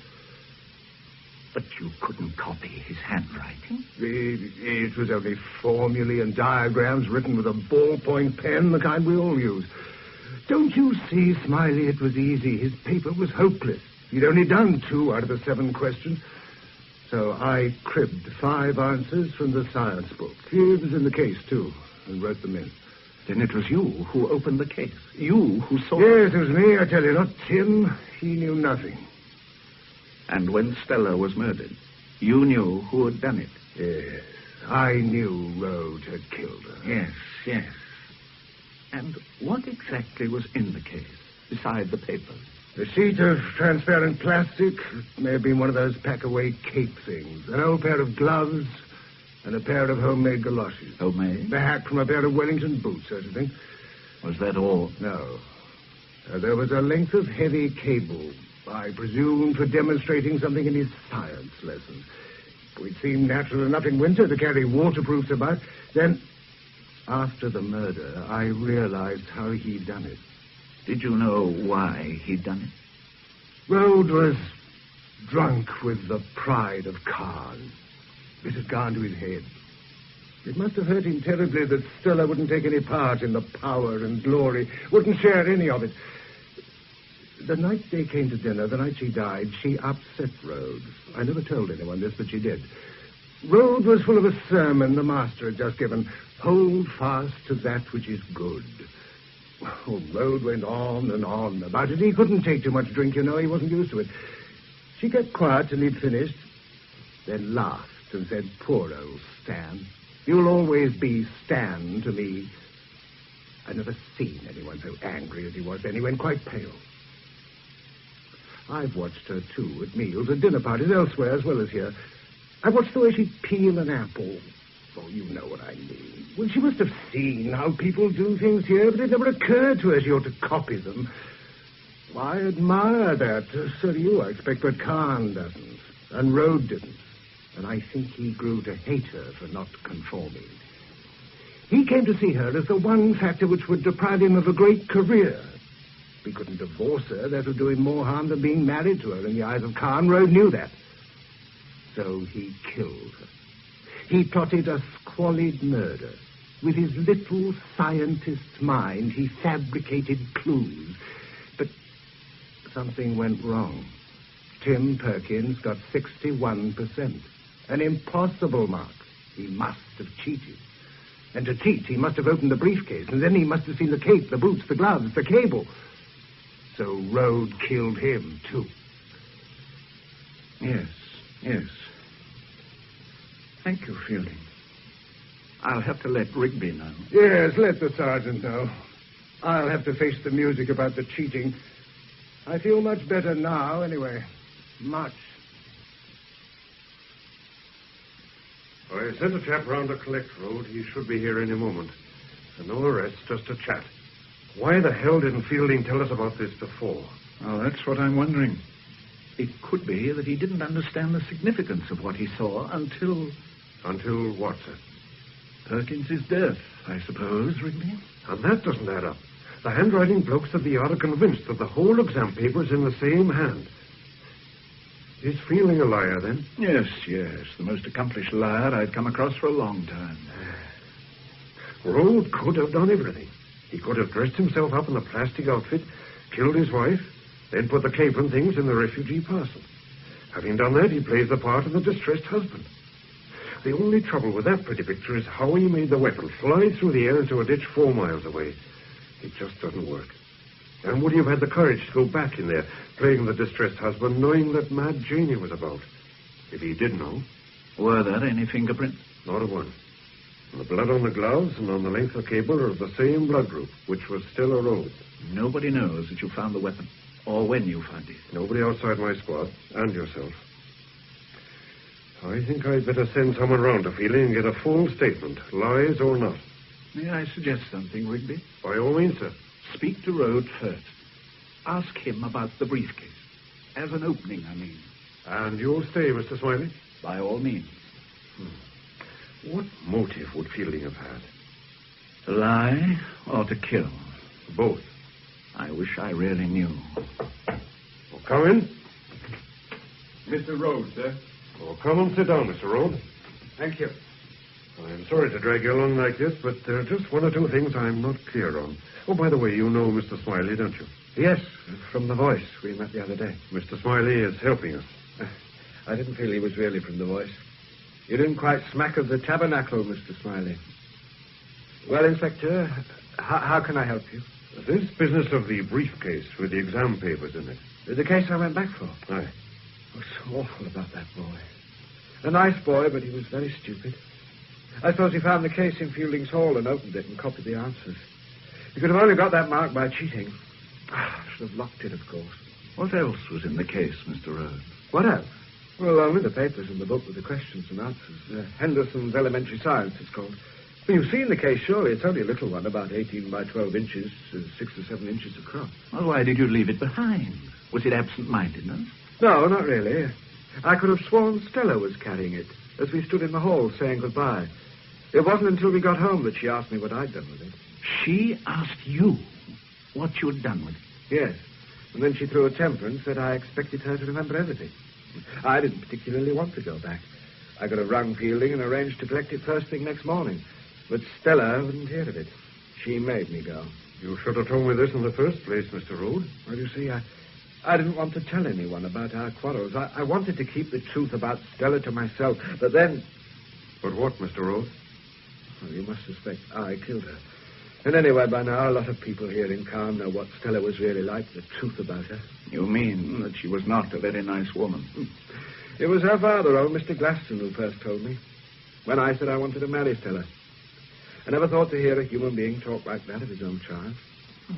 But you couldn't copy his handwriting. It was only formulae and diagrams written with a ballpoint pen, the kind we all use. Don't you see, Smiley, it was easy. His paper was hopeless. He'd only done 2 out of the 7 questions. So I cribbed 5 answers from the science book. It was in the case, too, and wrote them in. Then it was you who opened the case. You who saw... Yes, it was me, I tell you, not Tim. He knew nothing. And when Stella was murdered, you knew who had done it? Yes, I knew Rhodes had killed her. Yes. And what exactly was in the case, beside the papers? A sheet of transparent plastic. It may have been one of those pack-away cape things. An old pair of gloves and a pair of homemade galoshes. Homemade? The hack from a pair of Wellington boots, I should think. Was that all? No. There was a length of heavy cable, I presume for demonstrating something in his science lesson. It seemed natural enough in winter to carry waterproofs about. Then, after the murder, I realized how he'd done it. Did you know why he'd done it? Rhodes was drunk with the pride of Khan. It had gone to his head. It must have hurt him terribly that Stella wouldn't take any part in the power and glory, wouldn't share any of it. The night they came to dinner, the night she died, she upset Rhodes. I never told anyone this, but she did. Rhodes was full of a sermon the master had just given. Hold fast to that which is good. Oh, Rhodes went on and on about it. He couldn't take too much drink, you know. He wasn't used to it. She kept quiet till he'd finished, then laughed and said, "Poor old Stan. You'll always be Stan to me." I'd never seen anyone so angry as he was then. He went quite pale. I've watched her, too, at meals, at dinner parties, elsewhere as well as here. I've watched the way she'd peel an apple. Oh, you know what I mean. Well, she must have seen how people do things here, but it never occurred to her she ought to copy them. I admire that. So do you, I expect, but Kahn doesn't. And Rhodes didn't. And I think he grew to hate her for not conforming. He came to see her as the one factor which would deprive him of a great career. He couldn't divorce her. That would do him more harm than being married to her in the eyes of Kahn. Rhodes knew that. So he killed her. He plotted a squalid murder. With his little scientist's mind, he fabricated clues. But something went wrong. Tim Perkins got 61%. An impossible mark. He must have cheated. And to cheat, he must have opened the briefcase, and then he must have seen the cape, the boots, the gloves, the cable. So Rhodes killed him, too. Yes. Thank you, Fielding. I'll have to let Rigby know. Yes, let the sergeant know. I'll have to face the music about the cheating. I feel much better now, anyway. Much. I sent a chap round to collect Rhodes. He should be here any moment. And no arrest, just a chat. Why the hell didn't Fielding tell us about this before? Oh, that's what I'm wondering. It could be that he didn't understand the significance of what he saw until... Until what, sir? Perkins's death, I suppose, Rigby. And that doesn't add up. The handwriting blokes of the yard are convinced that the whole exam paper is in the same hand. Is Fielding a liar, then? Yes. The most accomplished liar I'd come across for a long time. Rhodes could have done everything. He could have dressed himself up in a plastic outfit, killed his wife, then put the cape and things in the refugee parcel. Having done that, he plays the part of the distressed husband. The only trouble with that pretty picture is how he made the weapon fly through the air into a ditch 4 miles away. It just doesn't work. And would he have had the courage to go back in there, playing the distressed husband, knowing that Mad Janie was about? If he did know. Were there any fingerprints? Not a one. And the blood on the gloves and on the length of cable are of the same blood group, which was Stella Rhodes. Nobody knows that you found the weapon, or when you found it. Nobody outside my squad, and yourself. I think I'd better send someone round to Fielding and get a full statement, lies or not. May I suggest something, Rigby? By all means, sir. Speak to Rhodes first. Ask him about the briefcase. As an opening, I mean. And you'll stay, Mr. Smiley? By all means. What motive would Fielding have had? To lie or to kill? Both. I wish I really knew. Well, come in. Mr. Rhodes, sir. Oh, come and sit down, Mr. Rhodes. Thank you. I'm sorry to drag you along like this, but there are just one or two things I'm not clear on. Oh, by the way, you know Mr. Smiley, don't you? Yes, from the Voice. We met the other day. Mr. Smiley is helping us. I didn't feel he was really from the Voice. You didn't quite smack of the tabernacle, Mr. Smiley. Well, Inspector, how can I help you? This business of the briefcase with the exam papers in it. The case I went back for? Aye. Oh, so awful about that boy. A nice boy, but he was very stupid. I suppose he found the case in Fielding's Hall and opened it and copied the answers. He could have only got that mark by cheating. I should have locked it, of course. What else was in the case, Mr. Rhodes? What else? Well, only the papers in the book with the questions and answers. Henderson's Elementary Science, it's called. Well, you've seen the case, surely. It's only a little one, about 18 by 12 inches, 6 or 7 inches across. Well, why did you leave it behind? Was it absent-mindedness? No, not really. I could have sworn Stella was carrying it as we stood in the hall saying goodbye. It wasn't until we got home that she asked me what I'd done with it. She asked you what you'd done with it? Yes. And then she threw a temper and said I expected her to remember everything. I didn't particularly want to go back. I could have rung Fielding and arranged to collect it first thing next morning. But Stella wouldn't hear of it. She made me go. You should have told me this in the first place, Mr. Rhodes. Well, you see, I didn't want to tell anyone about our quarrels. I wanted to keep the truth about Stella to myself. But then... But what, Mr. Rhodes? Well, you must suspect I killed her. And anyway, by now, a lot of people here in Calm know what Stella was really like, the truth about her. You mean that she was not a very nice woman? It was her father, old Mr. Glaston, who first told me, when I said I wanted to marry Stella. I never thought to hear a human being talk like that of his own child.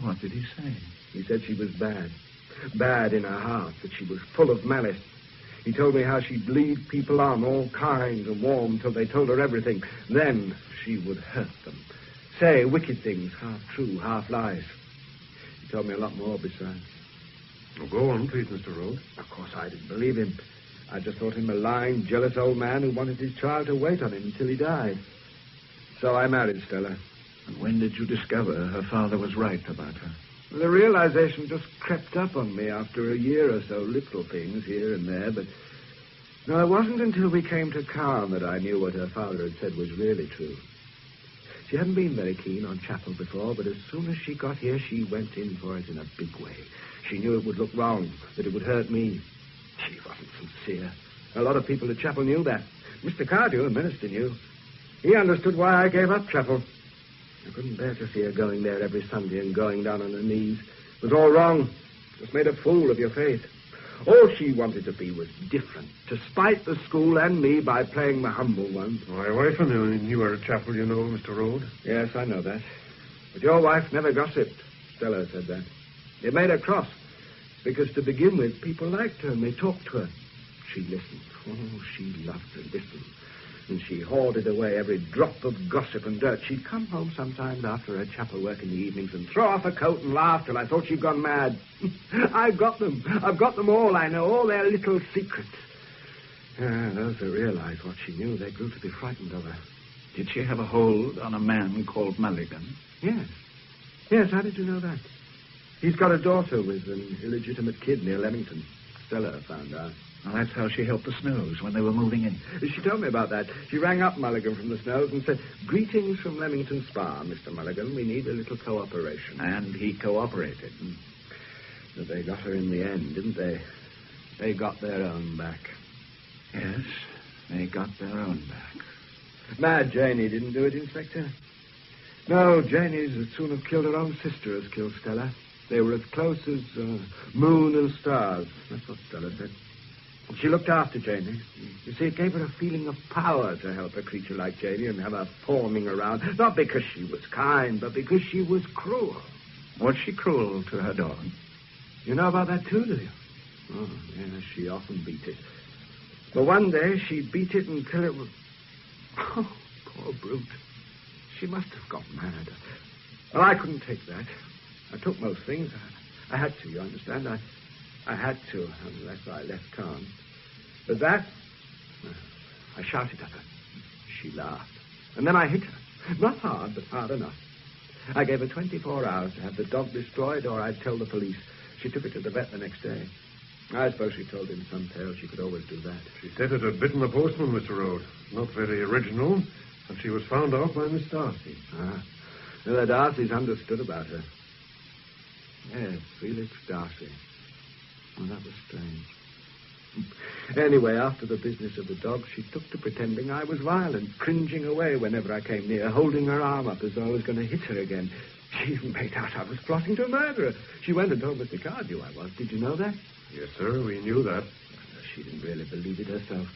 What did he say? He said she was bad. Bad in her heart, that she was full of malice. He told me how she'd lead people on, all kind and warm, till they told her everything. Then she would hurt them. Say wicked things, half true, half lies. He told me a lot more besides. Well, go on, please, Mr. Rhodes. Of course, I didn't believe him. I just thought him a lying, jealous old man who wanted his child to wait on him until he died. So I married Stella. And when did you discover her father was right about her? The realization just crept up on me after a year or so, little things here and there, but... No, it wasn't until we came to Calm that I knew what her father had said was really true. She hadn't been very keen on chapel before, but as soon as she got here, she went in for it in a big way. She knew it would look wrong, that it would hurt me. She wasn't sincere. A lot of people at chapel knew that. Mr. Cardew, the minister, knew. He understood why I gave up chapel. I couldn't bear to see her going there every Sunday and going down on her knees. It was all wrong. Just made a fool of your faith. All she wanted to be was different, to spite the school and me by playing the humble one. My wife and you were at chapel, you know, Mr. Rhodes. Yes, I know that. But your wife never gossiped. Stella said that. It made her cross, because to begin with, people liked her and they talked to her. She listened. Oh, she loved to listen. And she hoarded away every drop of gossip and dirt. She'd come home sometimes after her chapel work in the evenings and throw off her coat and laugh till I thought she'd gone mad. I've got them. I've got them all, I know, all their little secrets. Those that realized what she knew, they grew to be frightened of her. Did she have a hold on a man called Mulligan? Yes. Yes, how did you know that? He's got a daughter with an illegitimate kid near Leamington. Stella found out. Well, that's how she helped the Snows when they were moving in. She told me about that. She rang up Mulligan from the Snows and said, "Greetings from Leamington Spa, Mr. Mulligan. We need a little cooperation." And he cooperated. But they got her in the end, didn't they? They got their own back. Yes, they got their own back. Mad Janie didn't do it, Inspector. No, Janie's as soon have killed her own sister as killed Stella. They were as close as moon and stars. That's what Stella said. She looked after Janie. You see, it gave her a feeling of power to help a creature like Janie and have her fawning around. Not because she was kind, but because she was cruel. Was she cruel to her dog? You know about that, too, do you? Oh, yes, she often beat it. But one day she beat it until it was... Oh, poor brute. She must have got mad. Well, I couldn't take that. I took most things. I had to, you understand? I had to, unless I left town. But that... I shouted at her. She laughed. And then I hit her. Not hard, but hard enough. I gave her 24 hours to have the dog destroyed, or I'd tell the police. She took it to the vet the next day. I suppose she told him some tale. She could always do that. She said it had bitten the postman, Mr. Rhodes. Not very original. And she was found out by Miss Darcy. Ah. Well, the Darcys understood about her. Yes, Felix Darcy. Oh, that was strange. Anyway, after the business of the dog, she took to pretending I was violent, cringing away whenever I came near, holding her arm up as though I was going to hit her again. She even made out I was plotting to murder her. She went and told Mr. Cardew I was. Did you know that? Yes, sir, we knew that. She didn't really believe it herself.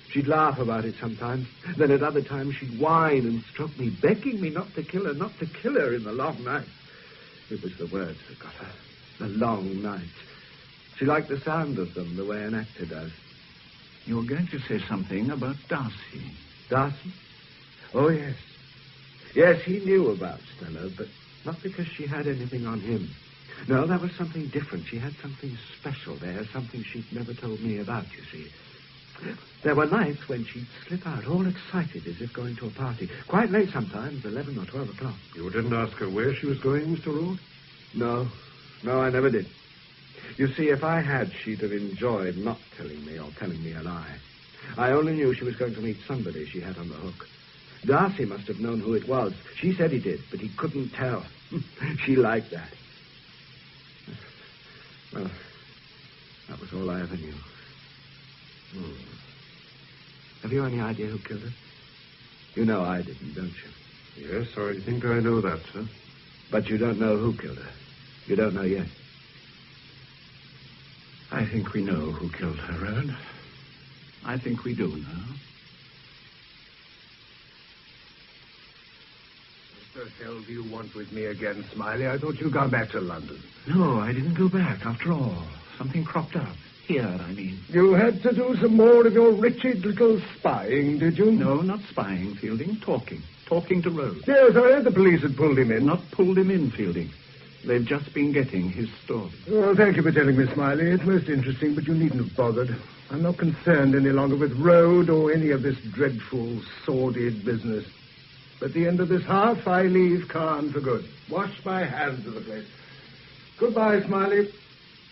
She'd laugh about it sometimes. Then at other times she'd whine and stroke me, begging me not to kill her in the long night. It was the words that got her. The long nights. She liked the sound of them, the way an actor does. You were going to say something about Darcy. Darcy? Oh, yes. Yes, he knew about Stella, but not because she had anything on him. No, that was something different. She had something special there, something she'd never told me about, you see. There were nights when she'd slip out, all excited, as if going to a party. Quite late sometimes, 11 or 12 o'clock. You didn't ask her where she was going, Mr. Rhodes? No, I never did. You see, if I had, she'd have enjoyed not telling me or telling me a lie. I only knew she was going to meet somebody she had on the hook. Darcy must have known who it was. She said he did, but he couldn't tell. She liked that. Well, that was all I ever knew. Have you any idea who killed her? You know I didn't, don't you? Yes, I think I know that, sir. But you don't know who killed her. You don't know yet. I think we know who killed her, Rod. I think we do now. What the hell do you want with me again, Smiley? I thought you'd gone back to London. No, I didn't go back after all. Something cropped up. Here, I mean. You had to do some more of your wretched little spying, did you? No, not spying, Fielding. Talking. Talking to Rhodes. Yes, I heard the police had pulled him in. Not pulled him in, Fielding. They've just been getting his story. Well, thank you for telling me, Smiley. It's most interesting, but you needn't have bothered. I'm not concerned any longer with Rhodes or any of this dreadful, sordid business. At the end of this half, I leave Caen for good. Wash my hands of the place. Goodbye, Smiley.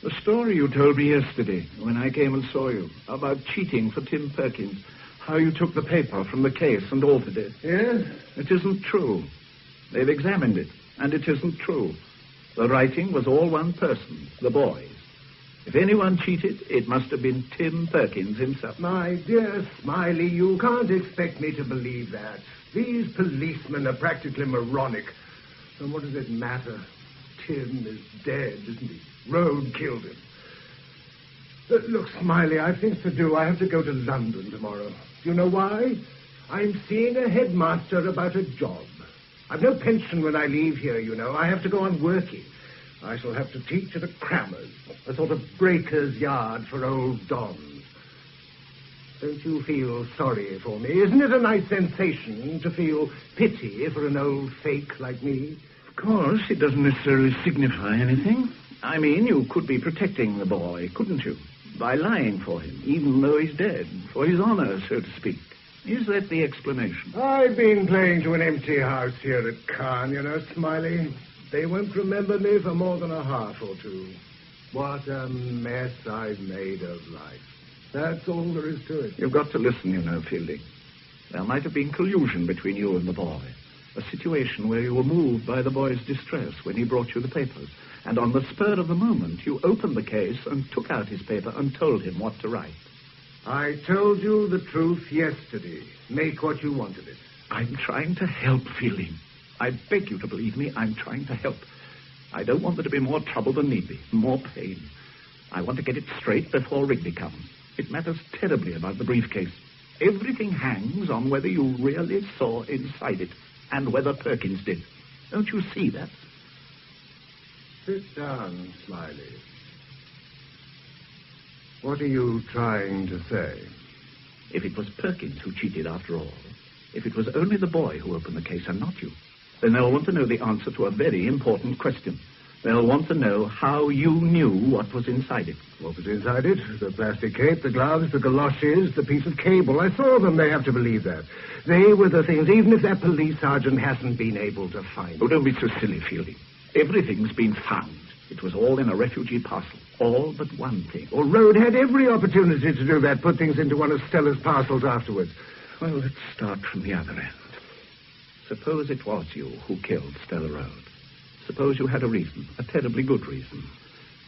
The story you told me yesterday when I came and saw you about cheating for Tim Perkins, how you took the paper from the case and altered it. Yes? It isn't true. They've examined it, and it isn't true. The writing was all one person, the boy's. If anyone cheated, it must have been Tim Perkins himself. My dear Smiley, you can't expect me to believe that. These policemen are practically moronic. And what does it matter? Tim is dead, isn't he? Rhodes killed him. Look, Smiley, I've things to do. I have to go to London tomorrow. Do you know why? I'm seeing a headmaster about a job. I've no pension when I leave here, you know. I have to go on working. I shall have to teach at a crammer's, a sort of breaker's yard for old dons. Don't you feel sorry for me? Isn't it a nice sensation to feel pity for an old fake like me? Of course, it doesn't necessarily signify anything. I mean, you could be protecting the boy, couldn't you? By lying for him, even though he's dead, for his honor, so to speak. Is that the explanation? I've been playing to an empty house here at Caen, you know, Smiley. They won't remember me for more than a half or two. What a mess I've made of life. That's all there is to it. You've got to listen, you know, Fielding. There might have been collusion between you and the boy. A situation where you were moved by the boy's distress when he brought you the papers. And on the spur of the moment, you opened the case and took out his paper and told him what to write. I told you the truth yesterday. Make what you want of it. I'm trying to help, Fielding. I beg you to believe me, I'm trying to help. I don't want there to be more trouble than need be, more pain. I want to get it straight before Wrigley comes. It matters terribly about the briefcase. Everything hangs on whether you really saw inside it and whether Perkins did. Don't you see that? Sit down, Smiley. What are you trying to say? If it was Perkins who cheated after all, if it was only the boy who opened the case and not you, then they'll want to know the answer to a very important question. They'll want to know how you knew what was inside it. What was inside it? The plastic cape, the gloves, the galoshes, the piece of cable. I saw them. They have to believe that. They were the things, even if that police sergeant hasn't been able to find them. Oh, don't be so silly, Fielding. Everything's been found. It was all in a refugee parcel. All but one thing. Well, Rhodes had every opportunity to do that, put things into one of Stella's parcels afterwards. Well, let's start from the other end. Suppose it was you who killed Stella Rhodes. Suppose you had a reason, a terribly good reason.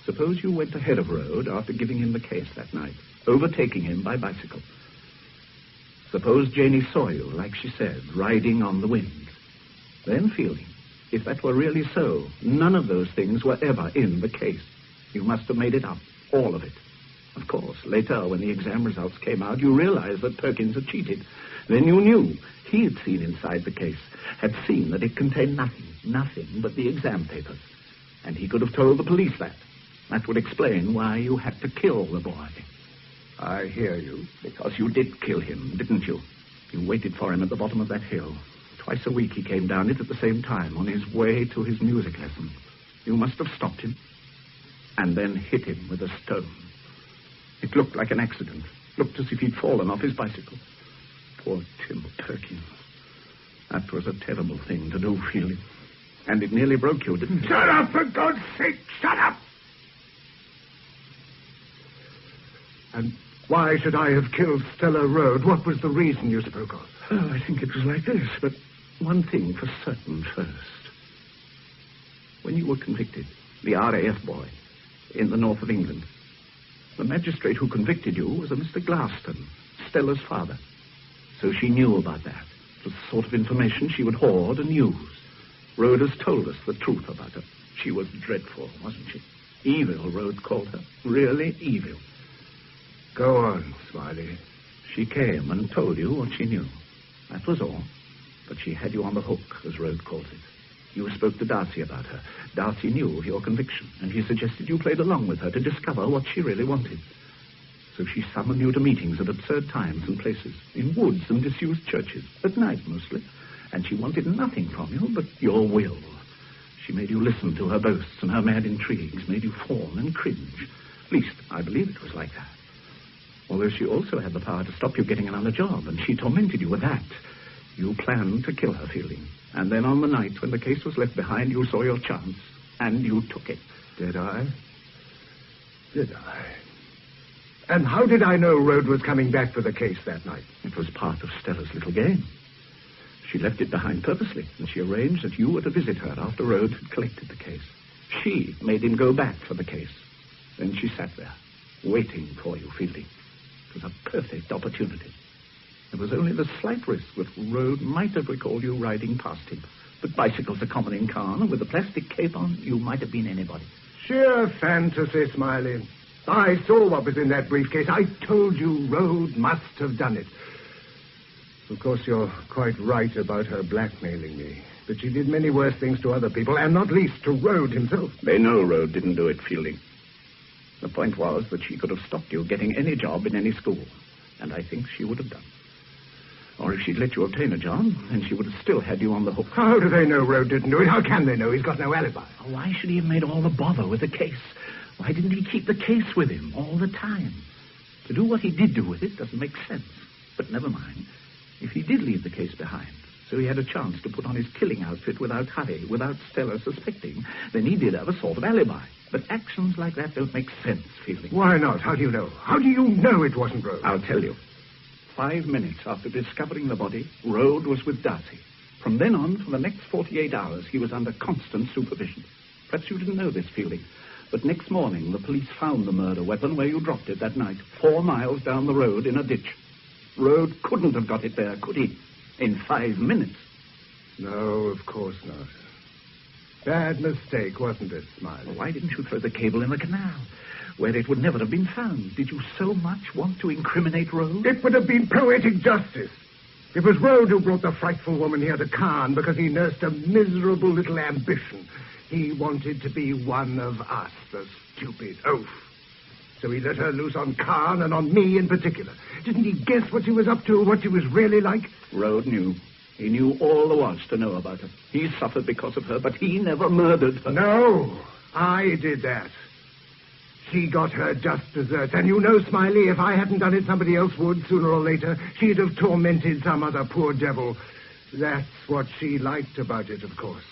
Suppose you went ahead of Rhodes after giving him the case that night, overtaking him by bicycle. Suppose Janie saw you, like she said, riding on the wind. Then, Fielding, if that were really so, none of those things were ever in the case. You must have made it up, all of it. Of course, later, when the exam results came out, you realized that Perkins had cheated. Then you knew he had seen inside the case, had seen that it contained nothing but the exam papers. And he could have told the police that. That would explain why you had to kill the boy. I hear you. Because you did kill him, didn't you? You waited for him at the bottom of that hill. Twice a week he came down it at the same time on his way to his music lesson. You must have stopped him and then hit him with a stone. It looked like an accident. Looked as if he'd fallen off his bicycle. Poor Tim Perkins. That was a terrible thing to do, Fielding. And it nearly broke you, didn't it? Shut up, for God's sake! Shut up! And why should I have killed Stella Rhodes? What was the reason you spoke of? Oh, I think it was like this, but one thing for certain first. When you were convicted, the RAF boy, in the north of England, the magistrate who convicted you was a Mr. Glaston, Stella's father. So she knew about that. It was the sort of information she would hoard and use. Rhoda has told us the truth about her. She was dreadful, wasn't she? Evil, Rhoda called her. Really evil. Go on, Smiley. She came and told you what she knew. That was all. But she had you on the hook, as Rhoda calls it. You spoke to Darcy about her. Darcy knew of your conviction, and he suggested you played along with her to discover what she really wanted. So she summoned you to meetings at absurd times and places, in woods and disused churches, at night mostly, and she wanted nothing from you but your will. She made you listen to her boasts and her mad intrigues, made you fawn and cringe. At least, I believe it was like that. Although she also had the power to stop you getting another job, and she tormented you with that. You planned to kill her, Fielding. And then on the night when the case was left behind, you saw your chance, and you took it. Did I? Did I? And how did I know Rhoda was coming back for the case that night? It was part of Stella's little game. She left it behind purposely, and she arranged that you were to visit her after Rhoda had collected the case. She made him go back for the case. Then she sat there, waiting for you, Fielding. It was a perfect opportunity. There was only the slight risk that Rhoda might have recalled you riding past him. But bicycles are common in Caen, and with a plastic cape on, you might have been anybody. Sheer fantasy, Smiley. I saw what was in that briefcase. I told you Rhoda must have done it. Of course, you're quite right about her blackmailing me. But she did many worse things to other people, and not least to Rhoda himself. They know Rhoda didn't do it, Fielding. The point was that she could have stopped you getting any job in any school. And I think she would have done. Or if she'd let you obtain a job, then she would have still had you on the hook. How do they know Rhoda didn't do it? How can they know? He's got no alibi. Why should he have made all the bother with the case? Why didn't he keep the case with him all the time? To do what he did do with it doesn't make sense. But never mind. If he did leave the case behind, so he had a chance to put on his killing outfit without hurry, without Stella suspecting, then he did have a sort of alibi. But actions like that don't make sense, Fielding. Why not? How do you know? How do you know it wasn't Rhoda? I'll tell you. 5 minutes after discovering the body, Rhoda was with Darcy. From then on, for the next 48 hours, he was under constant supervision. Perhaps you didn't know this, Fielding. But next morning, the police found the murder weapon where you dropped it that night, 4 miles down the road in a ditch. Rhoda couldn't have got it there, could he? In 5 minutes. No, of course not. Bad mistake, wasn't it, Smiley? Well, why didn't you throw the cable in the canal, where it would never have been found? Did you so much want to incriminate Rhoda? It would have been poetic justice. It was Rhoda who brought the frightful woman here to Caen because he nursed a miserable little ambition. He wanted to be one of us, the stupid oaf. So he let her loose on Caen and on me in particular. Didn't he guess what she was up to, what she was really like? Rhoda knew. He knew all there was to know about her. He suffered because of her, but he never murdered her. No, I did that. She got her just desserts. And you know, Smiley, if I hadn't done it, somebody else would, sooner or later. She'd have tormented some other poor devil. That's what she liked about it, of course.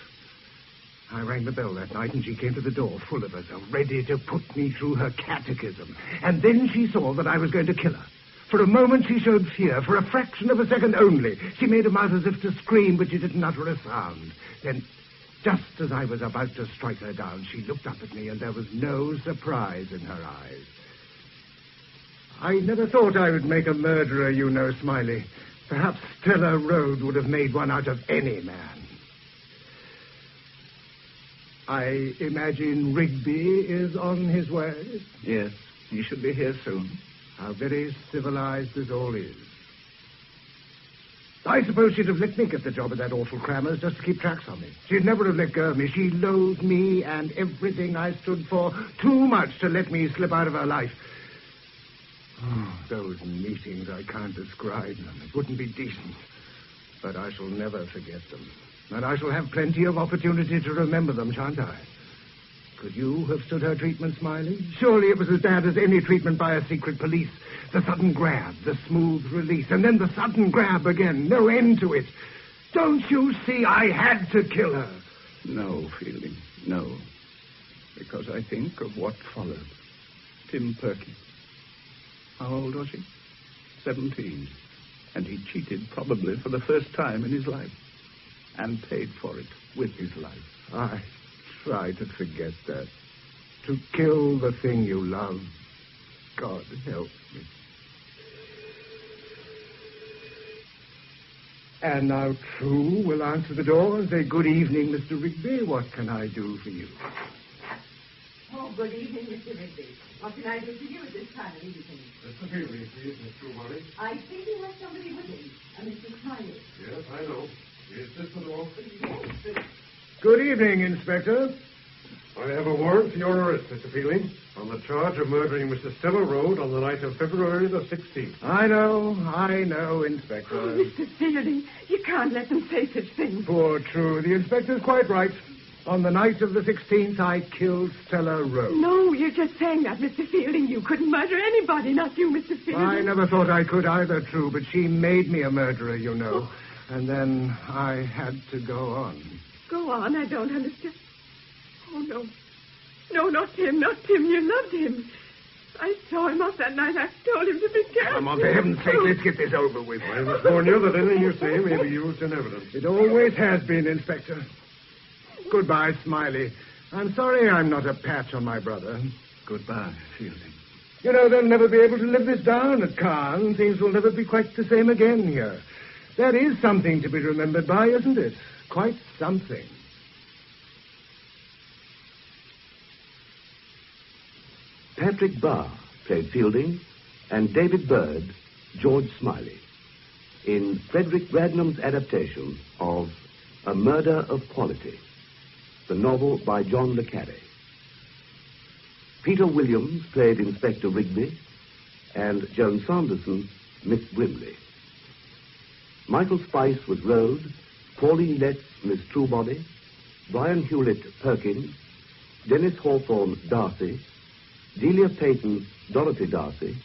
I rang the bell that night, and she came to the door, full of herself, ready to put me through her catechism. And then she saw that I was going to kill her. For a moment, she showed fear, for a fraction of a second only. She made a mouth as if to scream, but she didn't utter a sound. Then, just as I was about to strike her down, she looked up at me, and there was no surprise in her eyes. I never thought I would make a murderer, you know, Smiley. Perhaps Stella Rhoda would have made one out of any man. I imagine Rigby is on his way. Yes, he should be here soon. How very civilized this all is. I suppose she'd have let me get the job at that awful Crammer's just to keep tracks on me. She'd never have let go of me. She loathed me and everything I stood for too much to let me slip out of her life. Oh, those meetings, I can't describe them. It wouldn't be decent. But I shall never forget them. And I shall have plenty of opportunity to remember them, shan't I? Could you have stood her treatment, Smiley? Surely it was as bad as any treatment by a secret police. The sudden grab, the smooth release, and then the sudden grab again. No end to it. Don't you see I had to kill her? No, Fielding, no. Because I think of what followed. Tim Perky. How old was he? 17. And he cheated probably for the first time in his life. And paid for it with his life. I try to forget that. To kill the thing you love. God help me. And now True will answer the door and say, "Good evening, Mr. Rigby. What can I do for you?" Oh, good evening, Mr. Rigby. What can I do for you at this time of evening? Mr. Fielding, please, Miss Truebody. I think you have somebody with him, Mr. Smiley. Yes, I know. Is this the door? Yes. Good evening, Inspector. I have a warrant for your arrest, Mr. Fielding, on the charge of murdering Mr. Stella Road on the night of February the 16th. I know, Inspector. Oh, Mr. Fielding, you can't let them say such things. Poor True. The Inspector's quite right. On the night of the 16th, I killed Stella Road. No, you're just saying that, Mr. Fielding. You couldn't murder anybody, not you, Mr. Fielding. I never thought I could either, True, but she made me a murderer, you know. Oh. And then I had to go on. Go on, I don't understand. Oh, no. No, not him, not Tim. You loved him. I saw him off that night. I told him to be careful. Come on, for heaven's sake, let's get this over with. I must warn you that anything you say may be used in evidence. It always has been, Inspector. Goodbye, Smiley. I'm sorry I'm not a patch on my brother. Goodbye, Fielding. You know, they'll never be able to live this down at Cairn. Things will never be quite the same again here. That is something to be remembered by, isn't it? Quite something. Patrick Barr played Fielding, and David Bird, George Smiley, in Frederick Radnam's adaptation of A Murder of Quality, the novel by John le Carré. Peter Williams played Inspector Rigby, and Joan Sanderson, Miss Brimley. Michael Spice was Rose, Pauline Letts, Miss Truebody, Brian Hewlett, Perkins, Dennis Hawthorne, Darcy, Delia Payton, Dorothy Darcy,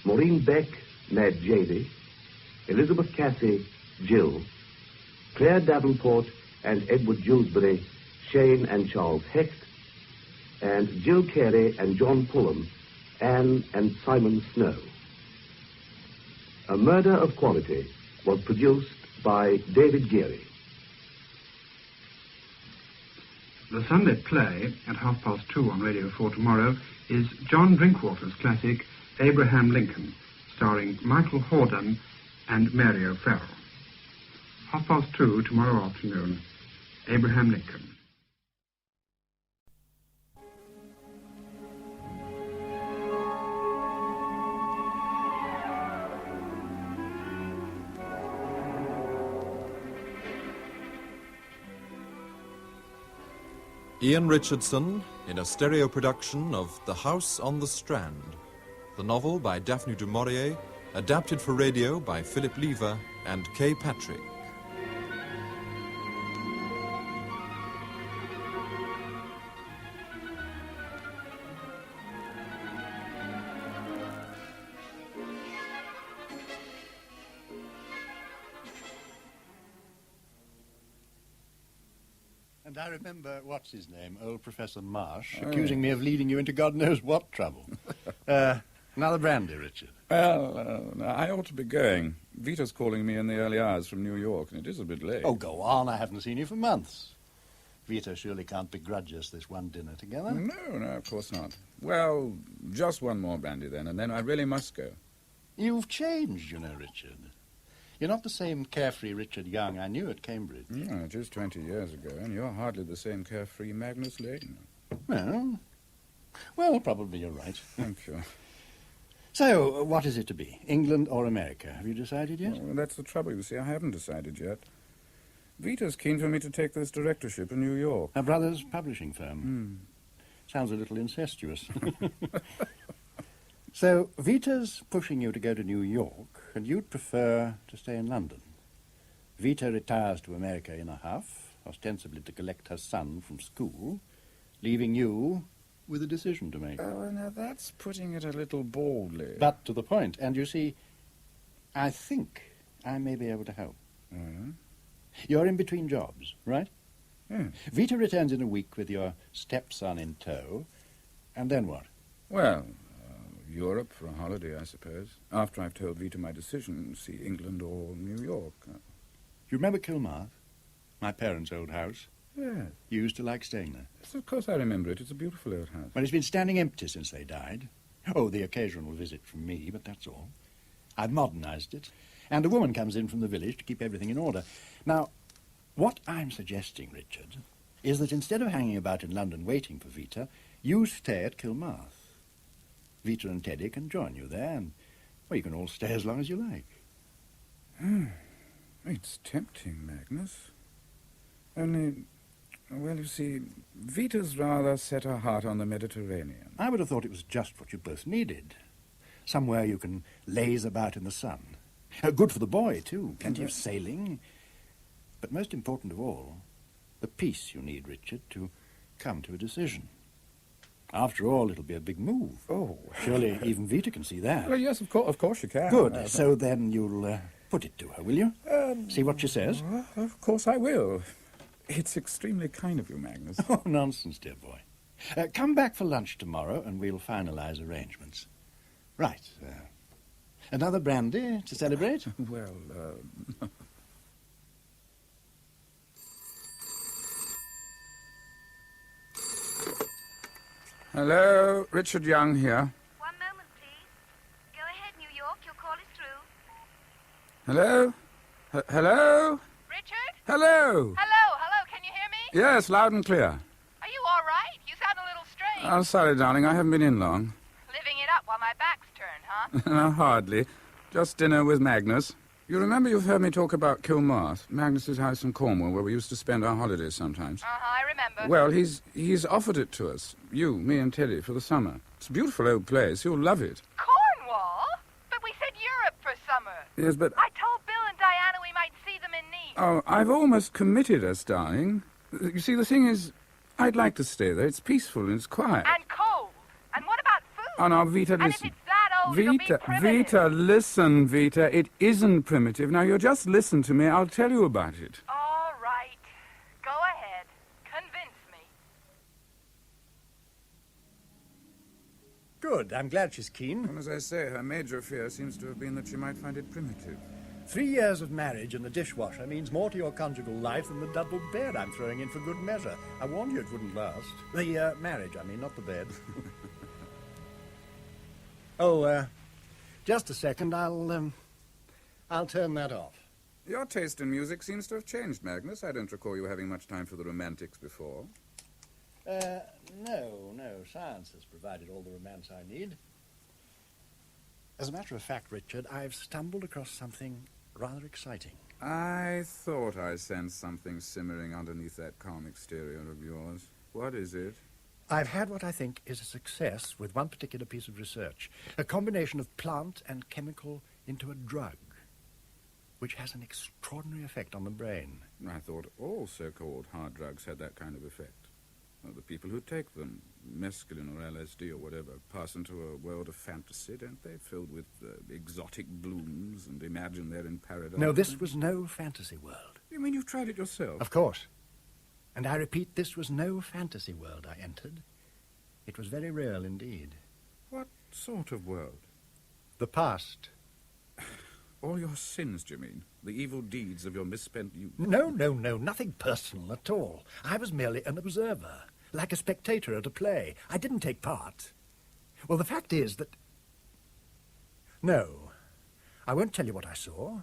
Maureen Beck, Mad Jady, Elizabeth Cassie, Jill, Claire Davenport and Edward Dewsbury, Shane and Charles Hecht, and Jill Carey and John Pullen, Anne and Simon Snow. A Murder of Quality was produced by David Geary. The Sunday play at 2:30 on Radio 4 tomorrow is John Drinkwater's classic Abraham Lincoln, starring Michael Hordern and Mary O'Farrell. 2:30 tomorrow afternoon, Abraham Lincoln. Ian Richardson in a stereo production of The House on the Strand, the novel by Daphne du Maurier, adapted for radio by Philip Lever and Kay Patrick. And I remember, what's his name, old Professor Marsh, accusing me of leading you into God knows what trouble. Another brandy, Richard. Well, I ought to be going. Vita's calling me in the early hours from New York, and it is a bit late. Oh, go on. I haven't seen you for months. Vita surely can't begrudge us this one dinner together. No, of course not. Well, just one more brandy then, and then I really must go. You've changed, you know, Richard. You're not the same carefree Richard Young I knew at Cambridge. No, just 20 years ago, and you're hardly the same carefree Magnus Layton. Well, probably you're right. Thank you. So, what is it to be? England or America? Have you decided yet? Well, that's the trouble, you see. I haven't decided yet. Vita's keen for me to take this directorship in New York. Her brother's publishing firm. Sounds a little incestuous. So, Vita's pushing you to go to New York, and you'd prefer to stay in London. Vita retires to America in a huff, ostensibly to collect her son from school, leaving you with a decision to make. Oh, now that's putting it a little baldly. But to the point. And you see, I think I may be able to help. You're in between jobs, right? Yes. Vita returns in a week with your stepson in tow, and then what? Well, Europe for a holiday, I suppose. After I've told Vita my decision, see England or New York. You remember Kilmarth? My parents' old house? Yes. You used to like staying there? Yes, of course I remember it. It's a beautiful old house. Well, it's been standing empty since they died. Oh, the occasional visit from me, but that's all. I've modernized it, And a woman comes in from the village to keep everything in order. Now, what I'm suggesting, Richard, is that instead of hanging about in London waiting for Vita, you stay at Kilmarth. Vita and Teddy can join you there, and, well, you can all stay as long as you like. It's tempting, Magnus. Only, well, you see, Vita's rather set her heart on the Mediterranean. I would have thought it was just what you both needed. Somewhere you can laze about in the sun. Good for the boy, too. Plenty of sailing. But most important of all, the peace you need, Richard, to come to a decision. After all, it'll be a big move. Oh. Surely even Vita can see that. Well, yes, of course you can. Good. So then you'll put it to her, will you? See what she says? Of course I will. It's extremely kind of you, Magnus. Oh, nonsense, dear boy. Come back for lunch tomorrow and we'll finalize arrangements. Right. Another brandy to celebrate? Well, Hello, Richard Young here. One moment, please. Go ahead, New York. Your call is through. Hello? Hello? Richard? Hello? Hello, can you hear me? Yes, loud and clear. Are you all right? You sound a little strange. I'm sorry, darling, I haven't been in long. Living it up while my back's turned, huh? No, hardly. Just dinner with Magnus. You remember you've heard me talk about Kilmarth, Magnus's house in Cornwall, where we used to spend our holidays sometimes. I remember. Well, he's offered it to us, you, me and Teddy, for the summer. It's a beautiful old place. You'll love it. Cornwall? But we said Europe for summer. Yes, but... I told Bill and Diana we might see them in Nice. Oh, I've almost committed us, darling. You see, the thing is, I'd like to stay there. It's peaceful and it's quiet. And cold. And what about food? Oh, now, Vita, listen. And if it's that old, it'll be primitive. Vita, listen, Vita. It isn't primitive. Now, you just listen to me. I'll tell you about it. All right. Go ahead. Convince me. Good. I'm glad she's keen. Well, as I say, her major fear seems to have been that she might find it primitive. 3 years of marriage and the dishwasher means more to your conjugal life than the double bed I'm throwing in for good measure. I warned you it wouldn't last. The marriage, I mean, not the bed. Just a second. I'll turn that off. Your taste in music seems to have changed, Magnus. I don't recall you having much time for the romantics before. No. Science has provided all the romance I need. As a matter of fact, Richard, I've stumbled across something rather exciting. I thought I sensed something simmering underneath that calm exterior of yours. What is it? I've had what I think is a success with one particular piece of research. A combination of plant and chemical into a drug, which has an extraordinary effect on the brain. I thought all so-called hard drugs had that kind of effect. Well, the people who take them, mescaline or LSD or whatever, pass into a world of fantasy, don't they? Filled with exotic blooms and imagine they're in paradise. No, this was no fantasy world. You mean you've tried it yourself? Of course. And I repeat, this was no fantasy world I entered. It was very real indeed. What sort of world? The past. All your sins, do you mean? The evil deeds of your misspent youth? No, nothing personal at all. I was merely an observer, like a spectator at a play. I didn't take part. Well, the fact is that... No, I won't tell you what I saw.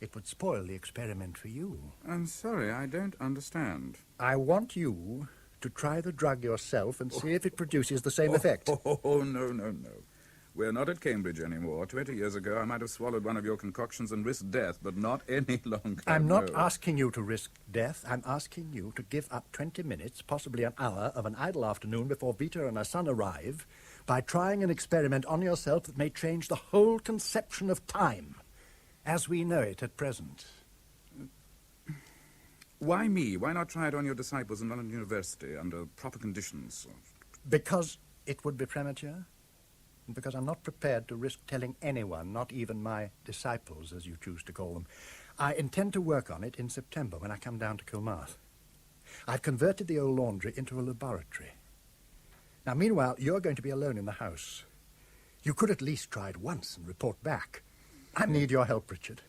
It would spoil the experiment for you. I'm sorry, I don't understand. I want you to try the drug yourself and see if it produces the same effect. Oh, no. We're not at Cambridge anymore. 20 years ago, I might have swallowed one of your concoctions and risked death, but not any longer. I'm not asking you to risk death. I'm asking you to give up 20 minutes, possibly an hour, of an idle afternoon before Vita and her son arrive by trying an experiment on yourself that may change the whole conception of time as we know it at present. Why me? Why not try it on your disciples in London University under proper conditions? Because it would be premature. And because I'm not prepared to risk telling anyone, not even my disciples, as you choose to call them. I intend to work on it in September when I come down to Kilmarth. I've converted the old laundry into a laboratory. Now, meanwhile, you're going to be alone in the house. You could at least try it once and report back. I need your help, Richard.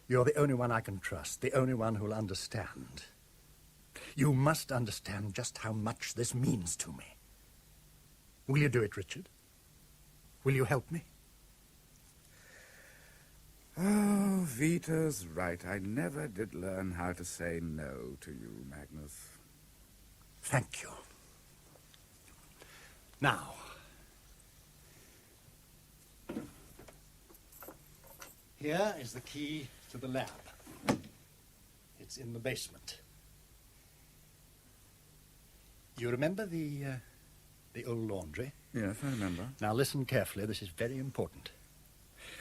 You're the only one I can trust, the only one who'll understand. You must understand just how much this means to me. Will you do it, Richard? Will you help me? Oh, Vita's right. I never did learn how to say no to you, Magnus. Thank you. Now, here is the key to the lab. It's in the basement. You remember the old laundry? Yes, I remember. Now listen carefully, this is very important.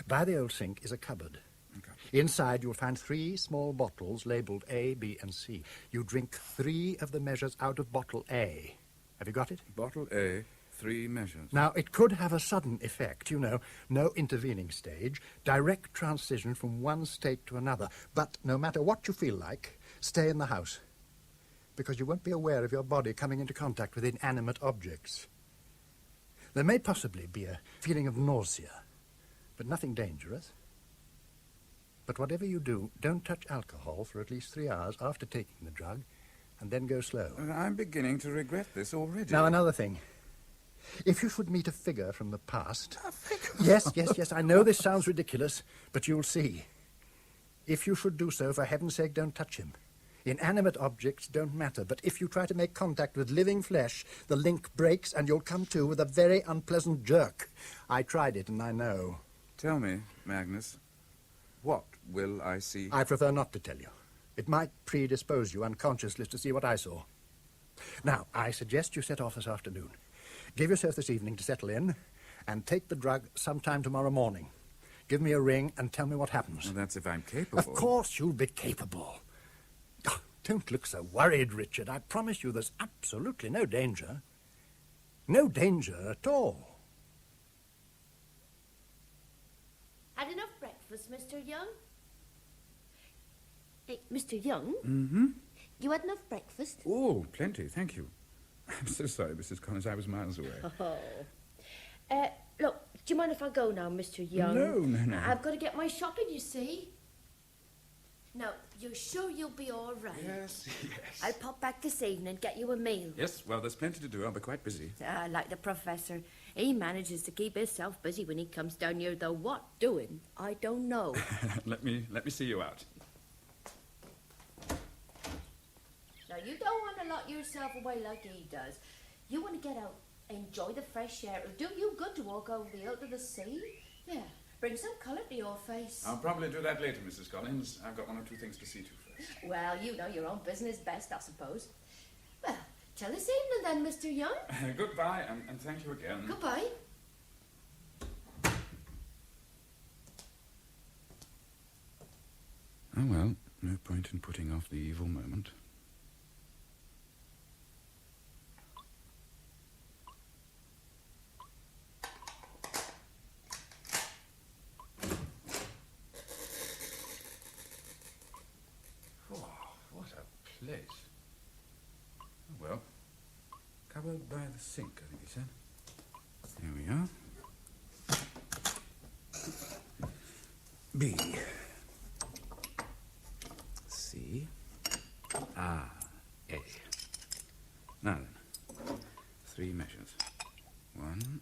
By the old sink is a cupboard. Okay. Inside you'll find 3 small bottles labelled A, B, and C. You drink 3 of the measures out of bottle A. Have you got it? Bottle A, 3 measures. Now, it could have a sudden effect, you know, no intervening stage, direct transition from one state to another. But no matter what you feel like, stay in the house, because you won't be aware of your body coming into contact with inanimate objects. There may possibly be a feeling of nausea, but nothing dangerous. But whatever you do, don't touch alcohol for at least 3 hours after taking the drug, and then go slow. I'm beginning to regret this already. Now, another thing. If you should meet a figure from the past... A figure? Yes, I know this sounds ridiculous, but you'll see. If you should do so, for heaven's sake, don't touch him. Inanimate objects don't matter, but if you try to make contact with living flesh, the link breaks and you'll come to with a very unpleasant jerk. I tried it, and I know. Tell me, Magnus, what will I see? I prefer not to tell you. It might predispose you unconsciously to see what I saw. Now, I suggest you set off this afternoon. Give yourself this evening to settle in, and take the drug sometime tomorrow morning. Give me a ring and tell me what happens. Well, that's if I'm capable. Of course you'll be capable. Oh, don't look so worried, Richard. I promise you there's absolutely no danger. No danger at all. Had enough breakfast, Mr. Young? Hey, Mr. Young? Mm-hmm. You had enough breakfast? Oh, plenty, thank you. I'm so sorry, Mrs. Collins, I was miles away. Oh. Look, do you mind if I go now, Mr. Young? No. I've got to get my shopping, you see. Now, you're sure you'll be all right? Yes. I'll pop back this evening and get you a meal. Yes, well, there's plenty to do. I'll be quite busy. Like the professor. He manages to keep himself busy when he comes down here, though what doing, I don't know. Let me see you out. Now, you don't want to lock yourself away like he does. You want to get out, enjoy the fresh air. It'll do you good to walk over the hill to the sea. Yeah, bring some colour to your face. I'll probably do that later, Mrs. Collins. I've got 1 or 2 things to see to first. Well, you know your own business best, I suppose. Well, till this evening then, Mr. Young. Goodbye, and thank you again. Goodbye. Oh, well, no point in putting off the evil moment. Place. Oh, well, cupboard by the sink, I think he said. Here we are. B. C. R. A. Now then, 3 measures. 1,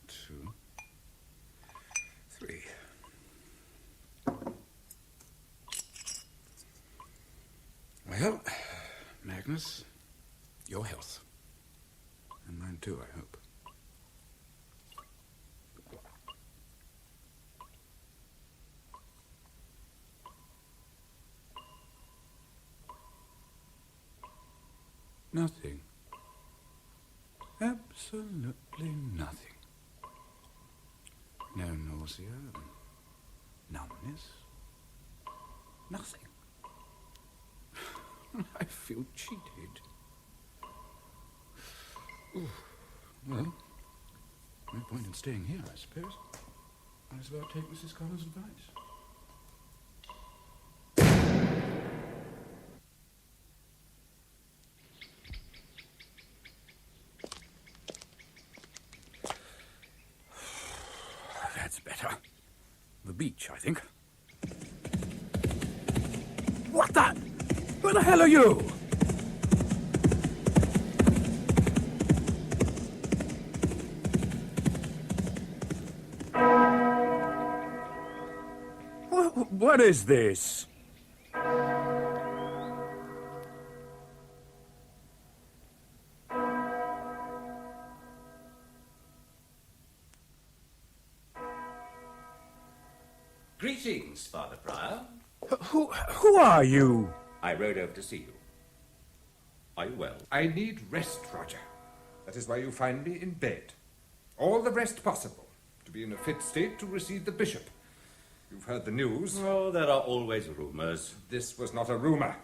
2, 3. Well, Magnus, your health. And mine too, I hope. Nothing. Absolutely nothing. No nausea, numbness. Nothing. I feel cheated. Ooh. Well, no point in staying here, I suppose. Might as well take Mrs. Collins' advice. That's better. The beach, I think. What the? Where the hell are you? What is this? Greetings, Father Prior. Who are you? I rode over to see you. Are you well? I need rest, Roger. That is why you find me in bed. All the rest possible, to be in a fit state to receive the bishop. You've heard the news. Oh, there are always rumours. This was not a rumour.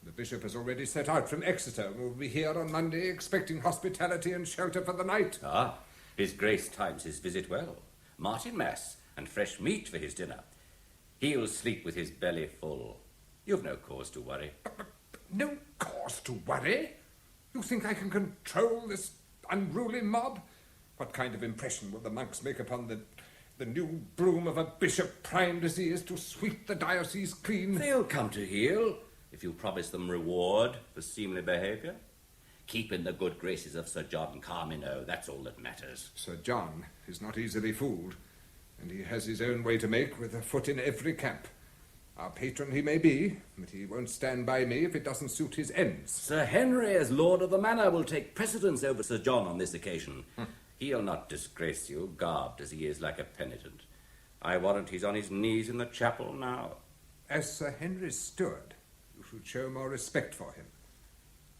The bishop has already set out from Exeter and will be here on Monday, expecting hospitality and shelter for the night. Ah, His Grace times his visit well. Martinmas and fresh meat for his dinner. He'll sleep with his belly full. You've no cause to worry. No cause to worry? You think I can control this unruly mob? What kind of impression will the monks make upon the new broom of a bishop primed as he is to sweep the diocese clean? They'll come to heel if you promise them reward for seemly behaviour. Keep in the good graces of Sir John Carmino, that's all that matters. Sir John is not easily fooled, and he has his own way to make with a foot in every camp. Our patron he may be, but he won't stand by me if it doesn't suit his ends. Sir Henry, as Lord of the Manor, will take precedence over Sir John on this occasion. He'll not disgrace you, garbed as he is like a penitent. I warrant he's on his knees in the chapel now. As Sir Henry's steward, you should show more respect for him.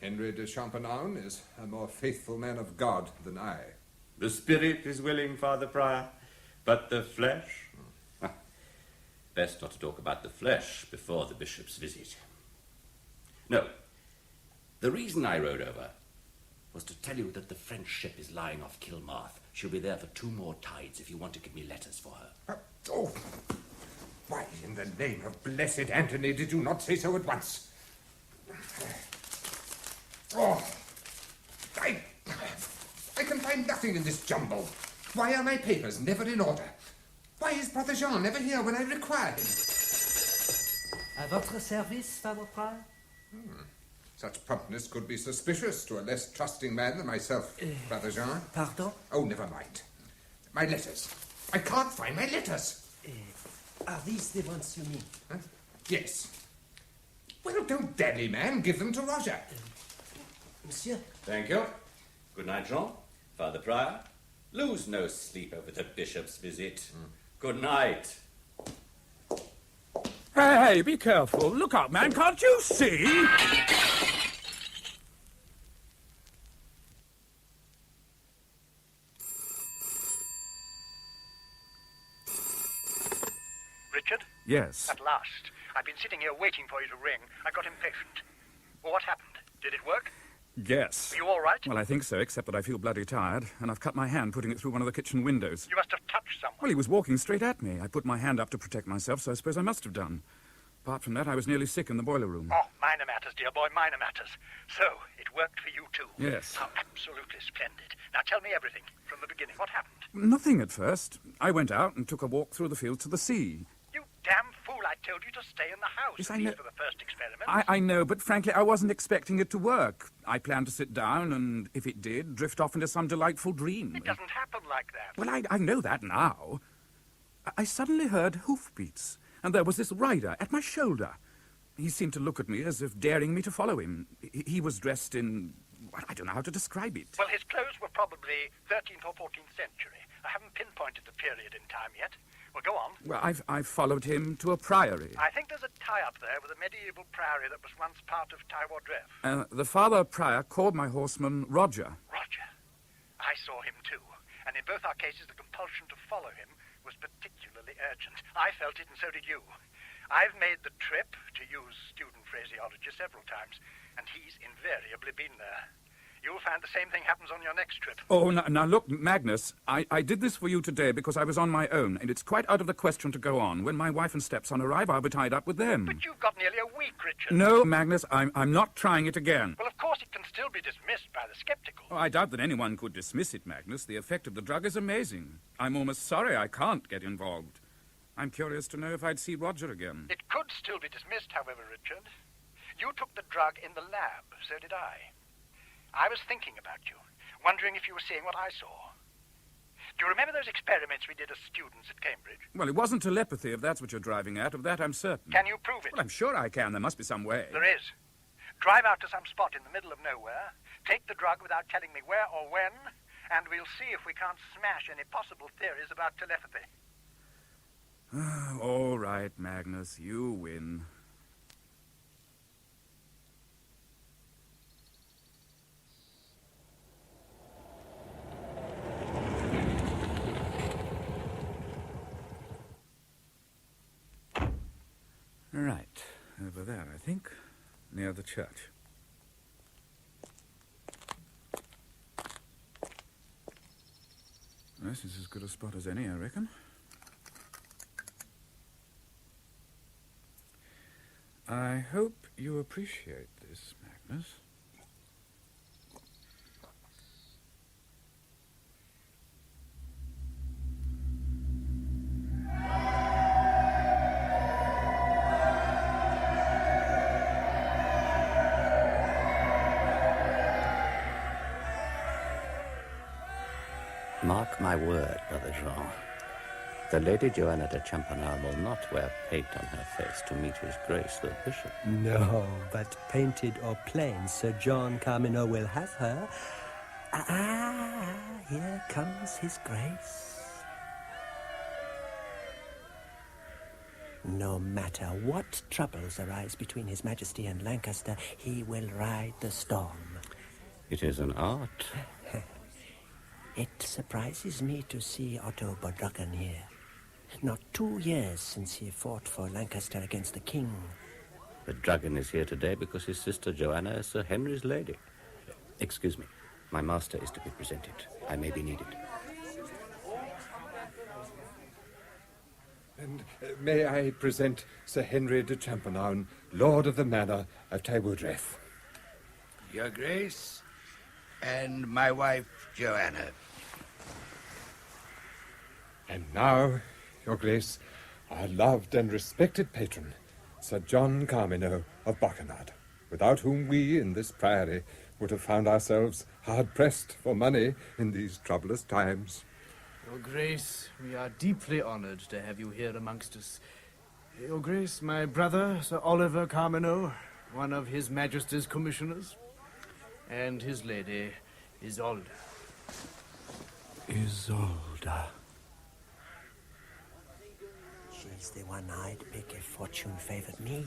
Henry de Champernowne is a more faithful man of God than I. The spirit is willing, Father Prior, but the flesh... Best not to talk about the flesh before the bishop's visit. No, the reason I rode over was to tell you that the French ship is lying off Kilmarth. She'll be there for 2 more tides if you want to give me letters for her. Oh, why in the name of blessed Anthony did you not say so at once? Oh, I can find nothing in this jumble. Why are my papers never in order? Why is Brother Jean never here when I require him? À votre service, Father Prior? Such promptness could be suspicious to a less trusting man than myself, Brother Jean. Pardon? Oh, never mind. My letters. I can't find my letters. Are these the ones you mean? Huh? Yes. Well, don't dally, man. Give them to Roger. Monsieur? Thank you. Good night, Jean. Father Prior, lose no sleep over the bishop's visit. Good night. Hey, be careful. Look out, man. Can't you see? Richard? Yes. At last. I've been sitting here waiting for you to ring. I got impatient. Well, what happened? Did it work? Yes. Are you all right? Well, I think so, except that I feel bloody tired, and I've cut my hand putting it through one of the kitchen windows. You must have touched someone. Well, he was walking straight at me. I put my hand up to protect myself, so I suppose I must have done. Apart from that, I was nearly sick in the boiler room. Oh, minor matters, dear boy, minor matters. So, it worked for you too? Yes. How absolutely splendid. Now tell me everything, from the beginning. What happened? Nothing at first. I went out and took a walk through the fields to the sea. You damn fool, I told you to stay in the house. Yes, At I know. least for the first experiment. I know, but frankly, I wasn't expecting it to work. I planned to sit down and, if it did, drift off into some delightful dream. It doesn't happen like that. Well, I know that now. I suddenly heard hoofbeats, and there was this rider at my shoulder. He seemed to look at me as if daring me to follow him. He was dressed in... well, I don't know how to describe it. Well, his clothes were probably 13th or 14th century. I haven't pinpointed the period in time yet. Well, go on. Well, I've followed him to a priory. I think there's a tie-up there with a medieval priory that was once part of Tywardreff. The father prior called my horseman Roger. Roger. I saw him too. And in both our cases, the compulsion to follow him was particularly urgent. I felt it, and so did you. I've made the trip, to use student phraseology, several times, and he's invariably been there. You'll find the same thing happens on your next trip. Oh, now look, Magnus, I did this for you today because I was on my own, and it's quite out of the question to go on. When my wife and stepson arrive, I'll be tied up with them. But you've got nearly a week, Richard. No, Magnus, I'm not trying it again. Well, of course, it can still be dismissed by the skeptical. Oh, I doubt that anyone could dismiss it, Magnus. The effect of the drug is amazing. I'm almost sorry I can't get involved. I'm curious to know if I'd see Roger again. It could still be dismissed, however, Richard. You took the drug in the lab, so did I. I was thinking about you, wondering if you were seeing what I saw. Do you remember those experiments we did as students at Cambridge? Well, it wasn't telepathy, if that's what you're driving at. Of that, I'm certain. Can you prove it? Well, I'm sure I can. There must be some way. There is. Drive out to some spot in the middle of nowhere, take the drug without telling me where or when, and we'll see if we can't smash any possible theories about telepathy. All right, Magnus, you win. Right, over there, I think, near the church. This is as good a spot as any, I reckon. I hope you appreciate this, Magnus. Mark my word, Brother Jean. The Lady Joanna de Champagnat will not wear paint on her face to meet His Grace the Bishop. No, but painted or plain, Sir John Carmineau will have her. Here comes His Grace. No matter what troubles arise between His Majesty and Lancaster, he will ride the storm. It is an art. It surprises me to see Otto Bodrugan here. Not 2 years since he fought for Lancaster against the king. The dragon is here today because his sister Joanna is Sir Henry's lady. Excuse me, my master is to be presented. I may be needed. And may I present Sir Henry de Champagnat, Lord of the Manor of Tywoodreth. Your Grace, and my wife, Joanna. And now, Your Grace, our loved and respected patron, Sir John Carmineau of Bachanad, without whom we in this priory would have found ourselves hard-pressed for money in these troublous times. Your Grace, we are deeply honored to have you here amongst us. Your Grace, my brother, Sir Oliver Carmineau, one of His Majesty's commissioners, and his lady, Isolde. Isolde. She's the one I'd pick if fortune favored me.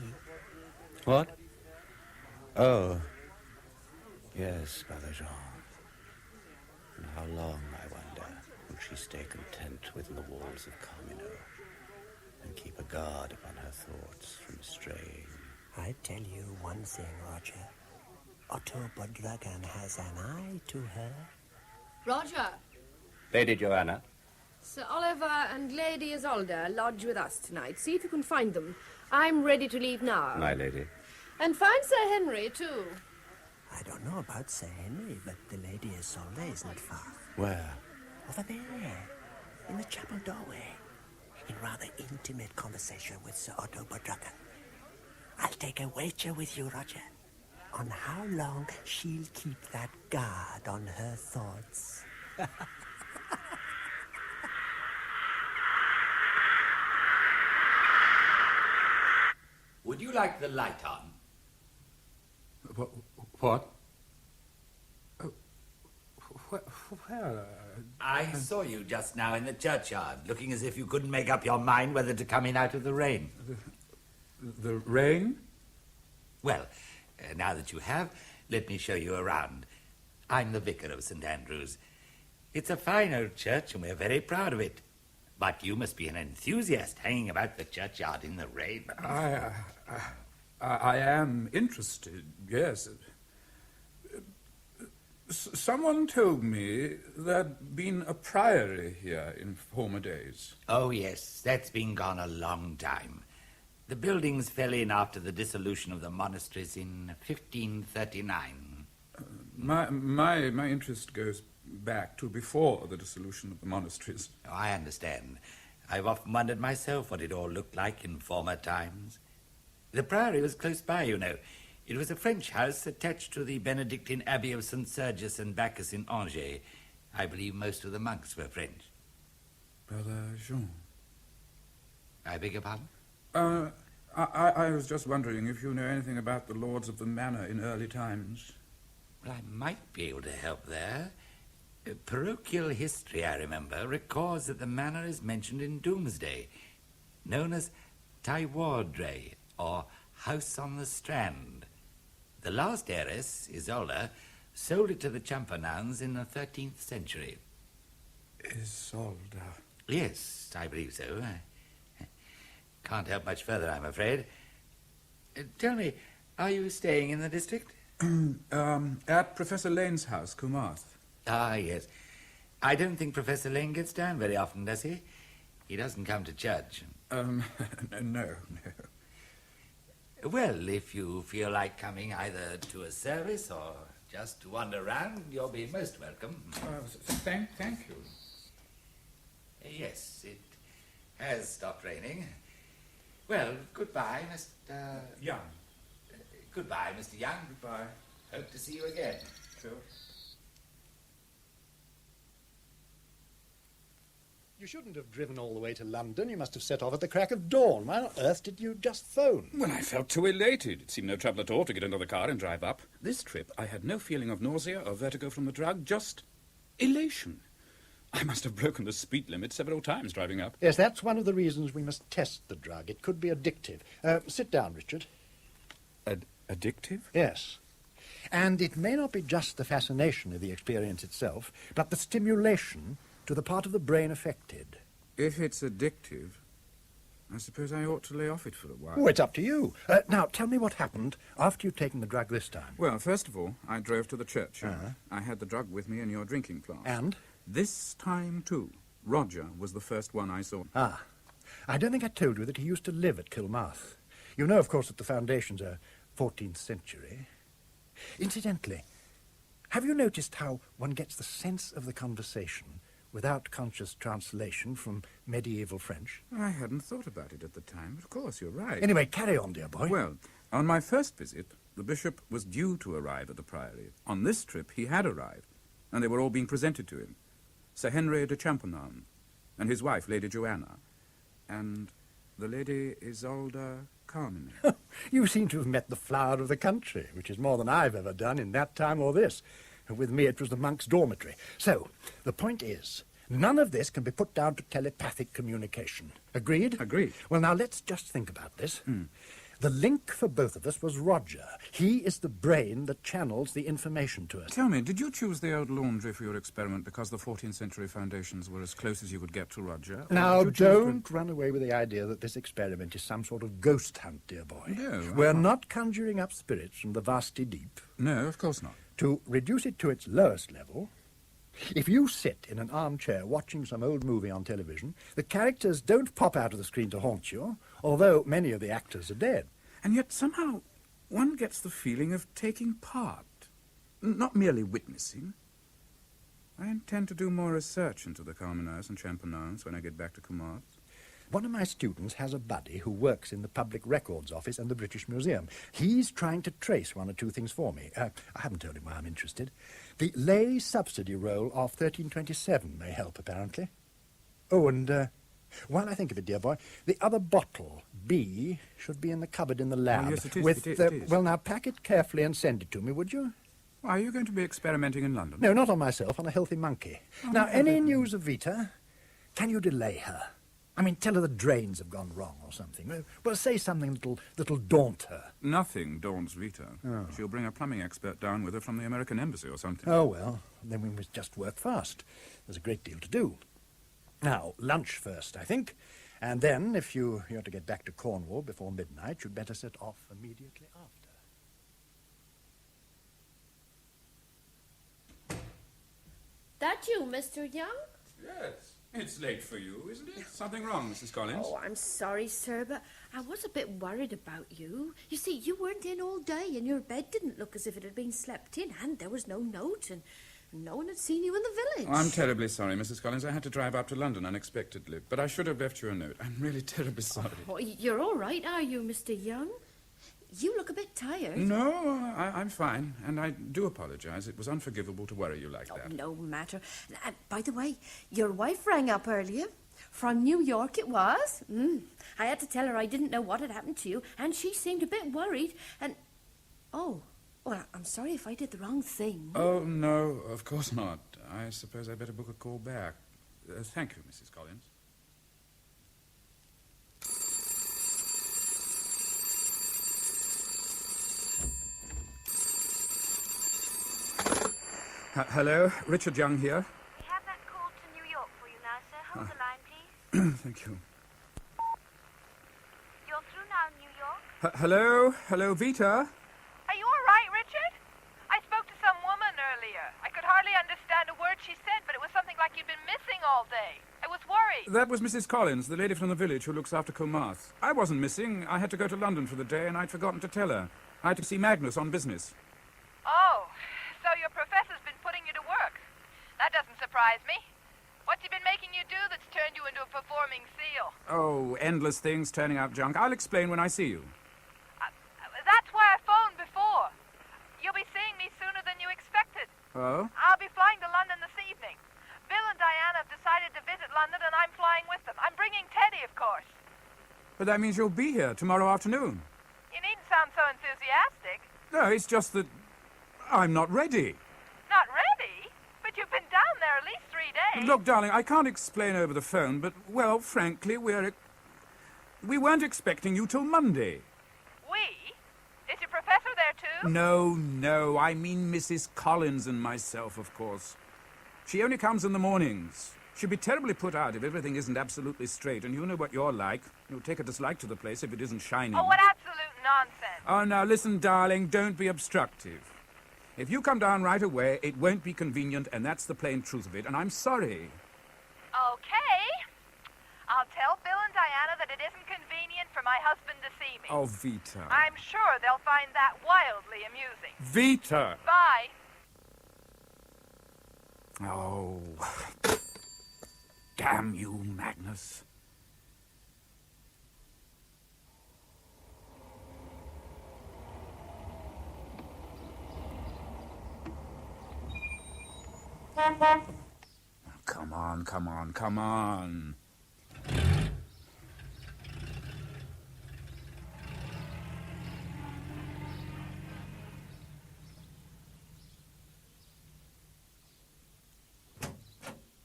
What? Oh. Yes, Brother Jean. And how long, I wonder, will she stay content within the walls of Carmineau and keep a guard upon her thoughts from straying? I tell you one thing, Roger. Otto Bodrugan has an eye to her. Roger, Lady Joanna. Sir Oliver and Lady Isolde lodge with us tonight. See if you can find them. I'm ready to leave now. My lady. And find Sir Henry, too. I don't know about Sir Henry, but the Lady Isolde isn't far. Where? Over there, in the chapel doorway, in rather intimate conversation with Sir Otto Bodrugan. I'll take a wager with you, Roger, on how long she'll keep that guard on her thoughts. Would you like the light on? What? Where? I saw you just now in the churchyard, looking as if you couldn't make up your mind whether to come in out of the rain. The rain? Well, now that you have, let me show you around. I'm the vicar of St. Andrew's. It's a fine old church, and we're very proud of it. But you must be an enthusiast hanging about the churchyard in the rain. I am interested, yes. Someone told me there'd been a priory here in former days. Oh, yes, that's been gone a long time. The buildings fell in after the dissolution of the monasteries in 1539. My interest goes back to before the dissolution of the monasteries. Oh, I understand. I've often wondered myself what it all looked like in former times. The priory was close by, you know. It was a French house attached to the Benedictine Abbey of St. Sergius and Bacchus in Angers. I believe most of the monks were French. Father Jean. I beg your pardon? I was just wondering if you know anything about the lords of the manor in early times. Well, I might be able to help there. Parochial history, I remember, records that the manor is mentioned in Doomsday, known as Tywardre, or House on the Strand. The last heiress, Isolde, sold it to the Champernownes in the 13th century. Isolde? Yes, I believe so. Can't help much further, I'm afraid. Tell me, are you staying in the district? At Professor Lane's house, Kumarth. Ah, yes. I don't think Professor Lane gets down very often, does he? He doesn't come to church. No. Well, if you feel like coming either to a service or just to wander around, you'll be most welcome. Thank you. Yes, it has stopped raining. Well, goodbye, Mr. Young. Goodbye, Mr. Young. Goodbye. Hope to see you again. Sure. You shouldn't have driven all the way to London. You must have set off at the crack of dawn. Why on earth did you just phone? Well, I felt too elated. It seemed no trouble at all to get into the car and drive up. This trip, I had no feeling of nausea or vertigo from the drug, just elation. I must have broken the speed limit several times driving up. Yes, that's one of the reasons we must test the drug. It could be addictive. Sit down, Richard. Addictive? Yes. And it may not be just the fascination of the experience itself, but the stimulation to the part of the brain affected. If it's addictive, I suppose I ought to lay off it for a while. Oh, it's up to you. Now, tell me what happened after you'd taken the drug this time. Well, first of all, I drove to the church. I had the drug with me in your drinking flask. And? This time, too, Roger was the first one I saw. Ah. I don't think I told you that he used to live at Kilmarth. You know, of course, that the foundations are 14th century. Incidentally, have you noticed how one gets the sense of the conversation without conscious translation from medieval French? I hadn't thought about it at the time. Of course, you're right. Anyway, carry on, dear boy. Well, on my first visit, the bishop was due to arrive at the priory. On this trip, he had arrived, and they were all being presented to him. Sir Henry de Champernowne, and his wife, Lady Joanna, and the Lady Isolde Carmen. You seem to have met the flower of the country, which is more than I've ever done in that time or this. With me, it was the monks' dormitory. So, the point is, none of this can be put down to telepathic communication. Agreed? Agreed. Well, now, let's just think about this. The link for both of us was Roger. He is the brain that channels the information to us. Tell me, did you choose the old laundry for your experiment because the 14th century foundations were as close as you could get to Roger? Now, don't run away with the idea that this experiment is some sort of ghost hunt, dear boy. No. We're not conjuring up spirits from the vasty deep. No, of course not. To reduce it to its lowest level, if you sit in an armchair watching some old movie on television, the characters don't pop out of the screen to haunt you, although many of the actors are dead. And yet somehow one gets the feeling of taking part, not merely witnessing. I intend to do more research into the Carmeners and Champernownes when I get back to Kumarth. One of my students has a buddy who works in the Public Records Office and the British Museum. He's trying to trace one or two things for me. I haven't told him why I'm interested. The lay subsidy roll of 1327 may help, apparently. Oh, and while I think of it, dear boy, the other bottle, B, should be in the cupboard in the lab. Oh, yes, it is. With it is. Well, now, pack it carefully and send it to me, would you? Are you going to be experimenting in London? No, not on myself, on a healthy monkey. Now, any news of Vita? Can you delay her? I mean, tell her the drains have gone wrong or something. Well, say something that'll daunt her. Nothing daunts Vita. Oh. She'll bring a plumbing expert down with her from the American Embassy or something. Oh, well, then we must just work fast. There's a great deal to do. Now, lunch first, I think. And then, if you're to get back to Cornwall before midnight, you'd better set off immediately after. That you, Mr. Young? Yes. It's late for you, isn't it? Something wrong, Mrs. Collins? Oh, I'm sorry, sir, but I was a bit worried about you. You see, you weren't in all day, and your bed didn't look as if it had been slept in, and there was no note, and no one had seen you in the village. I'm terribly sorry, Mrs. Collins. I had to drive up to London unexpectedly, but I should have left you a note. I'm really terribly sorry. Oh, you're all right, are you, Mr. Young? You look a bit tired. No, I'm fine, and I do apologize. It was unforgivable to worry you like that. No matter. By the way, your wife rang up earlier. From New York it was. I had to tell her I didn't know what had happened to you, and she seemed a bit worried, and... Oh, well, I'm sorry if I did the wrong thing. Oh, no, of course not. I suppose I'd better book a call back. Thank you, Mrs. Collins. Hello, Richard Young here. We have that call to New York for you now, sir. Hold the line, please. Thank you. You're through now, New York. Hello, Vita. Are you all right, Richard? I spoke to some woman earlier. I could hardly understand a word she said, but it was something like you'd been missing all day. I was worried. That was Mrs. Collins, the lady from the village who looks after Comarth. I wasn't missing. I had to go to London for the day, and I'd forgotten to tell her. I had to see Magnus on business. Oh, so your professor's been putting you to work. That doesn't surprise me. What's he been making you do that's turned you into a performing seal? Oh, endless things turning out junk. I'll explain when I see you. That's why I phoned before. You'll be seeing me sooner than you expected. Oh? I'll be flying to London this evening. Bill and Diana have decided to visit London, and I'm flying with them. I'm bringing Teddy, of course. But that means you'll be here tomorrow afternoon. You needn't sound so enthusiastic. No, it's just that I'm not ready. Not ready? But you've been down there at least 3 days. Look, darling, I can't explain over the phone, but, well, frankly, we weren't expecting you till Monday. We? Is your professor there too? No, I mean Mrs. Collins and myself, of course. She only comes in the mornings. She'll be terribly put out if everything isn't absolutely straight, and you know what you're like. You'll take a dislike to the place if it isn't shining. Oh, what absolute nonsense. Oh, now, listen, darling, don't be obstructive. If you come down right away, it won't be convenient, and that's the plain truth of it, and I'm sorry. Okay. I'll tell Bill and Diana that it isn't convenient for my husband to see me. Oh, Vita. I'm sure they'll find that wildly amusing. Vita! Bye. Oh, damn you, Magnus. Come on.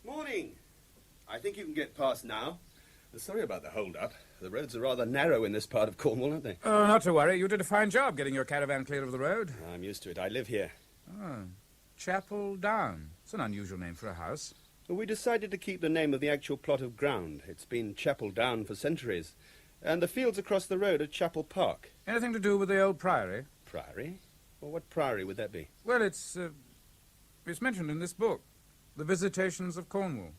Morning. I think you can get past now. Sorry about the hold-up. The roads are rather narrow in this part of Cornwall, aren't they? Oh, not to worry. You did a fine job getting your caravan clear of the road. I'm used to it. I live here. Oh, Chapel Down. It's an unusual name for a house. Well, we decided to keep the name of the actual plot of ground. It's been Chapel Down for centuries. And the fields across the road are Chapel Park. Anything to do with the old priory? Priory? Well, what priory would that be? Well, it's mentioned in this book, The Visitations of Cornwall.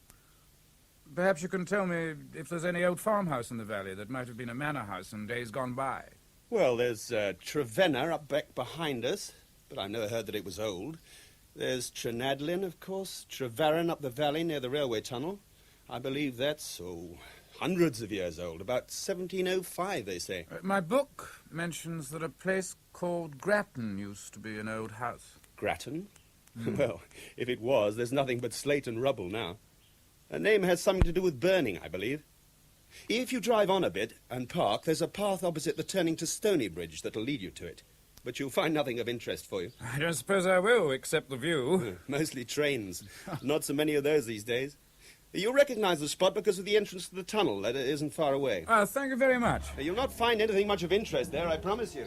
Perhaps you can tell me if there's any old farmhouse in the valley that might have been a manor house in days gone by. Well, there's Trevenna up back behind us, but I've never heard that it was old. There's Trinadlin, of course, Trevarren up the valley near the railway tunnel. I believe that's, hundreds of years old, about 1705, they say. My book mentions that a place called Grattan used to be an old house. Grattan? Well, if it was, there's nothing but slate and rubble now. The name has something to do with burning, I believe. If you drive on a bit and park, there's a path opposite the turning to Stony Bridge that'll lead you to it. But you'll find nothing of interest for you. I don't suppose I will, except the view. Mostly trains. Not so many of those these days. You'll recognize the spot because of the entrance to the tunnel. That isn't far away. Thank you very much. You'll not find anything much of interest there, I promise you.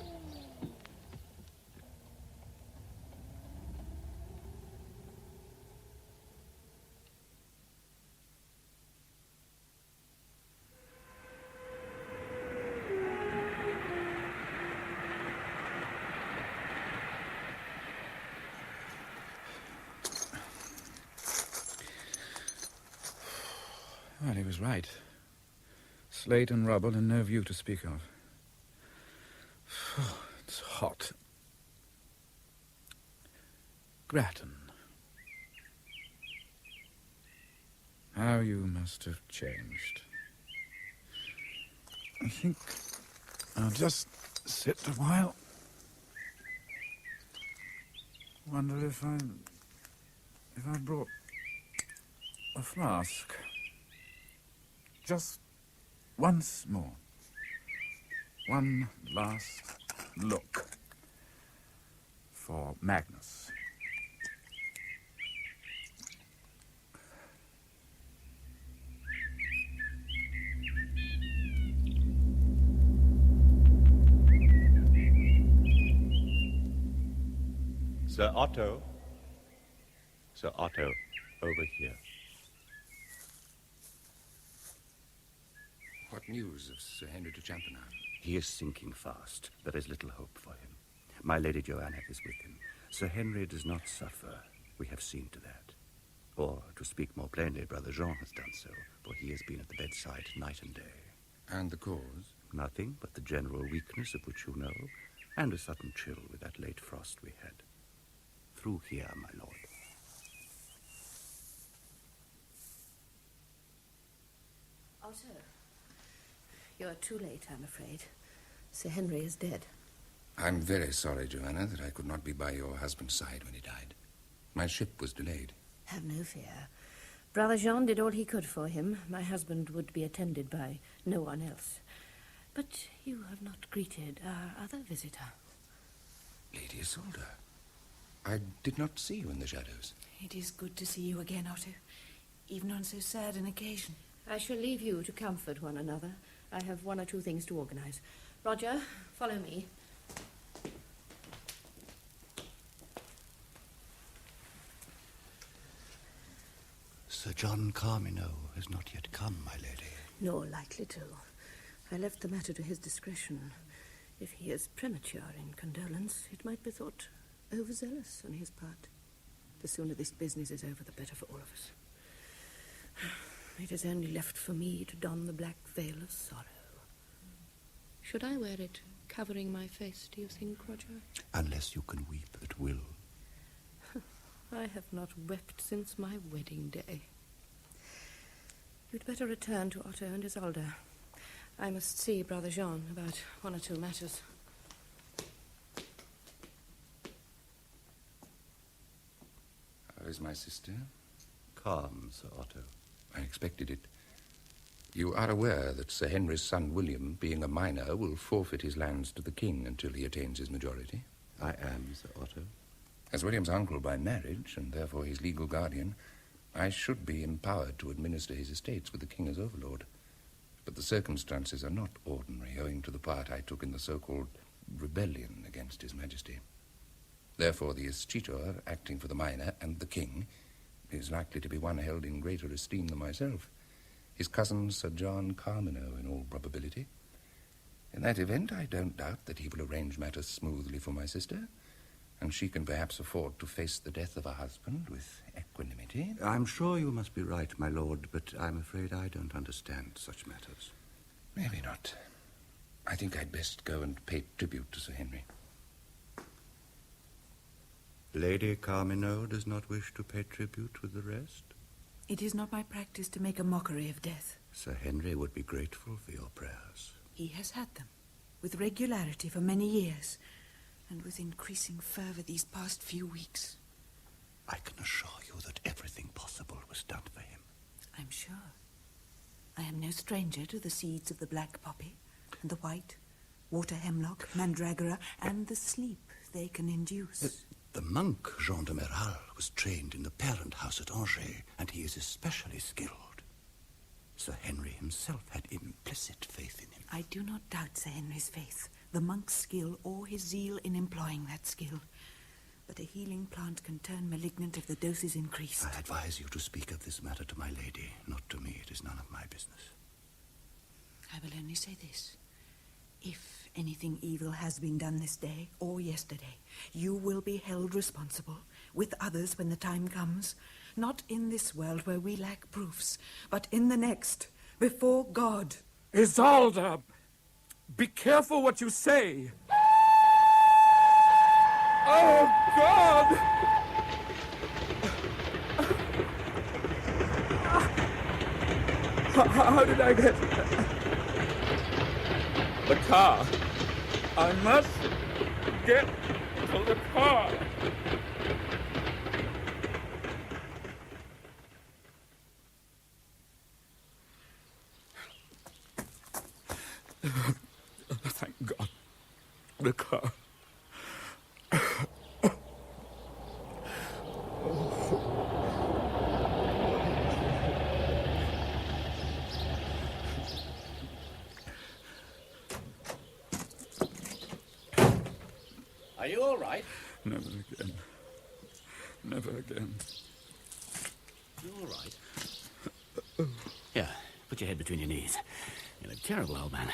Well, he was right. Slate and rubble and no view to speak of. It's hot. Grattan. How you must have changed. I think I'll just sit a while. Wonder if I brought a flask. Just once more. One last look for Magnus. Sir Otto. Sir Otto, over here. What news of Sir Henry de Champernowne? He is sinking fast. There is little hope for him. My Lady Joanna is with him. Sir Henry does not suffer. We have seen to that. Or, to speak more plainly, Brother Jean has done so, for he has been at the bedside night and day. And the cause? Nothing but the general weakness of which you know, and a sudden chill with that late frost we had. Through here, my lord. Otto, you are too late, I'm afraid. Sir Henry is dead. I'm very sorry, Joanna, that I could not be by your husband's side when he died. My ship was delayed. Have no fear. Brother Jean did all he could for him. My husband would be attended by no one else. But you have not greeted our other visitor. Lady Isolde, I did not see you in the shadows. It is good to see you again, Otto, even on so sad an occasion. I shall leave you to comfort one another. I have one or two things to organize. Roger, follow me. Sir John Carmino has not yet come, my lady. Nor likely to. I left the matter to his discretion. If he is premature in condolence, it might be thought overzealous on his part. The sooner this business is over, the better for all of us. It is only left for me to don the black veil of sorrow. Should I wear it covering my face, do you think, Roger? Unless you can weep at will. I have not wept since my wedding day. You'd better return to Otto and Isolde. I must see Brother Jean about one or two matters. How is my sister? Calm, Sir Otto. I expected it. You are aware that Sir Henry's son William, being a minor, will forfeit his lands to the king until he attains his majority? I am, Sir Otto. As William's uncle by marriage, and therefore his legal guardian, I should be empowered to administer his estates with the king as overlord. But the circumstances are not ordinary, owing to the part I took in the so-called rebellion against his majesty. Therefore, the escheator, acting for the minor and the king, is likely to be one held in greater esteem than myself. His cousin, Sir John Carmino, in all probability. In that event, I don't doubt that he will arrange matters smoothly for my sister, and she can perhaps afford to face the death of her husband with equanimity. I'm sure you must be right, my lord, but I'm afraid I don't understand such matters. Maybe not. I think I'd best go and pay tribute to Sir Henry. Lady Carmino does not wish to pay tribute with the rest? It is not my practice to make a mockery of death. Sir Henry would be grateful for your prayers. He has had them, with regularity for many years, and with increasing fervor these past few weeks. I can assure you that everything possible was done for him. I'm sure. I am no stranger to the seeds of the black poppy, and the white, water hemlock, mandragora, and the sleep they can induce. The monk, Jean de Meral, was trained in the parent house at Angers, and he is especially skilled. Sir Henry himself had implicit faith in him. I do not doubt Sir Henry's faith, the monk's skill, or his zeal in employing that skill. But a healing plant can turn malignant if the dose is increased. I advise you to speak of this matter to my lady, not to me. It is none of my business. I will only say this. If anything evil has been done this day or yesterday, you will be held responsible, with others when the time comes, not in this world where we lack proofs, but in the next, before God. Isolde! Be careful what you say! Oh, God! How did I get... The car. I must get to the car. The car. Are you all right? Never again. Never again. You all right? Here, put your head between your knees. You look terrible, old man.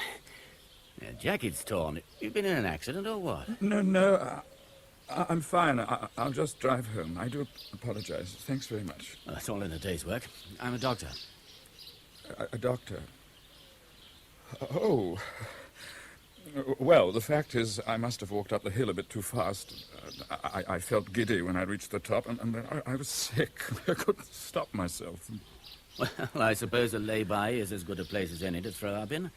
Your jacket's torn. You've been in an accident or what? No, I'm fine. I'll just drive home. I do apologize. Thanks very much. Well, that's all in a day's work. I'm a doctor. A doctor? Oh. Well, the fact is, I must have walked up the hill a bit too fast. I felt giddy when I reached the top, and then I was sick. I couldn't stop myself. Well, I suppose a lay-by is as good a place as any to throw up in.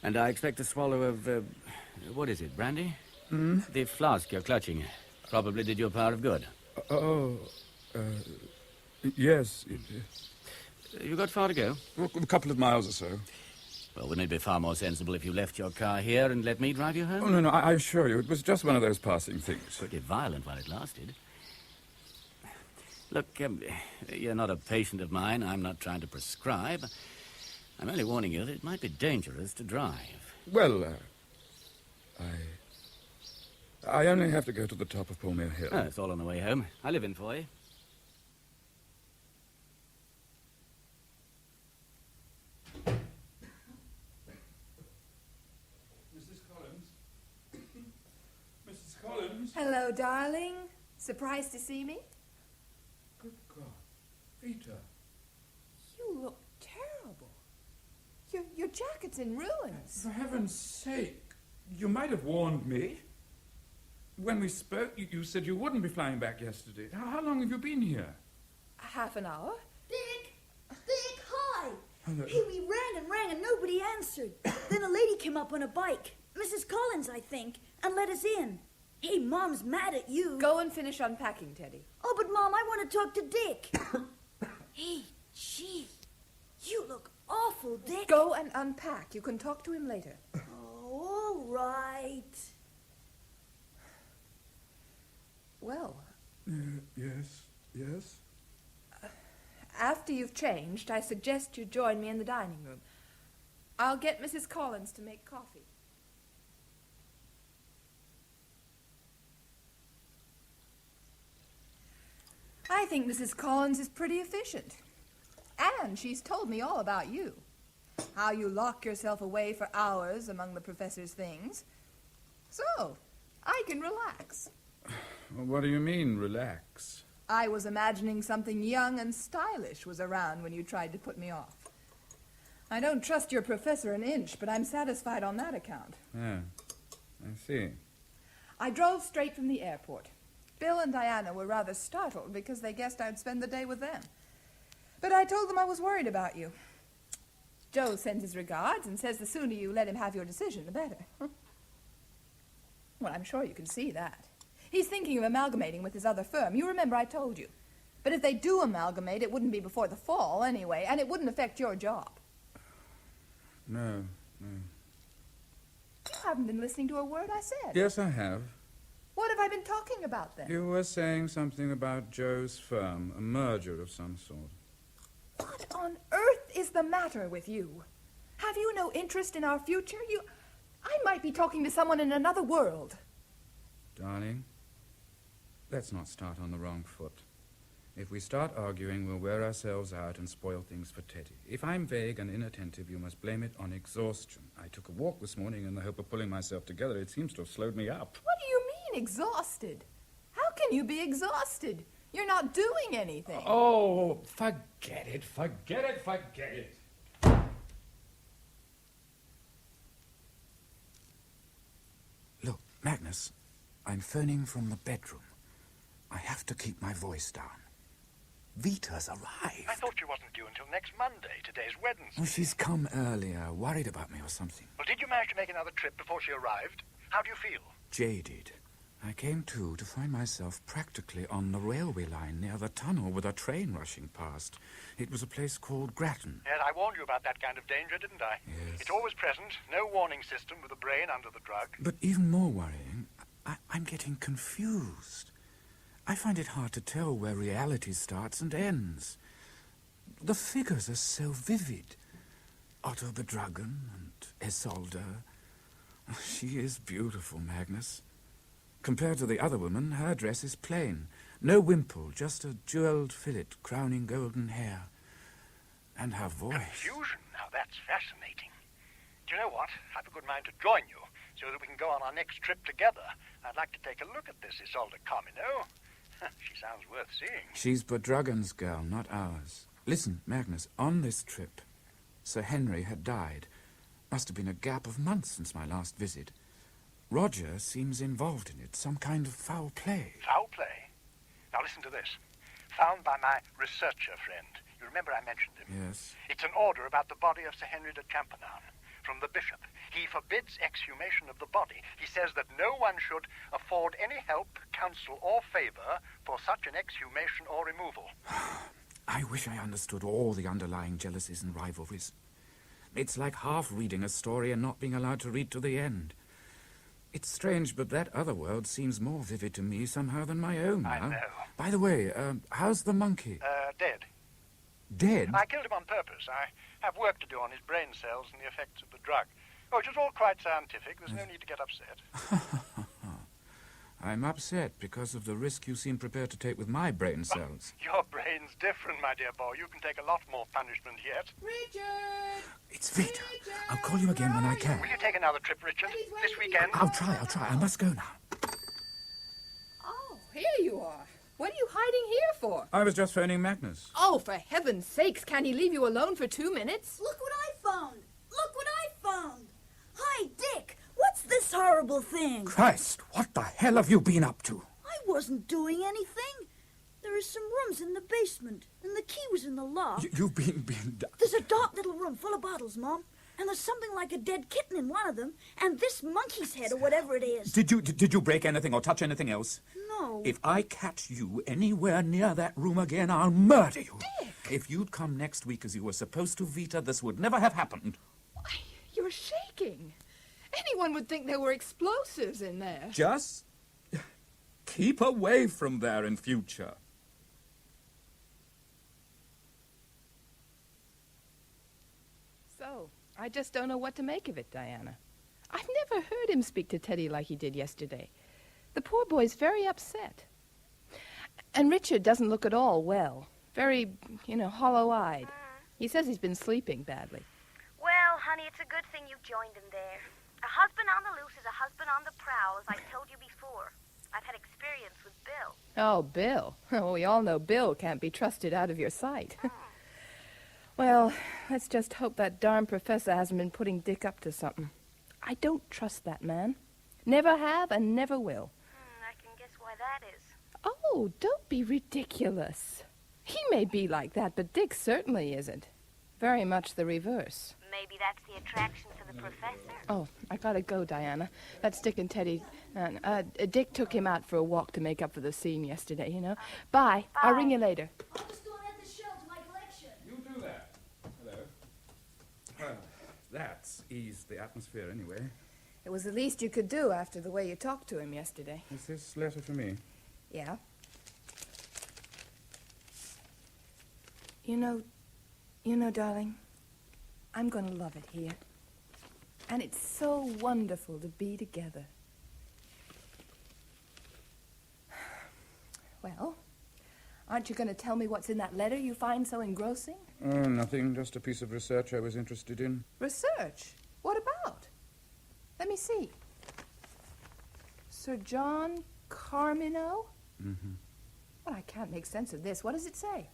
And I expect a swallow of, what is it, brandy? Hmm? The flask you're clutching probably did you a power of good. Yes. You got far to go? A couple of miles or so. Well, wouldn't it be far more sensible if you left your car here and let me drive you home? Oh, no, I assure you, it was just one of those passing things. Pretty violent while it lasted. Look, you're not a patient of mine. I'm not trying to prescribe. I'm only warning you that it might be dangerous to drive. Well, I only have to go to the top of Palmere Hill. Oh, it's all on the way home. I live in for you. Mrs. Collins? Hello, darling. Surprised to see me? Good God. Vita. You look terrible. Your jacket's in ruins. For heaven's sake, you might have warned me. When we spoke, you said you wouldn't be flying back yesterday. How long have you been here? Half an hour. Dick! Dick, hi! Hello. Hey, we rang and nobody answered. Then a lady came up on a bike, Mrs. Collins, I think, and let us in. Hey, Mom's mad at you. Go and finish unpacking, Teddy. Oh, but Mom, I want to talk to Dick. Hey, gee, you look awful, Dick. Go and unpack. You can talk to him later. Oh, all right. Well, Yes. after you've changed, I suggest you join me in the dining room. I'll get Mrs. Collins to make coffee. I think Mrs. Collins is pretty efficient. And she's told me all about you. How you lock yourself away for hours among the professor's things. So, I can relax. What do you mean, relax? I was imagining something young and stylish was around when you tried to put me off. I don't trust your professor an inch, but I'm satisfied on that account. Yeah, I see. I drove straight from the airport. Bill and Diana were rather startled because they guessed I'd spend the day with them. But I told them I was worried about you. Joe sends his regards and says the sooner you let him have your decision, the better. Well, I'm sure you can see that. He's thinking of amalgamating with his other firm. You remember I told you. But if they do amalgamate, it wouldn't be before the fall anyway, and it wouldn't affect your job. No. You haven't been listening to a word I said. Yes, I have. What have I been talking about then? You were saying something about Joe's firm, a merger of some sort. What on earth is the matter with you? Have you no interest in our future? I might be talking to someone in another world. Darling, let's not start on the wrong foot. If we start arguing, we'll wear ourselves out and spoil things for Teddy. If I'm vague and inattentive, you must blame it on exhaustion. I took a walk this morning in the hope of pulling myself together. It seems to have slowed me up. What do you mean, exhausted? How can you be exhausted? You're not doing anything. Oh, forget it. Look, Magnus, I'm phoning from the bedroom. I have to keep my voice down. Vita's arrived. I thought she wasn't due until next Monday. Today's Wednesday. Oh, she's come earlier, worried about me or something. Well, did you manage to make another trip before she arrived? How do you feel? Jaded. I came to find myself practically on the railway line near the tunnel with a train rushing past. It was a place called Grattan. Yes, I warned you about that kind of danger, didn't I? Yes. It's always present. No warning system with the brain under the drug. But even more worrying, I'm getting confused. I find it hard to tell where reality starts and ends. The figures are so vivid. Otto the Dragon and Isolde. She is beautiful, Magnus. Compared to the other woman, her dress is plain. No wimple, just a jeweled fillet crowning golden hair. And her voice. Confusion? Now that's fascinating. Do you know what? I've a good mind to join you so that we can go on our next trip together. I'd like to take a look at this Isolde Carmino. She sounds worth seeing. She's Bedragon's girl, not ours. Listen, Magnus, on this trip, Sir Henry had died. Must have been a gap of months since my last visit. Roger seems involved in it, some kind of foul play. Foul play? Now listen to this. Found by my researcher friend. You remember I mentioned him? Yes. It's an order about the body of Sir Henry de Champernowne from the bishop. He forbids exhumation of the body. He says that no one should afford any help, counsel, or favor for such an exhumation or removal. I wish I understood all the underlying jealousies and rivalries. It's like half reading a story and not being allowed to read to the end. It's strange, but that other world seems more vivid to me somehow than my own now. I know. By the way, how's the monkey? Dead. Dead? I killed him on purpose. I have work to do on his brain cells and the effects of the drug. Oh, it was all quite scientific. There's no need to get upset. I'm upset because of the risk you seem prepared to take with my brain cells. Your brain's different, my dear boy. You can take a lot more punishment yet. Richard! It's Vita. I'll call you again when I can. Will you take another trip, Richard? This weekend? I'll try. I must go now. Oh, here you are. What are you hiding here for? I was just phoning Magnus. Oh, for heaven's sakes, can he leave you alone for 2 minutes? Look what I found! Look what I found! Hi, Dick! What's this horrible thing? Christ, what the hell have you been up to? I wasn't doing anything. There are some rooms in the basement, and the key was in the lock. You've been... There's a dark little room full of bottles, Mom. And there's something like a dead kitten in one of them, and this monkey's head, or whatever it is. Did you break anything or touch anything else? No. If I catch you anywhere near that room again, I'll murder you. Dick! If you'd come next week as you were supposed to, Vita, this would never have happened. Why, you're shaking. Anyone would think there were explosives in there. Just keep away from there in future. So, I just don't know what to make of it, Diana. I've never heard him speak to Teddy like he did yesterday. The poor boy's very upset. And Richard doesn't look at all well. Very, hollow-eyed. He says he's been sleeping badly. Well, honey, it's a good thing you joined him there. A husband on the loose is a husband on the prowl, as I told you before. I've had experience with Bill. Oh, Bill. Oh, we all know Bill can't be trusted out of your sight. Well, let's just hope that darn professor hasn't been putting Dick up to something. I don't trust that man. Never have and never will. I can guess why that is. Oh, don't be ridiculous. He may be like that, but Dick certainly isn't. Very much the reverse. Maybe that's the attraction for the professor. Oh, I gotta go, Diana. That's Dick and Teddy. Dick took him out for a walk to make up for the scene yesterday, Bye. I'll ring you later. I'll just go and add the shell to my collection. You do that. Hello. Well, that's eased the atmosphere anyway. It was the least you could do after the way you talked to him yesterday. Is this letter for me? Yeah. You know, darling, I'm going to love it here. And it's so wonderful to be together. Well, aren't you going to tell me what's in that letter you find so engrossing? Oh, nothing. Just a piece of research I was interested in. Research? What about? Let me see. Sir John Carmino? Mm-hmm. Well, I can't make sense of this. What does it say?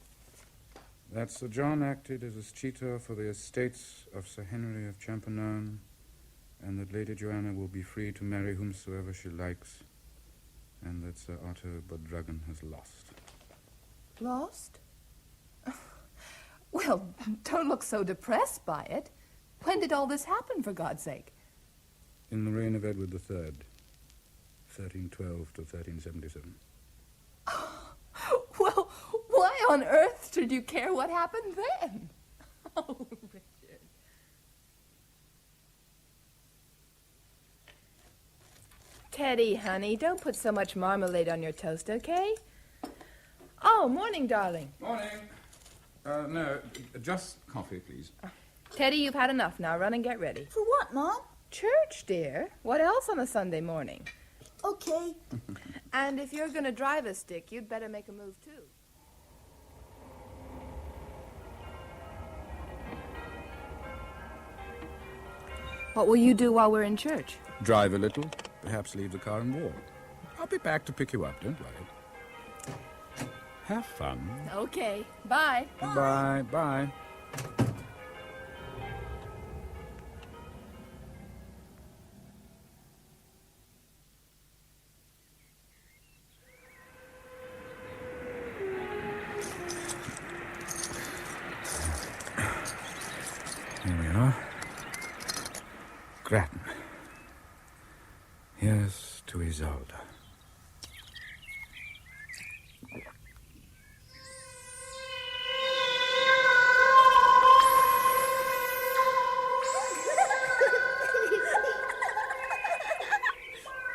That Sir John acted as a tutor for the estates of Sir Henry of Champernowne, and that Lady Joanna will be free to marry whomsoever she likes, and that Sir Otto Bedragon has lost. Lost? Well, don't look so depressed by it. When did all this happen, for God's sake? In the reign of Edward III. 1312 to 1377. Well, why on earth should you care what happened then? Oh, Richard. Teddy, honey, don't put so much marmalade on your toast, okay? Oh, morning, darling. Morning. No, just coffee, please. Teddy, you've had enough now. Run and get ready. For what, Mom? Church, dear. What else on a Sunday morning? Okay. And if you're going to drive a stick, you'd better make a move, too. What will you do while we're in church? Drive a little, perhaps leave the car and walk. I'll be back to pick you up, don't worry. Have fun. Okay. Bye. Bye. Bye. Here we are. Grattan. Here's to Isolde.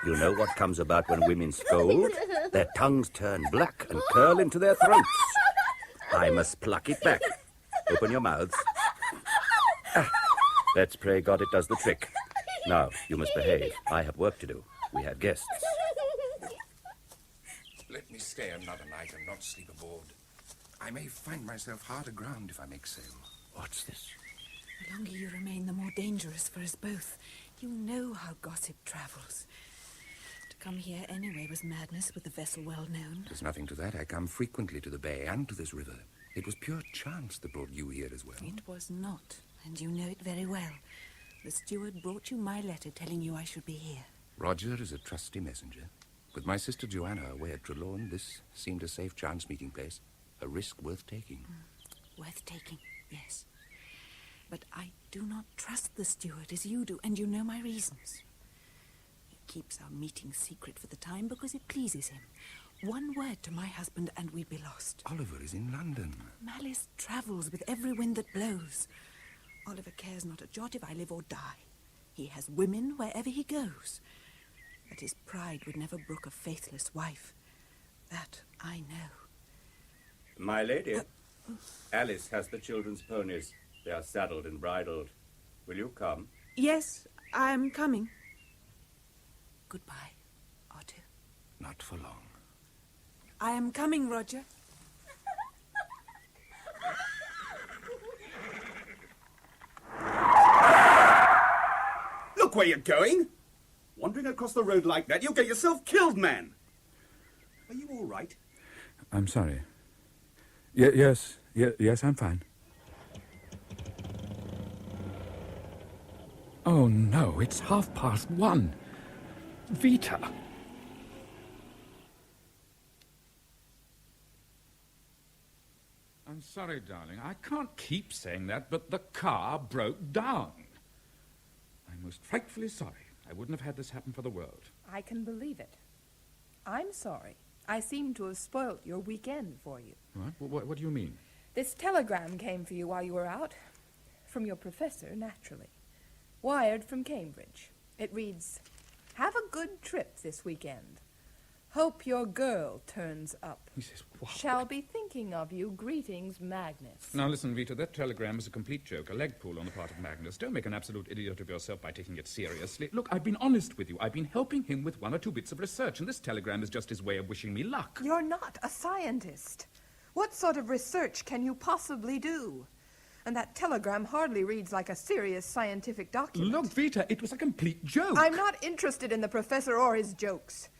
You know what comes about when women scold? Their tongues turn black and curl into their throats. I must pluck it back. Open your mouths. Let's pray God it does the trick. Now, you must behave. I have work to do. We have guests. Let me stay another night and not sleep aboard. I may find myself hard aground if I make sail. What's this? The longer you remain, the more dangerous for us both. You know how gossip travels. To come here anyway was madness with the vessel well known. There's nothing to that. I come frequently to the bay and to this river. It was pure chance that brought you here as well. It was not, and you know it very well. The steward brought you my letter telling you I should be here. Roger is a trusty messenger. With my sister Joanna away at Trelawney, this seemed a safe chance meeting place. A risk worth taking. Worth taking, yes. But I do not trust the steward as you do, and you know my reasons. He keeps our meeting secret for the time because it pleases him. One word to my husband and we'd be lost. Oliver is in London. Malice travels with every wind that blows. Oliver cares not a jot if I live or die. He has women wherever he goes. But his pride would never brook a faithless wife. That I know. My lady, Alice has the children's ponies. They are saddled and bridled. Will you come? Yes, I am coming. Goodbye, Otto. Not for long. I am coming, Roger. Look where you're going. Wandering across the road like that, you'll get yourself killed, man. Are you all right? I'm sorry. Yes, I'm fine. Oh, no, it's 1:30. Vita. I'm sorry, darling. I can't keep saying that, but the car broke down. I'm most frightfully sorry. I wouldn't have had this happen for the world. I can believe it. I'm sorry. I seem to have spoilt your weekend for you. What do you mean? This telegram came for you while you were out. From your professor, naturally. Wired from Cambridge. It reads, "Have a good trip this weekend. Hope your girl turns up. He says, what? Shall be thinking of you. Greetings, Magnus." Now listen, Vita, that telegram is a complete joke, a leg pull on the part of Magnus. Don't make an absolute idiot of yourself by taking it seriously. Look, I've been honest with you. I've been helping him with 1 or 2 bits of research, and this telegram is just his way of wishing me luck. You're not a scientist. What sort of research can you possibly do? And that telegram hardly reads like a serious scientific document. Look, Vita, it was a complete joke. I'm not interested in the professor or his jokes.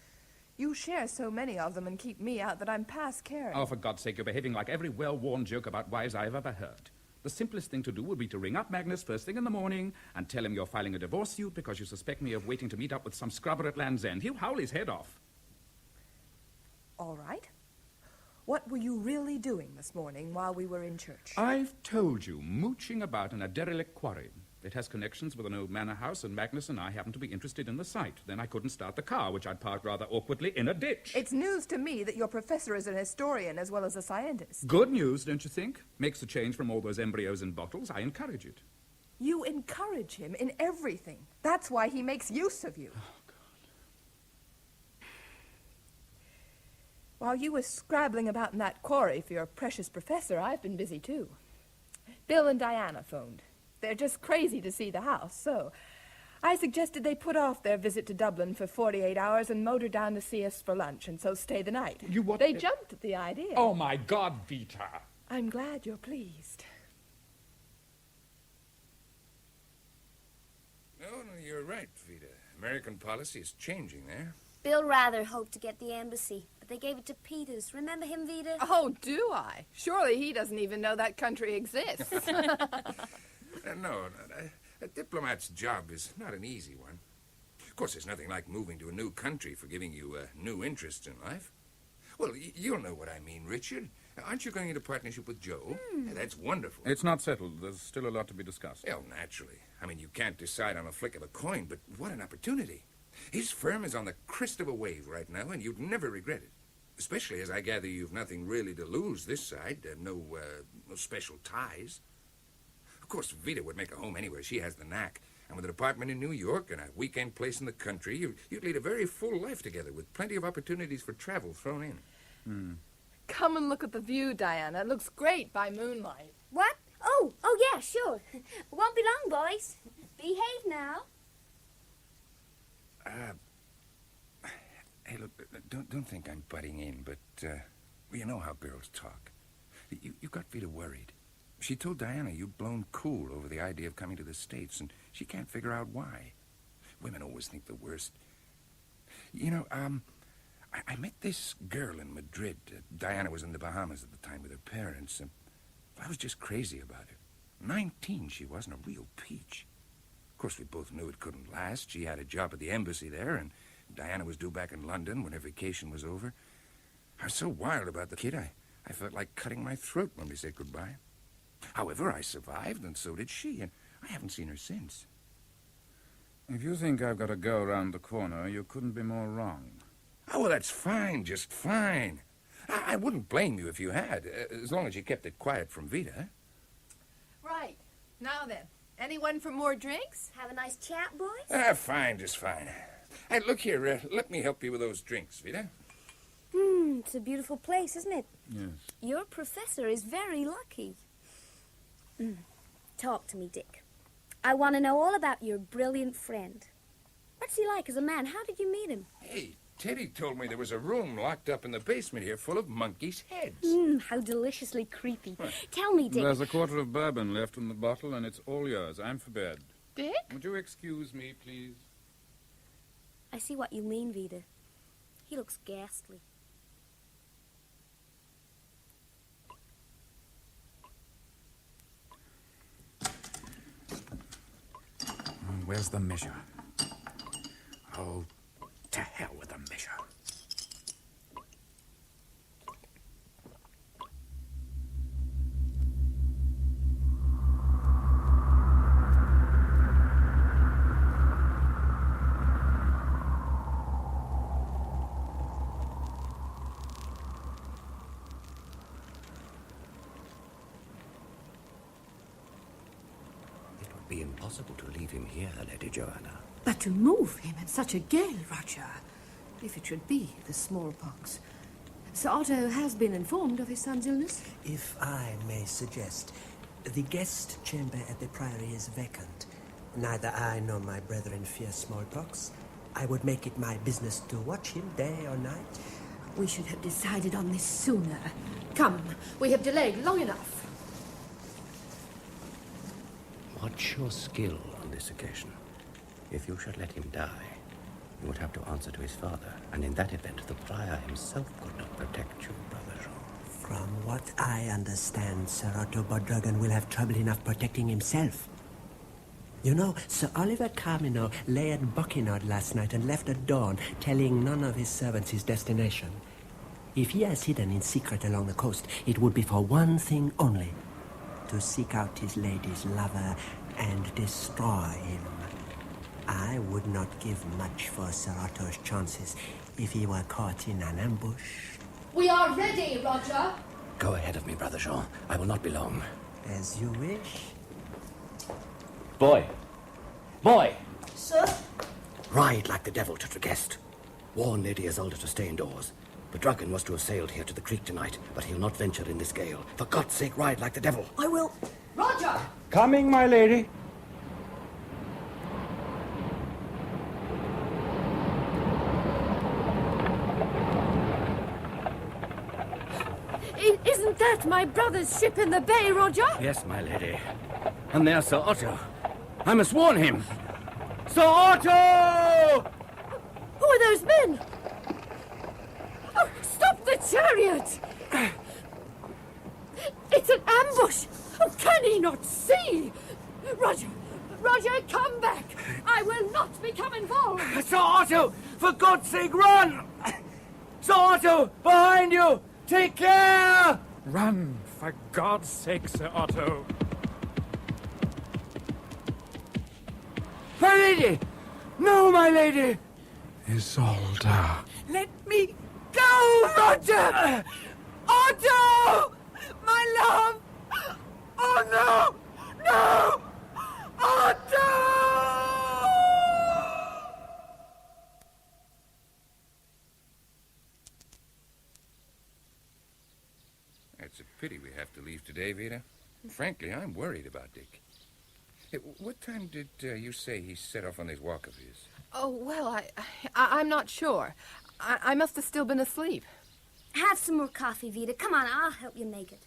You share so many of them and keep me out that I'm past caring. Oh, for God's sake, you're behaving like every well-worn joke about wives I've ever heard. The simplest thing to do would be to ring up Magnus first thing in the morning and tell him you're filing a divorce suit because you suspect me of waiting to meet up with some scrubber at Land's End. He'll howl his head off. All right. What were you really doing this morning while we were in church? I've told you, mooching about in a derelict quarry. It has connections with an old manor house, and Magnus and I happen to be interested in the site. Then I couldn't start the car, which I'd parked rather awkwardly in a ditch. It's news to me that your professor is an historian as well as a scientist. Good news, don't you think? Makes a change from all those embryos in bottles. I encourage it. You encourage him in everything. That's why he makes use of you. Oh, God. While you were scrabbling about in that quarry for your precious professor, I've been busy too. Bill and Diana phoned. They're just crazy to see the house, so I suggested they put off their visit to Dublin for 48 hours and motor down to see us for lunch and so stay the night. They jumped at the idea. Oh, my God, Vita. I'm glad you're pleased. No, you're right, Vita. American policy is changing there. Bill rather hoped to get the embassy, but they gave it to Peters. Remember him, Vita? Oh, do I? Surely he doesn't even know that country exists. No, a diplomat's job is not an easy one. Of course, there's nothing like moving to a new country for giving you new interests in life. Well, you'll know what I mean, Richard. Aren't you going into partnership with Joe? That's wonderful. It's not settled. There's still a lot to be discussed. Well, naturally. I mean, you can't decide on a flick of a coin, but what an opportunity. His firm is on the crest of a wave right now, and you'd never regret it. Especially as I gather you've nothing really to lose this side. No special ties. Of course, Vita would make a home anywhere. She has the knack. And with an apartment in New York and a weekend place in the country, you'd lead a very full life together with plenty of opportunities for travel thrown in. Come and look at the view, Diana. It looks great by moonlight. What? Oh, yeah, sure. Won't be long, boys. Behave now. Hey, look, don't think I'm butting in, but, you know how girls talk. You got Vita worried. She told Diana you'd blown cool over the idea of coming to the States, and she can't figure out why. Women always think the worst. You know, I met this girl in Madrid. Diana was in the Bahamas at the time with her parents, and I was just crazy about her. 19 she was, and a real peach. Of course, we both knew it couldn't last. She had a job at the embassy there, and Diana was due back in London when her vacation was over. I was so wild about the kid, I felt like cutting my throat when we said goodbye. However, I survived, and so did she, and I haven't seen her since. If you think I've got to go around the corner, you couldn't be more wrong. Oh, well, that's fine, just fine. I wouldn't blame you if you had, as long as you kept it quiet from Vita. Right. Now then, anyone for more drinks? Have a nice chat, boys? Fine, just fine. Hey, look here, let me help you with those drinks, Vita. It's a beautiful place, isn't it? Yes. Your professor is very lucky. Talk to me, Dick. I want to know all about your brilliant friend. What's he like as a man? How did you meet him? Hey, Teddy told me there was a room locked up in the basement here full of monkeys' heads. How deliciously creepy. Tell me, Dick. There's a quarter of bourbon left in the bottle, and it's all yours. I'm for bed. Dick? Would you excuse me, please? I see what you mean, Vita. He looks ghastly. Where's the measure? Oh, to hell with the measure. Be impossible to leave him here, Lady Joanna. But to move him in such a gale, Roger, if it should be the smallpox. Sir Otto has been informed of his son's illness? If I may suggest, the guest chamber at the Priory is vacant. Neither I nor my brethren fear smallpox. I would make it my business to watch him day or night. We should have decided on this sooner. Come, we have delayed long enough. What's your skill on this occasion? If you should let him die, you would have to answer to his father, and in that event, the prior himself could not protect you, Brother Jean. From what I understand, Sir Otto Bodrugan will have trouble enough protecting himself. You know, Sir Oliver Carmineau lay at Buckingham last night and left at dawn, telling none of his servants his destination. If he has hidden in secret along the coast, it would be for one thing only: to seek out his lady's lover and destroy him. I would not give much for Sir Otto's chances if he were caught in an ambush. We are ready, Roger. Go ahead of me, Brother Jean. I will not be long. As you wish. Boy! Boy! Sir? Ride like the devil to Tregest. Warn Lady Isolde to stay indoors. The dragon was to have sailed here to the creek tonight, but he'll not venture in this gale. For God's sake, ride like the devil. I will. Roger! Coming, my lady. Isn't that my brother's ship in the bay, Roger? Yes, my lady. And there's Sir Otto. I must warn him. Sir Otto! Who are those men? Oh, stop the chariot! It's an ambush! Oh, can he not see? Roger! Roger, come back! I will not become involved! Sir Otto! For God's sake, run! Sir Otto! Behind you! Take care! Run, for God's sake, Sir Otto. My lady! No, my lady! Isolde. Let me go, Roger! Otto! My love! Oh, no! No! Otto! It's a pity we have to leave today, Vita. Frankly, I'm worried about Dick. Hey, what time did you say he set off on his walk of his? Oh, well, I'm not sure. I must have still been asleep. Have some more coffee, Vita. Come on, I'll help you make it.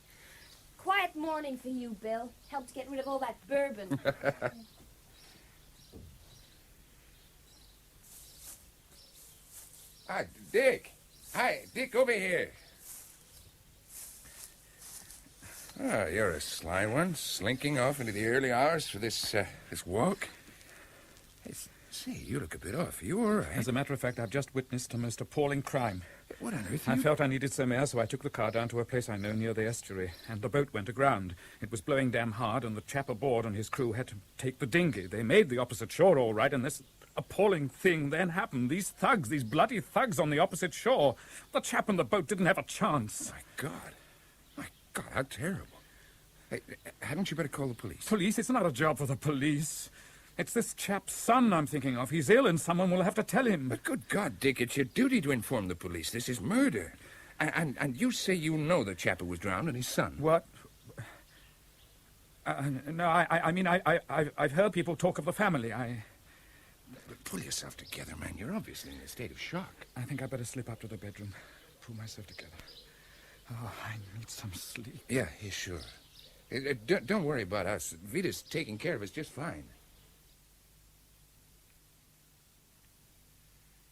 Quiet morning for you, Bill. Helped get rid of all that bourbon. Ah, Dick. Hi, Dick, over here. Ah, you're a sly one, slinking off into the early hours for this walk. Hey, say, you look a bit off. Are you all right? As a matter of fact, I've just witnessed a most appalling crime. What on earth? I felt I needed some air, so I took the car down to a place I know near the estuary, and the boat went aground. It was blowing damn hard, and the chap aboard and his crew had to take the dinghy. They made the opposite shore all right, and this appalling thing then happened. These thugs, these bloody thugs on the opposite shore. The chap on the boat didn't have a chance. My God, how terrible. Hey, hadn't you better call the police? Police? It's not a job for the police. It's this chap's son I'm thinking of. He's ill and someone will have to tell him. But good God, Dick, it's your duty to inform the police. This is murder. And you say you know the chap who was drowned and his son. What? No, I mean, I've heard people talk of the family. But pull yourself together, man. You're obviously in a state of shock. I think I better slip up to the bedroom. Pull myself together. Oh, I need some sleep. Yeah, sure. Don't worry about us. Vita's taking care of us just fine.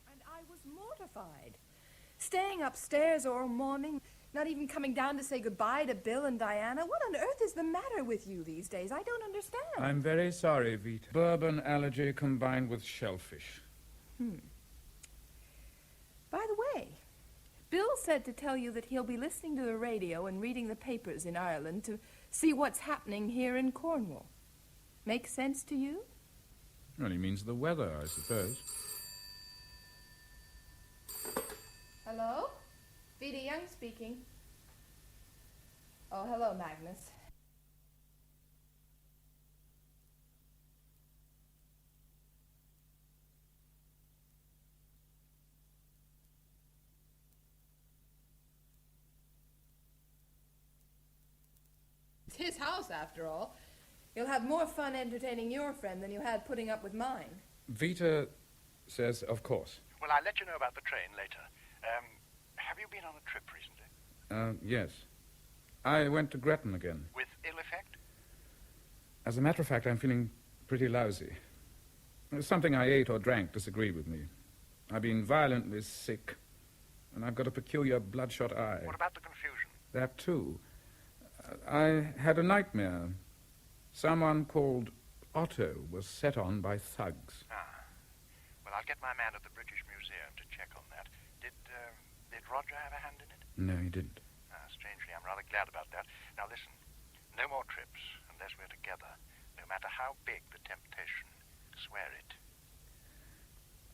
And I was mortified. Staying upstairs all morning, not even coming down to say goodbye to Bill and Diana. What on earth is the matter with you these days? I don't understand. I'm very sorry, Vita. Bourbon allergy combined with shellfish. By the way, Bill said to tell you that he'll be listening to the radio and reading the papers in Ireland to see what's happening here in Cornwall. Make sense to you? Well, he means the weather, I suppose. Hello? Vita Young speaking. Oh, hello, Magnus. It's his house, after all. You'll have more fun entertaining your friend than you had putting up with mine. Vita says, of course. Well, I'll let you know about the train later. Have you been on a trip recently? Yes. I went to Gretton again. With ill effect? As a matter of fact, I'm feeling pretty lousy. Something I ate or drank disagreed with me. I've been violently sick, and I've got a peculiar bloodshot eye. What about the confusion? That, too. I had a nightmare. Someone called Otto was set on by thugs. Well, I'll get my man at the British Museum to check on that. Did Roger have a hand in it? No, he didn't. Strangely, I'm rather glad about that. Now, listen. No more trips unless we're together. No matter how big the temptation. Swear it.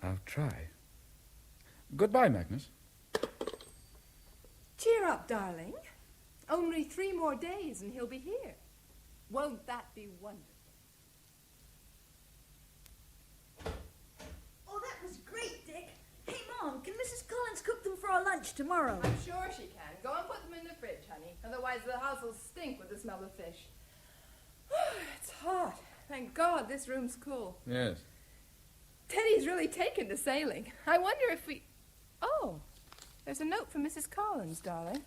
I'll try. Goodbye, Magnus. Cheer up, darling. Only 3 more days and he'll be here. Won't that be wonderful? Oh, that was great, Dick. Hey, Mom, can Mrs. Collins cook them for our lunch tomorrow? I'm sure she can. Go and put them in the fridge, honey. Otherwise the house will stink with the smell of fish. It's hot. Thank God this room's cool. Yes. Teddy's really taken to sailing. I wonder if we... Oh, there's a note from Mrs. Collins, darling.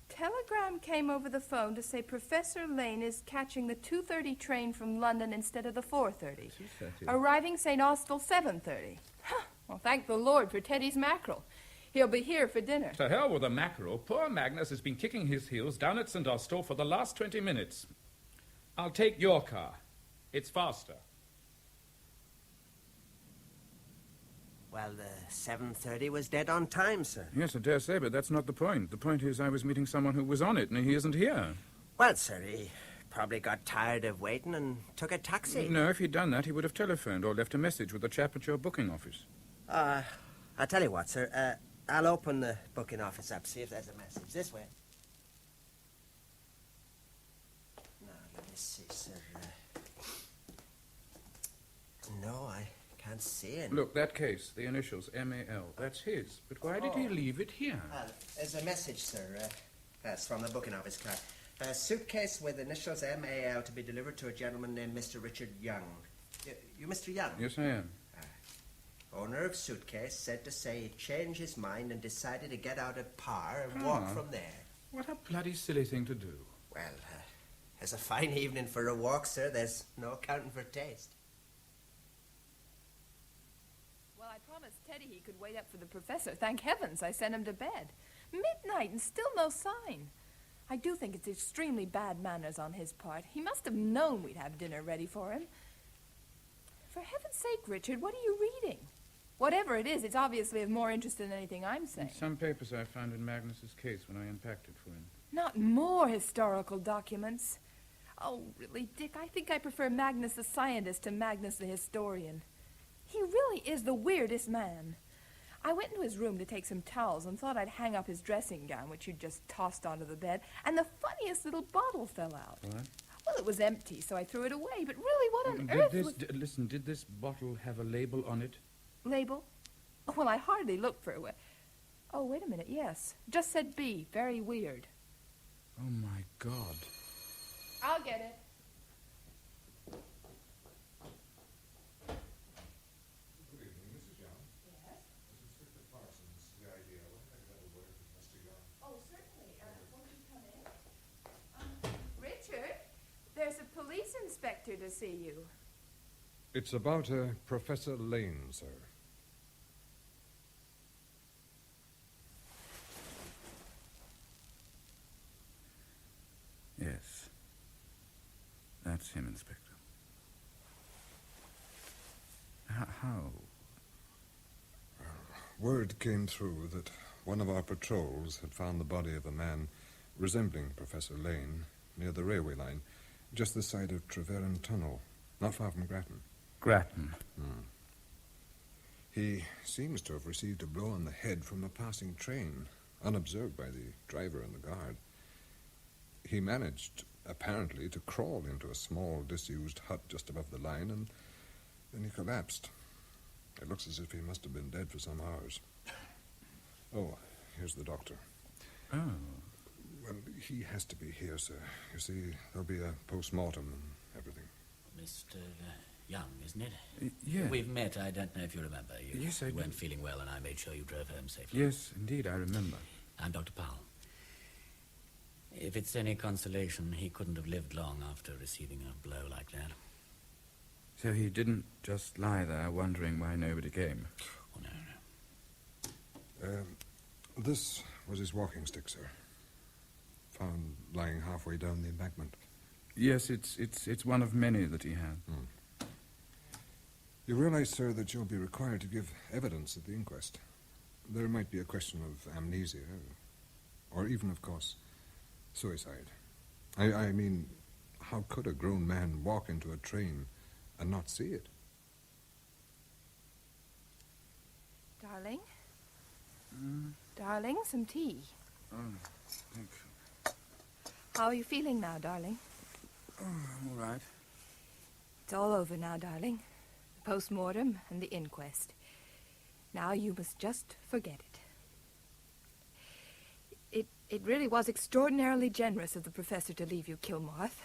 Telegram came over the phone to say Professor Lane is catching the 2:30 train from London instead of the 4:30. Arriving St. Austell 7:30. Well, thank the Lord for Teddy's mackerel. He'll be here for dinner. To hell with the mackerel. Poor Magnus has been kicking his heels down at St. Austell for the last 20 minutes. I'll take your car. It's faster. Well, the 7:30 was dead on time, sir. Yes, I dare say, but that's not the point. The point is I was meeting someone who was on it, and he isn't here. Well, sir, he probably got tired of waiting and took a taxi. No, if he'd done that, he would have telephoned or left a message with the chap at your booking office. I'll tell you what, sir. I'll open the booking office up, see if there's a message. This way. Now, let me see, sir. No, I can't see it. Look, that case, the initials M-A-L, that's his. But why did he leave it here? There's a message, sir. That's from the booking office card. A suitcase with initials M-A-L to be delivered to a gentleman named Mr. Richard Young. You Mr. Young? Yes, I am. Owner of suitcase said to say he changed his mind and decided to get out at Par and walk from there. What a bloody silly thing to do. Well, it's a fine evening for a walk, sir. There's no accounting for taste. Well, I promised Teddy he could wait up for the professor. Thank heavens I sent him to bed. Midnight and still no sign. I do think it's extremely bad manners on his part. He must have known we'd have dinner ready for him. For heaven's sake, Richard, what are you reading? Whatever it is, it's obviously of more interest than anything I'm saying. Some papers I found in Magnus's case when I unpacked it for him. Not more historical documents. Oh, really, Dick, I think I prefer Magnus the scientist to Magnus the historian. He really is the weirdest man. I went into his room to take some towels and thought I'd hang up his dressing gown, which he'd just tossed onto the bed, and the funniest little bottle fell out. What? Well, it was empty, so I threw it away, but really, what on earth was... Listen, did this bottle have a label on it? Label? Oh, well, I hardly looked for it. Oh, wait a minute, yes. Just said B. Very weird. Oh, my God. I'll get it. Good evening, Mrs. Young. Yes? This is Inspector Parsons, the idea. I'd like to have a word with Mr. Young. Oh, certainly. Won't you come in? Richard, there's a police inspector to see you. It's about Professor Lane, sir. Yes. That's him, Inspector. How? Word came through that one of our patrols had found the body of a man resembling Professor Lane near the railway line, just this side of Treveran Tunnel, not far from Grattan. Grattan? He seems to have received a blow on the head from a passing train, unobserved by the driver and the guard. He managed, apparently, to crawl into a small, disused hut just above the line, and then he collapsed. It looks as if he must have been dead for some hours. Oh, here's the doctor. Oh. Well, he has to be here, sir. You see, there'll be a post-mortem and everything. Mr. Young, isn't it? Yeah. We've met. I don't know if you remember. You Yes, I do. weren't feeling well, and I made sure you drove home safely. Yes, indeed, I remember. I'm Dr. Powell. If it's any consolation, he couldn't have lived long after receiving a blow like that. So he didn't just lie there wondering why nobody came? Oh, no. This was his walking stick, sir. Found lying halfway down the embankment. Yes, it's one of many that he had. You realize, sir, that you'll be required to give evidence at the inquest. There might be a question of amnesia, or even, of course, suicide. I mean, How could a grown man walk into a train and not see it? Darling? Darling, some tea. Oh, thank you. How are you feeling now, darling? Oh, I'm all right. It's all over now, darling. The post-mortem and the inquest. Now you must just forget it. It really was extraordinarily generous of the professor to leave you Kilmarth.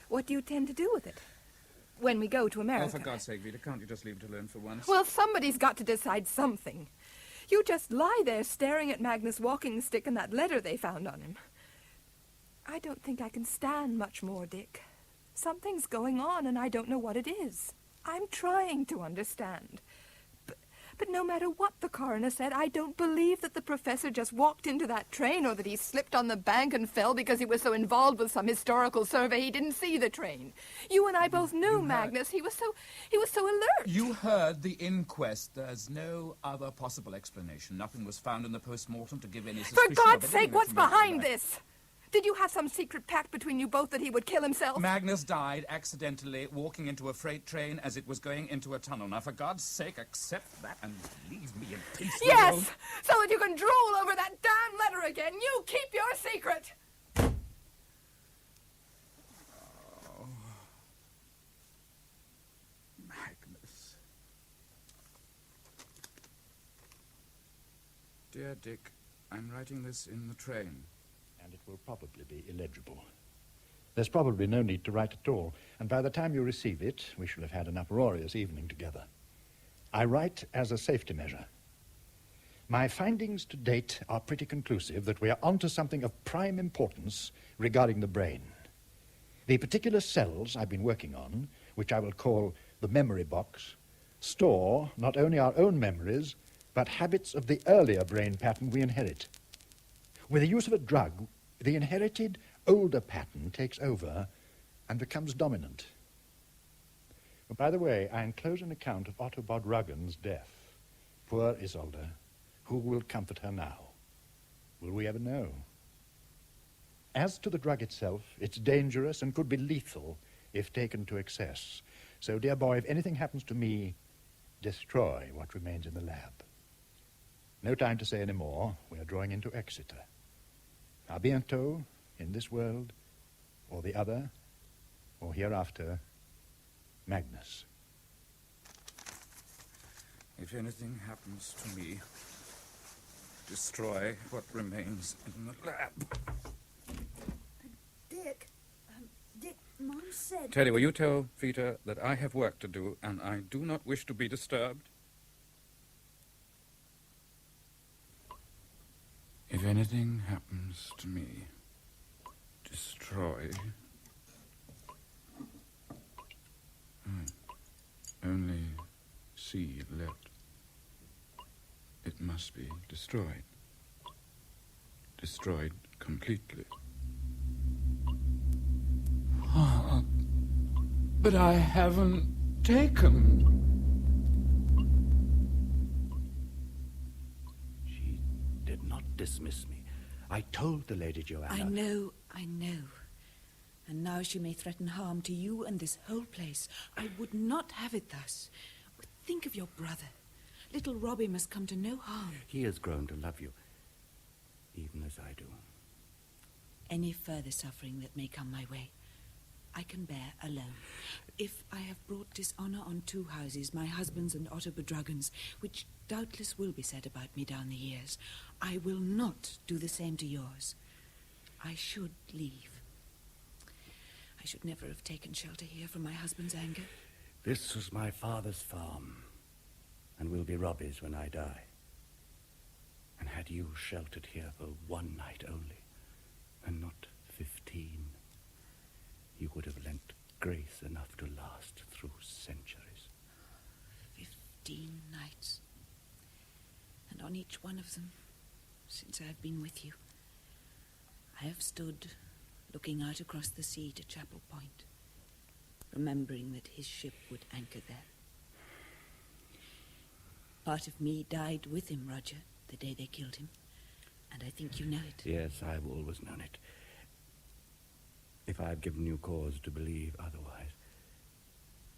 What do you intend to do with it when we go to America? Oh, for God's sake, Vita, can't you just leave it alone for once? Well, somebody's got to decide something. You just lie there staring at Magnus' walking stick and that letter they found on him. I don't think I can stand much more, Dick. Something's going on, and I don't know what it is. I'm trying to understand. But no matter what the coroner said, I don't believe that the professor just walked into that train or that he slipped on the bank and fell because he was so involved with some historical survey he didn't see the train. You and I both knew Magnus. He was so alert. You heard the inquest. There's no other possible explanation. Nothing was found in the post-mortem to give any suspicion. For God's sake, what's behind this? Did you have some secret pact between you both that he would kill himself? Magnus died accidentally walking into a freight train as it was going into a tunnel. Now, for God's sake, accept that and leave me in peace. Yes, so that you can drool over that damn letter again. You keep your secret. Oh. Magnus. Dear Dick, I'm writing this in the train. And it will probably be illegible. There's probably no need to write at all, and by the time you receive it, we shall have had an uproarious evening together. I write as a safety measure. My findings to date are pretty conclusive that we are onto something of prime importance regarding the brain. The particular cells I've been working on, which I will call the memory box, store not only our own memories, but habits of the earlier brain pattern we inherit. With the use of a drug, the inherited older pattern takes over and becomes dominant. Well, by the way, I enclose an account of Otto Bodrugan's death. Poor Isolde. Who will comfort her now? Will we ever know? As to the drug itself, it's dangerous and could be lethal if taken to excess. So, dear boy, if anything happens to me, destroy what remains in the lab. No time to say any more. We are drawing into Exeter. A bientôt, in this world, or the other, or hereafter, Magnus. If anything happens to me, destroy what remains in the lab. Dick, Mom said... Teddy, will you tell Vita that I have work to do, and I do not wish to be disturbed? If anything happens to me, destroy. Only seed left. It must be destroyed. Destroyed completely. But I haven't taken... Dismiss me. I told the Lady Joanna. I know. And now she may threaten harm to you and this whole place. I would not have it thus. But think of your brother. Little Robbie must come to no harm. He has grown to love you, even as I do. Any further suffering that may come my way, I can bear alone. If I have brought dishonor on two houses, my husband's and Otto Bodrugan's, which doubtless will be said about me down the years, I will not do the same to yours. I should leave. I should never have taken shelter here from my husband's anger. This was my father's farm, and will be Robbie's when I die. And had you sheltered here for one night only, and not 15, you would have lent grace enough to last through centuries. 15 nights. And on each one of them, since I have been with you, I have stood looking out across the sea to Chapel Point, remembering that his ship would anchor there. Part of me died with him, Roger, the day they killed him, and I think you know it. Yes, I've always known it. If I have given you cause to believe otherwise,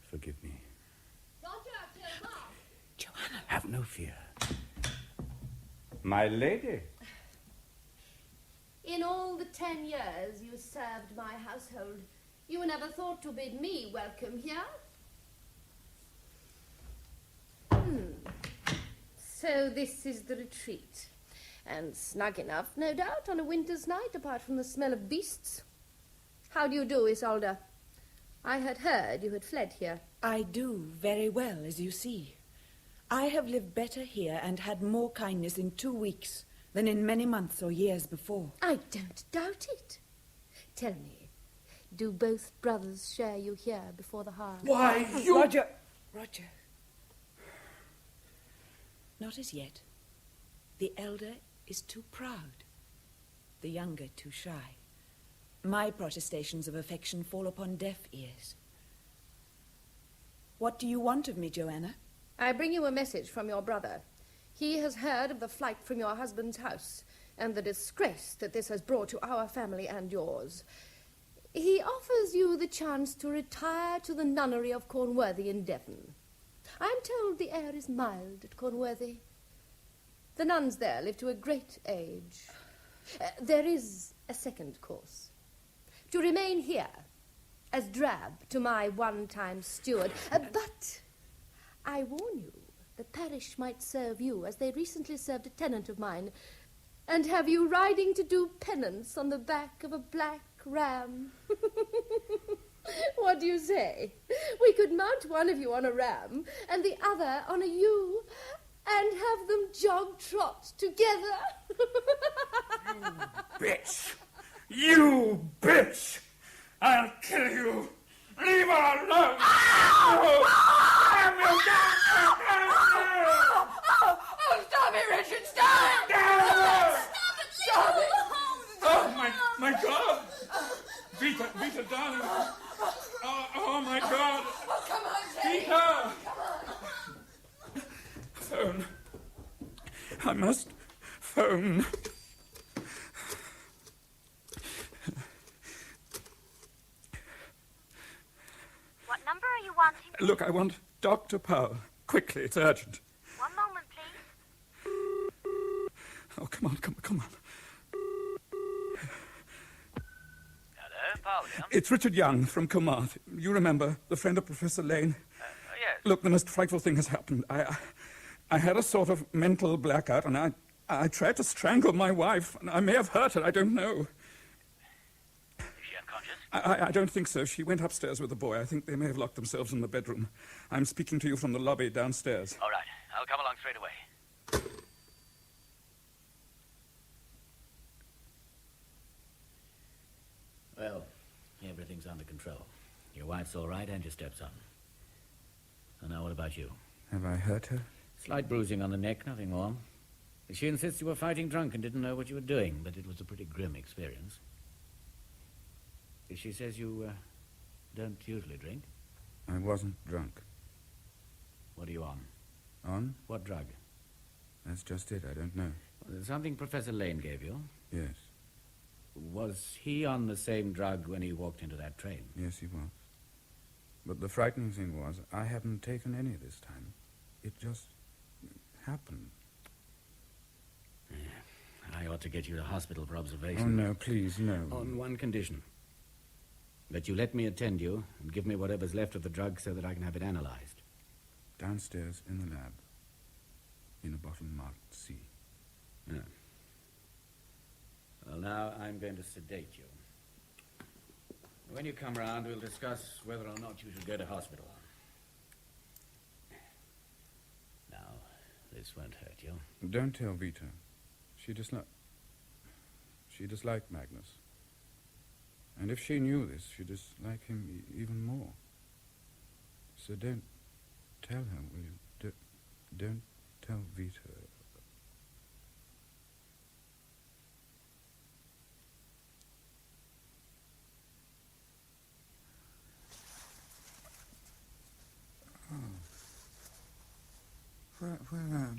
forgive me. Joanna! Have no fear. My lady. In all the 10 years you served my household, you never thought to bid me welcome here? So this is the retreat. And snug enough, no doubt, on a winter's night, apart from the smell of beasts. How do you do, Isolde? I had heard you had fled here. I do very well, as you see. I have lived better here and had more kindness in 2 weeks than in many months or years before. I don't doubt it. Tell me, do both brothers share you here before the hearth? Why, you... Roger! Not as yet. The elder is too proud. The younger too shy. My protestations of affection fall upon deaf ears. What do you want of me, Joanna? I bring you a message from your brother. He has heard of the flight from your husband's house and the disgrace that this has brought to our family and yours. He offers you the chance to retire to the nunnery of Cornworthy in Devon. I'm told the air is mild at Cornworthy. The nuns there live to a great age. There is a second course. To remain here, as drab to my one-time steward. But I warn you, the parish might serve you as they recently served a tenant of mine, and have you riding to do penance on the back of a black ram. What do you say? We could mount one of you on a ram and the other on a ewe and have them jog trot together. Bitch! You bitch! I'll kill you! Leave her alone! Oh, stop it, Richard! Stop it! Stop it! Oh, my God! Vita, darling! Oh, my God! Oh, come on, Teddy! Vita! Phone. I must phone. What number are you wanting? Look, I want Dr. Powell. Quickly, it's urgent. One moment, please. Oh, come on. Hello, Powell here. It's Richard Young from Comarth. You remember, the friend of Professor Lane? Yes. Look, the most frightful thing has happened. I had a sort of mental blackout, and I tried to strangle my wife, and I may have hurt her, I don't know. Is she unconscious? I don't think so. She went upstairs with the boy. I think they may have locked themselves in the bedroom. I'm speaking to you from the lobby downstairs. All right, I'll come along straight away. Well, everything's under control. Your wife's all right and your stepson. So now what about you? Have I hurt her? Slight bruising on the neck, nothing more. She insists you were fighting drunk and didn't know what you were doing, but it was a pretty grim experience. She says you don't usually drink. I wasn't drunk. What are you on? On? What drug? That's just it, I don't know. Something Professor Lane gave you. Yes. Was he on the same drug when he walked into that train? Yes, he was. But the frightening thing was, I haven't taken any this time. It just happened. I ought to get you to hospital for observation. Oh, no, please, no. On one condition. That you let me attend you and give me whatever's left of the drug so that I can have it analyzed. Downstairs in the lab. In a bottle marked C. Yeah. Well, now I'm going to sedate you. When you come round, we'll discuss whether or not you should go to hospital. Now, this won't hurt you. Don't tell Vita. She disliked Magnus. And if she knew this, she'd dislike him even more. So don't tell her, will you? Don't tell Vita. Where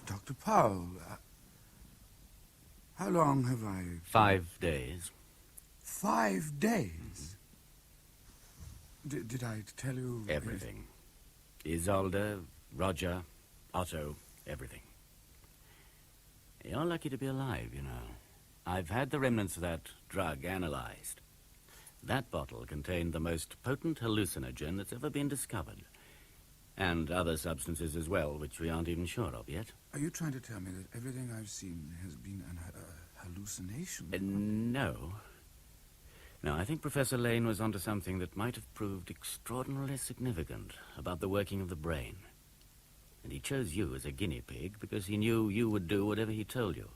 Dr. Powell. How long have I... 5 days. 5 days? Did I tell you... Everything. Isolde, Roger, Otto, everything. You're lucky to be alive, you know. I've had the remnants of that drug analyzed. That bottle contained the most potent hallucinogen that's ever been discovered. And other substances as well, which we aren't even sure of yet. Are you trying to tell me that everything I've seen has been an hallucination? No. No, I think Professor Lane was onto something that might have proved extraordinarily significant about the working of the brain. And he chose you as a guinea pig because he knew you would do whatever he told you.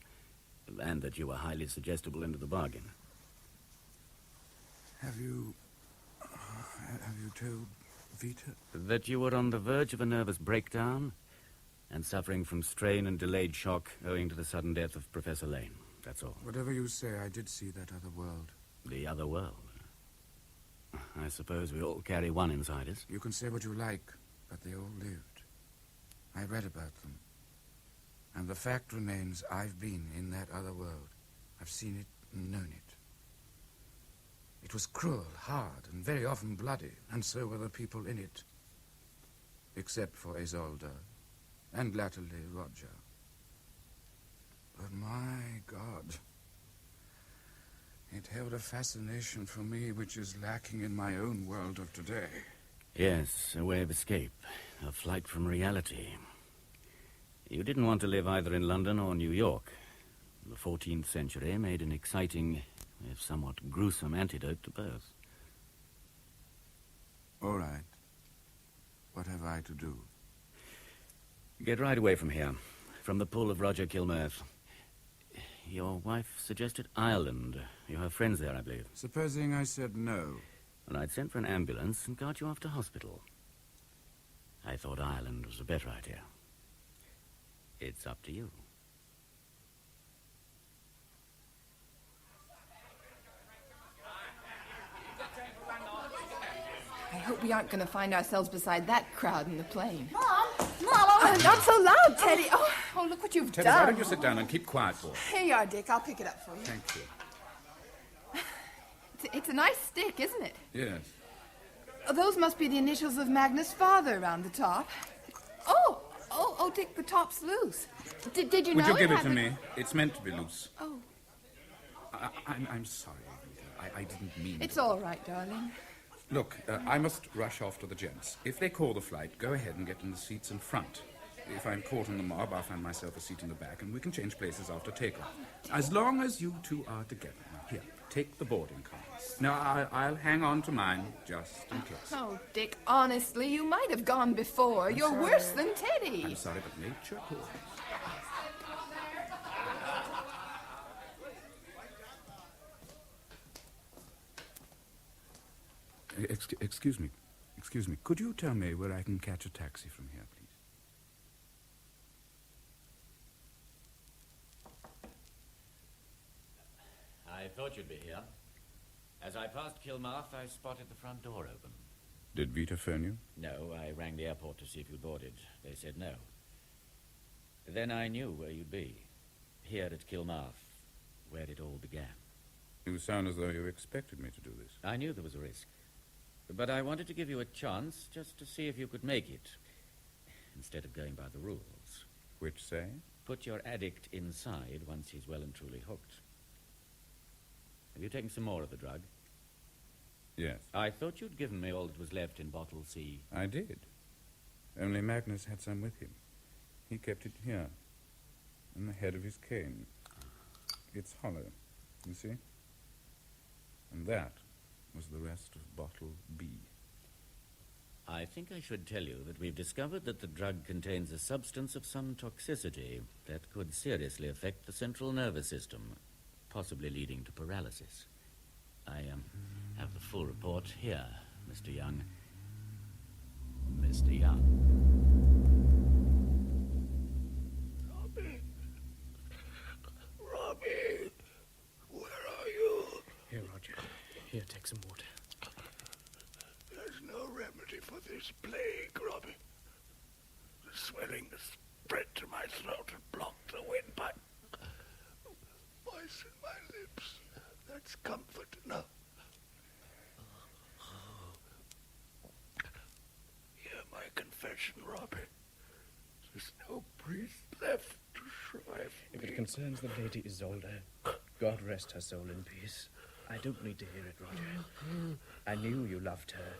And that you were highly suggestible into the bargain. Have you told Vita? That you were on the verge of a nervous breakdown and suffering from strain and delayed shock owing to the sudden death of Professor Lane. That's all. Whatever you say, I did see that other world. The other world? I suppose we all carry one inside us. You can say what you like, but they all lived. I read about them. And the fact remains, I've been in that other world. I've seen it and known it. It was cruel, hard, and very often bloody, and so were the people in it. Except for Isolde, and latterly Roger. But my God, it held a fascination for me which is lacking in my own world of today. Yes, a way of escape, a flight from reality. You didn't want to live either in London or New York. The 14th century made an exciting, if somewhat gruesome antidote to both. All right. What have I to do? Get right away from here, from the pull of Roger Kilmerth. Your wife suggested Ireland. You have friends there, I believe. Supposing I said no? And I'd sent for an ambulance and got you off to hospital. I thought Ireland was a better idea. It's up to you. I hope we aren't going to find ourselves beside that crowd in the plane. Mom! Oh, not so loud, Teddy. Oh, look what you've Teddy, done. why don't you sit down and keep quiet for? Here you are, Dick. I'll pick it up for you. Thank you. It's a nice stick, isn't it? Yes. Those must be the initials of Magnus' father around the top. Oh, Dick, the top's loose. Did you know? Would you give it had to me? It's meant to be loose. Oh. I'm sorry, Rita. I didn't mean It's to. all right, darling. Look, I must rush off to the gents. If they call the flight, go ahead and get in the seats in front. If I'm caught in the mob, I'll find myself a seat in the back, and we can change places after takeoff. As long as you two are together. Now, here, take the boarding cards. Now, I'll hang on to mine, just in case. Oh, Dick, honestly, you might have gone before. You're sorry. worse than Teddy. I'm sorry, but nature calls. Excuse me. Could you tell me where I can catch a taxi from here, please? I thought you'd be here. As I passed Kilmarth, I spotted the front door open. Did Vita phone you? No, I rang the airport to see if you'd boarded. They said no. Then I knew where you'd be. Here at Kilmarth, where it all began. You sound as though you expected me to do this. I knew there was a risk. But I wanted to give you a chance just to see if you could make it, instead of going by the rules. Which say? Put your addict inside once he's well and truly hooked. Have you taken some more of the drug? Yes. I thought you'd given me all that was left in bottle C. I did. Only Magnus had some with him. He kept it here, in the head of his cane. It's hollow, you see? And that was the rest of bottle B. I think I should tell you that we've discovered that the drug contains a substance of some toxicity that could seriously affect the central nervous system, possibly leading to paralysis. I have the full report here, Mr. Young. Mr. Young. Robbie, where are you? Here, Roger. Here, take some water. There's no remedy for this plague, Robbie. The swelling has spread to my throat and blocked the windpipe. My That's comfort enough. Hear my confession, Robbie. There's no priest left to shrive If me. it concerns the Lady Isolde, God rest her soul in peace. I don't need to hear it, Roger. I knew you loved her,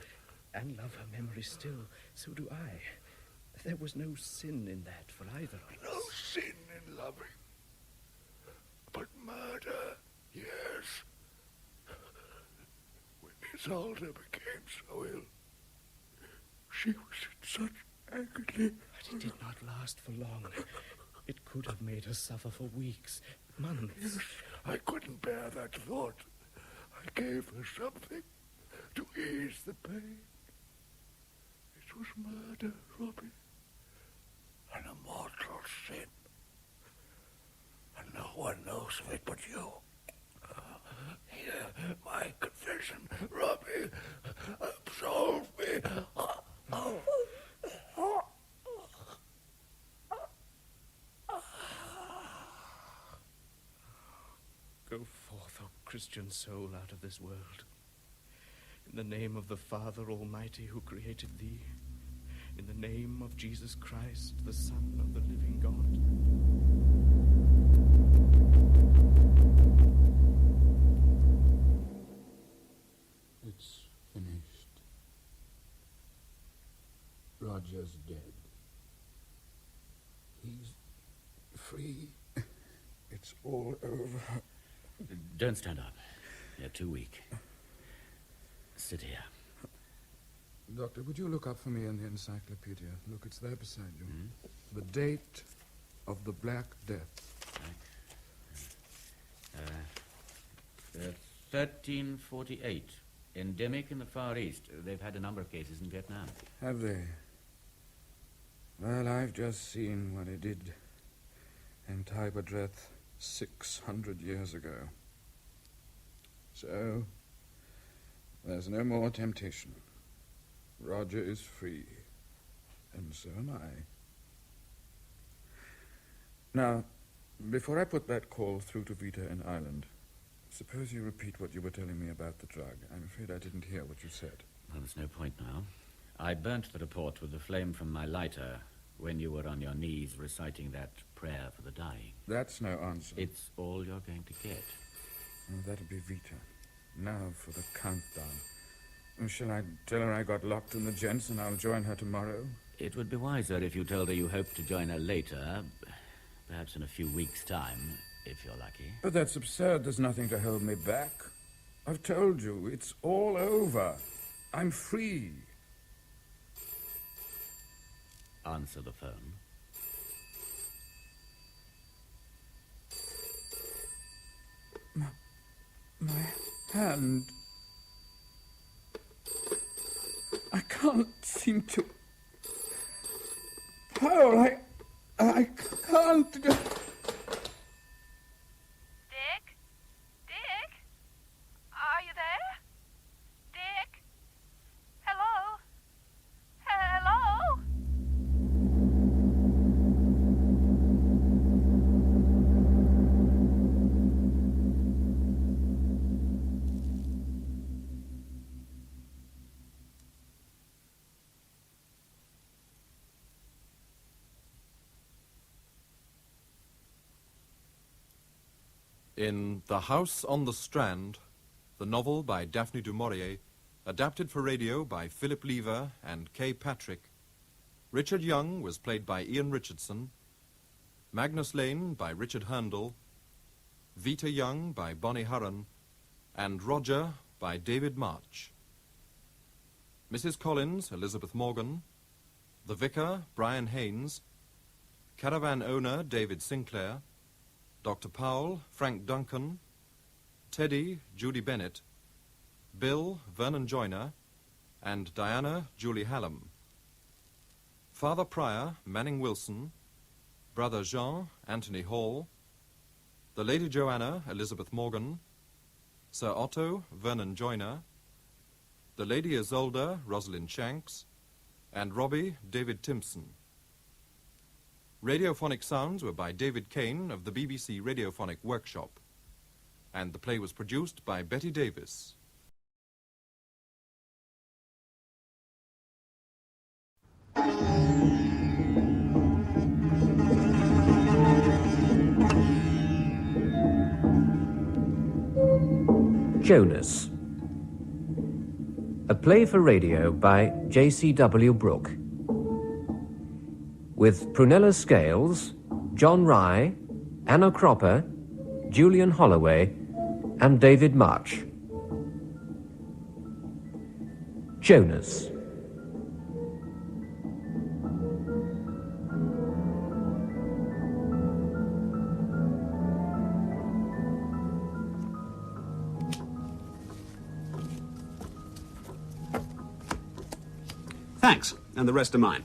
and love her memory still. So do I. There was no sin in that for either of us. No sin in loving. But murder, yes. When Isolde became so ill, she was in such agony. But it did not last for long. It could have made her suffer for weeks, months. Yes, I couldn't bear that thought. I gave her something to ease the pain. It was murder, Robbie. An immortal sin. And no one knows of it but you. Hear my confession, Robbie. Absolve me. Go forth, O Christian soul, out of this world. In the name of the Father Almighty who created thee. In the name of Jesus Christ, the Son of the living God. It's finished. Roger's dead. He's free. It's all over. Don't stand up. You're too weak. Sit here. Doctor, would you look up for me in the encyclopedia? Look, it's there beside you. The date of the Black Death. 1348. Endemic in the Far East. They've had a number of cases in Vietnam. Have they? Well, I've just seen what it did in Tyberdrath 600 years ago. So, there's no more temptation. Roger is free, and so am I. Now, before I put that call through to Vita in Ireland, suppose you repeat what you were telling me about the drug. I'm afraid I didn't hear what you said. Well, there's no point now. I burnt the report with the flame from my lighter when you were on your knees reciting that prayer for the dying. That's no answer. It's all you're going to get. Oh, that'll be Vita. Now for the countdown. Shall I tell her I got locked in the gents and I'll join her tomorrow? It would be wiser if you told her you hope to join her later, perhaps in a few weeks' time, if you're lucky. But that's absurd. There's nothing to hold me back. I've told you, it's all over. I'm free. Answer the phone. My hand. I can't seem to. Paul, I can't. Dick? Dick? Are you there? Dick? Hello? Hello? In The House on the Strand, the novel by Daphne du Maurier, adapted for radio by Philip Lever and Kay Patrick, Richard Young was played by Ian Richardson, Magnus Lane by Richard Handel, Vita Young by Bonnie Hurren, and Roger by David March. Mrs. Collins, Elizabeth Morgan, the Vicar, Brian Haynes, Caravan owner, David Sinclair, Dr. Powell, Frank Duncan, Teddy, Judy Bennett, Bill, Vernon Joyner, and Diana, Julie Hallam. Father Prior, Manning Wilson, Brother Jean, Anthony Hall, the Lady Joanna, Elizabeth Morgan, Sir Otto, Vernon Joyner, the Lady Isolde, Rosalind Shanks, and Robbie, David Timpson. Radiophonic sounds were by David Kane of the BBC Radiophonic Workshop. and the play was produced by Betty Davis. Jonas. A play for radio by J.C.W. Brooke. With Prunella Scales, John Rye, Anna Cropper, Julian Holloway, and David March. Jonas. Thanks, and the rest are mine.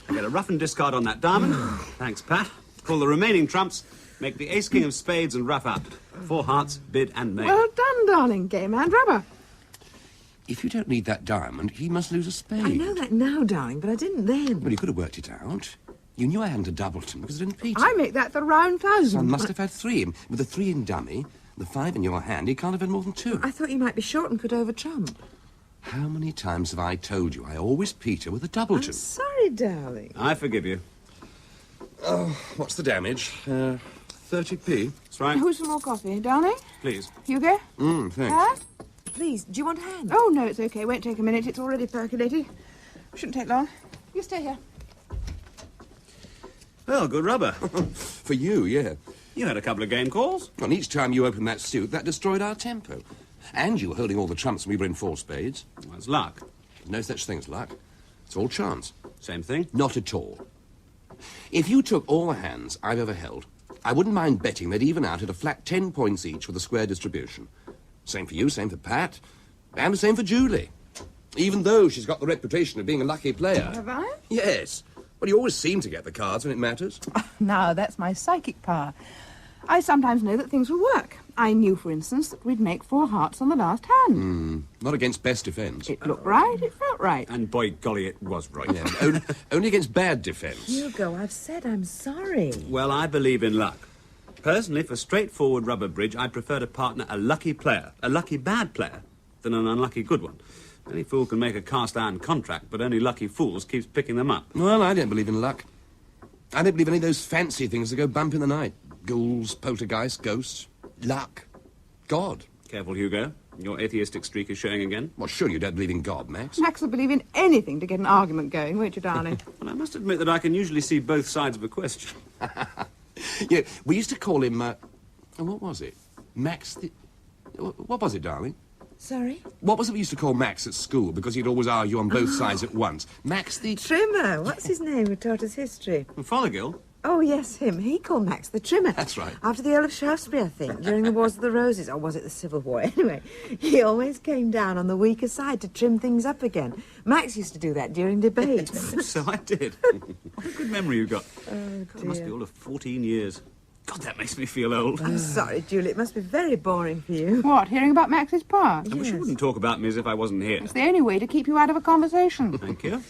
I get a rough and discard on that diamond. Thanks, Pat. Pull the remaining trumps, make the ace-king of spades and rough up. 4 hearts, bid and maid. Well done, darling. Game and rubber. If you don't need that diamond, he must lose a spade. I know that now, darling, but I didn't then. Well, you could have worked it out. You knew I hadn't a doubleton because I didn't Peter. I make that the round thousand. Son must have had 3. With the 3 in dummy, the 5 in your hand, he can't have had more than 2. I thought you might be short and could over-trump. How many times have I told you I always Peter with a doubleton? I'm sorry, darling. I forgive you. Oh, what's the damage? 30p. That's right. Who's some more coffee, darling? Please. Hugo? Thanks. Pat? Please, do you want a hand? Oh, no, it's okay. Won't take a minute. It's already percolating. Shouldn't take long. You stay here. Well, good rubber. For you, yeah. You had a couple of game calls. And each time you opened that suit, that destroyed our tempo. And you were holding all the trumps and we were in 4 spades. Well, it's luck. No such thing as luck. It's all chance. Same thing? Not at all. If you took all the hands I've ever held, I wouldn't mind betting they'd even out at a flat 10 points each with a square distribution. Same for you, same for Pat, and the same for Julie. Even though she's got the reputation of being a lucky player. Have I? Yes. Well, you always seem to get the cards when it matters. Now, that's my psychic power. I sometimes know that things will work. I knew, for instance, that we'd make 4 hearts on the last hand. Not against best defence. It looked right, it felt right. And by golly, it was right. Yeah, only against bad defence. Hugo, I've said I'm sorry. Well, I believe in luck. Personally, for straightforward rubber bridge, I'd prefer to partner a lucky player, a lucky bad player, than an unlucky good one. Any fool can make a cast-iron contract, but only lucky fools keeps picking them up. Well, I don't believe in luck. I don't believe in any of those fancy things that go bump in the night. Ghouls, poltergeists, ghosts, luck, God. Careful, Hugo. Your atheistic streak is showing again. Well, sure you don't believe in God, Max. Max will believe in anything to get an argument going, won't you, darling? Well, I must admit that I can usually see both sides of a question. Yeah, we used to call him, what was it? Max the... What was it, darling? Sorry? What was it we used to call Max at school because he'd always argue on both sides at once? Max the... Trimmer. What's his name who taught us history? Fothergill? Oh, yes, him. He called Max the Trimmer. That's right. After the Earl of Shaftesbury, I think, during the Wars of the Roses. Or was it the Civil War? Anyway, he always came down on the weaker side to trim things up again. Max used to do that during debates. So I did. What a good memory you got. Oh, dear. God, it must be all of 14 years. God, that makes me feel old. I'm sorry, Julie. It must be very boring for you. What, hearing about Max's past? I wish you wouldn't talk about me as if I wasn't here. It's the only way to keep you out of a conversation. Thank you.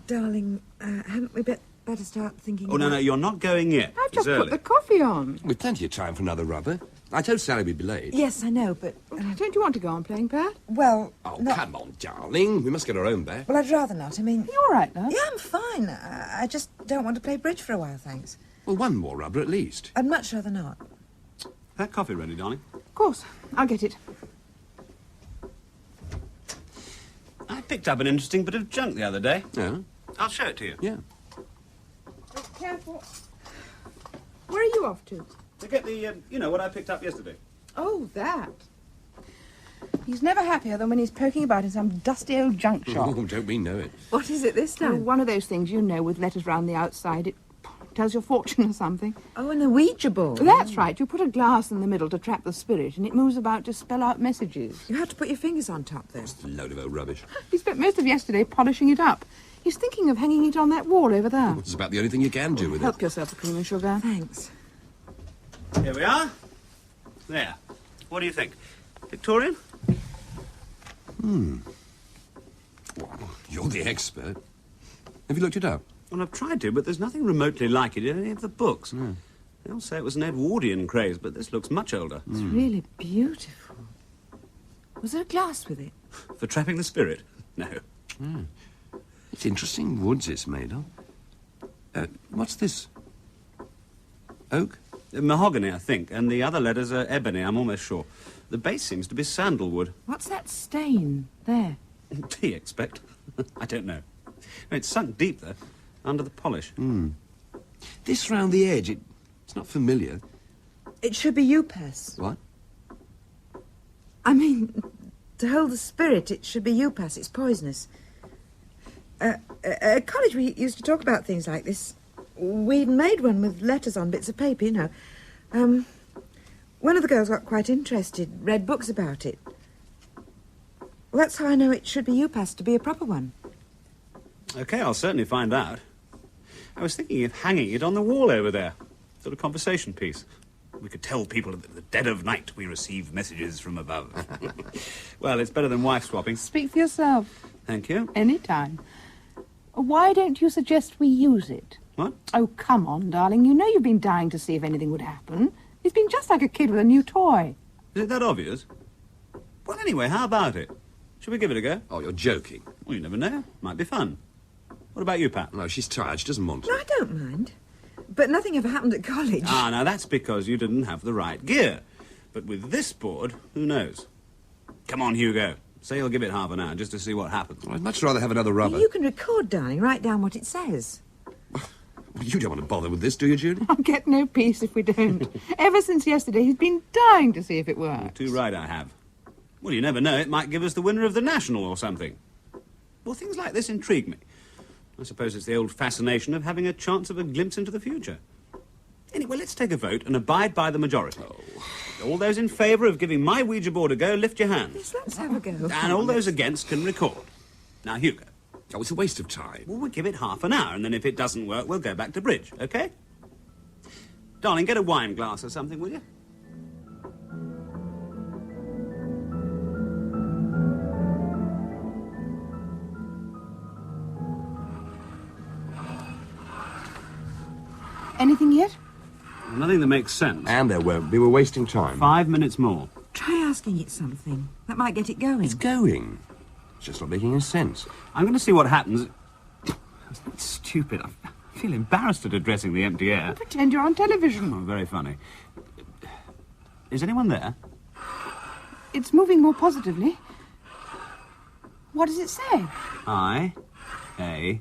Darling, haven't we better start thinking Oh, no, you're not going yet. I've just It's put early. the coffee on. With plenty of time for another rubber. I told Sally we'd be late. Yes, I know, but... Don't you want to go on playing, Pat? Well, Oh, come on, darling. We must get our own back. Well, I'd rather not. I mean... You're all right, love? Yeah, I'm fine. I just don't want to play bridge for a while, thanks. Well, one more rubber at least. I'd much rather not. That coffee ready, darling? Of course. I'll get it. I picked up an interesting bit of junk the other day. Yeah? I'll show it to you. Yeah. Careful. Where are you off to? To get the, what I picked up yesterday. Oh, that. He's never happier than when he's poking about in some dusty old junk shop. Oh, don't we know it? What is it this time? Oh, one of those things, with letters round the outside. It tells your fortune or something. Oh, and the Ouija board. That's right. You put a glass in the middle to trap the spirit, and it moves about to spell out messages. You have to put your fingers on top, though. It's a load of old rubbish. He spent most of yesterday polishing it up. He's thinking of hanging it on that wall over there. It's about the only thing you can do with it. Help yourself a cream and sugar. Thanks. Here we are. There. What do you think? Victorian? Well, you're the expert. Have you looked it up? Well, I've tried to, but there's nothing remotely like it in any of the books. They'll say it was an Edwardian craze, but this looks much older. It's really beautiful. Was there a glass with it? For trapping the spirit? No. It's interesting woods it's made of. What's this? Oak? Mahogany, I think, and the other letters are ebony, I'm almost sure. The base seems to be sandalwood. What's that stain there? Tea, expect. I don't know. It's sunk deep, though, under the polish. This round the edge, it's not familiar. It should be Upas. What? I mean, to hold the spirit, it should be Upas. It's poisonous. At college, we used to talk about things like this. We'd made one with letters on bits of paper, you know. One of the girls got quite interested, read books about it. Well, that's how I know it should be Upas to be a proper one. OK, I'll certainly find out. I was thinking of hanging it on the wall over there. Sort of conversation piece. We could tell people at the dead of night we receive messages from above. Well, it's better than wife swapping. Speak for yourself. Thank you. Any time. Why don't you suggest we use it? What? Oh, come on, darling. You know you've been dying to see if anything would happen. He's been just like a kid with a new toy. Is it that obvious? Well, anyway, how about it? Should we give it a go? Oh, you're joking. Well, you never know. Might be fun. What about you, Pat? No, she's tired. She doesn't want to. No, I don't mind. But nothing ever happened at college. Ah, now that's because you didn't have the right gear. But with this board, who knows? Come on, Hugo. Say you'll give it half an hour just to see what happens. Well, I'd much rather have another rubber. You can record, darling. Write down what it says. Well, you don't want to bother with this, do you, Julie? I'll get no peace if we don't. Ever since yesterday, he's been dying to see if it works. You're too right, I have. Well, you never know. It might give us the winner of the National or something. Well, things like this intrigue me. I suppose it's the old fascination of having a chance of a glimpse into the future. Anyway, let's take a vote and abide by the majority. All those in favour of giving my Ouija board a go, lift your hands. Yes, let's have a go. And all those against can record. Now, Hugo. Oh, it's a waste of time. Well, we'll give it half an hour, and then if it doesn't work, we'll go back to bridge, OK? Darling, get a wine glass or something, will you? Anything yet? Nothing that makes sense. And there won't be. We're wasting time. 5 minutes more. Try asking it something. That might get it going. It's going. It's just not making any sense. I'm going to see what happens. It's stupid. I feel embarrassed at addressing the empty air. Pretend you're on television. Oh, very funny. Is anyone there? It's moving more positively. What does it say? I-A-M.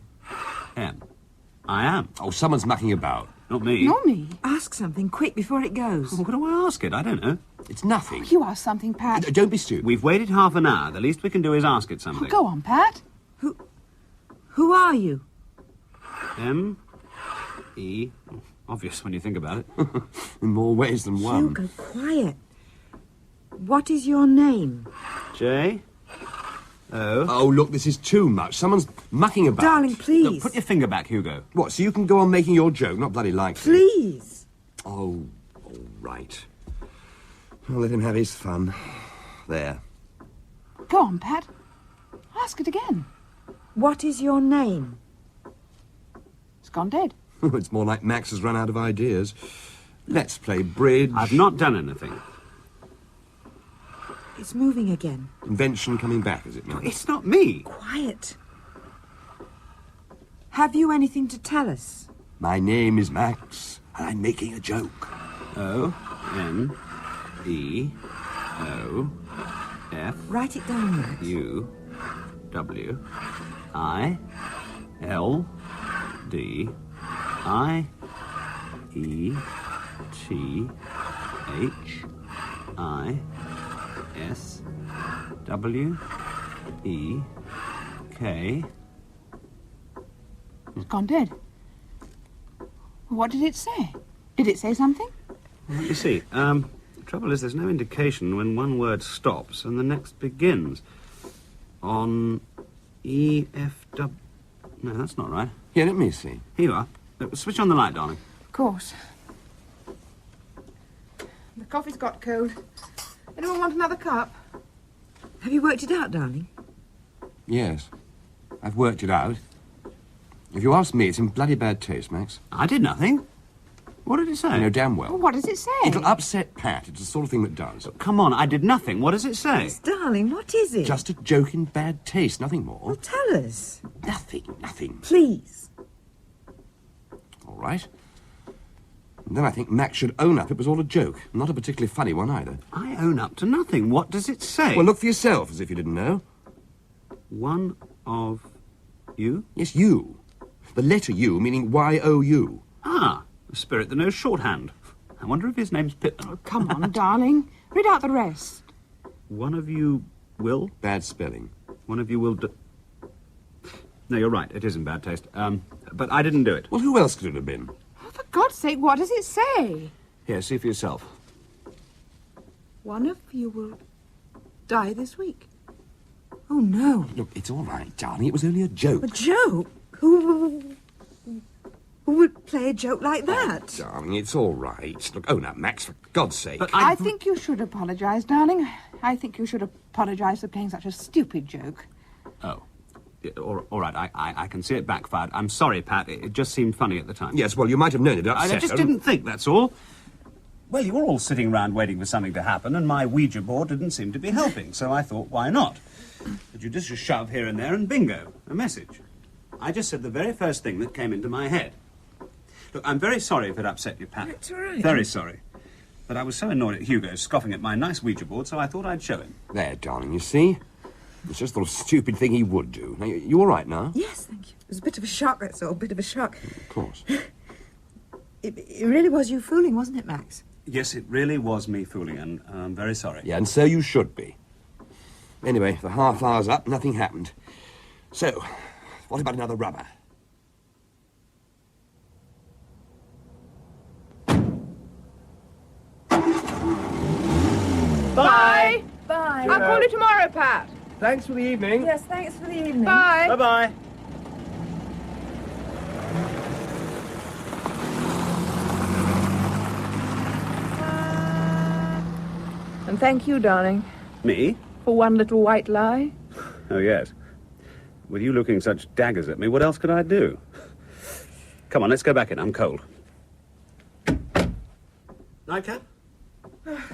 I am. Oh, someone's mucking about. Not me. Not me. Ask something quick before it goes. Well, what do I ask it? I don't know. It's nothing. You ask something, Pat. Don't be stupid. We've waited half an hour. The least we can do is ask it something. Oh, go on, Pat. Who are you? M-E... Obvious when you think about it. In more ways than one. Hugo, quiet. What is your name? J... O... Oh, look, this is too much. Someone's mucking about. Darling, please. Look, put your finger back, Hugo. What, so you can go on making your joke? Not bloody likely. Please. Oh, all right. I'll let him have his fun. There. Go on, Pat. Ask it again. What is your name? It's gone dead. It's more like Max has run out of ideas. Let's play bridge. I've not done anything. It's moving again. Invention coming back, is it, Max? It's not me. Quiet. Have you anything to tell us? My name is Max, and I'm making a joke. O-N-E-O-F... Write it down, Max. U-W-I-L-D-I-E-T-H-I-S-W-E-K... It's gone dead. What did it say? Did it say something? Let me see. The trouble is there's no indication when one word stops and the next begins. On E-F-W... No, that's not right. Yeah, let me see. Here you are. Switch on the light, darling. Of course. The coffee's got cold. Anyone want another cup? Have you worked it out, darling? Yes. I've worked it out. If you ask me, it's in bloody bad taste, Max. I did nothing. What did it say? You know damn well. Well, what does it say? It'll upset Pat. It's the sort of thing that does. Come on, I did nothing. What does it say? Darling, what is it? Just a joke in bad taste, nothing more. Well, tell us. Nothing. Please. All right. And then I think Max should own up it was all a joke. Not a particularly funny one either. I own up to nothing. What does it say? Well, look for yourself, as if you didn't know. One of you? Yes, you. The letter U, meaning Y-O-U. Ah, a spirit that knows shorthand. I wonder if his name's Pittman. Oh, come on, darling. Read out the rest. One of you will? Bad spelling. One of you will do... No, you're right. It is in bad taste. But I didn't do it. Well, who else could it have been? Oh, for God's sake, what does it say? Here, see for yourself. One of you will die this week. Oh, no. Look, it's all right, darling. It was only a joke. A joke? Who would play a joke like that? Darling, it's all right. Look, own up, Max, for God's sake. But I think you should apologise, darling. I think you should apologise for playing such a stupid joke. Oh. All right, I can see it backfired. I'm sorry, Pat. It just seemed funny at the time. Yes, well, you might have known it upset I just her. didn't think, that's all. Well, you were all sitting round waiting for something to happen, and my Ouija board didn't seem to be helping, so I thought, why not? A judicious shove here and there, and bingo, a message. I just said the very first thing that came into my head. Look, I'm very sorry if it upset you, Pat. It's all right. Very sorry. But I was so annoyed at Hugo scoffing at my nice Ouija board, so I thought I'd show him. There, darling, you see? It's just the sort of stupid thing he would do. Now, you all right now? Yes, thank you. It was a bit of a shock, that's all. A bit of a shock. Of course. It really was you fooling, wasn't it, Max? Yes, it really was me fooling, and I'm very sorry. Yeah, and so you should be. Anyway, the half hour's up, nothing happened. So, what about another rubber? Bye. Bye. I'll call you tomorrow, Pat. Thanks for the evening. Yes, thanks for the evening. Bye. Bye-bye. And thank you, darling, Me? for one little white lie. Oh, yes. With you looking such daggers at me, what else could I do? Come on, let's go back in. I'm cold. Nightcap?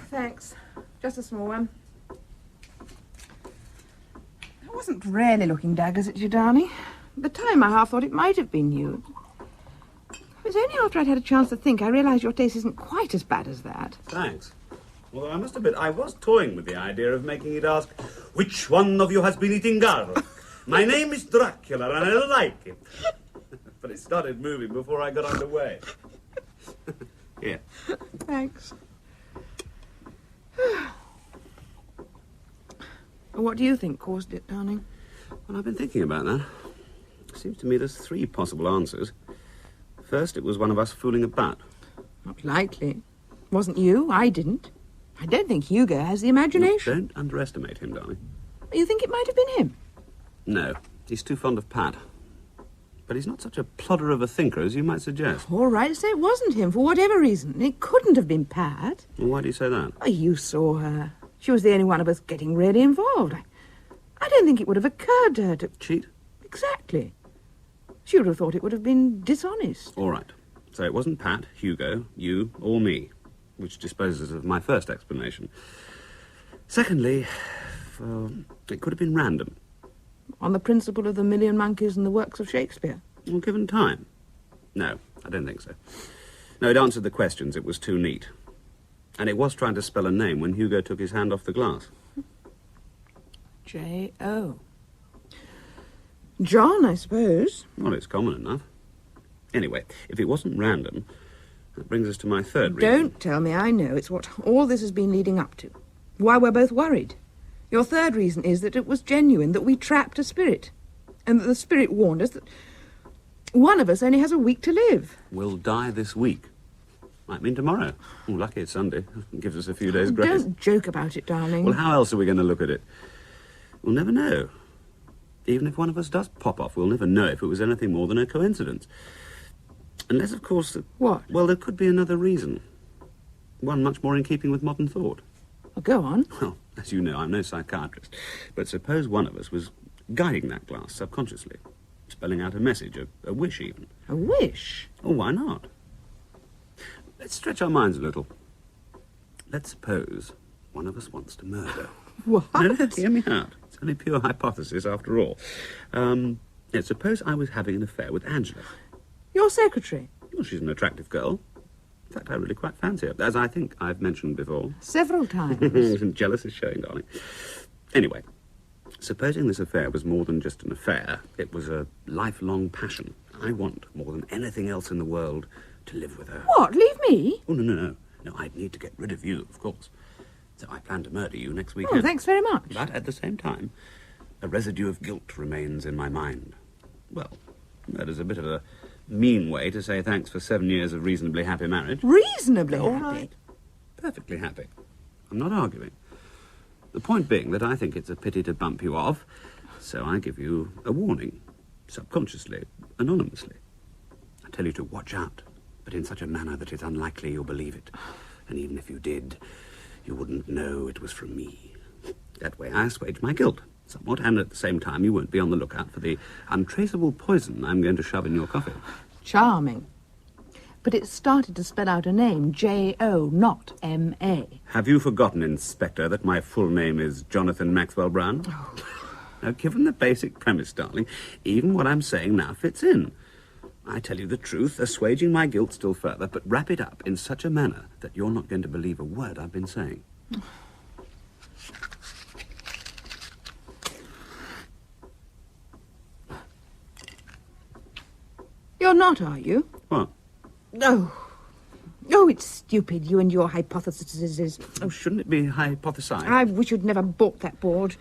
Thanks. Just a small one. I wasn't really looking daggers at you, darling. At the time, I half thought it might have been you. It was only after I'd had a chance to think I realised your taste isn't quite as bad as that. Thanks. Although I must admit, I was toying with the idea of making it ask, which one of you has been eating garlic? My name is Dracula, and I like it. But it started moving before I got underway. Here. Thanks. What do you think caused it, darling? Well, I've been thinking about that. It seems to me there's three possible answers. First, it was one of us fooling about. Not likely. Wasn't you. I didn't. I don't think Hugo has the imagination. Don't underestimate him, darling. You think it might have been him? No, he's too fond of Pat. But he's not such a plodder of a thinker as you might suggest. All right, say it wasn't him, for whatever reason. It couldn't have been Pat. Well, why do you say that? Oh, you saw her. She was the only one of us getting really involved. I don't think it would have occurred to her to... Cheat? Exactly. She would have thought it would have been dishonest. All right. So it wasn't Pat, Hugo, you, or me, which disposes of my first explanation. Secondly, it could have been random. On the principle of the Million Monkeys and the works of Shakespeare? Well, given time. No, I don't think so. No, it answered the questions. It was too neat. And it was trying to spell a name when Hugo took his hand off the glass. J-O. John, I suppose. Well, it's common enough. Anyway, if it wasn't random, that brings us to my third reason. Don't tell me I know. It's what all this has been leading up to. Why we're both worried. Your third reason is that it was genuine, that we trapped a spirit. And that the spirit warned us that one of us only has a week to live. We'll die this week. Might mean tomorrow. Oh, lucky it's Sunday. It gives us a few days' grace. Don't joke about it, darling. Well, how else are we going to look at it? We'll never know. Even if one of us does pop off, we'll never know if it was anything more than a coincidence. Unless, of course... What? Well, there could be another reason. One much more in keeping with modern thought. Well, go on. Well, as you know, I'm no psychiatrist. But suppose one of us was guiding that glass subconsciously. Spelling out a message, a wish even. A wish? Oh, why not? Let's stretch our minds a little. Let's suppose one of us wants to murder. What? No, hear me out. It's only pure hypothesis after all. Suppose I was having an affair with Angela. Your secretary? Well, she's an attractive girl. In fact, I really quite fancy her, as I think I've mentioned before. Several times. Jealous is showing, darling. Anyway, supposing this affair was more than just an affair, it was a lifelong passion. I want, more than anything else in the world, to live with her. What, leave me? Oh, no. No, I'd need to get rid of you, of course. So I plan to murder you next weekend. Oh, thanks very much. But at the same time, a residue of guilt remains in my mind. Well, murder's a bit of a mean way to say thanks for 7 years of reasonably happy marriage. Reasonably All happy? right. Perfectly happy. I'm not arguing. The point being that I think it's a pity to bump you off, so I give you a warning, subconsciously, anonymously. I tell you to watch out, but in such a manner that it's unlikely you'll believe it. And even if you did, you wouldn't know it was from me. That way I assuage my guilt somewhat, and at the same time you won't be on the lookout for the untraceable poison I'm going to shove in your coffee. Charming. But it started to spell out a name, J-O, not M-A. Have you forgotten, Inspector, that my full name is Jonathan Maxwell Brown? Oh. Now, given the basic premise, darling, even what I'm saying now fits in. I tell you the truth, assuaging my guilt still further, but wrap it up in such a manner that you're not going to believe a word I've been saying. You're not, are you? What? Oh, it's stupid, you and your hypotheses. Oh, shouldn't it be hypothesized? I wish you'd never bought that board.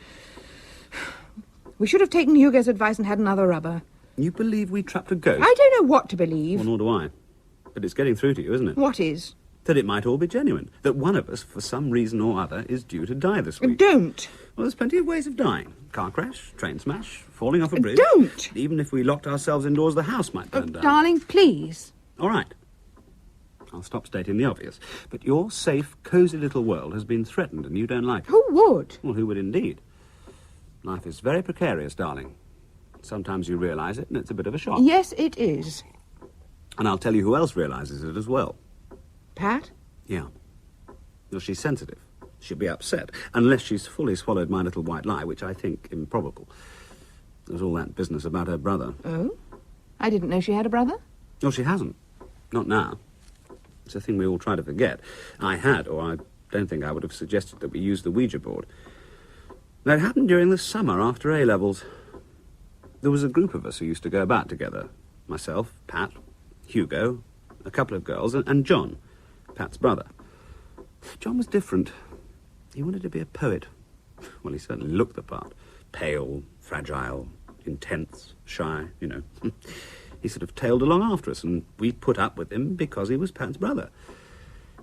We should have taken Hugo's advice and had another rubber. You believe we trapped a ghost? I don't know what to believe. Well, nor do I. But it's getting through to you, isn't it? What is? That it might all be genuine. That one of us, for some reason or other, is due to die this week. Don't. Well, there's plenty of ways of dying. Car crash, train smash, falling off a bridge. Don't. Even if we locked ourselves indoors, the house might burn down. Darling, please. All right. I'll stop stating the obvious. But your safe, cosy little world has been threatened and you don't like it. Who would? Well, who would indeed? Life is very precarious, darling. Sometimes you realise it and it's a bit of a shock. Yes, it is. And I'll tell you who else realises it as well. Pat? Yeah. Well, she's sensitive. She'll be upset, unless she's fully swallowed my little white lie, which I think improbable. There's all that business about her brother. Oh? I didn't know she had a brother? No, she hasn't. Not now. It's a thing we all try to forget. I had, or I don't think I would have suggested that we use the Ouija board. That happened during the summer after A-levels. There was a group of us who used to go about together. Myself, Pat, Hugo, a couple of girls, and John, Pat's brother. John was different. He wanted to be a poet. Well, he certainly looked the part. Pale, fragile, intense, shy, you know. He sort of tailed along after us, and we put up with him because he was Pat's brother.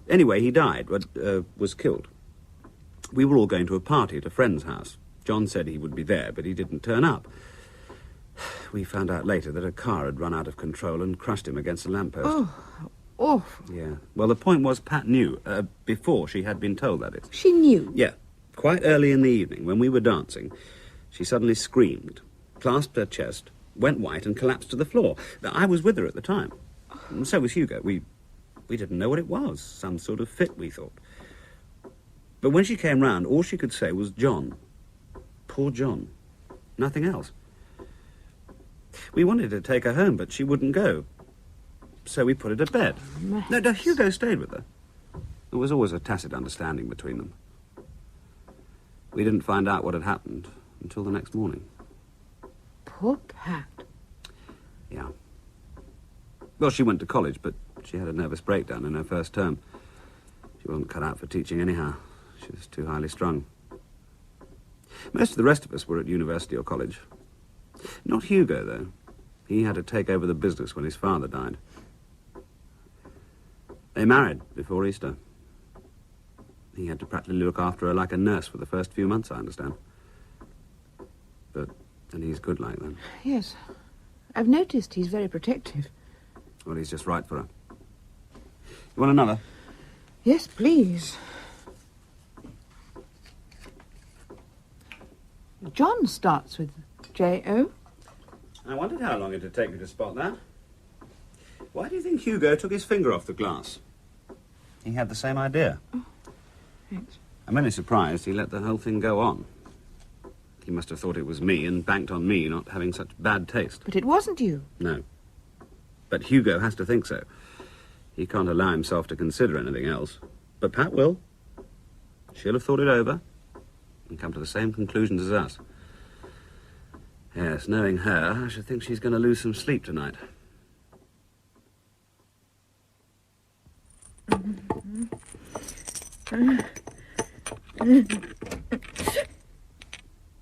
Anyway, he died, was killed. We were all going to a party at a friend's house. John said he would be there, but he didn't turn up. We found out later that a car had run out of control and crushed him against a lamppost. Oh, awful. Yeah. Well, the point was Pat knew, before she had been told, that is. She knew? Yeah. Quite early in the evening, when we were dancing, she suddenly screamed, clasped her chest, went white and collapsed to the floor. I was with her at the time. And so was Hugo. We didn't know what it was. Some sort of fit, we thought. But when she came round, all she could say was John. Poor John. Nothing else. We wanted to take her home, but she wouldn't go. So we put her to bed. No, Hugo stayed with her. There was always a tacit understanding between them. We didn't find out what had happened until the next morning. Poor Pat. Yeah. Well, she went to college, but she had a nervous breakdown in her first term. She wasn't cut out for teaching anyhow. She was too highly strung. Most of the rest of us were at university or college. Not Hugo, though. He had to take over the business when his father died. They married before Easter. He had to practically look after her like a nurse for the first few months, I understand. But then he's good like that. Yes. I've noticed he's very protective. Well, he's just right for her. You want another? Yes, please. John starts with J-O. I wondered how long it'd take me to spot that. Why do you think Hugo took his finger off the glass? He had the same idea. Oh, thanks. I'm only surprised he let the whole thing go on. He must have thought it was me and banked on me not having such bad taste. But it wasn't you. No. But Hugo has to think so. He can't allow himself to consider anything else. But Pat will. She'll have thought it over and come to the same conclusions as us. Yes, knowing her, I should think she's going to lose some sleep tonight.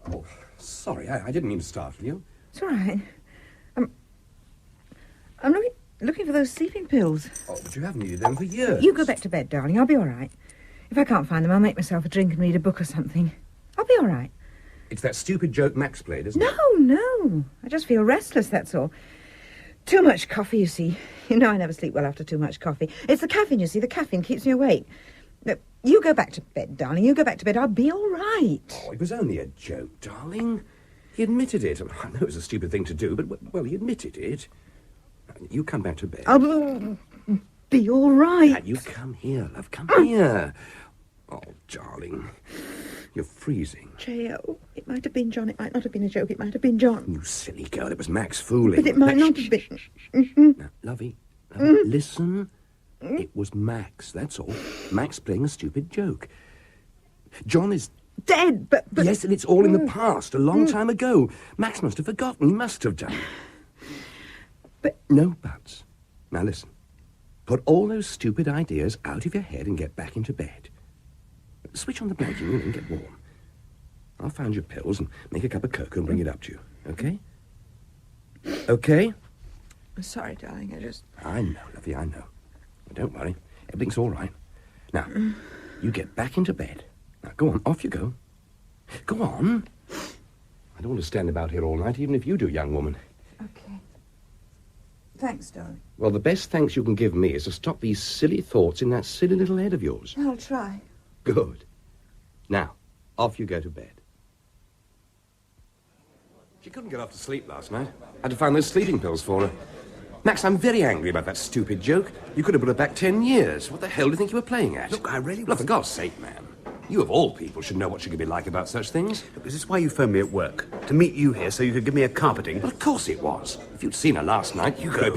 Oh, sorry, I didn't mean to startle you. It's all right. I'm looking for those sleeping pills. Oh, but you haven't needed them for years. You go back to bed, darling. I'll be all right. If I can't find them, I'll make myself a drink and read a book or something. I'll be all right. It's that stupid joke Max played, isn't it? No. I just feel restless, that's all. Too much coffee, you see. You know I never sleep well after too much coffee. It's the caffeine, you see. The caffeine keeps me awake. Look, you go back to bed, darling. You go back to bed. I'll be all right. Oh, it was only a joke, darling. He admitted it. I know it was a stupid thing to do, but, well, he admitted it. You come back to bed. I'll be all right. Now, you come here, love. Come here. Oh, darling. You're freezing. J.O., it might have been John. It might not have been a joke. It might have been John. You silly girl. It was Max fooling. But it might not have been. Now, lovey, listen. It was Max, that's all. Max playing a stupid joke. John is dead, but... Yes, and it's all in the past, a long time ago. Max must have forgotten. He must have done. But... No buts. Now, listen. Put all those stupid ideas out of your head and get back into bed. Switch on the blanket and get warm. I'll find your pills and make a cup of cocoa and bring it up to you, okay? Okay? I'm sorry, darling, I know, lovey, I know. But don't worry. Everything's all right. Now, you get back into bed. Now, go on, off you go. Go on. I don't want to stand about here all night, even if you do, young woman. Okay. Thanks, darling. Well, the best thanks you can give me is to stop these silly thoughts in that silly little head of yours. I'll try. Good. Now, off you go to bed. She couldn't get off to sleep last night. I had to find those sleeping pills for her. Max, I'm very angry about that stupid joke. You could have put it back 10 years. What the hell do you think you were playing at? Look, I really... Look, for God's sake, man. You, of all people, should know what she could be like about such things. Look, is this why you phoned me at work? To meet you here so you could give me a carpeting? Well, of course it was. If you'd seen her last night, you could have